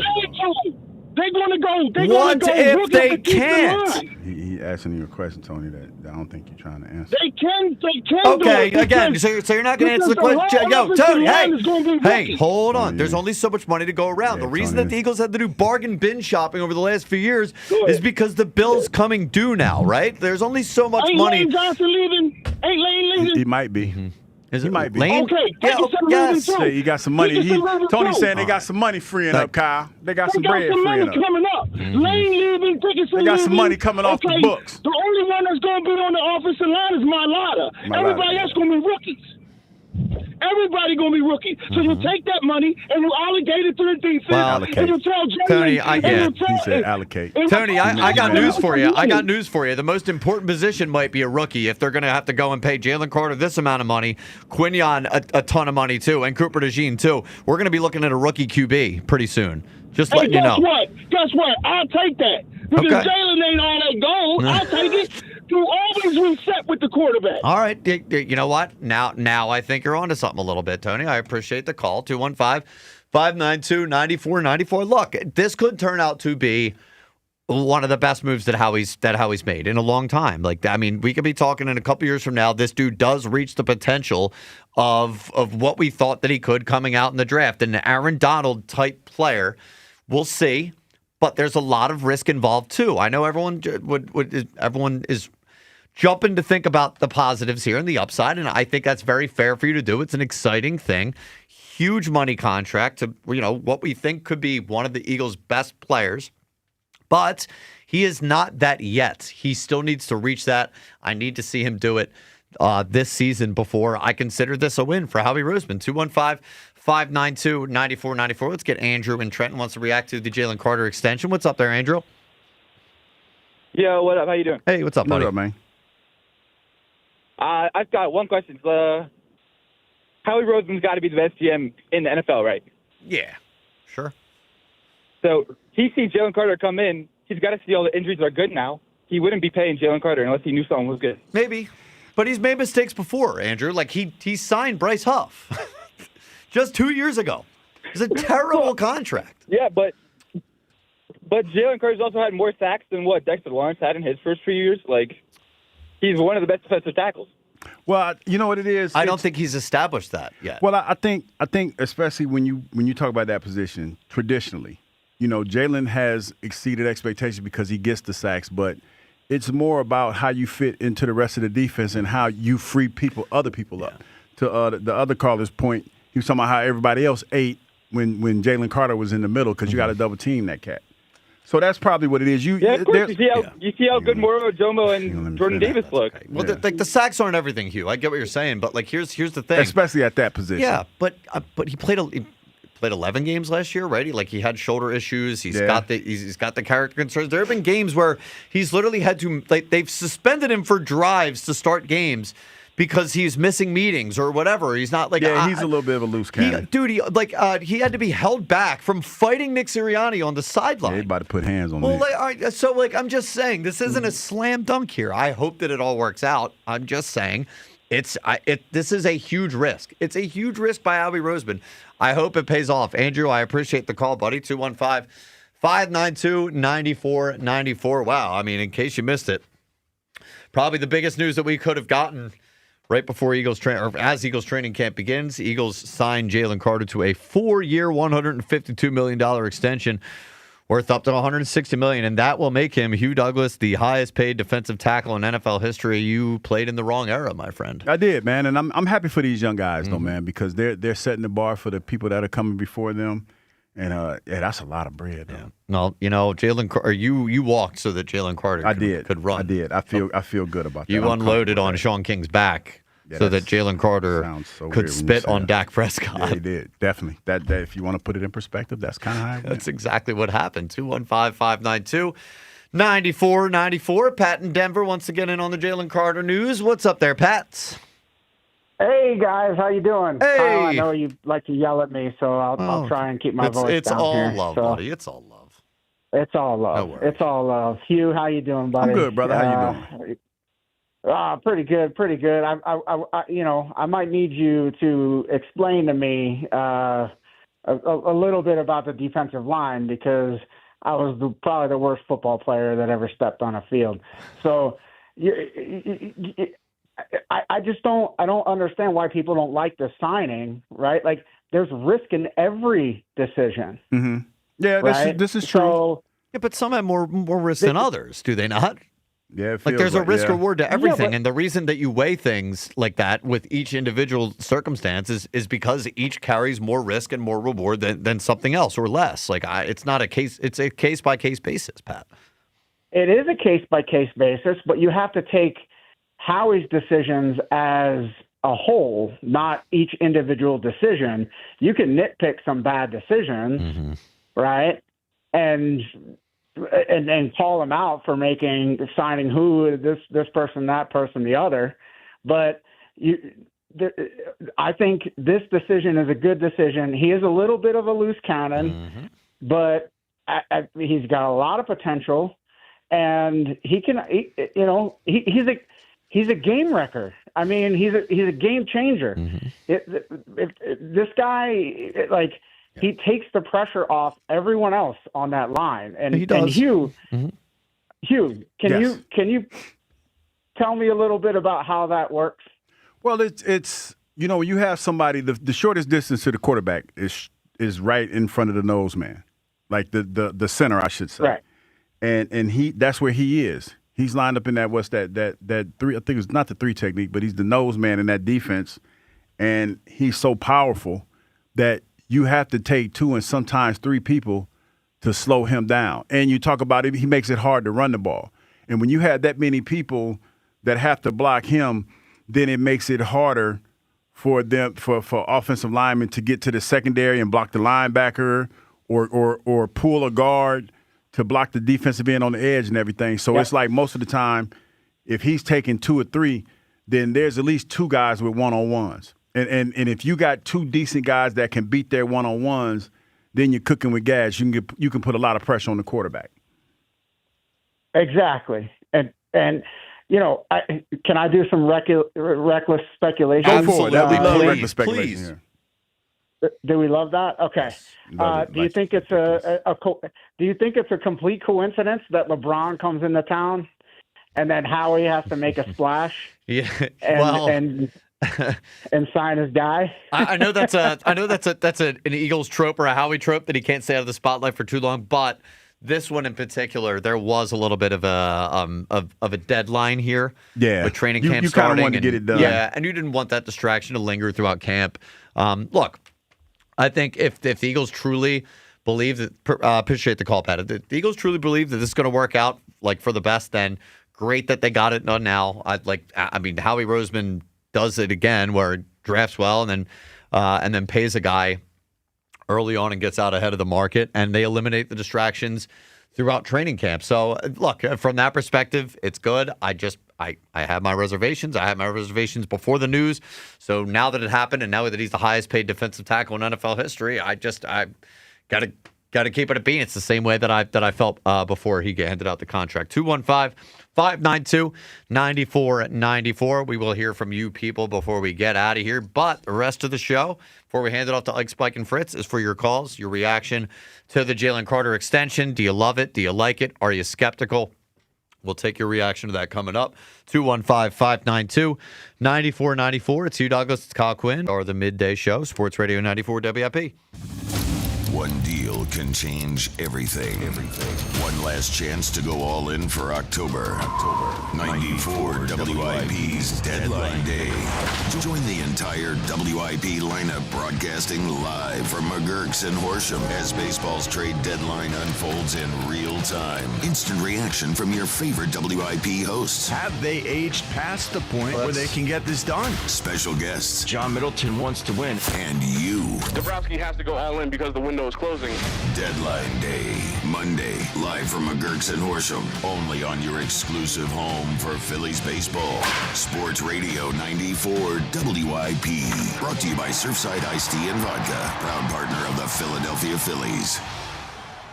They're gonna go. What if they can't? He asking you a question, Tony, that I don't think you're trying to answer. They can. Okay, again, so you're not going to answer the question. Yo, Tony, hey, hold on. There's only so much money to go around. The reason that the Eagles had to do bargain bin shopping over the last few years is because the bill's coming due now, right? There's only so much money. Lane Johnson leaving? Ain't Lane leaving? He might be. He might be. Lane? Okay, yes. You got some money. Tony's saying they got some money freeing up, Kyle. They got some bread freeing up. Coming up. Lane leaving, Dickinson They got some money coming off the books. The only one that's going to be on the offensive line is Mailata. Everybody else going to be rookies. Everybody going to be rookies. So you take that money and you allocate it to the defense. Well, and you tell Tony, he said allocate. Tony, I got news for you. The most important position might be a rookie if they're going to have to go and pay Jalen Carter this amount of money, Quinyon a ton of money too, and Cooper DeJean too. We're going to be looking at a rookie QB pretty soon. Just letting you know. Guess what? I'll take that. Because Jalen ain't all that gold. I'll take it. You always reset with the quarterback. All right. You know what? Now I think you're onto something a little bit, Tony. I appreciate the call. 215-592-9494. Look, this could turn out to be one of the best moves that Howie's made in a long time. We could be talking in a couple years from now. This dude does reach the potential of what we thought that he could coming out in the draft. An Aaron Donald type player. We'll see. But there's a lot of risk involved too. I know everyone is jumping to think about the positives here and the upside, and I think that's very fair for you to do. It's an exciting thing. Huge money contract to what we think could be one of the Eagles' best players. But he is not that yet. He still needs to reach that. I need to see him do it this season before I consider this a win for Howie Roseman. 215-592-9494. Let's get Andrew in Trenton wants to react to the Jalen Carter extension. What's up there, Andrew? Yo, what up? How you doing? Hey, what's up, buddy? What's up, man? I've got one question. Howie Roseman's got to be the best GM in the NFL, right? Yeah, sure. So he sees Jalen Carter come in. He's got to see all the injuries that are good now. He wouldn't be paying Jalen Carter unless he knew something was good. Maybe. But he's made mistakes before, Andrew. He signed Bryce Huff just 2 years ago. It's a terrible contract. Yeah, but Jalen Carter's also had more sacks than what Dexter Lawrence had in his first few years. He's one of the best defensive tackles. Well, you know what it is? I don't think he's established that yet. Well, I think especially when you talk about that position, traditionally, Jalen has exceeded expectations because he gets the sacks, but it's more about how you fit into the rest of the defense and how you free other people up. To the other caller's point, he was talking about how everybody else ate when Jalen Carter was in the middle because you got to double team that cat. So that's probably what it is. Of course. You see how good Moro Jomo and Jordan Davis look. Well, the sacks aren't everything, Hugh. I get what you're saying, but here's the thing. Especially at that position. Yeah, but he played 11 games last year, right? He had shoulder issues. He's got the character concerns. There have been games where he's literally had to they've suspended him for drives to start games because he's missing meetings or whatever. He's not he's a little bit of a loose cannon. He had to be held back from fighting Nick Sirianni on the sideline. He's about to put hands on Nick. I'm just saying, this isn't a slam dunk here. I hope that it all works out. I'm just saying This is a huge risk. It's a huge risk by Howie Roseman. I hope it pays off. Andrew, I appreciate the call, buddy. 215-592-9494. Wow. I mean, in case you missed it, probably the biggest news that we could have gotten right before as Eagles training camp begins. Eagles signed Jalen Carter to a 4-year, $152 million extension worth up to $160 million, and that will make him, Hugh Douglas, the highest-paid defensive tackle in NFL history. You played in the wrong era, my friend. I did, man, and I'm happy for these young guys, though, man, because they're setting the bar for the people that are coming before them, and that's a lot of bread. Though. Yeah. Well, Jalen Carter, you walked so that Jalen Carter could run. I did. I feel good about that. You unloaded on Sean King's back. Yeah, so that Jalen Carter could spit on Dak Prescott. Yeah, he did. Definitely. That if you want to put it in perspective, that's kind of how it went. That's exactly what happened. 215-592-9494. Pat in Denver once again in on the Jalen Carter news. What's up there, Pat? Hey, guys. How you doing? Hey. I know you like to yell at me, so I'll try and keep my voice it's down all here. love, buddy. It's all love. It's all love. No It's all love. Hugh, how you doing, buddy? I'm good, brother. How you doing? Pretty good. I might need you to explain to me a little bit about the defensive line because I was probably the worst football player that ever stepped on a field. So I don't understand why people don't like the signing, right? Like there's risk in every decision. Mm-hmm. Yeah, right? this is true. So, yeah, but some have more risk than others, do they not? Yeah, like there's a risk reward to everything, and the reason that you weigh things like that with each individual circumstance is because each carries more risk and more reward than something else or less. Like it's not a case; it's a case by case basis, Pat. It is a case by case basis, but you have to take Howie's decisions as a whole, not each individual decision. You can nitpick some bad decisions, right? And call him out for signing this person, that person, the other. But I think this decision is a good decision. He is a little bit of a loose cannon, but he's got a lot of potential, and he can. He's a game wrecker. I mean, he's a game changer. This guy, he takes the pressure off everyone else on that line. And he does. And Hugh, can you tell me a little bit about how that works? Well, it's you have somebody, the shortest distance to the quarterback is right in front of the nose man, like the center, I should say. Right. And that's where he is. He's lined up in that that three. I think it's not the three technique, but he's the nose man in that defense, and he's so powerful that you have to take 2 and sometimes 3 people to slow him down. And you talk about it, he makes it hard to run the ball. And when you have that many people that have to block him, then it makes it harder for them for offensive linemen to get to the secondary and block the linebacker or pull a guard to block the defensive end on the edge and everything. So It's like most of the time, if he's taking 2 or 3, then there's at least 2 guys with one-on-ones. And if you got 2 decent guys that can beat their one-on-ones, then you're cooking with gas. You can put a lot of pressure on the quarterback. Exactly. And can I do some reckless speculation? Go for it. That'd be good reckless speculation. Here. Do we love that? Okay. Do you think it's a complete coincidence that LeBron comes into town, and then Howie has to make a splash? Yeah. And sign his guy? I know that's an Eagles trope or a Howie trope that he can't stay out of the spotlight for too long. But this one in particular, there was a little bit of a deadline here. Yeah. With training camp you starting. You kind of wanted to get it done. Yeah, and you didn't want that distraction to linger throughout camp. Look, I think if the Eagles truly believe that, appreciate the call, Pat. If the Eagles truly believe that this is going to work out for the best, then great that they got it done now. Howie Roseman does it again where it drafts well and then pays a guy early on and gets out ahead of the market, and they eliminate the distractions throughout training camp. So look, from that perspective, it's good. I have my reservations. I had my reservations before the news. So now that it happened, and now that he's the highest paid defensive tackle in NFL history, I got to Got to keep it a bean. It's the same way that I felt before he handed out the contract. 215-592-9494. We will hear from you people before we get out of here. But the rest of the show, before we hand it off to Ike, Spike, and Fritz, is for your calls, your reaction to the Jalen Carter extension. Do you love it? Do you like it? Are you skeptical? We'll take your reaction to that coming up. 215-592-9494. It's Hugh Douglas, it's Kyle Quinn, or the Midday Show, Sports Radio 94 WIP. One deal can change everything. One last chance to go all in for October. 94 WIP's Deadline Day. Join the entire WIP lineup broadcasting live from McGurk's and Horsham as baseball's trade deadline unfolds in real time. Instant reaction from your favorite WIP hosts. Have they aged past the point where they can get this done? Special guests. John Middleton wants to win. And you. Dabrowski has to go all in because the window is closing. Deadline Day, Monday, live from McGurk's and Horsham, only on your exclusive home for Phillies baseball. Sports Radio 94 WIP. Brought to you by Surfside Iced Tea and Vodka, proud partner of the Philadelphia Phillies.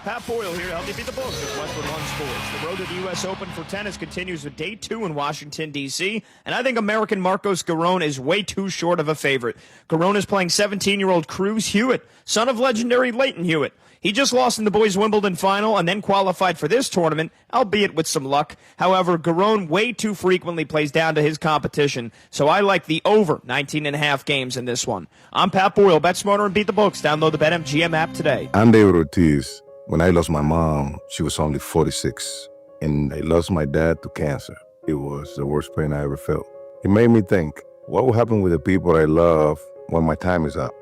Pat Boyle here to help you beat the books with Westwood One Sports. The road to the U.S. Open for tennis continues with Day 2 in Washington, D.C., and I think American Marcos Giron is way too short of a favorite. Giron is playing 17-year-old Cruz Hewitt, son of legendary Leighton Hewitt. He just lost in the boys' Wimbledon final and then qualified for this tournament, albeit with some luck. However, Giron way too frequently plays down to his competition, so I like the over 19.5 games in this one. I'm Pat Boyle. Bet smarter and beat the books. Download the BetMGM app today. I'm David Ortiz. When I lost my mom, she was only 46, and I lost my dad to cancer. It was the worst pain I ever felt. It made me think, what will happen with the people I love when my time is up?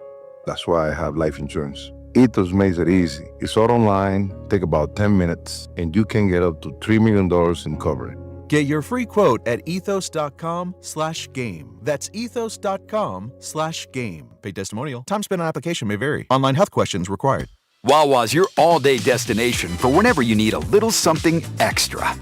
That's why I have life insurance. Ethos makes it easy. It's all online, take about 10 minutes, and you can get up to $3 million in coverage. Get your free quote at ethos.com/game. That's ethos.com/game. Paid testimonial. Time spent on application may vary. Online health questions required. Wawa's your all-day destination for whenever you need a little something extra.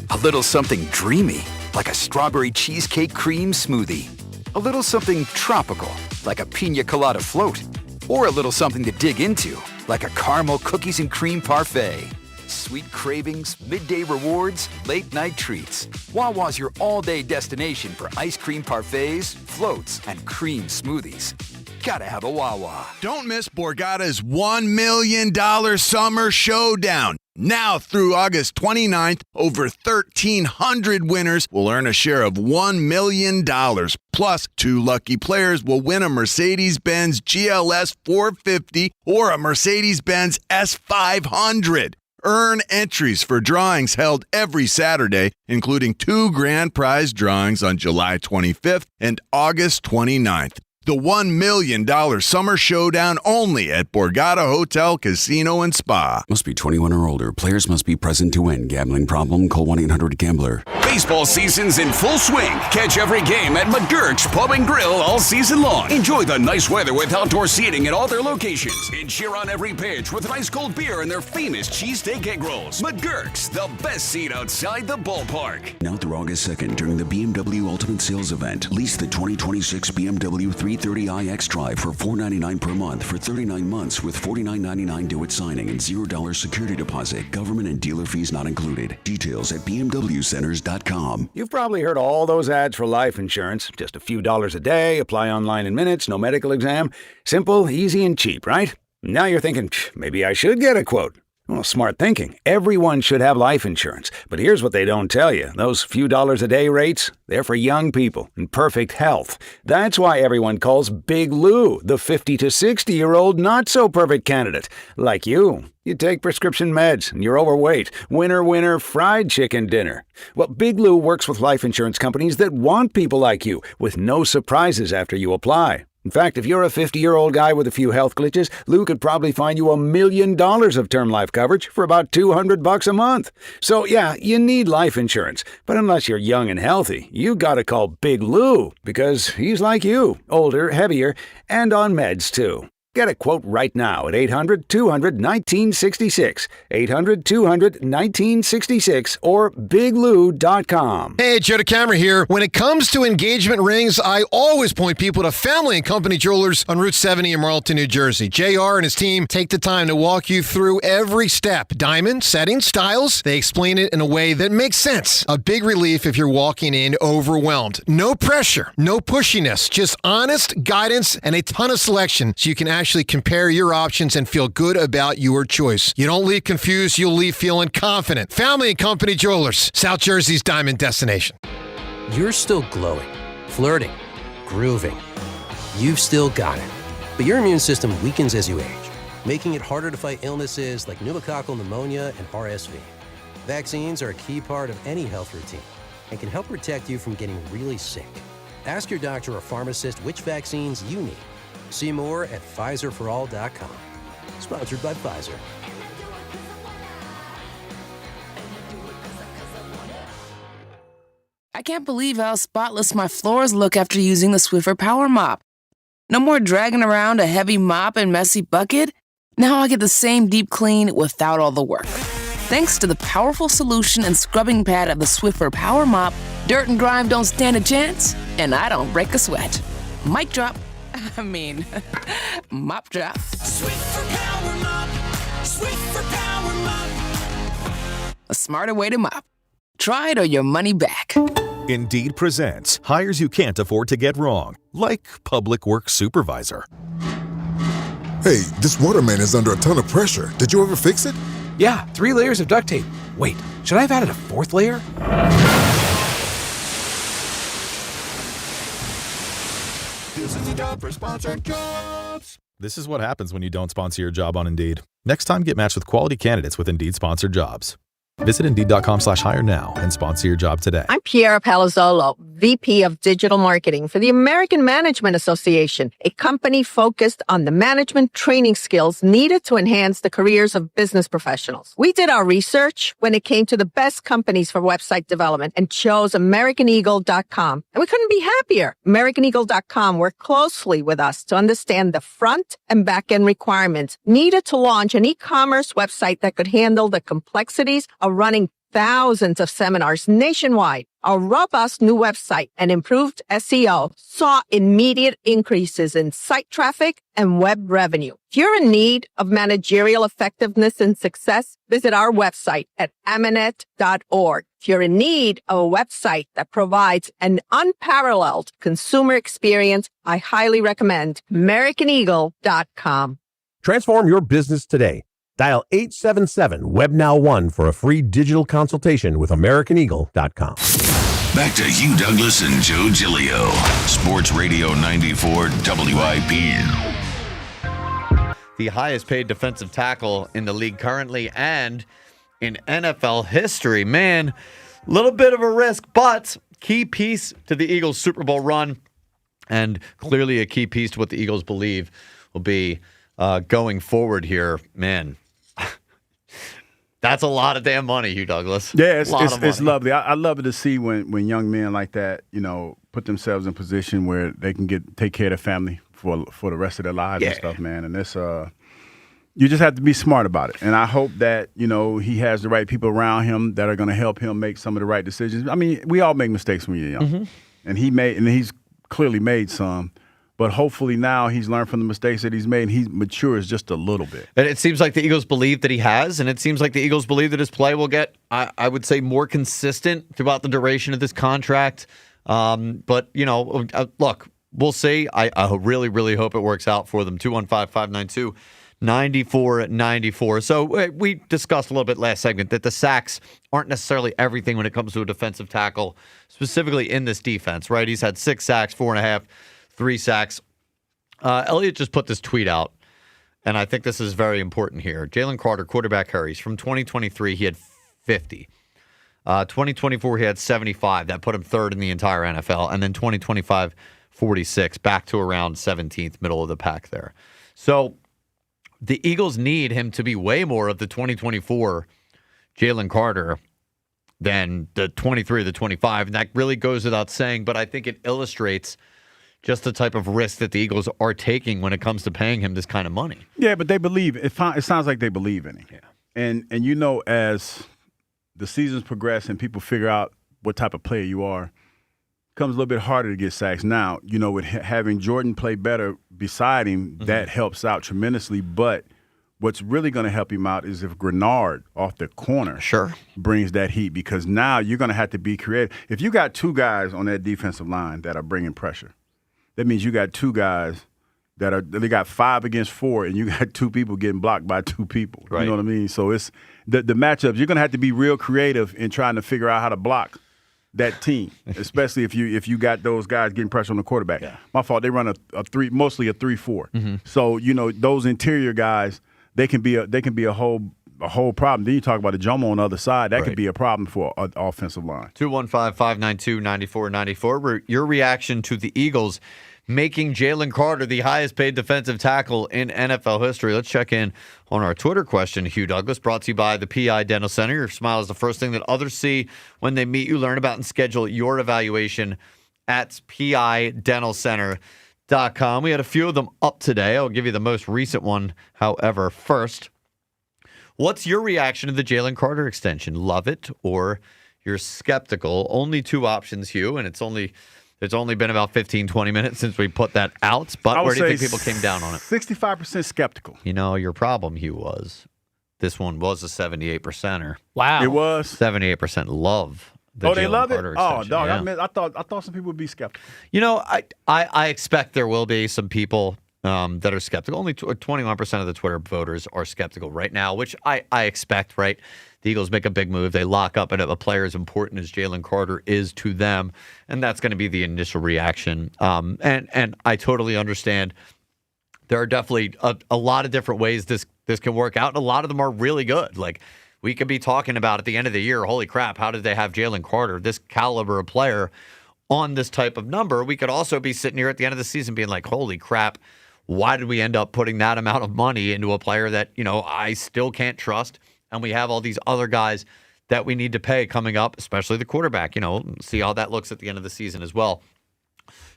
A little something dreamy, like a strawberry cheesecake cream smoothie. A little something tropical, like a pina colada float. Or a little something to dig into, like a caramel cookies and cream parfait. Sweet cravings, midday rewards, late-night treats. Wawa's your all-day destination for ice cream parfaits, floats, and cream smoothies. Gotta have a Wawa. Don't miss Borgata's $1 million Summer Showdown. Now through August 29th, over 1,300 winners will earn a share of $1 million. Plus, 2 lucky players will win a Mercedes-Benz GLS 450 or a Mercedes-Benz S500. Earn entries for drawings held every Saturday, including 2 grand prize drawings on July 25th and August 29th. The $1 million Summer Showdown only at Borgata Hotel, Casino, and Spa. Must be 21 or older. Players must be present to win. Gambling problem? Call 1-800-GAMBLER. Baseball season's in full swing. Catch every game at McGurk's Pub and Grill all season long. Enjoy the nice weather with outdoor seating at all their locations. And cheer on every pitch with an ice cold beer and their famous cheesesteak egg rolls. McGurk's, the best seat outside the ballpark. Now through August 2nd, during the BMW Ultimate Sales Event, lease the 2026 BMW 330iX Drive for $499 per month for 39 months with $49.99 due at signing and $0 security deposit. Government and dealer fees not included. Details at bmwcenters.com. You've probably heard all those ads for life insurance. Just a few dollars a day, apply online in minutes, no medical exam. Simple, easy, and cheap, right? Now you're thinking, maybe I should get a quote. Well, smart thinking. Everyone should have life insurance. But here's what they don't tell you. Those few dollars a day rates, they're for young people in perfect health. That's why everyone calls Big Lou the 50 to 60-year-old not-so-perfect candidate. Like you. You take prescription meds and you're overweight. Winner, winner, fried chicken dinner. Well, Big Lou works with life insurance companies that want people like you with no surprises after you apply. In fact, if you're a 50-year-old guy with a few health glitches, Lou could probably find you $1 million of term life coverage for about $200 a month. So yeah, you need life insurance. But unless you're young and healthy, you gotta call Big Lou because he's like you, older, heavier, and on meds too. Get a quote right now at 800-200-1966, 800-200-1966, or biglou.com. Hey, Joe DeCamera here. When it comes to engagement rings, I always point people to Family and Company Jewelers on Route 70 in Marlton, New Jersey. JR and his team take the time to walk you through every step. Diamond, setting, styles, they explain it in a way that makes sense. A big relief if you're walking in overwhelmed. No pressure, no pushiness, just honest guidance and a ton of selection so you can actually compare your options and feel good about your choice. You don't leave confused, you'll leave feeling confident. Family and Company Jewelers, South Jersey's diamond destination. You're still glowing, flirting, grooving. You've still got it. But your immune system weakens as you age, making it harder to fight illnesses like pneumococcal pneumonia and RSV. Vaccines are a key part of any health routine and can help protect you from getting really sick. Ask your doctor or pharmacist which vaccines you need. See more at PfizerForAll.com. Sponsored by Pfizer. I can't believe how spotless my floors look after using the Swiffer Power Mop. No more dragging around a heavy mop and messy bucket. Now I get the same deep clean without all the work. Thanks to the powerful solution and scrubbing pad of the Swiffer Power Mop, dirt and grime don't stand a chance, and I don't break a sweat. Mic drop. Mop drop. Swiffer Power Mop. Swiffer Power Mop. A smarter way to mop. Try it or your money back. Indeed presents hires you can't afford to get wrong, like public works supervisor. Hey, this waterman is under a ton of pressure. Did you ever fix it? Yeah, 3 layers of duct tape. Wait, should I have added a 4th layer? This is the job for sponsored jobs. This is what happens when you don't sponsor your job on Indeed. Next time, get matched with quality candidates with Indeed sponsored jobs. Visit Indeed.com/hire now and sponsor your job today. I'm Piera Palazzolo, VP of Digital Marketing for the American Management Association, a company focused on the management training skills needed to enhance the careers of business professionals. We did our research when it came to the best companies for website development and chose AmericanEagle.com. And we couldn't be happier. AmericanEagle.com worked closely with us to understand the front and back end requirements needed to launch an e-commerce website that could handle the complexities of running thousands of seminars nationwide. Our robust new website and improved SEO saw immediate increases in site traffic and web revenue. If you're in need of managerial effectiveness and success, visit our website at amanet.org. If you're in need of a website that provides an unparalleled consumer experience, I highly recommend AmericanEagle.com. Transform your business today. Dial 877-WEBNOW1 for a free digital consultation with AmericanEagle.com. Back to Hugh Douglas and Joe Giglio. Sports Radio 94 WIP. The highest paid defensive tackle in the league currently and in NFL history. Man, a little bit of a risk, but key piece to the Eagles' Super Bowl run and clearly a key piece to what the Eagles believe will be going forward here. Man, that's a lot of damn money, Hugh Douglas. Yeah, it's lovely. I love it to see when young men like that, put themselves in position where they can take care of their family for the rest of their lives and stuff, man. And it's you just have to be smart about it. And I hope that he has the right people around him that are going to help him make some of the right decisions. I mean, we all make mistakes when you're young, and he's clearly made some. But hopefully now he's learned from the mistakes that he's made and he matures just a little bit. And it seems like the Eagles believe that he has, and it seems like the Eagles believe that his play will get, I would say, more consistent throughout the duration of this contract. But, look, we'll see. I really, really hope it works out for them. 215-592-9494. So we discussed a little bit last segment that the sacks aren't necessarily everything when it comes to a defensive tackle, specifically in this defense, right? He's had 6 sacks, 4.5. 3 sacks. Elliott just put this tweet out, and I think this is very important here. Jalen Carter, quarterback hurries. From 2023, he had 50. 2024, he had 75. That put him third in the entire NFL. And then 2025, 46, back to around 17th, middle of the pack there. So the Eagles need him to be way more of the 2024 Jalen Carter than the 23 or the 25. And that really goes without saying, but I think it illustrates just the type of risk that the Eagles are taking when it comes to paying him this kind of money. Yeah, but they believe it. It sounds like they believe in him. Yeah. And as the seasons progress and people figure out what type of player you are, it becomes a little bit harder to get sacks. Now, with having Jordan play better beside him, that helps out tremendously. But what's really going to help him out is if Grenard off the corner brings that heat, because now you're going to have to be creative. If you got two guys on that defensive line that are bringing pressure, that means you got two guys they got 5 against 4, and you got 2 people getting blocked by 2 people. Right. You know what I mean? So it's the matchups. You're going to have to be real creative in trying to figure out how to block that team, especially if you got those guys getting pressure on the quarterback. Yeah. My fault. They run mostly a 3-4. So those interior guys, they can be a whole problem. Then you talk about the Jomo on the other side. That could be a problem for an offensive line. 215-592-9494. Your reaction to the Eagles making Jalen Carter the highest paid defensive tackle in NFL history. Let's check in on our Twitter question, Hugh Douglas, brought to you by the PI Dental Center. Your smile is the first thing that others see when they meet you. Learn about and schedule your evaluation at PIDentalCenter.com. We had a few of them up today. I'll give you the most recent one, however. First, what's your reaction to the Jalen Carter extension? Love it or you're skeptical? Only 2 options, Hugh, and it's only been about 15, 20 minutes since we put that out. But where do you think people came down on it? 65% skeptical. Your problem, Hugh, was this one was a 78%er. Wow. It was? 78% love the Jalen Jalen love Carter it? Oh, extension. dog. Yeah. I thought some people would be skeptical. I expect there will be some people that are skeptical. Only 21% of the Twitter voters are skeptical right now, which I expect, right? The Eagles make a big move. They lock up a player as important as Jalen Carter is to them, and that's going to be the initial reaction. And I totally understand. There are definitely a lot of different ways this can work out, and a lot of them are really good. Like, we could be talking about at the end of the year, holy crap, how did they have Jalen Carter, this caliber of player, on this type of number? We could also be sitting here at the end of the season being like, holy crap, why did we end up putting that amount of money into a player that, I still can't trust? And we have all these other guys that we need to pay coming up, especially the quarterback. See how that looks at the end of the season as well.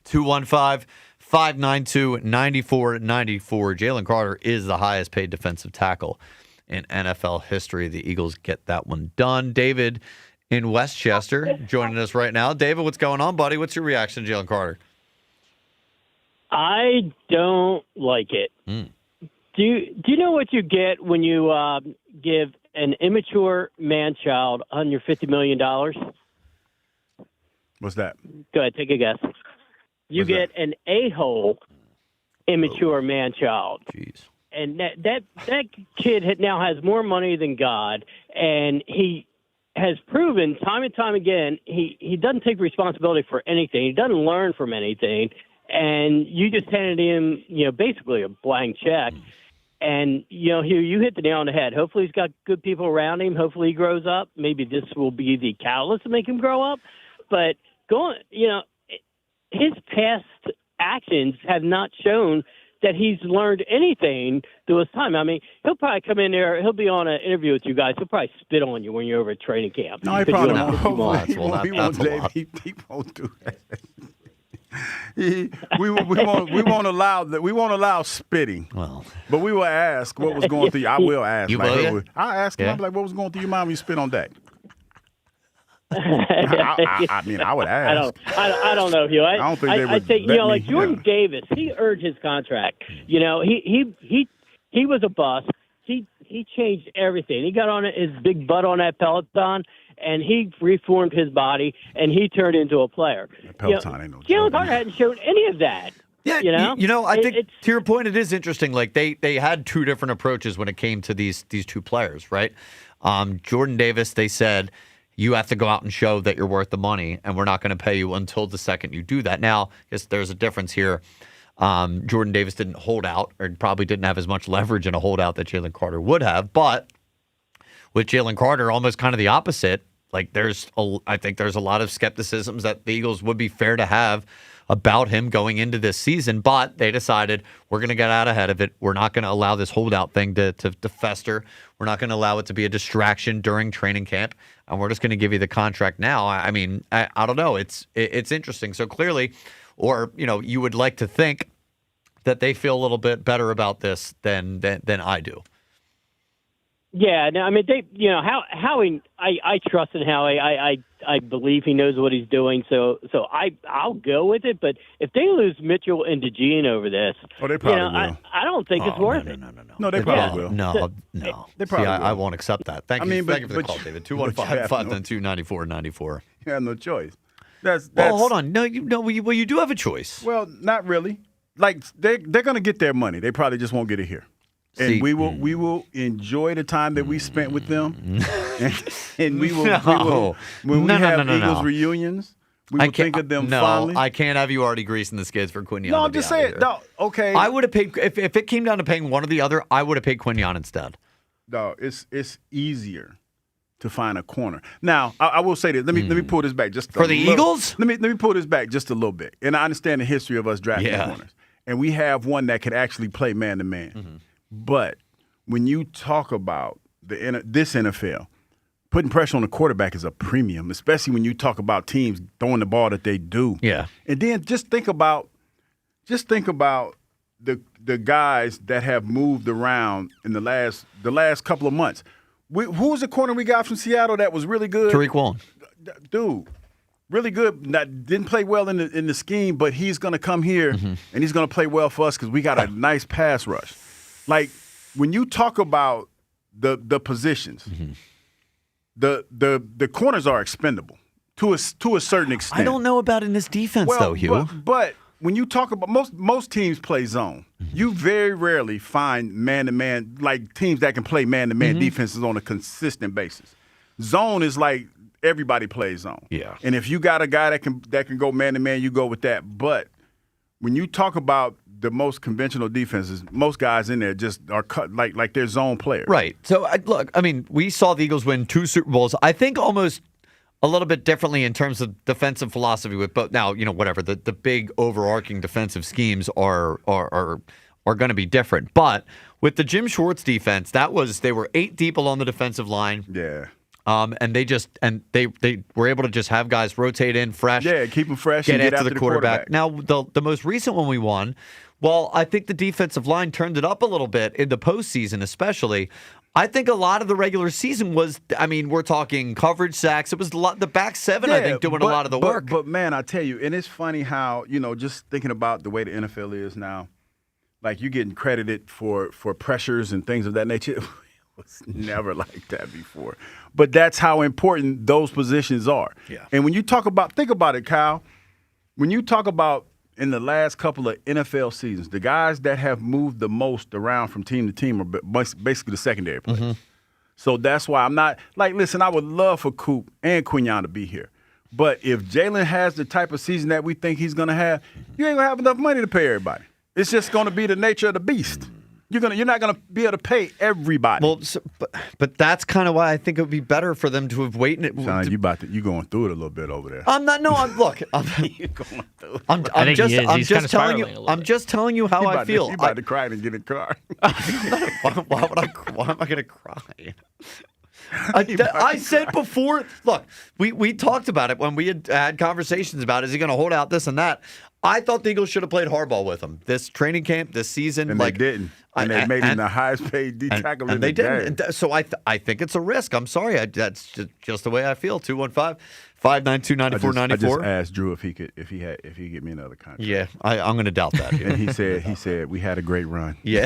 215-592-9494. Jalen Carter is the highest paid defensive tackle in NFL history. The Eagles get that one done. David in Westchester joining us right now. David, what's going on, buddy? What's your reaction to Jalen Carter? I don't like it. Do you know what you get when you give an immature man-child $150 million? What's that? Go ahead, take a guess. You get an a-hole immature man-child. Jeez. And that kid now has more money than God, and he has proven time and time again he doesn't take responsibility for anything. He doesn't learn from anything, and you just handed him, basically a blank check. And, Hugh, you hit the nail on the head. Hopefully he's got good people around him. Hopefully he grows up. Maybe this will be the catalyst to make him grow up. But his past actions have not shown that he's learned anything through his time. I mean, he'll probably come in there. He'll be on an interview with you guys. He'll probably spit on you when you're over at training camp. No, he probably won't. He won't do that. We won't allow that. We won't allow spitting. Well, but we will ask what was going through. I will ask. You will? I'll ask him. I'll be like, what was going through your mind when you spit on Dak? I mean, I would ask. I don't know, Hugh. I don't think they would. I think like Jordan Davis, he earned his contract. He was a bust. He changed everything. He got on his big butt on that Peloton, and he reformed his body, and he turned into a player. Peloton ain't no Jalen Carter hadn't shown any of that. Yeah, I think to your point, it is interesting. Like they had 2 different approaches when it came to these 2 players, right? Jordan Davis, they said, you have to go out and show that you're worth the money, and we're not going to pay you until the second you do that. Now, I guess there's a difference here. Jordan Davis didn't hold out, or probably didn't have as much leverage in a holdout that Jalen Carter would have. But with Jalen Carter, almost kind of the opposite. Like I think there's a lot of skepticisms that the Eagles would be fair to have about him going into this season, but they decided we're going to get out ahead of it. We're not going to allow this holdout thing to fester. We're not going to allow it to be a distraction during training camp, and we're just going to give you the contract now. I mean, I don't know. It's interesting. So clearly, or you would like to think that they feel a little bit better about this than I do. Yeah, no, I mean Howie. I trust in Howie. I believe he knows what he's doing. So I'll go with it. But if they lose Mitchell and DeGene over this, they probably will. I don't think it's worth it. No, they probably will. No. They probably will. I won't accept that. Thank you for the call, David. 215-592-9494. You have no choice. Well, hold on. No, you do have a choice. Well, not really. Like they're going to get their money. They probably just won't get it here. And we will enjoy the time that we spent with them, and we will when we have Eagles reunions, we will think of them fondly. I can't have you already greasing the skids for Quinyon. No, I'm just saying. No, okay. I would have paid if it came down to paying one or the other. I would have paid Quinyon instead. No, it's easier to find a corner. Now, I will say this. Let me pull this back just for the Eagles. Let me pull this back just a little bit. And I understand the history of us drafting corners, and we have one that could actually play man to man. Mm-hmm. But when you talk about this NFL, putting pressure on the quarterback is a premium, especially when you talk about teams throwing the ball that they do. Yeah. And then just think about the guys that have moved around in the last couple of months. Who was the corner we got from Seattle that was really good? Tariq Woolen. Dude, really good. Didn't play well in the scheme, but he's going to come here and he's going to play well for us because we got a nice pass rush. Like, when you talk about the positions, the corners are expendable to a certain extent. I don't know about in this defense, though, Hugh. But when you talk about most teams play zone, you very rarely find man-to-man, like teams that can play man-to-man defenses on a consistent basis. Zone is like everybody plays zone. Yeah. And if you got a guy that can go man-to-man, you go with that. But when you talk about the most conventional defenses, most guys in there just are cut like they're zone players. Right. So, look, I mean, we saw the Eagles win 2 Super Bowls. I think almost a little bit differently in terms of defensive philosophy with both. Now, whatever, the big overarching defensive schemes are going to be different. But with the Jim Schwartz defense, they were 8 deep along the defensive line. Yeah. And they were able to just have guys rotate in fresh. Yeah, keep them fresh get and get after after the quarterback. Now, the most recent one we won, well, I think the defensive line turned it up a little bit in the postseason, especially. I think a lot of the regular season was, we're talking coverage sacks. It was the back seven, I think, doing a lot of the work. But, man, I tell you, and it's funny how, just thinking about the way the NFL is now, like you're getting credited for pressures and things of that nature. It was never like that before. But that's how important those positions are. Yeah. And when you think about it, Kyle, when you talk about in the last couple of NFL seasons, the guys that have moved the most around from team to team are basically the secondary players. So that's why I'm not – listen, I would love for Coop and Quinyon to be here. But if Jalen has the type of season that we think he's going to have, you ain't going to have enough money to pay everybody. It's just going to be the nature of the beast. You're not gonna be able to pay everybody. Well, but that's kind of why I think it would be better for them to have waited. Sound like you going through it a little bit over there. I'm not. No, look. I'm just telling you. I'm just telling you how I feel. You about to cry and get in a car. Why am I going to cry? I said before. Look, we talked about it when we had conversations about is he going to hold out this and that. I thought the Eagles should have played hardball with him this training camp, this season. And they didn't. And they made him the highest paid D tackle in the game. And they didn't. So I think it's a risk. I'm sorry. That's just the way I feel. 215-592-9494. I just asked Drew if he could get me another contract. Yeah, I'm going to doubt that. And he said we had a great run. Yeah.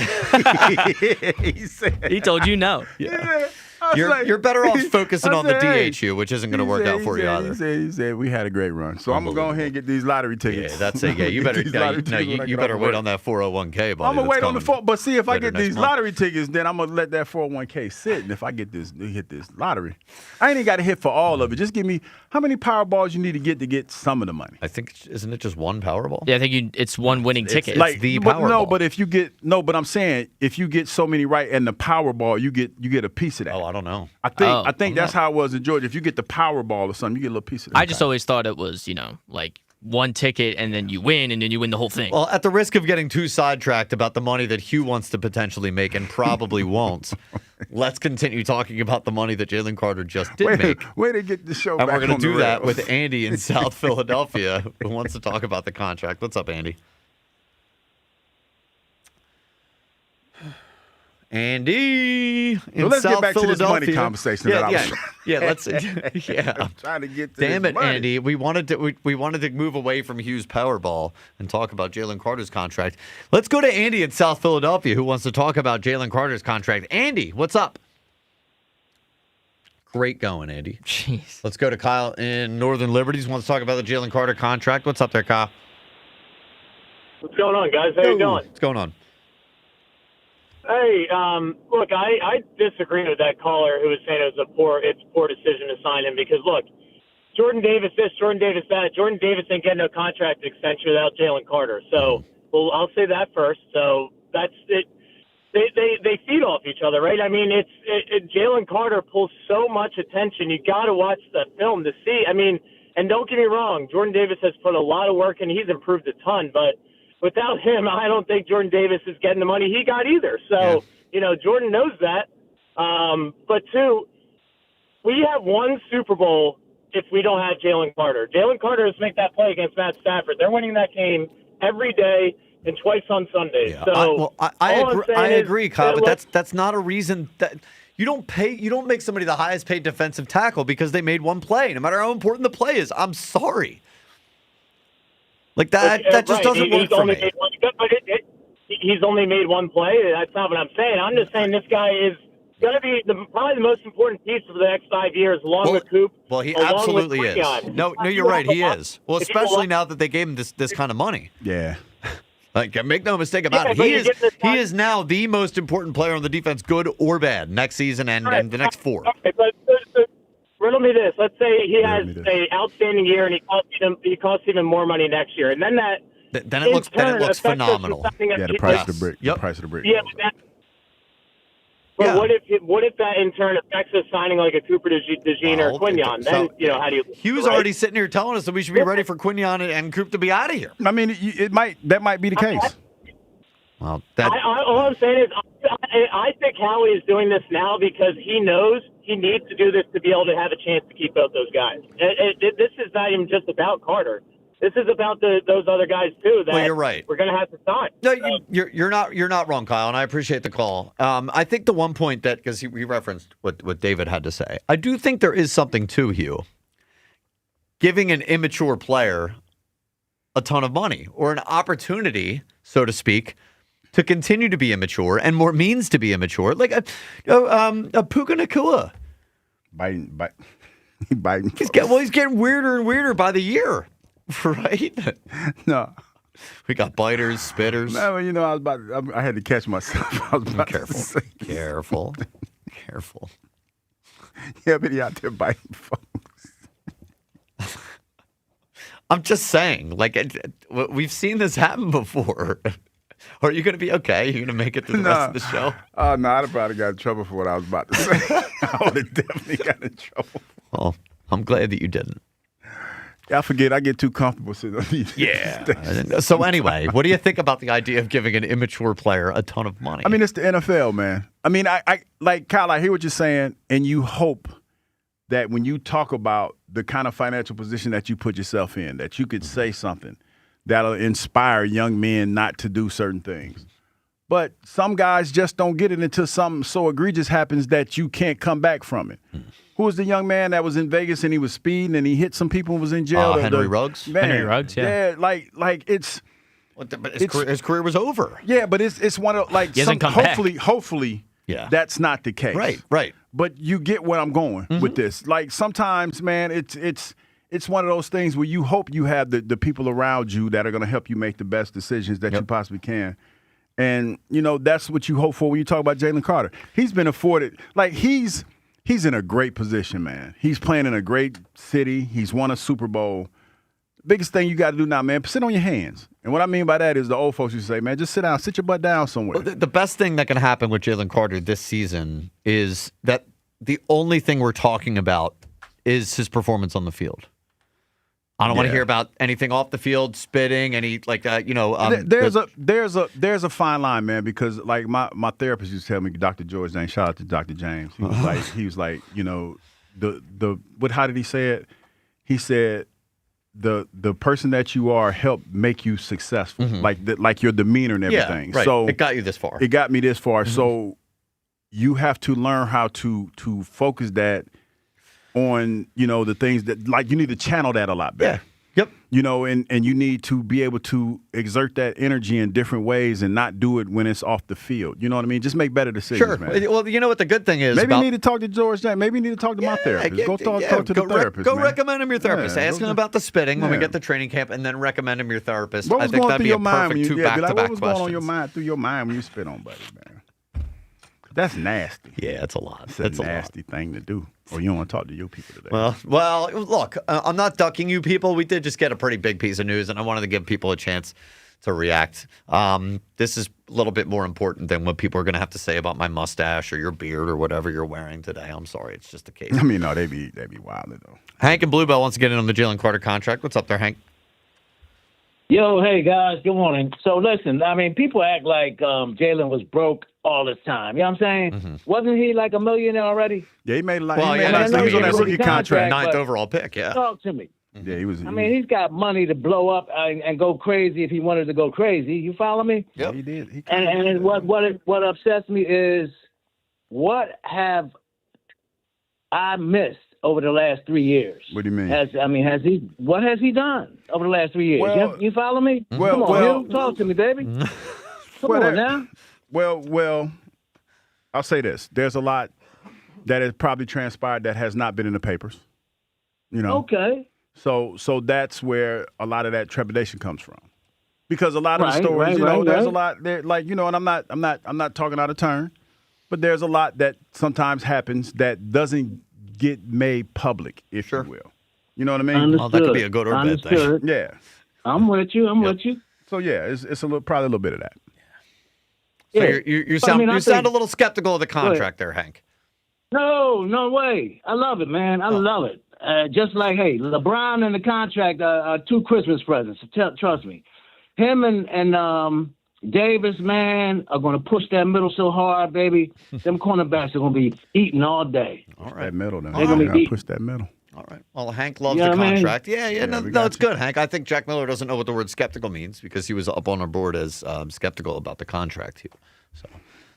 He told you no. Yeah. You're better off focusing on the DHU, which isn't going to work out for you either. He said we had a great run. So I'm going to go ahead and get these lottery tickets. Yeah, that's it. Yeah, you better you better wait on that 401k, buddy. I'm going to wait on the but see, if I get these lottery tickets, then I'm going to let that 401k sit. And if I hit this lottery, I ain't even got to hit for all of it. Just give me how many Powerballs you need to get some of the money. I think, isn't it just one Powerball? Yeah, I think it's one winning ticket. It's the Powerball. But I'm saying if you get so many right and the Powerball, you get a piece of that. Oh, I don't know. I think that's how it was in Georgia. If you get the Powerball or something, you get a little piece of that. I just always thought it was, like one ticket and then you win the whole thing. Well, at the risk of getting too sidetracked about the money that Hugh wants to potentially make and probably won't, let's continue talking about the money that Jalen Carter just did make. Way to get the show And back we're going on to the do that rails. with Andy in South Philadelphia, who wants to talk about the contract. What's up, Andy? Andy in let's South get back to this money Philadelphia. conversation. Let's. I'm trying to get to Damn this it, money. Andy. We wanted to move away from Hughes Powerball and talk about Jalen Carter's contract. Let's go to Andy in South Philadelphia, who wants to talk about Jalen Carter's contract. Andy, what's up? Great going, Andy. Jeez. Let's go to Kyle in Northern Liberties. Wants to talk about the Jalen Carter contract. What's up there, Kyle? What's going on, guys? How you doing? What's going on? Hey, look, I disagree with that caller who was saying it's a poor decision to sign him because look, Jordan Davis this, Jordan Davis that. Jordan Davis ain't getting no contract extension without Jalen Carter. So, well, I'll say that first. So that's it. They feed off each other, right? I mean, Jalen Carter pulls so much attention. You got to watch the film to see. I mean, and don't get me wrong, Jordan Davis has put a lot of work and he's improved a ton, but without him, I don't think Jordan Davis is getting the money he got either. So, Jordan knows that. But two, we have one Super Bowl if we don't have Jalen Carter. Jalen Carter has to make that play against Matt Stafford. They're winning that game every day and twice on Sundays. Yeah. So I agree, Kyle, but that's not a reason that you don't make somebody the highest paid defensive tackle because they made one play, no matter how important the play is. I'm sorry. Like that just doesn't work for me. He's only made one play. That's not what I'm saying. I'm just saying this guy is going to be probably the most important piece for the next 5 years, along with Coop. Well, he along absolutely with is. Quinyon. No, you're right. He is. Well, especially now that they gave him this kind of money. Yeah. Like, make no mistake about it. He is now the most important player on the defense, good or bad, next season and the next four. Okay, but riddle me this. Let's say he has an outstanding year and he costs even more money next year, and then then it looks phenomenal. Yeah, the price of the brick. The price of the brick. Yeah, but what if that in turn affects us signing like a Cooper DeJean or Quinyon? Then how do you? Hughes already sitting here telling us that we should be ready for Quinyon and Coop to be out of here. I mean, that might be the case. Well, all I'm saying is, I think Howie is doing this now because he knows he needs to do this to be able to have a chance to keep both those guys. This is not even just about Carter. This is about those other guys too. That you're right. We're going to have to sign. No, you're not wrong, Kyle, and I appreciate the call. I think the one point that because we referenced what David had to say, I do think there is something to Hugh giving an immature player a ton of money or an opportunity, so to speak, to continue to be immature and more means to be immature, like a Puka Nacua. Biting. He's getting weirder and weirder by the year. Right? No. We got biters, spitters. No, I had to catch myself. I was about Careful. to say. Careful. Yeah, but he out there biting folks. I'm just saying, like, we've seen this happen before. Are you going to be okay? Are you going to make it through the rest of the show? No, I'd have probably got in trouble for what I was about to say. I would have definitely got in trouble. Well, I'm glad that you didn't. Yeah, I forget. I get too comfortable sitting on these. Yeah. So anyway, what do you think about the idea of giving an immature player a ton of money? I mean, it's the NFL, man. I mean, I like Kyle. I hear what you're saying, and you hope that when you talk about the kind of financial position that you put yourself in, that you could say something that'll inspire young men not to do certain things. But some guys just don't get it until something so egregious happens that you can't come back from it. Who was the young man that was in Vegas and he was speeding and he hit some people and was in jail? Henry Ruggs? Henry Ruggs, yeah. Yeah, like it's. But his career was over. Yeah, but it's one of like hopefully that's not the case. Right. But you get where I'm going with this. Like sometimes, man, it's one of those things where you hope you have the people around you that are going to help you make the best decisions that you possibly can. And, that's what you hope for when you talk about Jalen Carter. He's been afforded – like he's in a great position, man. He's playing in a great city. He's won a Super Bowl. Biggest thing you got to do now, man, sit on your hands. And what I mean by that is the old folks used to say, man, just sit down, sit your butt down somewhere. Well, the best thing that can happen with Jalen Carter this season is that the only thing we're talking about is his performance on the field. I don't want to Yeah. hear about anything off the field, spitting, any like there's a fine line, man, because like my therapist used to tell me, Dr. George James, shout out to Dr. James. He was like, how did he say it? He said the person that you are helped make you successful, like your demeanor and everything. Yeah, right. So it got you this far. It got me this far. So you have to learn how to focus that on, the things that, like, you need to channel that a lot better. Yep. And you need to be able to exert that energy in different ways and not do it when it's off the field. You know what I mean? Just make better decisions, Sure. man. Well, you know what the good thing is? Maybe you need to talk to George James. Maybe you need to talk to my therapist. Go talk to the therapist, Go man. recommend him your therapist. Yeah, Ask him about the spitting when we Yeah. get to training camp, and then recommend him your therapist. What I was think going that'd through be your a mind perfect when two you, back-to-back what was questions. going on through your mind when you spit on buddy, man? That's nasty. Yeah, it's a lot. It's a nasty thing to do. Or you don't want to talk to your people today. Well, look, I'm not ducking you people. We did just get a pretty big piece of news, and I wanted to give people a chance to react. This is a little bit more important than what people are going to have to say about my mustache or your beard or whatever you're wearing today. I'm sorry. It's just the case. I mean, no, they be wild though. Hank and Bluebell wants to get in on the Jalen Carter contract. What's up there, Hank? Yo, hey guys, good morning. So listen, I mean, people act like Jalen was broke all this time. You know what I'm saying? Wasn't he like a millionaire already? Yeah, he made a lot. Well, he yeah, was on that rookie contract. Ninth but- overall pick, yeah. Talk to me. Yeah, he was. I mean, he's got money to blow up and go crazy if he wanted to go crazy. You follow me? Yeah, he did. He And what upsets me is what have I missed over the last 3 years? What do you mean? What has he done over the last 3 years? Well- you follow me? Well- Come on, well- Hugh, talk to me, baby. Come Well, on now. Well, I'll say this. There's a lot that has probably transpired that has not been in the papers. Okay. So that's where a lot of that trepidation comes from. Because a lot of the Right, stories, right, there's a right. lot there, and I'm not talking out of turn, but there's a lot that sometimes happens that doesn't get made public, if you will. You know what I mean? Understood. Well, that could be a good or bad thing. Understood. Yeah. I'm with you. I'm with you. So yeah, it's probably a little bit of that. So Yeah. you But, I sound mean, I you sound think- a little skeptical of the Go ahead. contract there, Hank. No way. I love it, man. I love it. Just like, hey, LeBron and the contract are two Christmas presents. Trust me. Him and Davis, man, are going to push that middle so hard, baby. Them cornerbacks are going to be eating all day. All right. That middle, then. They're gonna be You gotta deep. push that middle. All right. Well, Hank loves You know the what I mean? contract. Yeah, no, we got it's good, Hank. I think Jack Miller doesn't know what the word skeptical means because he was up on our board as skeptical about the contract here. So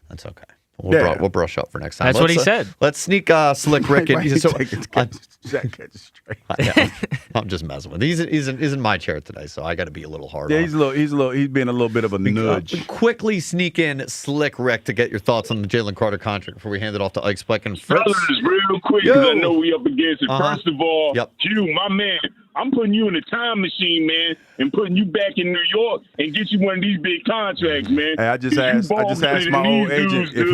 that's okay. We'll brush up for next time. That's what he said. Let's sneak Slick Rick in. Jack gets straight. I'm just messing with him. He's in my chair today, so I got to be a little hard. Yeah, on him. he's being a little bit of a nudge. Quickly sneak in Slick Rick to get your thoughts on the Jalen Carter contract before we hand it off to Ike Speck and Fritz. Brothers, real quick, because I know we up against it. Uh-huh. First of all, Yep. Hugh, my man, I'm putting you in a time machine, man, and putting you back in New York and get you one of these big contracts, man. Hey, I just asked my old agent if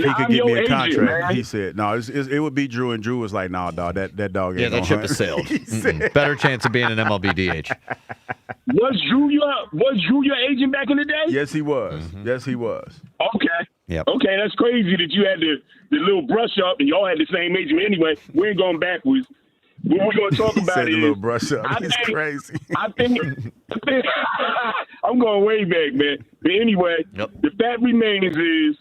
he could get me a contract. He said, no, it would be Drew, and Drew was like, no, dog, that dog ain't Yeah, that gonna ship hunt. has sailed. Better chance of being an MLB DH. Was Drew your agent back in the day? Yes, he was. Yes, he was. Okay. Yep. Okay, that's crazy that you had the little brush up and y'all had the same agent. Anyway, we ain't going backwards. What we're going to talk He about said is the little brush up. I He's think- crazy. I think I'm going way back, man. But anyway, the fact remains is,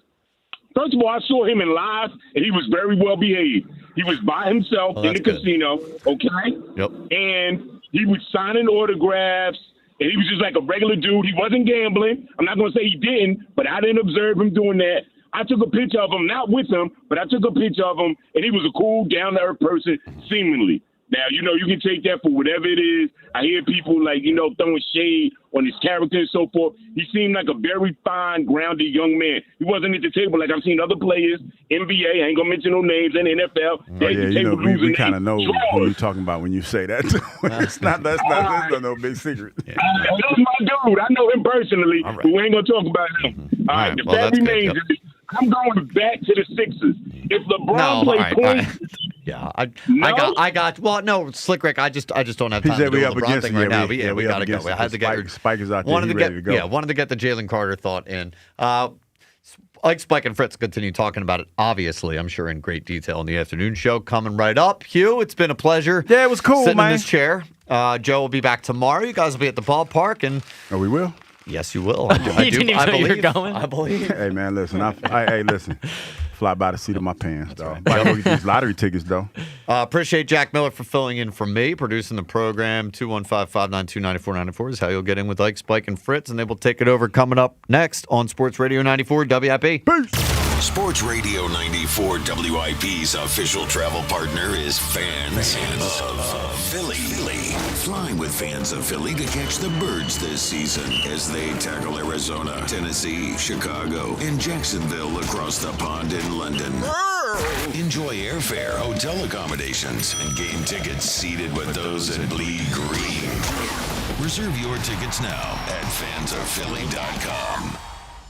first of all, I saw him in live, and he was very well behaved. He was by himself in the casino, okay? Yep. And he was signing autographs, and he was just like a regular dude. He wasn't gambling. I'm not going to say he didn't, but I didn't observe him doing that. I took a picture of him, not with him, but I took a picture of him, and he was a cool, down-to-earth person, seemingly. Now, you can take that for whatever it is. I hear people, throwing shade on his character and so forth. He seemed like a very fine, grounded young man. He wasn't at the table like I've seen other players, NBA, I ain't going to mention no names, and NFL. Oh, yeah, we kind of know who you're talking about when you say that. That's not no big secret. That's my dude. I know him personally, but we ain't going to talk about him. All right, the fact remains is I'm going back to the Sixers. If LeBron plays point, yeah, I got. Well, no, Slick Rick. I just don't have He time said to do we a up LeBron against thing it. right now. Yeah, We we got to up go. against I had to get Spike is out there. He ready to go. Yeah, wanted to get the Jalen Carter thought in. Like Spike and Fritz continue talking about it, obviously, I'm sure in great detail in the afternoon show coming right up. Hugh, it's been a pleasure. Yeah, it was cool, sitting man. in this chair. Joe will be back tomorrow. You guys will be at the ballpark. And Oh, we will? yes, you will. I didn't even know you were going? I believe. Hey, man, listen. Listen. Fly by the seat of my pants, dog. Right. Go get these lottery tickets, though. Appreciate Jack Miller for filling in for me, producing the program. 215-592-9494 is how you'll get in with Ike, Spike, and Fritz, and they will take it over coming up next on Sports Radio 94 WIP. Peace. Sports Radio 94 WIP's official travel partner is Fans of Philly. Fly with Fans of Philly to catch the birds this season as they tackle Arizona, Tennessee, Chicago, and Jacksonville across the pond in London. Enjoy airfare, hotel accommodations, and game tickets seated with those in bleed green. Reserve your tickets now at fansofphilly.com.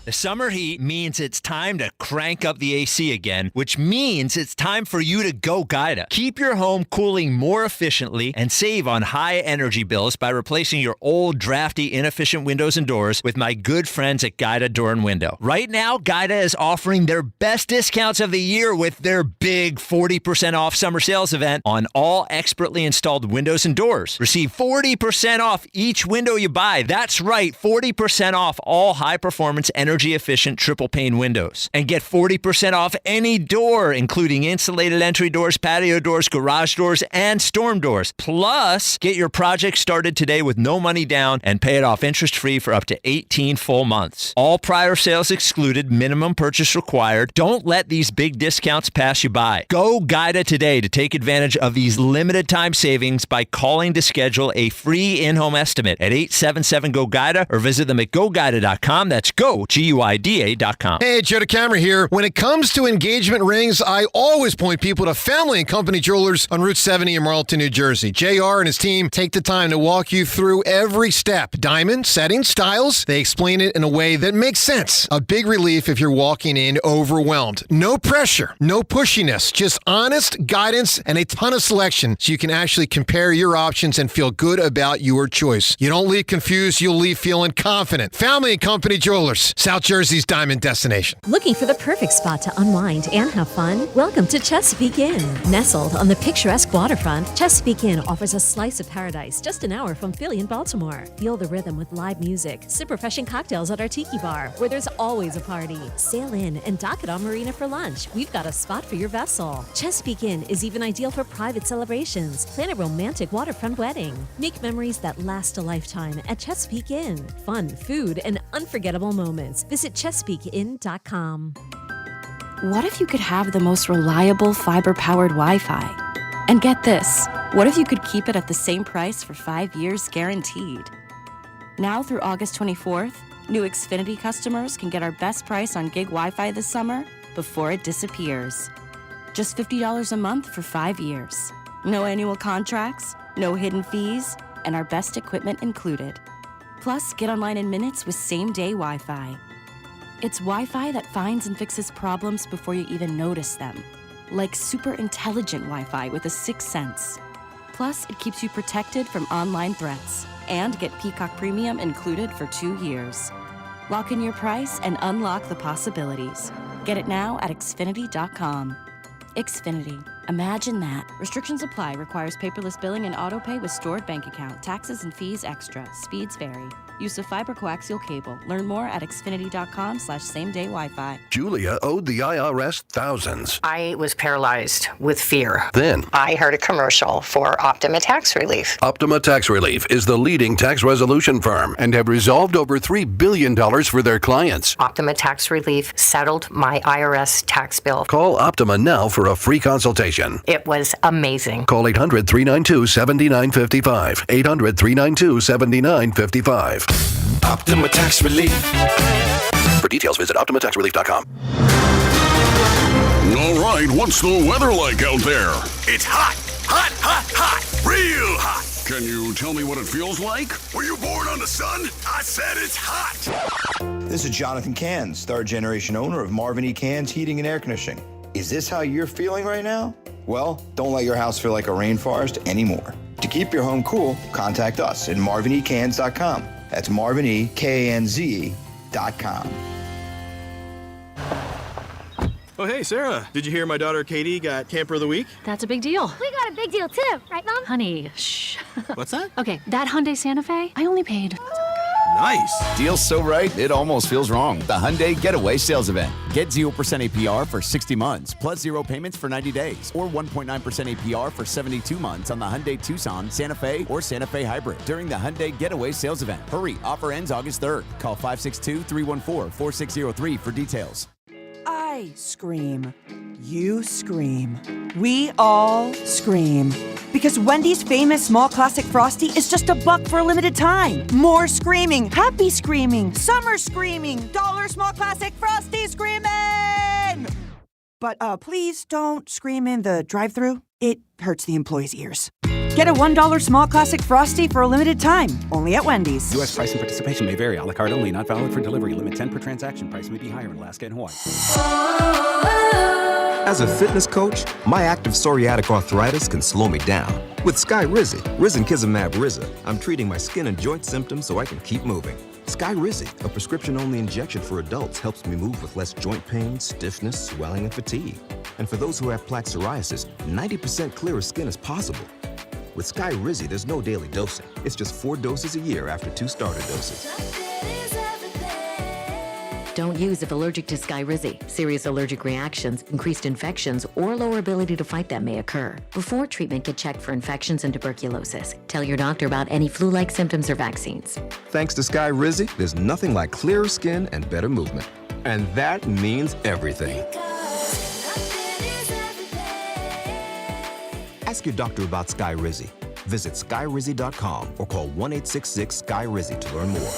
The summer heat means it's time to crank up the AC again, which means it's time for you to go Gaida. Keep your home cooling more efficiently and save on high energy bills by replacing your old, drafty, inefficient windows and doors with my good friends at Gaida Door and Window. Right now, Gaida is offering their best discounts of the year with their big 40% off summer sales event on all expertly installed windows and doors. Receive 40% off each window you buy. That's right, 40% off all high-performance energy-efficient triple-pane windows. And get 40% off any door, including insulated entry doors, patio doors, garage doors, and storm doors. Plus, get your project started today with no money down and pay it off interest-free for up to 18 full months. All prior sales excluded, minimum purchase required. Don't let these big discounts pass you by. Go Gaida today to take advantage of these limited-time savings by calling to schedule a free in-home estimate at 877-GO-GAIDA or visit them at GoGaida.com. That's go, GUIDA.com. Hey, Joe DeCamera here. When it comes to engagement rings, I always point people to Family and Company Jewelers on Route 70 in Marlton, New Jersey. JR and his team take the time to walk you through every step. Diamond, setting, styles, they explain it in a way that makes sense. A big relief if you're walking in overwhelmed. No pressure, no pushiness, just honest guidance and a ton of selection so you can actually compare your options and feel good about your choice. You don't leave confused, you'll leave feeling confident. Family and Company Jewelers, South Jersey's diamond destination. Looking for the perfect spot to unwind and have fun? Welcome to Chesapeake Inn. Nestled on the picturesque waterfront, Chesapeake Inn offers a slice of paradise just an hour from Philly and Baltimore. Feel the rhythm with live music. Sip refreshing cocktails at our tiki bar, where there's always a party. Sail in and dock it on Marina for lunch. We've got a spot for your vessel. Chesapeake Inn is even ideal for private celebrations. Plan a romantic waterfront wedding. Make memories that last a lifetime at Chesapeake Inn. Fun, food, and unforgettable moments. Visit ChesapeakeInn.com. What if you could have the most reliable fiber-powered Wi-Fi? And get this, what if you could keep it at the same price for 5 years guaranteed? Now through August 24th, new Xfinity customers can get our best price on gig Wi-Fi this summer before it disappears. Just $50 a month for 5 years. No annual contracts, no hidden fees, and our best equipment included. Plus, get online in minutes with same-day Wi-Fi. It's Wi-Fi that finds and fixes problems before you even notice them. Like super intelligent Wi-Fi with a sixth sense. Plus, it keeps you protected from online threats. And get Peacock Premium included for 2 years. Lock in your price and unlock the possibilities. Get it now at Xfinity.com. Xfinity. Imagine that. Restrictions apply. Requires paperless billing and autopay with stored bank account. Taxes and fees extra. Speeds vary. Use of fiber coaxial cable. Learn more at Xfinity.com/same-day Wi-Fi. Julia owed the IRS thousands. I was paralyzed with fear. Then I heard a commercial for Optima Tax Relief. Optima Tax Relief is the leading tax resolution firm and have resolved over $3 billion for their clients. Optima Tax Relief settled my IRS tax bill. Call Optima now for a free consultation. It was amazing. Call 800-392-7955. 800-392-7955. Optima Tax Relief. For details, visit OptimaTaxRelief.com. All right, what's the weather like out there? It's hot, hot, hot, hot, real hot. Can you tell me what it feels like? Were you born on the sun? I said it's hot. This is Jonathan Cans, third generation owner of Marvin E. Cans Heating and Air Conditioning. Is this how you're feeling right now? Well, don't let your house feel like a rainforest anymore. To keep your home cool, contact us at marvinecans.com. That's marvinekanze.com. Oh, hey, Sarah. Did you hear my daughter Katie got Camper of the Week? That's a big deal. We got a big deal too, right, Mom? Honey, shh. What's that? Okay, that Hyundai Santa Fe, I only paid. Nice. Deal's so right, it almost feels wrong. The Hyundai Getaway Sales Event. Get 0% APR for 60 months, plus 0 payments for 90 days, or 1.9% APR for 72 months on the Hyundai Tucson, Santa Fe, or Santa Fe Hybrid during the Hyundai Getaway Sales Event. Hurry, offer ends August 3rd. Call 562-314-4603 for details. I scream. You scream. We all scream. Because Wendy's famous small classic Frosty is just $1 for a limited time. More screaming, happy screaming, summer screaming, dollar small classic Frosty screaming! But please don't scream in the drive-thru. It hurts the employees' ears. Get a $1 small classic Frosty for a limited time, only at Wendy's. U.S. price and participation may vary. A la carte only, not valid for delivery. Limit 10 per transaction. Price may be higher in Alaska and Hawaii. As a fitness coach, my active psoriatic arthritis can slow me down. With Skyrizi, Risankizumab Riza, I'm treating my skin and joint symptoms so I can keep moving. Skyrizi, a prescription-only injection for adults, helps me move with less joint pain, stiffness, swelling, and fatigue. And for those who have plaque psoriasis, 90% clearer skin is possible. With Skyrizi, there's no daily dosing. It's just 4 doses a year after 2 starter doses. Don't use if allergic to Skyrizi. Serious allergic reactions, increased infections, or lower ability to fight them may occur. Before treatment, get checked for infections and tuberculosis. Tell your doctor about any flu-like symptoms or vaccines. Thanks to Skyrizi, there's nothing like clearer skin and better movement. And that means everything. Ask your doctor about Skyrizi. Visit Skyrizi.com or call 1-866-SKY-RIZI to learn more.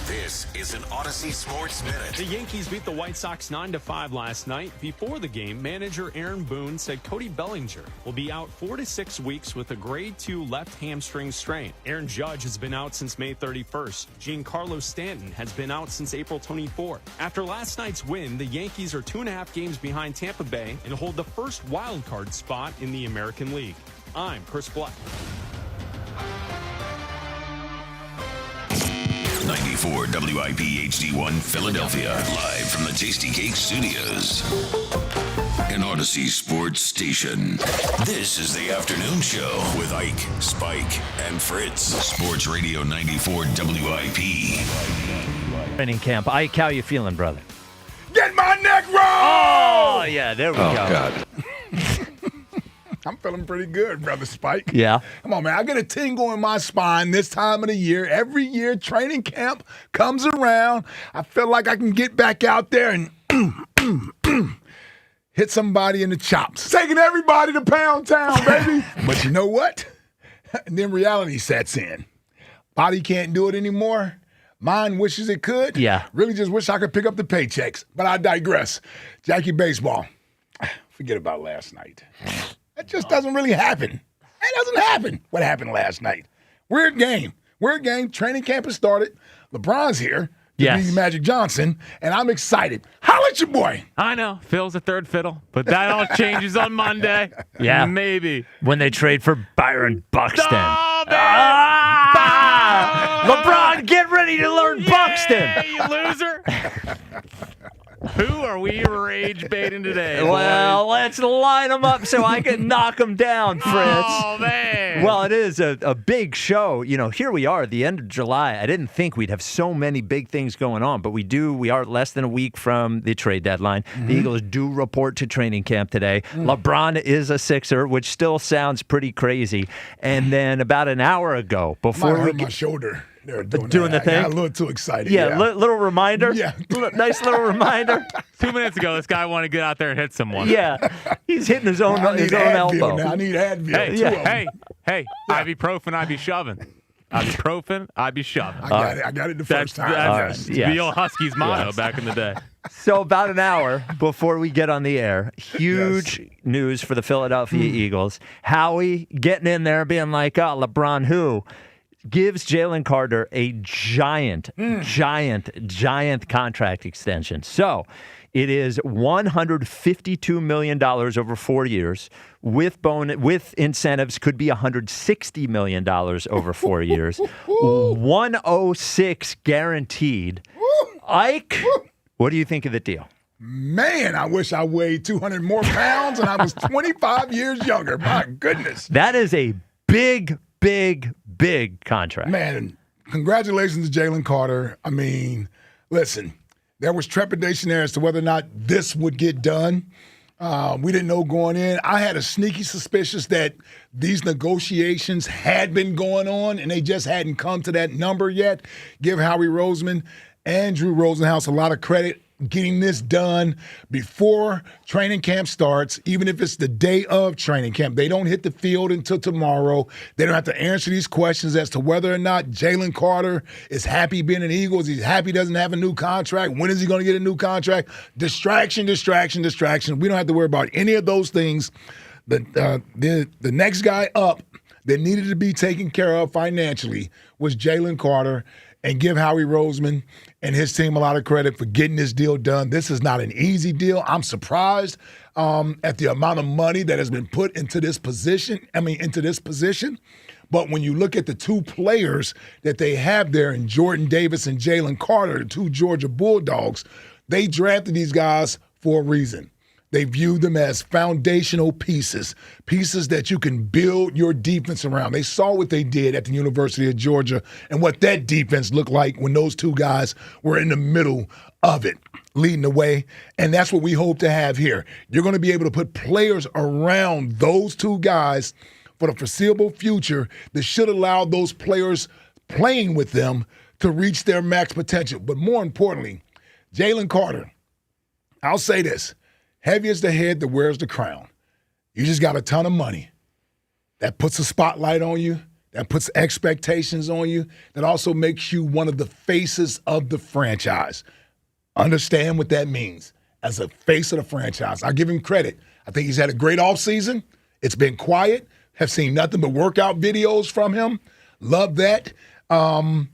This is an Odyssey Sports Minute. The Yankees beat the White Sox 9-5 last night. Before the game, manager Aaron Boone said Cody Bellinger will be out 4 to 6 weeks with a grade 2 left hamstring strain. Aaron Judge has been out since May 31st. Giancarlo Stanton has been out since April 24th. After last night's win, the Yankees are 2.5 games behind Tampa Bay and hold the first wild card spot in the American League. I'm Chris Black. 94 WIP HD1 Philadelphia, live from the Tasty Cake Studios. An Odyssey Sports Station. This is the afternoon show with Ike, Spike, and Fritz. Sports Radio 94 WIP. Training camp. Ike, how you feeling, brother? Get my neck rolled! Oh, yeah, there we go. God. I'm feeling pretty good, Brother Spike. Yeah. Come on, man. I get a tingle in my spine this time of the year. Every year, training camp comes around. I feel like I can get back out there and hit somebody in the chops. Taking everybody to Pound Town, baby. But you know what? And then reality sets in. Body can't do it anymore. Mind wishes it could. Yeah. Really just wish I could pick up the paychecks. But I digress. Jackie Baseball. Forget about last night. That just doesn't really happen. It doesn't happen. What happened last night? Weird game. Training camp has started. LeBron's here to be Magic Johnson, and I'm excited. Holla at your boy. I know. Phil's a third fiddle, but that all changes on Monday. Yeah. Maybe. When they trade for Byron Buxton. Oh, man. LeBron, get ready to learn Buxton. You loser. Who are we rage baiting today? Well, let's line them up so I can knock them down, Fritz. Oh, man. Well, it is a big show. You know, here we are at the end of July. I didn't think we'd have so many big things going on, but we do. We are less than a week from the trade deadline. Mm-hmm. The Eagles do report to training camp today. LeBron is a Sixer, which still sounds pretty crazy. And then about an hour ago, before I hurt my shoulder. Doing the thing? I got a little too excited. Yeah. Little reminder. Yeah. Nice little reminder. 2 minutes ago, this guy wanted to get out there and hit someone. Yeah. He's hitting his own elbow. Now. I need Advil. Hey, ibuprofen, I be shoving. Ibuprofen, I be shoving. I got it the first time. That's the old Huskies motto back in the day. So about an hour before we get on the air, huge news for the Philadelphia Eagles. Howie getting in there being like, LeBron who? Gives Jalen Carter a giant contract extension. So it is $152 million over 4 years. With incentives, could be $160 million over 4 years. 106 guaranteed. Ike, What do you think of the deal? Man, I wish I weighed 200 more pounds and I was 25 years younger. My goodness. That is a big, big, big contract. Man, congratulations to Jalen Carter. I mean, listen, there was trepidation there as to whether or not this would get done. We didn't know going in. I had a sneaky suspicion that these negotiations had been going on and they just hadn't come to that number yet. Give Howie Roseman and Drew Rosenhaus a lot of credit getting this done before training camp starts, even if it's the day of training camp. They don't hit the field until tomorrow. They don't have to answer these questions as to whether or not Jalen Carter is happy being an Eagle. He's happy he doesn't have a new contract. When is he going to get a new contract? Distraction. We don't have to worry about any of those things. The next guy up that needed to be taken care of financially was Jalen Carter. And give Howie Roseman and his team a lot of credit for getting this deal done. This is not an easy deal. I'm surprised at the amount of money that has been put into this position. But when you look at the two players that they have there in Jordan Davis and Jalen Carter, the two Georgia Bulldogs, they drafted these guys for a reason. They viewed them as foundational pieces that you can build your defense around. They saw what they did at the University of Georgia and what that defense looked like when those two guys were in the middle of it, leading the way. And that's what we hope to have here. You're going to be able to put players around those two guys for the foreseeable future that should allow those players playing with them to reach their max potential. But more importantly, Jalen Carter, I'll say this. Heavy is the head that wears the crown. You just got a ton of money. That puts a spotlight on you. That puts expectations on you. That also makes you one of the faces of the franchise. Understand what that means as a face of the franchise. I give him credit. I think he's had a great offseason. It's been quiet. Have seen nothing but workout videos from him. Love that. And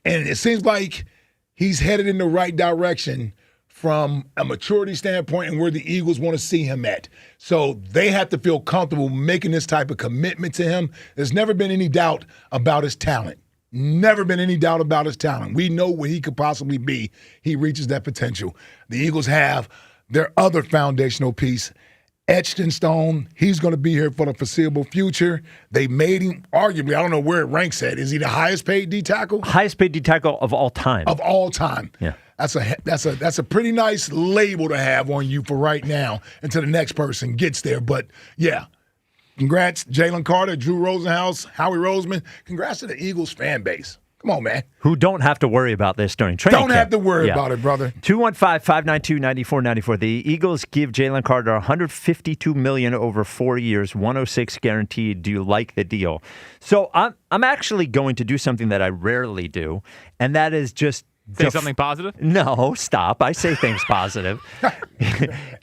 it seems like he's headed in the right direction from a maturity standpoint and where the Eagles want to see him at. So they have to feel comfortable making this type of commitment to him. There's never been any doubt about his talent. Never been any doubt about his talent. We know what he could possibly be. He reaches that potential. The Eagles have their other foundational piece etched in stone. He's going to be here for the foreseeable future. They made him, arguably, I don't know where it ranks at. Is he the highest paid D tackle? Highest paid D tackle of all time. Of all time. Yeah. That's a pretty nice label to have on you for right now until the next person gets there. But yeah, congrats, Jalen Carter, Drew Rosenhaus, Howie Roseman. Congrats to the Eagles fan base. Come on, man. Who don't have to worry about this during training camp. Don't have to worry about it, brother. 215-592-9494. The Eagles give Jalen Carter $152 million over 4 years, $106 guaranteed. Do you like the deal? So I'm actually going to do something that I rarely do, and that is just say something positive? No, stop. I say things positive.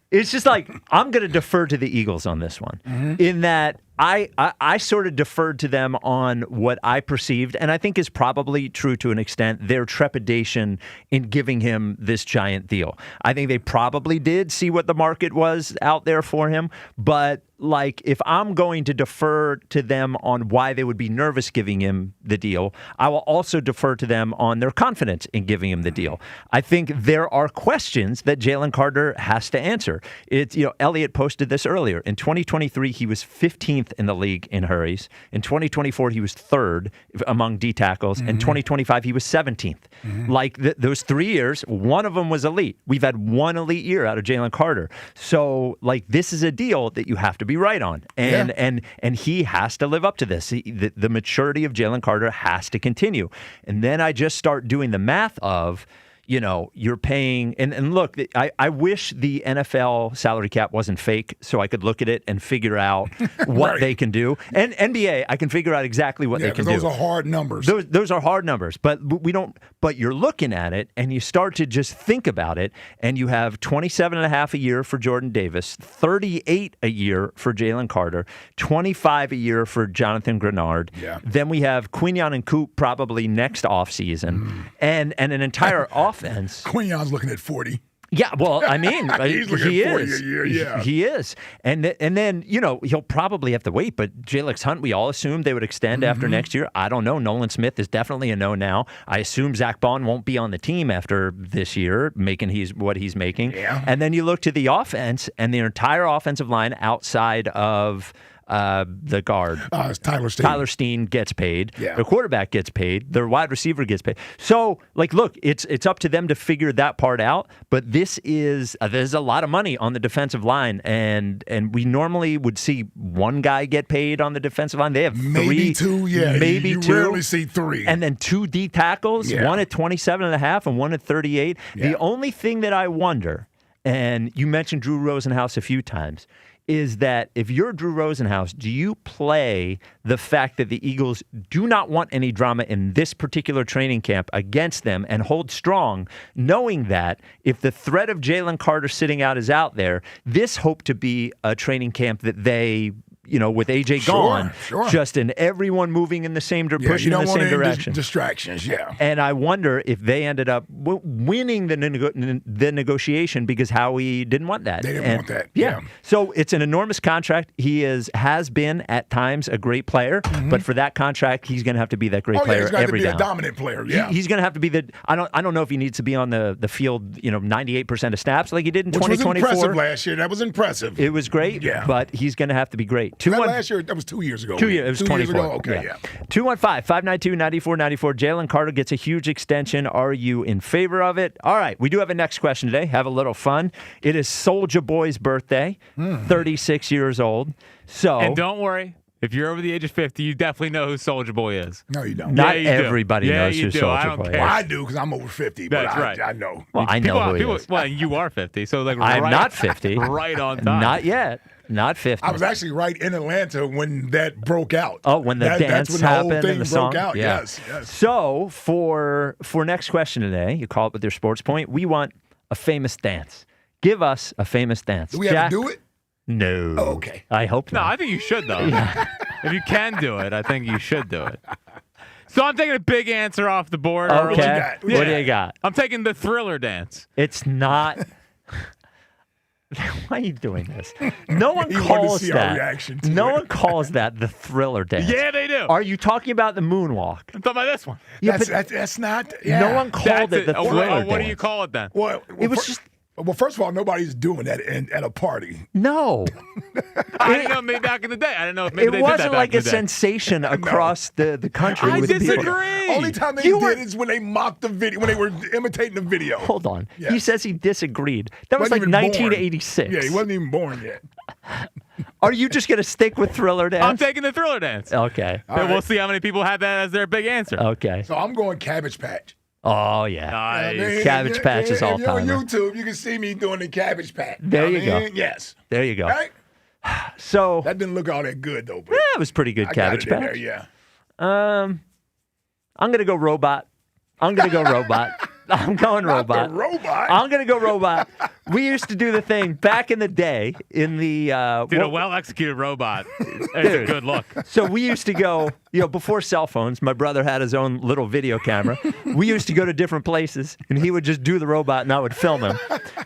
It's just like I'm going to defer to the Eagles on this one, in that I sort of deferred to them on what I perceived, and I think is probably true to an extent, their trepidation in giving him this giant deal. I think they probably did see what the market was out there for him, but like if I'm going to defer to them on why they would be nervous giving him the deal, I will also defer to them on their confidence in giving him the deal. I think there are questions that Jalen Carter has to answer. It's, Elliott posted this earlier. In 2023, he was 15th in the league in hurries. In 2024, he was 3rd among D tackles. In 2025, he was 17th. Like those 3 years, one of them was elite. We've had one elite year out of Jalen Carter. So like this is a deal that you have to be right on. And he has to live up to this. The maturity of Jalen Carter has to continue. And then I just start doing the math of, you're paying, and look, I wish the NFL salary cap wasn't fake so I could look at it and figure out what they can do. And NBA, I can figure out exactly what they can do. Those are hard numbers. Those are hard numbers, but you're looking at it and you start to just think about it, and you have 27.5 a year for Jordan Davis, 38 a year for Jalen Carter, 25 a year for Jonathan Grenard. Yeah. Then we have Quinyon and Coop probably next offseason, and an entire offense. Quinyon's looking at 40. Yeah, well, I mean, He's looking he at 40 is. a year, yeah. He is. And then, he'll probably have to wait, but Jalen Hunt, we all assumed they would extend after next year. I don't know. Nolan Smith is definitely a no now. I assume Zach Bond won't be on the team after this year, making what he's making. Yeah. And then you look to the offense, and the entire offensive line outside of the guard. Tyler Steen. Tyler Steen gets paid. Yeah. The quarterback gets paid. The wide receiver gets paid. So, look, it's up to them to figure that part out. But there's a lot of money on the defensive line, and we normally would see one guy get paid on the defensive line. They have maybe two. Yeah, maybe you two. rarely see three. And then 2 D tackles, one at 27.5 and one at 38. Yeah. The only thing that I wonder, and you mentioned Drew Rosenhaus a few times, is that if you're Drew Rosenhaus, do you play the fact that the Eagles do not want any drama in this particular training camp against them and hold strong, knowing that if the threat of Jalen Carter sitting out is out there, this hoped to be a training camp that they, with AJ gone, just in everyone moving in the same pushing in the same direction. Distractions, yeah. And I wonder if they ended up winning the negotiation because Howie didn't want that. They didn't want that. Yeah. So it's an enormous contract. He has been at times a great player, but for that contract, he's going to have to be that great player he's got every to be down. a dominant player. Yeah. He's going to have to be I don't know if he needs to be on the field, 98% of snaps like he did in 2024. Which was impressive last year. That was impressive. It was great. Yeah. But he's going to have to be great. Last year, that was 2 years ago. 2 years. It was 24. Years ago? Okay, yeah. 215-592-9494. Jalen Carter gets a huge extension. Are you in favor of it? All right. We do have a next question today. Have a little fun. It is Soulja Boy's birthday, 36 years old. And don't worry. If you're over the age of 50, you definitely know who Soulja Boy is. No, you don't. Not everybody knows who Soulja Boy is. Well, I do because I'm over 50, but That's right. I know. Well, I know who he is. Well, you are 50, so I'm not 50. Right on time. Not yet. Not 50. I was actually right in Atlanta when that broke out. Oh, when the dance that's when happened the whole thing and the song? broke out. Yeah. Yes. So for next question today, you call it with your sports point, we want a famous dance. Give us a famous dance. Do we have to do it? No. Oh, okay. I hope not. No, I think you should, though. If you can do it, I think you should do it. So I'm taking a big answer off the board. Okay. What do you got? I'm taking the Thriller dance. It's not... Why are you doing this? No one He wanted to calls see our that. reaction to No it. one calls that the Thriller dance. Yeah, they do. Are you talking about the moonwalk? I'm talking about this one. Yeah, That's not. Yeah. No one called it the Thriller dance. What do you call it then? Well, It was just... Well, first of all, nobody's doing that at a party. No. I didn't know, maybe back in the day. I don't know if maybe It they did that wasn't back like in a the day. sensation across the country. I with people. disagree. Only time they did is when they mocked the video, when they were imitating the video. Hold on. Yeah. He says he disagreed. That was Wasn't like even born. 1986. Yeah, he wasn't even born yet. Are you just going to stick with Thriller dance? I'm taking the Thriller dance. Okay. All We'll right. see how many people have that as their big answer. Okay. So I'm going Cabbage Patch. Oh, yeah. Nice. Cabbage Patch is all If you're on time. YouTube, you can see me doing the Cabbage Patch. There know you what I go. mean? Yes. There you go. Right? So, That didn't look all that good, though. But yeah, it was pretty good I Cabbage got it in Patch. there, yeah. I'm going to go robot. I'm going going robot. I'm going robot. The robot? I'm going to go robot. We used to do the thing back in the day in the... Dude, a well-executed robot is a good look. So we used to go, before cell phones, my brother had his own little video camera. We used to go to different places, and he would just do the robot, and I would film him.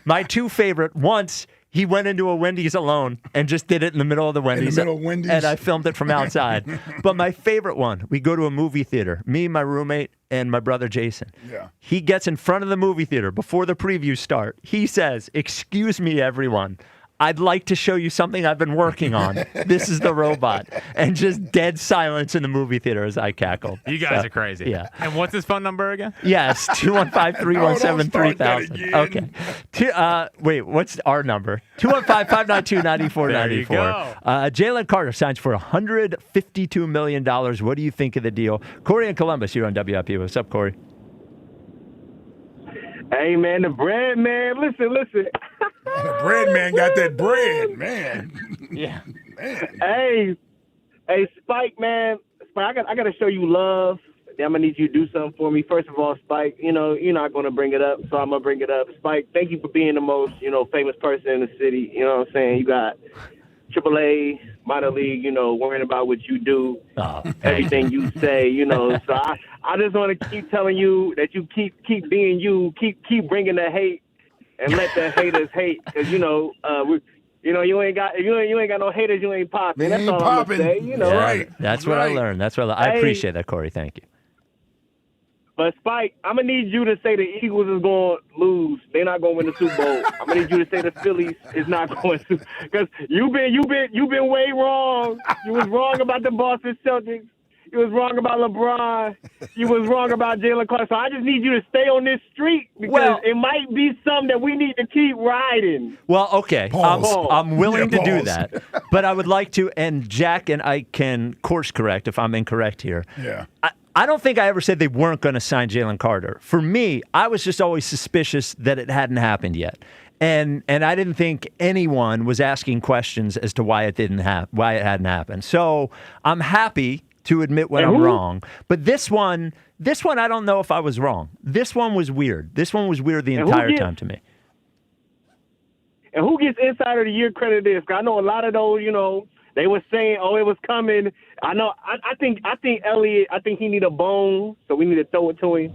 My two favorite, once he went into a Wendy's alone and just did it in the middle of the Wendy's. And I filmed it from outside. But my favorite one, we go to a movie theater, me, my roommate, and my brother Jason. Yeah. He gets in front of the movie theater before the previews start. He says, "Excuse me, everyone. I'd like to show you something I've been working on. This is the robot." And just dead silence in the movie theater as I cackled. You guys are crazy. Yeah. And what's his phone number again? Yes, 215-317-3000. Okay. Wait, what's our number? 215-592-9494. There you go. Jalen Carter signs for $152 million. What do you think of the deal? Corey in Columbus, you're on WIP. What's up, Corey? Hey, man, the bread man. Listen. The bread man got that bread, man. Yeah. Man. Hey, Spike, man. Spike, I got to show you love. I'm going to need you to do something for me. First of all, Spike, you're not going to bring it up, so I'm going to bring it up. Spike, thank you for being the most, famous person in the city. You know what I'm saying? You got AAA, minor league, worrying about what you do, everything you say, So I just want to keep telling you that you keep being you, keep bringing the hate, and let the haters hate, because you ain't got no haters, you ain't popping. That's all I'm gonna say. Right. That's what I learned. I appreciate that, Corey. Thank you. But Spike, I'm gonna need you to say the Eagles is going to lose. They're not going to win the Super Bowl. I'm gonna need you to say the Phillies is not going to, because you've been way wrong. You was wrong about the Boston Celtics. You was wrong about LeBron. You was wrong about Jalen Carter. So I just need you to stay on this streak, because it might be something that we need to keep riding. Well, okay. I'm willing to do pause. that. But I would like to, and Jack and I can course correct if I'm incorrect here. Yeah. I don't think I ever said they weren't going to sign Jalen Carter. For me, I was just always suspicious that it hadn't happened yet. And I didn't think anyone was asking questions as to why it hadn't happened. So I'm happy to admit when I'm wrong. But this one, I don't know if I was wrong. This one was weird. This one was weird the entire time to me. And who gets Insider of the Year credit this? 'Cause I know a lot of those, they were saying, "Oh, it was coming." I know. I think Elliott. I think he need a bone, so we need to throw it to him.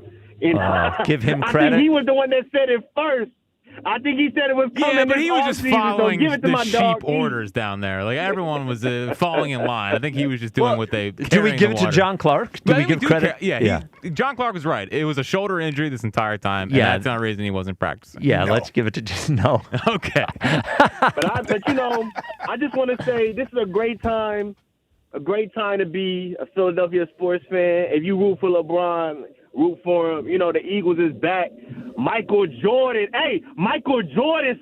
Give him credit. I think he was the one that said it first. I think he said it was coming. Yeah, but he was just following the sheep orders down there. Like, everyone was falling in line. I think he was just doing what they. Do we give it to John Clark? Do we give credit? John Clark was right. It was a shoulder injury this entire time. And that's not a reason he wasn't practicing. Yeah, let's give it to no. Okay. But I just want to say this is a great time to be a Philadelphia sports fan. If you root for LeBron, root for him. The Eagles is back. Michael Jordan's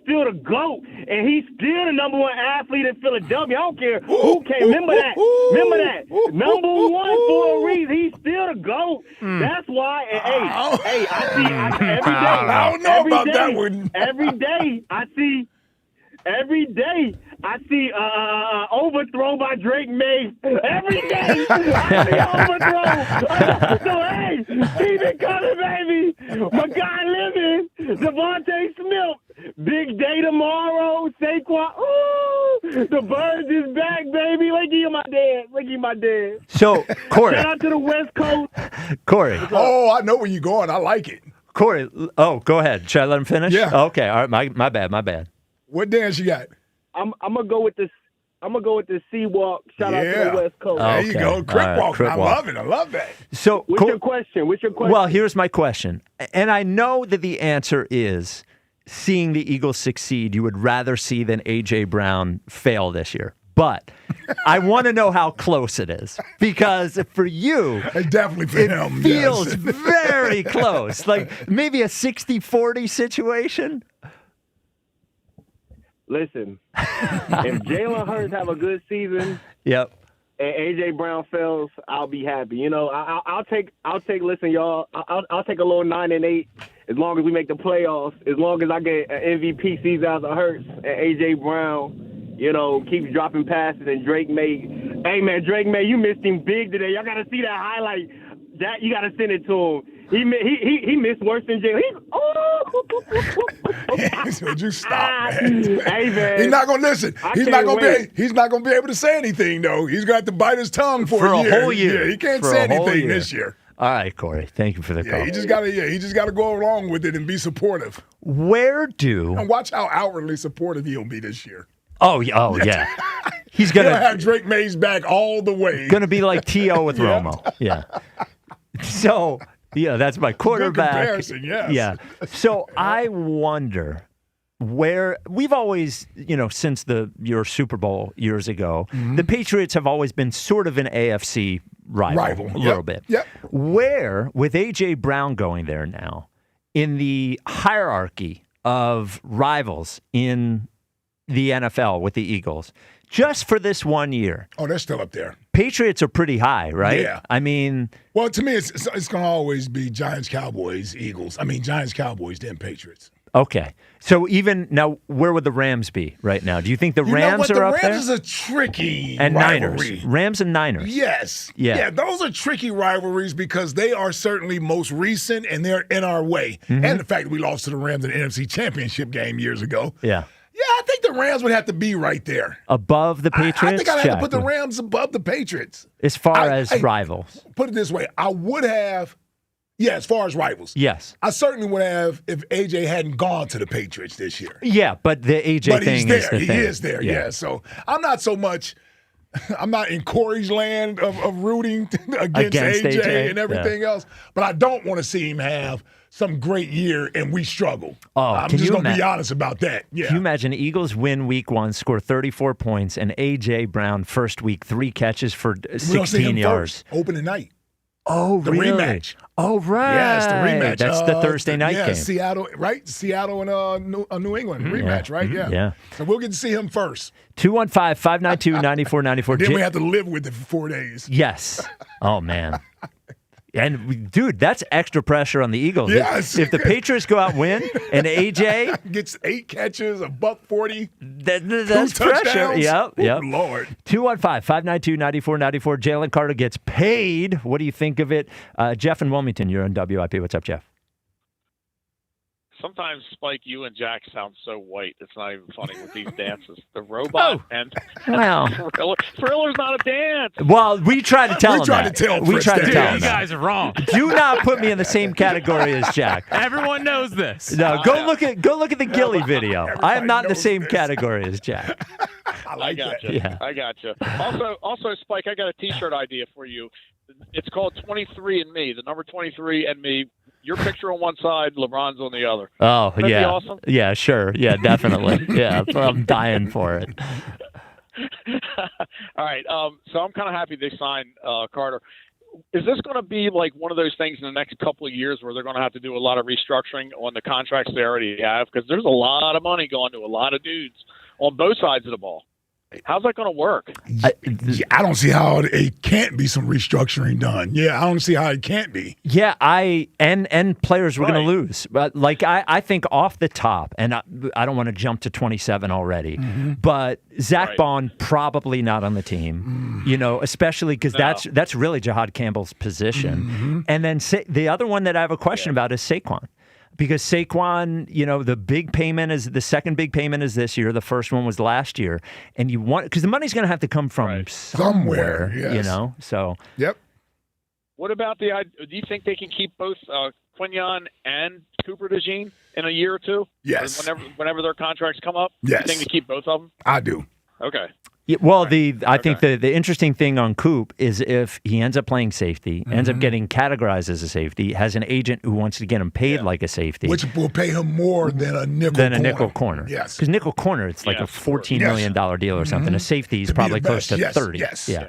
still the GOAT, and he's still the number one athlete in Philadelphia. I don't care who came. Remember that. Number one for a reason. He's still the GOAT. That's why. I see every day. I don't know about that one. Every day I see overthrow by Drake May. Every day I see overthrow. So keep it coming, baby. My guy living. Devontae Smith. Big day tomorrow. Saquon. Ooh, the Birds is back, baby. Look at my dad. So, Corey. Shout out to the West Coast. Corey. Oh, I know where you're going. I like it. Corey. Oh, go ahead. Should I let him finish? Yeah. Okay. All right. My bad. What dance you got? I'm gonna go with this. I'm gonna go with the Sea Walk. Shout out to the West Coast. There you go, Crip Walk. I love it. I love that. So, what's your question? Well, here's my question, and I know that the answer is seeing the Eagles succeed. You would rather see than A.J. Brown fail this year, but I want to know how close it is, because for you, definitely for him, feels very close, like maybe a 60-40 situation. Listen, if Jalen Hurts have a good season, yep, and AJ Brown fails, I'll be happy. I'll take. Listen, y'all, I'll take a little 9-8 as long as we make the playoffs. As long as I get an MVP season out of Hurts and AJ Brown, keeps dropping passes, and Drake May. Hey man, Drake May, you missed him big today. Y'all gotta see that highlight. That you gotta send it to him. He missed worse than Jalen. Would you stop, man? Hey, man. He's not gonna listen. He's not gonna be able to say anything though. He's gonna have to bite his tongue for a whole year. Yeah, he can't say anything this year. All right, Corey. Thank you for the call. He just gotta go along with it and be supportive. And watch how outwardly supportive he'll be this year. Oh yeah. He's gonna have Drake Mays back all the way. Gonna be like T.O. with Romo. Yeah. So, that's my quarterback. Good comparison, yes. Yeah. So I wonder where we've always, since your Super Bowl years ago, the Patriots have always been sort of an AFC rival. A little bit. Yep. Where, with A.J. Brown going there now, in the hierarchy of rivals in the NFL with the Eagles, just for this 1 year. Oh, they're still up there. Patriots are pretty high, right? Yeah. I mean, well, to me, it's going to always be Giants, Cowboys, Eagles. I mean, Giants, Cowboys, then Patriots. Okay. So even now, where would the Rams be right now? Do you think the Rams are up there? The Rams is a tricky and rivalry. Niners. Rams and Niners. Yes. Yeah. Those are tricky rivalries because they are certainly most recent and they're in our way. Mm-hmm. And the fact that we lost to the Rams in the NFC Championship game years ago. Yeah. Yeah, I think the Rams would have to be right there. Above the Patriots? I think I'd have to put the Rams above the Patriots. As far as rivals. Put it this way. I would have Yeah, as far as rivals. Yes. I certainly would have if AJ hadn't gone to the Patriots this year. Yeah, but the AJ But thing he's there. is the He thing. is there, yeah. So I'm not so much – I'm not in Corey's land of rooting against AJ and everything else. But I don't want to see him have some great year and we struggle. Oh, I'm just going to be honest about that. Yeah. Can you imagine Eagles win week 1, score 34 points, and A.J. Brown first week, 3 catches for We don't see 16 him yards? first, opening night. Oh, The really? rematch. Oh, right. Yes, the rematch. That's the Thursday night game. Seattle, right? Seattle and New England rematch, right? Mhm. Yeah. Yeah. So we'll get to see him first. 215-592-9494. Then we have to live with it for 4 days. Yes. Oh, man. And, dude, that's extra pressure on the Eagles. Yes. If the Patriots go out and win and A.J. gets 8 catches, $140. That's 2 pressure. touchdowns. Yep. Oh, Lord. 215-592-9494. Jalen Carter gets paid. What do you think of it? Jeff in Wilmington, you're on WIP. What's up, Jeff? Sometimes, Spike, you and Jack sound so white. It's not even funny with these dances. The robot and Well. Thriller's not a dance. Well, we try to tell him try that. to tell we Fritz try to that. tell Dude, him You that. guys are wrong. Do not put me in the same category as Jack. Everyone knows this. No, go look at the Gilly video. I am not in the same category as Jack. I got you. Yeah. I got you. Also, Spike, I got a T-shirt idea for you. It's called 23 and Me. The number 23 and Me. Your picture on one side, LeBron's on the other. Oh, That'd yeah. be awesome. Yeah, sure. Yeah, definitely. Yeah, I'm dying for it. All right. So I'm kind of happy they signed Carter. Is this going to be like one of those things in the next couple of years where they're going to have to do a lot of restructuring on the contracts they already have? Because there's a lot of money going to a lot of dudes on both sides of the ball. How's that going to work? I don't see how it can't be some restructuring done. Yeah, I don't see how it can't be. Yeah, and players were going to lose. But like I think off the top, and I don't want to jump to 27 already, but Zach Bond probably not on the team. You know, especially because that's really Jahad Campbell's position. And then the other one that I have a question about is Saquon. Because Saquon, you know, the second big payment is this year. The first one was last year, and because the money's going to have to come from somewhere, yes. you know. So yep. What about do you think they can keep both Quinyon and Cooper DeJean in a year or two? Yes. Whenever their contracts come up? Yes. You think to keep both of them? I do. Okay. Yeah, well, I think the interesting thing on Coop is if he ends up playing safety, ends up getting categorized as a safety, has an agent who wants to get him paid like a safety, which will pay him more than a nickel corner. Yes, because nickel corner it's like a $14 million deal or something. A safety is probably close to 30. Yes. Yeah.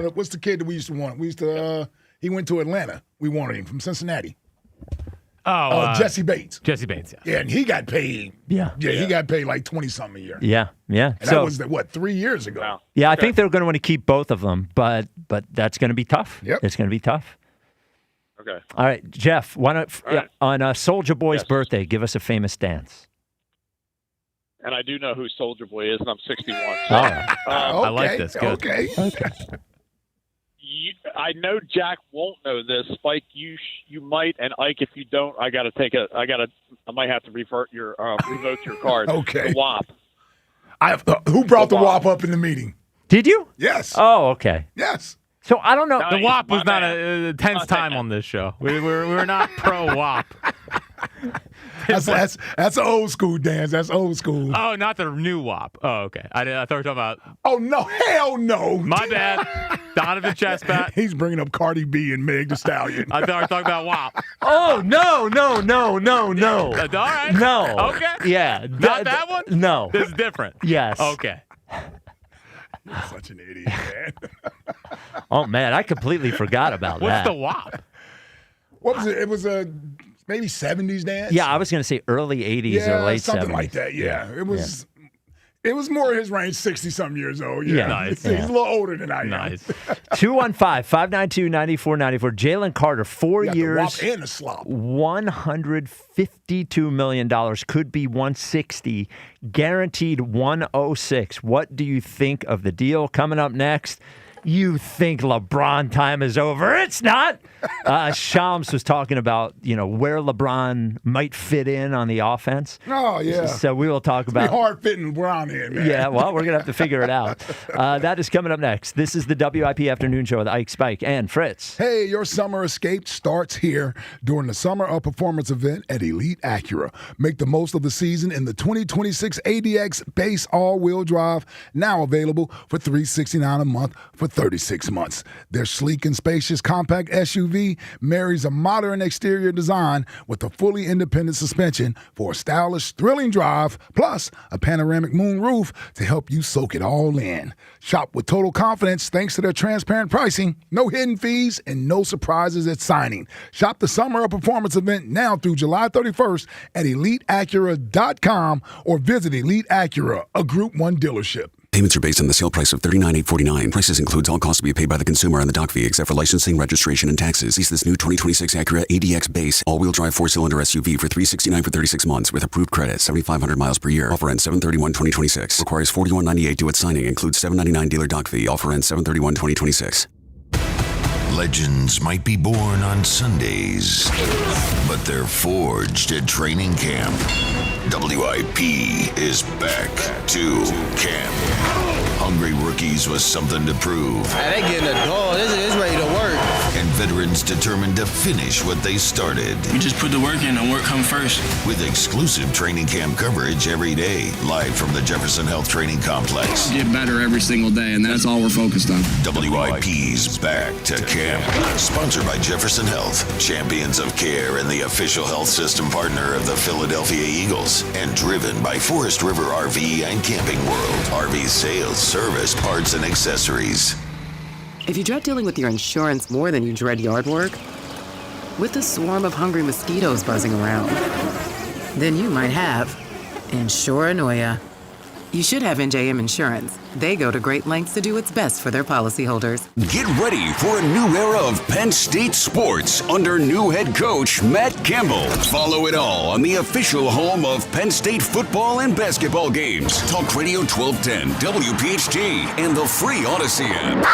What's the kid that we used to want? We used to. He went to Atlanta. We wanted him from Cincinnati. Jesse Bates. Jesse Bates, yeah, and he got paid. Yeah, he got paid like 20-something a year. Yeah. And that was 3 years ago. Wow. Yeah, I think they're going to want to keep both of them, but that's going to be tough. Yep. It's going to be tough. Okay. All right, Jeff, why don't on Soulja Boy's birthday, give us a famous dance. And I do know who Soulja Boy is, and I'm 61. So, I like this. Good. Okay. I know Jack won't know this. Spike, you might, and Ike, if you don't, I might have to revoke your card. Okay. The WAP. Who brought the WAP up in the meeting? Did you? Yes. Oh, okay. Yes. So I don't know. The WAP was not a tense time on this show. We were not pro WAP. That's an old school dance. That's old school. Oh, not the new WAP. Oh, okay. I thought you were talking about. Oh no! Hell no! My bad. Donovan Chestnut. He's bringing up Cardi B and Meg Thee Stallion. I thought we were talking about WAP. Oh no! All right. No. Okay. Yeah. Not that one. No. This is different. Yes. Okay. You're such an idiot, man. Oh man, I completely forgot about that. What's the WAP? What was it? It was a maybe 70s dance. Yeah, I was going to say early 80s or late 70s. Something like that. Yeah. It was. It was more his range, 60-something years old. Yeah. Nice. He's a little older than I am. Nice. 215-592-9494. Jalen Carter, 4 years. The WAP and the slop. $152 million. Could be $160. Guaranteed $106. What do you think of the deal? Coming up next, You think LeBron time is over? It's not. Shams was talking about, where LeBron might fit in on the offense. Oh, yeah. So we will talk about. It's hard fitting LeBron in, man. Yeah, well, we're going to have to figure it out. That is coming up next. This is the WIP Afternoon Show with Ike, Spike, and Fritz. Hey, your summer escape starts here during the Summer of Performance event at Elite Acura. Make the most of the season in the 2026 ADX Base All-Wheel Drive, now available for $369 a month for 36 months. Their sleek and spacious compact SUV marries a modern exterior design with a fully independent suspension for a stylish, thrilling drive, plus a panoramic moon roof to help you soak it all in. Shop with total confidence thanks to their transparent pricing, no hidden fees, and no surprises at signing. Shop the Summer of Performance event now through July 31st at EliteAcura.com or visit Elite Acura, a Group 1 dealership. Payments are based on the sale price of $39,849. Prices includes all costs to be paid by the consumer and the dock fee, except for licensing, registration, and taxes. Lease this new 2026 Acura ADX Base all-wheel drive 4-cylinder SUV for $369 for 36 months with approved credit, 7,500 miles per year. Offer ends 7/31/2026. Requires $41.98 due at signing. Includes $7.99 dealer dock fee. Offer ends 7/31/2026. Legends might be born on Sundays, but they're forged at training camp. WIP is back to camp. Hungry rookies with something to prove. They getting a dog. This is ready to work. And veterans determined to finish what they started. We just put the work in and work come first. With exclusive training camp coverage every day, live from the Jefferson Health Training Complex. Get better every single day, and that's all we're focused on. WIP's back to camp. Sponsored by Jefferson Health, champions of care and the official health system partner of the Philadelphia Eagles. And driven by Forest River RV and Camping World. RV sales, service, parts, and accessories. If you dread dealing with your insurance more than you dread yard work, with a swarm of hungry mosquitoes buzzing around, then you might have Insuranoia. You should have NJM Insurance. They go to great lengths to do what's best for their policyholders. Get ready for a new era of Penn State sports under new head coach Matt Campbell. Follow it all on the official home of Penn State football and basketball games. Talk Radio 1210, WPHT, and the free Odyssey app.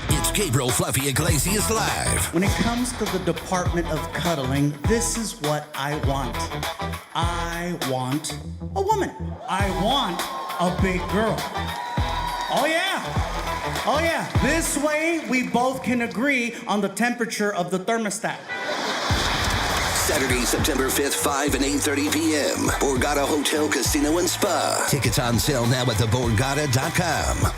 It's Gabriel Fluffy Iglesias live. When it comes to the Department of Cuddling, this is what I want. I want a woman. I want a big girl. Oh yeah. Oh yeah. This way we both can agree on the temperature of the thermostat. Saturday, September 5th, 5 and 8:30 p.m. Borgata Hotel, Casino, and Spa. Tickets on sale now at theborgata.com.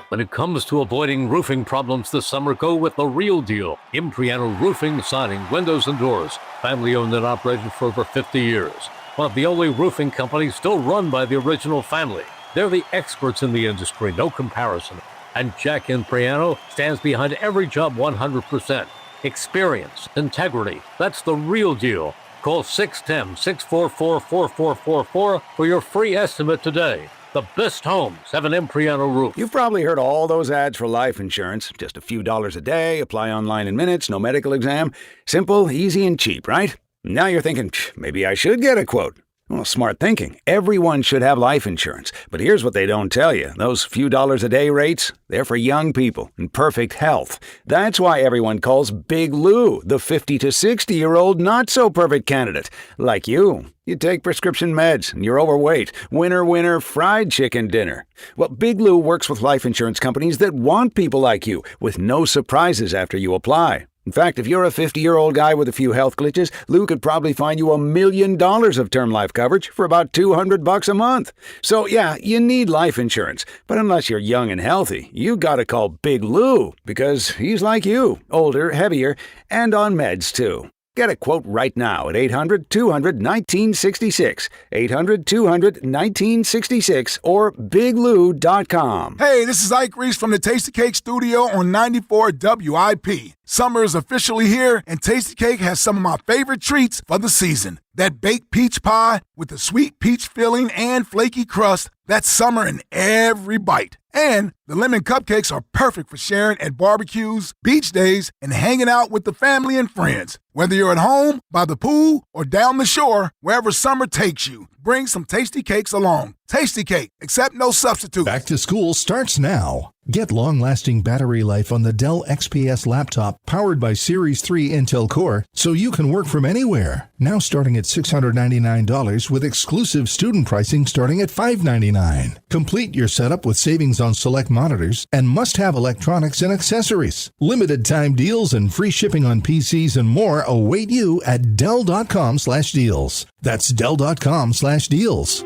When it comes to avoiding roofing problems this summer, go with the real deal. Impriano Roofing, Siding, Windows, and Doors. Family owned and operated for over 50 years. One of the only roofing companies still run by the original family. They're the experts in the industry, no comparison. And Jack Impriano stands behind every job 100%. Experience, integrity, that's the real deal. Call 610-644-4444 for your free estimate today. The best homes have an Impriano roof. You've probably heard all those ads for life insurance. Just a few dollars a day, apply online in minutes, no medical exam. Simple, easy, and cheap, right? Now you're thinking, maybe I should get a quote. Well, smart thinking. Everyone should have life insurance. But here's what they don't tell you. Those few dollars a day rates, they're for young people in perfect health. That's why everyone calls Big Lou the 50 to 60-year-old not-so-perfect candidate. Like you. You take prescription meds and you're overweight. Winner, fried chicken dinner. Well, Big Lou works with life insurance companies that want people like you with no surprises after you apply. In fact, if you're a 50-year-old guy with a few health glitches, Lou could probably find you $1 million of term life coverage for about $200 a month. So yeah, you need life insurance. But unless you're young and healthy, you gotta call Big Lou because he's like you, older, heavier, and on meds too. Get a quote right now at 800-200-1966, 800-200-1966, or biglou.com. Hey, this is Ike Reese from the Tasty Cake Studio on 94 WIP. Summer is officially here, and Tasty Cake has some of my favorite treats for the season. That baked peach pie with the sweet peach filling and flaky crust, that's summer in every bite. And the lemon cupcakes are perfect for sharing at barbecues, beach days, and hanging out with the family and friends. Whether you're at home, by the pool, or down the shore, wherever summer takes you, bring some Tasty Cakes along. Tasty Cake, accept no substitute. Back to school starts now. Get long-lasting battery life on the Dell XPS laptop powered by Series 3 Intel Core so you can work from anywhere. Now starting at $699 with exclusive student pricing starting at $599. Complete your setup with savings on select monitors and must-have electronics and accessories. Limited time deals and free shipping on PCs and more await you at Dell.com/deals. That's Dell.com/deals.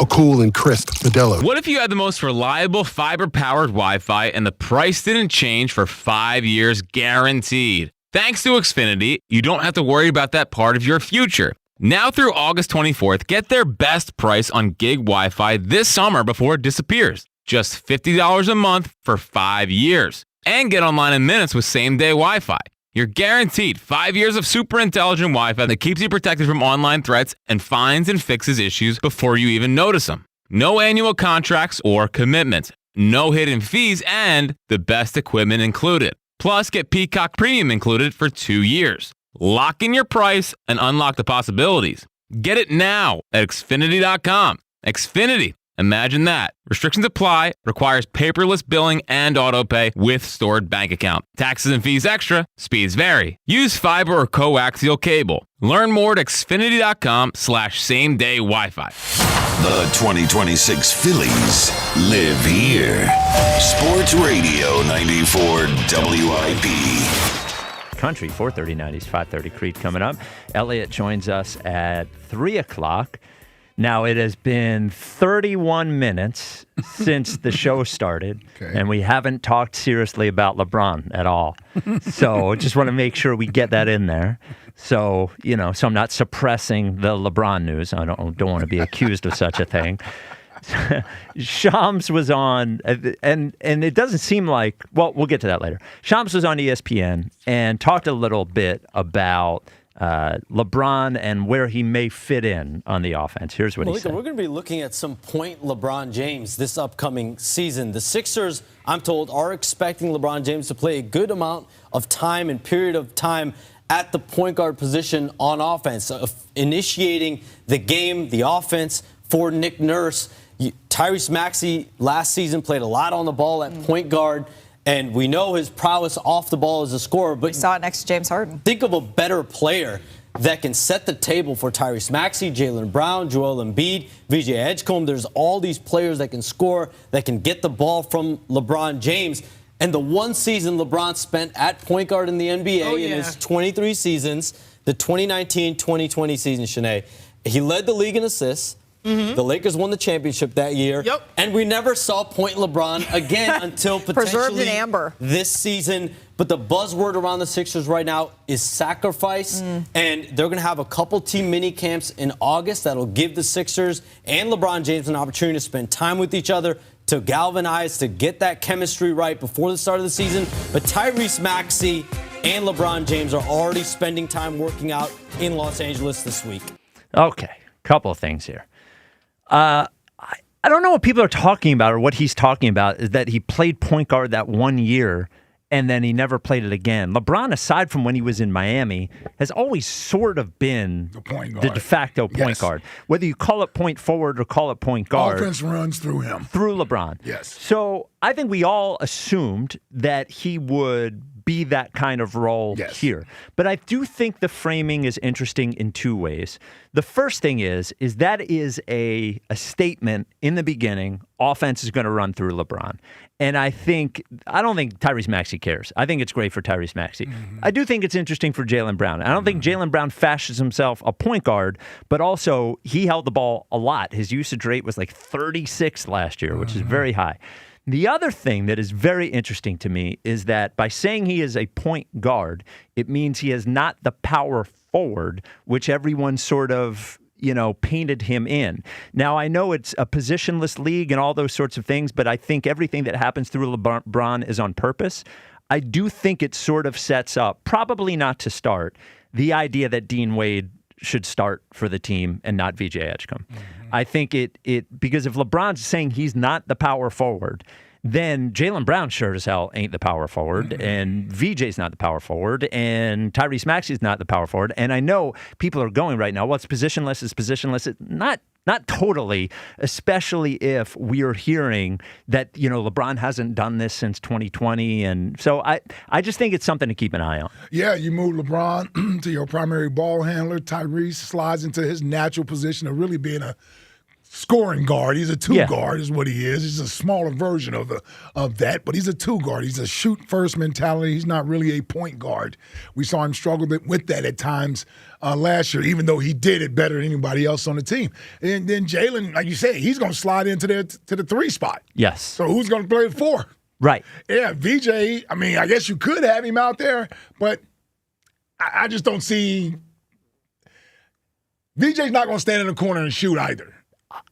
A cool and crisp Modelo. What if you had the most reliable fiber-powered Wi-Fi and the price didn't change for 5 years guaranteed? Thanks to Xfinity, you don't have to worry about that part of your future. Now through August 24th, get their best price on gig Wi-Fi this summer before it disappears. Just $50 a month for 5 years. And get online in minutes with same-day Wi-Fi. You're guaranteed 5 years of super intelligent Wi-Fi that keeps you protected from online threats and finds and fixes issues before you even notice them. No annual contracts or commitments, no hidden fees, and the best equipment included. Plus, get Peacock Premium included for 2 years. Lock in your price and unlock the possibilities. Get it now at Xfinity.com. Xfinity. Imagine that. Restrictions apply. Requires paperless billing and autopay with stored bank account. Taxes and fees extra. Speeds vary. Use fiber or coaxial cable. Learn more at Xfinity.com/same-day Wi-Fi. The 2026 Phillies live here. Sports Radio 94 WIP. Country 4:30 90s, 5:30 Creed coming up. Elliot joins us at 3 o'clock. Now, it has been 31 minutes since the show started, and we haven't talked seriously about LeBron at all. So just want to make sure we get that in there. So, so I'm not suppressing the LeBron news. I don't want to be accused of such a thing. Shams was on, and it doesn't seem like, well, we'll get to that later. Shams was on ESPN and talked a little bit about LeBron and where he may fit in on the offense. Here's what he said. We're going to be looking at some point LeBron James this upcoming season. The Sixers, I'm told, are expecting LeBron James to play a good amount of time and period of time at the point guard position on offense, initiating the game, the offense for Nick Nurse. Tyrese Maxey last season played a lot on the ball at point guard. And we know his prowess off the ball as a scorer. But we saw it next to James Harden. Think of a better player that can set the table for Tyrese Maxey, Jalen Brown, Joel Embiid, VJ Edgecombe. There's all these players that can score, that can get the ball from LeBron James. And the one season LeBron spent at point guard in the NBA in his 23 seasons, the 2019-2020 season, Shanae, he led the league in assists. Mm-hmm. The Lakers won the championship that year. Yep. And we never saw point LeBron again until Preserved in amber. This season. But the buzzword around the Sixers right now is sacrifice. And they're going to have a couple team mini camps in August that'll give the Sixers and LeBron James an opportunity to spend time with each other, to galvanize, to get that chemistry right before the start of the season. But Tyrese Maxey and LeBron James are already spending time working out in Los Angeles this week. Okay, couple of things here. I don't know what people are talking about or what he's talking about is that he played point guard that 1 year and then he never played it again. LeBron, aside from when he was in Miami, has always sort of been the de facto point guard. Whether you call it point forward or call it point guard. Offense runs through him. Through LeBron. Yes. So I think we all assumed that he would be that kind of role here. But I do think the framing is interesting in two ways. The first thing is that is a statement in the beginning, offense is going to run through LeBron. And I don't think Tyrese Maxey cares. I think it's great for Tyrese Maxey. I do think it's interesting for Jalen Brown. I don't think Jalen Brown fashions himself a point guard, but also he held the ball a lot. His usage rate was like 36 last year, which is very high. The other thing that is very interesting to me is that by saying he is a point guard, it means he is not the power forward, which everyone sort of, painted him in. Now, I know it's a positionless league and all those sorts of things, but I think everything that happens through LeBron is on purpose. I do think it sort of sets up, probably not to start, the idea that Dean Wade should start for the team and not VJ Edgecombe. I think it because if LeBron's saying he's not the power forward, then Jalen Brown sure as hell ain't the power forward, and VJ's not the power forward, and Tyrese Maxey's not the power forward. And I know people are going right now, well, it's positionless, it's positionless. Not totally, especially if we are hearing that, LeBron hasn't done this since 2020. And so I just think it's something to keep an eye on. Yeah, you move LeBron to your primary ball handler. Tyrese slides into his natural position of really being a scoring guard. He's a two guard is what he is. He's a smaller version of that, but he's a two guard. He's a shoot first mentality. He's not really a point guard. We saw him struggle with that at times last year, even though he did it better than anybody else on the team. And then Jalen, like you said, he's going to slide into the 3 spot. Yes. So who's going to play the 4? Right. Yeah, VJ, I mean, I guess you could have him out there, but I just don't see VJ's not going to stand in the corner and shoot either.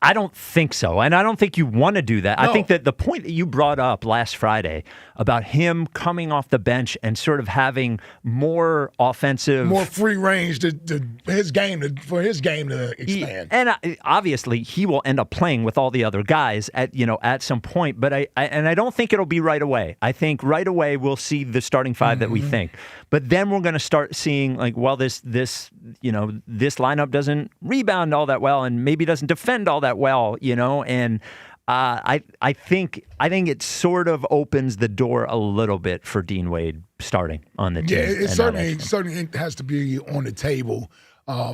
I don't think so, and I don't think you want to do that. No. I think that the point that you brought up last Friday about him coming off the bench and sort of having more offensive, more free range for his game to expand. And obviously he will end up playing with all the other guys at some point. But I don't think it'll be right away. I think right away we'll see the starting 5 that we think. But then we're going to start seeing this lineup doesn't rebound all that well, and maybe doesn't defend all that well, and I think it sort of opens the door a little bit for Dean Wade starting on the team. Yeah, it certainly has to be on the table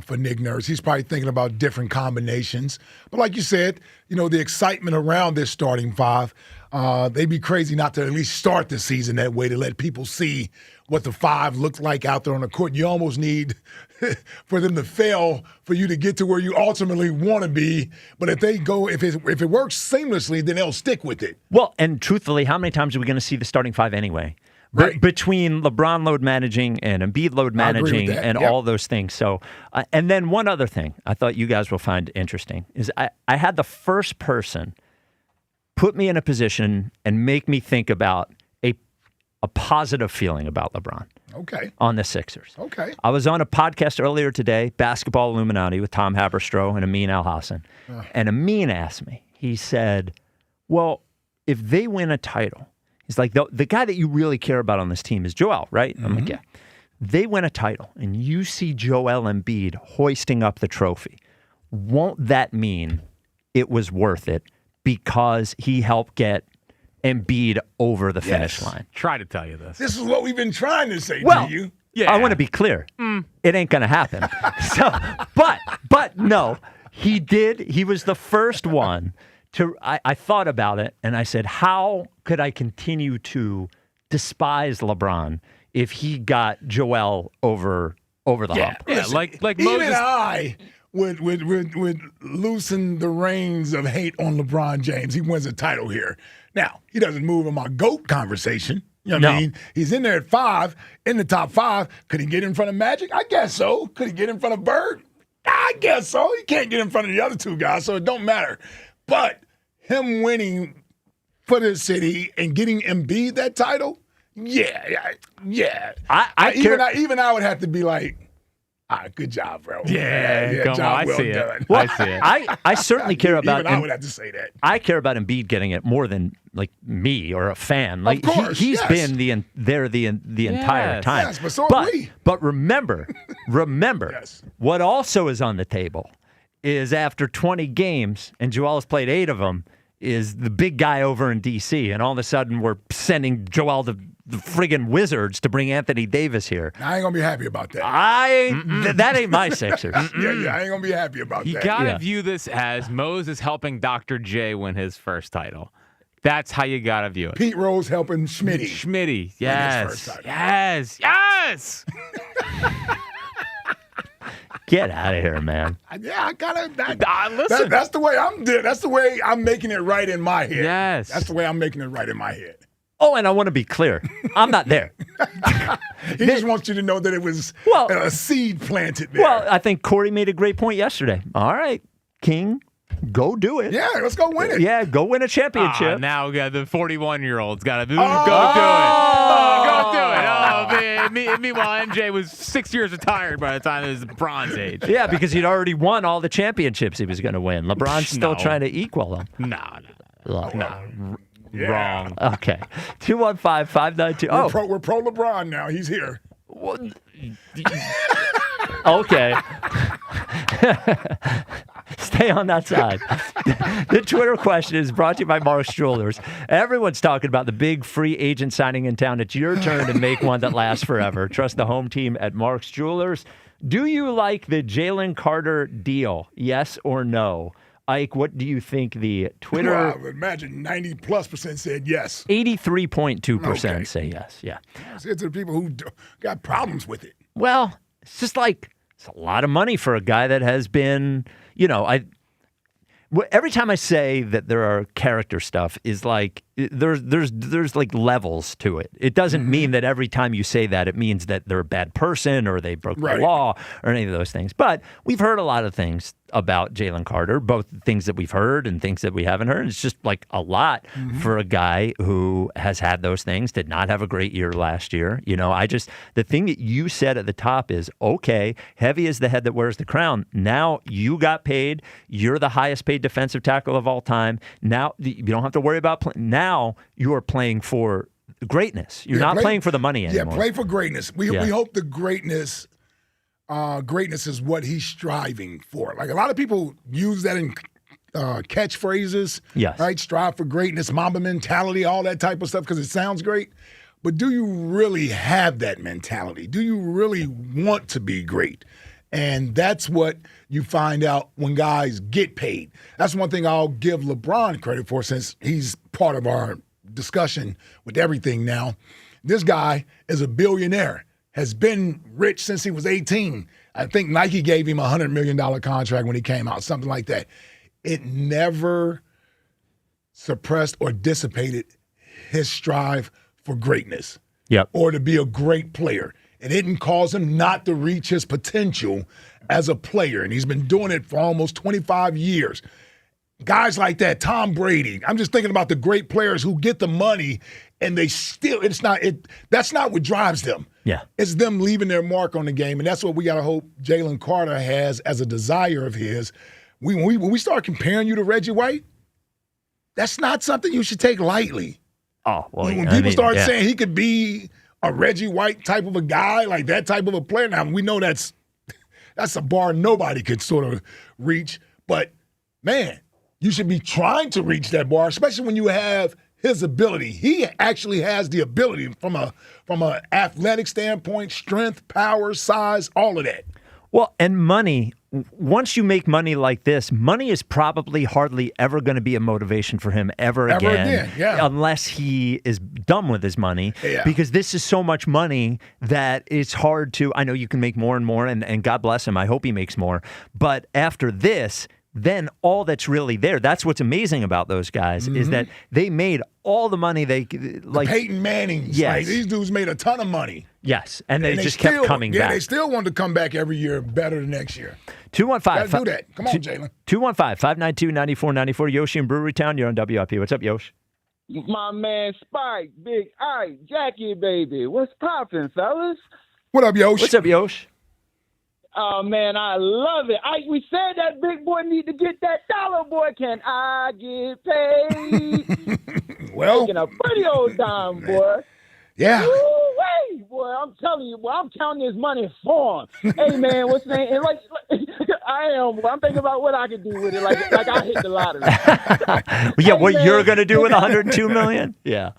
for Nick Nurse. He's probably thinking about different combinations. But like you said, the excitement around this starting 5, they'd be crazy not to at least start the season that way, to let people see what the 5 looks like out there on the court. You almost need for them to fail for you to get to where you ultimately want to be. But if it works seamlessly, then they'll stick with it. Well, and truthfully, how many times are we going to see the starting 5 anyway? Right. Between LeBron load managing and Embiid load managing and all those things. So, and then one other thing I thought you guys will find interesting is I had the first person put me in a position and make me think about a positive feeling about LeBron. Okay. On the Sixers. Okay. I was on a podcast earlier today, Basketball Illuminati, with Tom Haberstroh and Amin Al-Hassan. And Amin asked me, he said, well, if they win a title, he's like, the guy that you really care about on this team is Joel, right? I'm like, yeah. They win a title, and you see Joel Embiid hoisting up the trophy. Won't that mean it was worth it because he helped get Embiid over the finish line? Try to tell you this. This is what we've been trying to say to you. Yeah. I want to be clear. It ain't going to happen. But no, he did. He was the first one to. I thought about it and I said, how could I continue to despise LeBron if he got Joel over the hump? Yeah, like even Moses. I would loosen the reins of hate on LeBron James. He wins a title here. Now, he doesn't move in my GOAT conversation. You know what I mean? He's in there at 5, in the top 5. Could he get in front of Magic? I guess so. Could he get in front of Bird? I guess so. He can't get in front of the other 2 guys, so it don't matter. But him winning for the city and getting Embiid that title, yeah. Even I would have to be like, good job, bro. Yeah, come on, I see it. Well, I see it. I certainly care about. Even I would have to say that. I care about Embiid getting it more than like me or a fan. Like of course, he's been the entire time. Yes, but so are we. But remember, what also is on the table is after 20 games, and Joel has played 8 of them, is the big guy over in D.C., and all of a sudden we're sending Joel to the friggin' Wizards to bring Anthony Davis here. I ain't going to be happy about that. That ain't my Sixers. I ain't going to be happy about that. You got to view this as Moses helping Dr. J win his first title. That's how you got to view it. Pete Rose helping Schmitty. Schmitty, yes. Win his first title. Yes. Get out of here, man. Yeah, I gotta. Listen. That's the way I'm doing. That's the way I'm making it right in my head. Yes. That's the way I'm making it right in my head. Oh, and I want to be clear. I'm not there. He just wants you to know that it was a seed planted there. Well, I think Corey made a great point yesterday. All right, King, go do it. Yeah, let's go win it. Yeah, go win a championship. Now we got the 41-year-old's got to go do it. Go Meanwhile, MJ was 6 years retired by the time it was the Bronze Age. Yeah, because he'd already won all the championships he was going to win. LeBron's still trying to equal him. No. Yeah. Wrong. Okay. 215-592. Oh, We're pro LeBron now. He's here. okay. Stay on that side. The Twitter question is brought to you by Mark's Jewelers. Everyone's talking about the big free agent signing in town. It's your turn to make one that lasts forever. Trust the home team at Mark's Jewelers. Do you like the Jalen Carter deal? Yes or no? Ike, what do you think the Twitter... Well, I would imagine 90+% said yes. 83.2% say yes. Yeah. It's the people who got problems with it. Well, it's just like, it's a lot of money for a guy that has been, every time I say that there are character stuff is like, there's like levels to it. It doesn't mean that every time you say that, it means that they're a bad person or they broke the law or any of those things. But we've heard a lot of things about Jalen Carter, both things that we've heard and things that we haven't heard. It's just like a lot for a guy who has had those things, did not have a great year last year. The thing that you said at the top is, okay, heavy is the head that wears the crown. Now you got paid. You're the highest paid defensive tackle of all time. Now you don't have to worry about now you are playing for greatness. You're not playing for the money anymore. Yeah, play for greatness. We hope the greatness is what he's striving for. Like a lot of people use that in catchphrases. Yes. Right? Strive for greatness, Mamba mentality, all that type of stuff because it sounds great. But do you really have that mentality? Do you really want to be great? And that's what you find out when guys get paid. That's one thing I'll give LeBron credit for since he's part of our discussion with everything now. This guy is a billionaire, has been rich since he was 18. I think Nike gave him a $100 million contract when he came out, something like that. It never suppressed or dissipated his strive for greatness or to be a great player. It didn't cause him not to reach his potential as a player, and he's been doing it for almost 25 years. Guys like that, Tom Brady, I'm just thinking about the great players who get the money and they still, that's not what drives them. Yeah. It's them leaving their mark on the game, and that's what we got to hope Jalen Carter has as a desire of his. When we start comparing you to Reggie White, that's not something you should take lightly. Oh, well, when people start saying he could be a Reggie White type of a guy, like that type of a player. Now, we know that's a bar nobody could sort of reach. But, man, you should be trying to reach that bar, especially when you have his ability. He actually has the ability from a athletic standpoint, strength, power, size, all of that. Well, and money, once you make money like this, money is probably hardly ever going to be a motivation for him ever again, unless he is done with his money, because this is so much money that it's hard to, I know you can make more and more, and God bless him, I hope he makes more, but after this, then all that's really there. That's what's amazing about those guys is that they made all the money they like. The Peyton Mannings, yes. These dudes made a ton of money. Yes, and they just kept coming back. Yeah, they still wanted to come back every year better the next year. 215. Gotta do that. Come on, Jalen. 215-592-9494. Yoshi in Brewery Town. You're on WIP. What's up, Yosh? My man Spike, Big Ike, Jackie, baby. What's poppin', fellas? What up, Yosh? What's up, Yosh? Oh, man, I love it. Ike, we said that big boy need to get that dollar, boy. Can I get paid? Well. Making a pretty old dime, boy. Yeah. Woo-wee, boy, I'm telling you, boy, I'm counting this money for him. Hey, man, what's the name? And like I am, boy. I'm thinking about what I could do with it. Like I hit the lottery. Yeah, what you're going to do with $102 million? Yeah.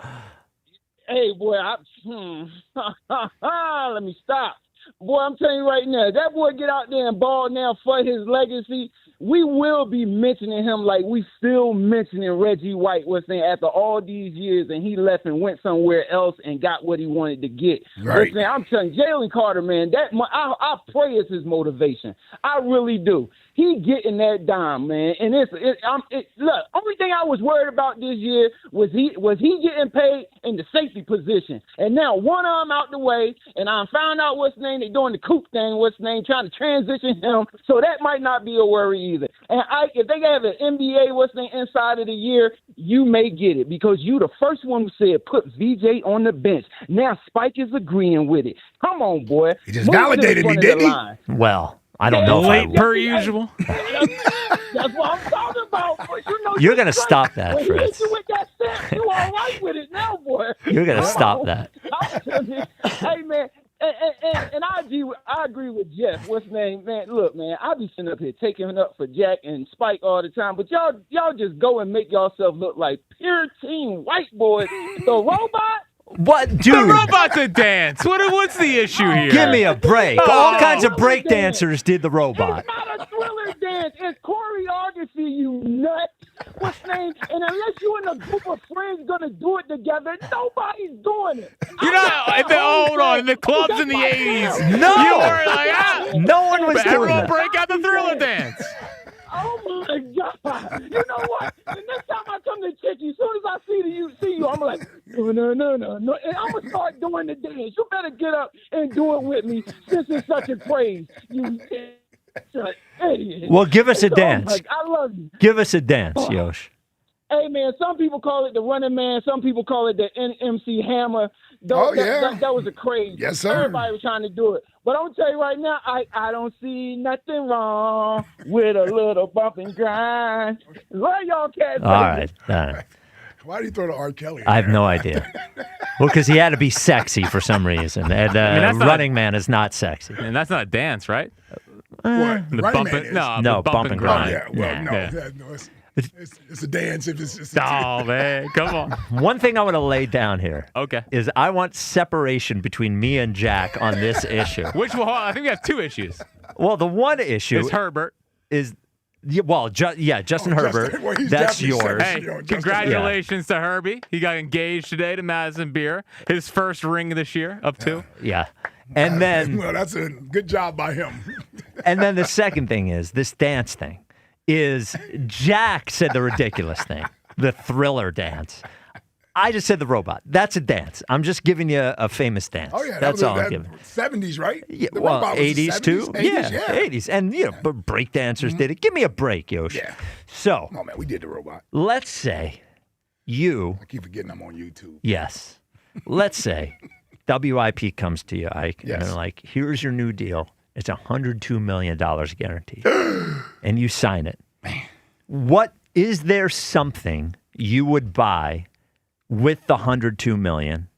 Hey, boy, let me stop. Boy, I'm telling you right now, that boy get out there and ball now for his legacy. We will be mentioning him like we still mentioning Reggie White was saying after all these years, and he left and went somewhere else and got what he wanted to get. Right. Listen, I'm telling you, Jalen Carter, man, I pray it's his motivation. I really do. He getting that dime, man, and look. Only thing I was worried about this year was he getting paid in the safety position, and now one arm out the way, and I found out what's name they doing the coop thing, what's name trying to transition him, so that might not be a worry either. And if they have an NBA inside of the year, you may get it because you the first one who said put VJ on the bench. Now Spike is agreeing with it. Come on, boy. He just validated me, didn't he? Well, I don't know if I Late per usual. That's what I'm talking about. But You're going to stop that, when Fritz. he hit you with that stamp, you all right with it now, boy. You're going to stop that. Hey, man. And I agree with Jeff. What's his name, man? Look, man, I be sitting up here taking it up for Jack and Spike all the time, but y'all just go and make yourself look like pure teen white boys. The robot. What, dude? The robot's a dance. What's the issue here? Give me a break. All kinds of break dancers did the robot. It's not a thriller dance. It's choreography, you nut. What's name? And unless you and a group of friends gonna do it together, nobody's doing it. You're not. Hold on. In the clubs in the 80s. No. You were like, no one was doing everyone that. break out the thriller dance. Oh my God! You know what? The next time I come to Chicky, as soon as I see you, I'm like, no, and I'm gonna start doing the dance. You better get up and do it with me, since it's such a craze. You idiot. Well, give us a dance. I love you. Give us a dance, Yosh. Hey man, some people call it the Running Man. Some people call it the NMC Hammer. That was a craze. Yes, sir. Everybody was trying to do it. But I'm tell you right now, I don't see nothing wrong with a little bump and grind. Where y'all cats? All right. Why do you throw the R. Kelly? I have no idea. Well, because he had to be sexy for some reason. And Running Man is not sexy. And that's not a dance, right? What? The Running bump Man it. is. No, bump and grind. Oh, yeah. Well, Yeah. no. It's a dance. If it's a Oh, man. Come on. One thing I want to lay down here Okay. is I want separation between me and Jack on this issue. Which one? I think we have two issues. Well, the one issue It's Herbert. is, Justin Herbert. Well, he's That's definitely yours. Hey, Justin- congratulations to Herbie. He got engaged today to Madison Beer. His first ring this year of 2. Yeah. And then, well, that's a good job by him. and then the second thing is this dance thing. Is Jack said the ridiculous thing, the thriller dance. I just said the robot. That's a dance. I'm just giving you a famous dance. Oh yeah, that's all I'm giving. 70s, right? Yeah, The well, robot was the 80s too. 70s? Yeah, 80s, and break dancers did it. Give me a break, Yosh. Yeah. So, Oh man, we did the robot. let's say you. I keep forgetting I'm on YouTube. Yes. Let's say WIP comes to you, Ike, and Yes. they're like, "Here's your new deal. It's $102 million guaranteed," and you sign it. What is there something you would buy with the $102 million?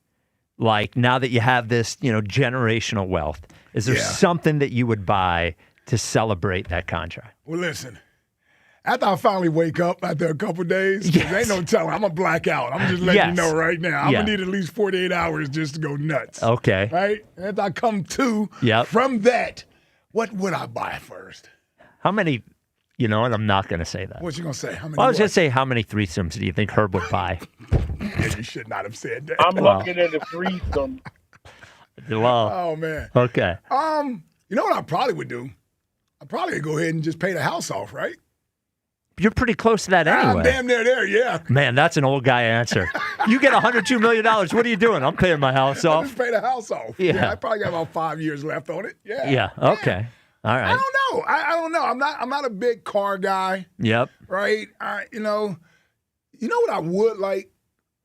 Like now that you have this, generational wealth, is there something that you would buy to celebrate that contract? Well, listen. After I finally wake up after a couple days, 'cause there ain't no telling. I'm a blackout. I'm just letting you know right now. I'm going to need at least 48 hours just to go nuts. Okay. Right? After I come to, from that, what would I buy first? How many, you know what? I'm not going to say that. What you going to say? How many? Well, I was going to say, how many threesomes do you think Herb would buy? Yeah, you should not have said that. I'm looking at the threesome. Well, oh, man. Okay. You know what I probably would do? I'd probably go ahead and just pay the house off, right? You're pretty close to that anyway. I'm damn near there, yeah. Man, that's an old guy answer. You get $102 million. What are you doing? I'm paying my house I off. just pay the house off. Yeah. I probably got about 5 years left on it. Yeah. Yeah. Okay. All right. I don't know. I don't know. I'm not a big car guy. Yep. Right? You know what I would like,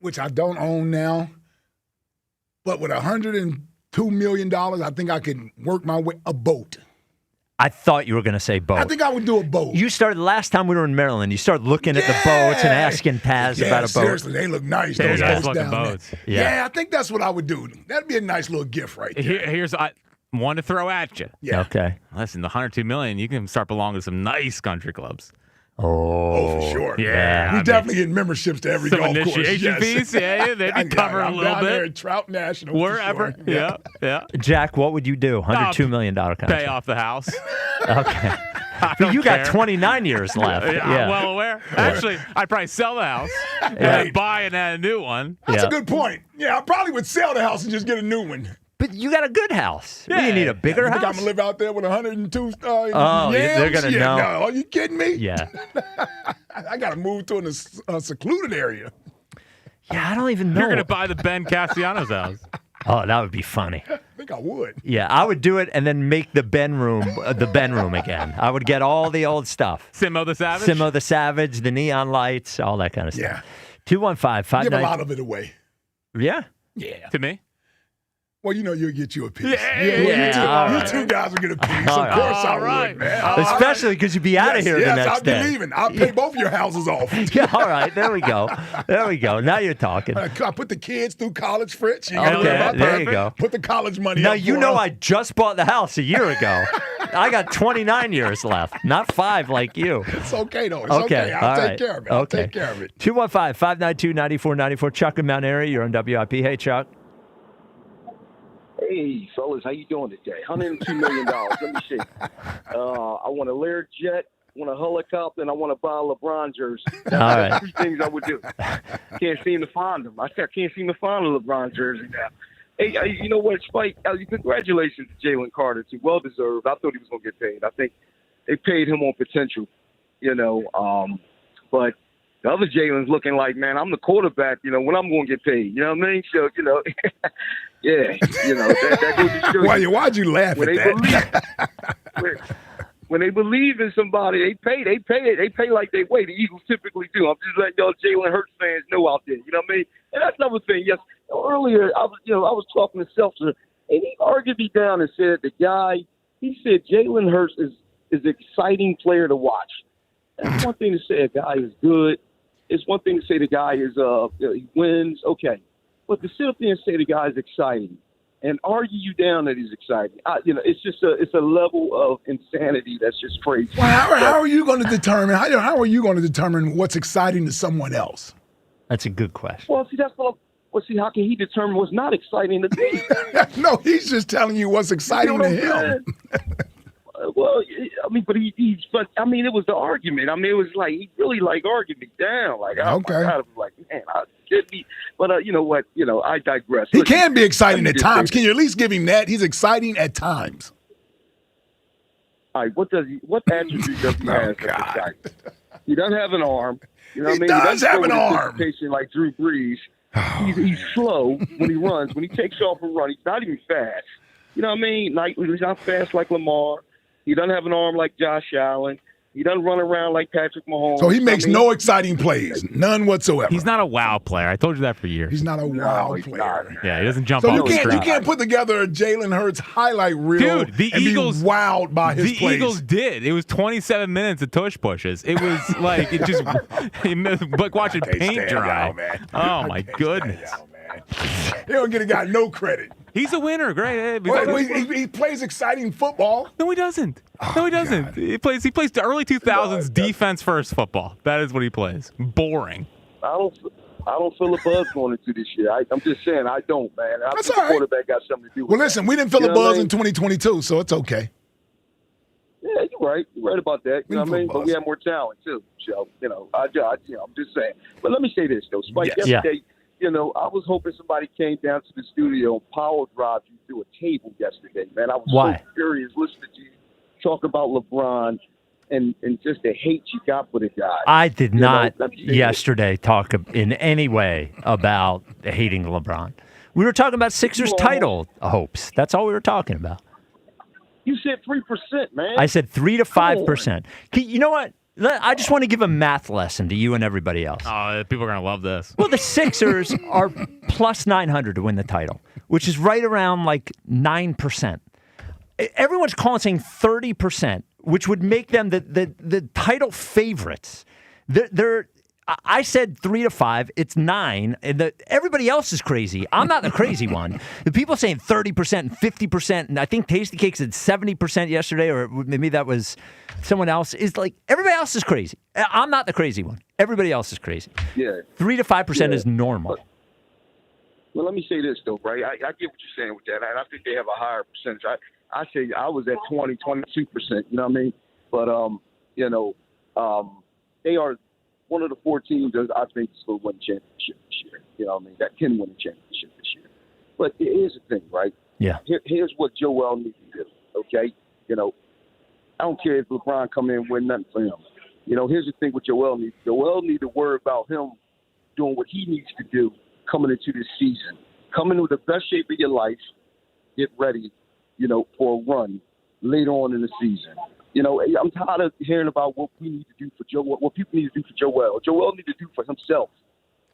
which I don't own now, but with $102 million, I think I can work my way a boat. I thought you were going to say boat. I think I would do a boat. You started last time we were in Maryland. You started looking at the boats and asking Taz about a boat. Seriously, they look nice. They're Those nice boats looking down boats. there. Yeah. Yeah, I think that's what I would do. That'd be a nice little gift right there. Here's one to throw at you. Yeah. Okay. Listen, the $102 million, you can start belonging to some nice country clubs. Oh, for sure. Yeah. We definitely get memberships to every Some golf course. initiation Yes. fees, yeah, they'd be covered a I'm little down there bit. at Trout National. for Wherever. sure. Yeah. Jack, what would you do? $102 million contract. Pay off the house. Okay. I But don't you got care. 29 years left. Yeah, I'm well aware. Actually, I'd probably sell the house and then buy and add a new one. That's a good point. Yeah, I probably would sell the house and just get a new one. But you got a good house. What, do you need a bigger You think house? I'm going to live out there with 102 Oh, they're yams? gonna Yeah, know. No, are you kidding me? Yeah. I got to move to a secluded area. Yeah, I don't even know. You're going to buy the Ben Castellanos house. Oh, that would be funny. think I would. Yeah, I would do it and then make the Ben room again. I would get all the old stuff. Simo the Savage, the neon lights, all that kind of stuff. Yeah. 215-59. Give a lot of it away. Yeah. Yeah. To me? Well, you'll get you a piece. Yeah. You two guys will get a piece. All Of course right. I would, man. Especially because you'd be out of here the next I'll day. be leaving. I'll pay both your houses off. Yeah, all right. There we go. Now you're talking. I put the kids through college, Fritz. You gotta worry Okay, about there that. you go. Put the college money Now, up you for know them. I just bought the house a year ago. I got 29 years left, not 5 like you. It's okay, though. It's okay. I'll take care of it. I'll take care of it. 215-592-9494. Chuck in Mount Airy. You're on WIP. Hey, Chuck. Hey, fellas, how you doing today? $102 million. Let me see. I want a Learjet, I want a helicopter, and I want to buy a LeBron jersey. That's right. 3 things I would do. Can't seem to find them. I can't seem to find a LeBron jersey now. Hey, you know what, Spike? Congratulations to Jalen Carter, too. Well deserved. I thought he was going to get paid. I think they paid him on potential, but the other Jalen's looking like, man, I'm the quarterback, when I'm going to get paid. You know what I mean? So, yeah, that goes to show you. Why'd you laugh at that? When they believe in somebody, they pay like they weigh. The Eagles typically do. I'm just letting y'all Jalen Hurts fans know out there. You know what I mean? And that's another thing. Yes, earlier I was talking to Seltzer, and he argued me down and said he said Jalen Hurts is an exciting player to watch. That's one thing to say a guy is good. It's one thing to say the guy is he wins. Okay, but to sit up there and say the guy is exciting and argue you down that he's exciting, it's just a level of insanity that's just crazy. Well, how are you going to determine? How are you going to determine what's exciting to someone else? That's a good question. Well, see, how can he determine what's not exciting to me? No, he's just telling you what's exciting to him. Well, I mean, but it was the argument. I mean, it was like he really argued me down. Like, oh my God, I was like, man, I should be. But you know what? I digress. He can be exciting at times. Can you at least give him that? He's exciting at times. All right, what attribute does he have? That's exciting? He doesn't have an arm. You know what I mean? Does have an arm. Like Drew Brees. He's slow when he runs. When he takes off and runs, he's not even fast. You know what I mean? He's not fast like Lamar. He doesn't have an arm like Josh Allen. He doesn't run around like Patrick Mahomes. So he makes no exciting plays, none whatsoever. He's not a wow player. I told you that for years. He's not a wow player. Yeah, he doesn't jump so off the you can't put together a Jalen Hurts highlight reel Dude, the and Eagles, be wowed by his the plays. Eagles did. It was 27 minutes of tush pushes. It was like like watching paint dry. Man. Oh my goodness. He don't get a guy no credit. He's a winner, great. He plays exciting football. No, he doesn't. No, he doesn't. God. He plays the early 2000s defense first football. That is what he plays. Boring. I don't feel a buzz going into this year. I'm just saying I don't, man. I That's think all right. the quarterback got something to do with Well, listen, we didn't feel a buzz in 2022, so it's okay. Yeah, you're right. You're right about that. You know what I mean? But we have more talent too. So I'm just saying. But let me say this though, Spike. Yesterday, I was hoping somebody came down to the studio and power drive you through a table yesterday, man. I was so furious listening to you talk about LeBron and just the hate you got for the guy. I did not yesterday talk in any way about hating LeBron. We were talking about Sixers title hopes. That's all we were talking about. You said 3%, man. I said 3 to 5%. You know what? I just want to give a math lesson to you and everybody else. Oh, people are going to love this. Well, the Sixers are plus 900 to win the title, which is right around like 9%. Everyone's saying 30%, which would make them the title favorites. I said 3 to 5. It's 9. And everybody else is crazy. I'm not the crazy one. The people saying 30% and 50%, and I think Tasty Cake said 70% yesterday, or maybe that was someone else. Is like everybody else is crazy. I'm not the crazy one. Everybody else is crazy. Yeah. 3 to 5% is normal. Well, let me say this though, right? I get what you're saying with that, and I think they have a higher percentage. I say I was at 22%. You know what I mean? But they are one of the 4 teams that I think is going to win a championship this year. You know what I mean? That can win a championship this year. But here's the thing, right? Yeah. Here's what Joel needs to do, okay? I don't care if LeBron come in and win nothing for him. Here's the thing with Joel needs. Joel needs to worry about him doing what he needs to do coming into this season. Coming with the best shape of your life, get ready, for a run later on in the season. I'm tired of hearing about what we need to do for Joel, what people need to do for Joel. Joel need to do for himself.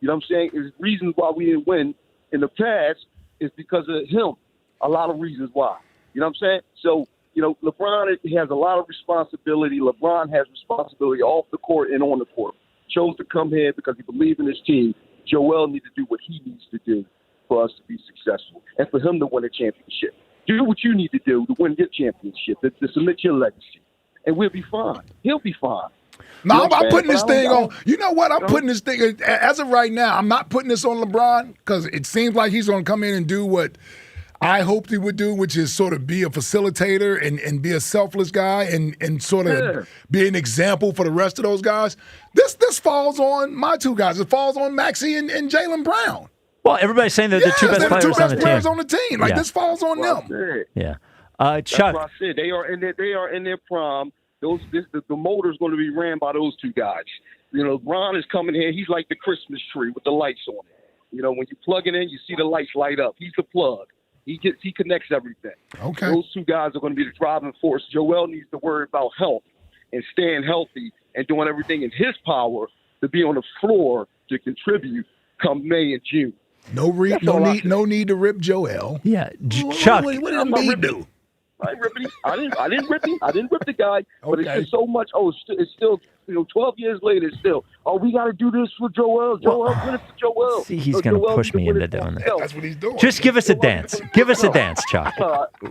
You know what I'm saying? There's reasons why we didn't win in the past is because of him. A lot of reasons why. You know what I'm saying? So, LeBron has a lot of responsibility. LeBron has responsibility off the court and on the court. Chose to come here because he believes in his team. Joel needs to do what he needs to do for us to be successful and for him to win a championship. Do what you need to do to win your championship, to submit your legacy, and we'll be fine. He'll be fine. No, I'm putting this thing on. You know what? I'm putting this thing, as of right now, I'm not putting this on LeBron because it seems like he's going to come in and do what I hoped he would do, which is sort of be a facilitator and be a selfless guy and sort of be an example for the rest of those guys. This falls on my two guys. It falls on Maxey and Jalen Brown. Well, everybody's saying they're the two best players on the team. Like, this falls on them. Yeah. That's Chuck. what I said. They are in their prime. The motor's going to be ran by those two guys. Ron is coming here. He's like the Christmas tree with the lights on it. When you plug it in, you see the lights light up. He's the plug. He connects everything. Okay. Those two guys are going to be the driving force. Joel needs to worry about health and staying healthy and doing everything in his power to be on the floor to contribute come May and June. No need to rip Joel. Yeah, Chuck. What did Embiid do? I didn't rip him. I didn't rip him. I didn't rip the guy. But it's just so much. It's still 12 years later. It's still. We got to do this for Joel. Joel, win it for Joel. See, he's going to push me into doing that. That's what he's doing. Just give us a dance. Give us a dance, Chuck.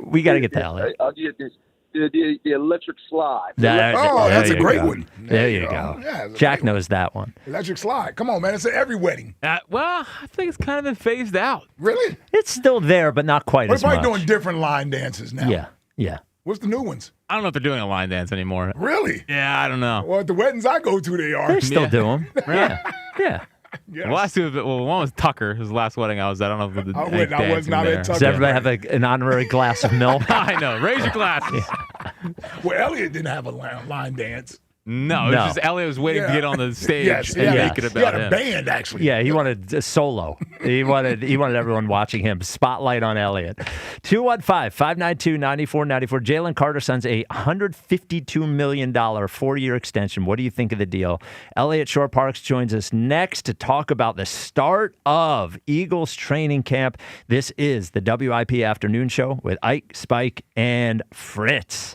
We got to get the hell out. I'll get this. The electric slide. That's a great one. There you go. Yeah, Jack knows that one. Electric slide. Come on, man. It's at every wedding. Well, I think it's kind of been phased out. Really? It's still there, but not quite as We're much. probably doing different line dances now. Yeah. What's the new ones? I don't know if they're doing a line dance anymore. Really? Yeah, I don't know. Well, at the weddings I go to, they are. They still do them. Yeah. Yes. The last two, one was Tucker, his last wedding I was at. I don't know if I was not at Tucker. Does everybody have an honorary glass of milk? I know. Raise your glasses. Well, Elliot didn't have a line dance. No, it was just Elliot was waiting to get on the stage and make it about him. He had a band, actually. Yeah, he wanted a solo. He wanted everyone watching him. Spotlight on Elliot. 215-592-9494. Jalen Carter signs a $152 million 4-year extension. What do you think of the deal? Elliot Shore-Parks joins us next to talk about the start of Eagles training camp. This is the WIP Afternoon Show with Ike, Spike, and Fritz.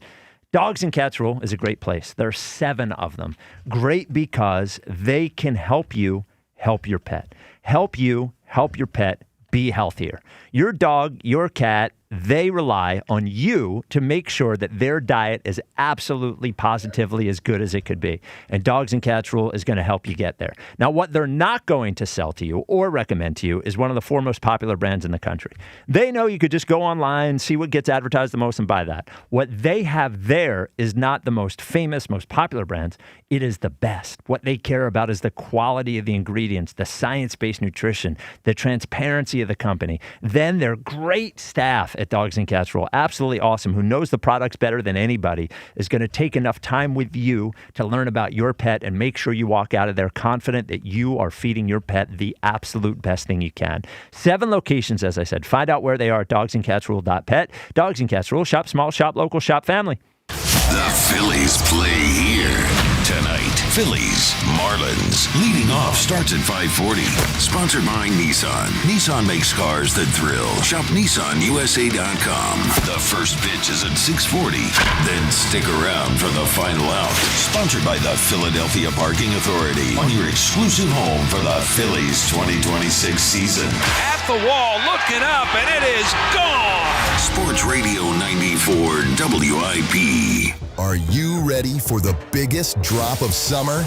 Dogs and Cats Rule is a great place. There are 7 of them. Great because they can help you help your pet. Help you help your pet be healthier. Your dog, your cat, they rely on you to make sure that their diet is absolutely positively as good as it could be. And Dogs and Cats Rule is going to help you get there. Now, what they're not going to sell to you or recommend to you is one of the 4 most popular brands in the country. They know you could just go online, see what gets advertised the most, and buy that. What they have there is not the most famous, most popular brands. It is the best. What they care about is the quality of the ingredients, the science-based nutrition, the transparency of the company. Then their great staff at Dogs and Cats Rule, absolutely awesome, who knows the products better than anybody, is going to take enough time with you to learn about your pet and make sure you walk out of there confident that you are feeding your pet the absolute best thing you can. 7 locations, as I said. Find out where they are at dogsandcatsrule.pet. Dogs and Cats Rule. Shop small, shop local, shop family. The Phillies play here tonight. Phillies, Marlins. Leading off starts at 5:40. Sponsored by Nissan. Nissan makes cars that thrill. Shop NissanUSA.com. The first pitch is at 6:40. Then stick around for the final out. Sponsored by the Philadelphia Parking Authority. On your exclusive home for the Phillies 2026 season. At the wall, looking up, and it is gone. Sports Radio 94 WIP. Are you ready for the biggest drop of summer?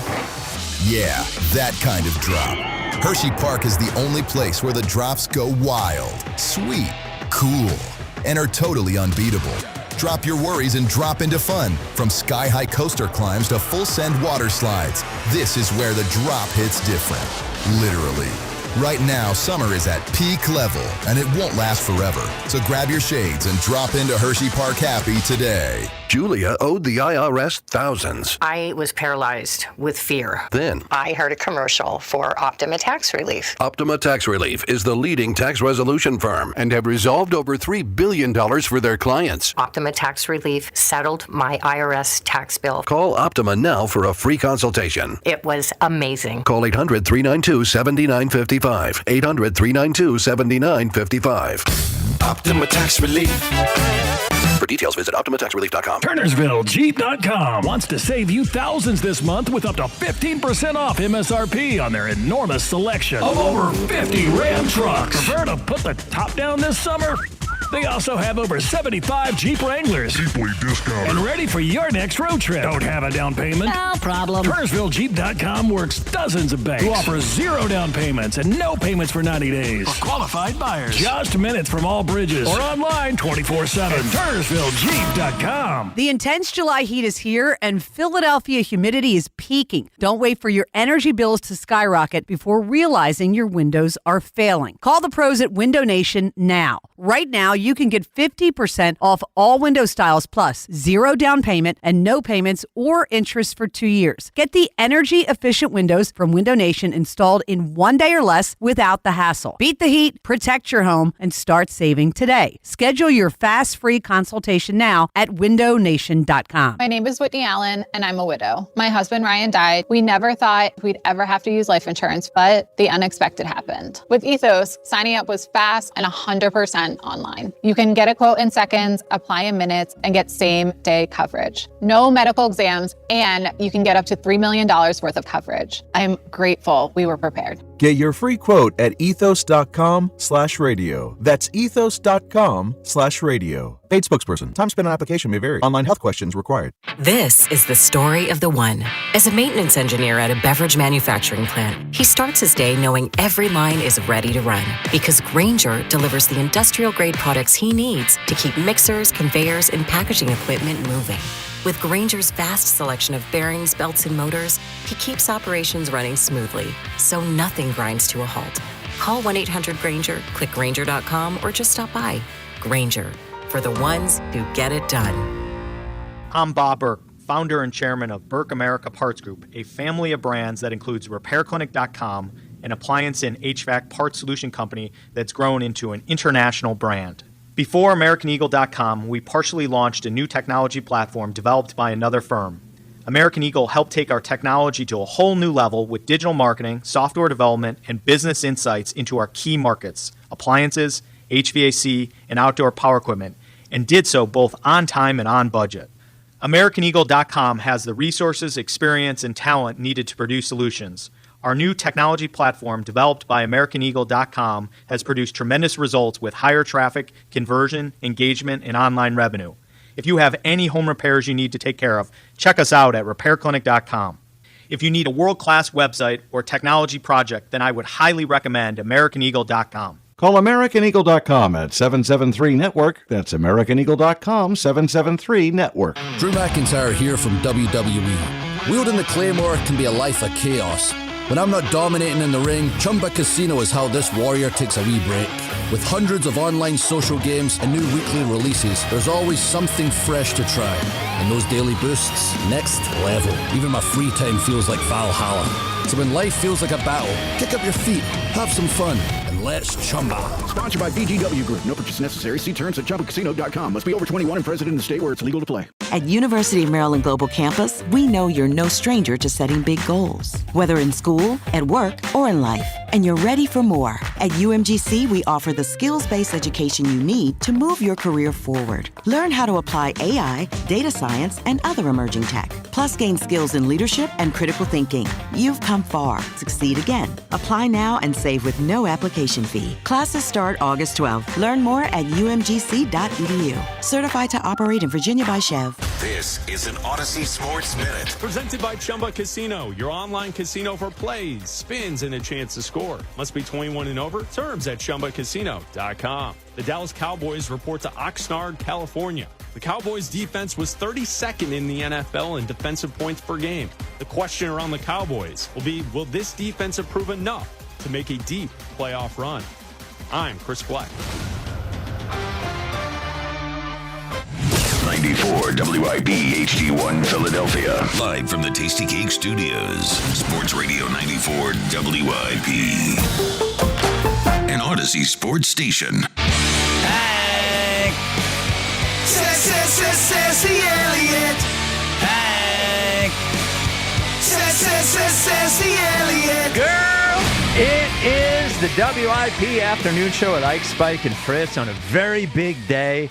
Yeah, that kind of drop. Hershey Park is the only place where the drops go wild, sweet, cool, and are totally unbeatable. Drop your worries and drop into fun. From sky-high coaster climbs to full-send water slides, this is where the drop hits different. Literally. Right now, summer is at peak level, and it won't last forever. So grab your shades and drop into Hershey Park Happy today. Julia owed the IRS thousands. I was paralyzed with fear. Then I heard a commercial for Optima Tax Relief. Optima Tax Relief is the leading tax resolution firm and have resolved over $3 billion for their clients. Optima Tax Relief settled my IRS tax bill. Call Optima now for a free consultation. It was amazing. Call 800-392-7955. 800-392-7955. Optima Tax Relief. For details, visit OptimaTaxRelief.com. TurnersvilleJeep.com wants to save you thousands this month with up to 15% off MSRP on their enormous selection of over 50 Ram trucks. Prefer to put the top down this summer? They also have over 75 Jeep Wranglers. Deeply discounted. And ready for your next road trip. Don't have a down payment? No problem. TurnersvilleJeep.com works dozens of banks who offer 0 down payments and no payments for 90 days. For qualified buyers. Just minutes from all bridges. Or online 24/7. TurnersvilleJeep.com. The intense July heat is here and Philadelphia humidity is peaking. Don't wait for your energy bills to skyrocket before realizing your windows are failing. Call the pros at Window Nation now. Right now, you can get 50% off all window styles plus 0 down payment and no payments or interest for 2 years. Get the energy-efficient windows from Window Nation installed in 1 day or less without the hassle. Beat the heat, protect your home, and start saving today. Schedule your fast, free consultation now at windownation.com. My name is Whitney Allen, and I'm a widow. My husband, Ryan, died. We never thought we'd ever have to use life insurance, but the unexpected happened. With Ethos, signing up was fast and 100% online. You can get a quote in seconds, apply in minutes, and get same-day coverage. No medical exams, and you can get up to $3 million worth of coverage. I'm grateful we were prepared. Get your free quote at ethos.com/radio. That's ethos.com/radio. Paid spokesperson. Time spent on application may vary. Online health questions required. This is the story of the one. As a maintenance engineer at a beverage manufacturing plant, he starts his day knowing every line is ready to run because Grainger delivers the industrial-grade products he needs to keep mixers, conveyors, and packaging equipment moving. With Grainger's vast selection of bearings, belts, and motors, he keeps operations running smoothly, so nothing grinds to a halt. Call 1-800-GRAINGER, click Grainger.com, or just stop by. Grainger, for the ones who get it done. I'm Bob Burke, founder and chairman of Burke America Parts Group, a family of brands that includes RepairClinic.com, an appliance and HVAC parts solution company that's grown into an international brand. Before AmericanEagle.com, we partially launched a new technology platform developed by another firm. American Eagle helped take our technology to a whole new level with digital marketing, software development, and business insights into our key markets, appliances, HVAC, and outdoor power equipment, and did so both on time and on budget. AmericanEagle.com has the resources, experience, and talent needed to produce solutions. Our new technology platform, developed by AmericanEagle.com, has produced tremendous results with higher traffic, conversion, engagement, and online revenue. If you have any home repairs you need to take care of, check us out at RepairClinic.com. If you need a world-class website or technology project, then I would highly recommend AmericanEagle.com. Call AmericanEagle.com at 773-NETWORK. That's AmericanEagle.com, 773-NETWORK. Drew McIntyre here from WWE. Wielding the Claymore can be a life of chaos. When I'm not dominating in the ring, Chumba Casino is how this warrior takes a wee break. With hundreds of online social games and new weekly releases, there's always something fresh to try. And those daily boosts, next level. Even my free time feels like Valhalla. So when life feels like a battle, kick up your feet, have some fun, and let's Chumba. Sponsored by VGW Group. No purchase necessary. See terms at ChumbaCasino.com. Must be over 21 and present in the state where it's legal to play. At University of Maryland Global Campus, we know you're no stranger to setting big goals. Whether in school, at work, or in life. And you're ready for more. At UMGC, we offer the skills-based education you need to move your career forward. Learn how to apply AI, data science, and other emerging tech. Plus, gain skills in leadership and critical thinking. You've come far. Succeed again. Apply now and save with no application fee. Classes start August 12th. Learn more at umgc.edu. Certified to operate in Virginia by Chev. This is an Odyssey Sports Minute. Presented by Chumba Casino, your online casino for plays, spins, and a chance to score. Must be 21 and over. Terms at ChumbaCasino.com. The Dallas Cowboys report to Oxnard, California. The Cowboys' defense was 32nd in the NFL in defensive points per game. The question around the Cowboys will be, will this defense improve enough to make a deep playoff run. I'm Chris Fleck. 94 WIP HD1 Philadelphia. Live from the Tasty Cake Studios. Sports Radio 94 WIP. An Odyssey sports station. Hank. Sassy Elliott. Hank. Sassy Elliott. Girl, it is the WIP afternoon show with Ike, Spike, and Fritz on a very big day.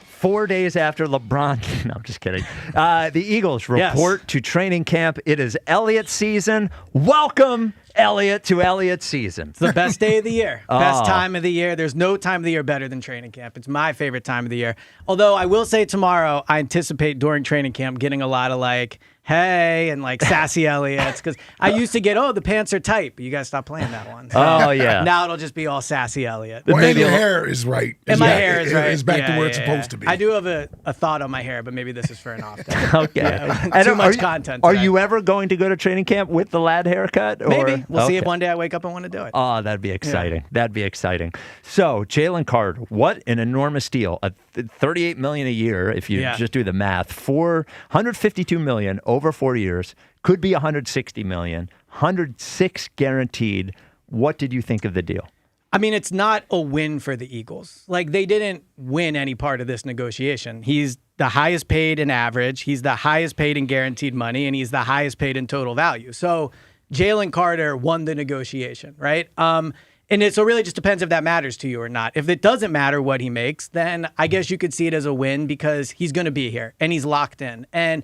4 days after LeBron, no, I'm just kidding. The Eagles report to training camp. It is Elliott season. Welcome, Elliott, to Elliott season. It's the best day of the year. Best time of the year. There's no time of the year better than training camp. It's my favorite time of the year. Although I will say tomorrow, I anticipate during training camp getting a lot of like, hey, and like sassy Elliott's. Because I used to get, the pants are tight, but you guys stopped playing that one. So yeah. Now it'll just be all sassy Elliott. Well, and your hair is right. And my hair is right. It's back to where it's supposed to be. I do have a thought on my hair, but maybe this is for an off day. Okay. Too much content Are today. you ever going to go to training camp with the lad haircut? Or? Maybe. We'll see if one day I wake up and want to do it. Oh, that'd be exciting. That'd be exciting. So, Jalen Carter, what an enormous deal. $38 million a year, if you just do the math. $152 million over 4 years. Could be $160 million. $106 guaranteed. What did you think of the deal? I mean, it's not a win for the Eagles. Like, they didn't win any part of this negotiation. He's the highest paid in average. He's the highest paid in guaranteed money, and he's the highest paid in total value. So Jalen Carter won the negotiation, right? And so really just depends if that matters to you or not. If it doesn't matter what he makes, then I guess you could see it as a win because he's going to be here and he's locked in. And,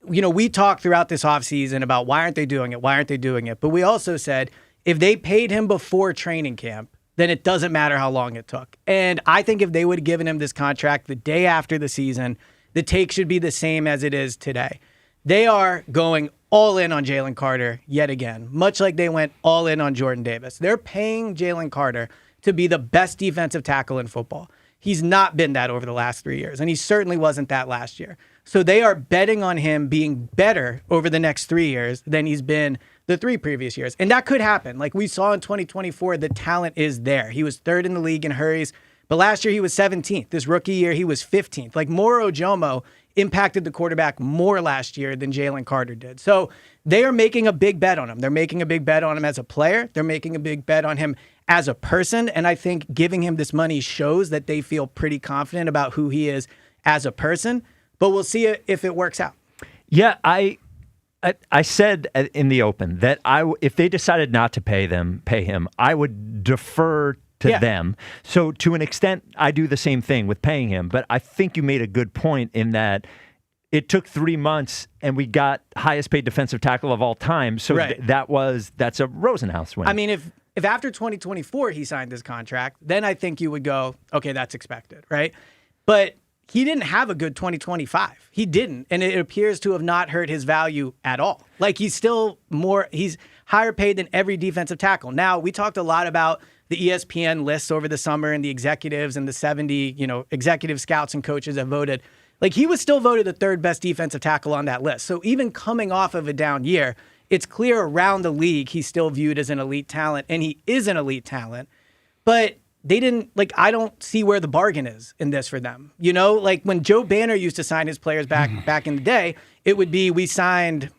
we talked throughout this offseason about why aren't they doing it? Why aren't they doing it? But we also said if they paid him before training camp, then it doesn't matter how long it took. And I think if they would have given him this contract the day after the season, the take should be the same as it is today. They are going all in on Jalen Carter yet again, much like they went all in on Jordan Davis. They're paying Jalen Carter to be the best defensive tackle in football. He's not been that over the last 3 years, and he certainly wasn't that last year. So they are betting on him being better over the next 3 years than he's been the 3 previous years. And that could happen. Like we saw in 2024, the talent is there. He was 3rd in the league in hurries, but last year he was 17th. This rookie year, he was 15th. Like Moro Ojomo impacted the quarterback more last year than Jalen Carter did. So they are making a big bet on him. They're making a big bet on him as a player. They're making a big bet on him as a person. And I think giving him this money shows that they feel pretty confident about who he is as a person. But we'll see if it works out. Yeah, I said in the open that if they decided not to pay him, I would defer to them. So to an extent, I do the same thing with paying him. But I think you made a good point in that it took 3 months and we got highest paid defensive tackle of all time. So that's a Rosenhaus win. I mean, if after 2024 he signed his contract, then I think you would go, okay, that's expected, right? But he didn't have a good 2025. He didn't. And it appears to have not hurt his value at all. Like he's higher paid than every defensive tackle. Now, we talked a lot about the ESPN lists over the summer and the executives and the 70, executive scouts and coaches that voted. Like he was still voted the 3rd best defensive tackle on that list. So even coming off of a down year, it's clear around the league he's still viewed as an elite talent, and he is an elite talent. But they didn't, I don't see where the bargain is in this for them. Like when Joe Banner used to sign his players back in the day, it would be we signed,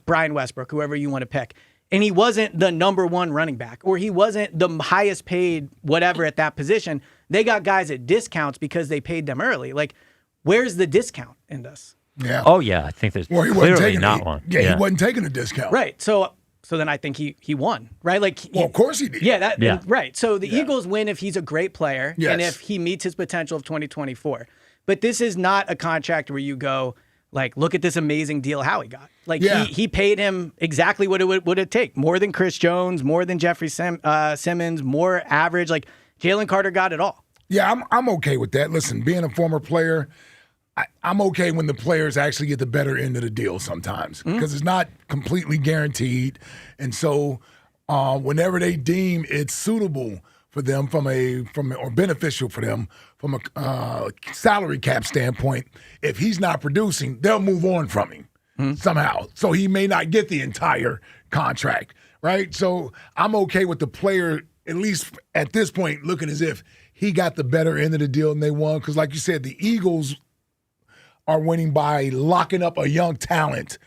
Brian Westbrook, whoever you want to pick. And he wasn't the number 1 running back, or he wasn't the highest paid whatever at that position. They got guys at discounts because they paid them early. Like, where's the discount in this? Yeah. Oh, yeah. I think there's clearly not one. Yeah, he wasn't taking a discount. Right. So then I think he won, right? Of course he did. Yeah, right. So the Eagles win if he's a great player and if he meets his potential of 2024. But this is not a contract where you go, look at this amazing deal Howie got. He paid him exactly what it would take. More than Chris Jones, more than Jeffrey Simmons, more average. Jalen Carter got it all. Yeah, I'm okay with that. Listen, being a former player, I'm okay when the players actually get the better end of the deal sometimes because it's not completely guaranteed. And so whenever they deem it's suitable for them or beneficial for them from a salary cap standpoint, if he's not producing, they'll move on from him somehow. So he may not get the entire contract, right? So I'm okay with the player, at least at this point, looking as if he got the better end of the deal and they won. Because like you said, the Eagles are winning by locking up a young talent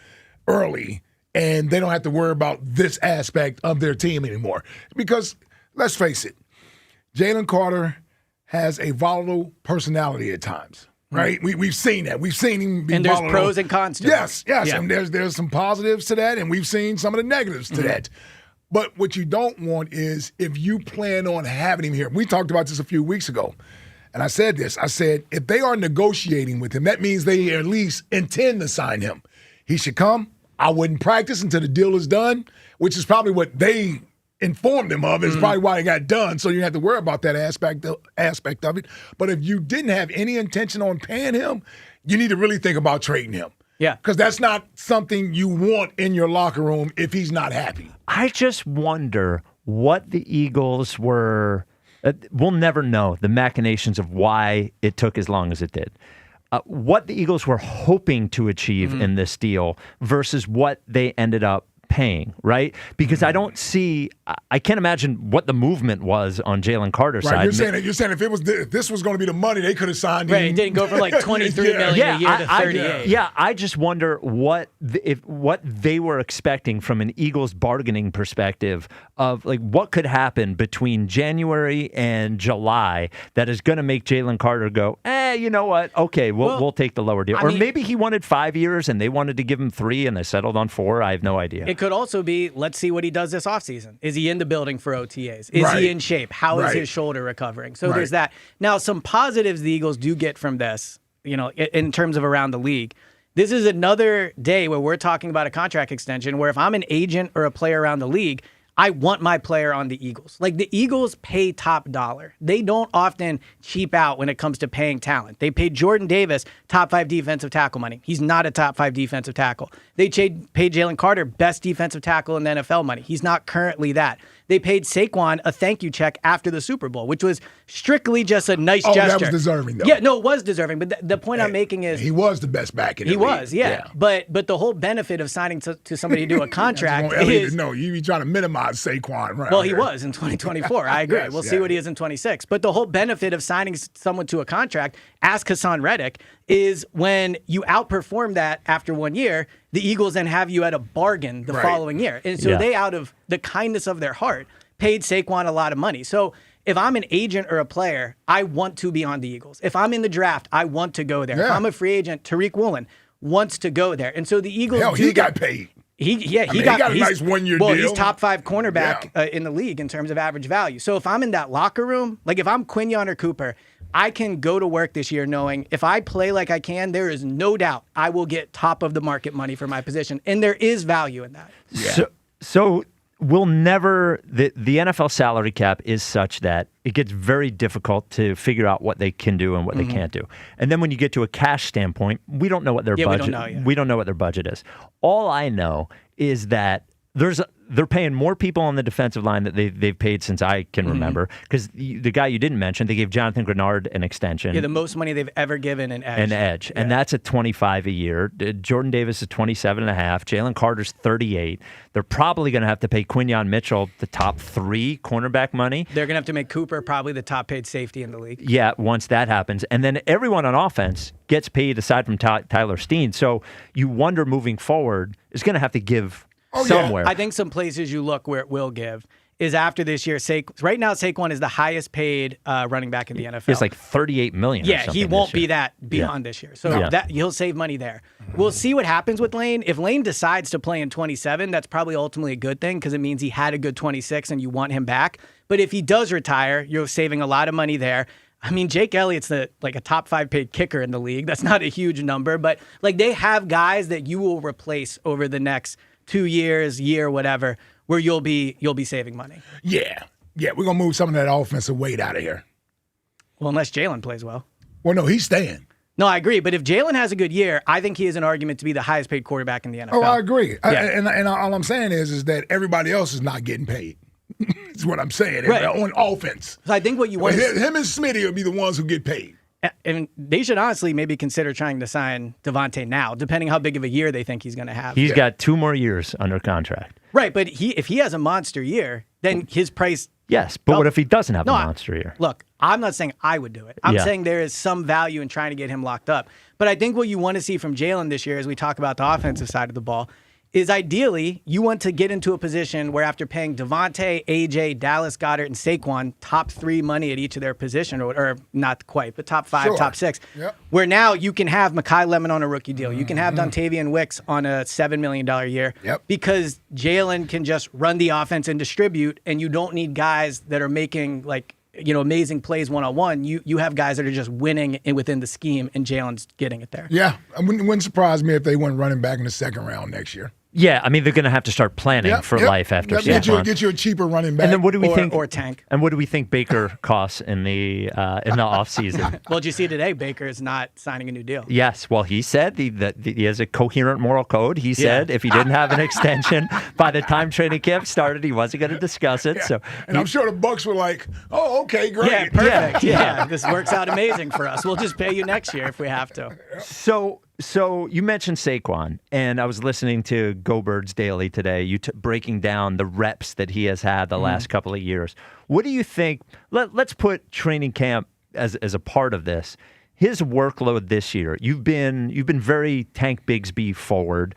early, and they don't have to worry about this aspect of their team anymore. Because let's face it, Jalen Carter has a volatile personality at times, right? We've seen that. We've seen him be and there's volatile. Pros and cons to it. Yes. Yeah. And there's some positives to that, and we've seen some of the negatives to that. But what you don't want is if you plan on having him here. We talked about this a few weeks ago, and I said this. I said, if they are negotiating with him, that means they at least intend to sign him. He should come. I wouldn't practice until the deal is done, which is probably what they informed him of. Is probably why it got done. So you have to worry about that aspect of it. But if you didn't have any intention on paying him, you need to really think about trading him. Yeah. Because that's not something you want in your locker room if he's not happy. I just wonder what the Eagles were. We'll never know the machinations of why it took as long as it did. What the Eagles were hoping to achieve in this deal versus what they ended up paying, right? Because I don't see, I can't imagine what the movement was on Jalen Carter's side. You're saying if this was going to be the money, they could have signed him. Right, it didn't go from like $23 million a year to $38. I just wonder what they were expecting from an Eagles bargaining perspective of like what could happen between January and July that is going to make Jalen Carter go, you know what? Okay, we'll take the lower deal. Or maybe he wanted 5 years and they wanted to give him 3 and they settled on 4. I have no idea. It could also be, let's see what he does this offseason. Is he in the building for OTAs? Is he in shape? How is his shoulder recovering? So there's that. Now, some positives the Eagles do get from this, in terms of around the league. This is another day where we're talking about a contract extension where if I'm an agent or a player around the league, I want my player on the Eagles. Like, the Eagles pay top dollar. They don't often cheap out when it comes to paying talent. They paid Jordan Davis top 5 defensive tackle money. He's not a top 5 defensive tackle. They paid Jalen Carter best defensive tackle in the NFL money. He's not currently that. They paid Saquon a thank you check after the Super Bowl, which was strictly just a nice gesture. That was deserving, though. Yeah, no, it was deserving. But the point I'm making is he was the best back in the league. He was, yeah. But the whole benefit of signing to somebody to do a contract is no, you be trying to minimize Saquon, right? Well, he was in 2024. I agree. We'll see what he is in 26. But the whole benefit of signing someone to a contract, ask Hassan Reddick, is when you outperform that after 1 year, the Eagles then have you at a bargain the following year. And so they, out of the kindness of their heart, paid Saquon a lot of money. So if I'm an agent or a player, I want to be on the Eagles. If I'm in the draft, I want to go there. If I'm a free agent, Tariq Woolen wants to go there. And so the Eagles he got paid. He got a nice 1 year deal. deal. He's top 5 cornerback in the league in terms of average value. So if I'm in that locker room, like if I'm Quinyon or Cooper, I can go to work this year knowing if I play like I can, there is no doubt I will get top of the market money for my position. And there is value in that. Yeah. So we'll never, the NFL salary cap is such that it gets very difficult to figure out what they can do and what they can't do. And then when you get to a cash standpoint, we don't know what their budget. We don't know what their budget is. All I know is that they're paying more people on the defensive line that they've paid since I can remember. Because the guy you didn't mention, they gave Jonathan Grenard an extension. Yeah, the most money they've ever given an edge. And that's at $25 a year. Jordan Davis is $27.5. Jalen Carter's $38. They're probably going to have to pay Quinyon Mitchell the top 3 cornerback money. They're going to have to make Cooper probably the top paid safety in the league. Yeah, once that happens. And then everyone on offense gets paid aside from Tyler Steen. So you wonder moving forward is going to have to give somewhere. I think some places you look where it will give is after this year. Right now, Saquon is the highest paid running back in the NFL. It's like $38 million. Yeah, he won't be that beyond this year. So that he'll save money there. We'll see what happens with Lane. If Lane decides to play in 27, that's probably ultimately a good thing because it means he had a good 26 and you want him back. But if he does retire, you're saving a lot of money there. I mean, Jake Elliott's a top 5 paid kicker in the league. That's not a huge number, but they have guys that you will replace over the next 2 years, whatever, where you'll be saving money. Yeah, we're gonna move some of that offensive weight out of here. Well, unless Jalen plays well. Well, no, he's staying. No, I agree. But if Jalen has a good year, I think he has an argument to be the highest paid quarterback in the NFL. Oh, I agree. And all I'm saying is that everybody else is not getting paid. That's what I'm saying. Right. On offense. So I think what you want him and Smitty will be the ones who get paid. And they should honestly maybe consider trying to sign Devontae now, depending how big of a year they think he's going to have. He's got 2 more years under contract. Right, but if he has a monster year, then his price. Yes, but what if he doesn't have a monster year? Look, I'm not saying I would do it. I'm saying there is some value in trying to get him locked up. But I think what you want to see from Jalen this year, as we talk about the offensive side of the ball, is ideally you want to get into a position where after paying Devontae, AJ, Dallas Goedert, and Saquon top 3 money at each of their position, or not quite, but top 5, top 6, where now you can have Mekhi Lemon on a rookie deal. You can have Dontavian Wicks on a $7 million year because Jalen can just run the offense and distribute, and you don't need guys that are making amazing plays one-on-one. You have guys that are just winning within the scheme, and Jalen's getting it there. Yeah, it wouldn't surprise me if they went running back in the second round next year. Yeah, I mean, they're going to have to start planning for life after Saquon. Get you a cheaper running back. And then what do we think? Or Tank. And what do we think Baker costs in the offseason? Well, did you see today Baker is not signing a new deal? Yes. Well, he said that he has a coherent moral code. He said if he didn't have an extension by the time training camp started, he wasn't going to discuss it. So, I'm sure the Bucs were like, "Oh, okay, great. Yeah, perfect. Yeah, this works out amazing for us. We'll just pay you next year if we have to." So you mentioned Saquon, and I was listening to Go Birds Daily today. You breaking down the reps that he has had the last couple of years. What do you think? Let's put training camp as a part of this. His workload this year. You've been very Tank Bigsby forward.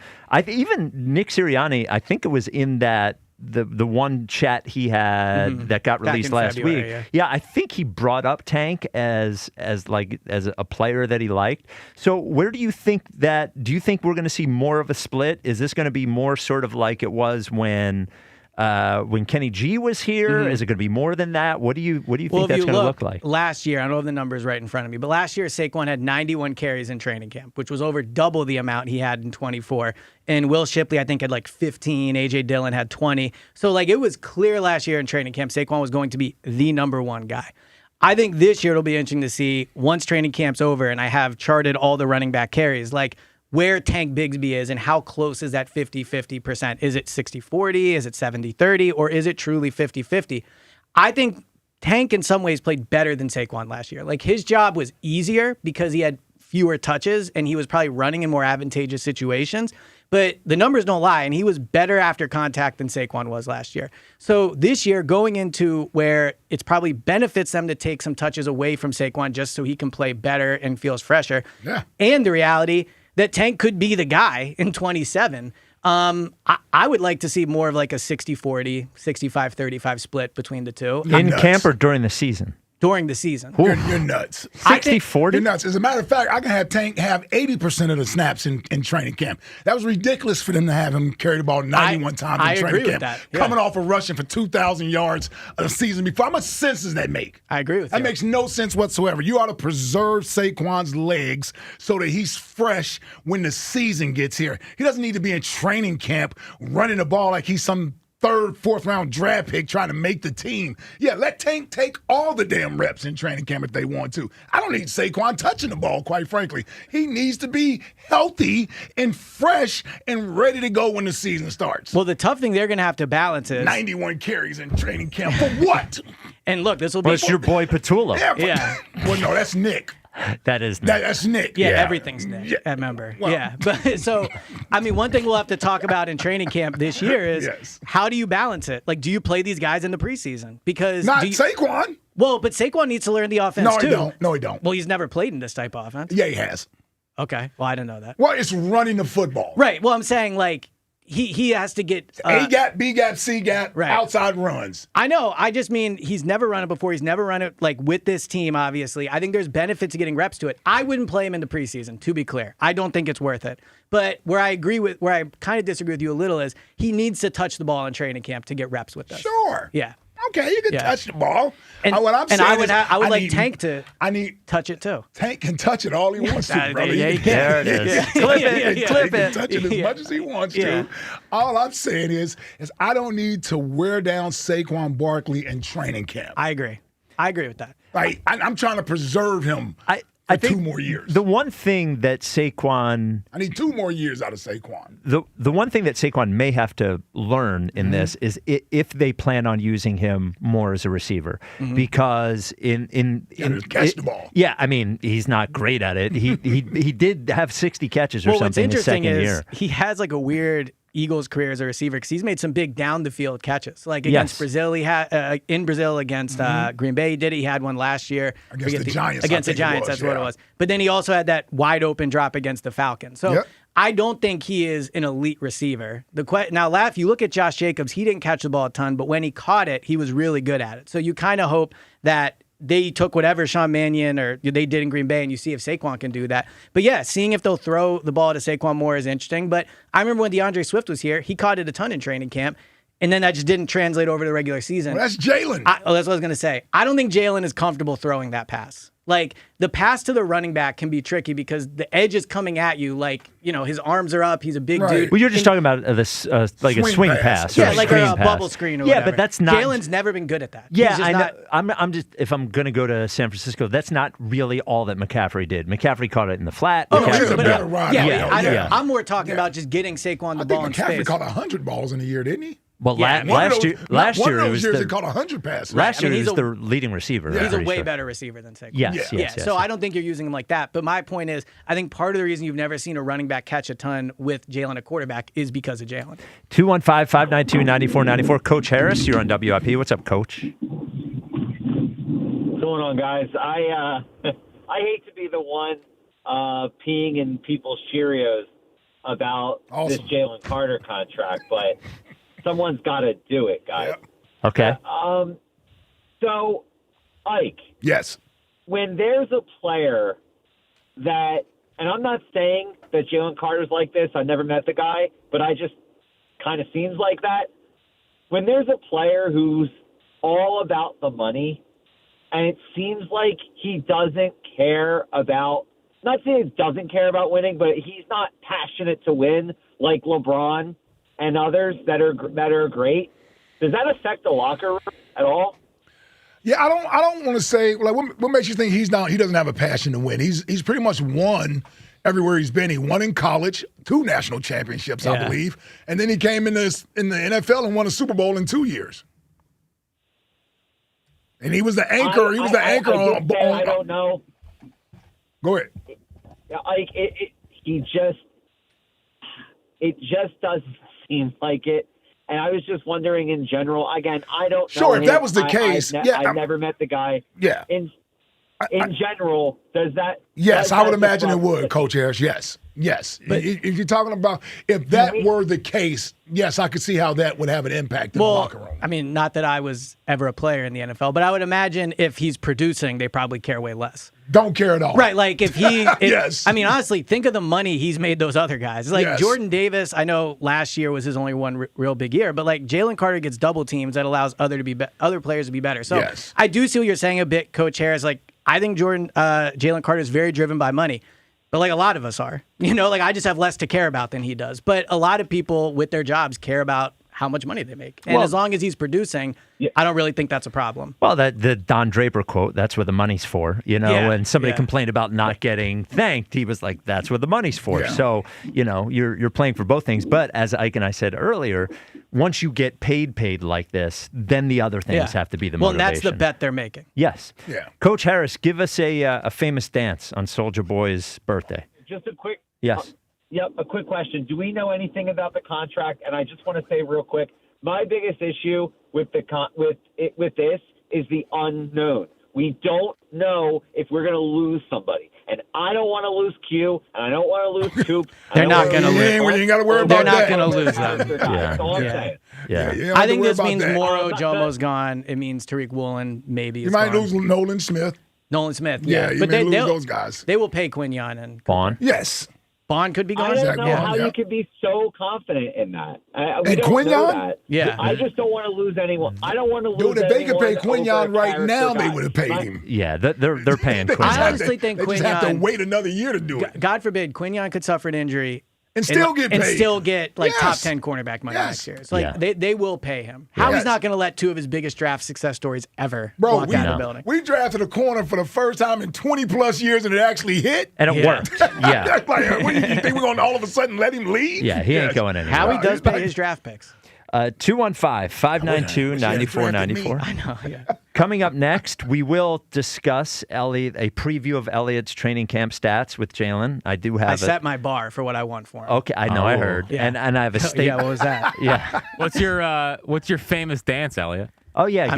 Even Nick Sirianni. I think it was in that. The one chat he had that got released last February, week. Yeah, I think he brought up Tank as a player that he liked. So where do you think we're going to see more of a split? Is this going to be more sort of like it was when Kenny G was here? Is it going to be more than that? What do you think that's going to look like? Last year, I don't have the numbers right in front of me, but last year Saquon had 91 carries in training camp, which was over double the amount he had in 24. And Will Shipley, I think, had like 15. A.J. Dillon had 20. So, it was clear last year in training camp Saquon was going to be the number one guy. I think this year it'll be interesting to see, once training camp's over and I have charted all the running back carries, where Tank Bigsby is and how close is that 50-50%. Is it 60-40? Is it 70-30? Or is it truly 50-50? I think Tank in some ways played better than Saquon last year. His job was easier because he had fewer touches and he was probably running in more advantageous situations. But the numbers don't lie, and he was better after contact than Saquon was last year. So this year, going into where it's probably benefits them to take some touches away from Saquon just so he can play better and feels fresher. Yeah. And the reality that Tank could be the guy in 27. I would like to see more of a 60-40, 65-35 split between the two. In camp or during the season? During the season. You're nuts. 60-40? You're nuts. As a matter of fact, I can have Tank have 80% of the snaps in training camp. That was ridiculous for them to have him carry the ball 91 times in training camp. That. Yeah. Coming off of rushing for 2,000 yards a season before. How much sense does that make? I agree with that. you. That makes no sense whatsoever. You ought to preserve Saquon's legs so that he's fresh when the season gets here. He doesn't need to be in training camp running the ball like he's some third, fourth round draft pick trying to make the team. Yeah, let Tank take all the damn reps in training camp if they want to. I don't need Saquon touching the ball, quite frankly. He needs to be healthy and fresh and ready to go when the season starts. Well, the tough thing they're going to have to balance is 91 carries in training camp. For what? And look, this will be... Well, it's your boy Petula. Yeah. Well, no, that's Nick. That is Nick. That's Nick. Yeah, everything's Nick. I remember. Well, yeah. But so, one thing we'll have to talk about in training camp this year is how do you balance it? Do you play these guys in the preseason? Because not Saquon. Well, but Saquon needs to learn the offense too. No, he don't. Well, he's never played in this type of offense. Yeah, he has. Okay. Well, I didn't know that. Well, it's running the football. Right. Well, I'm saying he has to get A gap, B gap, C gap, outside runs. I know. I just mean he's never run it before. He's never run it with this team, obviously. I think there's benefit to getting reps to it. I wouldn't play him in the preseason, to be clear. I don't think it's worth it. But where I kind of disagree with you a little is he needs to touch the ball in training camp to get reps with this. Sure. Yeah. Okay, you can touch the ball. And what I'm saying I would like Tank to touch it too. Tank can touch it all he wants to, brother. Yeah, he can. There it is. Clip it. He can touch it as much as he wants to. All I'm saying is I don't need to wear down Saquon Barkley in training camp. I agree with that. I'm trying to preserve him. I think 2 more years. The one thing that Saquon... I need 2 more years out of Saquon. The one thing that Saquon may have to learn in this is if they plan on using him more as a receiver. Because catch the ball. Yeah, he's not great at it. He did have 60 catches or something his second year. He has a weird... Eagles' career as a receiver because he's made some big down the field catches. Like against Brazil, he had in Brazil against Green Bay. He did it. He had one last year against the Giants. Against the Giants, that's what it was. But then he also had that wide open drop against the Falcons. So I don't think he is an elite receiver. Now, if you look at Josh Jacobs, he didn't catch the ball a ton, but when he caught it, he was really good at it. So you kind of hope that they took whatever Sean Mannion or they did in Green Bay, and you see if Saquon can do that. But yeah, seeing if they'll throw the ball to Saquon more is interesting. But I remember when DeAndre Swift was here, he caught it a ton in training camp, and then that just didn't translate over to the regular season. Well, that's Jalen. That's what I was going to say. I don't think Jalen is comfortable throwing that pass. Like, the pass to the running back can be tricky because the edge is coming at you. Like, his arms are up. He's a big dude. Well, you're just talking about this, like a swing pass. Yeah, like a bubble screen or whatever. But that's not. Jalen's never been good at that. Yeah, I know. I'm just, if I'm going to go to San Francisco, that's not really all that McCaffrey did. McCaffrey caught it in the flat. He's a better rider. I'm more talking about just getting Saquon the ball in space. I think McCaffrey caught 100 balls in a year, didn't he? Well, last year it was he caught 100 passes. Last year he was the leading receiver. He's a way better receiver than Saquon. Yes. So I don't think you're using him like that. But my point is, I think part of the reason you've never seen a running back catch a ton with Jalen at quarterback is because of Jalen. 215-592-9494. Coach Harris, you're on WIP. What's up, Coach? What's going on, guys? I hate to be the one peeing in people's Cheerios about this Jalen Carter contract, but someone's got to do it, guys. Yep. Okay. So, Ike. Yes. When there's a player that, and I'm not saying that Jalen Carter's like this. I've never met the guy, but I just kind of seems like that. When there's a player who's all about the money, and it seems like he doesn't care about, not saying he doesn't care about winning, but he's not passionate to win like LeBron and others that are great. Does that affect the locker room at all? Yeah, I don't want to say like what makes you think he doesn't have a passion to win. He's pretty much won everywhere he's been. He won in college, 2 national championships, I believe, and then he came in the NFL and won a Super Bowl in 2 years. And he was the anchor. I don't know. Go ahead. Like it just doesn't seem like it. And I was just wondering in general. Again, I don't know. Sure, if that was the case, I've never met the guy. Yeah. In general, does that? Yes, I would imagine it would, Coach Harris. Yes. But if you're talking about if that were the case, yes, I could see how that would have an impact in the locker room. I mean, not that I was ever a player in the NFL, but I would imagine if he's producing, they probably care way less. Don't care at all. Right, like if he yes. I mean, honestly, think of the money he's made those other guys. Like Jordan Davis, I know last year was his only one real big year, but like Jalen Carter gets double teams that allows other players to be better. So I do see what you're saying a bit, Coach Harris. Like I think Jalen Carter is very driven by money. But like a lot of us are, like I just have less to care about than he does. But a lot of people with their jobs care about how much money they make. And as long as he's producing, I don't really think that's a problem. Well, the Don Draper quote, that's what the money's for, when somebody complained about not getting thanked, he was like, that's what the money's for. Yeah. So, you're playing for both things. But as Ike and I said earlier, once you get paid like this, then the other things have to be the motivation. Well, that's the bet they're making. Yes. Yeah. Coach Harris, give us a famous dance on Soulja Boy's birthday. Just a quick. Yes. A quick question. Do we know anything about the contract? And I just want to say real quick, my biggest issue with this is the unknown. We don't know if we're going to lose somebody. And I don't want to lose Q, and I don't want to lose Coop. They're not going to lose. You ain't got to worry about that. They're not going to lose them. That's all I'm saying. Yeah. I think this means Moro Jomo's gone. It means Tariq Woolen maybe is might gone. lose Nolan Smith. Yeah. You may lose those guys. They will pay Quinyon and Vaughn. Yes. Vaughn could be gone. I don't know how you could be so confident in that. We and don't know Quinyon? that. Yeah. I just don't want to lose anyone. I don't want to lose Dude, if they could pay anyone Quinyon over a right now, character they guy. would have paid him. Yeah, they're paying Quinyon. I honestly think they Quinyon. just have to wait another year to do it. God forbid Quinyon could suffer an injury. And still get paid. And still get top 10 cornerback money next year. So they will pay him. Howie's not going to let 2 of his biggest draft success stories ever walk out of the building. We drafted a corner for the first time in 20-plus years, and it actually hit. And it worked. Yeah. That's like, what do you think we're going to all of a sudden let him leave? Yeah, he ain't going anywhere. Howie does pay his draft picks. 215-592-9494. I know, yeah. Coming up next, we will discuss a preview of Elliot's training camp stats with Jalen. I do have I set my bar for what I want for him. Okay, I know, I heard. Yeah. And I have a statement. Yeah, what was that? Yeah. What's your famous dance, Elliot? Oh, yeah. I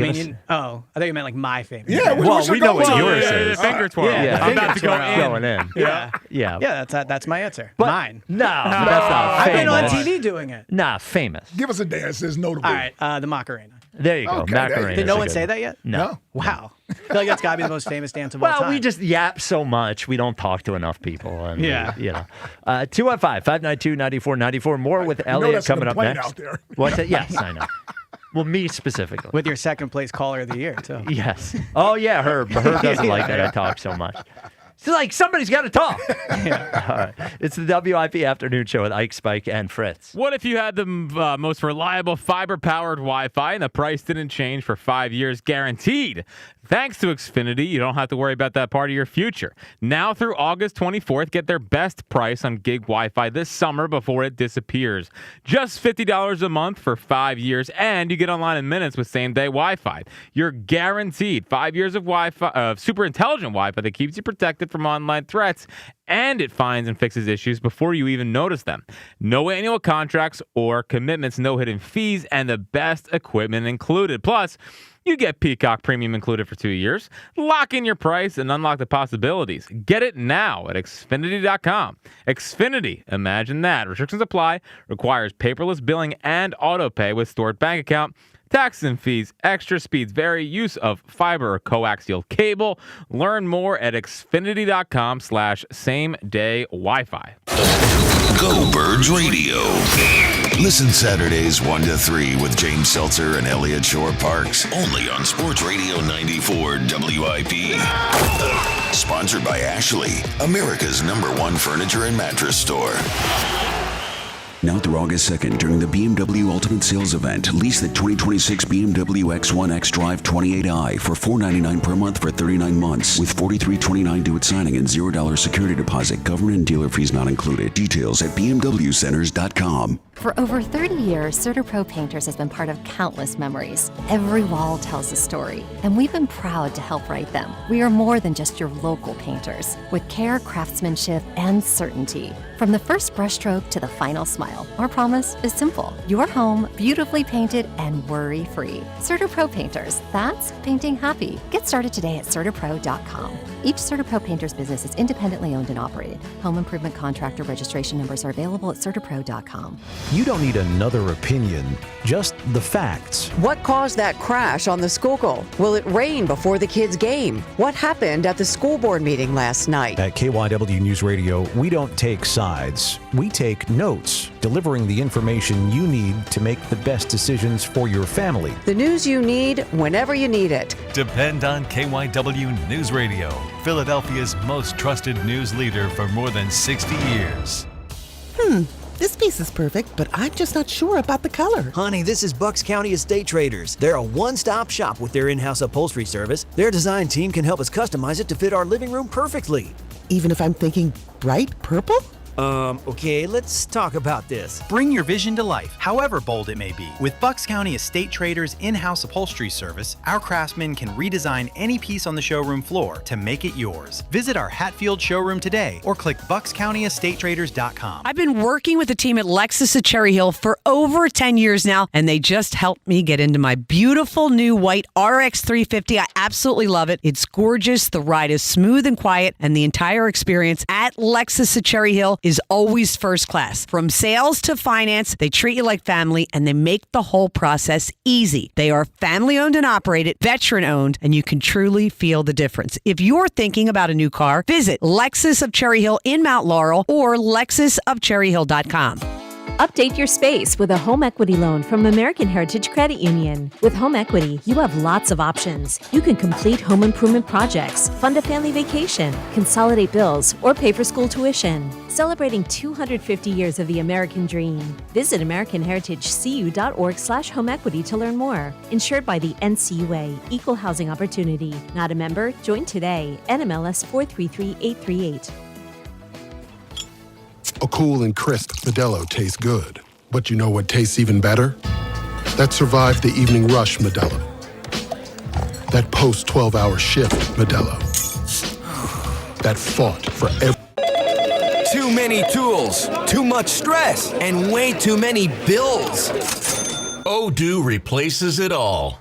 thought you meant like my favorite. Yeah, well, we know what yours is. Finger twirl. Yeah, I'm about to go going in. Yeah. Yeah. That's my answer. But- Mine. No, that's not I've been on famous. TV doing it. Nah, famous. Give us a dance that's notable. All right, the Macarena. There you go. Okay, Macarena. Did no one say that yet? No. Wow. I feel like that's got to be the most famous dance of all Well, time. we just yap so much. We don't talk to enough people. And Yeah. 215-592-9494. More with Elliot that's an coming up complaint next. out there. What's that? Yes, I know. Well, me specifically. With your second place caller of the year, too. Yes. Oh, yeah, Herb. Herb doesn't like that I talk so much. It's like somebody's got to talk. All right. It's the WIP Afternoon Show with Ike, Spike, and Fritz. What if you had the most reliable fiber-powered Wi-Fi and the price didn't change for 5 years guaranteed? Thanks to Xfinity, you don't have to worry about that part of your future. Now through August 24th, get their best price on gig Wi-Fi this summer before it disappears. Just $50 a month for 5 years, and you get online in minutes with same-day Wi-Fi. You're guaranteed 5 years of Wi-Fi, super intelligent Wi-Fi that keeps you protected from online threats, and it finds and fixes issues before you even notice them. No annual contracts or commitments, no hidden fees, and the best equipment included. Plus, you get Peacock Premium included for 2 years. Lock in your price and unlock the possibilities. Get it now at Xfinity.com. Xfinity, imagine that. Restrictions apply. Requires paperless billing and auto pay with stored bank account. Taxes and fees, extra speeds vary. Use of fiber or coaxial cable. Learn more at Xfinity.com/same-day Wi-Fi. Go Birds Radio. Listen Saturdays 1 to 3 with James Seltzer and Elliot Shore Parks. Only on Sports Radio 94 WIP. Sponsored by Ashley, America's #1 furniture and mattress store. Now through August 2nd, during the BMW Ultimate Sales Event, lease the 2026 BMW X1 X-Drive 28i for $499 per month for 39 months, with $43.29 due at signing and $0 security deposit. Government and dealer fees not included. Details at bmwcenters.com. For over 30 years, CertaPro Painters has been part of countless memories. Every wall tells a story, and we've been proud to help write them. We are more than just your local painters, with care, craftsmanship, and certainty. From the first brushstroke to the final smile, our promise is simple. Your home, beautifully painted and worry-free. CertaPro Painters, that's painting happy. Get started today at CertaPro.com. Each CertaPro Painters business is independently owned and operated. Home improvement contractor registration numbers are available at CertaPro.com. You don't need another opinion, just the facts. What caused that crash on the Schuylkill? Will it rain before the kids' game? What happened at the school board meeting last night? At KYW News Radio, we don't take sides. We take notes, delivering the information you need to make the best decisions for your family. The news you need whenever you need it. Depend on KYW News Radio, Philadelphia's most trusted news leader for more than 60 years. This piece is perfect, but I'm just not sure about the color. Honey, this is Bucks County Estate Traders. They're a one-stop shop with their in-house upholstery service. Their design team can help us customize it to fit our living room perfectly. Even if I'm thinking bright purple? Okay, let's talk about this. Bring your vision to life, however bold it may be. With Bucks County Estate Traders' in-house upholstery service, our craftsmen can redesign any piece on the showroom floor to make it yours. Visit our Hatfield showroom today or click buckscountyestatetraders.com. I've been working with the team at Lexus at Cherry Hill for over 10 years now, and they just helped me get into my beautiful new white RX 350. I absolutely love it. It's gorgeous. The ride is smooth and quiet, and the entire experience at Lexus at Cherry Hill is always first class. From sales to finance, they treat you like family, and they make the whole process easy. They are family owned and operated, veteran owned, and you can truly feel the difference. If you're thinking about a new car, visit Lexus of Cherry Hill in Mount Laurel or lexusofcherryhill.com. Update your space with a home equity loan from American Heritage Credit Union. With home equity, you have lots of options. You can complete home improvement projects, fund a family vacation, consolidate bills, or pay for school tuition. Celebrating 250 years of the American dream. Visit AmericanHeritageCU.org/home equity to learn more. Insured by the NCUA, Equal Housing Opportunity. Not a member? Join today. NMLS 433838. A cool and crisp Modelo tastes good. But you know what tastes even better? That survived the evening rush, Modelo. That post-12-hour shift, Modelo. That fought for every... Too many tools, too much stress, and way too many bills. Odoo replaces it all.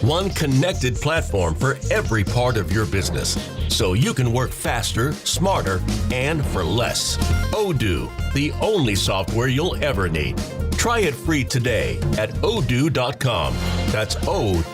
One connected platform for every part of your business, so you can work faster, smarter, and for less. Odoo, the only software you'll ever need. Try it free today at odoo.com. That's ODOO.com.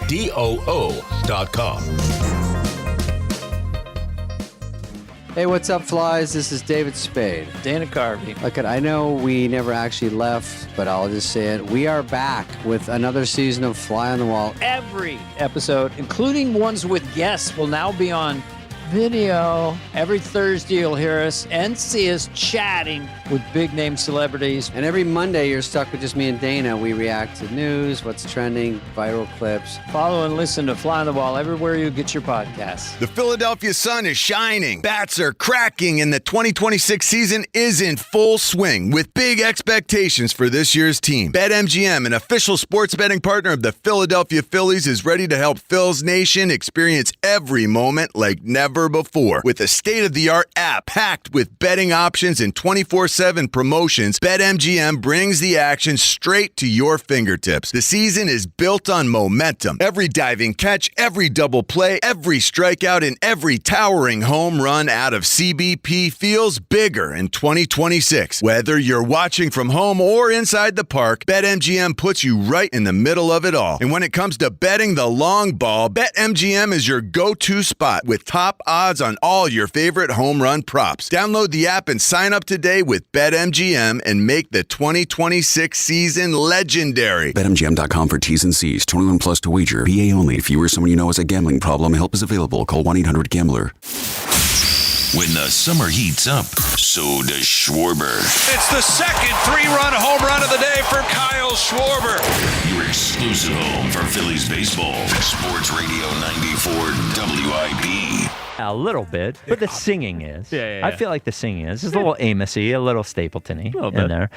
Hey, what's up, Flies? This is David Spade. Dana Carvey. Look, I know we never actually left, but I'll just say it. We are back with another season of Fly on the Wall. Every episode, including ones with guests, will now be on video. Every Thursday, you'll hear us and see us chatting with big-name celebrities. And every Monday, you're stuck with just me and Dana. We react to news, what's trending, viral clips. Follow and listen to Fly on the Wall everywhere you get your podcasts. The Philadelphia sun is shining. Bats are cracking, and the 2026 season is in full swing with big expectations for this year's team. BetMGM, an official sports betting partner of the Philadelphia Phillies, is ready to help Phil's Nation experience every moment like never before. With a state-of-the-art app packed with betting options and 24/7 promotions, BetMGM brings the action straight to your fingertips. The season is built on momentum. Every diving catch, every double play, every strikeout, and every towering home run out of CBP feels bigger in 2026. Whether you're watching from home or inside the park, BetMGM puts you right in the middle of it all. And when it comes to betting the long ball, BetMGM is your go-to spot with top odds on all your favorite home run props. Download the app and sign up today with BetMGM and make the 2026 season legendary. BetMGM.com for T's and C's. 21 plus to wager. PA only. If you or someone you know has a gambling problem, help is available. Call 1-800-GAMBLER. When the summer heats up, so does Schwarber. It's the second three-run home run of the day for Kyle Schwarber. Your exclusive home for Phillies baseball. Sports Radio 94 WIP. A little bit, but the singing is. Yeah. I feel like the singing is. It's a little Amos-y, a little Stapleton-y in there.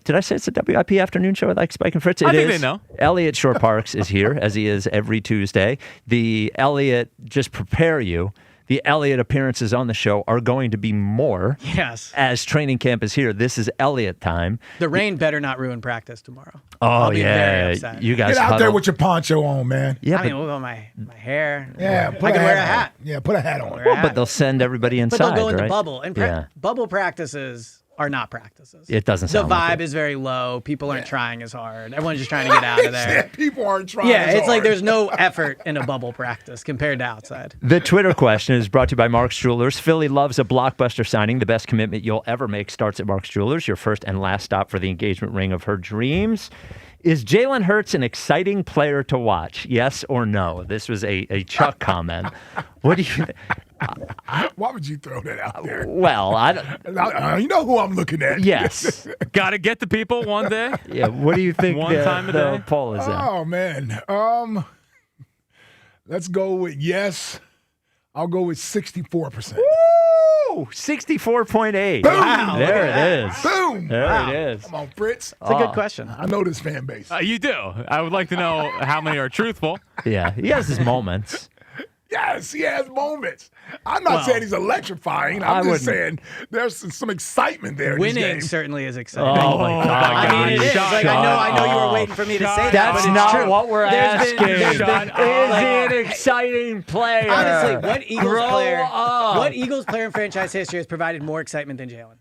Did I say it's a WIP afternoon show with like Spike and Fritz? I think they know. Elliot Shore Parks is here, as he is every Tuesday. The Elliot, just prepare you. The Elliott appearances on the show are going to be more. Yes. As training camp is here. This is Elliott time. The rain better not ruin practice tomorrow. Oh, I'll be very upset. You guys get out huddle. there with your poncho on, man. Yeah, I mean, look at my hair. Yeah, I can wear a hat. Yeah, put a hat on. Well, but they'll send everybody inside, But they'll go into right? bubble. And bubble practices are not practices. It doesn't sound The like vibe is very low. People aren't trying as hard. Everyone's just trying to get out of there. People aren't trying Yeah, as it's like hard. there's no effort in a bubble practice compared to outside. The Twitter question is brought to you by Mark's Jewelers. Philly loves a blockbuster signing. The best commitment you'll ever make starts at Mark's Jewelers, your first and last stop for the engagement ring of her dreams. Is Jalen Hurts an exciting player to watch? Yes or no? This was a Chuck comment. What do you Why would you throw that out there? Well, you know who I'm looking at. Yes. Got to get the people one day. Yeah. What do you think One time a the day? poll is at? Oh, man. Let's go with yes. I'll go with 64%. Woo! 64.8. Boom! Wow. There it is. Boom! There Wow. it is. Come on, Fritz. It's a good question. I know this fan base. You do. I would like to know how many are truthful. Yeah. He has his moments. Yes, he has moments. I'm not saying he's electrifying. I'm just saying there's some excitement there. in this Winning game. certainly is exciting. Oh, my God. I mean, it is. Like, I know you were waiting for me to say that. That's but it's not true. what we're There's been- asking. there's been- Is he an exciting player? Honestly, what Grow Eagles up. player in franchise history has provided more excitement than Jalen?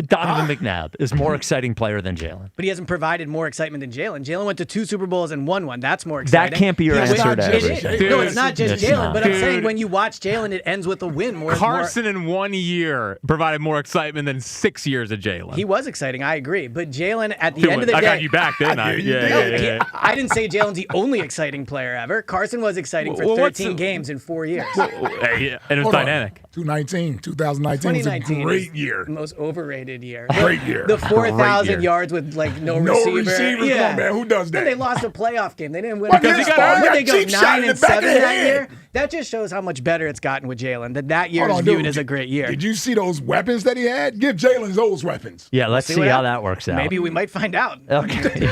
Donovan McNabb is more exciting player than Jalen. But he hasn't provided more excitement than Jalen. Jalen went to 2 Super Bowls and won one. That's more exciting. That can't be your answer to everything. No, it's not just It's Jalen. not. But I'm saying when you watch Jalen, it ends with a win. Carson in 1 year provided more excitement than 6 years of Jalen. He was exciting. I agree. But Jalen, at the end of the day, I got you back, didn't I? Yeah. I didn't say Jalen's the only exciting player ever. Carson was exciting for 13 games in 4 years. And it was dynamic. 2019 was a 2019 great is year. the most overrated year. Great year. The 4,000 year. yards with like no receivers. receiver. Come on, man. Who does that? And they lost a playoff game. They didn't win. But a his playoff fault. game. He got They go cheap shot in the 9-7 back of the that head. year. That just shows how much better it's gotten with Jalen. That year is Hold on, viewed dude. as a great year. Did you see those weapons that he had? Give Jalen those weapons. Yeah, let's see what how happens. that works out. Maybe we might find out. Okay.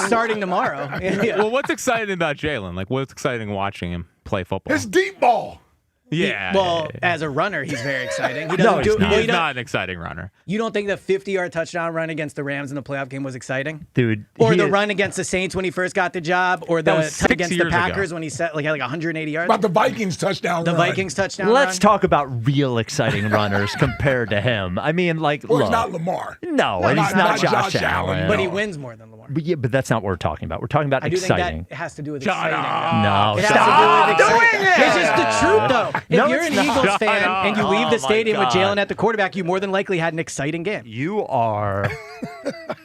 Starting tomorrow. Yeah. Well, what's exciting about Jalen? Like, what's exciting watching him play football? It's deep ball. Yeah. Well, as a runner, he's very exciting. He No, doesn't he's do. not. Well, He's not an exciting runner. You don't think the 50-yard touchdown run against the Rams in the playoff game was exciting? Dude. Or he the is- run against the Saints when he first got the job? Or the That was 6 against the years ago. Packers when he set like 180 yards? About the Vikings touchdown The run. Vikings touchdown Let's run? talk about real exciting runners compared to him. I mean, like, Or look. it's not Lamar. No, and he's not Josh Allen. But he wins more than Lamar. But yeah, but that's not what we're talking about. We're talking about I do exciting. think that has to do with Shut exciting. up. No, It has stop to do with doing exciting. it. It's just the truth, though. If No, you're it's an not. Eagles Shut fan up. and you leave Oh, the my stadium with God. Jalen at the quarterback, you more than likely had an exciting game. You are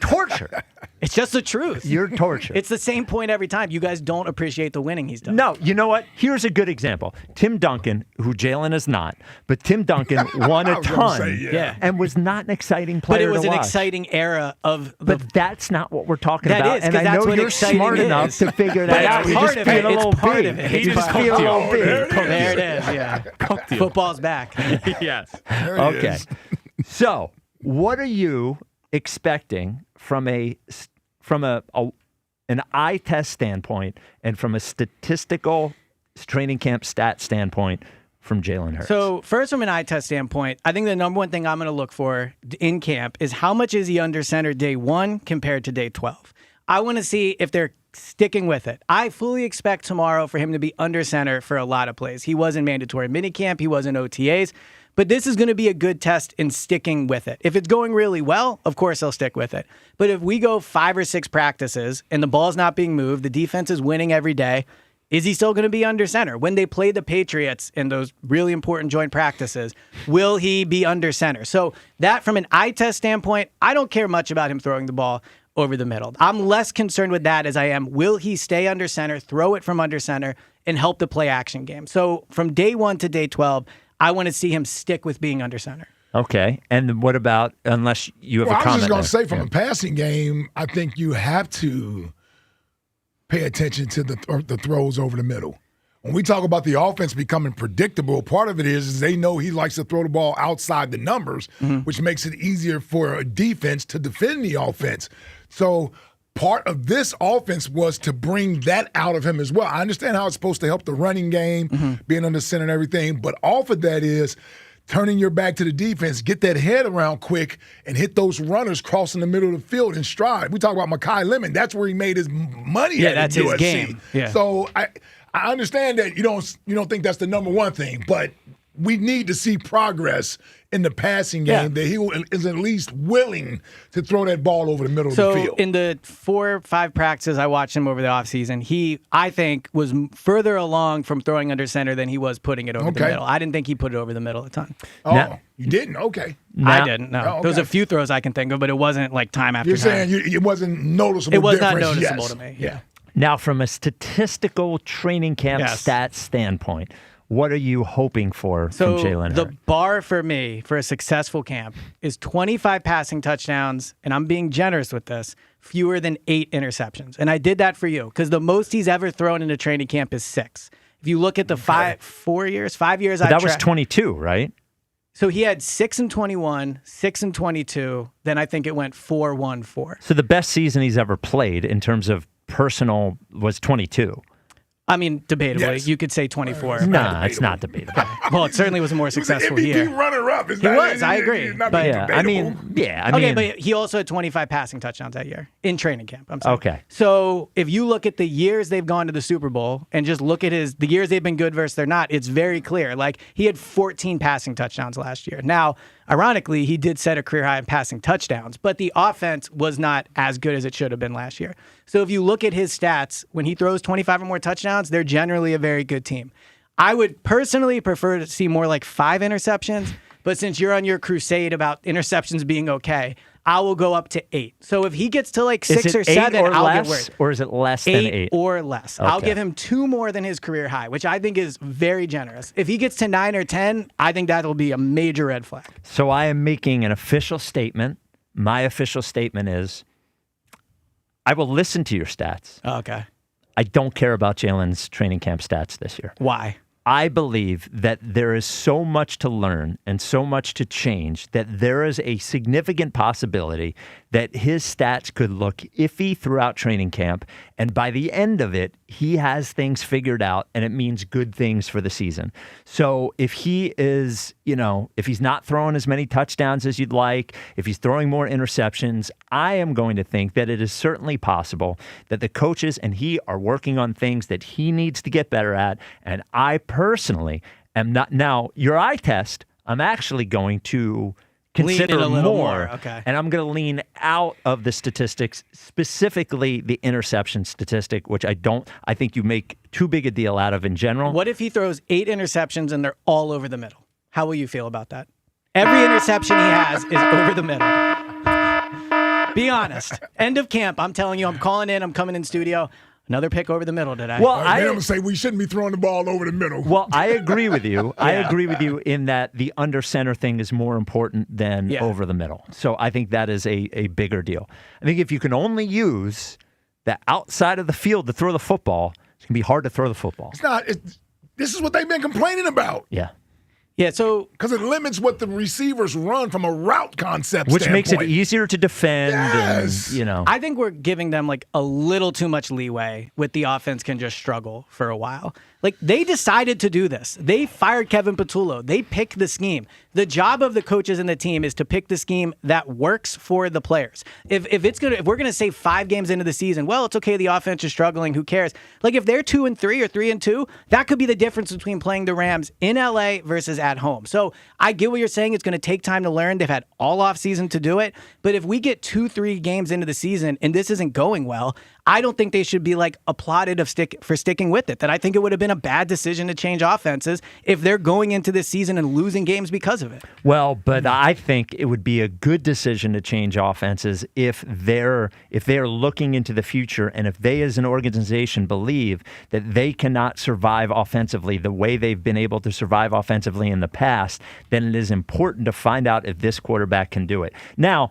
torture. It's just the truth. You're torture. It's the same point every time. You guys don't appreciate the winning he's done. No, you know what? Here's a good example. Tim Duncan, who Jalen is not, but Tim Duncan won a I was gonna ton say, yeah. and was not an exciting player But it was to an watch. exciting era of the. But that's not what we're talking That about. is, and 'cause I that's know what you're exciting smart is. enough to figure But that it's out. You're part just of being it. a It's little part big. of it. He It's just part cooked of you. it. Oh, there it is. There it is. Yeah. Cooked you. Football's back. Yes. There it Okay. is. So, what are you expecting from an eye test standpoint and from a statistical training camp stat standpoint from Jalen Hurts? So first, from an eye test standpoint, I think the number one thing I'm going to look for in camp is how much is he under center day 1 compared to day 12. I want to see if they're sticking with it. I fully expect tomorrow for him to be under center for a lot of plays. He was in mandatory minicamp. He was in OTAs. But this is going to be a good test in sticking with it. If it's going really well, of course he'll stick with it. But if we go 5 or 6 practices and the ball's not being moved, the defense is winning every day, is he still going to be under center? When they play the Patriots in those really important joint practices, will he be under center? So that from an eye test standpoint, I don't care much about him throwing the ball over the middle. I'm less concerned with that as I am, will he stay under center, throw it from under center, and help the play action game? So from day 1 to day 12, I want to see him stick with being under center. Okay. And what about, unless you have Well, a I was comment? just going to there. say, from a passing game, I think you have to pay attention to the throws over the middle. When we talk about the offense becoming predictable, part of it is they know he likes to throw the ball outside the numbers, which makes it easier for a defense to defend the offense. So part of this offense was to bring that out of him as well. I understand how it's supposed to help the running game, being under center and everything, but off of that is turning your back to the defense, get that head around quick, and hit those runners crossing the middle of the field in stride. We talk about Mekhi Lemon. That's where he made his money Yeah, at that's in his USC. game. Yeah. So I understand that you don't think that's the number one thing, but we need to see progress in the passing game that he is at least willing to throw that ball over the middle of the field. So in the 4 or 5 practices I watched him over the offseason, he, I think, was further along from throwing under center than he was putting it over the middle. I didn't think he put it over the middle a ton. Oh, you didn't? Okay. I didn't, no. Oh, okay. There was a few throws I can think of, but it wasn't like time after You're time. saying it wasn't noticeable. It was not difference. noticeable Yes. to me. Yeah. Now, from a statistical training camp stats standpoint, what are you hoping for So from Jalen the Hurts? bar for me for a successful camp is 25 passing touchdowns, and I'm being generous with this, fewer than 8 interceptions. And I did that for you because the most he's ever thrown in a training camp is 6. If you look at the 5 years But I've that was 22, right? So he had 6 and 21, 6 and 22. Then I think it went 4-1-4. So the best season he's ever played in terms of personal was 22. I mean, debatably, Yes. you could say 24. No, it's not debatable. Well, it certainly was a more successful MVP year. runner-up. He was, I agree. It's not But being Yeah, debatable. I mean, but he also had 25 passing touchdowns that year in training camp. I'm sorry. Okay. So if you look at the years they've gone to the Super Bowl and just look at the years they've been good versus they're not, it's very clear. Like he had 14 passing touchdowns last year. Now, ironically, he did set a career high in passing touchdowns, but the offense was not as good as it should have been last year. So if you look at his stats, when he throws 25 or more touchdowns, they're generally a very good team. I would personally prefer to see more like 5 interceptions, But since you're on your crusade about interceptions being okay, I will go up to 8. So if he gets to like 6 or 7, I'll get worried. Or is it less than 8? Or less. Okay. I'll give him 2 more than his career high, which I think is very generous. If he gets to 9 or 10, I think that'll be a major red flag. So I am making an official statement. My official statement is I will listen to your stats. Okay. I don't care about Jalen's training camp stats this year. Why? I believe that there is so much to learn and so much to change that there is a significant possibility that his stats could look iffy throughout training camp. And by the end of it, he has things figured out and it means good things for the season. So if he is, if he's not throwing as many touchdowns as you'd like, if he's throwing more interceptions, I am going to think that it is certainly possible that the coaches and he are working on things that he needs to get better at. And I personally am not. Now, your eye test, I'm actually going to consider lean in a little more. Okay. And I'm going to lean out of the statistics, specifically the interception statistic, which I think you make too big a deal out of in general. What if he throws 8 interceptions and they're all over the middle? How will you feel about that? Every interception he has is over the middle. Be honest. End of camp. I'm telling you, I'm calling in. I'm coming in studio. Another pick over the middle today. Well, I'm going to say we shouldn't be throwing the ball over the middle. Well, I agree with you. I agree with you in that the under center thing is more important than over the middle. So I think that is a bigger deal. I think if you can only use the outside of the field to throw the football, it's going to be hard to throw the football. It's not. This is what they've been complaining about. Yeah. Yeah, so because it limits what the receivers run from a route concept which standpoint. makes it easier to defend. Yes. And, I think we're giving them like a little too much leeway with the offense can just struggle for a while. Like they decided to do this. They fired Kevin Patullo. They picked the scheme. The job of the coaches and the team is to pick the scheme that works for the players. If we're gonna say 5 games into the season, well, it's okay. The offense is struggling. Who cares? Like if they're 2-3 or 3-2, that could be the difference between playing the Rams in LA versus at home. So I get what you're saying. It's going to take time to learn. They've had all off season to do it. But if we get 2-3 games into the season and this isn't going well, I don't think they should be like applauded for sticking with it. That I think it would have been a bad decision to change offenses if they're going into this season and losing games because of it. Well, but I think it would be a good decision to change offenses if they're looking into the future and if they as an organization believe that they cannot survive offensively the way they've been able to survive offensively in the past, then it is important to find out if this quarterback can do it. Now,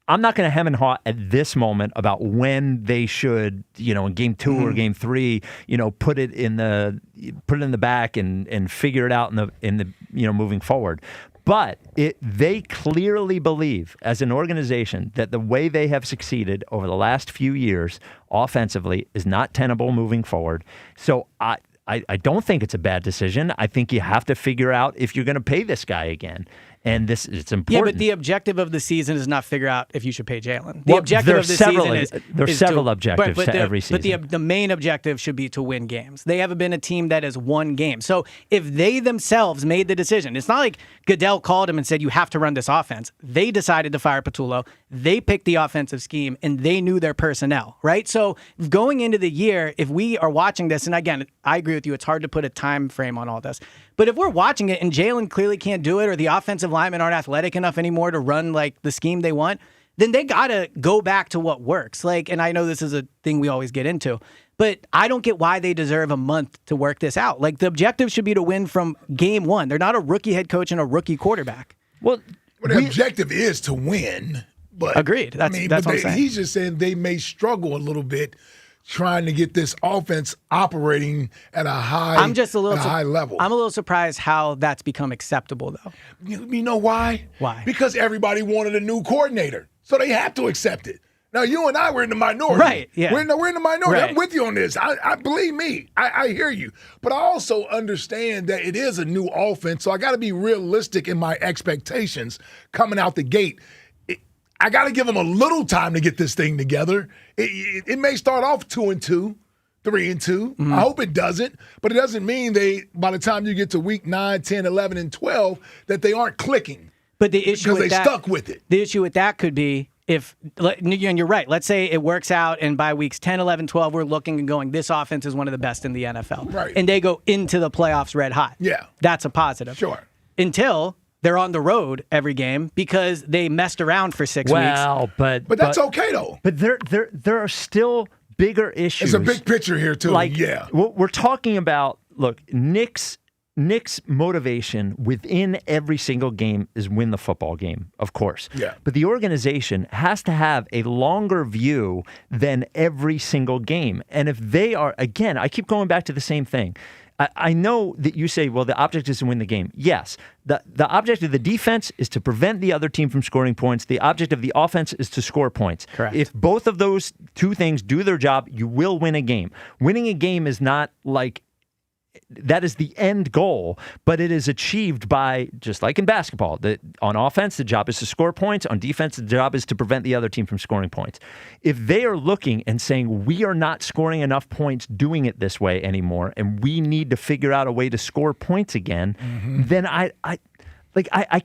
I'm not going to hem and haw at this moment about when they should, in game 2 or game 3, put it in the back and figure it out in the moving forward. But they clearly believe as an organization that the way they have succeeded over the last few years offensively is not tenable moving forward. So I don't think it's a bad decision. I think you have to figure out if you're going to pay this guy again. And it's important. Yeah, but the objective of the season is not figure out if you should pay Jalen. The objective of the season is there's several objectives to every season. But the main objective should be to win games. They haven't been a team that has won games. So if they themselves made the decision, it's not like Goodell called him and said, you have to run this offense. They decided to fire Patullo. They picked the offensive scheme, and they knew their personnel, right? So going into the year, if we are watching this, and again, I agree with you, it's hard to put a time frame on all this. But if we're watching it and Jalen clearly can't do it or the offensive linemen aren't athletic enough anymore to run like the scheme they want, then they got to go back to what works. Like, and I know this is a thing we always get into, but I don't get why they deserve a month to work this out. Like the objective should be to win from game 1. They're not a rookie head coach and a rookie quarterback. Well, the objective is to win. But agreed. That's what I'm saying. He's just saying they may struggle a little bit trying to get this offense operating at a high level. I'm a little surprised how that's become acceptable, though. You know why? Why? Because everybody wanted a new coordinator, so they have to accept it. Now, you and I were in the minority. Right, yeah. We're in the minority. Right. I'm with you on this. I believe me. I hear you. But I also understand that it is a new offense, so I got to be realistic in my expectations coming out the gate. I got to give them a little time to get this thing together. It may start off 2-2, 3-2. Mm-hmm. I hope it doesn't, but it doesn't mean by the time you get to week 9, 10, 11, and 12, that they aren't clicking. But the issue because they stuck with it. The issue with that could be and you're right. Let's say it works out, and by weeks 10, 11, 12, we're looking and going, this offense is one of the best in the NFL. Right. And they go into the playoffs red hot. Yeah. That's a positive. Sure. until they're on the road every game because they messed around for 6 weeks. Well, but that's okay though. But there are still bigger issues. It's a big picture here too. Like, yeah, we're talking about. Look, Nick's motivation within every single game is win the football game, of course. Yeah. But the organization has to have a longer view than every single game. And if they are, again, I keep going back to the same thing. I know that you say, well, the object is to win the game. Yes. The object of the defense is to prevent the other team from scoring points. The object of the offense is to score points. Correct. If both of those two things do their job, you will win a game. Winning a game is not like that is the end goal, but it is achieved by, just like in basketball, on offense, the job is to score points. On defense, the job is to prevent the other team from scoring points. If they are looking and saying, we are not scoring enough points doing it this way anymore, and we need to figure out a way to score points again, then I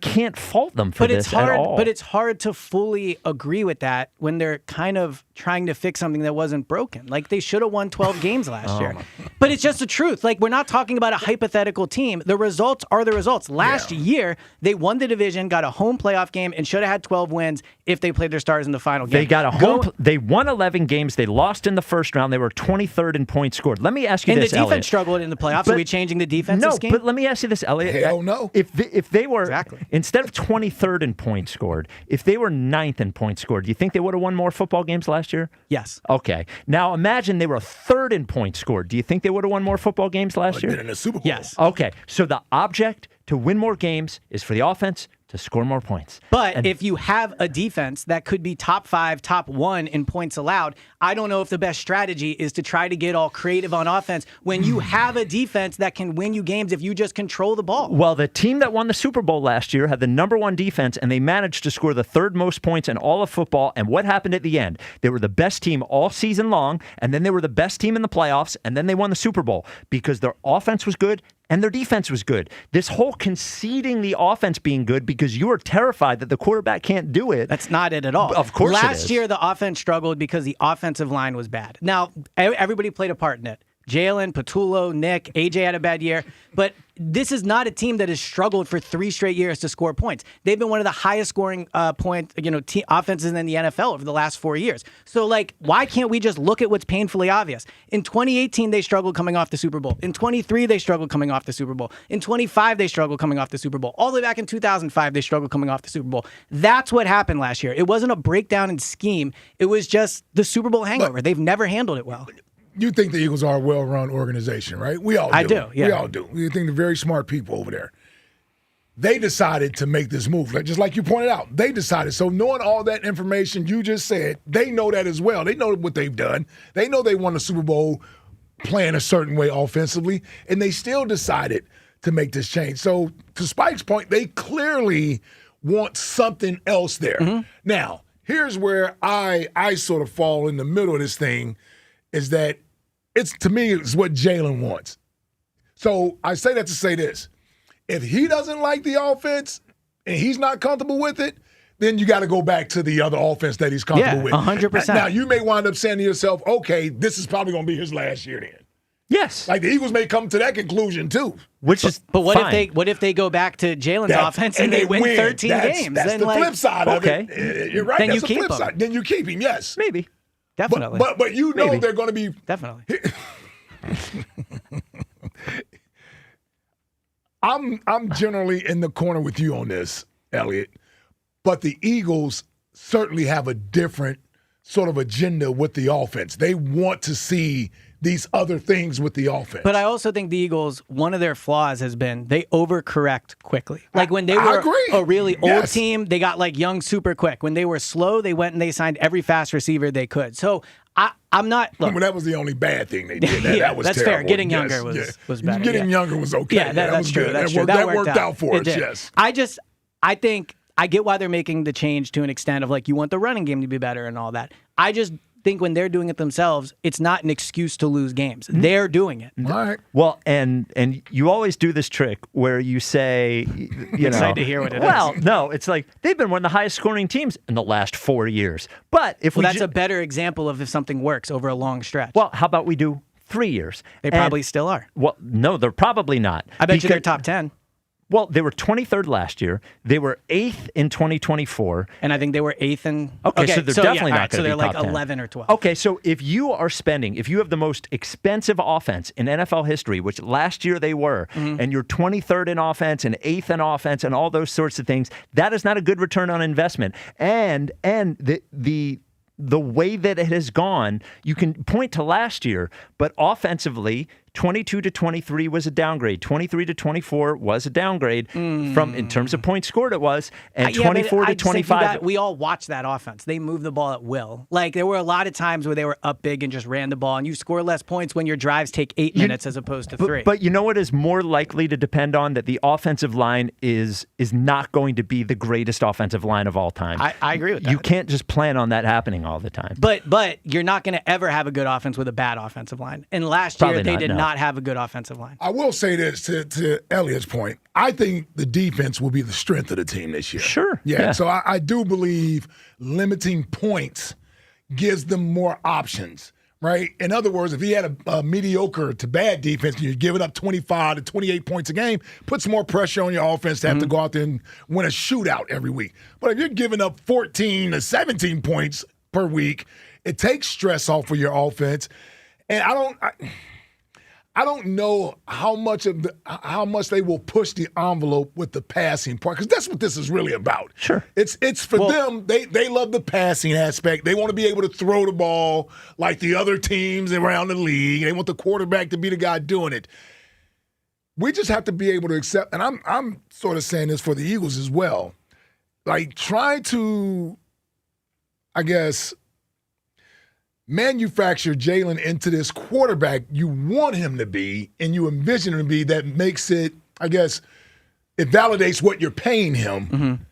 can't fault them for this at all. But it's hard to fully agree with that when they're kind of trying to fix something that wasn't broken. Like, they should have won 12 games last year. But it's just the truth. Like, we're not talking about a hypothetical team. The results are the results. Last year, they won the division, got a home playoff game, and should have had 12 wins if they played their stars in the final game. They got they won 11 games. They lost in the first round. They were 23rd in points scored. Let me ask you this, And the defense Elliot. struggled in the playoffs. Are we changing the defense this game? No, but let me ask you this, Elliot. Hell no. If they were, instead of 23rd in points scored, if they were 9th in points scored, do you think they would have won more football games last year? Yes. Okay. Now imagine they were 3rd in points scored. Do you think they would have won more football games last year? Been in the Super Bowl. Yes. Okay. So the object to win more games is for the offense to score more points. But if you have a defense that could be top 5, top 1 in points allowed, I don't know if the best strategy is to try to get all creative on offense when you have a defense that can win you games if you just control the ball. Well, the team that won the Super Bowl last year had the number 1 defense, and they managed to score the 3rd most points in all of football. And what happened at the end? They were the best team all season long, and then they were the best team in the playoffs, and then they won the Super Bowl because their offense was good and their defense was good. This whole conceding the offense being good because you are terrified that the quarterback can't do it. That's not it at all. Of course Last year, the offense struggled because the offensive line was bad. Now, everybody played a part in it. Jalen, Patullo, Nick, AJ had a bad year. But this is not a team that has struggled for 3 straight years to score points. They've been one of the highest scoring offenses in the NFL over the last 4 years. So, why can't we just look at what's painfully obvious? In 2018, they struggled coming off the Super Bowl. In 23, they struggled coming off the Super Bowl. In 25, they struggled coming off the Super Bowl. All the way back in 2005, they struggled coming off the Super Bowl. That's what happened last year. It wasn't a breakdown in scheme. It was just the Super Bowl hangover. They've never handled it well. You think the Eagles are a well-run organization, right? We all do. I do, yeah. We all do. We think they're very smart people over there. They decided to make this move, just like you pointed out. They decided. So knowing all that information you just said, they know that as well. They know what they've done. They know they won the Super Bowl playing a certain way offensively, and they still decided to make this change. So to Spike's point, they clearly want something else there. Mm-hmm. Now, here's where I sort of fall in the middle of this thing, is that to me, it's what Jalen wants. So I say that to say this. If he doesn't like the offense and he's not comfortable with it, then you got to go back to the other offense that he's comfortable with. 100%. Now, you may wind up saying to yourself, okay, this is probably going to be his last year then. Yes. Like the Eagles may come to that conclusion too. Which is But what fine. if they go back to Jalen's offense and they win 13 games? That's then the flip side of okay. it. You're right. Then That's you the keep flip him. side. Then you keep him, yes. Maybe. Definitely. But you know Maybe. they're going to be Definitely. I'm generally in the corner with you on this, Elliot. But the Eagles certainly have a different sort of agenda with the offense. They want to see these other things with the offense. But I also think the Eagles, one of their flaws has been they overcorrect quickly. Like when they were a really old team, they got young super quick. When they were slow, they went and they signed every fast receiver they could. So I'm not. Look, that was the only bad thing they did. That was that's terrible. fair. Getting younger was better. Getting younger was okay. Yeah, that's was true. good. That's that true. That worked out for us. Did. Yes. I think I get why they're making the change to an extent of you want the running game to be better and all that. I just think when they're doing it themselves, it's not an excuse to lose games. They're doing it. All right. Well, and you always do this trick where you say, excited to hear what it is. Well, no, it's like they've been one of the highest scoring teams in the last 4 years. But if that's a better example of if something works over a long stretch. Well, how about we do 3 years? They probably still are. Well, no, they're probably not. I bet you they're top 10. Well, they were 23rd last year. They were 8th in 2024. And I think they were 8th in... Okay, so they're definitely not going to be So they're like top 10. 11 or 12. Okay, so if you have the most expensive offense in NFL history, which last year they were, and you're 23rd in offense and 8th in offense and all those sorts of things, that is not a good return on investment. And the way that it has gone, you can point to last year, but offensively, 22 to 23 was a downgrade. 23 to 24 was a downgrade from in terms of points scored. It was, and 24 to 25. We all watched that offense. They moved the ball at will. Like there were a lot of times where they were up big and just ran the ball, and you score less points when your drives take 8 minutes as opposed to 3. But you know what is more likely to depend on? That the offensive line is not going to be the greatest offensive line of all time. I agree with that. You can't just plan on that happening all the time. But you're not going to ever have a good offense with a bad offensive line. And last year they did not have a good offensive line. I will say this to Elliot's point. I think the defense will be the strength of the team this year. Sure. Yeah. So I do believe limiting points gives them more options, right? In other words, if he had a mediocre to bad defense and you're giving up 25 to 28 points a game, puts more pressure on your offense to have to go out there and win a shootout every week. But if you're giving up 14 to 17 points per week, it takes stress off of your offense. And I don't know how much they will push the envelope with the passing part, because that's what this is really about. Sure, it's for them. They love the passing aspect. They want to be able to throw the ball like the other teams around the league. They want the quarterback to be the guy doing it. We just have to be able to accept. And I'm sort of saying this for the Eagles as well. Like try to, I guess, manufacture Jalen into this quarterback you want him to be and you envision him to be. That makes it, I guess, it validates what you're paying him.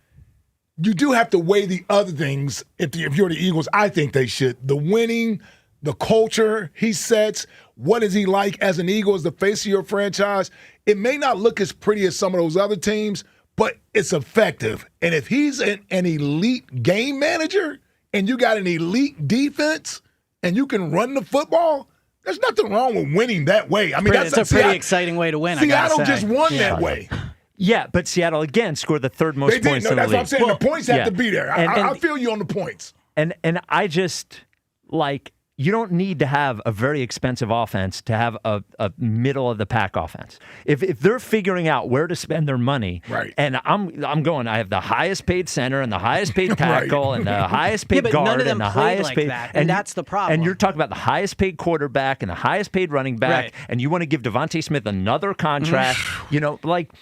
You do have to weigh the other things. If you're the Eagles, I think they should. The winning, the culture he sets, what is he like as an Eagle, as the face of your franchise? It may not look as pretty as some of those other teams, but it's effective. And if he's an elite game manager and you got an elite defense, and you can run the football, there's nothing wrong with winning that way. I mean, it's a pretty exciting way to win. Seattle just won that way. Yeah, but Seattle, again, scored the third most points in the league. That's what I'm saying. The points have to be there. I feel you on the points. And I just, like, you don't need to have a very expensive offense to have a middle-of-the-pack offense. If they're figuring out where to spend their money, right. And I'm going, I have the highest-paid center and the highest-paid tackle and the highest-paid but guard none of them and the played highest-paid. Like that, and that's the problem. And you're talking about the highest-paid quarterback and the highest-paid running back, right. And you want to give Devontae Smith another contract. You know, like,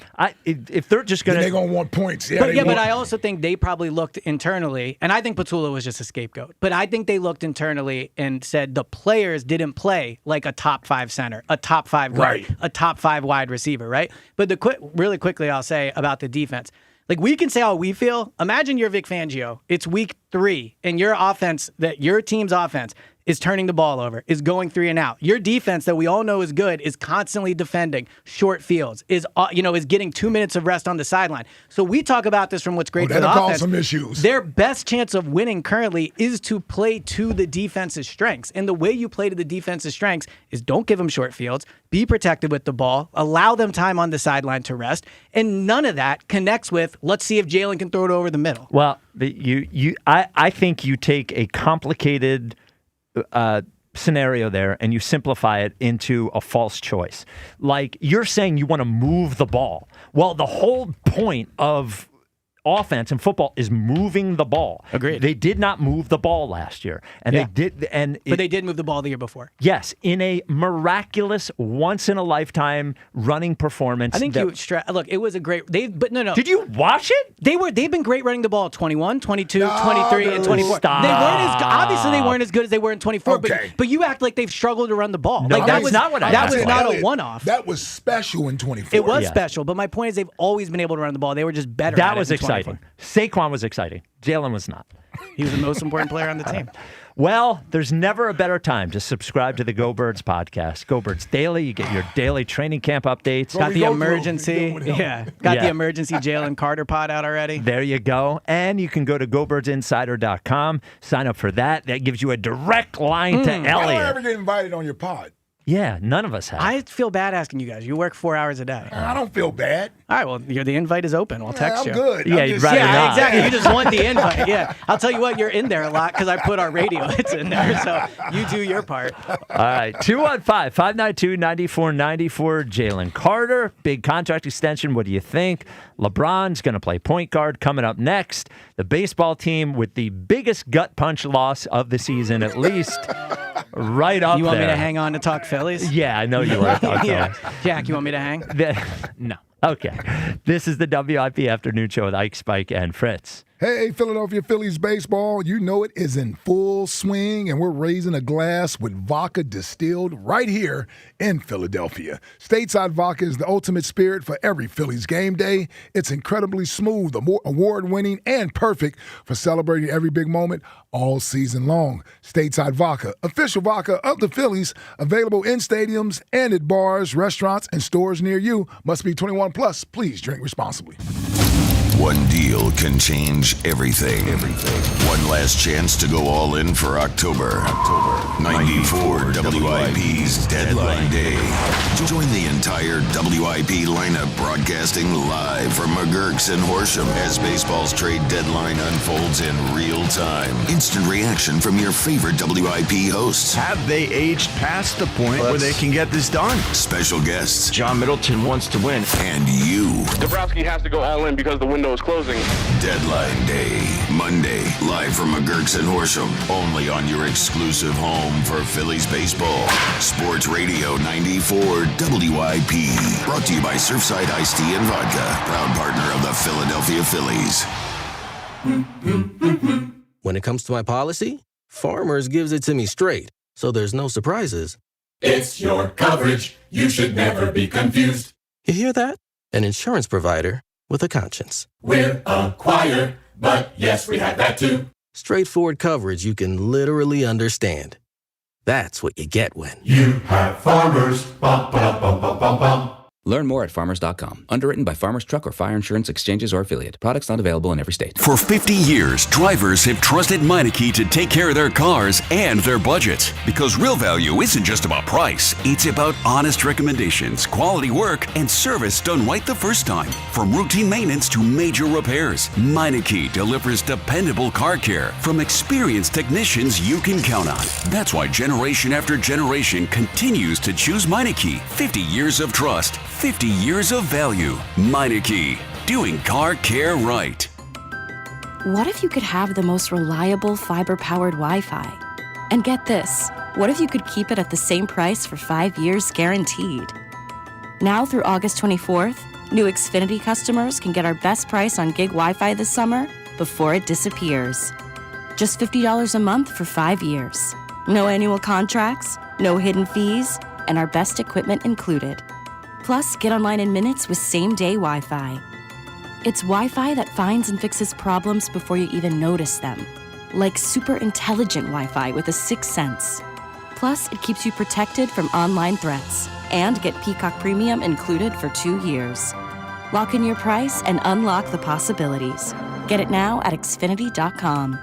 if they're just going to... They're going to want points. But I also think they probably looked internally, and I think Patula was just a scapegoat, but I think they looked internally and said the players didn't play like a top 5 center, a top 5 guard, a top 5 wide receiver, right? But really quickly, I'll say about the defense. Like, we can say how we feel. Imagine you're Vic Fangio. It's week 3, and your team's offense is turning the ball over, is going 3 and out. Your defense that we all know is good is constantly defending short fields, is getting 2 minutes of rest on the sideline. So we talk about this from what's great for the offense. Some issues. Their best chance of winning currently is to play to the defense's strengths. And the way you play to the defense's strengths is don't give them short fields, be protected with the ball, allow them time on the sideline to rest, and none of that connects with, let's see if Jalen can throw it over the middle. Well, I think you take a complicated scenario there and you simplify it into a false choice. Like, you're saying you want to move the ball. Well, the whole point of offense in football is moving the ball. Agreed. They did not move the ball last year, and they did. But they did move the ball the year before. Yes, in a miraculous, once in a lifetime running performance. I think look. It was a great. No. Did you watch it? They've been great running the ball at 21, 22, 23, and 24. Stop. Obviously they weren't as good as they were in 24. Okay. But you act like they've struggled to run the ball. No, like that's not what I That was said. not a one-off. That was special in 24. It was special, but my point is they've always been able to run the ball. They were just better. That at was it in 24. exciting. Saquon was exciting. Jalen was not. He was the most important player on the team. Well, there's never a better time to subscribe to the Go Birds podcast. Go Birds Daily. You get your daily training camp updates. Got the emergency. The emergency Jalen Carter pod out already. There you go. And you can go to GoBirdsInsider.com. Sign up for that. That gives you a direct line to Elliot. Why don't I ever get invited on your pod? Yeah, none of us have. I feel bad asking you guys. You work 4 hours a day. I don't feel bad. All right, well, the invite is open. I'll text I'm you. good. Yeah, you'd rather not. Exactly. You just want the invite. Yeah. I'll tell you what, you're in there a lot because I put our radio hits in there, so you do your part. All right, 215-592-9494. Jalen Carter, big contract extension. What do you think? LeBron's going to play point guard coming up next. The baseball team with the biggest gut punch loss of the season, at least. Right up there. You want me to hang on to talk Phillies? Yeah, I know you want to talk Phillies. Jack, you want me to hang? No. Okay. This is the WIP Afternoon Show with Ike, Spike, and Fritz. Hey, Philadelphia Phillies baseball, you know it is in full swing, and we're raising a glass with vodka distilled right here in Philadelphia. Stateside vodka is the ultimate spirit for every Phillies game day. It's incredibly smooth, award-winning, and perfect for celebrating every big moment all season long. Stateside vodka, official vodka of the Phillies, available in stadiums and at bars, restaurants, and stores near you. Must be 21 plus. Please drink responsibly. One deal can change everything. One last chance to go all in for October. 94 WIP's Deadline Day. Join the entire WIP lineup broadcasting live from McGurk's and Horsham as baseball's trade deadline unfolds in real time. Instant reaction from your favorite WIP hosts. Have they aged past the point where they can get this done? Special guests. John Middleton wants to win. And you. Dabrowski has to go all in because the window is closing. Deadline Day, Monday, live from McGurk's and Horsham, only on your exclusive home for Phillies baseball. Sports Radio 94 WIP. Brought to you by Surfside Iced Tea and Vodka, proud partner of the Philadelphia Phillies. When it comes to my policy, Farmers gives it to me straight, so there's no surprises. It's your coverage. You should never be confused. You hear that? An insurance provider with a conscience. We're a choir, but yes, we had that too. Straightforward coverage you can literally understand. That's what you get when you have Farmers. Bum, bum, bum, bum, bum, bum. Learn more at farmers.com. Underwritten by Farmers Truck or Fire Insurance Exchanges or Affiliate. Products not available in every state. For 50 years, drivers have trusted Meineke to take care of their cars and their budgets. Because real value isn't just about price. It's about honest recommendations, quality work, and service done right the first time. From routine maintenance to major repairs, Meineke delivers dependable car care from experienced technicians you can count on. That's why generation after generation continues to choose Meineke. 50 years of trust. 50 years of value. Meineke, doing car care right. What if you could have the most reliable fiber-powered Wi-Fi? And get this, what if you could keep it at the same price for 5 years guaranteed? Now through August 24th, new Xfinity customers can get our best price on gig Wi-Fi this summer before it disappears. Just $50 a month for 5 years. No annual contracts, no hidden fees, and our best equipment included. Plus, get online in minutes with same-day Wi-Fi. It's Wi-Fi that finds and fixes problems before you even notice them. Like super intelligent Wi-Fi with a sixth sense. Plus, it keeps you protected from online threats. And get Peacock Premium included for 2 years. Lock in your price and unlock the possibilities. Get it now at Xfinity.com.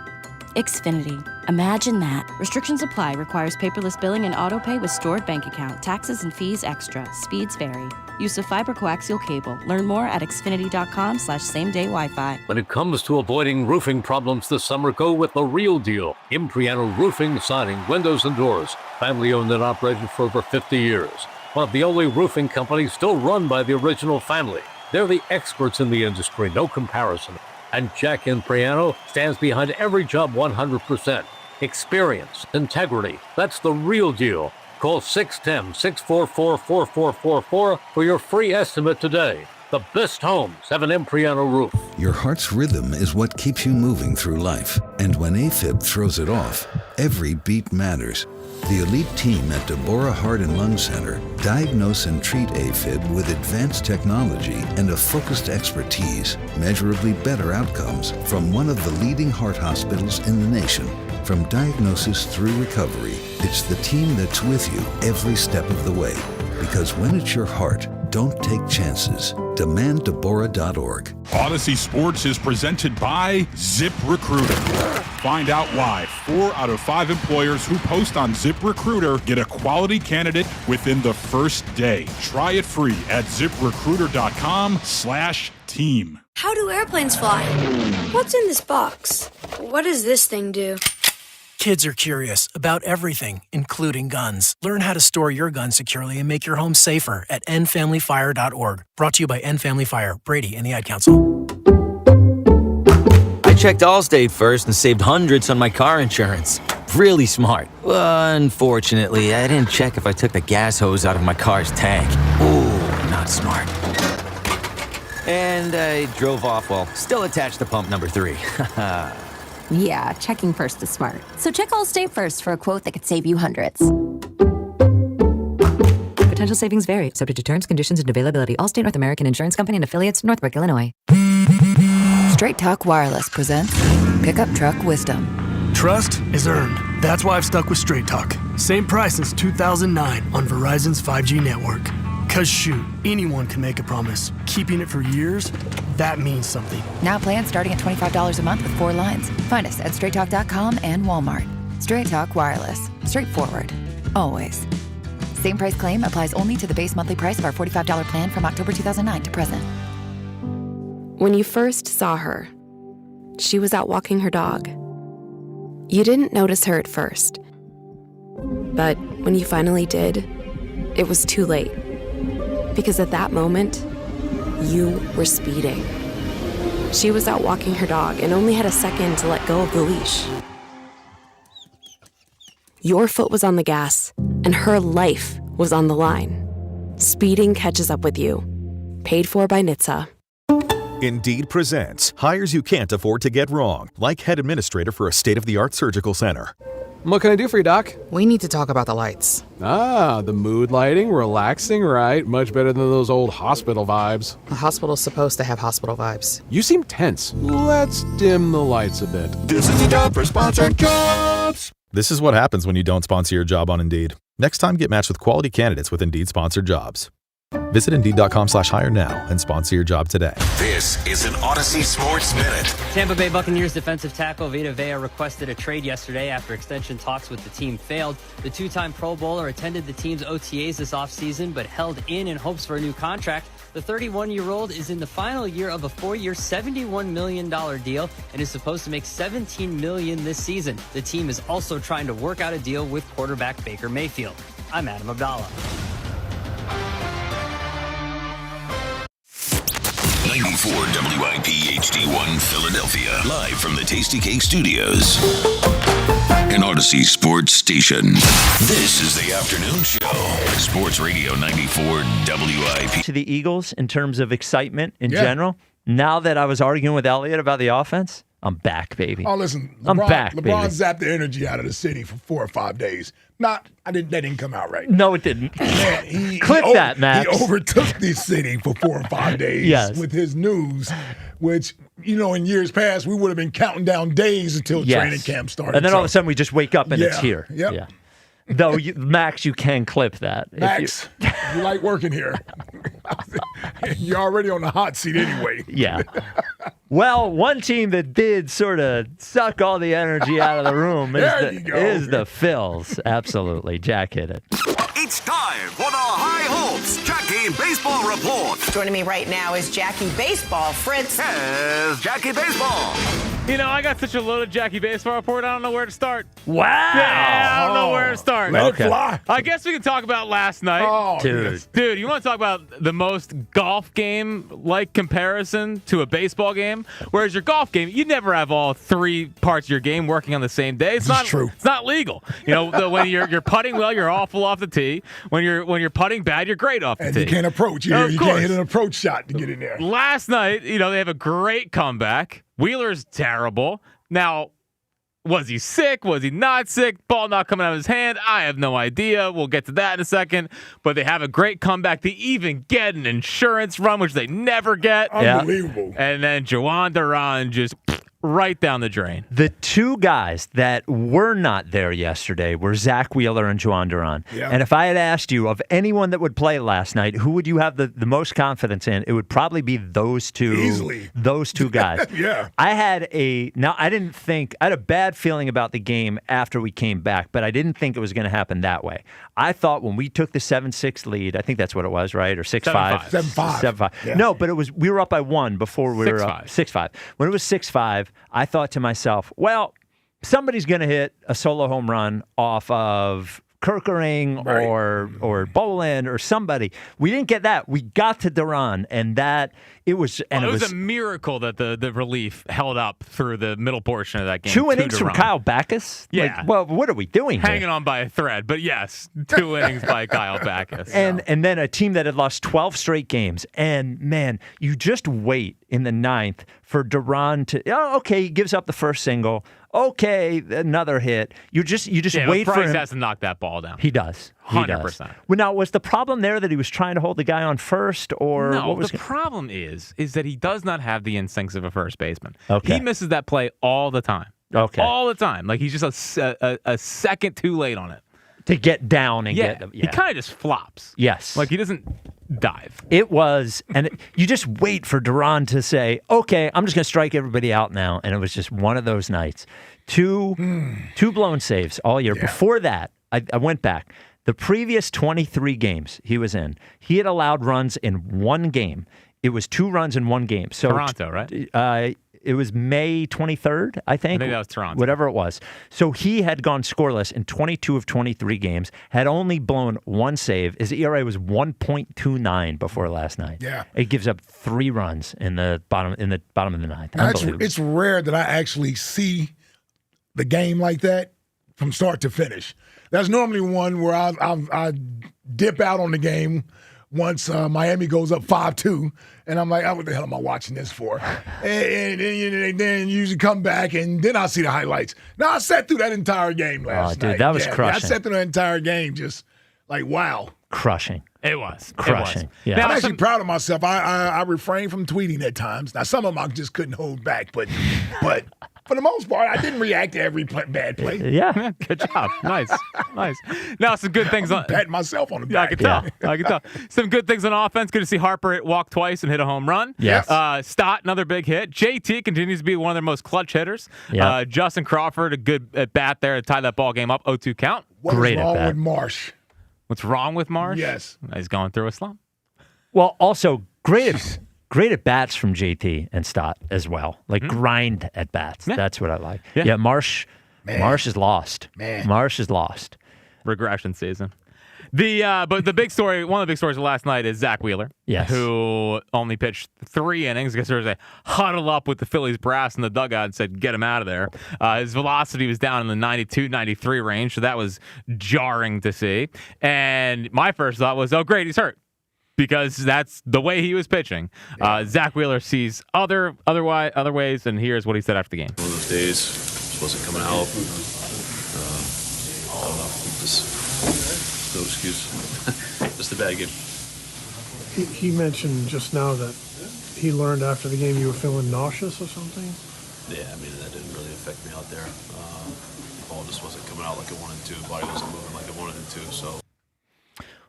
Xfinity. Imagine that. Restrictions apply. Requires paperless billing and autopay with stored bank account. Taxes and fees extra. Speeds vary. Use of fiber coaxial cable. Learn more at Xfinity.com/same-day Wi-Fi. When it comes to avoiding roofing problems this summer, go with the real deal. Impriano Roofing, Siding, Windows, and Doors. Family owned and operated for over 50 years. One of the only roofing companies still run by the original family. They're the experts in the industry, no comparison. And Jack Impriano stands behind every job 100%. Experience, integrity, that's the real deal. Call 610-644-4444 for your free estimate today. The best homes have an Impriano roof. Your heart's rhythm is what keeps you moving through life. And when AFib throws it off, every beat matters. The elite team at Deborah Heart and Lung Center diagnose and treat AFib with advanced technology and a focused expertise, measurably better outcomes from one of the leading heart hospitals in the nation. From diagnosis through recovery, it's the team that's with you every step of the way. Because when it's your heart, don't take chances. DemandDeborah.org. Odyssey Sports is presented by ZipRecruiter. Find out why 4 out of 5 employers who post on ZipRecruiter get a quality candidate within the first day. Try it free at ZipRecruiter.com/team. How do airplanes fly? What's in this box? What does this thing do? Kids are curious about everything, including guns. Learn how to store your gun securely and make your home safer at endfamilyfire.org. Brought to you by End Family Fire, Brady, and the Ad Council. I checked Allstate first and saved hundreds on my car insurance. Really smart. Unfortunately, I didn't check if I took the gas hose out of my car's tank. Ooh, not smart. And I drove off while still attached to pump number 3. Yeah, checking first is smart. So check Allstate first for a quote that could save you hundreds. Potential savings vary, subject to terms, conditions, and availability. Allstate North American Insurance Company and Affiliates, Northbrook, Illinois. Straight Talk Wireless presents Pickup Truck Wisdom. Trust is earned. That's why I've stuck with Straight Talk. Same price since 2009 on Verizon's 5G network. Cause shoot, anyone can make a promise. Keeping it for years, that means something. Now plans starting at $25 a month with 4 lines. Find us at straighttalk.com and Walmart. Straight Talk Wireless. Straightforward. Always. Same price claim applies only to the base monthly price of our $45 plan from October 2009 to present. When you first saw her, she was out walking her dog. You didn't notice her at first. But when you finally did, it was too late. Because at that moment, you were speeding. She was out walking her dog and only had a second to let go of the leash. Your foot was on the gas, and her life was on the line. Speeding catches up with you. Paid for by NHTSA. Indeed presents hires you can't afford to get wrong, like head administrator for a state-of-the-art surgical center. What can I do for you, Doc? We need to talk about the lights. Ah, the mood lighting, relaxing, right? Much better than those old hospital vibes. A hospital's supposed to have hospital vibes. You seem tense. Let's dim the lights a bit. This is the job for sponsored jobs. This is what happens when you don't sponsor your job on Indeed. Next time, get matched with quality candidates with Indeed sponsored jobs. Visit Indeed.com/hire now and sponsor your job today. This is an Odyssey Sports Minute. Tampa Bay Buccaneers defensive tackle Vita Vea requested a trade yesterday after extension talks with the team failed. The two-time Pro Bowler attended the team's OTAs this offseason, but held in hopes for a new contract. The 31-year-old is in the final year of a 4-year, $71 million deal and is supposed to make $17 million this season. The team is also trying to work out a deal with quarterback Baker Mayfield. I'm Adam Abdallah. 94 WIP HD1 Philadelphia. Live from the Tasty Cake Studios. An Odyssey Sports Station. This is the afternoon show. Sports Radio 94 WIP. To the Eagles in terms of excitement in general. Now that I was arguing with Elliott about the offense, I'm back, baby. Oh, listen, I'm back, baby. LeBron zapped the energy out of the city for 4 or 5 days. That didn't come out right. No, it didn't. Man, Clip that, Max. He overtook this city for 4 or 5 days with his news, which, in years past, we would have been counting down days until training camp started. And then all of a sudden we just wake up and it's here. Yep. Yeah. Though, Max, you can clip that. Max, you like working here. You're already on the hot seat anyway. Yeah. Well, one team that did sort of suck all the energy out of the room is the Phils. Absolutely. Jack hit it. It's time for the High Hopes Jackie Baseball Report. Joining me right now is Jackie Baseball. Fritz. Here's Jackie Baseball. I got such a loaded Jackie Baseball report, I don't know where to start. Wow. Yeah, I don't know where to start. Let it fly. I guess we can talk about last night. Oh, Dude, you want to talk about the most golf game-like comparison to a baseball game? Whereas your golf game, you never have all 3 parts of your game working on the same day. It's not true. It's not legal. When you're putting well, you're awful off the tee. When you're putting bad, you're great off the tee. And you can't approach. You can't hit an approach shot to get in there. Last night, they have a great comeback. Wheeler's terrible. Now, was he sick? Was he not sick? Ball not coming out of his hand? I have no idea. We'll get to that in a second. But they have a great comeback. They even get an insurance run, which they never get. Unbelievable. And then Juwan Duran just right down the drain. The two guys that were not there yesterday were Zach Wheeler and Juwan Duran. Yeah. And if I had asked you of anyone that would play last night, who would you have the most confidence in? It would probably be those two. Easily. Those two guys. Yeah. I had a bad feeling about the game after we came back, but I didn't think it was going to happen that way. I thought when we took the 7-6 lead, I think that's what it was, right? Or 6-5. 7-5. Yeah. No, but we were up by one before we were up 6-5. When it was 6-5, I thought to myself, well, somebody's going to hit a solo home run off of Kerkering or Boland or somebody. We didn't get that. We got to Duran, and it was a miracle that the relief held up through the middle portion of that game. 2 innings from Kyle Backus? Yeah. Like, well, what are we doing here? Hanging on by a thread, but yes, 2 innings by Kyle Backus. And then a team that had lost 12 straight games. And, man, you just wait in the 9th for Duran to, he gives up the first single. Okay, another hit. You just wait for him. Price has to knock that ball down. He does. 100%. Well, now, was the problem there that he was trying to hold the guy on first, or no? what was The problem is that he does not have the instincts of a first baseman. Okay. He misses that play all the time. Okay. All the time. Like he's just a second too late on it. To get down and get them. He kind of just flops. Yes. Like he doesn't dive. It was, and you just wait for Duran to say, okay, I'm just going to strike everybody out now. And it was just one of those nights. Two blown saves all year. Yeah. Before that, I went back. The previous 23 games he was in, he had allowed runs in one game. It was 2 runs in one game. So Toronto, right? It was May 23rd, I think. I think that was Toronto. Whatever it was. So he had gone scoreless in 22 of 23 games, had only blown 1 save. His ERA was 1.29 before last night. Yeah. It gives up 3 runs in the bottom of the 9th. It's rare that I actually see the game like that from start to finish. That's normally one where I dip out on the game once Miami goes up 5-2, and I'm like, what the hell am I watching this for? and then usually come back, and then I'll see the highlights. Now, I sat through that entire game last night. Dude, that was crushing. I sat through the entire game just like, wow. Crushing. It was. Crushing. Yeah. I'm actually proud of myself. I refrained from tweeting at times. Now, some of them I just couldn't hold back, but for the most part, I didn't react to every bad play. Yeah. Good job. Nice. Now, some good things on. Patting myself on the back. I can tell. Some good things on offense. Good to see Harper walk twice and hit a home run. Yes. Stott, another big hit. JT continues to be one of their most clutch hitters. Yeah. Justin Crawford, a good at bat there to tie that ball game up. 0-2 count. What's wrong with Marsh? What's wrong with Marsh? Yes. He's going through a slump. Well, also, great at bats from JT and Stott as well. Like grind at bats. Yeah. That's what I like. Yeah, Marsh is lost. Marsh is lost. Regression season. But the big story, one of the big stories of last night is Zach Wheeler, who only pitched 3 innings because there was a huddle up with the Phillies brass in the dugout and said, get him out of there. His velocity was down in the 92, 93 range, so that was jarring to see. And my first thought was, oh, great, he's hurt. Because that's the way he was pitching. Zach Wheeler sees other ways, and here's what he said after the game. One of those days, just wasn't coming out. I don't know, just no excuse. Just a bad game. He mentioned just now that he learned after the game you were feeling nauseous or something. Yeah, I mean, that didn't really affect me out there. Ball just wasn't coming out like it wanted to. Body wasn't moving like it wanted it to, so.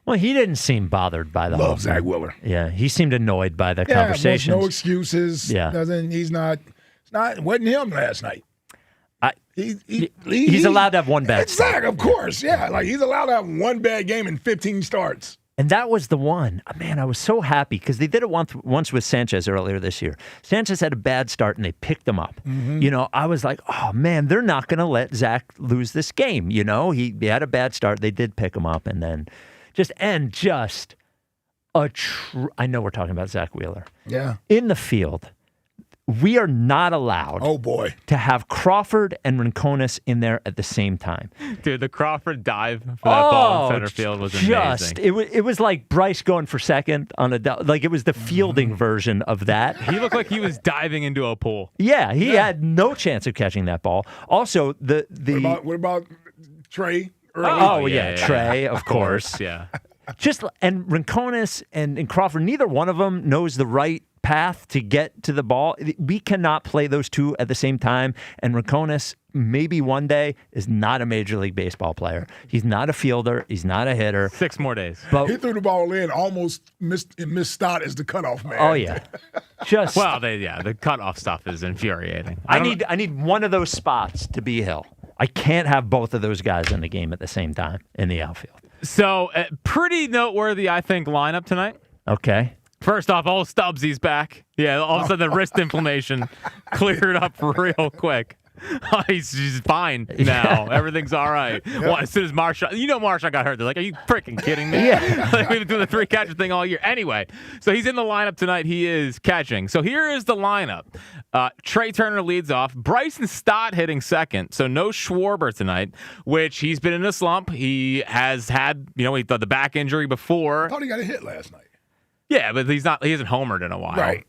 Well, he didn't seem bothered by the whole Zach Wheeler. Yeah, he seemed annoyed by the conversations. No excuses. Yeah. Wasn't him last night. He's allowed to have one bad start. Exactly, of course, yeah. Like, he's allowed to have one bad game in 15 starts. And that was the one. Man, I was so happy because they did it once with Sanchez earlier this year. Sanchez had a bad start, and they picked him up. Mm-hmm. You know, I was like, oh, man, they're not going to let Zach lose this game. You know, he had a bad start. They did pick him up, and then I know we're talking about Zach Wheeler. Yeah. In the field, we are not allowed to have Crawford and Rincones in there at the same time. Dude, the Crawford dive for that ball in center field was amazing. It was like Bryce going for second on like it was the fielding version of that. He looked like he was diving into a pool. Yeah, he had no chance of catching that ball. Also, What about Trey? Trey, of course. Yeah. And Rincones and Crawford, neither one of them knows the right path to get to the ball. We cannot play those two at the same time. And Raconis, maybe one day, is not a Major League Baseball player. He's not a fielder. He's not a hitter. 6 more days. But he threw the ball in, almost missed start as the cutoff man. Oh, yeah. The cutoff stuff is infuriating. I need one of those spots to be Hill. I can't have both of those guys in the game at the same time in the outfield. So, pretty noteworthy, I think, lineup tonight. Okay. First off, old Stubbsy's back. Yeah, all of a sudden the wrist inflammation cleared up real quick. He's fine now. Everything's all right. Well, as soon as Marshall got hurt, they're like, are you freaking kidding me? Yeah. Like, we've been doing the 3-catcher thing all year. Anyway, so he's in the lineup tonight. He is catching. So here is the lineup. Trey Turner leads off. Bryson Stott hitting second. So no Schwarber tonight, which he's been in a slump. He has had, he thought the back injury before. I thought he got a hit last night. Yeah, but he hasn't homered in a while, right?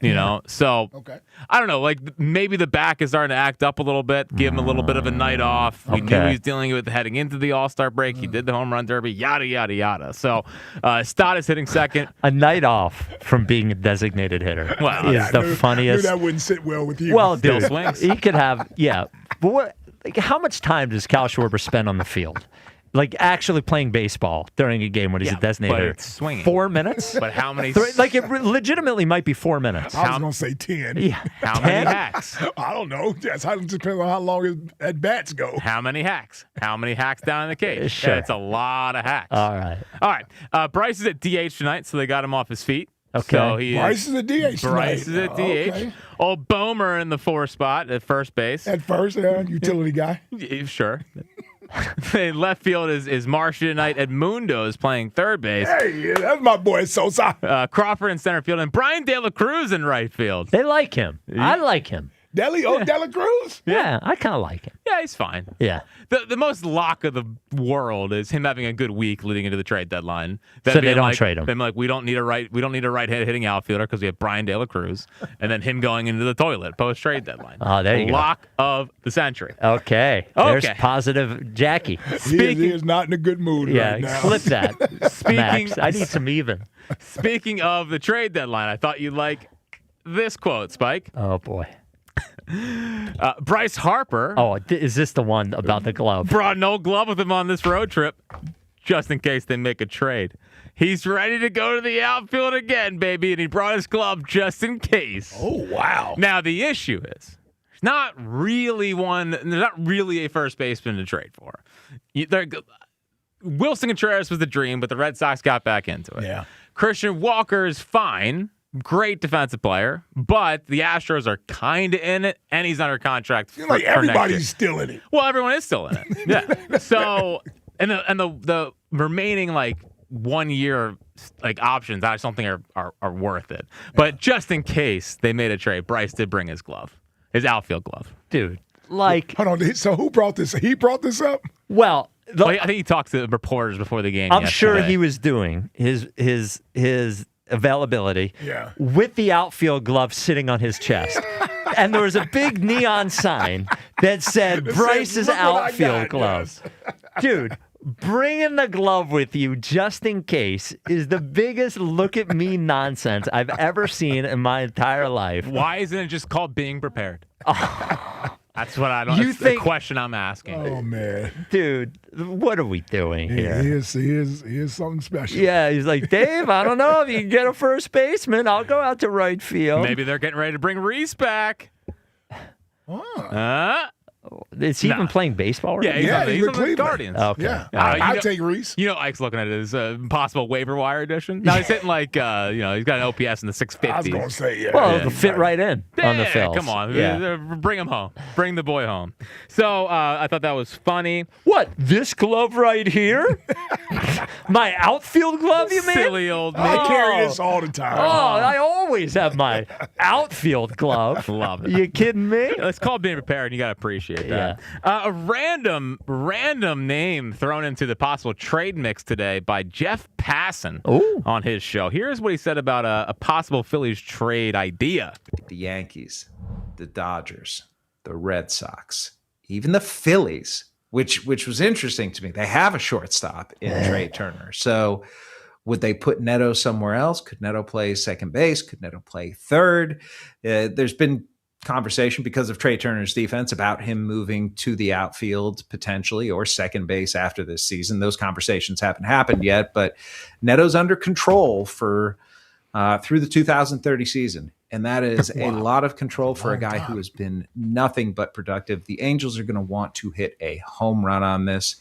So okay. I don't know. Like maybe the back is starting to act up a little bit. Give him a little bit of a night off. We knew he was dealing with heading into the All-Star break. He did the home run derby. Yada yada yada. So Stott is hitting second. A night off from being a designated hitter. Well, is the funniest. Knew that wouldn't sit well with you. Well, Still dude, swings. He could have. Yeah, but how much time does Cal Schwarber spend on the field? Like actually playing baseball during a game when he's a designated hitter. It's swinging. 4 minutes? But how many? Like it legitimately might be 4 minutes. I was going to say 10. Yeah. How many hacks? I don't know. That's how it depends on how long his at bats go. How many hacks? How many hacks down in the cage? Sure. Yeah, it's a lot of hacks. All right. Bryce is at DH tonight, so they got him off his feet. Okay. So Bryce is at DH tonight. Bryce is at DH. Okay. Old Bomer in the 4 spot at first base. At first, utility guy. Yeah, sure. In left field is Marcia tonight. Edmundo is playing third base. Hey, that's my boy Sosa. Crawford in center field and Brian De La Cruz in right field. They like him. I like him. De La Cruz? Yeah, I kind of like him. Yeah, he's fine. Yeah. The most lock of the world is him having a good week leading into the trade deadline. So they don't trade him. Them like we don't need a right hitting outfielder because we have Brian De La Cruz, and then him going into the toilet post trade deadline. Oh, there you go. Lock of the century. Okay. There's positive Jackie. He is not in a good mood right now. Clip that. Max, I need some even. Speaking of the trade deadline, I thought you'd like this quote, Spike. Oh boy. Bryce Harper. Oh, is this the one about the glove? Brought no glove with him on this road trip, just in case they make a trade. He's ready to go to the outfield again, baby, and he brought his glove just in case. Oh, wow. Now, the issue is, there's not really a first baseman to trade for. Wilson Contreras was the dream, but the Red Sox got back into it. Yeah. Christian Walker is fine. Great defensive player, but the Astros are kind of in it, and he's under contract. Like everybody's still in it. Well, everyone is still in it. Yeah. So, and the remaining 1 year options, I just don't think are worth it. But just in case they made a trade, Bryce did bring his glove, his outfield glove, dude. Hold on. So who brought this? He brought this up. Well, I think he talked to reporters before the game. I'm sure he was doing his availability with the outfield glove sitting on his chest. And there was a big neon sign that said Bryce's outfield glove. Yes. Dude, bringing the glove with you just in case is the biggest look at me nonsense I've ever seen in my entire life. Why isn't it just called being prepared? That's what I don't. That's the question I'm asking. Oh man, dude, what are we doing here? He is something special. Yeah, he's like, Dave, I don't know if you can get a first baseman. I'll go out to right field. Maybe they're getting ready to bring Reese back. Is he even playing baseball right Yeah, now? he's on the Guardians. Okay. Yeah, I'll take Reese. Ike's looking at it as a possible waiver wire edition. No, he's hitting he's got an OPS in the 650s. I was going to say, yeah. Well, it'll fit right in on the field. Come on. Yeah. Bring him home. Bring the boy home. So I thought that was funny. What? This glove right here? My outfield glove, you mean? Silly old me. I carry this all the time. Oh, I always have my outfield glove. Love it. You kidding me? It's called being prepared, and you got to appreciate that. A random name thrown into the possible trade mix today by Jeff Passan on his show. Here's what he said about a possible Phillies trade idea. The Yankees, the Dodgers, the Red Sox, even the Phillies, which was interesting to me. They have a shortstop in Trey Turner. So Would they put Neto somewhere else? Could Neto play second base? Could Neto play third? There's been conversation because of Trey Turner's defense about him moving to the outfield potentially or second base after this season. Those conversations haven't happened yet, but Neto's under control for through the 2030 season. And that is a lot of control for a guy who has been nothing but productive. The Angels are going to want to hit a home run on this.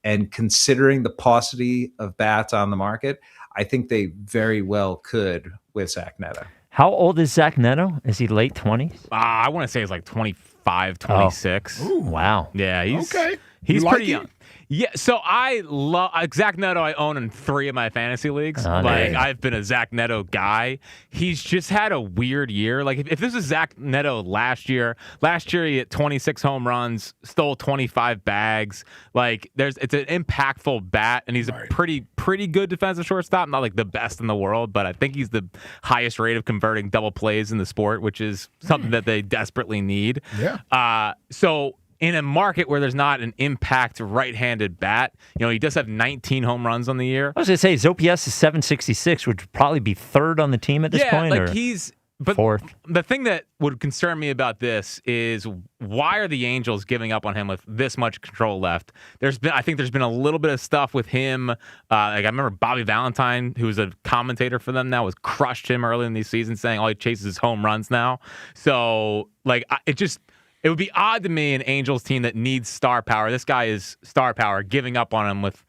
And considering the paucity of bats on the market, I think they very well could with Zach Neto. How old is Zach Neto? Is he late 20s? I want to say he's like 25, 26. Oh. Wow. Yeah, he's Okay. He's You like pretty him? young. Yeah, so I love Zach Neto. I own in 3 of my fantasy leagues. Oh, like nice. I've been a Zach Neto guy. He's just had a weird year. Like if this is Zach Neto last year he hit 26 home runs, stole 25 bags. Like it's an impactful bat, and he's a pretty good defensive shortstop. Not like the best in the world, but I think he's the highest rate of converting double plays in the sport, which is something that they desperately need. Yeah. So in a market where there's not an impact right-handed bat, he does have 19 home runs on the year. I was going to say his OPS is 766, which would probably be third on the team at this point. Like or but fourth. The thing that would concern me about this is why are the Angels giving up on him with this much control left? I think there's been a little bit of stuff with him. Like I remember Bobby Valentine, who's a commentator for them now, was crushed him early in the season, saying all he chases is home runs now. So it would be odd to me, an Angels team that needs star power. This guy is star power, giving up on him with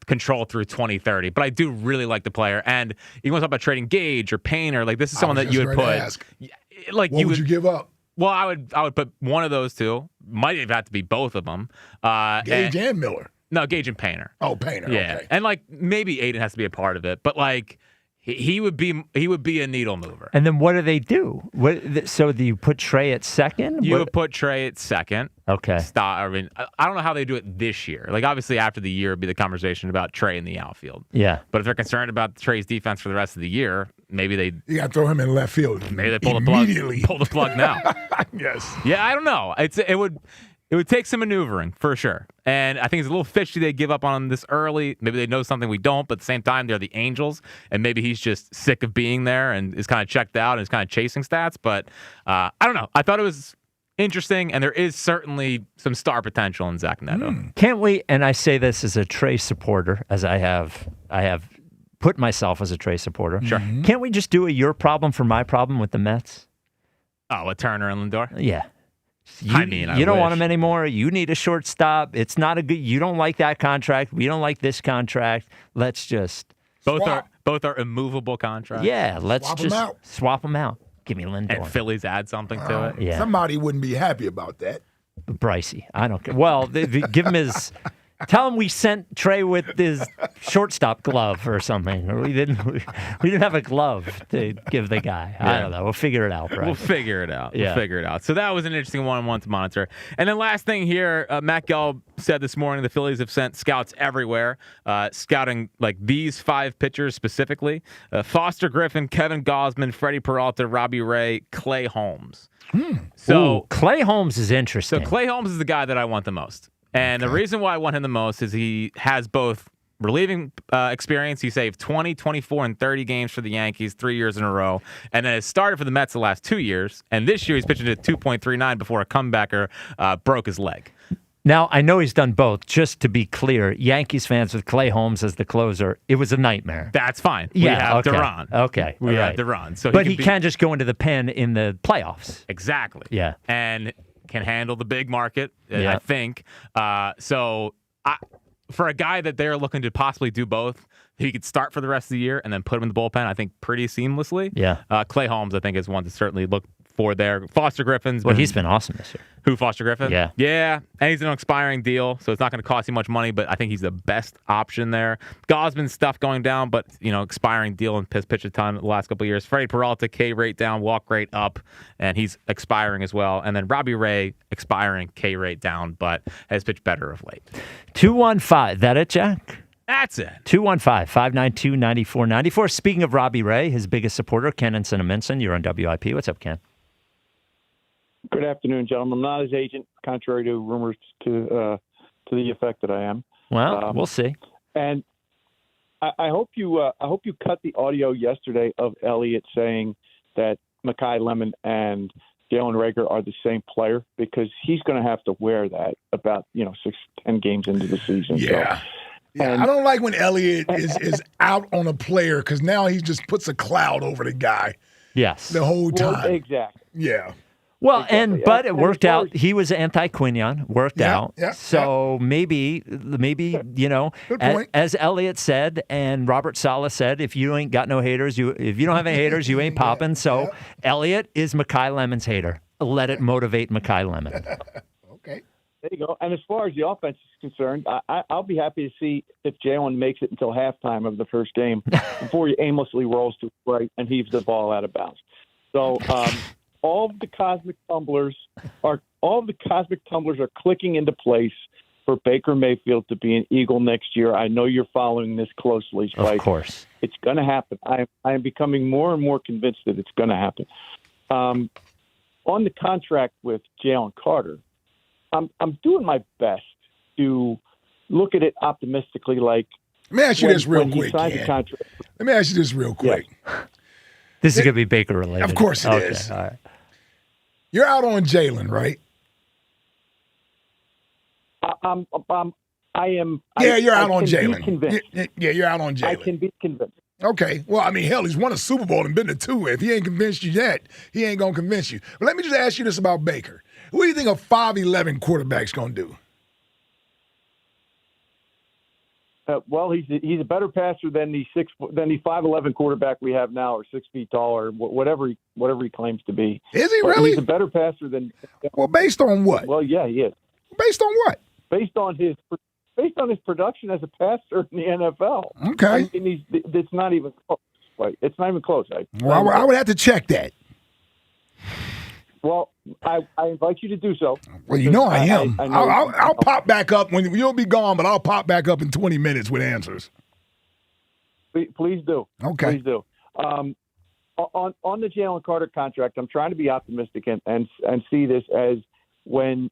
control through 2030. But I do really like the player. And you want to talk about trading Gage or Payne, or like this is someone that you would put. What would you give up? Well, I would put one of those two. Might have had to be both of them. Gage and Miller. No, Gage and Painter. Oh, Painter. Yeah, Okay. and like maybe Aiden has to be a part of it, but like. He would be a needle mover. And then what do they do? So do you put Trey at second? You would put Trey at second. Okay. I don't know how they do it this year. Like obviously after the year would be the conversation about Trey in the outfield. Yeah. But if they're concerned about Trey's defense for the rest of the year, maybe you got to throw him in left field. Maybe they pull the plug now. Yes. Yeah, I don't know. It would take some maneuvering for sure. And I think it's a little fishy they give up on him this early. Maybe they know something we don't, but at the same time, they're the Angels. And maybe he's just sick of being there and is kind of checked out and is kind of chasing stats. But I don't know. I thought it was interesting, and there is certainly some star potential in Zach Neto. Can't we, and I say this as a Trey supporter, as I have put myself as a Trey supporter. Sure. Can't we just do a your problem for my problem with the Mets? Oh, with Turner and Lindor? Yeah. I You don't want wish. him anymore. You need a shortstop. It's not a good. You don't like that contract. We don't like this contract. Let's just both are immovable contracts. Yeah, let's Swap 'em just out. swap them out. Give me Lindor. And Phillies add something to it. Yeah. Somebody wouldn't be happy about that. Pricey. I don't care. Well, give him his. Tell him we sent Trey with his shortstop glove or something. Or we didn't have a glove to give the guy. I don't know. We'll figure it out, right? We'll figure it out. Yeah. We'll figure it out. So that was an interesting one to monitor. And then last thing here, Matt Gelb said this morning the Phillies have sent scouts everywhere, scouting like these 5 pitchers specifically: Foster Griffin, Kevin Gausman, Freddie Peralta, Robbie Ray, Clay Holmes. So Clay Holmes is interesting. So Clay Holmes is the guy that I want the most. And the reason why I want him the most is he has both relieving experience. He saved 20, 24, and 30 games for the Yankees 3 years in a row. And then has started for the Mets the last 2 years. And this year he's pitching at 2.39 before a comebacker broke his leg. Now, I know he's done both. Just to be clear, Yankees fans with Clay Holmes as the closer, it was a nightmare. That's fine. Yeah, we have okay. Duran. Okay. We right. have Duran. So but he can just go into the pen in the playoffs. Exactly. Yeah. And can handle the big market, Yeah. I think. For a guy that they're looking to possibly do both, he could start for the rest of the year and then put him in the bullpen, I think, pretty seamlessly. Yeah. Clay Holmes, I think, is one to certainly look for there. Foster Griffin's he's been awesome this year. Who, Foster Griffin? Yeah. Yeah, and he's an expiring deal, so it's not going to cost you much money, but I think he's the best option there. Gosman's stuff going down, but, expiring deal and pitched a ton the last couple of years. Freddie Peralta, K rate down, walk rate up, and he's expiring as well. And then Robbie Ray, expiring, K rate down, but has pitched better of late. 215. That it, Jack? That's it. 215-592-9494. Speaking of Robbie Ray, his biggest supporter, Ken and Cinnaminson. You're on WIP. What's up, Ken? Good afternoon, gentlemen. I'm not his agent, contrary to rumors to the effect that I am. Well, we'll see. And I hope you cut the audio yesterday of Elliott saying that Mekhi Lemon and Jalen Reagor are the same player, because he's going to have to wear that about 6-10 games into the season. Yeah. So, Yeah, I don't like when Elliott is out on a player, because now he just puts a cloud over the guy. Yes. The whole time. Well, exactly. Yeah. Well, Exactly. but it And worked as far out. He was anti-Quinion, worked out. Yeah, so maybe Good point. as Elliott said and Robert Saleh said, if you ain't got no haters, if you don't have any haters, you ain't popping. So Elliott is Mekhi Lemon's hater. Let it motivate Mekhi Lemon. Okay. There you go. And as far as the offense is concerned, I'll be happy to see if Jalen makes it until halftime of the first game before he aimlessly rolls to the right and heaves the ball out of bounds. So all of the cosmic tumblers are clicking into place for Baker Mayfield to be an Eagle next year. I know you're following this closely, Spike. Of course. It's going to happen. I am becoming more and more convinced that it's going to happen. On the contract with Jalen Carter, I'm doing my best to look at it optimistically. Like, let me ask you this real quick, Ken. Let me ask you this real quick. Yeah. This is going to be Baker related. Of course it is. All right. You're out on Jalen, right? I am. Yeah, you're out on Jalen. Yeah, you're out on Jalen. I can be convinced. Okay. Well, I mean, hell, he's won a Super Bowl and been to 2. If he ain't convinced you yet, he ain't going to convince you. But let me just ask you this about Baker. What do you think a 5'11" quarterback's going to do? Well, he's a better passer than the 5'11" quarterback we have now, or 6 feet tall, or whatever he claims to be. Is he But really? He's a better passer than. Well, based on what? Well, yeah, he is. Based on what? Based on his production as a passer in the NFL. Okay. I mean, it's not even close. Like, it's not even close. Well, I would have to check that. Well, I invite you to do so. Well, you know I am. I know I'll pop back up when you'll be gone, but I'll pop back up in 20 minutes with answers. Please do. Okay. Please do. On the Jalen Carter contract, I'm trying to be optimistic and see this as when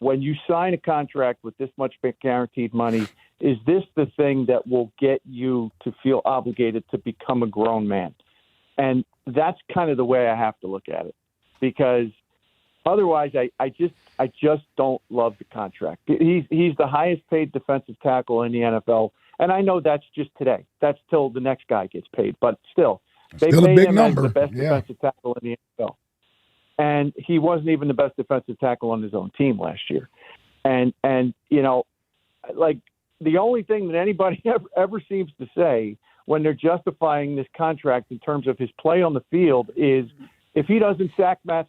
you sign a contract with this much guaranteed money, is this the thing that will get you to feel obligated to become a grown man? And that's kind of the way I have to look at it, because otherwise I just don't love the contract. He's the highest paid defensive tackle in the NFL, and I know that's just today. That's till the next guy gets paid, but still, they Still a paid big him number. as the best defensive tackle in the NFL. And he wasn't even the best defensive tackle on his own team last year. And like, the only thing that anybody ever seems to say when they're justifying this contract in terms of his play on the field is, if he doesn't sack Matt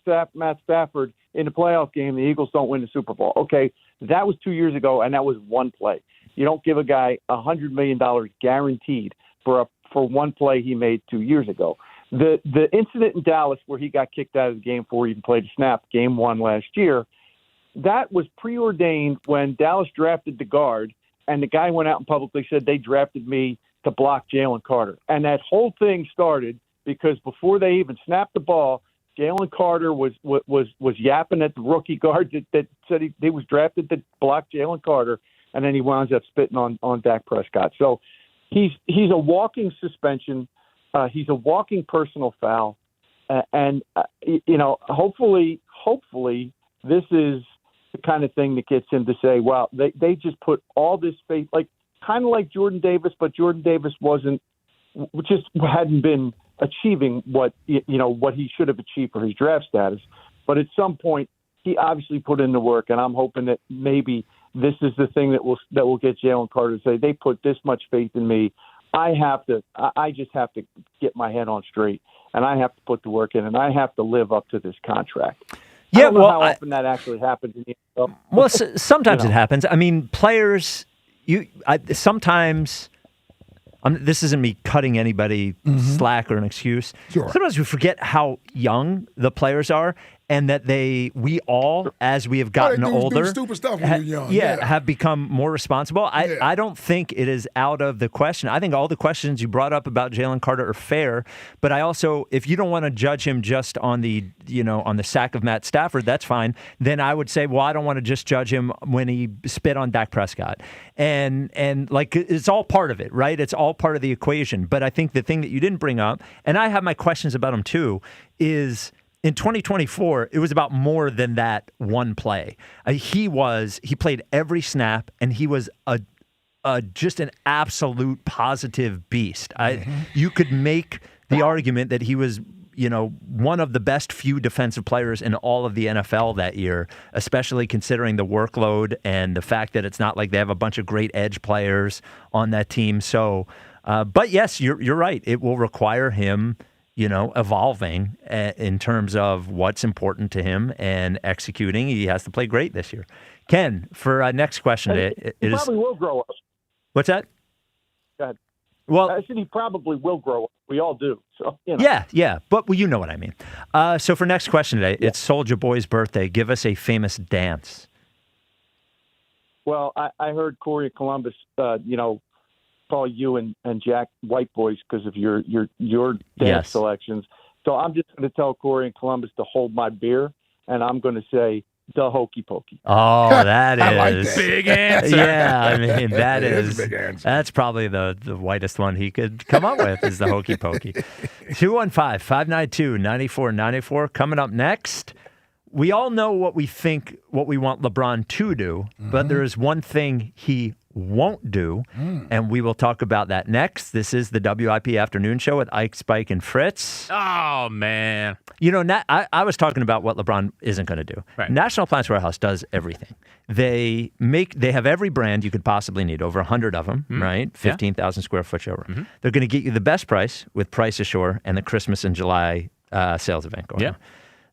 Stafford in the playoff game, the Eagles don't win the Super Bowl. Okay, that was 2 years ago, and that was one play. You don't give a guy $100 million guaranteed for one play he made 2 years ago. The incident in Dallas where he got kicked out of the game before he even played a snap, game 1 last year, that was preordained when Dallas drafted the guard, and the guy went out and publicly said, they drafted me to block Jalen Carter. And that whole thing started because before they even snapped the ball, Jalen Carter was yapping at the rookie guard that said he was drafted to block Jalen Carter, and then he winds up spitting on Dak Prescott. So he's a walking suspension. He's a walking personal foul, and hopefully this is the kind of thing that gets him to say, "Wow, they just put all this faith, like kind of like Jordan Davis, but Jordan Davis hadn't been achieving what he should have achieved for his draft status, but at some point he obviously put in the work, and I'm hoping that maybe this is the thing that will get Jalen Carter to say, they put this much faith in me. I just have to get my head on straight, and I have to put the work in, and I have to live up to this contract." Yeah, I don't know how often that actually happens in the NFL. Well, sometimes it happens. I mean, players, sometimes. This isn't me cutting anybody slack or an excuse. Sure. Sometimes we forget how young the players are, and that we all, as we have gotten older, do stupid stuff when you're young. have become more responsible. I don't think it is out of the question. I think all the questions you brought up about Jalen Carter are fair, but I also, if you don't want to judge him just on the sack of Matt Stafford, that's fine. Then I would say, well, I don't want to just judge him when he spit on Dak Prescott. And like, it's all part of it, right? It's all part of the equation. But I think the thing that you didn't bring up, and I have my questions about him too, is in 2024, it was about more than that one play. He played every snap, and he was just an absolute positive beast. You could make the argument that he was, one of the best few defensive players in all of the NFL that year, especially considering the workload and the fact that it's not like they have a bunch of great edge players on that team. So, but yes, you're right. It will require him, evolving in terms of what's important to him and executing. He has to play great this year. Ken, for our next question, he probably will grow up. What's that? Go ahead. Well, I said he probably will grow up. We all do. So Yeah, but you know what I mean. So for next question today, it's Soulja Boy's birthday. Give us a famous dance. Well, I heard Corey Columbus, call you and Jack white boys because of your dance selections. So I'm just going to tell Corey and Columbus to hold my beer, and I'm going to say the hokey pokey. Oh, that is like big answer. Yeah, I mean that is is a big answer. That's probably the whitest one he could come up with is the hokey pokey. 215-592-9494. Coming up next, we all know what we want LeBron to do, but there is one thing he won't do, and we will talk about that next. This is the WIP Afternoon Show with Ike, Spike, and Fritz. Oh, man. I was talking about what LeBron isn't going to do. Right. National Appliance Warehouse does everything. They have every brand you could possibly need, over 100 of them, right? 15,000 square foot showroom. They're going to get you the best price with Price Assure and the Christmas and July sales event going on.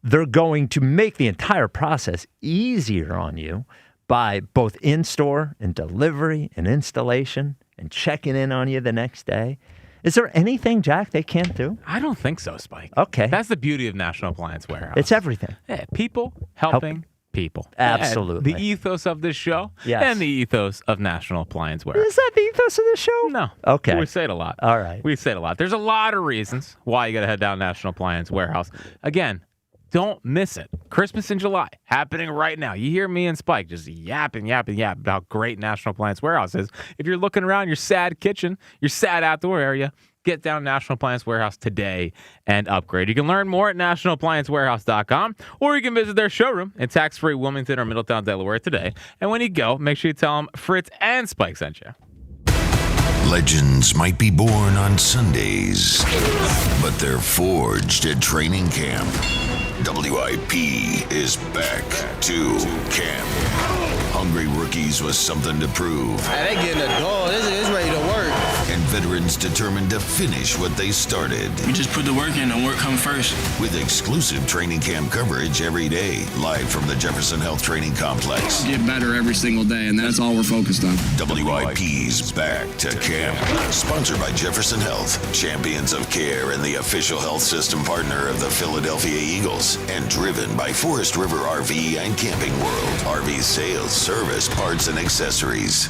They're going to make the entire process easier on you by both in-store and delivery and installation and checking in on you the next day. Is there anything, Jack, they can't do? I don't think so, Spike. Okay. That's the beauty of National Appliance Warehouse. It's everything. Yeah, people helping people. Absolutely. The ethos of this show Yes. and the ethos of National Appliance Warehouse. Is that the ethos of the show? No. Okay. We say it a lot. All right. We say it a lot. There's a lot of reasons why you got to head down National Appliance Warehouse. Again, don't miss it. Christmas in July, happening right now. You hear me and Spike just yapping about how great National Appliance Warehouse is. If you're looking around your sad kitchen, your sad outdoor area, get down National Appliance Warehouse today and upgrade. You can learn more at nationalappliancewarehouse.com, or you can visit their showroom in tax-free Wilmington or Middletown, Delaware today. And when you go, make sure you tell them Fritz and Spike sent you. Legends might be born on Sundays, but they're forged at training camp. WIP is back to camp. Hungry rookies with something to prove. Hey, they getting a dog. This is ready to work. And veterans determined to finish what they started. We just put the work in and work come first. With exclusive training camp coverage every day, live from the Jefferson Health Training Complex. Get better every single day, and that's all we're focused on. WIP's back to camp. Sponsored by Jefferson Health, champions of care and the official health system partner of the Philadelphia Eagles. And driven by Forest River RV and Camping World. RV sales, service, parts, and accessories.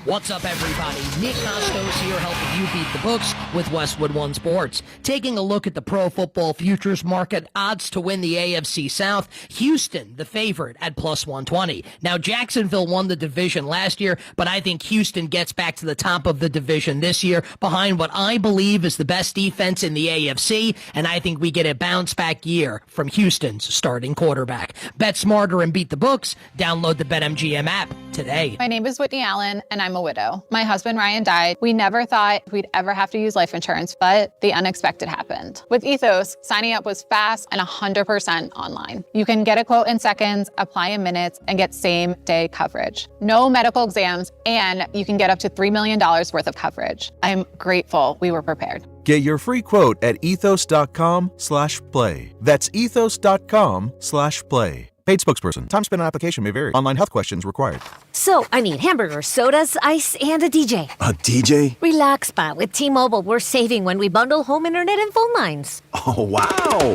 What's up, everybody? Nick Costos here, helping you beat the books with Westwood One Sports. Taking a look at the pro football futures market, odds to win the AFC South. Houston, the favorite, at plus 120. Now, Jacksonville won the division last year, but I think Houston gets back to the top of the division this year behind what I believe is the best defense in the AFC, and I think we get a bounce-back year from Houston's starting quarterback. Bet smarter and beat the books. Download the BetMGM app today. My name is Whitney Allen, and I'm a widow. My husband, Ryan, died. We never thought we'd ever have to use life insurance, but the unexpected happened. With Ethos, signing up was fast and 100% online. You can get a quote in seconds, apply in minutes, and get same-day coverage. No medical exams, and you can get up to $3 million worth of coverage. I'm grateful we were prepared. Get your free quote at ethos.com/play. That's ethos.com/play. Paid spokesperson. Time spent on application may vary. Online health questions required. So, I need hamburgers, sodas, ice, and a DJ. A DJ? Relax, Spot. With T-Mobile, we're saving when we bundle home internet and phone lines. Oh, wow.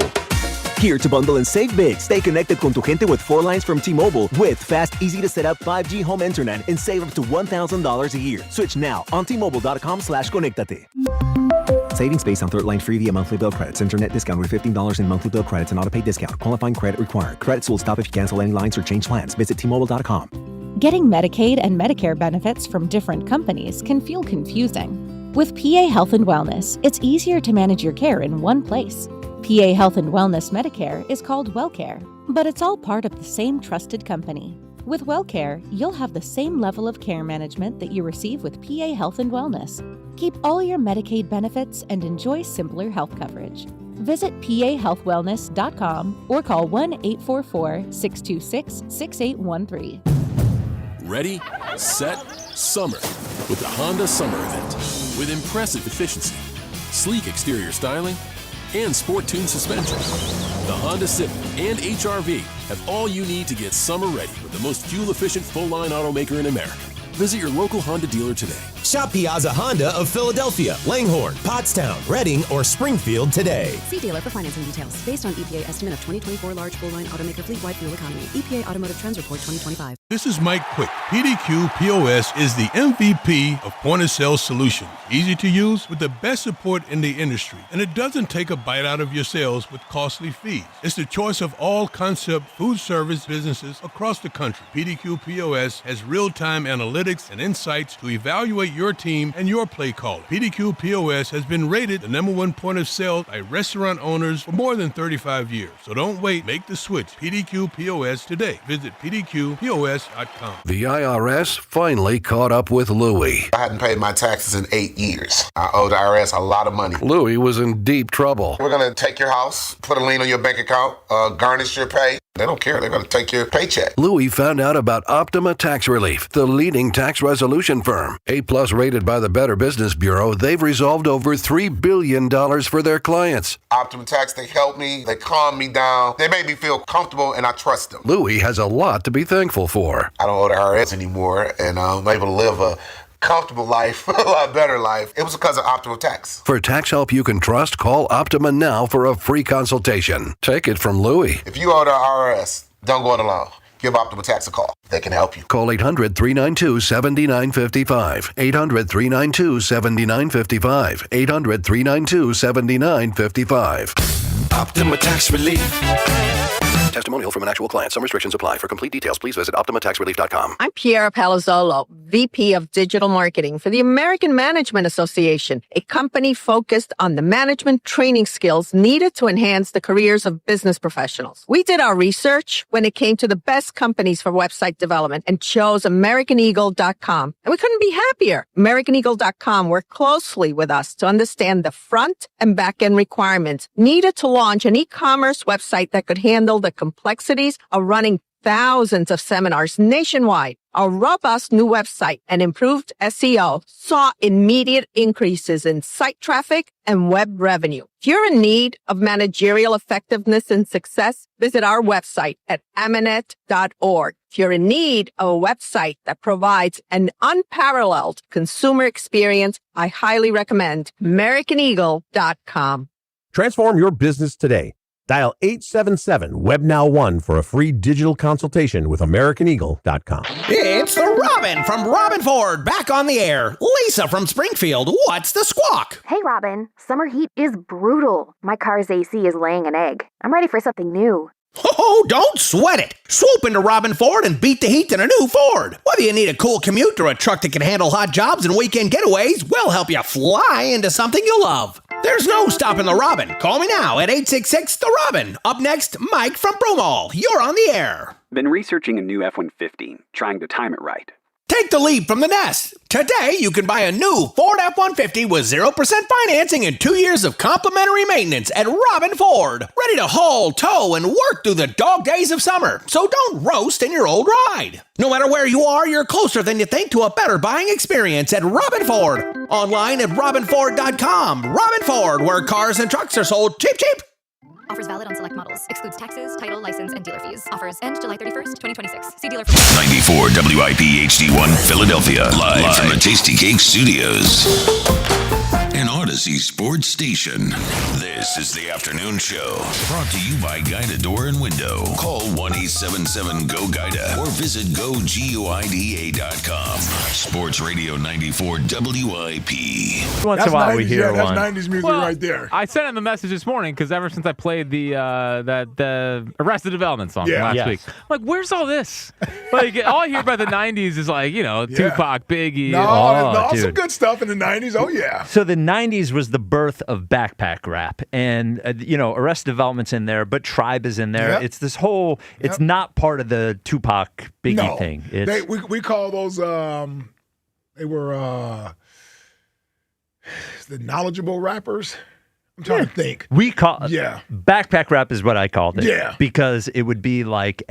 Here to bundle and save big. Stay connected con tu gente with 4 lines from T-Mobile with fast, easy to set up 5G home internet and save up to $1,000 a year. Switch now on T-Mobile.com/conectate. Savings based on third line free via monthly bill credits. Internet discount with $15 in monthly bill credits and auto pay discount. Qualifying credit required. Credits will stop if you cancel any lines or change plans. Visit T-Mobile.com. Getting Medicaid and Medicare benefits from different companies can feel confusing. With PA Health and Wellness, it's easier to manage your care in one place. PA Health and Wellness Medicare is called WellCare, but it's all part of the same trusted company. With WellCare, you'll have the same level of care management that you receive with PA Health and Wellness. Keep all your Medicaid benefits and enjoy simpler health coverage. Visit pahealthwellness.com or call 1-844-626-6813. Ready, set, summer with the Honda Summer Event. With impressive efficiency, sleek exterior styling, and sport-tuned suspension, the Honda Civic and HR-V have all you need to get summer ready with the most fuel-efficient full-line automaker in America. Visit your local Honda dealer today. Shop Piazza Honda of Philadelphia, Langhorne, Pottstown, Reading, or Springfield today. See dealer for financing details. Based on EPA estimate of 2024 large full-line automaker fleet-wide fuel economy. EPA Automotive Trends Report 2025. This is Mike Quick. PDQ POS is the MVP of point-of-sale solutions. Easy to use with the best support in the industry. And it doesn't take a bite out of your sales with costly fees. It's the choice of all concept food service businesses across the country. PDQ POS has real-time analytics and insights to evaluate your team and your play call. PDQ POS has been rated the #1 point of sale by restaurant owners for more than 35 years. So don't wait. Make the switch. PDQ POS today. Visit pdqpos.com. The IRS finally caught up with Louie. I hadn't paid my taxes in 8 years. I owed the IRS a lot of money. Louie was in deep trouble. We're going to take your house, put a lien on your bank account, garnish your pay. They don't care. They're going to take your paycheck. Louie found out about Optima Tax Relief, the leading tax resolution firm. A+ rated by the Better Business Bureau, they've resolved over $3 billion for their clients. Optima Tax, they helped me. They calmed me down. They made me feel comfortable, and I trust them. Louie has a lot to be thankful for. I don't owe the IRS anymore, and I'm able to live a comfortable life, a lot better life. It was because of Optima Tax. For tax help you can trust, call Optima now for a free consultation. Take it from Louie. If you owe the IRS, don't go it alone. Give Optima Tax a call. They can help you. Call 800-392-7955. 800-392-7955. 800-392-7955. Optima Tax Relief. Testimonial from an actual client. Some restrictions apply. For complete details, please visit OptimaTaxRelief.com. I'm Piera Palazzolo, VP of Digital Marketing for the American Management Association, a company focused on the management training skills needed to enhance the careers of business professionals. We did our research when it came to the best companies for website development and chose AmericanEagle.com. And we couldn't be happier. AmericanEagle.com worked closely with us to understand the front and back end requirements needed to launch an e-commerce website that could handle the complexities of running thousands of seminars nationwide. Our robust new website and improved SEO saw immediate increases in site traffic and web revenue. If you're in need of managerial effectiveness and success, visit our website at amanet.org. If you're in need of a website that provides an unparalleled consumer experience, I highly recommend AmericanEagle.com. Transform your business today. Dial 877-WEB-NOW1 for a free digital consultation with AmericanEagle.com. It's the Robin from Robin Ford back on the air. Lisa from Springfield, what's the squawk? Hey, Robin. Summer heat is brutal. My car's AC is laying an egg. I'm ready for something new. Oh, don't sweat it. Swoop into Robin Ford and beat the heat in a new Ford. Whether you need a cool commute or a truck that can handle hot jobs and weekend getaways, we'll help you fly into something you love. There's no stopping the Robin. Call me now at 866-THE-ROBIN. Up next, Mike from Broomall. You're on the air. Been researching a new F-150, trying to time it right. Take the leap from the nest. Today, you can buy a new Ford F-150 with 0% financing and 2 years of complimentary maintenance at Robin Ford. Ready to haul, tow, and work through the dog days of summer. So don't roast in your old ride. No matter where you are, you're closer than you think to a better buying experience at Robin Ford. Online at robinford.com. Robin Ford, where cars and trucks are sold cheap, cheap. Offers valid on select models. Excludes taxes, title, license, and dealer fees. Offers end July 31st, 2026. See dealer for 94 WIP HD1 Philadelphia. Live from the Tasty Cake Studios. an Odyssey sports station. This is the afternoon show, brought to you by Guida Door and Window. Call 1-877-GO-GUIDA or visit GoGuida.com. Sports Radio 94 WIP. Once in a while we hear that's one. 90s music right there. I sent him a message this morning because ever since I played the Arrested Development song from last week, I'm like, where's all this? Like, all I hear about the 90s is like, Tupac, Biggie. No, some good stuff in the 90s. Oh, yeah. So the 90s was the birth of backpack rap. And, Arrested Development's in there, but Tribe is in there. Yep. It's this whole, it's not part of the Tupac, Biggie thing. It's, we call those, they were the knowledgeable rappers. I'm trying to think. We call backpack rap is what I called it. Yeah. Because it would be like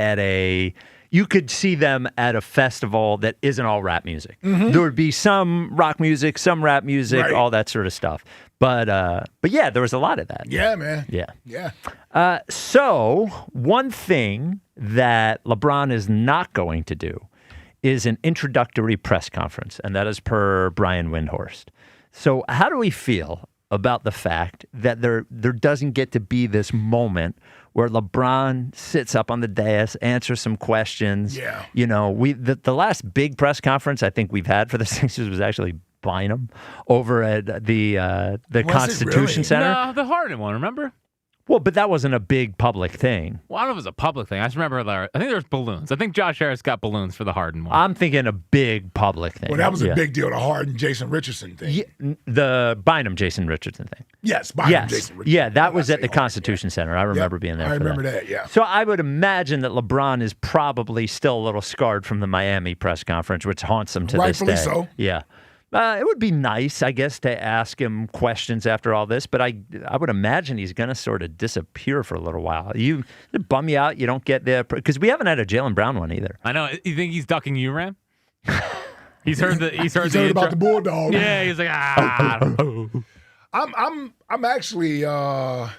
you could see them at a festival that isn't all rap music. Mm-hmm. There would be some rock music, some rap music, all that sort of stuff. But yeah, there was a lot of that. Yeah, man. Yeah. So one thing that LeBron is not going to do is an introductory press conference, and that is per Brian Windhorst. So how do we feel about the fact that there doesn't get to be this moment where LeBron sits up on the dais, answers some questions? Yeah. The last big press conference I think we've had for the Sixers was actually Bynum over at the Constitution Center. No, the Harden one, remember? Well, but that wasn't a big public thing. Well, I don't know if it was a public thing. I just remember I think there was balloons. I think Josh Harris got balloons for the Harden one. I'm thinking a big public thing. Well, that was a big deal, the Harden, Jason Richardson thing. Yeah, the Bynum, Jason Richardson thing. Yes, Bynum, Jason Richardson. Yeah, that was at the Constitution Center. I remember being there. I remember that, yeah. So I would imagine that LeBron is probably still a little scarred from the Miami press conference, which haunts him to this day. Rightfully so. Yeah. It would be nice, I guess, to ask him questions after all this, but I would imagine he's going to sort of disappear for a little while. It bum you out. You don't get there because we haven't had a Jalen Brown one either. I know. You think he's ducking you, Ram? He's heard about the Bulldog. Yeah, he's like, I don't know. I'm actually a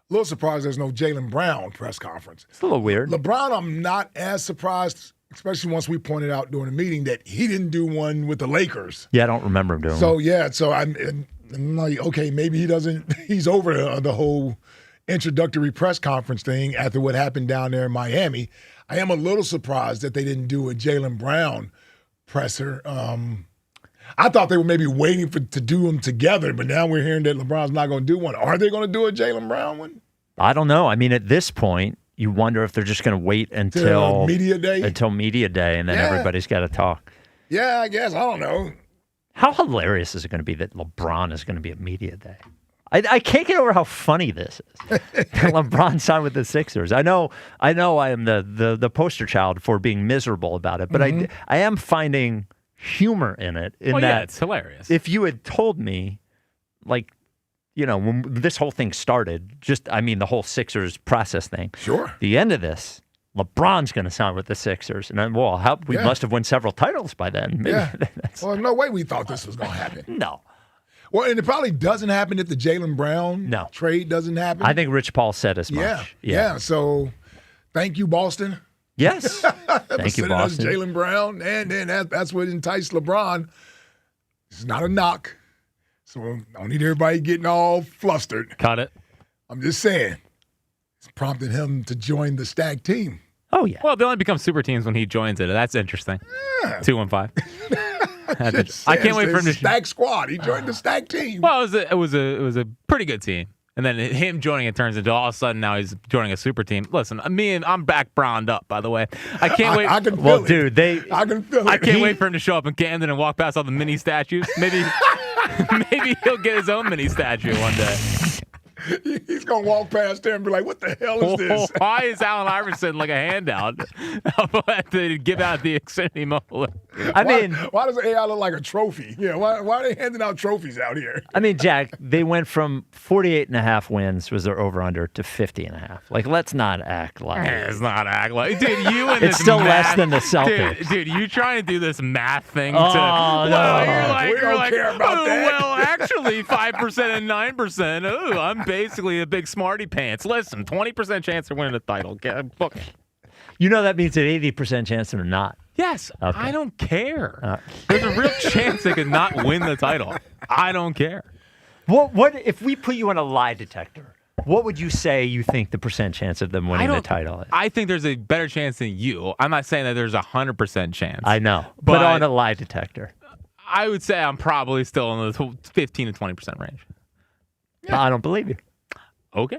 little surprised there's no Jalen Brown press conference. It's a little weird. LeBron, I'm not as surprised, especially once we pointed out during the meeting that he didn't do one with the Lakers. Yeah, I don't remember him doing one. So I'm like, okay, maybe he's over the whole introductory press conference thing after what happened down there in Miami. I am a little surprised that they didn't do a Jalen Brown presser. I thought they were maybe waiting to do them together, but now we're hearing that LeBron's not going to do one. Are they going to do a Jalen Brown one? I don't know. I mean, at this point, you wonder if they're just going to wait until media day, and then everybo's got to talk. Yeah, I guess. I don't know. How hilarious is it going to be that LeBron is going to be at media day? I can't get over how funny this is. LeBron signed with the Sixers. I know. I am the poster child for being miserable about it, but I am finding humor in it. It's hilarious. If you had told me, when this whole thing started, the whole Sixers process thing. Sure. The end of this, LeBron's going to sign with the Sixers. And then, we must have won several titles by then. Maybe Well, no way we thought this was going to happen. No. Well, and it probably doesn't happen if the Jalen Brown trade doesn't happen. I think Rich Paul said as much. Yeah. So, thank you, Boston. Yes. Thank you, Boston. Jalen Brown. And then that's what enticed LeBron. It's not a knock. So I don't need everybody getting all flustered. Cut it. I'm just saying. It's prompted him to join the Stag team. Oh, yeah. Well, they only become super teams when he joins it. That's interesting. 2-1-5. I can't wait for him to Stag squad. He joined the Stag team. Well, it was a pretty good team. And then him joining it turns into all of a sudden now he's joining a super team. Listen, I'm back browned up, by the way. I can't wait. I can feel it. Dude, I can feel it. I can't wait for him to show up in Camden and walk past all the mini statues. Maybe he'll get his own mini statue one day. He's going to walk past there and be like, what the hell is this? Why is Allen Iverson like a handout to give out the Xfinity Mobile? Why does AI look like a trophy? Yeah, why are they handing out trophies out here? I mean, Jack, they went from 48.5 wins was their over-under to 50.5. Like, let's not act like it's not act like. Dude, you and it's this still math, less than the Celtics. Dude, you trying to do this math thing? Oh, no. We don't care about that. Well, actually, 5% and 9%. Oh, I'm basically a big smarty pants. Listen, 20% chance of winning a title. Book it. You know that means an 80% chance they're not. Yes, Okay. I don't care. There's a real chance they could not win the title. I don't care. What if we put you on a lie detector? What would you say you think the percent chance of them winning the title is? I think there's a better chance than you. I'm not saying that there's 100% chance. I know, but on a lie detector. I would say I'm probably still in the 15 to 20% range. Yeah. I don't believe you. Okay.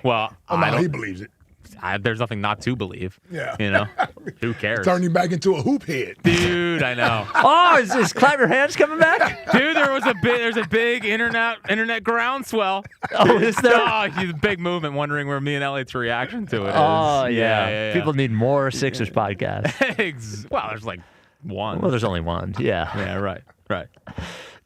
Well, he believes it. There's nothing not to believe. Yeah. You know? Who cares? Turn you back into a hoop head. Dude, I know. Oh, is Clap Your Hands coming back? Dude, there's a big internet groundswell. Oh, is there? Oh, a big movement wondering where me and Elliot's reaction to it is. Oh, yeah. People need more Sixers podcasts. Well, there's like one. Well, there's only one. Yeah. Yeah, right.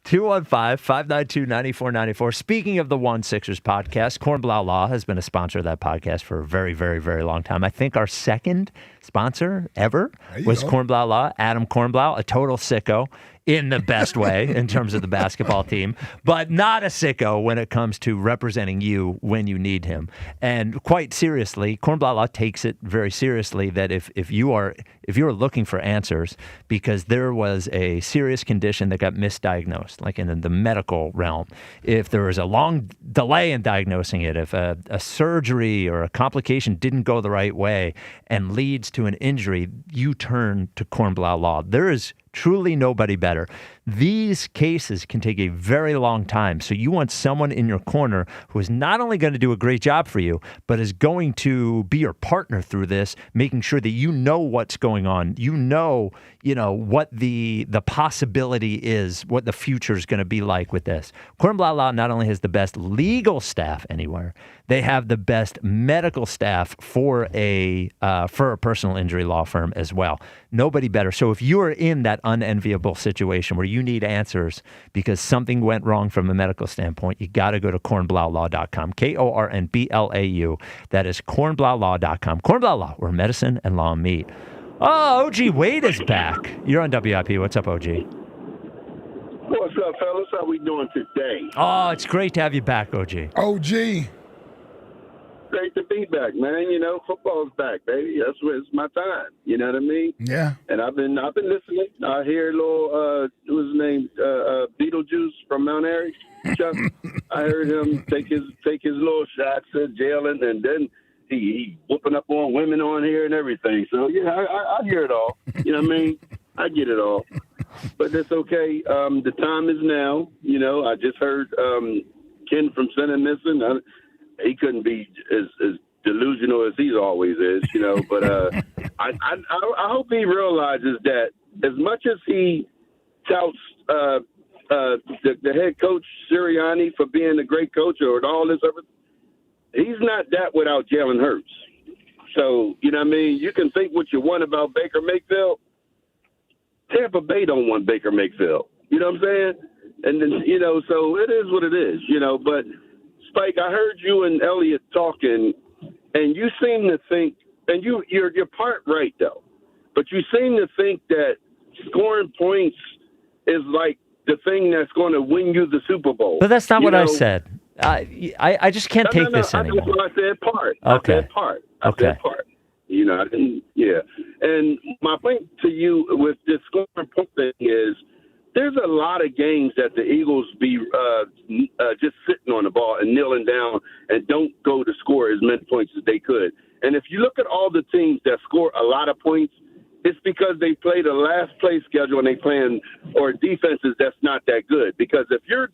215-592-9494. Speaking of the One Sixers podcast, Kornblau Law has been a sponsor of that podcast for a very, very, very long time. I think our second sponsor ever was Kornblau Law. Adam Kornblau, a total sicko in the best way in terms of the basketball team, but not a sicko when it comes to representing you when you need him. And quite seriously, Kornblau Law takes it very seriously that if you are looking for answers because there was a serious condition that got misdiagnosed, like in the medical realm, if there was a long delay in diagnosing it, if a surgery or a complication didn't go the right way and leads to an injury, you turn to Kornblau Law. There is truly nobody better. These cases can take a very long time. So you want someone in your corner who is not only going to do a great job for you, but is going to be your partner through this, making sure that you know what's going on. You know what the possibility is, what the future is going to be like with this. Kornblau Law not only has the best legal staff anywhere, they have the best medical staff for a personal injury law firm as well. Nobody better. So if you are in that unenviable situation where you need answers because something went wrong from a medical standpoint, you got to go to kornblaulaw.com. Kornblau. That is kornblaulaw.com. Kornblau Law, where medicine and law meet. Oh, OG Wade is back. You're on WIP. What's up, OG? What's up, fellas? How we doing today? Oh, it's great to have you back, OG. OG. Great to be back, man. Football's back, baby. It's my time. You know what I mean? Yeah. And I've been listening. I hear a little what's his name? Beetlejuice from Mount Airy. Chuck. I heard him take his little shots at Jalen, and then he whooping up on women on here and everything. So yeah, I hear it all. You know what I mean? I get it all. But that's okay. The time is now. I just heard Ken from Center Missing. He couldn't be as delusional as he always is, But I hope he realizes that as much as he touts the head coach Sirianni for being a great coach or all this other, he's not that without Jalen Hurts. So you know what I mean. You can think what you want about Baker Mayfield. Tampa Bay don't want Baker Mayfield. You know what I'm saying? And then so it is what it is. But. Spike, I heard you and Elliot talking, and you seem to think, and you're part right though, but you seem to think that scoring points is like the thing that's going to win you the Super Bowl. But that's not what I said. I just can't take this anymore. I said part. Okay. I said part. I said part. I didn't. Yeah. And my point to you with this scoring point thing is, there's a lot of games that the Eagles be just sitting on the ball and kneeling down and don't go to score as many points as they could. And if you look at all the teams that score a lot of points, it's because they play the last play schedule and they playing or defenses that's not that good. Because if you're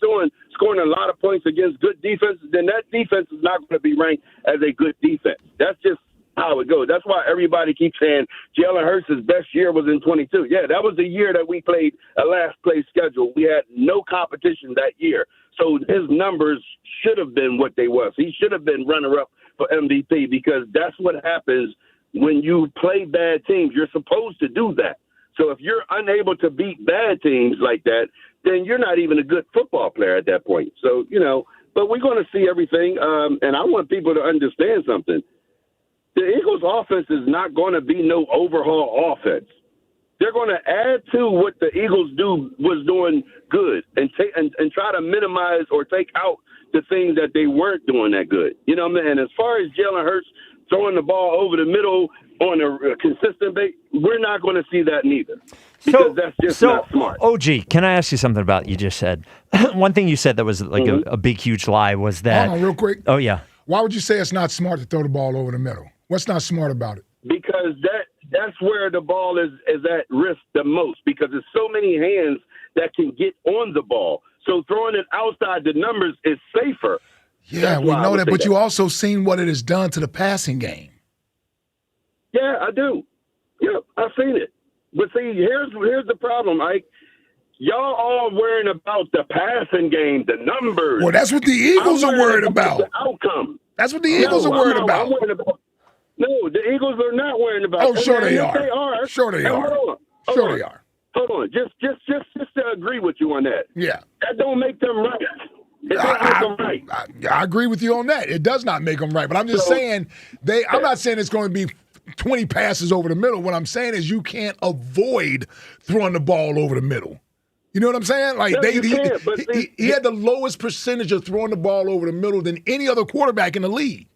scoring a lot of points against good defenses, then that defense is not going to be ranked as a good defense. That's just how it goes. That's why everybody keeps saying Jalen Hurts' best year was in 22. Yeah, that was the year that we played a last play schedule. We had no competition that year. So his numbers should have been what they was. He should have been runner-up for MVP because that's what happens when you play bad teams. You're supposed to do that. So if you're unable to beat bad teams like that, then you're not even a good football player at that point. So, but we're going to see everything. And I want people to understand something. The Eagles' offense is not going to be no overhaul offense. They're going to add to what the Eagles was doing good and try to minimize or take out the things that they weren't doing that good. And as far as Jalen Hurts throwing the ball over the middle on a consistent base, we're not going to see that neither. Because that's just not smart. OG, can I ask you something about what you just said? One thing you said that was like a big, huge lie was that. Hold on, real quick. Oh, yeah. Why would you say it's not smart to throw the ball over the middle? What's not smart about it? Because that's where the ball is at risk the most, because there's so many hands that can get on the ball. So throwing it outside the numbers is safer. Yeah, we know that, but you also seen what it has done to the passing game. Yeah, I do. Yep, I've seen it. But see, here's the problem, Ike. Y'all all worrying about the passing game, the numbers. Well, that's what the Eagles are worried about. The outcome. That's what the Eagles are worried about. No, the Eagles are not worried about. Oh, sure they are. are. Sure they are. Sure they are. Hold on, just to agree with you on that. Yeah. That don't make them right. It don't make them right. I agree with you on that. It does not make them right. But I'm just saying I'm not saying it's going to be 20 passes over the middle. What I'm saying is you can't avoid throwing the ball over the middle. You know what I'm saying? Like he had the lowest percentage of throwing the ball over the middle than any other quarterback in the league.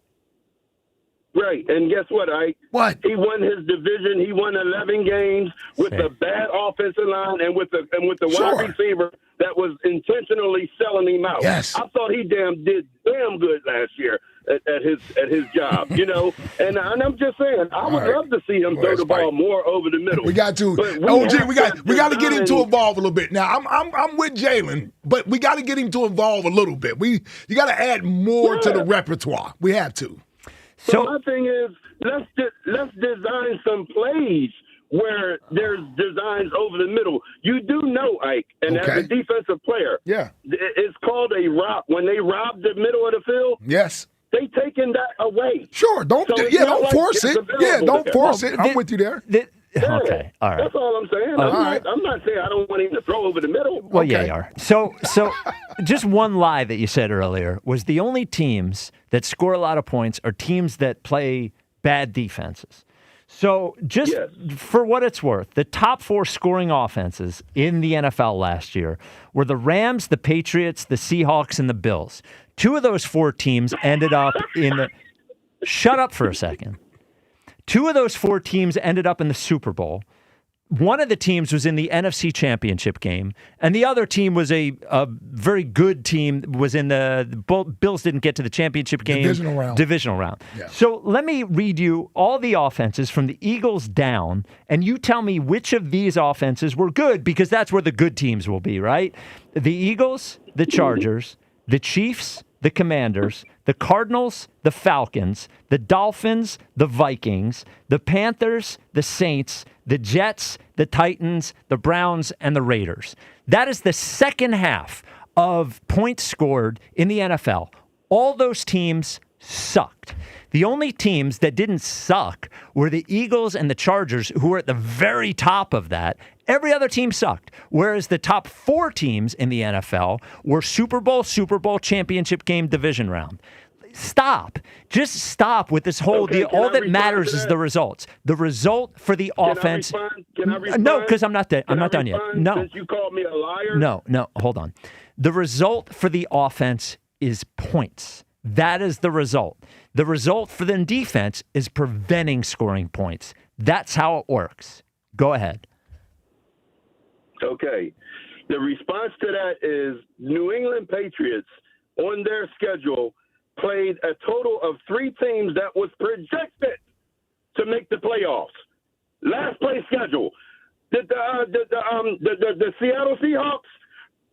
Right, and guess what, Ike? What? He won his division. He won 11 games with a bad offensive line and with the wide receiver that was intentionally selling him out. Yes. I thought he did damn good last year at his job, you know. And I'm just saying, I would love to see him throw the ball more over the middle. We got to, OG. We got to get him to evolve a little bit. Now I'm with Jalen, but we got to get him to evolve a little bit. You got to add more to the repertoire. We have to. So my thing is, let's design some plays where there's designs over the middle. You do know, Ike, and as a defensive player, it's called a rob. When they rob the middle of the field, yes, they taking that away. Sure, don't force it. Yeah, don't force it. I'm with you there. Okay, all right. That's all I'm saying. I'm not saying I don't want him to throw over the middle. Well, yeah, you are. So just one lie that you said earlier was the only teams that score a lot of points are teams that play bad defenses. So just for what it's worth, the top 4 scoring offenses in the NFL last year were the Rams, the Patriots, the Seahawks, and the Bills. 2 of those 4 teams ended up in the – shut up for a second. 2 of those 4 teams ended up in the Super Bowl. One of the teams was in the NFC Championship game, and the other team was a very good team. Was in the Bills didn't get to the championship game. Divisional round. Yeah. So let me read you all the offenses from the Eagles down, and you tell me which of these offenses were good, because that's where the good teams will be, right? The Eagles, the Chargers, the Chiefs, the Commanders, the Cardinals, the Falcons, the Dolphins, the Vikings, the Panthers, the Saints, the Jets, the Titans, the Browns, and the Raiders. That is the second half of points scored in the NFL. All those teams sucked. The only teams that didn't suck were the Eagles and the Chargers, who were at the very top of that. Every other team sucked, whereas the top 4 teams in the NFL were Super Bowl, championship game, division round. Stop. Just stop with this whole deal. All that matters is the results. The result for the offense. Can I respond? No, because I'm not done. I'm not done yet. No. Since you called me a liar? No, hold on. The result for the offense is points. That is the result. The result for the defense is preventing scoring points. That's how it works. Go ahead. Okay. The response to that is New England Patriots on their schedule played a total of 3 teams that was projected to make the playoffs. Last place schedule. The Seattle Seahawks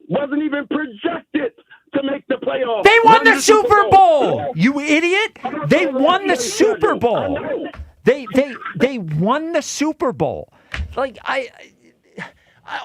wasn't even projected to make the playoffs. They won the Super Bowl. You idiot. They won the Super Bowl. They won the Super Bowl. Like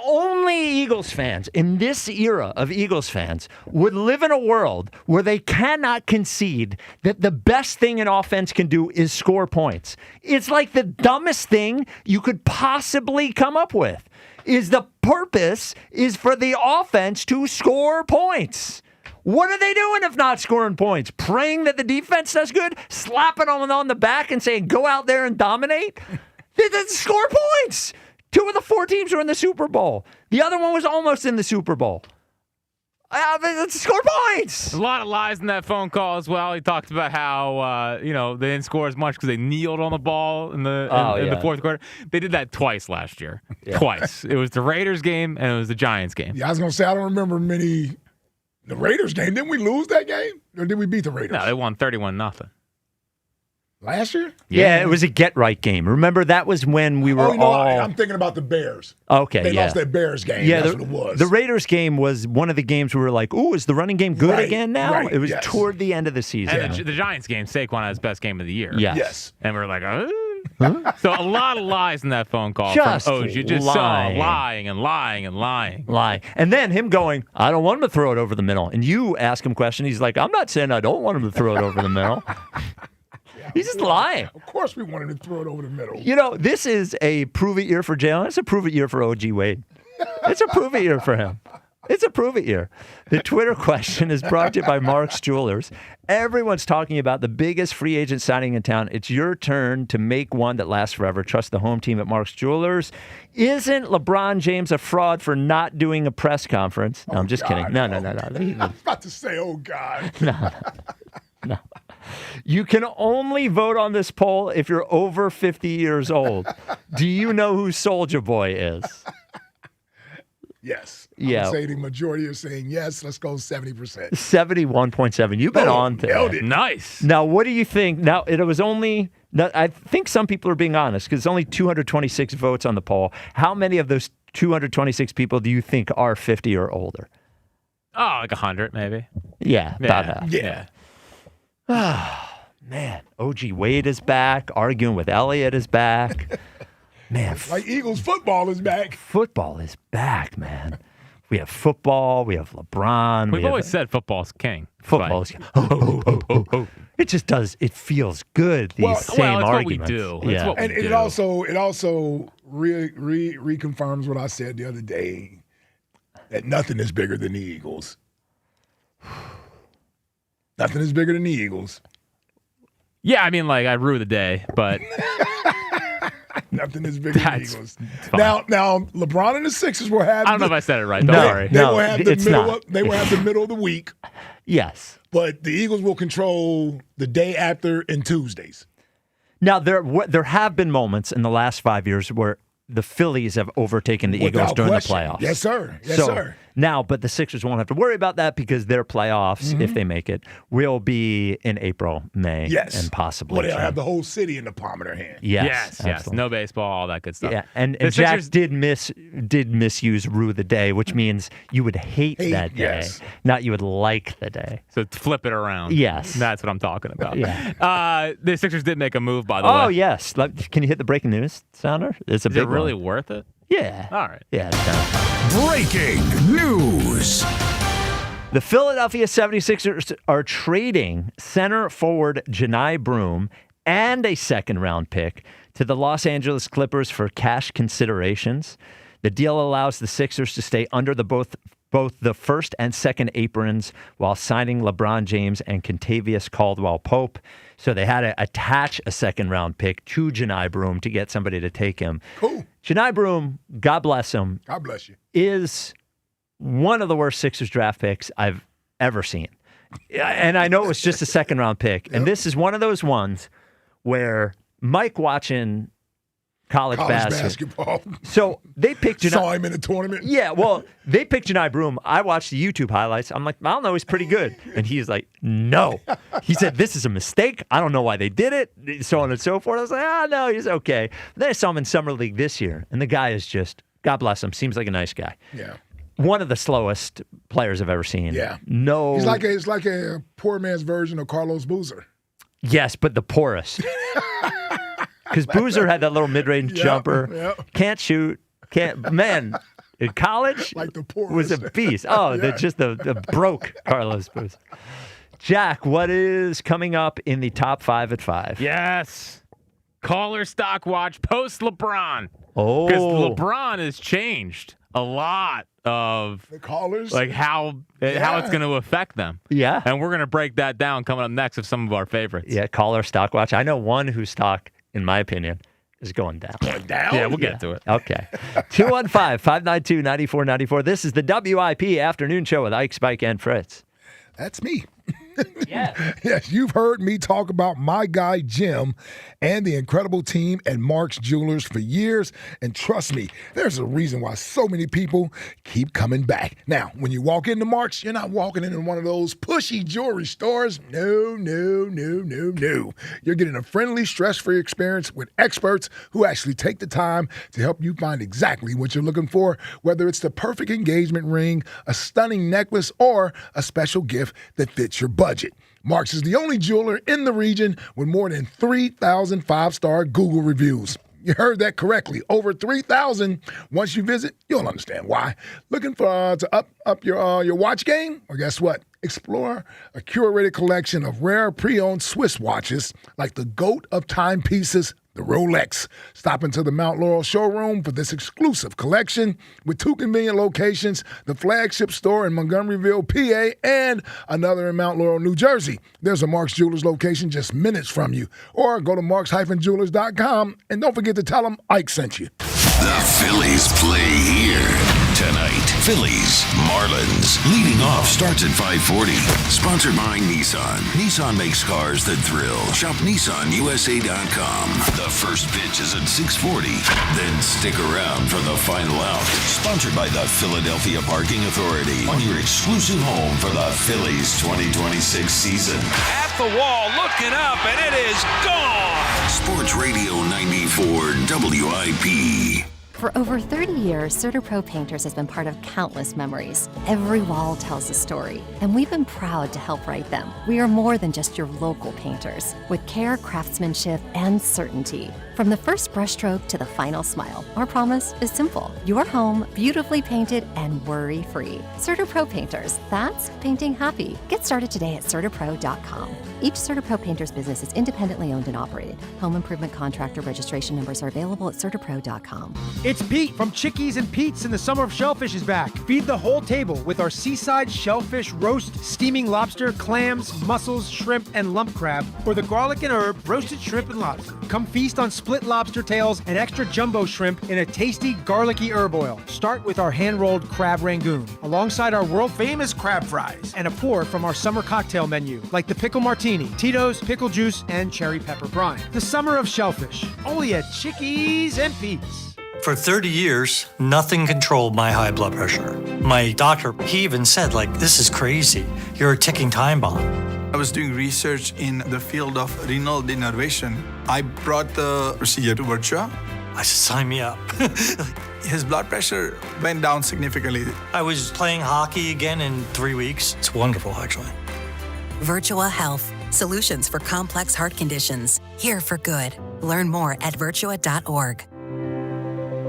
only Eagles fans in this era of Eagles fans would live in a world where they cannot concede that the best thing an offense can do is score points. It's like the dumbest thing you could possibly come up with. Is the purpose is for the offense to score points. What are they doing if not scoring points? Praying that the defense does good? Slapping them on the back and saying, go out there and dominate? They score points. 2 of the 4 teams were in the Super Bowl. The other one was almost in the Super Bowl. Let's score points. A lot of lies in that phone call as well. He talked about how they didn't score as much because they kneeled on the ball in the fourth quarter. They did that twice last year. Yeah. Twice. It was the Raiders game and it was the Giants game. Yeah, I was gonna say I don't remember many. The Raiders game. Didn't we lose that game, or did we beat the Raiders? No, they won 31-0. Last year? Yeah, it was a get-right game. Remember, that was when we were I'm thinking about the Bears. Okay, They lost that Bears game. Yeah, That's what it was. The Raiders game was one of the games where we were like, ooh, is the running game good again now? Right, It was toward the end of the season. And the Giants game, Saquon had his best game of the year. Yes. And we're like, So a lot of lies in that phone call Just from Oj. You just lying. saw lying and lying and lying. Lying. And then him going, I don't want him to throw it over the middle. And you ask him a question. He's like, I'm not saying I don't want him to throw it over the middle. He's just lying. Of course we wanted to throw it over the middle. You know, this is a prove-it year for Jalen. It's a prove-it year for O.G. Wade. It's a prove-it year for him. It's a prove-it year. The Twitter question is brought to you by Mark's Jewelers. Everyone's talking about the biggest free agent signing in town. It's your turn to make one that lasts forever. Trust the home team at Mark's Jewelers. Isn't LeBron James a fraud for not doing a press conference? No, I'm just kidding. No. I was about to say, oh, God. No. You can only vote on this poll if you're over 50 years old. Do you know who Soulja Boy is? Yes. Yeah. I would say the majority are saying yes. Let's go 70%. 71.7. You've been on today. Nailed it. Nice. Now, what do you think? Now, it was only, I think some people are being honest because it's only 226 votes on the poll. How many of those 226 people do you think are 50 or older? Oh, like 100 maybe. Yeah, about half. Yeah. Oh, man. O.G. Wade is back. Arguing with Elliott is back. Man. Like Eagles football is back. Football is back, man. We have football. We have LeBron. We've always said football's king. Football's king. It just does. It feels good. These same it's arguments. What we do. Yeah. It's what we And do. it also reconfirms what I said the other day, that nothing is bigger than the Eagles. Nothing is bigger than the Eagles. Yeah, I mean, like, I rue the day, but nothing is bigger than the Eagles. Now, LeBron and the Sixers will have. I don't know if I said it right. Don't worry. They will have the middle. They will have the middle of the week. Yes. But the Eagles will control the day after and Tuesdays. Now, there have been moments in the last 5 years where the Phillies have overtaken the Eagles during the playoffs. Yes, sir. Yes, so, sir. Now, but the Sixers won't have to worry about that because their playoffs, if they make it, will be in April, May, and possibly Well, they'll June. have the whole city in the palm of their hand. Yes. No baseball, all that good stuff. Yeah, and The Jack Sixers- did misuse rue the day, which means you would hate that day, not you would like the day. So flip it around. Yes. That's what I'm talking about. Yeah. The Sixers did make a move, by the way. Oh, yes. Can you hit the breaking news sounder? It's a Is big it really one. worth it? Yeah. All right. Yeah. It's done. Breaking news. The Philadelphia 76ers are trading center forward Janai Broom and a second-round pick to the Los Angeles Clippers for cash considerations. The deal allows the Sixers to stay under both the first and second aprons while signing LeBron James and Kentavious Caldwell-Pope. So they had to attach a second-round pick to Janai Broom to get somebody to take him. Cool. Janai Broom, God bless him, God bless you. is one of the worst Sixers draft picks I've ever seen. And I know it was just a second-round pick. And this is one of those ones where Mike watching college basketball. So they picked Janai. Saw him in the tournament. Yeah, well, they picked Janai Broom. I watched the YouTube highlights. I'm like, I don't know, he's pretty good. And he's like, no. He said, this is a mistake. I don't know why they did it, so on and so forth. I was like, no, he's okay. But then I saw him in Summer League this year, and the guy is just, God bless him, seems like a nice guy. Yeah. One of the slowest players I've ever seen. Yeah. No. He's like a poor man's version of Carlos Boozer. Yes, but the poorest. Because Boozer had that little mid-range jumper. Yep. Can't shoot. Man, in college, Like the poorest. was a beast. Oh, Yeah. the broke Carlos Boozer. Jack, what is coming up in the top 5 at 5? Yes. Caller stock watch post LeBron. Oh. Because LeBron has changed a lot of the callers, like how it's going to affect them. Yeah. And we're going to break that down coming up next with some of our favorites. Yeah, caller stock watch. I know one whose stock, in my opinion, is going down. Going down? Yeah, we'll get to it. Okay. 215-592-9494. This is the WIP Afternoon Show with Ike, Spike, and Fritz. That's me. Yeah. Yes, you've heard me talk about my guy Jim and the incredible team at Mark's Jewelers for years. And trust me, there's a reason why so many people keep coming back. Now, when you walk into Mark's, you're not walking into one of those pushy jewelry stores. No, no, no, no, no. You're getting a friendly, stress-free experience with experts who actually take the time to help you find exactly what you're looking for, whether it's the perfect engagement ring, a stunning necklace, or a special gift that fits your budget. Mark's is the only jeweler in the region with more than 3,000 five-star Google reviews. You heard that correctly. Over 3,000. Once you visit, you'll understand why. Looking for to up your watch game? Well, guess what? Explore a curated collection of rare pre-owned Swiss watches like the GOAT of timepieces, the Rolex. Stop into the Mount Laurel showroom for this exclusive collection with 2 convenient locations, the flagship store in Montgomeryville, PA, and another in Mount Laurel, New Jersey. There's a Mark's Jewelers location just minutes from you. Or go to marks-jewelers.com and don't forget to tell them Ike sent you. The Phillies play here tonight. Phillies, Marlins. Leading off starts at 5:40. Sponsored by Nissan. Nissan makes cars that thrill. Shop NissanUSA.com. The first pitch is at 6:40. Then stick around for the final out. Sponsored by the Philadelphia Parking Authority. On your exclusive home for the Phillies 2026 season. At the wall, looking up, and it is gone. Sports Radio 94 WIP. For over 30 years, CertaPro Painters has been part of countless memories. Every wall tells a story, and we've been proud to help write them. We are more than just your local painters, with care, craftsmanship, and certainty. From the first brushstroke to the final smile, our promise is simple. Your home, beautifully painted and worry-free. CertaPro Painters, that's painting happy. Get started today at CertaPro.com. Each CertaPro Painters business is independently owned and operated. Home improvement contractor registration numbers are available at CertaPro.com. It's Pete from Chickies and Pete's, and the summer of shellfish is back. Feed the whole table with our seaside shellfish roast, steaming lobster, clams, mussels, shrimp, and lump crab, or the garlic and herb roasted shrimp and lobster. Come feast on split lobster tails and extra jumbo shrimp in a tasty garlicky herb oil. Start with our hand-rolled crab rangoon, alongside our world-famous crab fries, and a pour from our summer cocktail menu, like the pickle martini, Tito's, pickle juice, and cherry pepper brine. The summer of shellfish, only at Chickies and Pete's. For 30 years, nothing controlled my high blood pressure. My doctor, he even said, this is crazy. You're a ticking time bomb. I was doing research in the field of renal denervation. I brought the procedure to Virtua. I said, sign me up. His blood pressure went down significantly. I was playing hockey again in 3 weeks. It's wonderful, actually. Virtua Health. Solutions for complex heart conditions. Here for good. Learn more at virtua.org.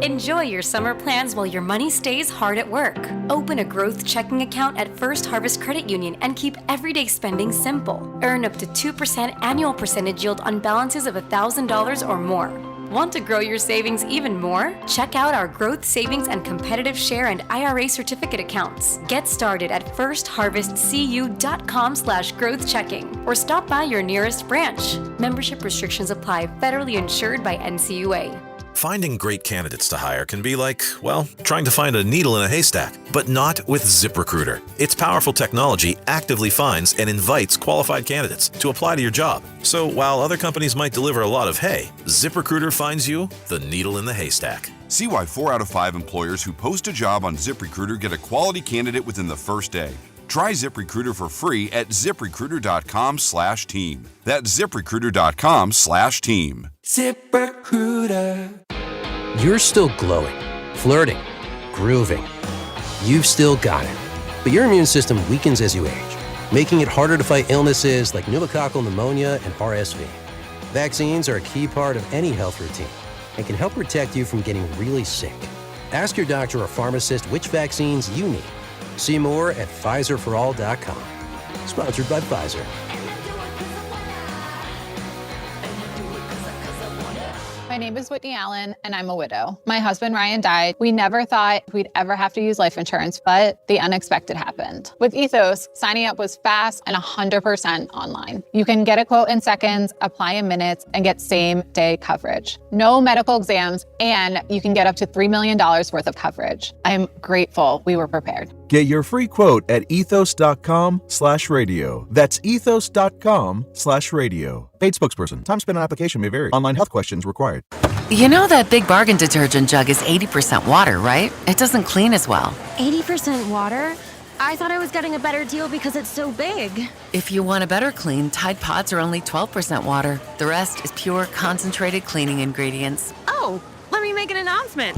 Enjoy your summer plans while your money stays hard at work. Open a growth checking account at First Harvest Credit Union and keep everyday spending simple. Earn up to 2% annual percentage yield on balances of $1,000 or more. Want to grow your savings even more? Check out our growth savings and competitive share and IRA certificate accounts. Get started at firstharvestcu.com/growth checking or stop by your nearest branch. Membership restrictions apply. Federally insured by NCUA. Finding great candidates to hire can be like, trying to find a needle in a haystack, but not with ZipRecruiter. Its powerful technology actively finds and invites qualified candidates to apply to your job. So while other companies might deliver a lot of hay, ZipRecruiter finds you the needle in the haystack. See why 4 out of 5 employers who post a job on ZipRecruiter get a quality candidate within the first day. Try ZipRecruiter for free at ZipRecruiter.com/team. That's ZipRecruiter.com/team. ZipRecruiter. You're still glowing, flirting, grooving. You've still got it. But your immune system weakens as you age, making it harder to fight illnesses like pneumococcal pneumonia and RSV. Vaccines are a key part of any health routine and can help protect you from getting really sick. Ask your doctor or pharmacist which vaccines you need. See more at PfizerForAll.com. Sponsored by Pfizer. My name is Whitney Allen, and I'm a widow. My husband, Ryan, died. We never thought we'd ever have to use life insurance, but the unexpected happened. With Ethos, signing up was fast and 100% online. You can get a quote in seconds, apply in minutes, and get same-day coverage. No medical exams, and you can get up to $3 million worth of coverage. I'm grateful we were prepared. Get your free quote at ethos.com/radio. That's ethos.com/radio. Paid spokesperson. Time spent on application may vary. Online health questions required. You know that Big Bargain detergent jug is 80% water, right? It doesn't clean as well. 80% water? I thought I was getting a better deal because it's so big. If you want a better clean, Tide Pods are only 12% water. The rest is pure, concentrated cleaning ingredients. Oh, let me make an announcement.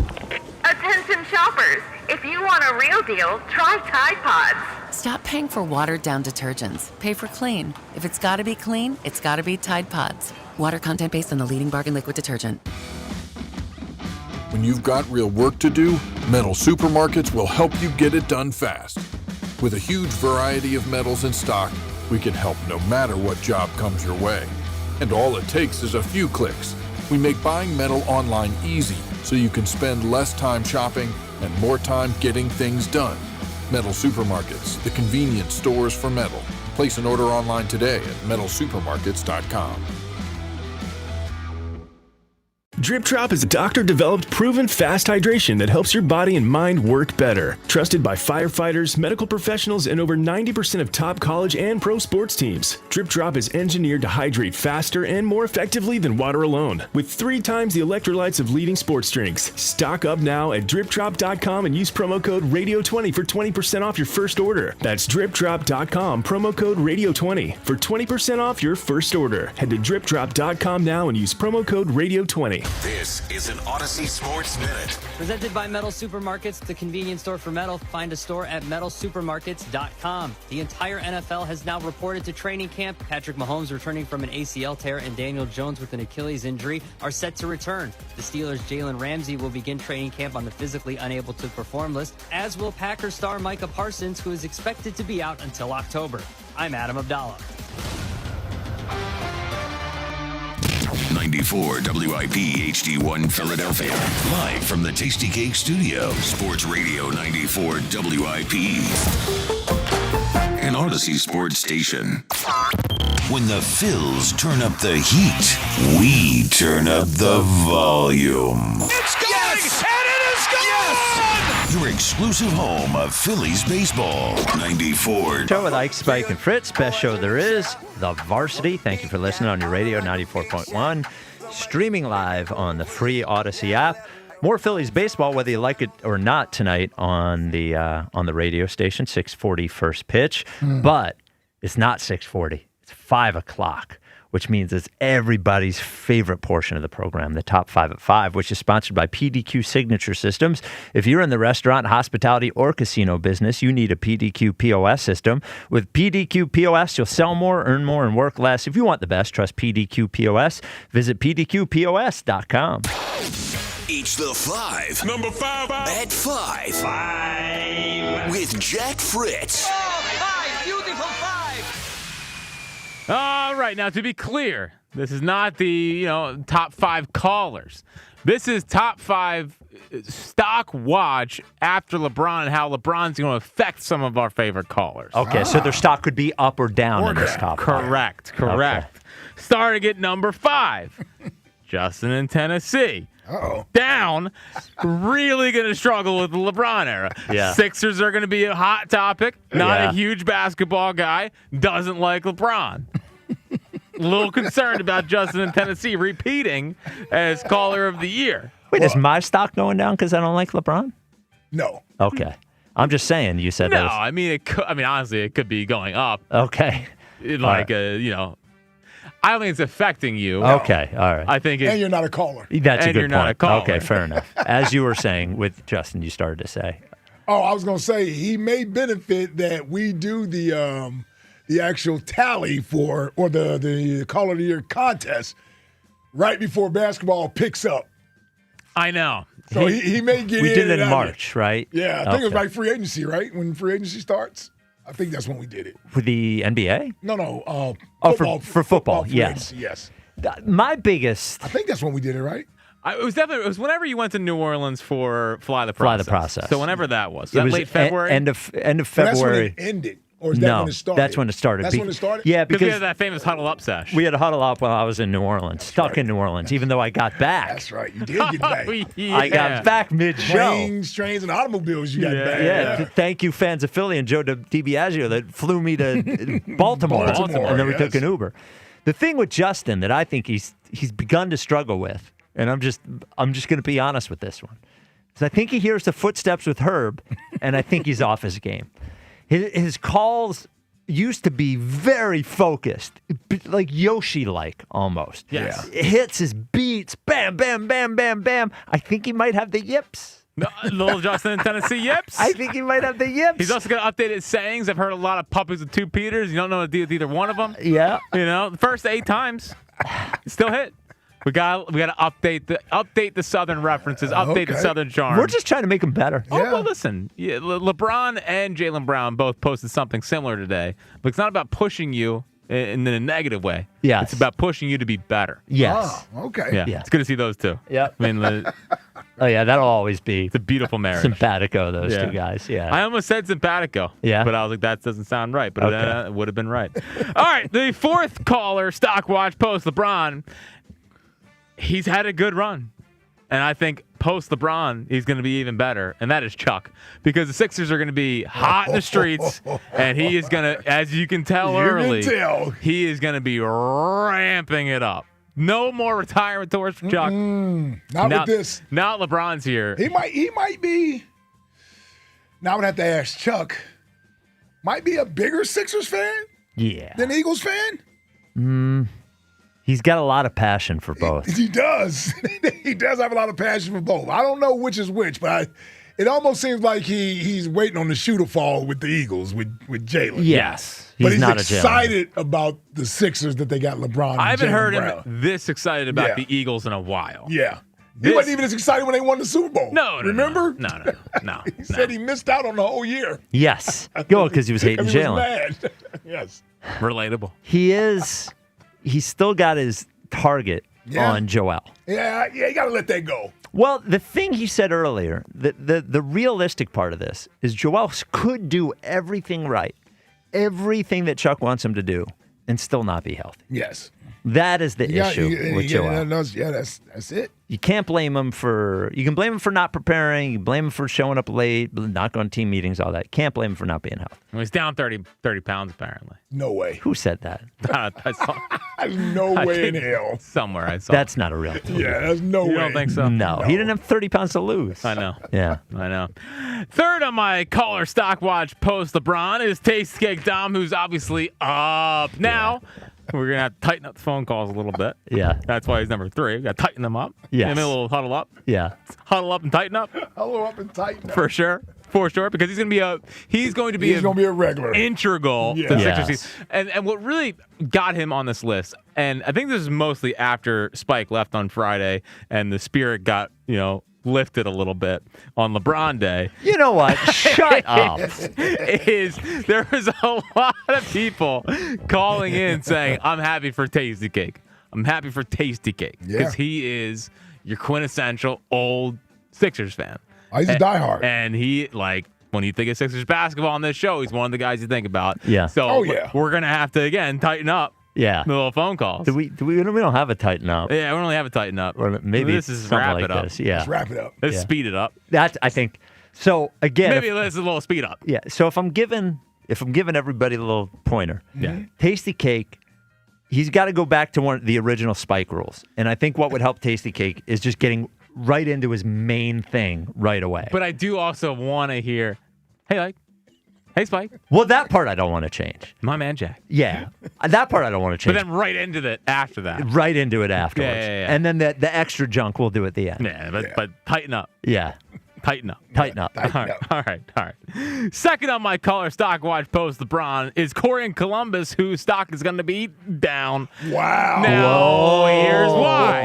Attention shoppers, if you want a real deal, try Tide Pods. Stop paying for watered-down detergents. Pay for clean. If it's gotta be clean, it's gotta be Tide Pods. Water content based on the leading bargain liquid detergent. When you've got real work to do, Metal Supermarkets will help you get it done fast. With a huge variety of metals in stock, we can help no matter what job comes your way. And all it takes is a few clicks. We make buying metal online easy so you can spend less time shopping and more time getting things done. Metal Supermarkets, the convenience stores for metal. Place an order online today at metalsupermarkets.com. Drip Drop is a doctor-developed, proven fast hydration that helps your body and mind work better. Trusted by firefighters, medical professionals, and over 90% of top college and pro sports teams. Drip Drop is engineered to hydrate faster and more effectively than water alone, with 3 times the electrolytes of leading sports drinks. Stock up now at dripdrop.com and use promo code RADIO20 for 20% off your first order. That's dripdrop.com, promo code RADIO20 for 20% off your first order. Head to dripdrop.com now and use promo code RADIO20. This is an Odyssey Sports Minute. Presented by Metal Supermarkets, the convenience store for metal. Find a store at metalsupermarkets.com. The entire NFL has now reported to training camp. Patrick Mahomes returning from an ACL tear and Daniel Jones with an Achilles injury are set to return. The Steelers' Jalen Ramsey will begin training camp on the physically unable to perform list, as will Packers star Micah Parsons, who is expected to be out until October. I'm Adam Abdallah. 94 WIP HD1 Philadelphia. Live from the Tasty Cake Studio. Sports Radio 94 WIP. An Odyssey Sports Station. When the Phils turn up the heat, we turn up the volume. It's going! Yes! And it is gone! Yes! Your exclusive home of Phillies baseball. 94. Show with Ike, Spike, and Fritz. Best show there is. The Varsity. Thank you for listening on your radio, 94.1. Streaming live on the free Odyssey app. More Phillies baseball, whether you like it or not, tonight on the radio station. 6:40 first pitch. But it's not 6:40. It's 5 o'clock, which means it's everybody's favorite portion of the program, the Top 5 at 5, which is sponsored by PDQ Signature Systems. If you're in the restaurant, hospitality, or casino business, you need a PDQ POS system. With PDQ POS, you'll sell more, earn more, and work less. If you want the best, trust PDQ POS. Visit PDQPOS.com. Each the 5. Number 5. At 5. 5. With Jack Fritz. 5. Beautiful 5. All right, now to be clear, this is not the top 5 callers. This is top 5 stock watch after LeBron and how LeBron's going to affect some of our favorite callers. Okay, so their stock could be up or down in this top 5. Correct. Okay. Starting at number 5, Justin in Tennessee. Down, really going to struggle with the LeBron era. Yeah. Sixers are going to be a hot topic. Not a huge basketball guy. Doesn't like LeBron. A little concerned about Justin in Tennessee repeating as caller of the year. Wait, is my stock going down because I don't like LeBron? No. Okay. I'm just saying, you said that. No, I mean, honestly, it could be going up. Okay. I don't think it's affecting you. Okay, all right. I think and you're not a caller. That's a good you're point. Not a caller. Okay, fair enough. As you were saying with Justin, you started to say. Oh, I was going to say he may benefit that we do the actual tally for or the Caller of the Year contest right before basketball picks up. I know. So he may get in. We did it in March, right? Yeah, I think it was like free agency, right? When free agency starts. I think that's when we did it. For the NBA? No. Football. For football, yes. Yes. My biggest... I think that's when we did it, right? It was whenever you went to New Orleans for Fly the Process. Fly the Process. So whenever that was. It was late February? End of But that's February. when it ended. Or is that No, when it started? that's when it started. That's when it started? Yeah, Because we because had that famous huddle up sesh. we had a huddle up while I was in New Orleans, stuck in New Orleans, even though I got back. That's right. You did get back. I got back mid-show. Planes, trains, and automobiles you got back. Yeah. Thank you, fans of Philly and Joe DiBiagio that flew me to Baltimore, and then we took an Uber. The thing with Justin that I think he's begun to struggle with, and I'm just going to be honest with this one, is I think he hears the footsteps with Herb, and I think he's off his game. His calls used to be very focused, like Yoshi-like almost. Yes. Hits his beats, bam, bam, bam, bam, bam. I think he might have the yips. No, little Justin in Tennessee yips. I think he might have the yips. He's also going to update his sayings. I've heard a lot of puppies with two Peters. You don't know what to do with either one of them. Yeah. The first 8 times, still hit. We got to update the Southern references, update the Southern charm. We're just trying to make him better. Oh, well, listen. Yeah, LeBron and Jalen Brown both posted something similar today, but it's not about pushing you in a negative way. Yes. It's about pushing you to be better. Yes. Oh, okay. Yeah. It's good to see those two. Yep. I mean, Oh, yeah, that'll always be it's a beautiful marriage. simpatico, those two guys. Yeah. I almost said simpatico. Yeah. But I was like, that doesn't sound right. But Okay. it would have been right. All right. The fourth caller, Stock Watch Post LeBron. He's had a good run. And I think post LeBron, he's going to be even better. And that is Chuck. Because the Sixers are going to be hot in the streets. And he is going to, as you can tell early, he is going to be ramping it up. No more retirement tours for Chuck. Not with this. Now LeBron's here. He might be. Now I would have to ask Chuck. Might be a bigger Sixers fan Yeah. than Eagles fan. He's got a lot of passion for both. He does. He does have a lot of passion for both. I don't know which is which, but it almost seems like he's waiting on the shoe to fall with the Eagles with Jalen. Yes. But he's not a excited about the Sixers that they got LeBron and I haven't Jalen heard Brown. him this excited about the Eagles in a while. Yeah. He wasn't even as excited when they won the Super Bowl. No. Remember? No. He said he missed out on the whole year. Yes. Go, because he was hating 'Cause he was Jalen. mad. Yes. Relatable. He's still got his target on Joel. Yeah, you got to let that go. Well, the thing he said earlier, the realistic part of this is Joel could do everything right, everything that Chuck wants him to do, and still not be healthy. Yes. That is the issue with Joel. That's it. You can't blame him for. You can blame him for not preparing. You can blame him for showing up late, not going to team meetings, all that. You can't blame him for not being healthy. Well, he's down 30 pounds apparently. No way. Who said that? I saw, There's no way in hell. somewhere I saw. That's not a real thing. Yeah, there's no way. You don't think so? No, he didn't have 30 pounds to lose. I know. Yeah. I know. Third on my caller Stock Watch post LeBron is Taste Cake Dom, who's obviously up now. We're going to have to tighten up the phone calls a little bit. Yeah. That's why he's number 3. We got to tighten them up. Yes. Give him a little huddle up. Yeah. Huddle up and tighten up. Huddle up and tighten up. For sure. Because he's going to be a regular. Integral to Yeah. Sixers season. And what really got him on this list, and I think this is mostly after Spike left on Friday and the spirit got, lifted a little bit on LeBron Day. You know what? Shut up. There was a lot of people calling in saying, I'm happy for Tasty Cake. I'm happy for Tasty Cake. Because he is your quintessential old Sixers fan. He's a diehard. And he, when you think of Sixers basketball on this show, he's one of the guys you think about. Yeah. So we're going to have to, again, tighten up. Yeah. The little phone calls. We don't have a tighten up. Yeah, we don't really have a tighten up. Or maybe this is something wrap like it up. this. Yeah. Let's wrap it up. Let's speed it up. That's, I think. So again, Maybe this is a little speed up. Yeah. So if I'm giving everybody a little pointer, Tasty Cake, he's got to go back to the original Spike rules. And I think what would help Tasty Cake is just getting right into his main thing right away. But I do also want to hear, hey, hey, Spike. Well, that part I don't want to change. My man, Jack. Yeah. That part I don't want to change. But then right into it after that. Right into it afterwards. Yeah. And then the extra junk we'll do at the end. Yeah, but tighten up. Yeah. Tighten up. Tighten up. All right. Second on my caller Stock Watch post LeBron is Corey in Columbus, whose stock is going to be down. Wow. Now, here's why.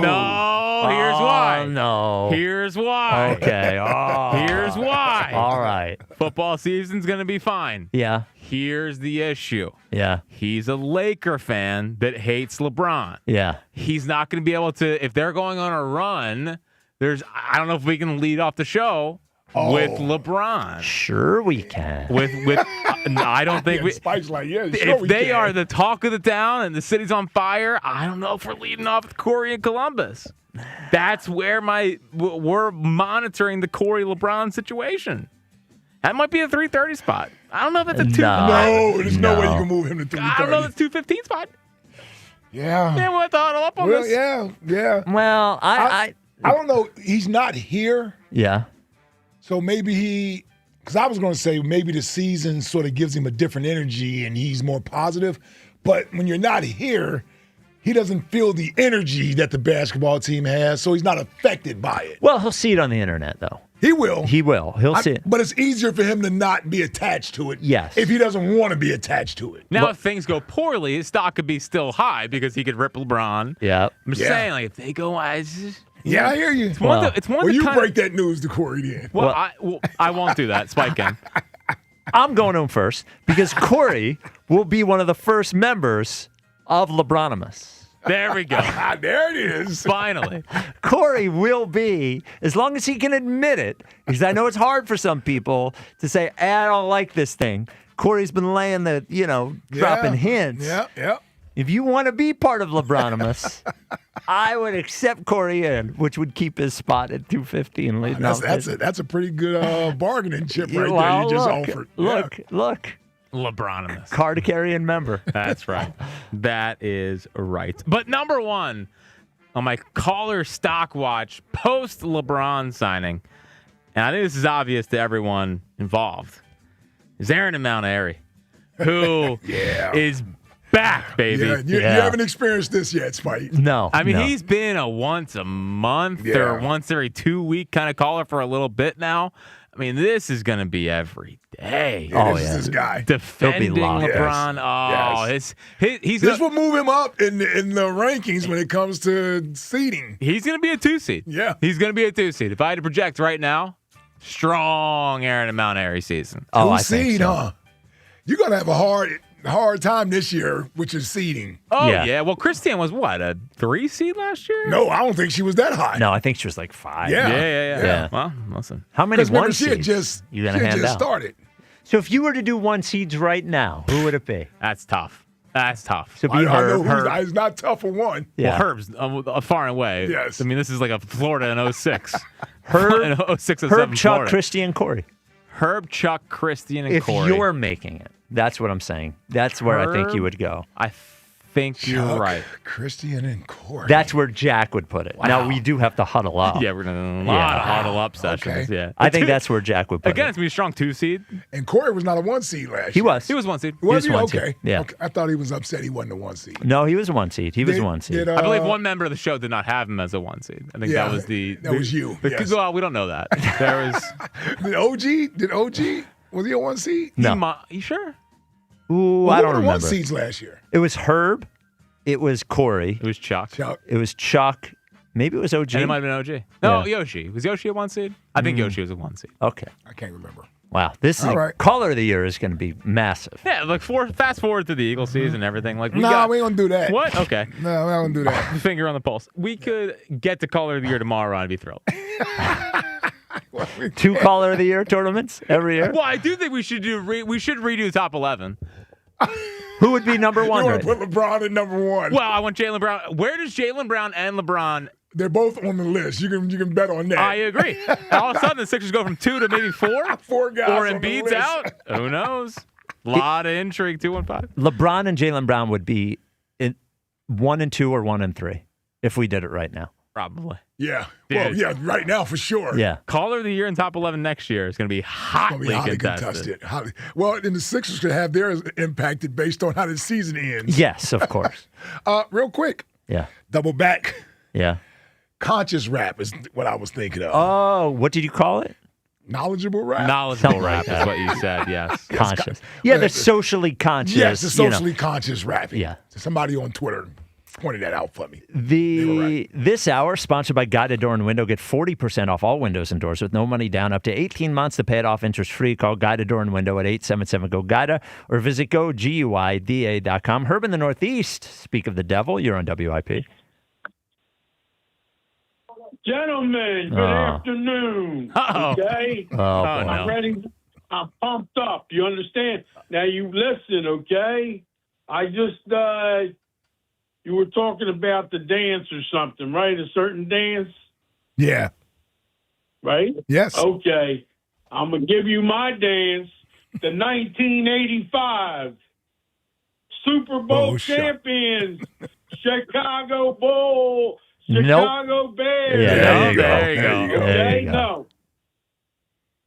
No. Oh, here's why. No. Here's why. Okay. Oh. Here's why. All right. Football season's going to be fine. Yeah. Here's the issue. Yeah. He's a Laker fan that hates LeBron. Yeah. He's not going to be able to, if they're going on a run, I don't know if we can lead off the show with LeBron. Sure we can. With I don't think we. Spike's like, yeah, sure If we they can. are the talk of the town and the city's on fire, I don't know if we're leading off with Corey and Columbus. That's where we're monitoring the Corey LeBron situation. That might be a 3:30 spot. I don't know if that's a 2. No, there's no way you can move him to 3:30. I don't know if it's 2:15 spot. Yeah. Yeah, we'll have to huddle up on Well, this. yeah. Well, I don't know. He's not here. Yeah. So maybe because I was going to say maybe the season sort of gives him a different energy and he's more positive. But when you're not here, he doesn't feel the energy that the basketball team has, so he's not affected by it. Well, he'll see it on the internet, though. He will. He will. He'll see it. But it's easier for him to not be attached to it. Yes. If he doesn't want to be attached to it. Now, if things go poorly, his stock could be still high because he could rip LeBron. Yeah. I'm just saying, like, if they go, I hear you. It's one Well, you kinda, break that news to Corey then. Well, I won't do that. Spike can. I'm going to him first because Corey will be one of the first members of LeBronimus. There we go. There it is. Finally. Corey will be, as long as he can admit it, because I know it's hard for some people to say, I don't like this thing. Corey's been laying the, dropping hints. Yeah. If you want to be part of LeBronimus, I would accept Corey in, which would keep his spot at 215 leading off. That's a pretty good bargaining chip right Well, there you just look, offered. Look. LeBronimus. Card carrying member. That's right. That is right. But number one on my caller stock watch post LeBron signing, and I think this is obvious to everyone involved, is Aaron in Mount Airy, who is back, baby. Yeah, you haven't experienced this yet, Spike. No. I mean, he's been a once a month or once every 2 week kind of caller for a little bit now. I mean, this is going to be every day. This is this guy. Defending LeBron. Yes. He's this will move him up in the rankings when it comes to seeding. He's going to be a 2 seed. Yeah. He's going to be a 2 seed. If I had to project right now, strong Aaron and Mount Airy season. I think so. Huh? You're going to have a hard time this year, which is seeding. Oh, yeah. Well, Christiane was what, a 3 seed last year? No, I don't think she was that high. No, I think she was like 5. Yeah. Well, listen. How many one she had seeds just, you going to hand out? Started. So if you were to do 1 seeds right now, who would it be? That's tough. So be Herb. Herb. It's not tough for one. Yeah. Well, Herb's far and away. Yes. I mean, this is like a Florida in 06. Herb, in 06 and Herb, 07 Chuck, Florida. Christian, Corey. Herb, Chuck, Christian, and If Corey. you're making it, that's what I'm saying. That's where I think you would go. I think you're right. Christian and Corey. That's where Jack would put it. Wow. Now, we do have to huddle up. Yeah, we're going to do a lot of huddle up sessions. Okay. Yeah. I think that's where Jack would put Again, it. it's going to be a strong 2 seed. And Corey was not a 1 seed last year. He was. He was 1 seed. Was He he? was 1 seed. Okay. Yeah. Okay. I thought he was upset he wasn't a 1 seed. No, he was a 1 seed. He was a 1 seed. I believe one member of the show did not have him as a 1 seed. I think that was that was you. Yes. Well, we don't know that. There was. Did OG? Was he a 1 seed? No. You sure? Ooh, Well, I who don't were the remember. 1 seeds last year? It was Herb. It was Corey. It was Chuck. It was Chuck. Maybe it was OG. And it might have been OG. No, Yoshi. Was Yoshi a 1 seed? I think Yoshi was a 1 seed. Okay. I can't remember. Wow. This is All right. caller of the year is going to be massive. Yeah, like fast forward to the Eagle season and everything. Like we ain't going to do that. What? Okay. No, we're not going to do that. Finger on the pulse. We could get to caller of the year tomorrow and I'd be thrilled. 2 caller of the year tournaments every year. Well, I do think we should redo the top 11. Who would be number 1? You want to put LeBron at number 1. Well, I want Jalen Brown. Where does Jalen Brown and LeBron? They're both on the list. You can bet on that. I agree. All of a sudden, the Sixers go from 2 to maybe 4. 4 guys Or on the Embiid's list. out. Who knows? A lot of intrigue. 2 and 5. LeBron and Jalen Brown would be in 1 and 2 or 1 and 3 if we did it right now. Probably. Yeah. Dude. Well, yeah, right now for sure. Yeah. Caller of the year in top 11 next year is going to be hotly contested. Well, and the Sixers could have theirs impacted based on how the season ends. Yes, of course. Real quick. Yeah. Double back. Yeah. Conscious rap is what I was thinking of. Oh, what did you call it? Knowledgeable rap. Knowledgeable rap is what you said, yes. Conscious. Yeah, the socially conscious. Yes, the socially conscious rapping. Yeah. Somebody on Twitter pointed that out for me. They were right. This hour, sponsored by Guided Door and Window. Get 40% off all windows and doors with no money down, up to 18 months to pay it off interest-free. Call Guided Door and Window at 877-GO-GUIDA or visit GUIDA.com. Herb in the Northeast, speak of the devil. You're on WIP. Gentlemen, good afternoon. Okay? I'm ready. I'm pumped up. You understand? Now you listen, okay? I just, you were talking about the dance or something, right? A certain dance? Yeah. Right? Yes. Okay. I'm going to give you my dance. The 1985 Super Bowl champions, Chicago Bulls. Chicago Bears. Yeah, there you go. Okay, no.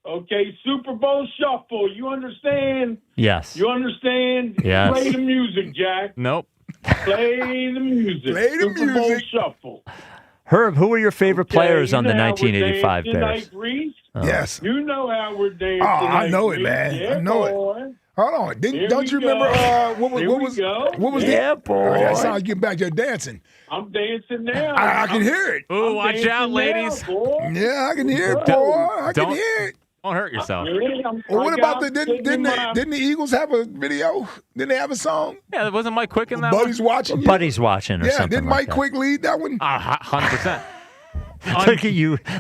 Okay, Super Bowl shuffle. You understand? Yes. You understand? Yes. Play the music, Jack. Nope. Play the music. Play the Super Bowl music. shuffle. Herb, who were your favorite players you on the know how we're 1985 dancing Bears? like Reese? Yes. You know how we're dancing. Oh, I like know it, Reese. man. Yeah, I know boy. it. Hold on. Here Don't we you remember go. what Here was we go. Yeah, boy. Oh, that sounds like getting back to dancing. I'm dancing now. I can hear it. Ooh, watch out, ladies. Yeah, I can hear it, boy. I can Don't- hear it. Don't hurt yourself. Well, what about didn't the Eagles have a video? Didn't they have a song? Yeah, wasn't Mike Quick in that Buddy's watching you? Buddy's watching or Yeah, something didn't like Mike Quick lead that one? 100%.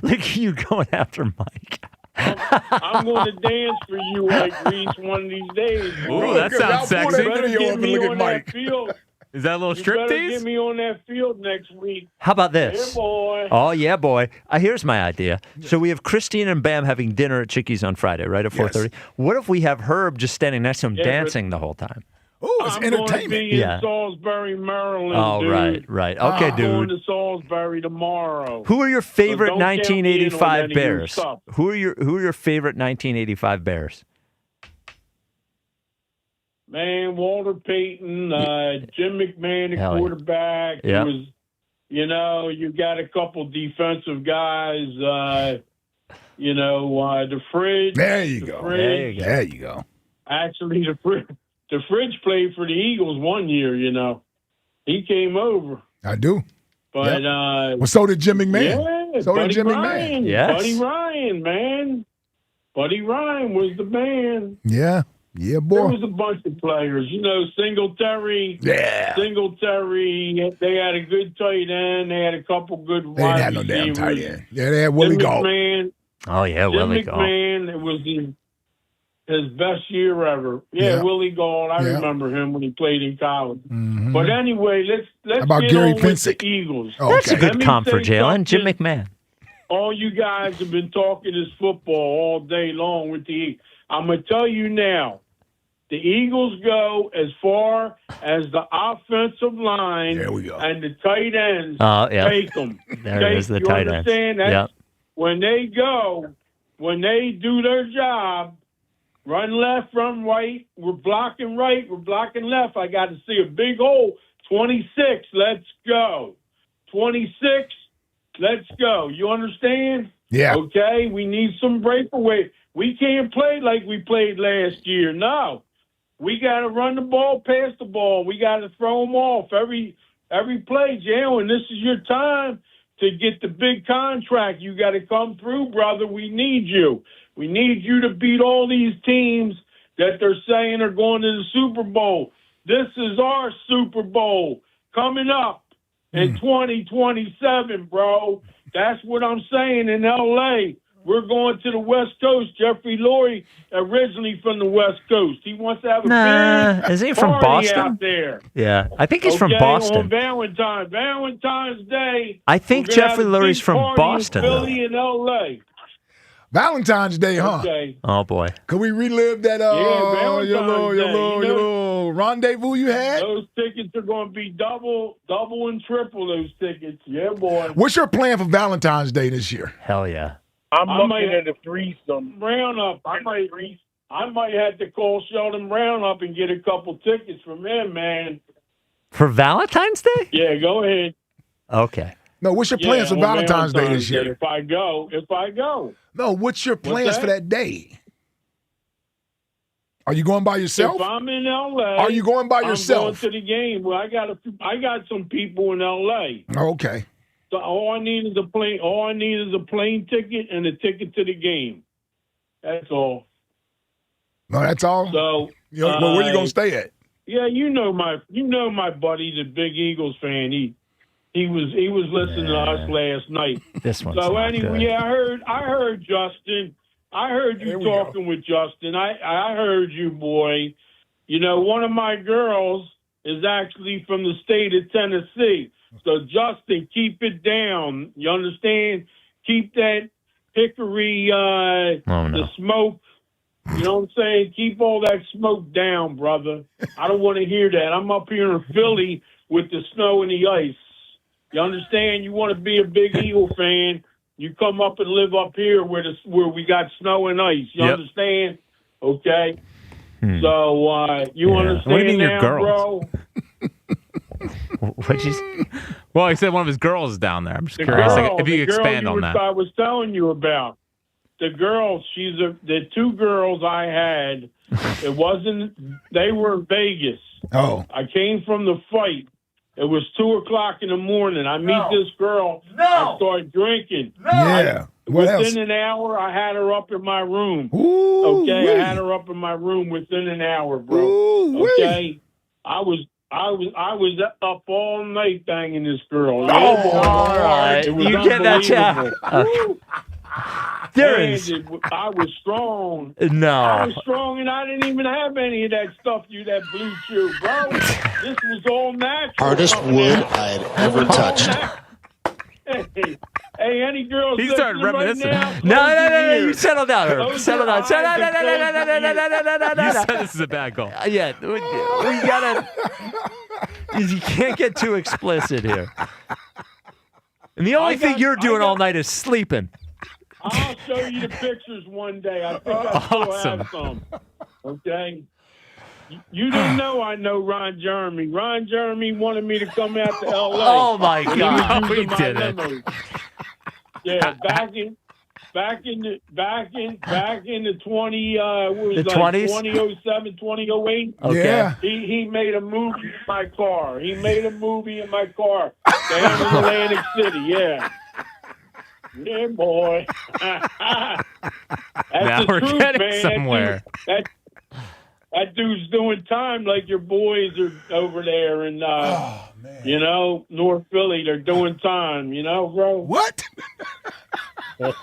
Look at you going after Mike. I'm going to dance for you like Reese one of these days. Ooh, that sounds sexy. You better get me on that field. Is that a little You better striptease? get me on that field next week. How about this? Yeah, boy. Oh, yeah, boy. Here's my idea. So we have Christine and Bam having dinner at Chickies on Friday, right, at 4:30. What if we have Herb just standing next to him dancing the whole time? Oh, it's I'm going to entertainment. be in Salisbury, Maryland, Oh, dude. right. Okay, I'm going dude. to Salisbury tomorrow. Who are your favorite So don't count me in on 1985 any of your Bears? stuff. Who are your favorite 1985 Bears? Man, Walter Payton, Jim McMahon, the Hell yeah. quarterback. Yeah. It was, you got a couple defensive guys. The Fridge. There you go. Fridge. There you go. Actually, the Fridge played for the Eagles one year. He came over. I do. But well, so did Jim McMahon. Yeah, so did Buddy Jim Ryan. McMahon. Yes. Buddy Ryan, man. Buddy Ryan was the man. Yeah. Yeah, boy. There was a bunch of players. Singletary. Yeah. Singletary. They had a good tight end. They had a couple good They didn't have no damn tight end. Yeah, they had Willie Gault. Oh, yeah, Willie Jim Gault. McMahon, it was his best year ever. Yeah, Willie Gault. I remember him when he played in college. Mm-hmm. But anyway, let's How about get Gary on Pinsick? with the Eagles. Oh, That's a okay. good Let me comp for say Jalen. Jim something. McMahon. All you guys have been talking this football all day long with the Eagles. I'm going to tell you now, the Eagles go as far as the offensive line and the tight ends take them. There is the tight ends. Understand that? Yep. When they do their job, run left, run right, we're blocking left. I got to see a big hole. 26, let's go. 26, let's go. You understand? Yeah. Okay, we need some breakaway. We can't play like we played last year. No. We got to run the ball, pass the ball. We got to throw them off every play, Jalen. This is your time to get the big contract. You got to come through, brother. We need you. We need you to beat all these teams that they're saying are going to the Super Bowl. This is our Super Bowl coming up in 2027, bro. That's what I'm saying in L.A. We're going to the West Coast. Jeffrey Lurie, originally from the West Coast. He wants to have a big Is he from party Boston? out there. Yeah, I think he's from Okay, Boston. On Valentine's Day. I think we're gonna Jeffrey have a Lurie's big from party Boston, in though. Philly and L.A. Valentine's Day, huh? Okay. Oh, boy. Could we relive that Valentine's your Day. little rendezvous you had? Those tickets are going to be double and triple those tickets. Yeah, boy. What's your plan for Valentine's Day this year? Hell yeah. I'm looking at a threesome. Roundup. I might have to call Sheldon Roundup and get a couple tickets from him, man. For Valentine's Day? Yeah, go ahead. Okay. No, what's your plans for on Valentine's Day this year? If I go. No, what's your plans for that day? Are you going by yourself? If I'm in L.A., are you going by yourself? I'm going to the game. Well, I got some people in L.A. Okay. So all I need is a plane. All I need is a plane ticket and a ticket to the game. That's all. No, that's all. So, well, where are you going to stay at? Yeah, you know my buddy, the big Eagles fan. He was listening to us last night. This one's so not anyway, good. yeah, I heard Justin. I heard you talking with Justin. I heard you, boy. You know, one of my girls is actually from the state of Tennessee. So, Justin, keep it down. You understand? Keep that hickory, the smoke. You know what I'm saying? Keep all that smoke down, brother. I don't want to hear that. I'm up here in Philly with the snow and the ice. You understand? You want to be a big Eagle fan, you come up and live up here where we got snow and ice. You understand? Okay. So you understand What do you mean now, your girls? bro? What'd you? Well, he said one of his girls is down there. I'm just curious if you could expand on that. I was telling you about the girl. The two girls I had. It wasn't. They were in Vegas. Oh. I came from the fight. It was 2:00 in the morning. I meet this girl. I start drinking. Yeah. What within else? an hour, I had her up in my room. Ooh, okay, wee. I had her up in my room within an hour, bro. Ooh, okay, I was up all night banging this girl. all right. It was You get that chat. unbelievable. There Man, is. I was strong. No. I was strong, and I didn't even have any of that stuff that blue chew, bro. This was all natural. Hardest wood I'd ever touched. Hey, any girls He started listening right reminiscing. now? No. You settle down, Herb. Settle down. You said this is a bad goal. Yeah, we gotta. You can't get too explicit here. And the only thing you're doing all night is sleeping. I'll show you the pictures one day. I think I still have some. Okay? You didn't know I know Ron Jeremy. Ron Jeremy wanted me to come out to L.A. Oh, my And God. he was We using my did it. limo. Yeah, back in the 20 The 20s? 2007, 2008. Okay. Yeah. He made a movie in my car. Down in Atlantic City, yeah. Yeah, boy. That's Now the we're truth, getting man. somewhere. That dude's doing time like your boys are over there in, North Philly. They're doing time, bro. What?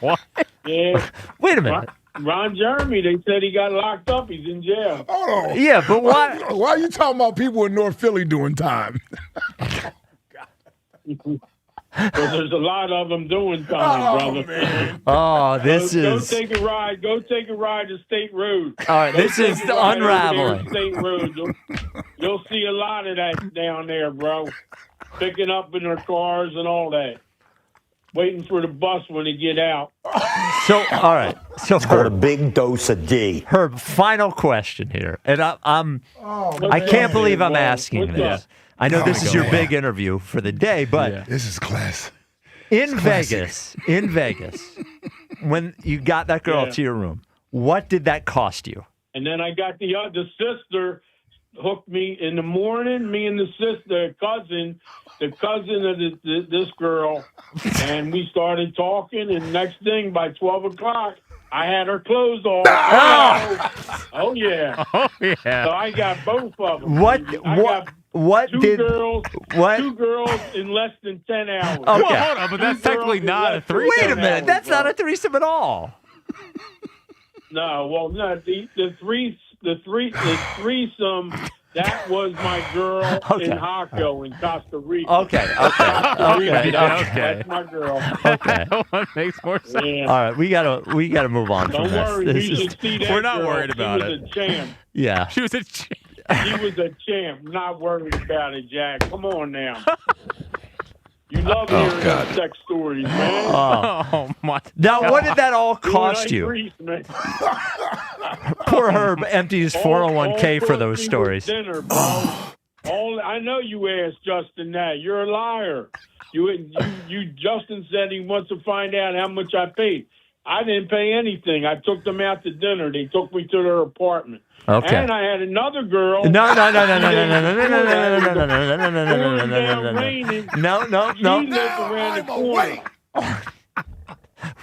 What? Yeah. Wait a minute. Ron Jeremy, they said he got locked up. He's in jail. Hold on. Yeah, but why? Why are you talking about people in North Philly doing time? Because there's a lot of them doing time, brother. Man. Oh, this Go is. take a ride. Go take a ride to State Road. All right, Go this take is a ride over there unraveling. to State Road. You'll see a lot of that down there, bro. Picking up in their cars and all that. Waiting for the bus when they get out. So, all right. So, Called a big dose of D. Herb, final question here, and I man. can't believe I'm What's asking up? this. I know this is your big interview for the day, but This is class. in Vegas, when you got that girl to your room, what did that cost you? And then I got the sister hooked me in the morning. Me and the sister, the cousin of this girl, and we started talking. And next thing, by 12:00, I had her clothes on. Oh yeah. Oh, yeah. So I got both of them. What two did girls? what? Two girls in less than 10 hours. Okay. Well, hold on, but that's technically not a threesome. Wait a minute, that's not a threesome at all. No, well, no. The threesome. That was my girl in Jaco in Costa Rica. Okay. That's my girl. Okay. That makes more sense. Yeah. All right, we gotta move on Don't from this. worry, This you is- should see that We're not girl. worried about She it. was a champ. yeah. She was a chick. She was a champ. Not worried about it, Jack. Come on now. You love hearing those sex stories, man. Oh, my. Now, what did that all You and cost I you? Grease, man. Poor Herb emptied his 401k for those all stories. Dinner, bro. I know you asked Justin that. You're a liar. You Justin said he wants to find out how much I paid. I didn't pay anything. I took them out to dinner. They took me to their apartment. Okay. And I had another girl. No. She lived around the corner.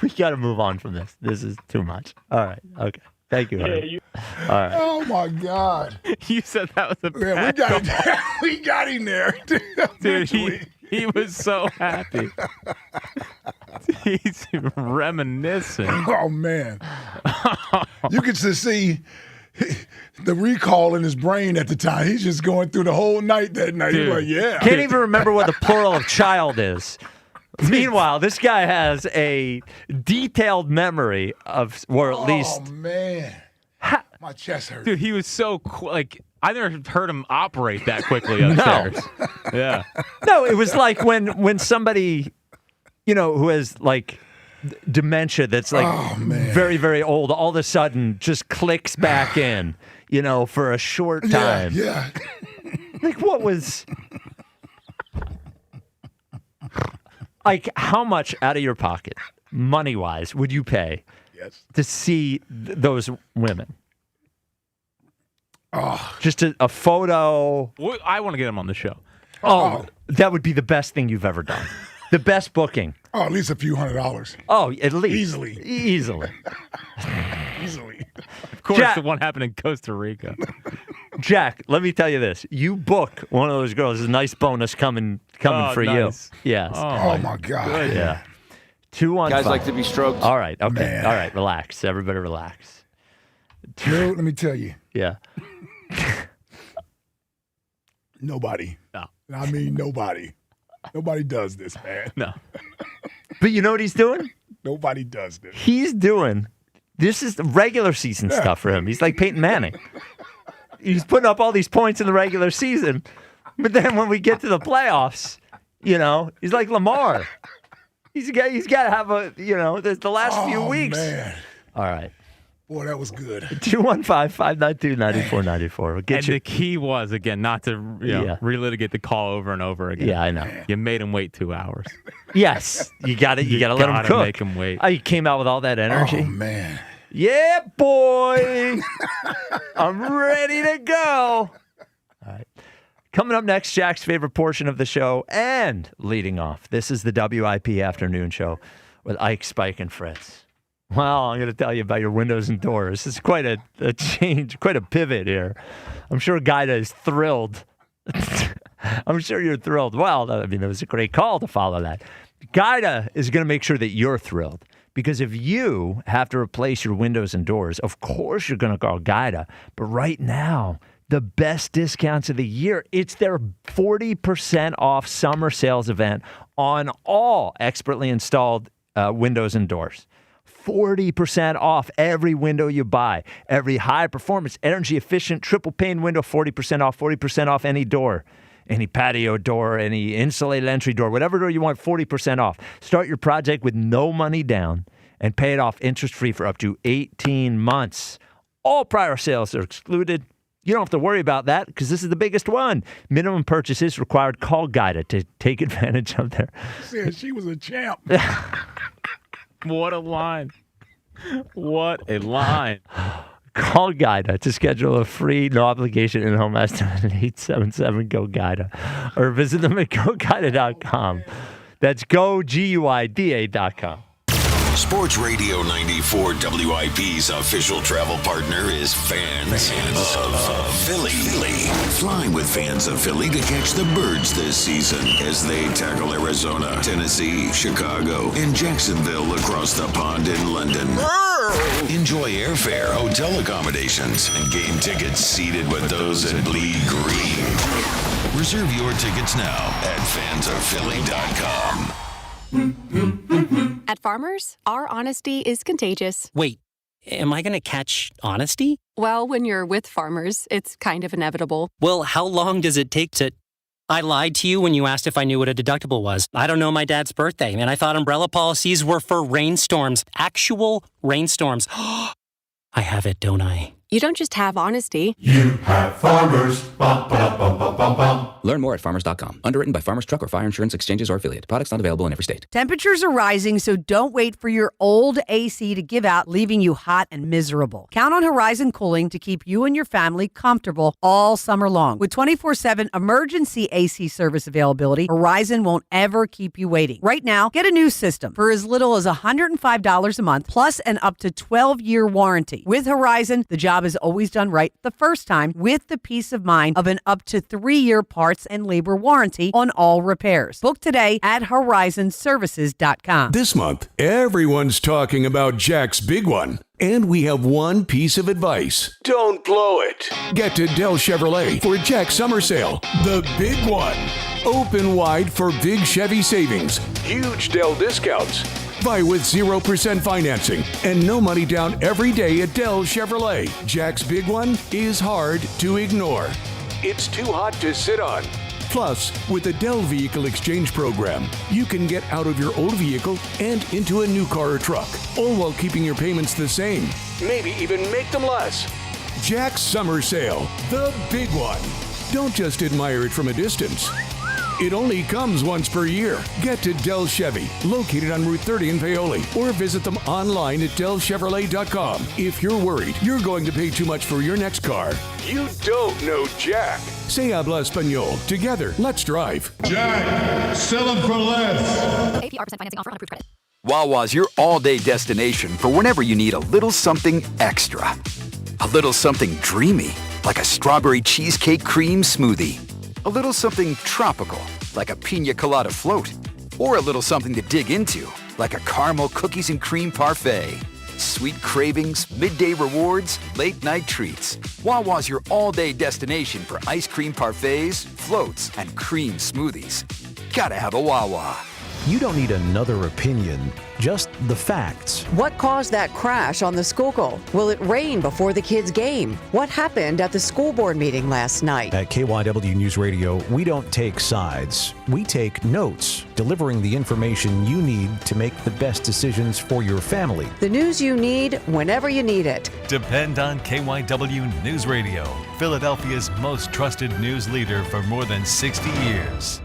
We got to move on from this. This is too much. All right. Okay. Thank you, Harry. All right. Oh my God! You said that was a Yeah, bad we got him there, dude. He was so happy. He's reminiscing. Oh man! You could just see the recall in his brain at the time. He's just going through the whole night that night. Dude. He's like, yeah. Can't even remember what the plural of child is. Meanwhile, this guy has a detailed memory of, or at least. Oh man, my chest hurts. Dude, he was so like I never heard him operate that quickly upstairs. Yeah. No, it was like when somebody, who has like dementia that's like very, very old, all of a sudden just clicks back in, for a short time. Yeah. Like what was. Like, how much out of your pocket, money-wise, would you pay to see those women? Oh. Just a photo. I want to get him on the show. Oh, that would be the best thing you've ever done. The best booking. Oh, at least a few $100s. Oh, at least. Easily. Easily. Of course, the one happened in Costa Rica. Jack, let me tell you this. You book one of those girls. There's a nice bonus coming for nice. you. Yes. Oh my God. Yeah. 215. Guys like to be stroked. All right. Okay. Man. All right. Relax. Everybody relax. Dude, let me tell you. Yeah. Nobody. No. I mean, nobody. Nobody does this, man. No. But you know what he's doing? Nobody does this. This is the regular season stuff for him. He's like Peyton Manning. He's putting up all these points in the regular season, but then when we get to the playoffs, he's like Lamar. He's got to have the last few weeks. Man. All right. Boy, that was good. 215-592-9494. The key was, again, not to relitigate the call over and over again. Yeah, I know. You made him wait 2 hours. Yes. You got to let him cook. Make him wait. Oh, you came out with all that energy. Oh, man. Yeah, boy. I'm ready to go. All right. Coming up next, Jack's favorite portion of the show and leading off. This is the WIP Afternoon Show with Ike, Spike, and Fritz. Well, I'm going to tell you about your windows and doors. This is quite a change, quite a pivot here. I'm sure Gaida is thrilled. I'm sure you're thrilled. Well, I mean, it was a great call to follow that. Gaida is going to make sure that you're thrilled. Because if you have to replace your windows and doors, of course you're going to call Gaida. But right now, the best discounts of the year, it's their 40% off summer sales event on all expertly installed windows and doors. 40% off every window you buy. Every high-performance, energy-efficient, triple-pane window, 40% off any door. Any patio door, any insulated entry door, whatever door you want, 40% off. Start your project with no money down and pay it off interest-free for up to 18 months. All prior sales are excluded. You don't have to worry about that because this is the biggest one. Minimum purchases required. Call Gaida to take advantage of their... She was a champ. What a line. What a line. Call Gaida to schedule a free, no-obligation in-home estimate at 877-GO-GAIDA or visit them at GoGaida.com. That's GoGuida.com. Sports Radio 94 WIP's official travel partner is Fans of Philly. Flying with Fans of Philly to catch the birds this season as they tackle Arizona, Tennessee, Chicago, and Jacksonville across the pond in London. Enjoy airfare, hotel accommodations, and game tickets seated with those that bleed green. Reserve your tickets now at fansofphilly.com. At Farmers, our honesty is contagious. Wait, am I going to catch honesty? Well, when you're with Farmers, it's kind of inevitable. Well, how long does it take to... I lied to you when you asked if I knew what a deductible was. I don't know my dad's birthday, and I thought umbrella policies were for rainstorms. Actual rainstorms. I have it, don't I? you don't just have honesty. You have Farmers. Bum, ba, bum, bum, bum, bum. Learn more at farmers.com. Underwritten by Farmers Truck or Fire Insurance Exchanges or affiliate. Products not available in every state. Temperatures are rising, so don't wait for your old AC to give out, leaving you hot and miserable. Count on Horizon Cooling to keep you and your family comfortable all summer long. With 24/7 emergency AC service availability, Horizon won't ever keep you waiting. Right now, get a new system for as little as $105 a month, plus an up to 12-year warranty. With Horizon, the job is always done right the first time, with the peace of mind of an up to 3-year parts and labor warranty on all repairs. Book today at horizonservices.com. This month, everyone's talking about Jack's Big One. And we have one piece of advice. Don't blow it. Get to Dell Chevrolet for Jack's Summer Sale. The Big One. Open wide for big Chevy savings. Huge Dell discounts. Buy with 0% financing and no money down every day at Dell Chevrolet. Jack's Big One is hard to ignore. It's too hot to sit on. Plus, with the Dell Vehicle Exchange Program, you can get out of your old vehicle and into a new car or truck, all while keeping your payments the same. Maybe even make them less. Jack's Summer Sale, the big one. Don't just admire it from a distance. It only comes once per year. Get to Dell Chevy, located on Route 30 in Paoli, or visit them online at DellChevrolet.com. If you're worried you're going to pay too much for your next car, you don't know Jack. Se habla español. Together, let's drive. Jack, sell them for less. APR % financing offer on approved credit. Wawa's your all-day destination for whenever you need a little something extra. A little something dreamy, like a strawberry cheesecake cream smoothie. A little something tropical, like a pina colada float. Or a little something to dig into, like a caramel cookies and cream parfait. Sweet cravings, midday rewards, late-night treats. Wawa's your all-day destination for ice cream parfaits, floats, and cream smoothies. Gotta have a Wawa. You don't need another opinion, just the facts. What caused that crash on the Schuylkill? Will it rain before the kids' game? What happened at the school board meeting last night? At KYW News Radio, we don't take sides. We take notes, delivering the information you need to make the best decisions for your family. The news you need whenever you need it. Depend on KYW News Radio, Philadelphia's most trusted news leader for more than 60 years.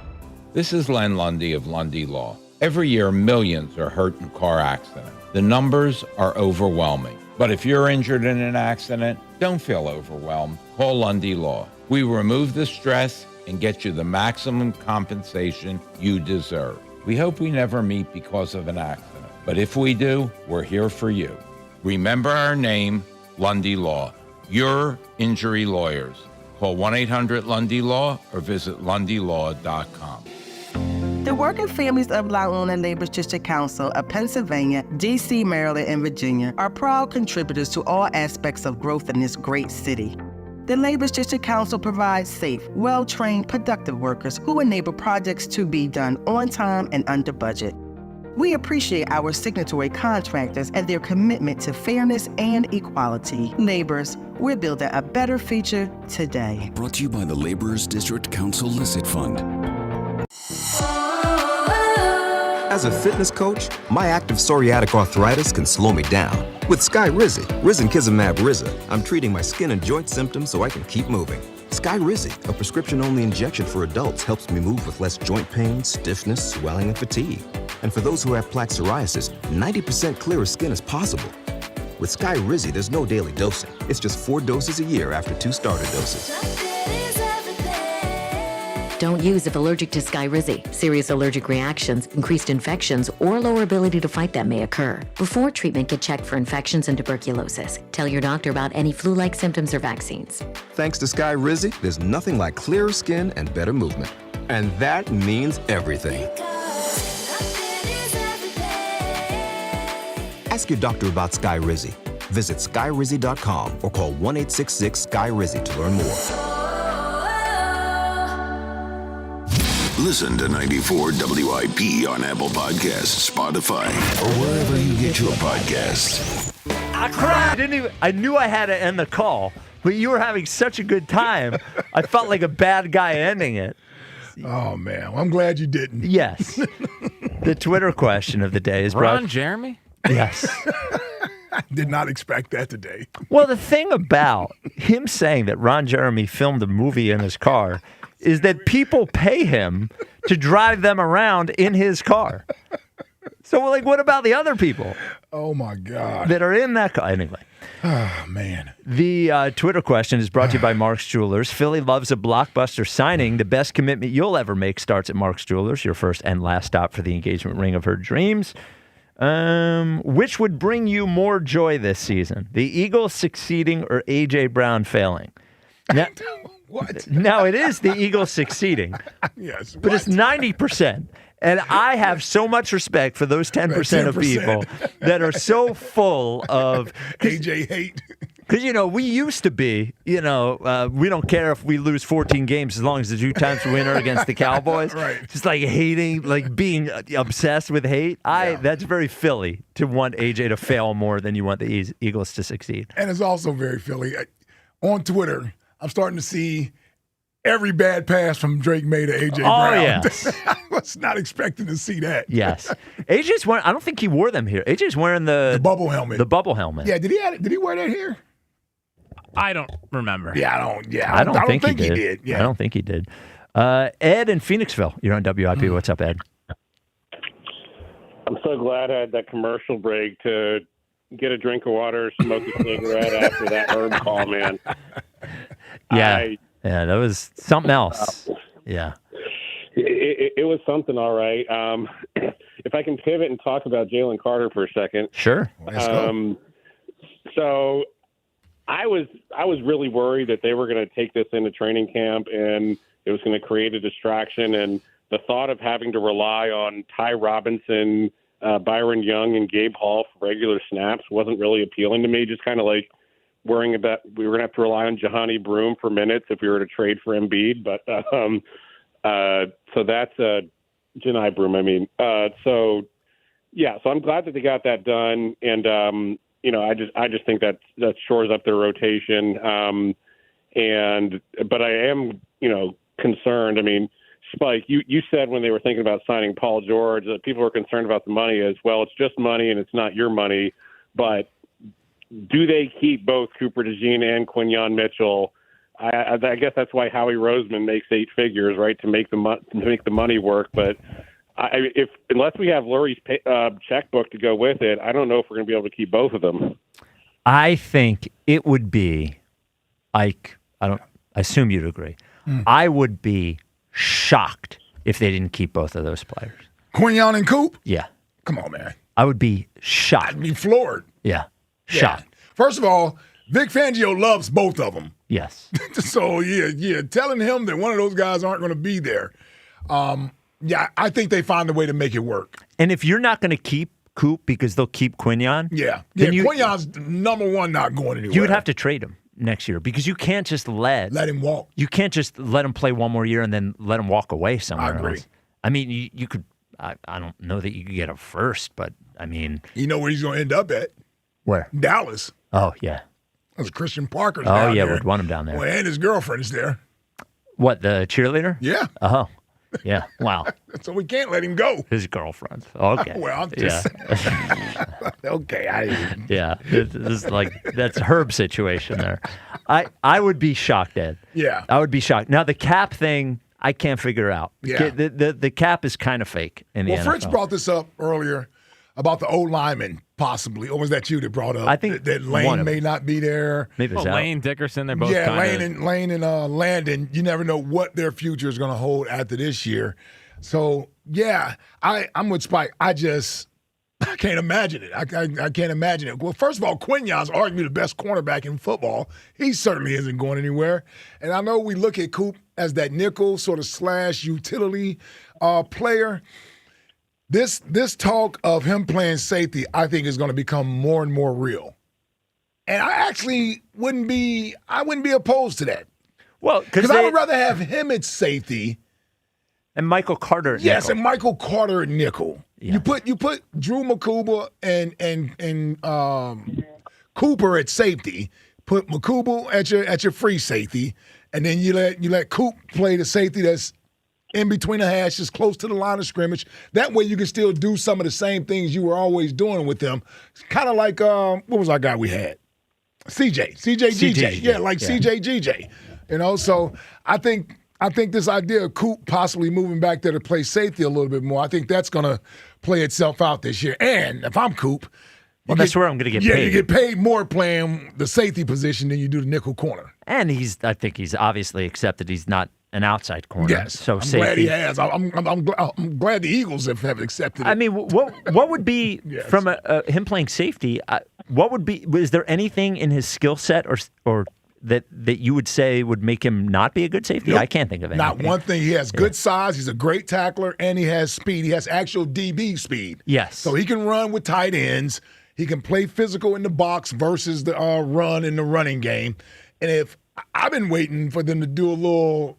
This is Len Lundy of Lundy Law. Every year, millions are hurt in car accidents. The numbers are overwhelming. But if you're injured in an accident, don't feel overwhelmed. Call Lundy Law. We remove the stress and get you the maximum compensation you deserve. We hope we never meet because of an accident. But if we do, we're here for you. Remember our name, Lundy Law. Your injury lawyers. Call 1-800-LUNDY-LAW or visit LundyLaw.com. The working families of La Labor's District Council of Pennsylvania, D.C., Maryland, and Virginia are proud contributors to all aspects of growth in this great city. The Labor's District Council provides safe, well-trained, productive workers who enable projects to be done on time and under budget. We appreciate our signatory contractors and their commitment to fairness and equality. Laborers, we're building a better future today. Brought to you by the Laborers District Council Licit Fund. As a fitness coach, my active psoriatic arthritis can slow me down. With Skyrizi, Risankizumab Riza, I'm treating my skin and joint symptoms so I can keep moving. Skyrizi, a prescription-only injection for adults, helps me move with less joint pain, stiffness, swelling, and fatigue. And for those who have plaque psoriasis, 90% clearer skin is possible. With Skyrizi, there's no daily dosing. It's just 4 doses a year after 2 starter doses. Don't use if allergic to Skyrizi. Serious allergic reactions, increased infections, or lower ability to fight them may occur. Before treatment, get checked for infections and tuberculosis. Tell your doctor about any flu-like symptoms or vaccines. Thanks to Skyrizi, there's nothing like clearer skin and better movement. And that means everything. Ask your doctor about Skyrizi. Visit Skyrizi.com or call 1-866-SKY-RIZI to learn more. Listen to 94 WIP on Apple Podcasts, Spotify, or wherever you get your podcasts. I cried. I knew I had to end the call, but you were having such a good time. I felt like a bad guy ending it. Oh, man. Well, I'm glad you didn't. Yes. The Twitter question of the day is Ron Jeremy? Yes. Did not expect that today. Well, the thing about him saying that Ron Jeremy filmed a movie in his car is that people pay him to drive them around in his car. So, like, what about the other people? Oh, my God. That are in that car? Anyway. Oh, man. The Twitter question is brought to you by Mark's Jewelers. Philly loves a blockbuster signing. The best commitment you'll ever make starts at Mark's Jewelers, your first and last stop for the engagement ring of her dreams. Which would bring you more joy this season? The Eagles succeeding or A.J. Brown failing? Now, what? Now, it is the Eagles succeeding. Yes. But it's 90%. And I have so much respect for those 10% of people that are so full of AJ hate. Because, we used to be, we don't care if we lose 14 games as long as the 2 times winner against the Cowboys. Right. Just like hating, like being obsessed with hate. That's very Philly to want AJ to fail more than you want the Eagles to succeed. And it's also very Philly. On Twitter, I'm starting to see every bad pass from Drake May to A.J. Brown. Yes. I was not expecting to see that. Yes. AJ's wearing, I don't think he wore them here. AJ's wearing the bubble helmet. The bubble helmet. Yeah, did he wear that here? I don't remember. Yeah, I don't think he did. Yeah. I don't think he did. Ed in Phoenixville, you're on WIP. What's up, Ed? I'm so glad I had that commercial break to get a drink of water, smoke a cigarette after that Herb call, man. Yeah. Yeah, that was something else. Yeah. It was something, all right. If I can pivot and talk about Jalen Carter for a second. Sure. Let's go. So I was really worried that they were going to take this into training camp and it was going to create a distraction. And the thought of having to rely on Ty Robinson, Byron Young, and Gabe Hall for regular snaps wasn't really appealing to me. Just kind of like worrying about we were going to have to rely on Jahani Broome for minutes if we were to trade for Embiid. But so that's Jahani Broome. I mean, so I'm glad that they got that done. And, I just think that shores up their rotation. But I am, concerned. I mean, Spike, you said when they were thinking about signing Paul George that people were concerned about the money as well. It's just money and it's not your money. But do they keep both Cooper DeJean and Quinyon Mitchell? I guess that's why Howie Roseman makes 8 figures, right, to make the money work. But unless we have Lurie's checkbook to go with it, I don't know if we're going to be able to keep both of them. I think it would be, I assume you'd agree. I would be shocked if they didn't keep both of those players. Quinyon and Coop? Yeah. Come on, man. I would be shocked. I'd be floored. Yeah. Shocked. Yeah. First of all, Vic Fangio loves both of them. Yes. So, telling him that one of those guys aren't going to be there, I think they find a way to make it work. And if you're not going to keep Coop because they'll keep Quinyon, Quinyon's number one not going anywhere. You would have to trade him next year because you can't just let him walk. You can't just let him play one more year and then let him walk away somewhere else. I mean, you could. I don't know that you could get a first, but I mean, you know where he's going to end up at? Where? Dallas. Oh yeah. That's Christian Parker's. Oh down yeah, there. we'd want him down there. Well, and his girlfriend's there. What, the cheerleader? Yeah. Oh. Yeah. Wow. So we can't let him go. His girlfriend. Okay. Well, I'm just okay. Yeah. This is that's Herb's situation there. I would be shocked, Ed. Yeah. I would be shocked. Now the cap thing, I can't figure out. Yeah. The cap is kind of fake in the NFL. Fritz brought this up earlier about the old lineman, possibly. Or was that you that brought up? I think that Lane may not be there. Maybe Lane, Dickerson, they're both Lane and Landon. You never know what their future is going to hold after this year. So, I'm with Spike. I can't imagine it. I can't imagine it. Well, first of all, Quinyon's arguably the best cornerback in football. He certainly isn't going anywhere. And I know we look at Coop as that nickel sort of slash utility player. This talk of him playing safety, I think, is going to become more and more real. And I actually wouldn't be opposed to that. Well, because I would rather have him at safety. And Michael Carter at nickel. Yes, and Michael Carter at nickel. Yeah. You put Drew Makuba and Cooper at safety. Put Makuba at your free safety, and then you let Coop play the safety that's in between the hashes, close to the line of scrimmage. That way you can still do some of the same things you were always doing with them. Kind of like, what was our guy we had? CJ GJ. Yeah, like CJ GJ. You know, so I think this idea of Coop possibly moving back there to play safety a little bit more, I think that's going to play itself out this year. And if I'm Coop, well, that's where I'm going to get paid. Yeah, you get paid more playing the safety position than you do the nickel corner. And I think he's obviously accepted he's not an outside corner. Yes, so I'm safety. Glad he has. I'm glad the Eagles have accepted it. I mean, what would be Yes. from him playing safety? What would be? Is there anything in his skill set or that you would say would make him not be a good safety? Nope. I can't think of anything. Not one thing. He has good size. He's a great tackler, and he has speed. He has actual DB speed. Yes. So he can run with tight ends. He can play physical in the box versus the run in the running game. And if I've been waiting for them to do a little,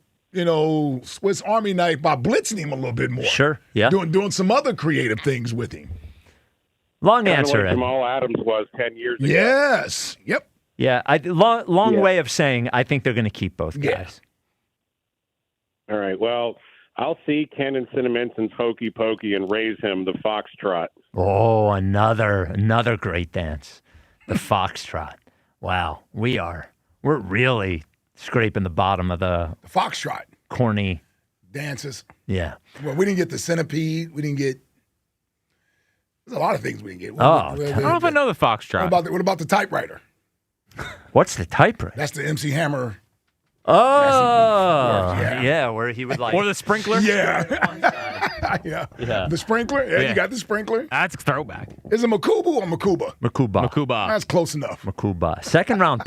Swiss Army knife by blitzing him a little bit more. Sure. Yeah. Doing some other creative things with him. Long answer. Like Jamal Adams was 10 years ago. Yes. Yep. Yeah. Long way of saying I think they're going to keep both guys. All right. Well, I'll see Ken and Cinnamonson's hokey pokey and raise him the foxtrot. Oh, another great dance. The foxtrot. Wow. We're really scraping the bottom of the foxtrot. Corny dances. Yeah. Well, we didn't get the centipede. We didn't get. There's a lot of things we didn't get. I don't know if I know the foxtrot. What about the typewriter? What's the typewriter? That's the MC Hammer. Oh, yeah, where he would like. Or the sprinkler? Yeah. Yeah. The sprinkler? Yeah, you got the sprinkler. That's a throwback. Is it Makubu or Makuba? Makuba. That's close enough. Makuba. Second round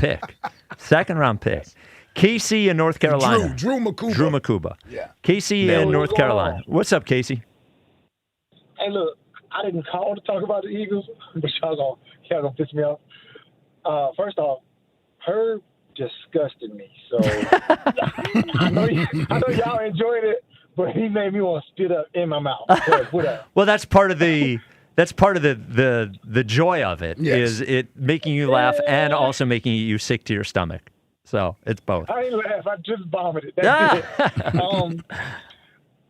pick. Casey in North Carolina. Drew Makuba. Drew Makuba. Yeah. Casey in North Carolina. What's up, Casey? Hey, look, I didn't call to talk about the Eagles, but y'all gonna piss me off. First off, Herb disgusted me. So I know y'all enjoyed it, but he made me want to spit up in my mouth. Whatever. Well, that's part of the joy of it. Yes. Is it making you laugh and also making you sick to your stomach. So it's both. I ain't laugh. I just vomited. That's it.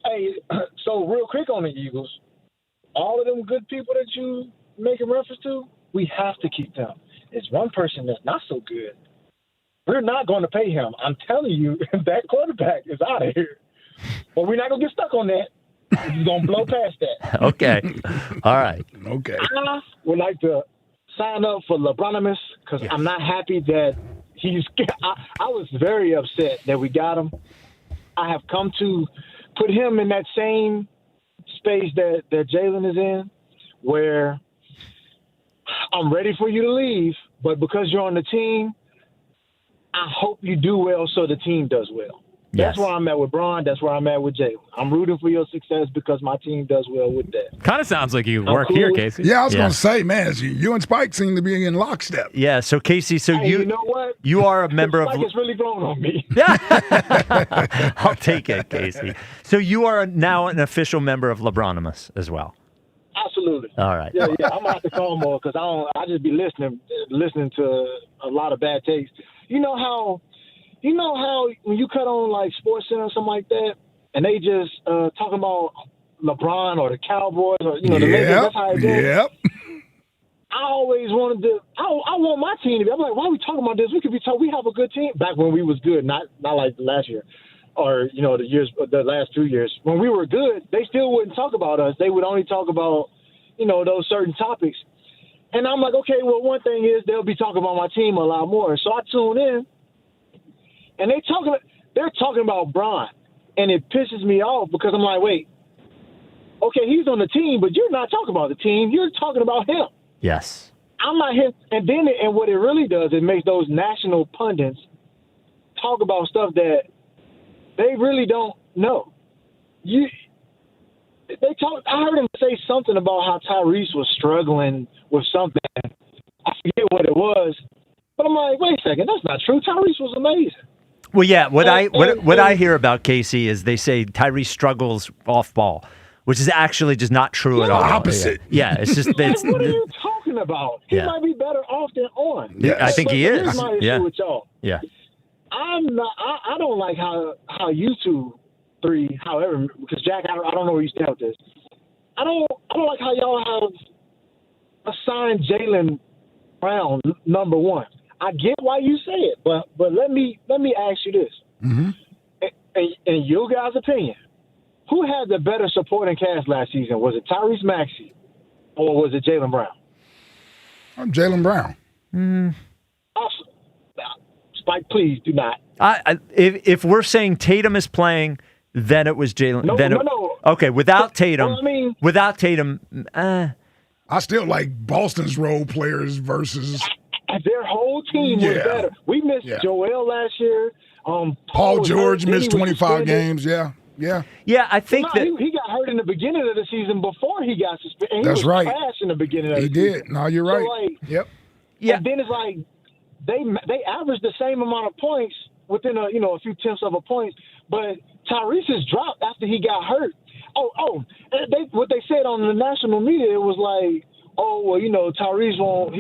Hey, so real quick on the Eagles, all of them good people that you making reference to, we have to keep them. It's one person that's not so good. We're not going to pay him. I'm telling you, that quarterback is out of here. But we're not going to get stuck on that. We're going to blow past that. Okay. All right. Okay. I would like to sign up for LeBronimus because I'm not happy that he's – I was very upset that we got him. I have come to put him in that same space that Jalen is in where I'm ready for you to leave, but because you're on the team, I hope you do well so the team does well. That's where I'm at with Braun. That's where I'm at with Jalen. I'm rooting for your success because my team does well with that. Kind of sounds like you work here, Casey. Yeah, I was going to say, man, you and Spike seem to be in lockstep. Yeah, so Casey, you know what? You are a member of. Spike is really growing on me. I'll take it, Casey. So you are now an official member of LeBronimus as well. Absolutely. All right. Yeah. I'm gonna have to call more because I just be listening to a lot of bad takes. You know how when you cut on like SportsCenter or something like that, and they just talking about LeBron or the Cowboys or the Lakers. That's how it goes. Yep. I always wanted to. I want my team to be. I'm like, why are we talking about this? We could be talking. We have a good team back when we was good, not like last year. Or, the last 2 years. When we were good, they still wouldn't talk about us. They would only talk about, those certain topics. And I'm like, okay, well, one thing is they'll be talking about my team a lot more. So I tune in, and they're talking about Bron. And it pisses me off because I'm like, wait, okay, he's on the team, but you're not talking about the team. You're talking about him. Yes. I'm not him. And then, what it really does, it makes those national pundits talk about stuff that they really don't know. I heard him say something about how Tyrese was struggling with something. I forget what it was, but I'm like, wait a second, that's not true. Tyrese was amazing. Well, yeah. What I hear about Casey is they say Tyrese struggles off ball, which is actually just not true at all. Opposite. Yeah, it's just. What are you talking about? He might be better off than on. Yeah, I think he is. Here's my issue with y'all. Yeah. I don't like how you two 3, however, because Jack, I don't know where you stand with this. I don't like how y'all have assigned Jalen Brown number 1. I get why you say it, but let me ask you this. Mm-hmm. In your guys' opinion, who had the better supporting cast last season? Was it Tyrese Maxey or was it Jalen Brown? I'm Jalen Brown. Awesome. Spike, please do not. If we're saying Tatum is playing, then it was Jalen. No. Okay, without Tatum. Well, I mean, without Tatum, I still like Boston's role players versus their whole team was better. We missed Joel last year. Paul George missed 25 games. Yeah. Yeah, I think that he got hurt in the beginning of the season before he got suspended. That's right. Trash in the beginning of the season. He did. No, you're right. So, yep. Yeah. And then it's like they averaged the same amount of points within a few tenths of a point, but Tyrese has dropped after he got hurt. What they said on the national media, it was like, Tyrese won't.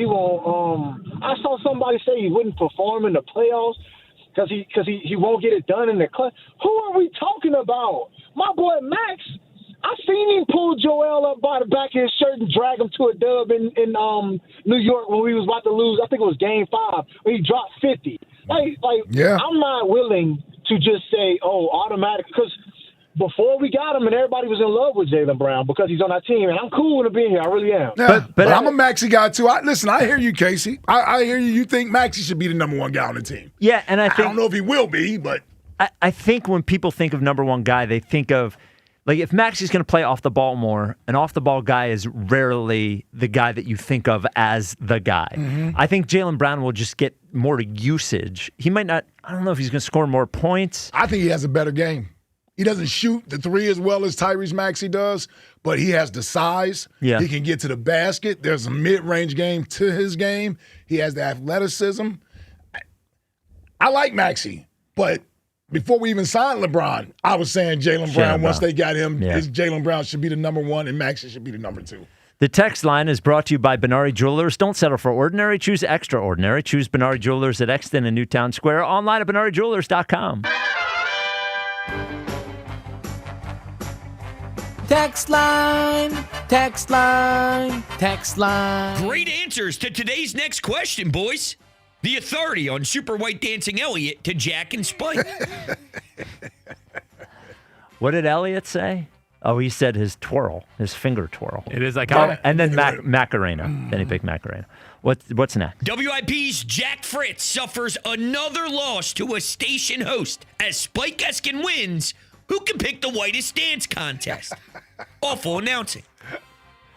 I saw somebody say he wouldn't perform in the playoffs because he won't get it done in the clutch. Who are we talking about? My boy Max. I seen him pull Joel up by the back of his shirt and drag him to a dub in New York when we was about to lose. I think it was Game 5 when he dropped 50. I'm not willing to just say, automatic, because before we got him and everybody was in love with Jalen Brown because he's on our team, and I'm cool with him being here. I really am. Yeah, but I'm a Maxey guy, too. I hear you, Casey. I hear you. You think Maxey should be the number 1 guy on the team. Yeah, and I don't know if he will be, but I think when people think of number 1 guy, they think of, like, if Maxey's going to play off the ball more, an off-the-ball guy is rarely the guy that you think of as the guy. Mm-hmm. I think Jalen Brown will just get more usage. He might not – I don't know if he's going to score more points. I think he has a better game. He doesn't shoot the 3 as well as Tyrese Maxey does, but he has the size. Yeah. He can get to the basket. There's a mid-range game to his game. He has the athleticism. I like Maxey, but – before we even signed LeBron, I was saying Jalen Brown, once they got him, Jalen Brown should be the number 1 and Maxey should be the number 2. The text line is brought to you by Benari Jewelers. Don't settle for ordinary. Choose extraordinary. Choose Benari Jewelers at Exton and Newtown Square. Online at BenariJewelers.com. Text line, text line, text line. Great answers to today's next question, boys. The authority on Super White Dancing Elliot to Jack and Spike. What did Elliot say? Oh, he said his finger twirl. It is like and then Macarena. Then he picked Macarena. What's next? WIP's Jack Fritz suffers another loss to a station host as Spike Eskin wins. Who can pick the whitest dance contest? Awful announcing.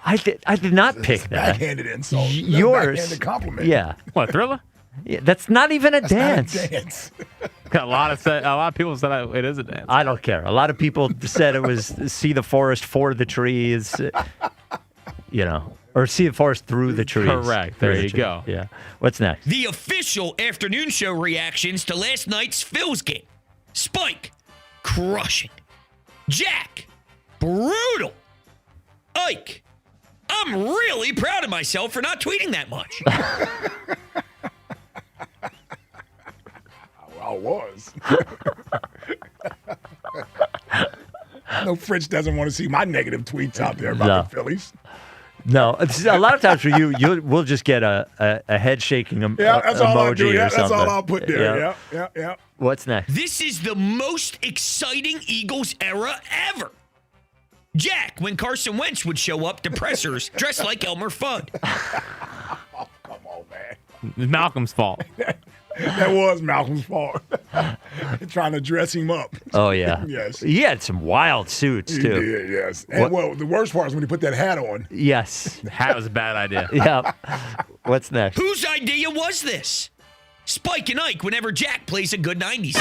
I did not pick that. Backhanded insult. Yours. Backhanded compliment. Yeah. What, Thriller? Yeah, that's not even a dance. Not a dance. A lot of people said it is a dance. I don't care. A lot of people said it was see the forest for the trees, or see the forest through the trees. Correct. There you go. Yeah. What's next? The official afternoon show reactions to last night's Phillies game. Spike, crushing. Jack, brutal. Ike, I'm really proud of myself for not tweeting that much. I was. I know Fritz doesn't want to see my negative tweets out there about the Phillies. No, a lot of times for we'll just get a head shaking that's all I'll do. or That's something. all I'll put there. Yeah. What's next? This is the most exciting Eagles era ever. Jack, when Carson Wentz would show up to pressers dressed like Elmer Fudd. Oh, come on, man. It's Malcolm's fault. That was Malcolm's fault. Trying to dress him up. Oh, yeah. Yes. He had some wild suits, too. He did, yes. And, the worst part is when he put that hat on. Yes. The hat was a bad idea. Yeah. What's next? Whose idea was this? Spike and Ike whenever Jack plays a good 90s.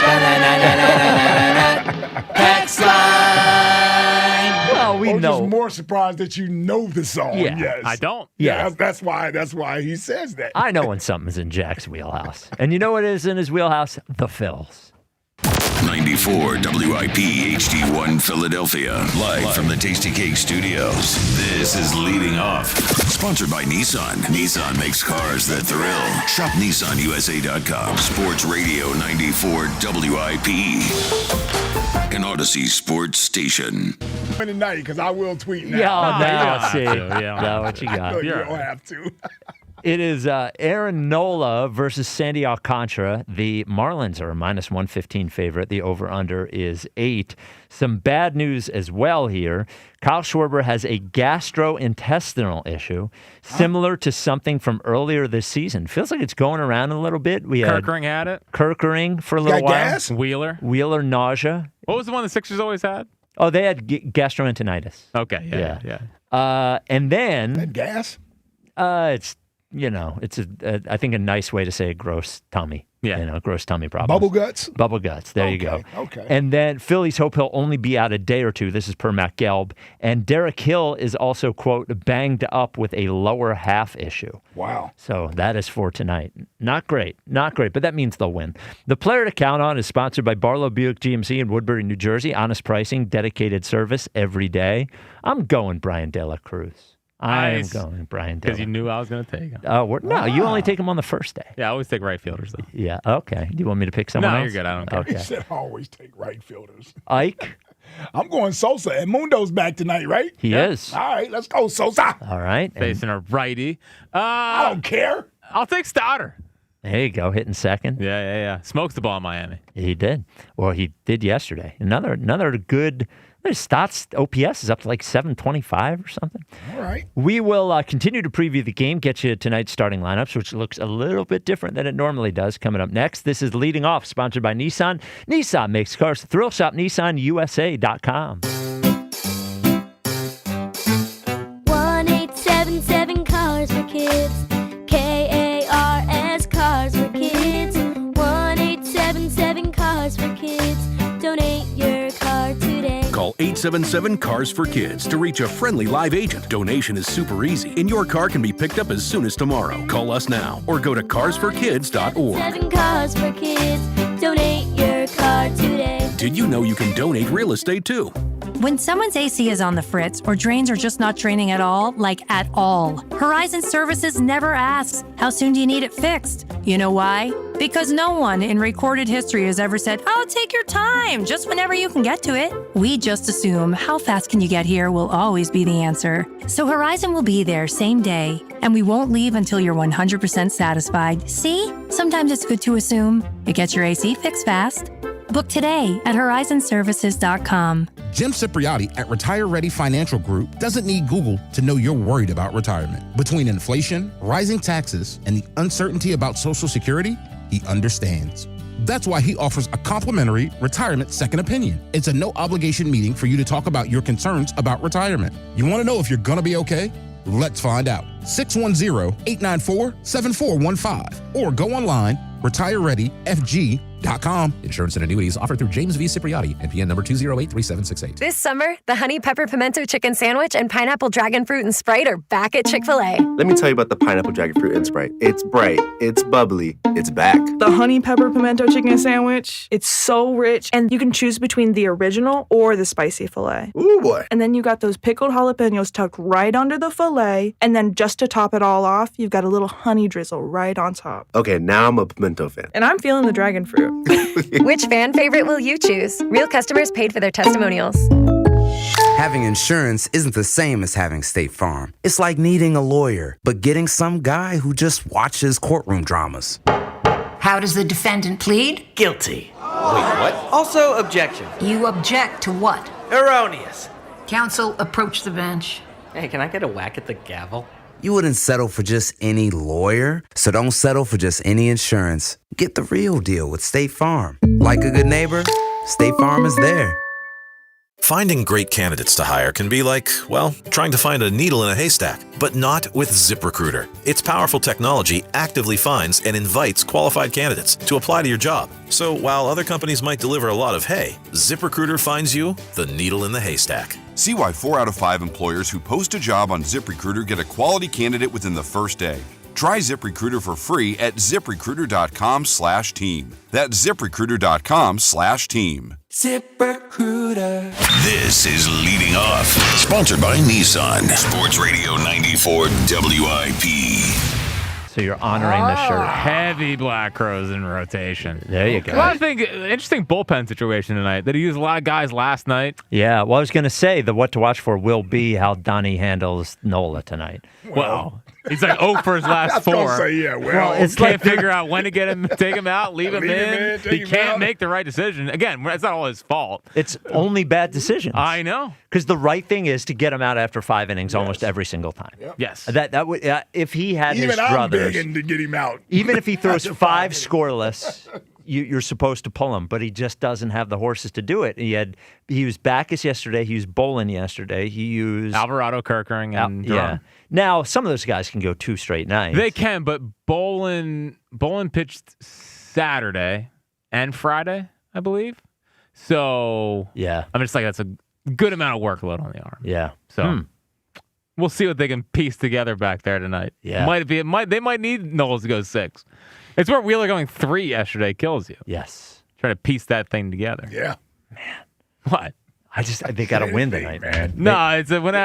Text line. Well, we know. Just more surprised that you know the song. Yeah. Yes. I don't. Yeah. That's why he says that. I know when something's in Jack's wheelhouse. And you know what is in his wheelhouse? The Phils. 94 WIP HD1 Philadelphia. Live from the Tasty Cake Studios. This is Leading Off. Sponsored by Nissan. Nissan makes cars that thrill. Shop NissanUSA.com. Sports Radio 94 WIP. An Odyssey Sports Station. Tonight, because I will tweet now. Yeah, what you got? You don't have to. It is Aaron Nola versus Sandy Alcantara. The Marlins are a minus 115 favorite. The over-under is 8. Some bad news as well here. Kyle Schwarber has a gastrointestinal issue, similar to something from earlier this season. Feels like it's going around a little bit. Kerkering had it. Kerkering for a little while. Gas? Wheeler Nausea. What was the one the Sixers always had? Oh, they had gastroenteritis. Okay, yeah. And then... That gas? It's... it's I think a nice way to say a gross tummy. Yeah. Gross tummy problem. Bubble guts? Bubble guts. There you go. Okay. And then Phillies hope he'll only be out a day or two. This is per Matt Gelb. And Derek Hill is also, quote, banged up with a lower half issue. Wow. So that is for tonight. Not great, but that means they'll win. The player to count on is sponsored by Barlow Buick GMC in Woodbury, New Jersey. Honest pricing, dedicated service every day. I'm going Brian De La Cruz. I am going Brian Dillon. Because you knew I was going to take him. No, you only take him on the first day. Yeah, I always take right fielders, though. Yeah, okay. Do you want me to pick someone else? No, you're good. I don't care. Okay. He said I always take right fielders. Ike? I'm going Sosa. And Mundo's back tonight, right? He is. All right, let's go, Sosa. All right. Facing a righty. I don't care. I'll take Stoddard. There you go, hitting second. Yeah. Smokes the ball in Miami. He did. Well, he did yesterday. Another good... Their stats, OPS is up to like 725 or something. All right. We will continue to preview the game, get you tonight's starting lineups, which looks a little bit different than it normally does. Coming up next, this is Leading Off, sponsored by Nissan. Nissan makes cars. Thrill shop NissanUSA.com. 1877 Cars for Kids. KARS Cars for Kids. 1877 Cars for Kids. Donate your car today. Call 877-CARS-FOR-KIDS to reach a friendly live agent. Donation is super easy, and your car can be picked up as soon as tomorrow. Call us now or go to carsforkids.org. 7 Cars for Kids. Donate your car today. Did you know you can donate real estate too? When someone's AC is on the fritz or drains are just not draining at all, like at all, Horizon Services never asks, how soon do you need it fixed? You know why? Because no one in recorded history has ever said, oh, take your time, just whenever you can get to it. We just assume how fast can you get here will always be the answer. So Horizon will be there same day, and we won't leave until you're 100% satisfied. See? Sometimes it's good to assume. It gets your AC fixed fast. Book today at horizonservices.com. Jim Cipriotti at Retire Ready Financial Group doesn't need Google to know you're worried about retirement. Between inflation, rising taxes, and the uncertainty about Social Security, he understands. That's why he offers a complimentary retirement second opinion. It's a no-obligation meeting for you to talk about your concerns about retirement. You want to know if you're going to be okay? Let's find out. 610-894-7415 or go online, retirereadyfg.com. Insurance and annuities offered through James V. Cipriotti, NPN number 2083768. This summer, the Honey Pepper Pimento Chicken Sandwich and Pineapple Dragon Fruit and Sprite are back at Chick-fil-A. Let me tell you about the Pineapple Dragon Fruit and Sprite. It's bright, it's bubbly, it's back. The Honey Pepper Pimento Chicken Sandwich, it's so rich, and you can choose between the original or the spicy filet. Ooh, boy. And then you got those pickled jalapenos tucked right under the filet, and then just to top it all off, you've got a little honey drizzle right on top. Okay, now I'm a pimento fan. And I'm feeling the dragon fruit. Which fan favorite will you choose? Real customers paid for their testimonials. Having insurance isn't the same as having State Farm. It's like needing a lawyer, but getting some guy who just watches courtroom dramas. How does the defendant plead? Guilty. Wait, what? Also, objection. You object to what? Erroneous. Counsel, approach the bench. Hey, can I get a whack at the gavel? You wouldn't settle for just any lawyer, so don't settle for just any insurance. Get the real deal with State Farm. Like a good neighbor, State Farm is there. Finding great candidates to hire can be like, well, trying to find a needle in a haystack, but not with ZipRecruiter. Its powerful technology actively finds and invites qualified candidates to apply to your job. So while other companies might deliver a lot of hay, ZipRecruiter finds you the needle in the haystack. See why 4 out of 5 employers who post a job on ZipRecruiter get a quality candidate within the first day. Try ZipRecruiter for free at ZipRecruiter.com/team. That's ZipRecruiter.com/team. ZipRecruiter. This is Leading Off, sponsored by Nissan. Sports Radio 94 WIP. So you're honoring the shirt. Heavy Black Crows in rotation. There you go. Well, I think interesting bullpen situation tonight. Did he use a lot of guys last night? Yeah, well, I was going to say the what to watch for will be how Donnie handles Nola tonight. Well, he's like 0 for his last 4. I was gonna say, yeah, well, it's can't figure out when to get him, take him out, leave him in. He him can't out. make the right decision. Again, it's not all his fault. It's only bad decisions. I know. Because the right thing is to get him out after 5 innings almost every single time. Yep. Yes. That would if he had Even his I'm brothers. begging to get him out. Even if he throws 5 scoreless, you're supposed to pull him, but he just doesn't have the horses to do it. He used Backus yesterday. He used Bolin yesterday. He used Alvarado, Kirkering, and Drum. yeah. Now some of those guys can go 2 straight nights. They can, but Bolin pitched Saturday and Friday, I believe. So yeah, I'm just like that's a good amount of workload on the arm. Yeah. So we'll see what they can piece together back there tonight. Yeah. They might need Knowles to go 6. It's where Wheeler going 3 yesterday kills you. Yes. Trying to piece that thing together. Yeah. What? They got to win tonight, man. No, it's when